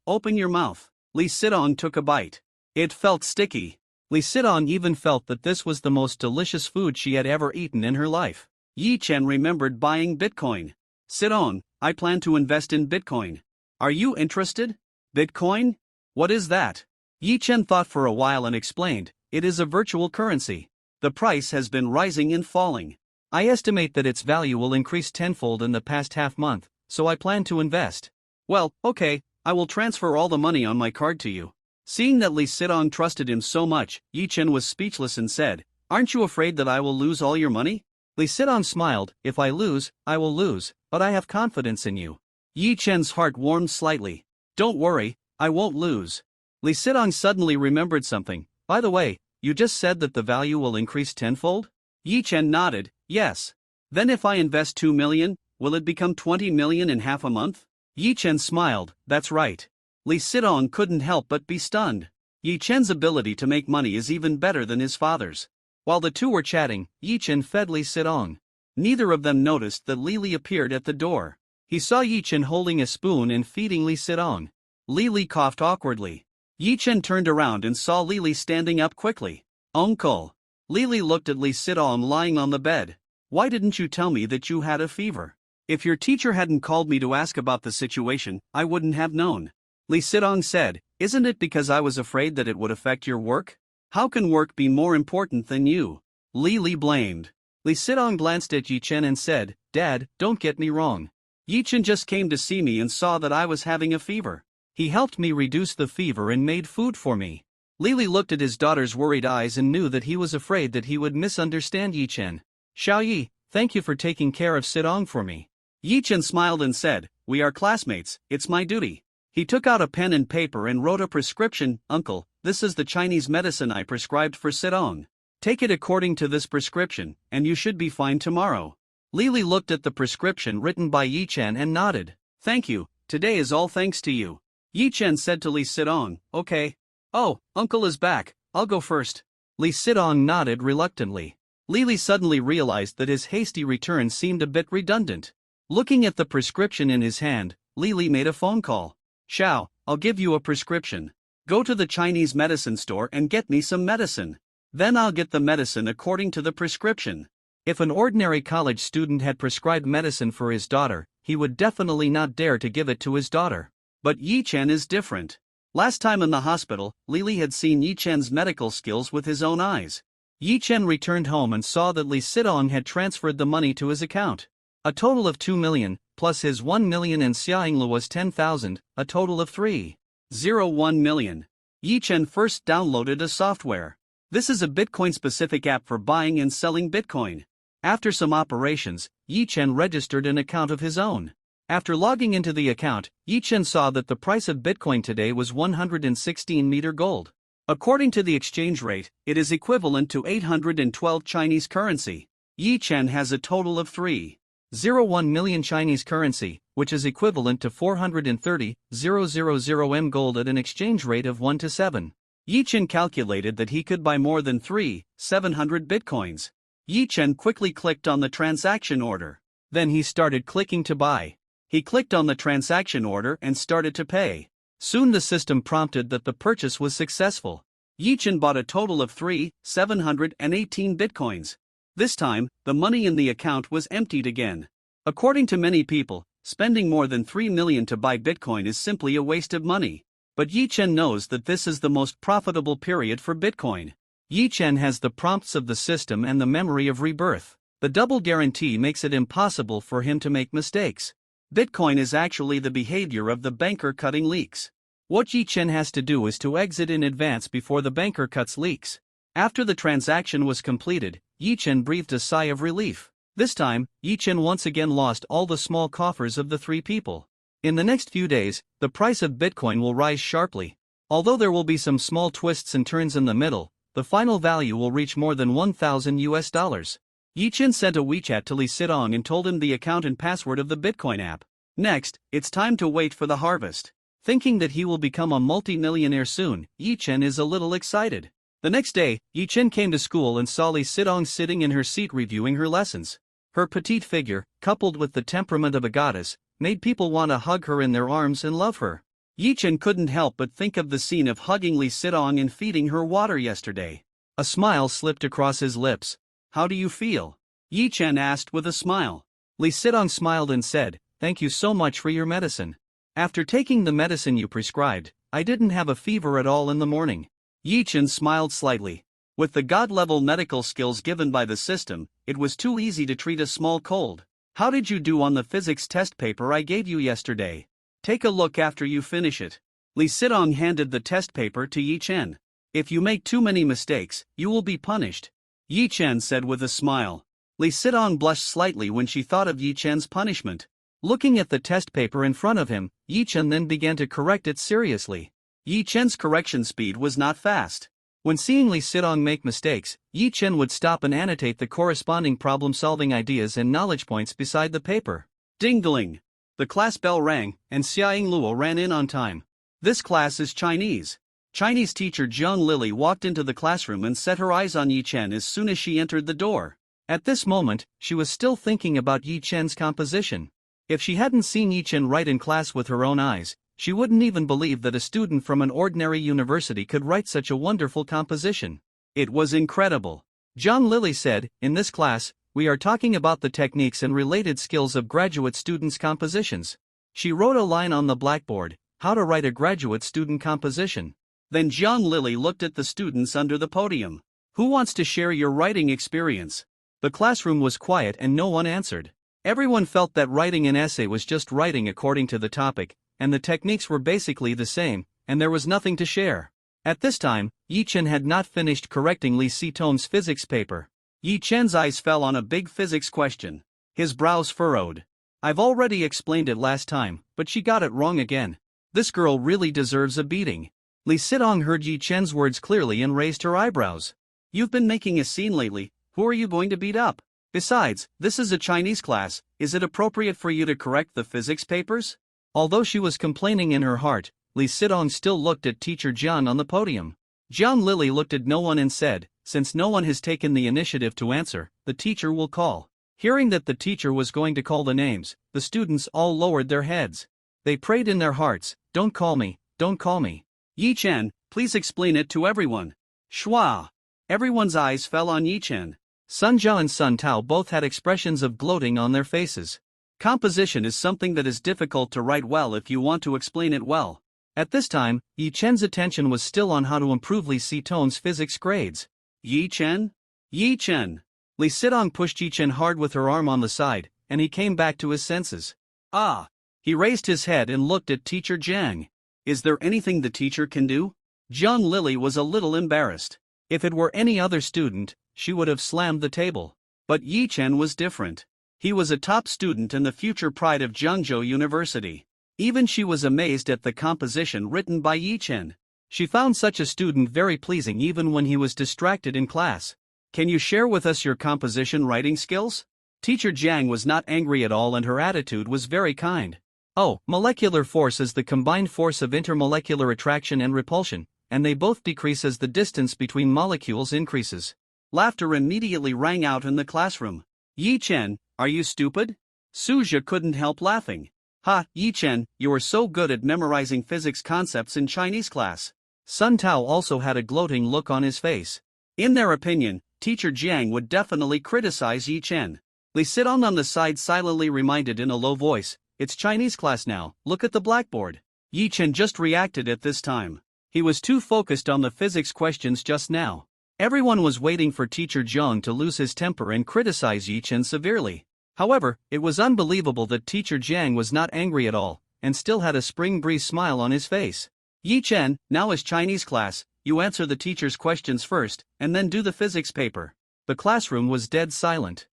Open your mouth." Li Sitong took a bite. It felt sticky. Li Sitong even felt that this was the most delicious food she had ever eaten in her life. Yi Chen remembered buying Bitcoin. "Sitong, I plan to invest in Bitcoin. Are you interested?" "Bitcoin? What is that?" Yi Chen thought for a while and explained, "It is a virtual currency. The price has been rising and falling. I estimate that its value will increase tenfold in the past half month, so I plan to invest." "Well, okay, I will transfer all the money on my card to you." Seeing that Li Sitong trusted him so much, Yi Chen was speechless and said, "Aren't you afraid that I will lose all your money?" Li Sitong smiled, "If I lose, I will lose, but I have confidence in you." Yi Chen's heart warmed slightly. "Don't worry, I won't lose." Li Sitong suddenly remembered something. "By the way, you just said that the value will increase tenfold?" Yi Chen nodded, "Yes. Then if I invest 2 million, will it become 20 million in half a month?" Yi Chen smiled, "That's right." Li Sitong couldn't help but be stunned. Yi Chen's ability to make money is even better than his father's. While the two were chatting, Yi Chen fed Li Sitong. Neither of them noticed that Li appeared at the door. He saw Yi Chen holding a spoon and feeding Li Sitong. Li coughed awkwardly. Yi Chen turned around and saw Lily standing up quickly. Uncle. Lily looked at Li Sidong lying on the bed. Why didn't you tell me that you had a fever? If your teacher hadn't called me to ask about the situation, I wouldn't have known. Li Sidong said, isn't it because I was afraid that it would affect your work? How can work be more important than you? Lily blamed. Li Sidong glanced at Yi Chen and said, Dad, don't get me wrong. Yi Chen just came to see me and saw that I was having a fever. He helped me reduce the fever and made food for me. Lily looked at his daughter's worried eyes and knew that he was afraid that he would misunderstand Yi Chen. Xiao Yi, thank you for taking care of Sidong for me. Yi Chen smiled and said, we are classmates, it's my duty. He took out a pen and paper and wrote a prescription. Uncle, this is the Chinese medicine I prescribed for Sidong. Take it according to this prescription, and you should be fine tomorrow. Lily looked at the prescription written by Yi Chen and nodded. Thank you, today is all thanks to you. Yi Chen said to Li Sidong, okay. Oh, uncle is back, I'll go first. Li Sidong nodded reluctantly. Lily suddenly realized that his hasty return seemed a bit redundant. Looking at the prescription in his hand, Lily made a phone call. Xiao, I'll give you a prescription. Go to the Chinese medicine store and get me some medicine. Then I'll get the medicine according to the prescription. If an ordinary college student had prescribed medicine for his daughter, he would definitely not dare to give it to his daughter. But Yi Chen is different. Last time in the hospital, Lily had seen Yi Chen's medical skills with his own eyes. Yi Chen returned home and saw that Li Sidong had transferred the money to his account. A total of 2 million, plus his 1 million and Xiainglu was 10,000, a total of 3.01 million. Yi Chen first downloaded a software. This is a Bitcoin-specific app for buying and selling Bitcoin. After some operations, Yi Chen registered an account of his own. After logging into the account, Yi Chen saw that the price of Bitcoin today was 116 meter gold. According to the exchange rate, it is equivalent to 812 Chinese currency. Yi Chen has a total of 3.01 million Chinese currency, which is equivalent to 430,000 M gold at an exchange rate of 1 to 7. Yi Chen calculated that he could buy more than 3,700 Bitcoins. Yi Chen quickly clicked on the transaction order. Then he started clicking to buy. He clicked on the transaction order and started to pay. Soon the system prompted that the purchase was successful. Yi Chen bought a total of 3,718 Bitcoins. This time, the money in the account was emptied again. According to many people, spending more than 3 million to buy Bitcoin is simply a waste of money. But Yi Chen knows that this is the most profitable period for Bitcoin. Yi Chen has the prompts of the system and the memory of rebirth. The double guarantee makes it impossible for him to make mistakes. Bitcoin is actually the behavior of the banker cutting leaks. What Yi Chen has to do is to exit in advance before the banker cuts leaks. After the transaction was completed, Yi Chen breathed a sigh of relief. This time, Yi Chen once again lost all the small coffers of the three people. In the next few days, the price of Bitcoin will rise sharply. Although there will be some small twists and turns in the middle, the final value will reach more than $1,000. Yi Chen sent a WeChat to Li Sidong and told him the account and password of the Bitcoin app. Next, it's time to wait for the harvest. Thinking that he will become a multi-millionaire soon, Yi Chen is a little excited. The next day, Yi Chen came to school and saw Li Sidong sitting in her seat reviewing her lessons. Her petite figure, coupled with the temperament of a goddess, made people want to hug her in their arms and love her. Yi Chen couldn't help but think of the scene of hugging Li Sidong and feeding her water yesterday. A smile slipped across his lips. How do you feel? Yi Chen asked with a smile. Li Sidong smiled and said, thank you so much for your medicine. After taking the medicine you prescribed, I didn't have a fever at all in the morning. Yi Chen smiled slightly. With the god-level medical skills given by the system, it was too easy to treat a small cold. How did you do on the physics test paper I gave you yesterday? Take a look after you finish it. Li Sidong handed the test paper to Yi Chen. If you make too many mistakes, you will be punished. Yi Chen said with a smile. Li Sidong blushed slightly when she thought of Yi Chen's punishment. Looking at the test paper in front of him, Yi Chen then began to correct it seriously. Yi Chen's correction speed was not fast. When seeing Li Sidong make mistakes, Yi Chen would stop and annotate the corresponding problem-solving ideas and knowledge points beside the paper. Ding-dling! The class bell rang, and Xiaing Luo ran in on time. This class is Chinese. Chinese teacher Jiang Lily walked into the classroom and set her eyes on Yi Chen as soon as she entered the door. At this moment, she was still thinking about Yi Chen's composition. If she hadn't seen Yi Chen write in class with her own eyes, She wouldn't even believe that a student from an ordinary university could write such a wonderful composition. It was incredible. John Lilly said, "In this class, we are talking about the techniques and related skills of graduate students' compositions." She wrote a line on the blackboard, "How to write a graduate student composition." Then John Lilly looked at the students under the podium. "Who wants to share your writing experience?" The classroom was quiet and no one answered. Everyone felt that writing an essay was just writing according to the topic, and the techniques were basically the same, and there was nothing to share. At this time, Yi Chen had not finished correcting Li Siton's physics paper. Yi Chen's eyes fell on a big physics question. His brows furrowed. "I've already explained it last time, but she got it wrong again. This girl really deserves a beating." Li Sitong heard Yi Chen's words clearly and raised her eyebrows. "You've been making a scene lately. Who are you going to beat up? Besides, this is a Chinese class. Is it appropriate for you to correct the physics papers?" Although she was complaining in her heart, Li Sitong still looked at teacher Jian on the podium. John Lilly looked at no one and said, "Since no one has taken the initiative to answer, the teacher will call." Hearing that the teacher was going to call the names, the students all lowered their heads. They prayed in their hearts, "Don't call me, don't call me." "Yi Chen, please explain it to everyone." Shwa! Everyone's eyes fell on Yi Chen. Sun Zhao and Sun Tao both had expressions of gloating on their faces. Composition is something that is difficult to write well if you want to explain it well. At this time, Yi Chen's attention was still on how to improve Li Siton's physics grades. "Yi Chen? Yi Chen!" Li Sitong pushed Yi Chen hard with her arm on the side, and he came back to his senses. "Ah!" He raised his head and looked at teacher Jiang. "Is there anything the teacher can do?" John Lilly was a little embarrassed. If it were any other student, she would have slammed the table. But Yi Chen was different. He was a top student and the future pride of Jiangzhou University. Even she was amazed at the composition written by Yi Chen. She found such a student very pleasing even when he was distracted in class. "Can you share with us your composition writing skills?" Teacher Jiang was not angry at all and her attitude was very kind. "Oh, molecular force is the combined force of intermolecular attraction and repulsion, and they both decrease as the distance between molecules increases." Laughter immediately rang out in the classroom. "Yi Chen, are you stupid?" Suja couldn't help laughing. "Ha, Yi Chen, you are so good at memorizing physics concepts in Chinese class." Sun Tao also had a gloating look on his face. In their opinion, Teacher Jiang would definitely criticize Yi Chen. Li Sitong on the side silently reminded in a low voice, "It's Chinese class now, look at the blackboard." Yi Chen just reacted at this time. He was too focused on the physics questions just now. Everyone was waiting for Teacher Jiang to lose his temper and criticize Yi Chen severely. However, it was unbelievable that Teacher Jiang was not angry at all, and still had a spring breeze smile on his face. "Yi Chen, now is Chinese class, you answer the teacher's questions first, and then do the physics paper." The classroom was dead silent.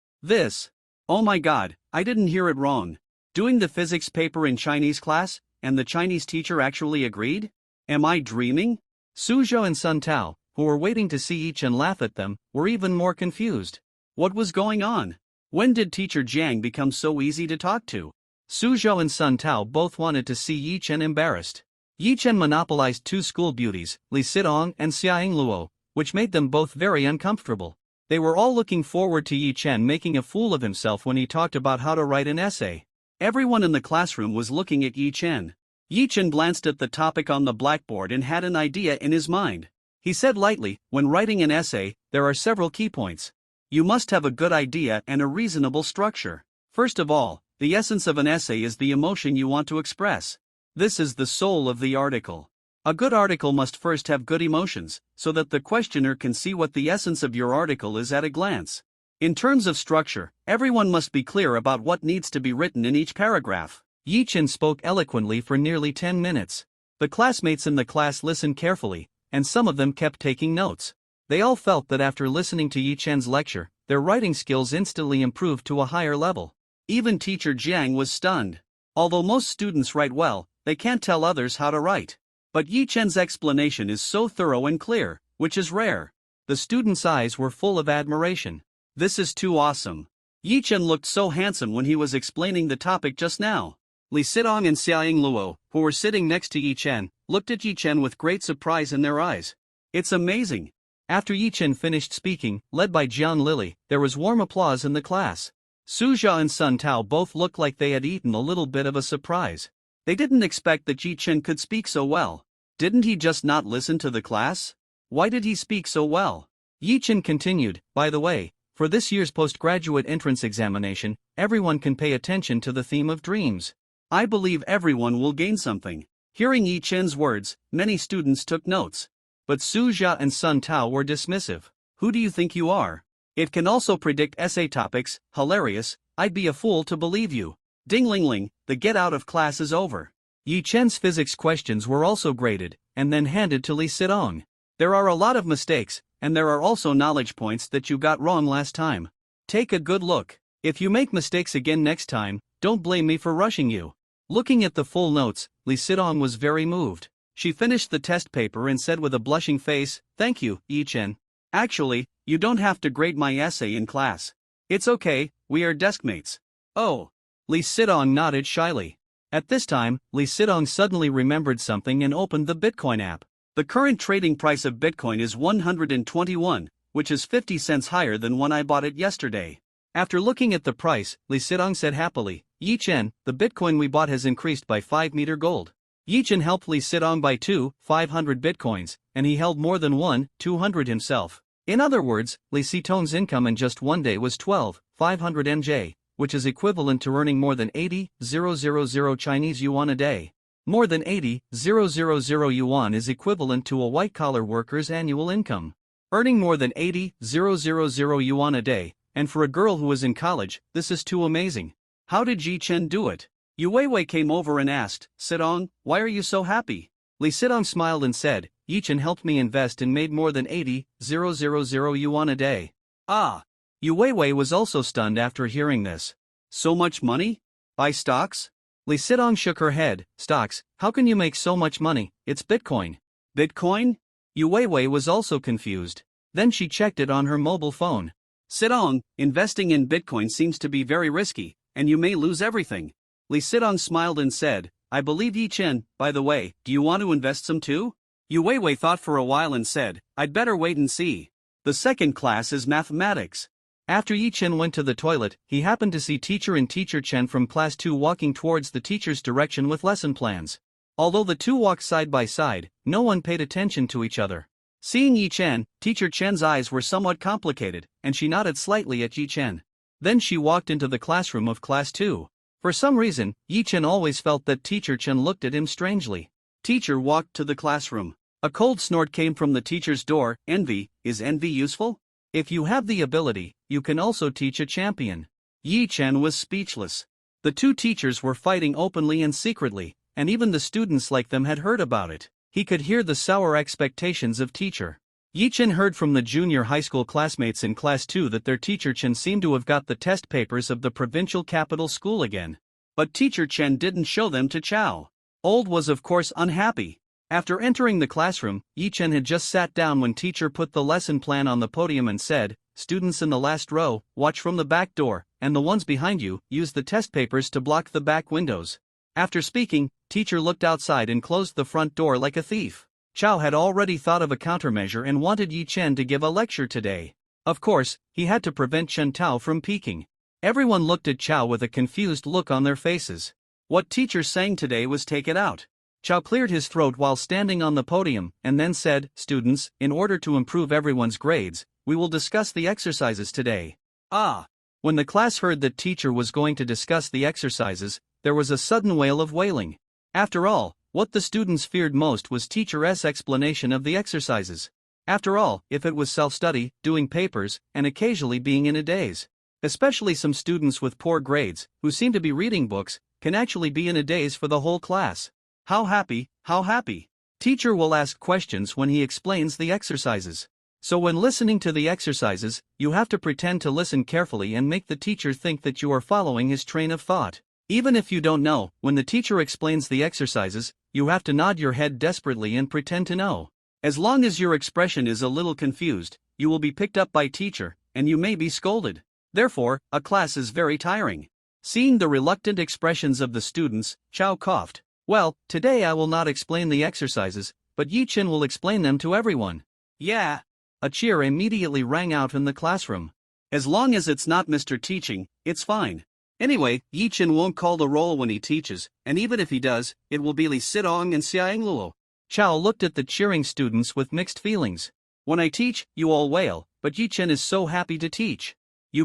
Oh my god, I didn't hear it wrong. Doing the physics paper in Chinese class, and the Chinese teacher actually agreed? Am I dreaming? Suzhou and Sun Tao, who were waiting to see Yi Chen laugh at them, were even more confused. What was going on? When did Teacher Jiang become so easy to talk to? Suzhou and Sun Tao both wanted to see Yi Chen embarrassed. Yi Chen monopolized two school beauties, Li Sitong and Xiaoying Luo, which made them both very uncomfortable. They were all looking forward to Yi Chen making a fool of himself when he talked about how to write an essay. Everyone in the classroom was looking at Yi Chen. Yi Chen glanced at the topic on the blackboard and had an idea in his mind. He said lightly, "When writing an essay, there are several key points. You must have a good idea and a reasonable structure. First of all, the essence of an essay is the emotion you want to express. This is the soul of the article. A good article must first have good emotions, so that the questioner can see what the essence of your article is at a glance. In terms of structure, everyone must be clear about what needs to be written in each paragraph." Yi Chen spoke eloquently for nearly 10 minutes. The classmates in the class listened carefully, and some of them kept taking notes. They all felt that after listening to Yi Chen's lecture, their writing skills instantly improved to a higher level. Even Teacher Jiang was stunned. Although most students write well, they can't tell others how to write. But Yi Chen's explanation is so thorough and clear, which is rare. The students' eyes were full of admiration. This is too awesome. Yi Chen looked so handsome when he was explaining the topic just now. Li Sitong and Xiaoying Luo, who were sitting next to Yi Chen, looked at Yi Chen with great surprise in their eyes. It's amazing. After Yi Chen finished speaking, led by Jian Lily, there was warm applause in the class. Su Zha and Sun Tao both looked like they had eaten a little bit of a surprise. They didn't expect that Yi Chen could speak so well. Didn't he just not listen to the class? Why did he speak so well? Yi Chen continued, by the way, for this year's postgraduate entrance examination, everyone can pay attention to the theme of dreams. I believe everyone will gain something. Hearing Yi Chen's words, many students took notes. But Su Jia and Sun Tao were dismissive. Who do you think you are? It can also predict essay topics, hilarious, I'd be a fool to believe you. Ding-ling-ling, the get out of class is over. Yi Chen's physics questions were also graded, and then handed to Li Sidong. There are a lot of mistakes, and there are also knowledge points that you got wrong last time. Take a good look. If you make mistakes again next time, don't blame me for rushing you. Looking at the full notes, Li Sidong was very moved. She finished the test paper and said with a blushing face, "Thank you, Yi Chen. Actually, you don't have to grade my essay in class. It's okay, we are deskmates." Oh. Li Sidong nodded shyly. At this time, Li Sidong suddenly remembered something and opened the Bitcoin app. The current trading price of Bitcoin is 121, which is 50 cents higher than when I bought it yesterday. After looking at the price, Li Sidong said happily, "Yi Chen, the Bitcoin we bought has increased by 5 gold." Yi Chen helped Li Sidong buy 500 Bitcoins, and he held more than 200 himself. In other words, Li Sidong's income in just one day was 500 NJ, which is equivalent to earning more than 80,000 Chinese yuan a day. More than 80,000 yuan is equivalent to a white-collar worker's annual income. Earning more than 80,000 yuan a day, and for a girl who is in college, this is too amazing. How did Yi Chen do it? Yu Weiwei came over and asked, "Sidong, why are you so happy?" Li Sidong smiled and said, "Yi Chen helped me invest and made more than 80,000 yuan a day." Ah! Yu Weiwei was also stunned after hearing this. So much money? Buy stocks? Li Sidong shook her head. Stocks? How can you make so much money? It's Bitcoin. Bitcoin? Yu Weiwei was also confused. Then she checked it on her mobile phone. Sidong, investing in Bitcoin seems to be very risky, and you may lose everything. Li Sidong smiled and said, "I believe Yi Chen, by the way, do you want to invest some too?" Yu Weiwei thought for a while and said, "I'd better wait and see. The second class is mathematics." After Yi Chen went to the toilet, he happened to see Teacher and Teacher Chen from Class 2 walking towards the teacher's direction with lesson plans. Although the two walked side by side, no one paid attention to each other. Seeing Yi Chen, Teacher Chen's eyes were somewhat complicated, and she nodded slightly at Yi Chen. Then she walked into the classroom of Class 2. For some reason, Yi Chen always felt that Teacher Chen looked at him strangely. Teacher walked to the classroom. A cold snort came from the teacher's door. Envy, is envy useful? If you have the ability, you can also teach a champion. Yi Chen was speechless. The two teachers were fighting openly and secretly, and even the students like them had heard about it. He could hear the sour expectations of Teacher. Yi Chen heard from the junior high school classmates in Class 2 that their Teacher Chen seemed to have got the test papers of the provincial capital school again. But Teacher Chen didn't show them to Chow. Old was of course unhappy. After entering the classroom, Yi Chen had just sat down when Teacher put the lesson plan on the podium and said, "Students in the last row, watch from the back door, and the ones behind you, use the test papers to block the back windows." After speaking, Teacher looked outside and closed the front door like a thief. Chow had already thought of a countermeasure and wanted Yi Chen to give a lecture today. Of course, he had to prevent Chen Tao from peeking. Everyone looked at Chow with a confused look on their faces. What Teacher's saying today was take it out. Chow cleared his throat while standing on the podium, and then said, "Students, in order to improve everyone's grades, we will discuss the exercises today." Ah! When the class heard that Teacher was going to discuss the exercises, there was a sudden wail of wailing. After all, what the students feared most was Teacher's explanation of the exercises. After all, if it was self-study, doing papers, and occasionally being in a daze. Especially some students with poor grades, who seem to be reading books, can actually be in a daze for the whole class. How happy, how happy. Teacher will ask questions when he explains the exercises. So when listening to the exercises, you have to pretend to listen carefully and make the teacher think that you are following his train of thought. Even if you don't know, when the teacher explains the exercises, you have to nod your head desperately and pretend to know. As long as your expression is a little confused, you will be picked up by Teacher, and you may be scolded. Therefore, a class is very tiring. Seeing the reluctant expressions of the students, Chow coughed. "Well, today I will not explain the exercises, but Yi Chen will explain them to everyone." "Yeah." A cheer immediately rang out in the classroom. "As long as it's not Mr. Teaching, it's fine." Anyway, Yi Chen won't call the roll when he teaches, and even if he does, it will be Li Sidong and Xiaing Luo. Chao looked at the cheering students with mixed feelings. When I teach, you all wail, but Yi Chen is so happy to teach.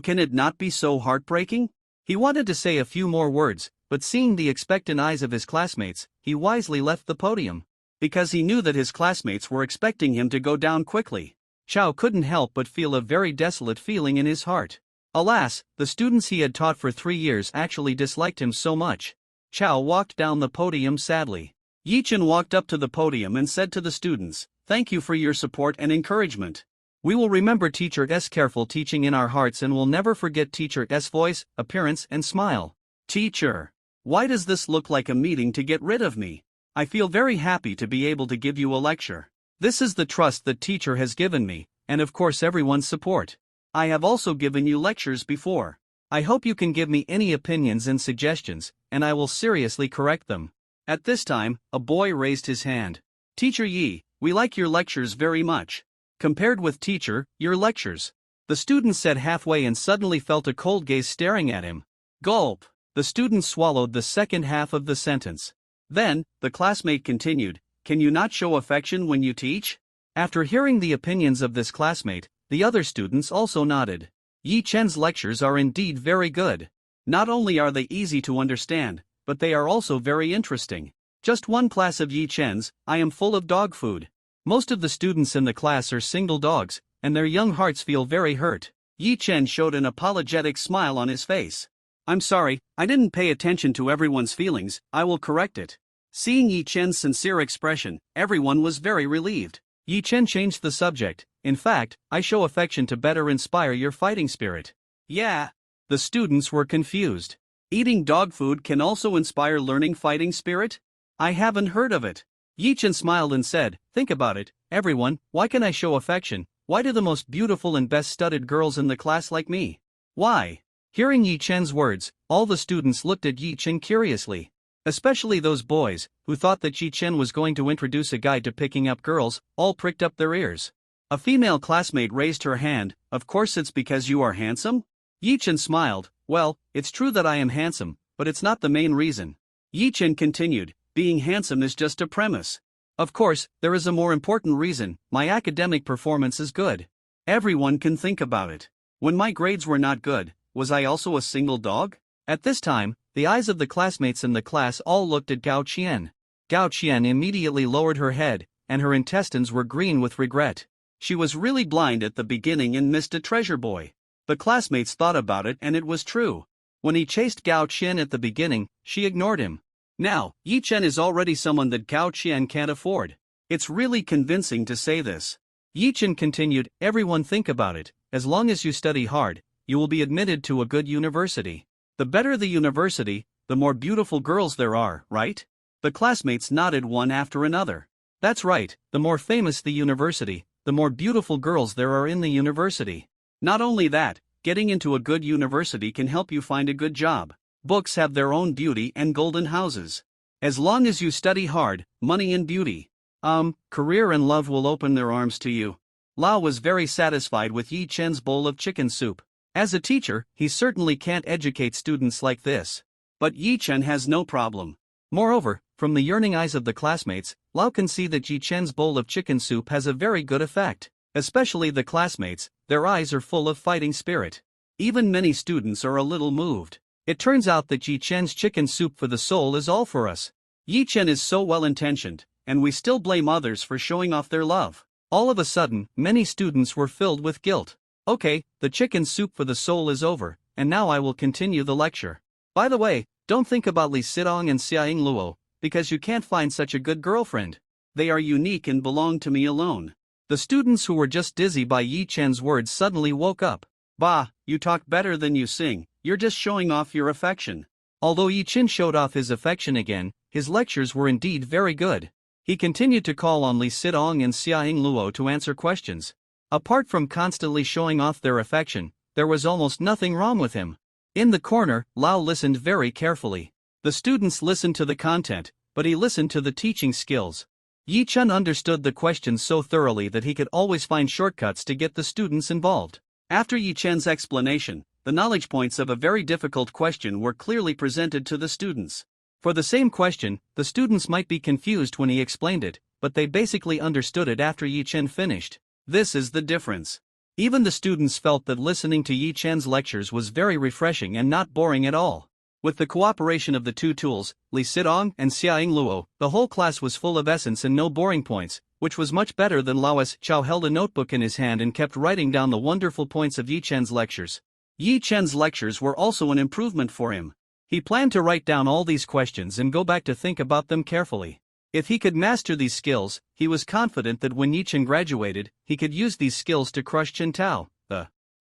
Can it not be so heartbreaking? He wanted to say a few more words, but seeing the expectant eyes of his classmates, he wisely left the podium. Because he knew that his classmates were expecting him to go down quickly. Chao couldn't help but feel a very desolate feeling in his heart. Alas, the students he had taught for 3 years actually disliked him so much. Chao walked down the podium sadly. Yi Chen walked up to the podium and said to the students, "Thank you for your support and encouragement. We will remember Teacher S' careful teaching in our hearts and will never forget Teacher S' voice, appearance and smile." Teacher, why does this look like a meeting to get rid of me? I feel very happy to be able to give you a lecture. This is the trust that Teacher has given me, and of course everyone's support. I have also given you lectures before. I hope you can give me any opinions and suggestions, and I will seriously correct them. At this time, a boy raised his hand. Teacher Yi, we like your lectures very much. Compared with Teacher, your lectures. The student said halfway and suddenly felt a cold gaze staring at him. Gulp. The student swallowed the second half of the sentence. Then, the classmate continued, "Can you not show affection when you teach?" After hearing the opinions of this classmate, the other students also nodded. Yi Chen's lectures are indeed very good. Not only are they easy to understand, but they are also very interesting. Just one class of Yi Chen's, I am full of dog food. Most of the students in the class are single dogs, and their young hearts feel very hurt. Yi Chen showed an apologetic smile on his face. I'm sorry, I didn't pay attention to everyone's feelings, I will correct it. Seeing Yi Chen's sincere expression, everyone was very relieved. Yi Chen changed the subject. In fact, I show affection to better inspire your fighting spirit. Yeah. The students were confused. Eating dog food can also inspire learning fighting spirit? I haven't heard of it. Yi Chen smiled and said, think about it, everyone, why can I show affection? Why do the most beautiful and best studied girls in the class like me? Why? Hearing Yi Chen's words, all the students looked at Yi Chen curiously. Especially those boys, who thought that Yi Chen was going to introduce a guide to picking up girls, all pricked up their ears. A female classmate raised her hand. Of course it's because you are handsome? Yi Chen smiled. Well, it's true that I am handsome, but it's not the main reason. Yi Chen continued, being handsome is just a premise. Of course, there is a more important reason, my academic performance is good. Everyone can think about it. When my grades were not good, was I also a single dog? At this time, the eyes of the classmates in the class all looked at Gao Qian. Gao Qian immediately lowered her head, and her intestines were green with regret. She was really blind at the beginning and missed a treasure boy. The classmates thought about it and it was true. When he chased Gao Qian at the beginning, she ignored him. Now, Yi Chen is already someone that Gao Qian can't afford. It's really convincing to say this. Yi Chen continued, everyone think about it, as long as you study hard, you will be admitted to a good university. The better the university, the more beautiful girls there are, right? The classmates nodded one after another. That's right, the more famous the university, the more beautiful girls there are in the university. Not only that, getting into a good university can help you find a good job. Books have their own beauty and golden houses. As long as you study hard, money and beauty, career and love will open their arms to you. Lao was very satisfied with Yi Chen's bowl of chicken soup. As a teacher, he certainly can't educate students like this. But Yi Chen has no problem. Moreover, from the yearning eyes of the classmates, Lao can see that Yi Chen's bowl of chicken soup has a very good effect. Especially the classmates, their eyes are full of fighting spirit. Even many students are a little moved. It turns out that Yi Chen's chicken soup for the soul is all for us. Yi Chen is so well-intentioned, and we still blame others for showing off their love. All of a sudden, many students were filled with guilt. Okay, the chicken soup for the soul is over, and now I will continue the lecture. By the way, don't think about Li Sidong and Xiaing Luo, because you can't find such a good girlfriend. They are unique and belong to me alone. The students who were just dizzy by Yi Chen's words suddenly woke up. Bah, you talk better than you sing, you're just showing off your affection. Although Yi Chen showed off his affection again, his lectures were indeed very good. He continued to call on Li Sidong and Xiaing Luo to answer questions. Apart from constantly showing off their affection, there was almost nothing wrong with him. In the corner, Lao listened very carefully. The students listened to the content, but he listened to the teaching skills. Yi Chen understood the questions so thoroughly that he could always find shortcuts to get the students involved. After Yi Chen's explanation, The knowledge points of a very difficult question were clearly presented to the students. For the same question, the students might be confused when he explained it, but they basically understood it after Yi Chen finished. This is the difference. Even the students felt that listening to Yi Chen's lectures was very refreshing and not boring at all. With the cooperation of the two tools, Li Sidong and Xiaoying Luo, the whole class was full of essence and no boring points, which was much better than Laois. Chao held a notebook in his hand and kept writing down the wonderful points of Yi Chen's lectures. Yi Chen's lectures were also an improvement for him. He planned to write down all these questions and go back to think about them carefully. If he could master these skills, he was confident that when Yi Chen graduated, he could use these skills to crush Chen Tao.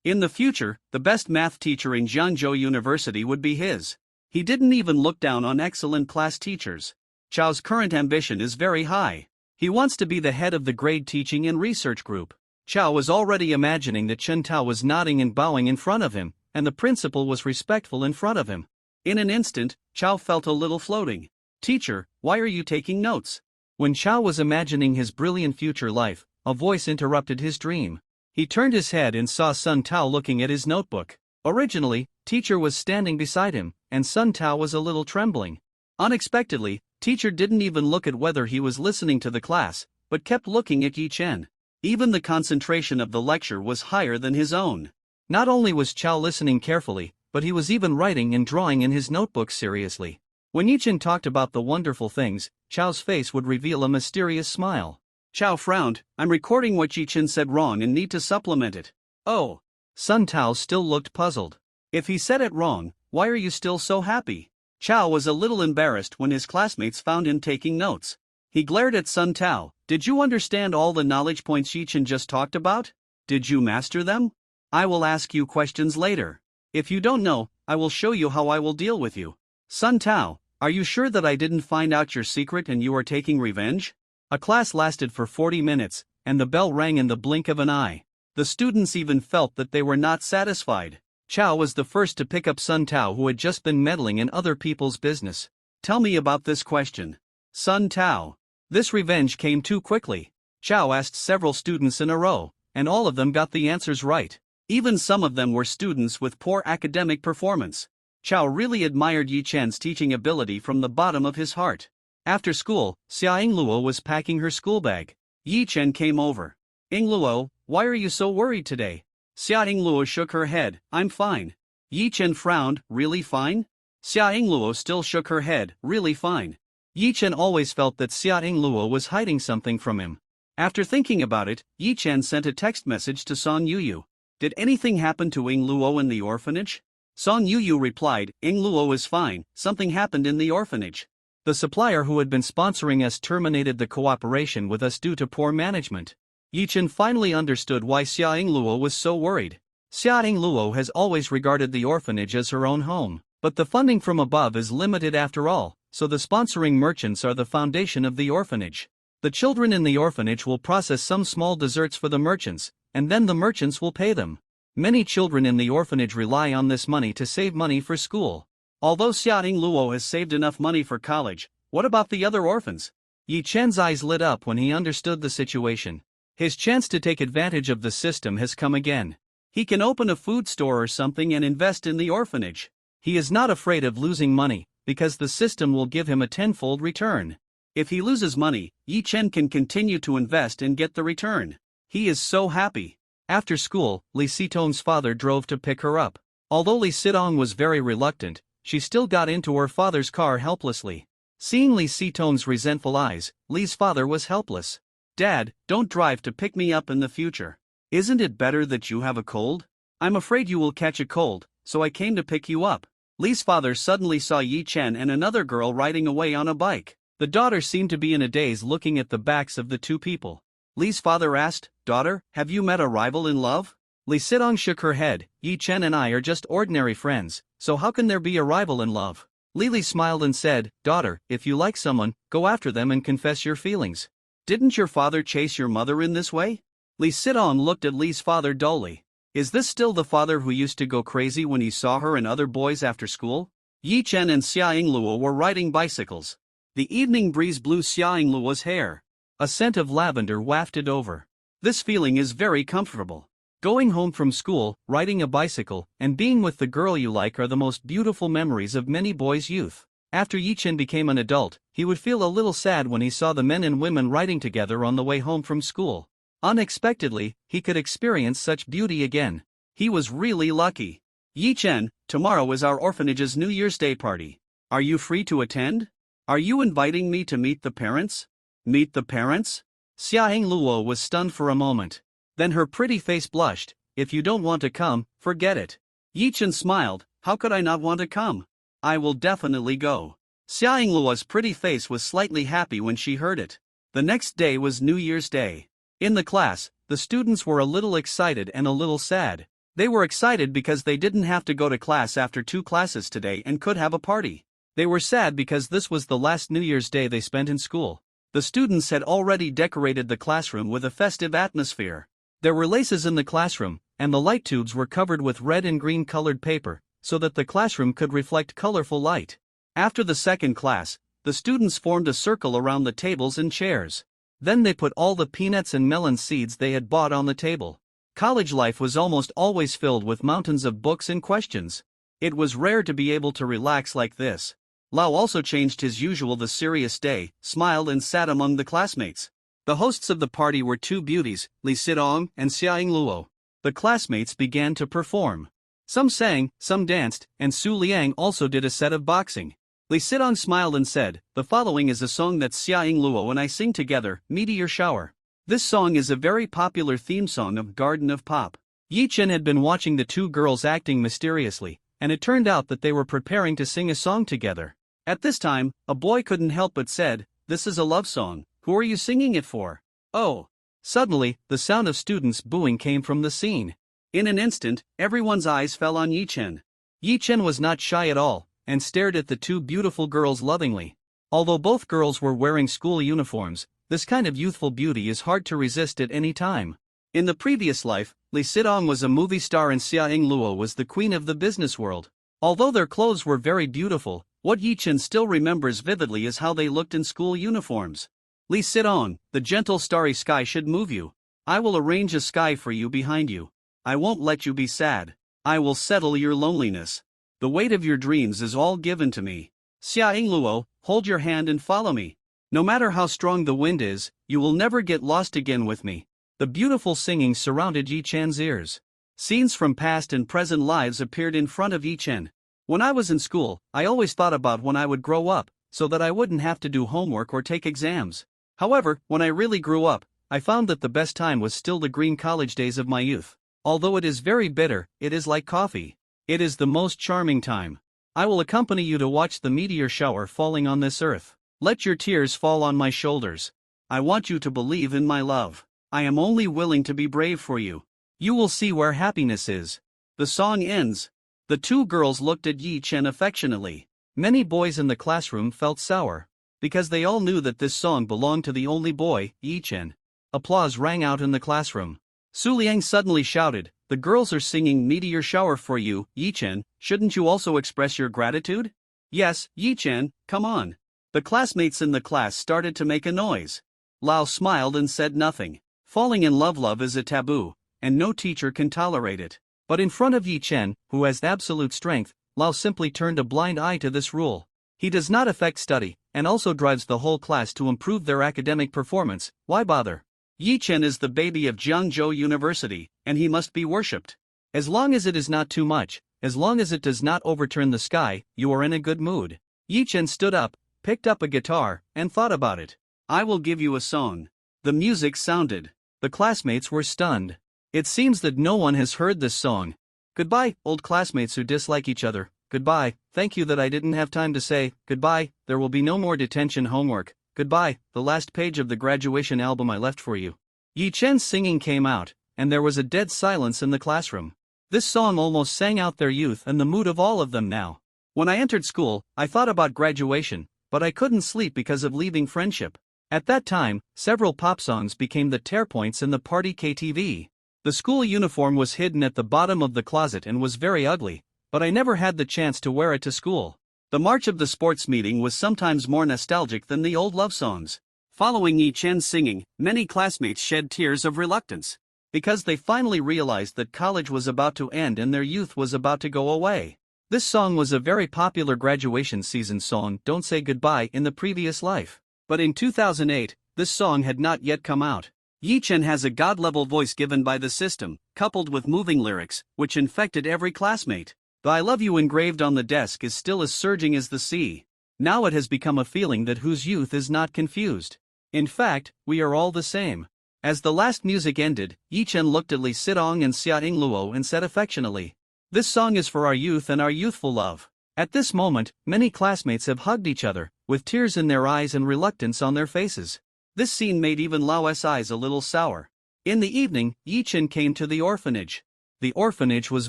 In the future, the best math teacher in Jiangzhou University would be his. He didn't even look down on excellent class teachers. Chao's current ambition is very high. He wants to be the head of the grade teaching and research group. Chao was already imagining that Chen Tao was nodding and bowing in front of him, and the principal was respectful in front of him. In an instant, Chao felt a little floating. "Teacher, why are you taking notes?" When Chao was imagining his brilliant future life, a voice interrupted his dream. He turned his head and saw Sun Tao looking at his notebook. Originally, Teacher was standing beside him, and Sun Tao was a little trembling. Unexpectedly, Teacher didn't even look at whether he was listening to the class, but kept looking at Yi Chen. Even the concentration of the lecture was higher than his own. Not only was Chao listening carefully, but he was even writing and drawing in his notebook seriously. When Yi Chen talked about the wonderful things, Chao's face would reveal a mysterious smile. Chao frowned. "I'm recording what Yi Chen said wrong and need to supplement it." "Oh." Sun Tao still looked puzzled. "If he said it wrong, why are you still so happy?" Chao was a little embarrassed when his classmates found him taking notes. He glared at Sun Tao. "Did you understand all the knowledge points Yi Chen just talked about? Did you master them? I will ask you questions later. If you don't know, I will show you how I will deal with you." "Sun Tao, are you sure that I didn't find out your secret and you are taking revenge?" A class lasted for 40 minutes, and the bell rang in the blink of an eye. The students even felt that they were not satisfied. Chao was the first to pick up Sun Tao, who had just been meddling in other people's business. "Tell me about this question." "Sun Tao." This revenge came too quickly. Chao asked several students in a row, and all of them got the answers right. Even some of them were students with poor academic performance. Chao really admired Yi Chen's teaching ability from the bottom of his heart. After school, Xiaoying Luo was packing her school bag. Yi Chen came over. "Ying Luo, why are you so worried today?" Xiaoying Luo shook her head. "I'm fine." Yi Chen frowned. "Really fine?" Xiaoying Luo still shook her head. "Really fine." Yi Chen always felt that Xiaoying Luo was hiding something from him. After thinking about it, Yi Chen sent a text message to Song Yuyu. "Did anything happen to Ying Luo in the orphanage?" Song Yuyu replied, "Ying Luo is fine, something happened in the orphanage. The supplier who had been sponsoring us terminated the cooperation with us due to poor management." Yi Chen finally understood why Xiaoying Luo was so worried. Xiaoying Luo has always regarded the orphanage as her own home, but the funding from above is limited after all, so the sponsoring merchants are the foundation of the orphanage. The children in the orphanage will process some small desserts for the merchants, and then the merchants will pay them. Many children in the orphanage rely on this money to save money for school. Although Xiaoying Luo has saved enough money for college, what about the other orphans? Yi Chen's eyes lit up when he understood the situation. His chance to take advantage of the system has come again. He can open a food store or something and invest in the orphanage. He is not afraid of losing money, because the system will give him a tenfold return. If he loses money, Yi Chen can continue to invest and get the return. He is so happy. After school, Li Sitong's father drove to pick her up. Although Li Sitong was very reluctant, she still got into her father's car helplessly. Seeing Li Sitong's resentful eyes, Li's father was helpless. "Dad, don't drive to pick me up in the future. Isn't it better that you have a cold? I'm afraid you will catch a cold, so I came to pick you up." Li's father suddenly saw Yi Chen and another girl riding away on a bike. The daughter seemed to be in a daze looking at the backs of the two people. Li's father asked, "Daughter, have you met a rival in love?" Li Sitong shook her head. "Yi Chen and I are just ordinary friends, so how can there be a rival in love?" Li smiled and said, "Daughter, if you like someone, go after them and confess your feelings. Didn't your father chase your mother in this way?" Li Sitong looked at Li's father dully. Is this still the father who used to go crazy when he saw her and other boys after school? Yi Chen and Xiaoying Luo were riding bicycles. The evening breeze blew Xiaoying Luo's hair. A scent of lavender wafted over. This feeling is very comfortable. Going home from school, riding a bicycle, and being with the girl you like are the most beautiful memories of many boys' youth. After Yichen became an adult, he would feel a little sad when he saw the men and women riding together on the way home from school. Unexpectedly, he could experience such beauty again. He was really lucky. Yichen, tomorrow is our orphanage's New Year's Day party. Are you free to attend? Are you inviting me to meet the parents? Meet the parents? Xiaoying Luo was stunned for a moment. Then her pretty face blushed. If you don't want to come, forget it. Yichen smiled. How could I not want to come? I will definitely go. Xiaoying Luo's pretty face was slightly happy when she heard it. The next day was New Year's Day. In the class, the students were a little excited and a little sad. They were excited because they didn't have to go to class after 2 classes today and could have a party. They were sad because this was the last New Year's Day they spent in school. The students had already decorated the classroom with a festive atmosphere. There were laces in the classroom, and the light tubes were covered with red and green colored paper, so that the classroom could reflect colorful light. After the second class, the students formed a circle around the tables and chairs. Then they put all the peanuts and melon seeds they had bought on the table. College life was almost always filled with mountains of books and questions. It was rare to be able to relax like this. Lao also changed his usual the serious day, smiled and sat among the classmates. The hosts of the party were 2 beauties, Li Sidong and Xiaoying Luo. The classmates began to perform. Some sang, some danced, and Su Liang also did a set of boxing. Li Sidong smiled and said, "The following is a song that Xiaoying Luo and I sing together, Meteor Shower." This song is a very popular theme song of Garden of Pop. Yichen had been watching the 2 girls acting mysteriously, and it turned out that they were preparing to sing a song together. At this time, a boy couldn't help but said, "This is a love song. Who are you singing it for?" "Oh." Suddenly, the sound of students booing came from the scene. In an instant, everyone's eyes fell on Yichen. Yichen was not shy at all, and stared at the 2 beautiful girls lovingly. Although both girls were wearing school uniforms, this kind of youthful beauty is hard to resist at any time. In the previous life, Li Sidong was a movie star and Xiaoying Luo was the queen of the business world. Although their clothes were very beautiful, what Yichen still remembers vividly is how they looked in school uniforms. "Li Sidong, the gentle starry sky should move you. I will arrange a sky for you behind you. I won't let you be sad. I will settle your loneliness. The weight of your dreams is all given to me. Xiaoying Luo, hold your hand and follow me. No matter how strong the wind is, you will never get lost again with me." The beautiful singing surrounded Yichen's ears. Scenes from past and present lives appeared in front of Yichen. "When I was in school, I always thought about when I would grow up, so that I wouldn't have to do homework or take exams. However, when I really grew up, I found that the best time was still the green college days of my youth. Although it is very bitter, it is like coffee. It is the most charming time. I will accompany you to watch the meteor shower falling on this earth. Let your tears fall on my shoulders. I want you to believe in my love. I am only willing to be brave for you. You will see where happiness is." The song ends. The 2 girls looked at Yichen affectionately. Many boys in the classroom felt sour, because they all knew that this song belonged to the only boy, Yichen. Applause rang out in the classroom. Su Liang suddenly shouted, "The girls are singing Meteor Shower for you, Yichen, shouldn't you also express your gratitude?" "Yes, Yichen, come on." The classmates in the class started to make a noise. Lao smiled and said nothing. Falling in love is a taboo, and no teacher can tolerate it. But in front of Yichen, who has absolute strength, Lao simply turned a blind eye to this rule. He does not affect study, and also drives the whole class to improve their academic performance. Why bother? Yichen is the baby of Jiangzhou University, and he must be worshipped. As long as it is not too much, as long as it does not overturn the sky, you are in a good mood. Yichen stood up, picked up a guitar, and thought about it. "I will give you a song." The music sounded. The classmates were stunned. It seems that no one has heard this song. "Goodbye, old classmates who dislike each other. Goodbye, thank you that I didn't have time to say, goodbye, there will be no more detention homework. Goodbye, the last page of the graduation album I left for you." Yichen's singing came out, and there was a dead silence in the classroom. This song almost sang out their youth and the mood of all of them now. "When I entered school, I thought about graduation, but I couldn't sleep because of leaving friendship." At that time, several pop songs became the tear points in the party KTV. The school uniform was hidden at the bottom of the closet and was very ugly, but I never had the chance to wear it to school. The march of the sports meeting was sometimes more nostalgic than the old love songs. Following Yichen's singing, many classmates shed tears of reluctance. Because they finally realized that college was about to end and their youth was about to go away. This song was a very popular graduation season song, Don't Say Goodbye, in the previous life. But in 2008, this song had not yet come out. Yi Chen has a god-level voice given by the system, coupled with moving lyrics, which infected every classmate. The I love you engraved on the desk is still as surging as the sea. Now it has become a feeling that whose youth is not confused. In fact, we are all the same. As the last music ended, Yi Chen looked at Li Sidong and Xia Ingluo and said affectionately, "This song is for our youth and our youthful love." At this moment, many classmates have hugged each other, with tears in their eyes and reluctance on their faces. This scene made even Lao's eyes a little sour. In the evening, Yi Chen came to the orphanage. The orphanage was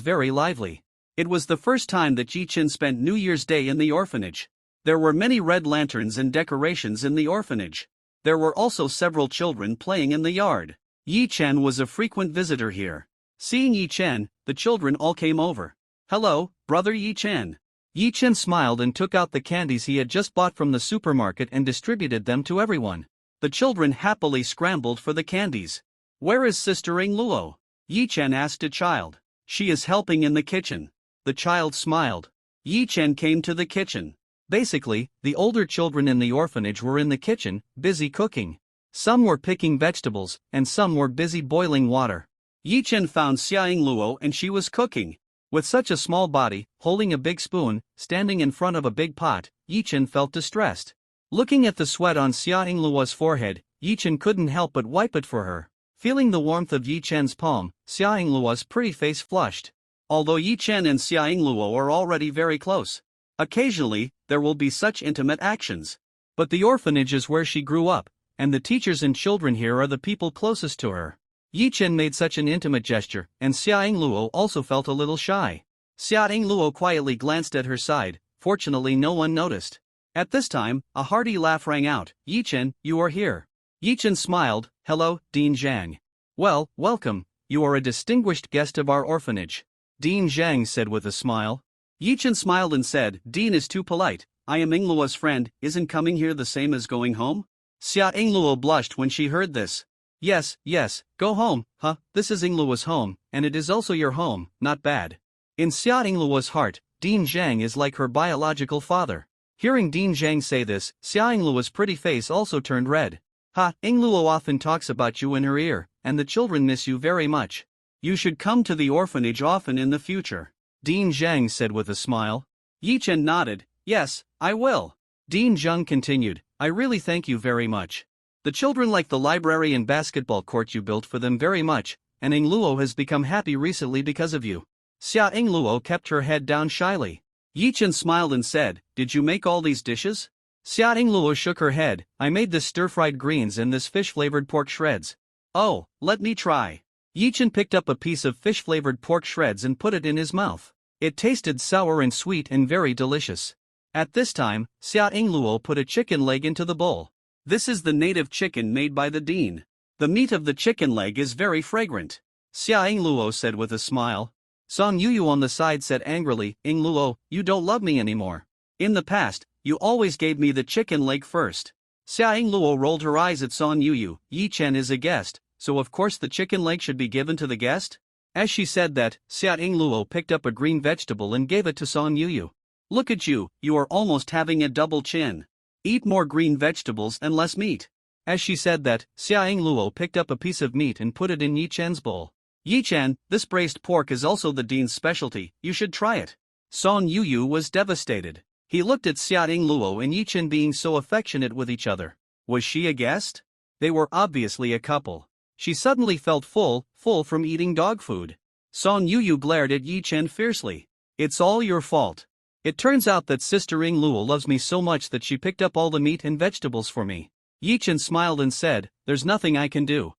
very lively. It was the first time that Yi Chen spent New Year's Day in the orphanage. There were many red lanterns and decorations in the orphanage. There were also several children playing in the yard. Yi Chen was a frequent visitor here. Seeing Yi Chen, the children all came over. "Hello, brother Yi Chen." Yi Chen smiled and took out the candies he had just bought from the supermarket and distributed them to everyone. The children happily scrambled for the candies. "Where is Sister Ing Luo?" Yi Chen asked a child. "She is helping in the kitchen." The child smiled. Yi Chen came to the kitchen. Basically, the older children in the orphanage were in the kitchen, busy cooking. Some were picking vegetables, and some were busy boiling water. Yi Chen found Xia Ing Luo and she was cooking. With such a small body, holding a big spoon, standing in front of a big pot, Yi Chen felt distressed. Looking at the sweat on Xia Ing Luo's forehead, Yi Chen couldn't help but wipe it for her. Feeling the warmth of Yi Chen's palm, Xia Ing Luo's pretty face flushed. Although Yi Chen and Xia Ing Luo are already very close, occasionally, there will be such intimate actions. But the orphanage is where she grew up, and the teachers and children here are the people closest to her. Yi Chen made such an intimate gesture, and Xia Ing Luo also felt a little shy. Xia Ing Luo quietly glanced at her side, fortunately no one noticed. At this time, a hearty laugh rang out. "Yi Chen, you are here." Yi Chen smiled. "Hello, Dean Zhang. Well, welcome, you are a distinguished guest of our orphanage," Dean Zhang said with a smile. Yi Chen smiled and said, "Dean is too polite. I am Ing Luo's friend, isn't coming here the same as going home?" Xia Ing Luo blushed when she heard this. Yes, go home, huh? This is Ing Luo's home, and it is also your home, not bad." In Xia Ing Luo's heart, Dean Zhang is like her biological father. Hearing Dean Zhang say this, Xia Ing Luo's pretty face also turned red. "Ha, Ing Luo often talks about you in her ear, and the children miss you very much. You should come to the orphanage often in the future," Dean Zhang said with a smile. Yi Chen nodded. "Yes, I will." Dean Zhang continued, "I really thank you very much. The children like the library and basketball court you built for them very much, and Ing Luo has become happy recently because of you." Xia Ing Luo kept her head down shyly. Yi Chen smiled and said, "Did you make all these dishes?" Xia Ing Luo shook her head. "I made this stir-fried greens and this fish-flavored pork shreds." "Oh, let me try." Yi Chen picked up a piece of fish-flavored pork shreds and put it in his mouth. It tasted sour and sweet and very delicious. At this time, Xia Ing Luo put a chicken leg into the bowl. This is the native chicken made by the dean. The meat of the chicken leg is very fragrant. Xia Ing Luo said with a smile. Song Yuyu on the side said angrily, "Ing Luo, you don't love me anymore. In the past, you always gave me the chicken leg first." Xia Ing Luo rolled her eyes at Song Yuyu. Yi Chen is a guest, so of course the chicken leg should be given to the guest? As she said that, Xia Ing Luo picked up a green vegetable and gave it to Song Yuyu. "Look at you, you are almost having a double chin. Eat more green vegetables and less meat." As she said that, Xia Ing Luo picked up a piece of meat and put it in Yi Chen's bowl. "Yi Chen, this braised pork is also the dean's specialty, you should try it." Song Yuyu was devastated. He looked at Xia Ing Luo and Yi Chen being so affectionate with each other. Was she a guest? They were obviously a couple. She suddenly felt full from eating dog food. Song Yuyu glared at Yi Chen fiercely. "It's all your fault. It turns out that Sister Ing Luo loves me so much that she picked up all the meat and vegetables for me." Yi Chen smiled and said, "There's nothing I can do.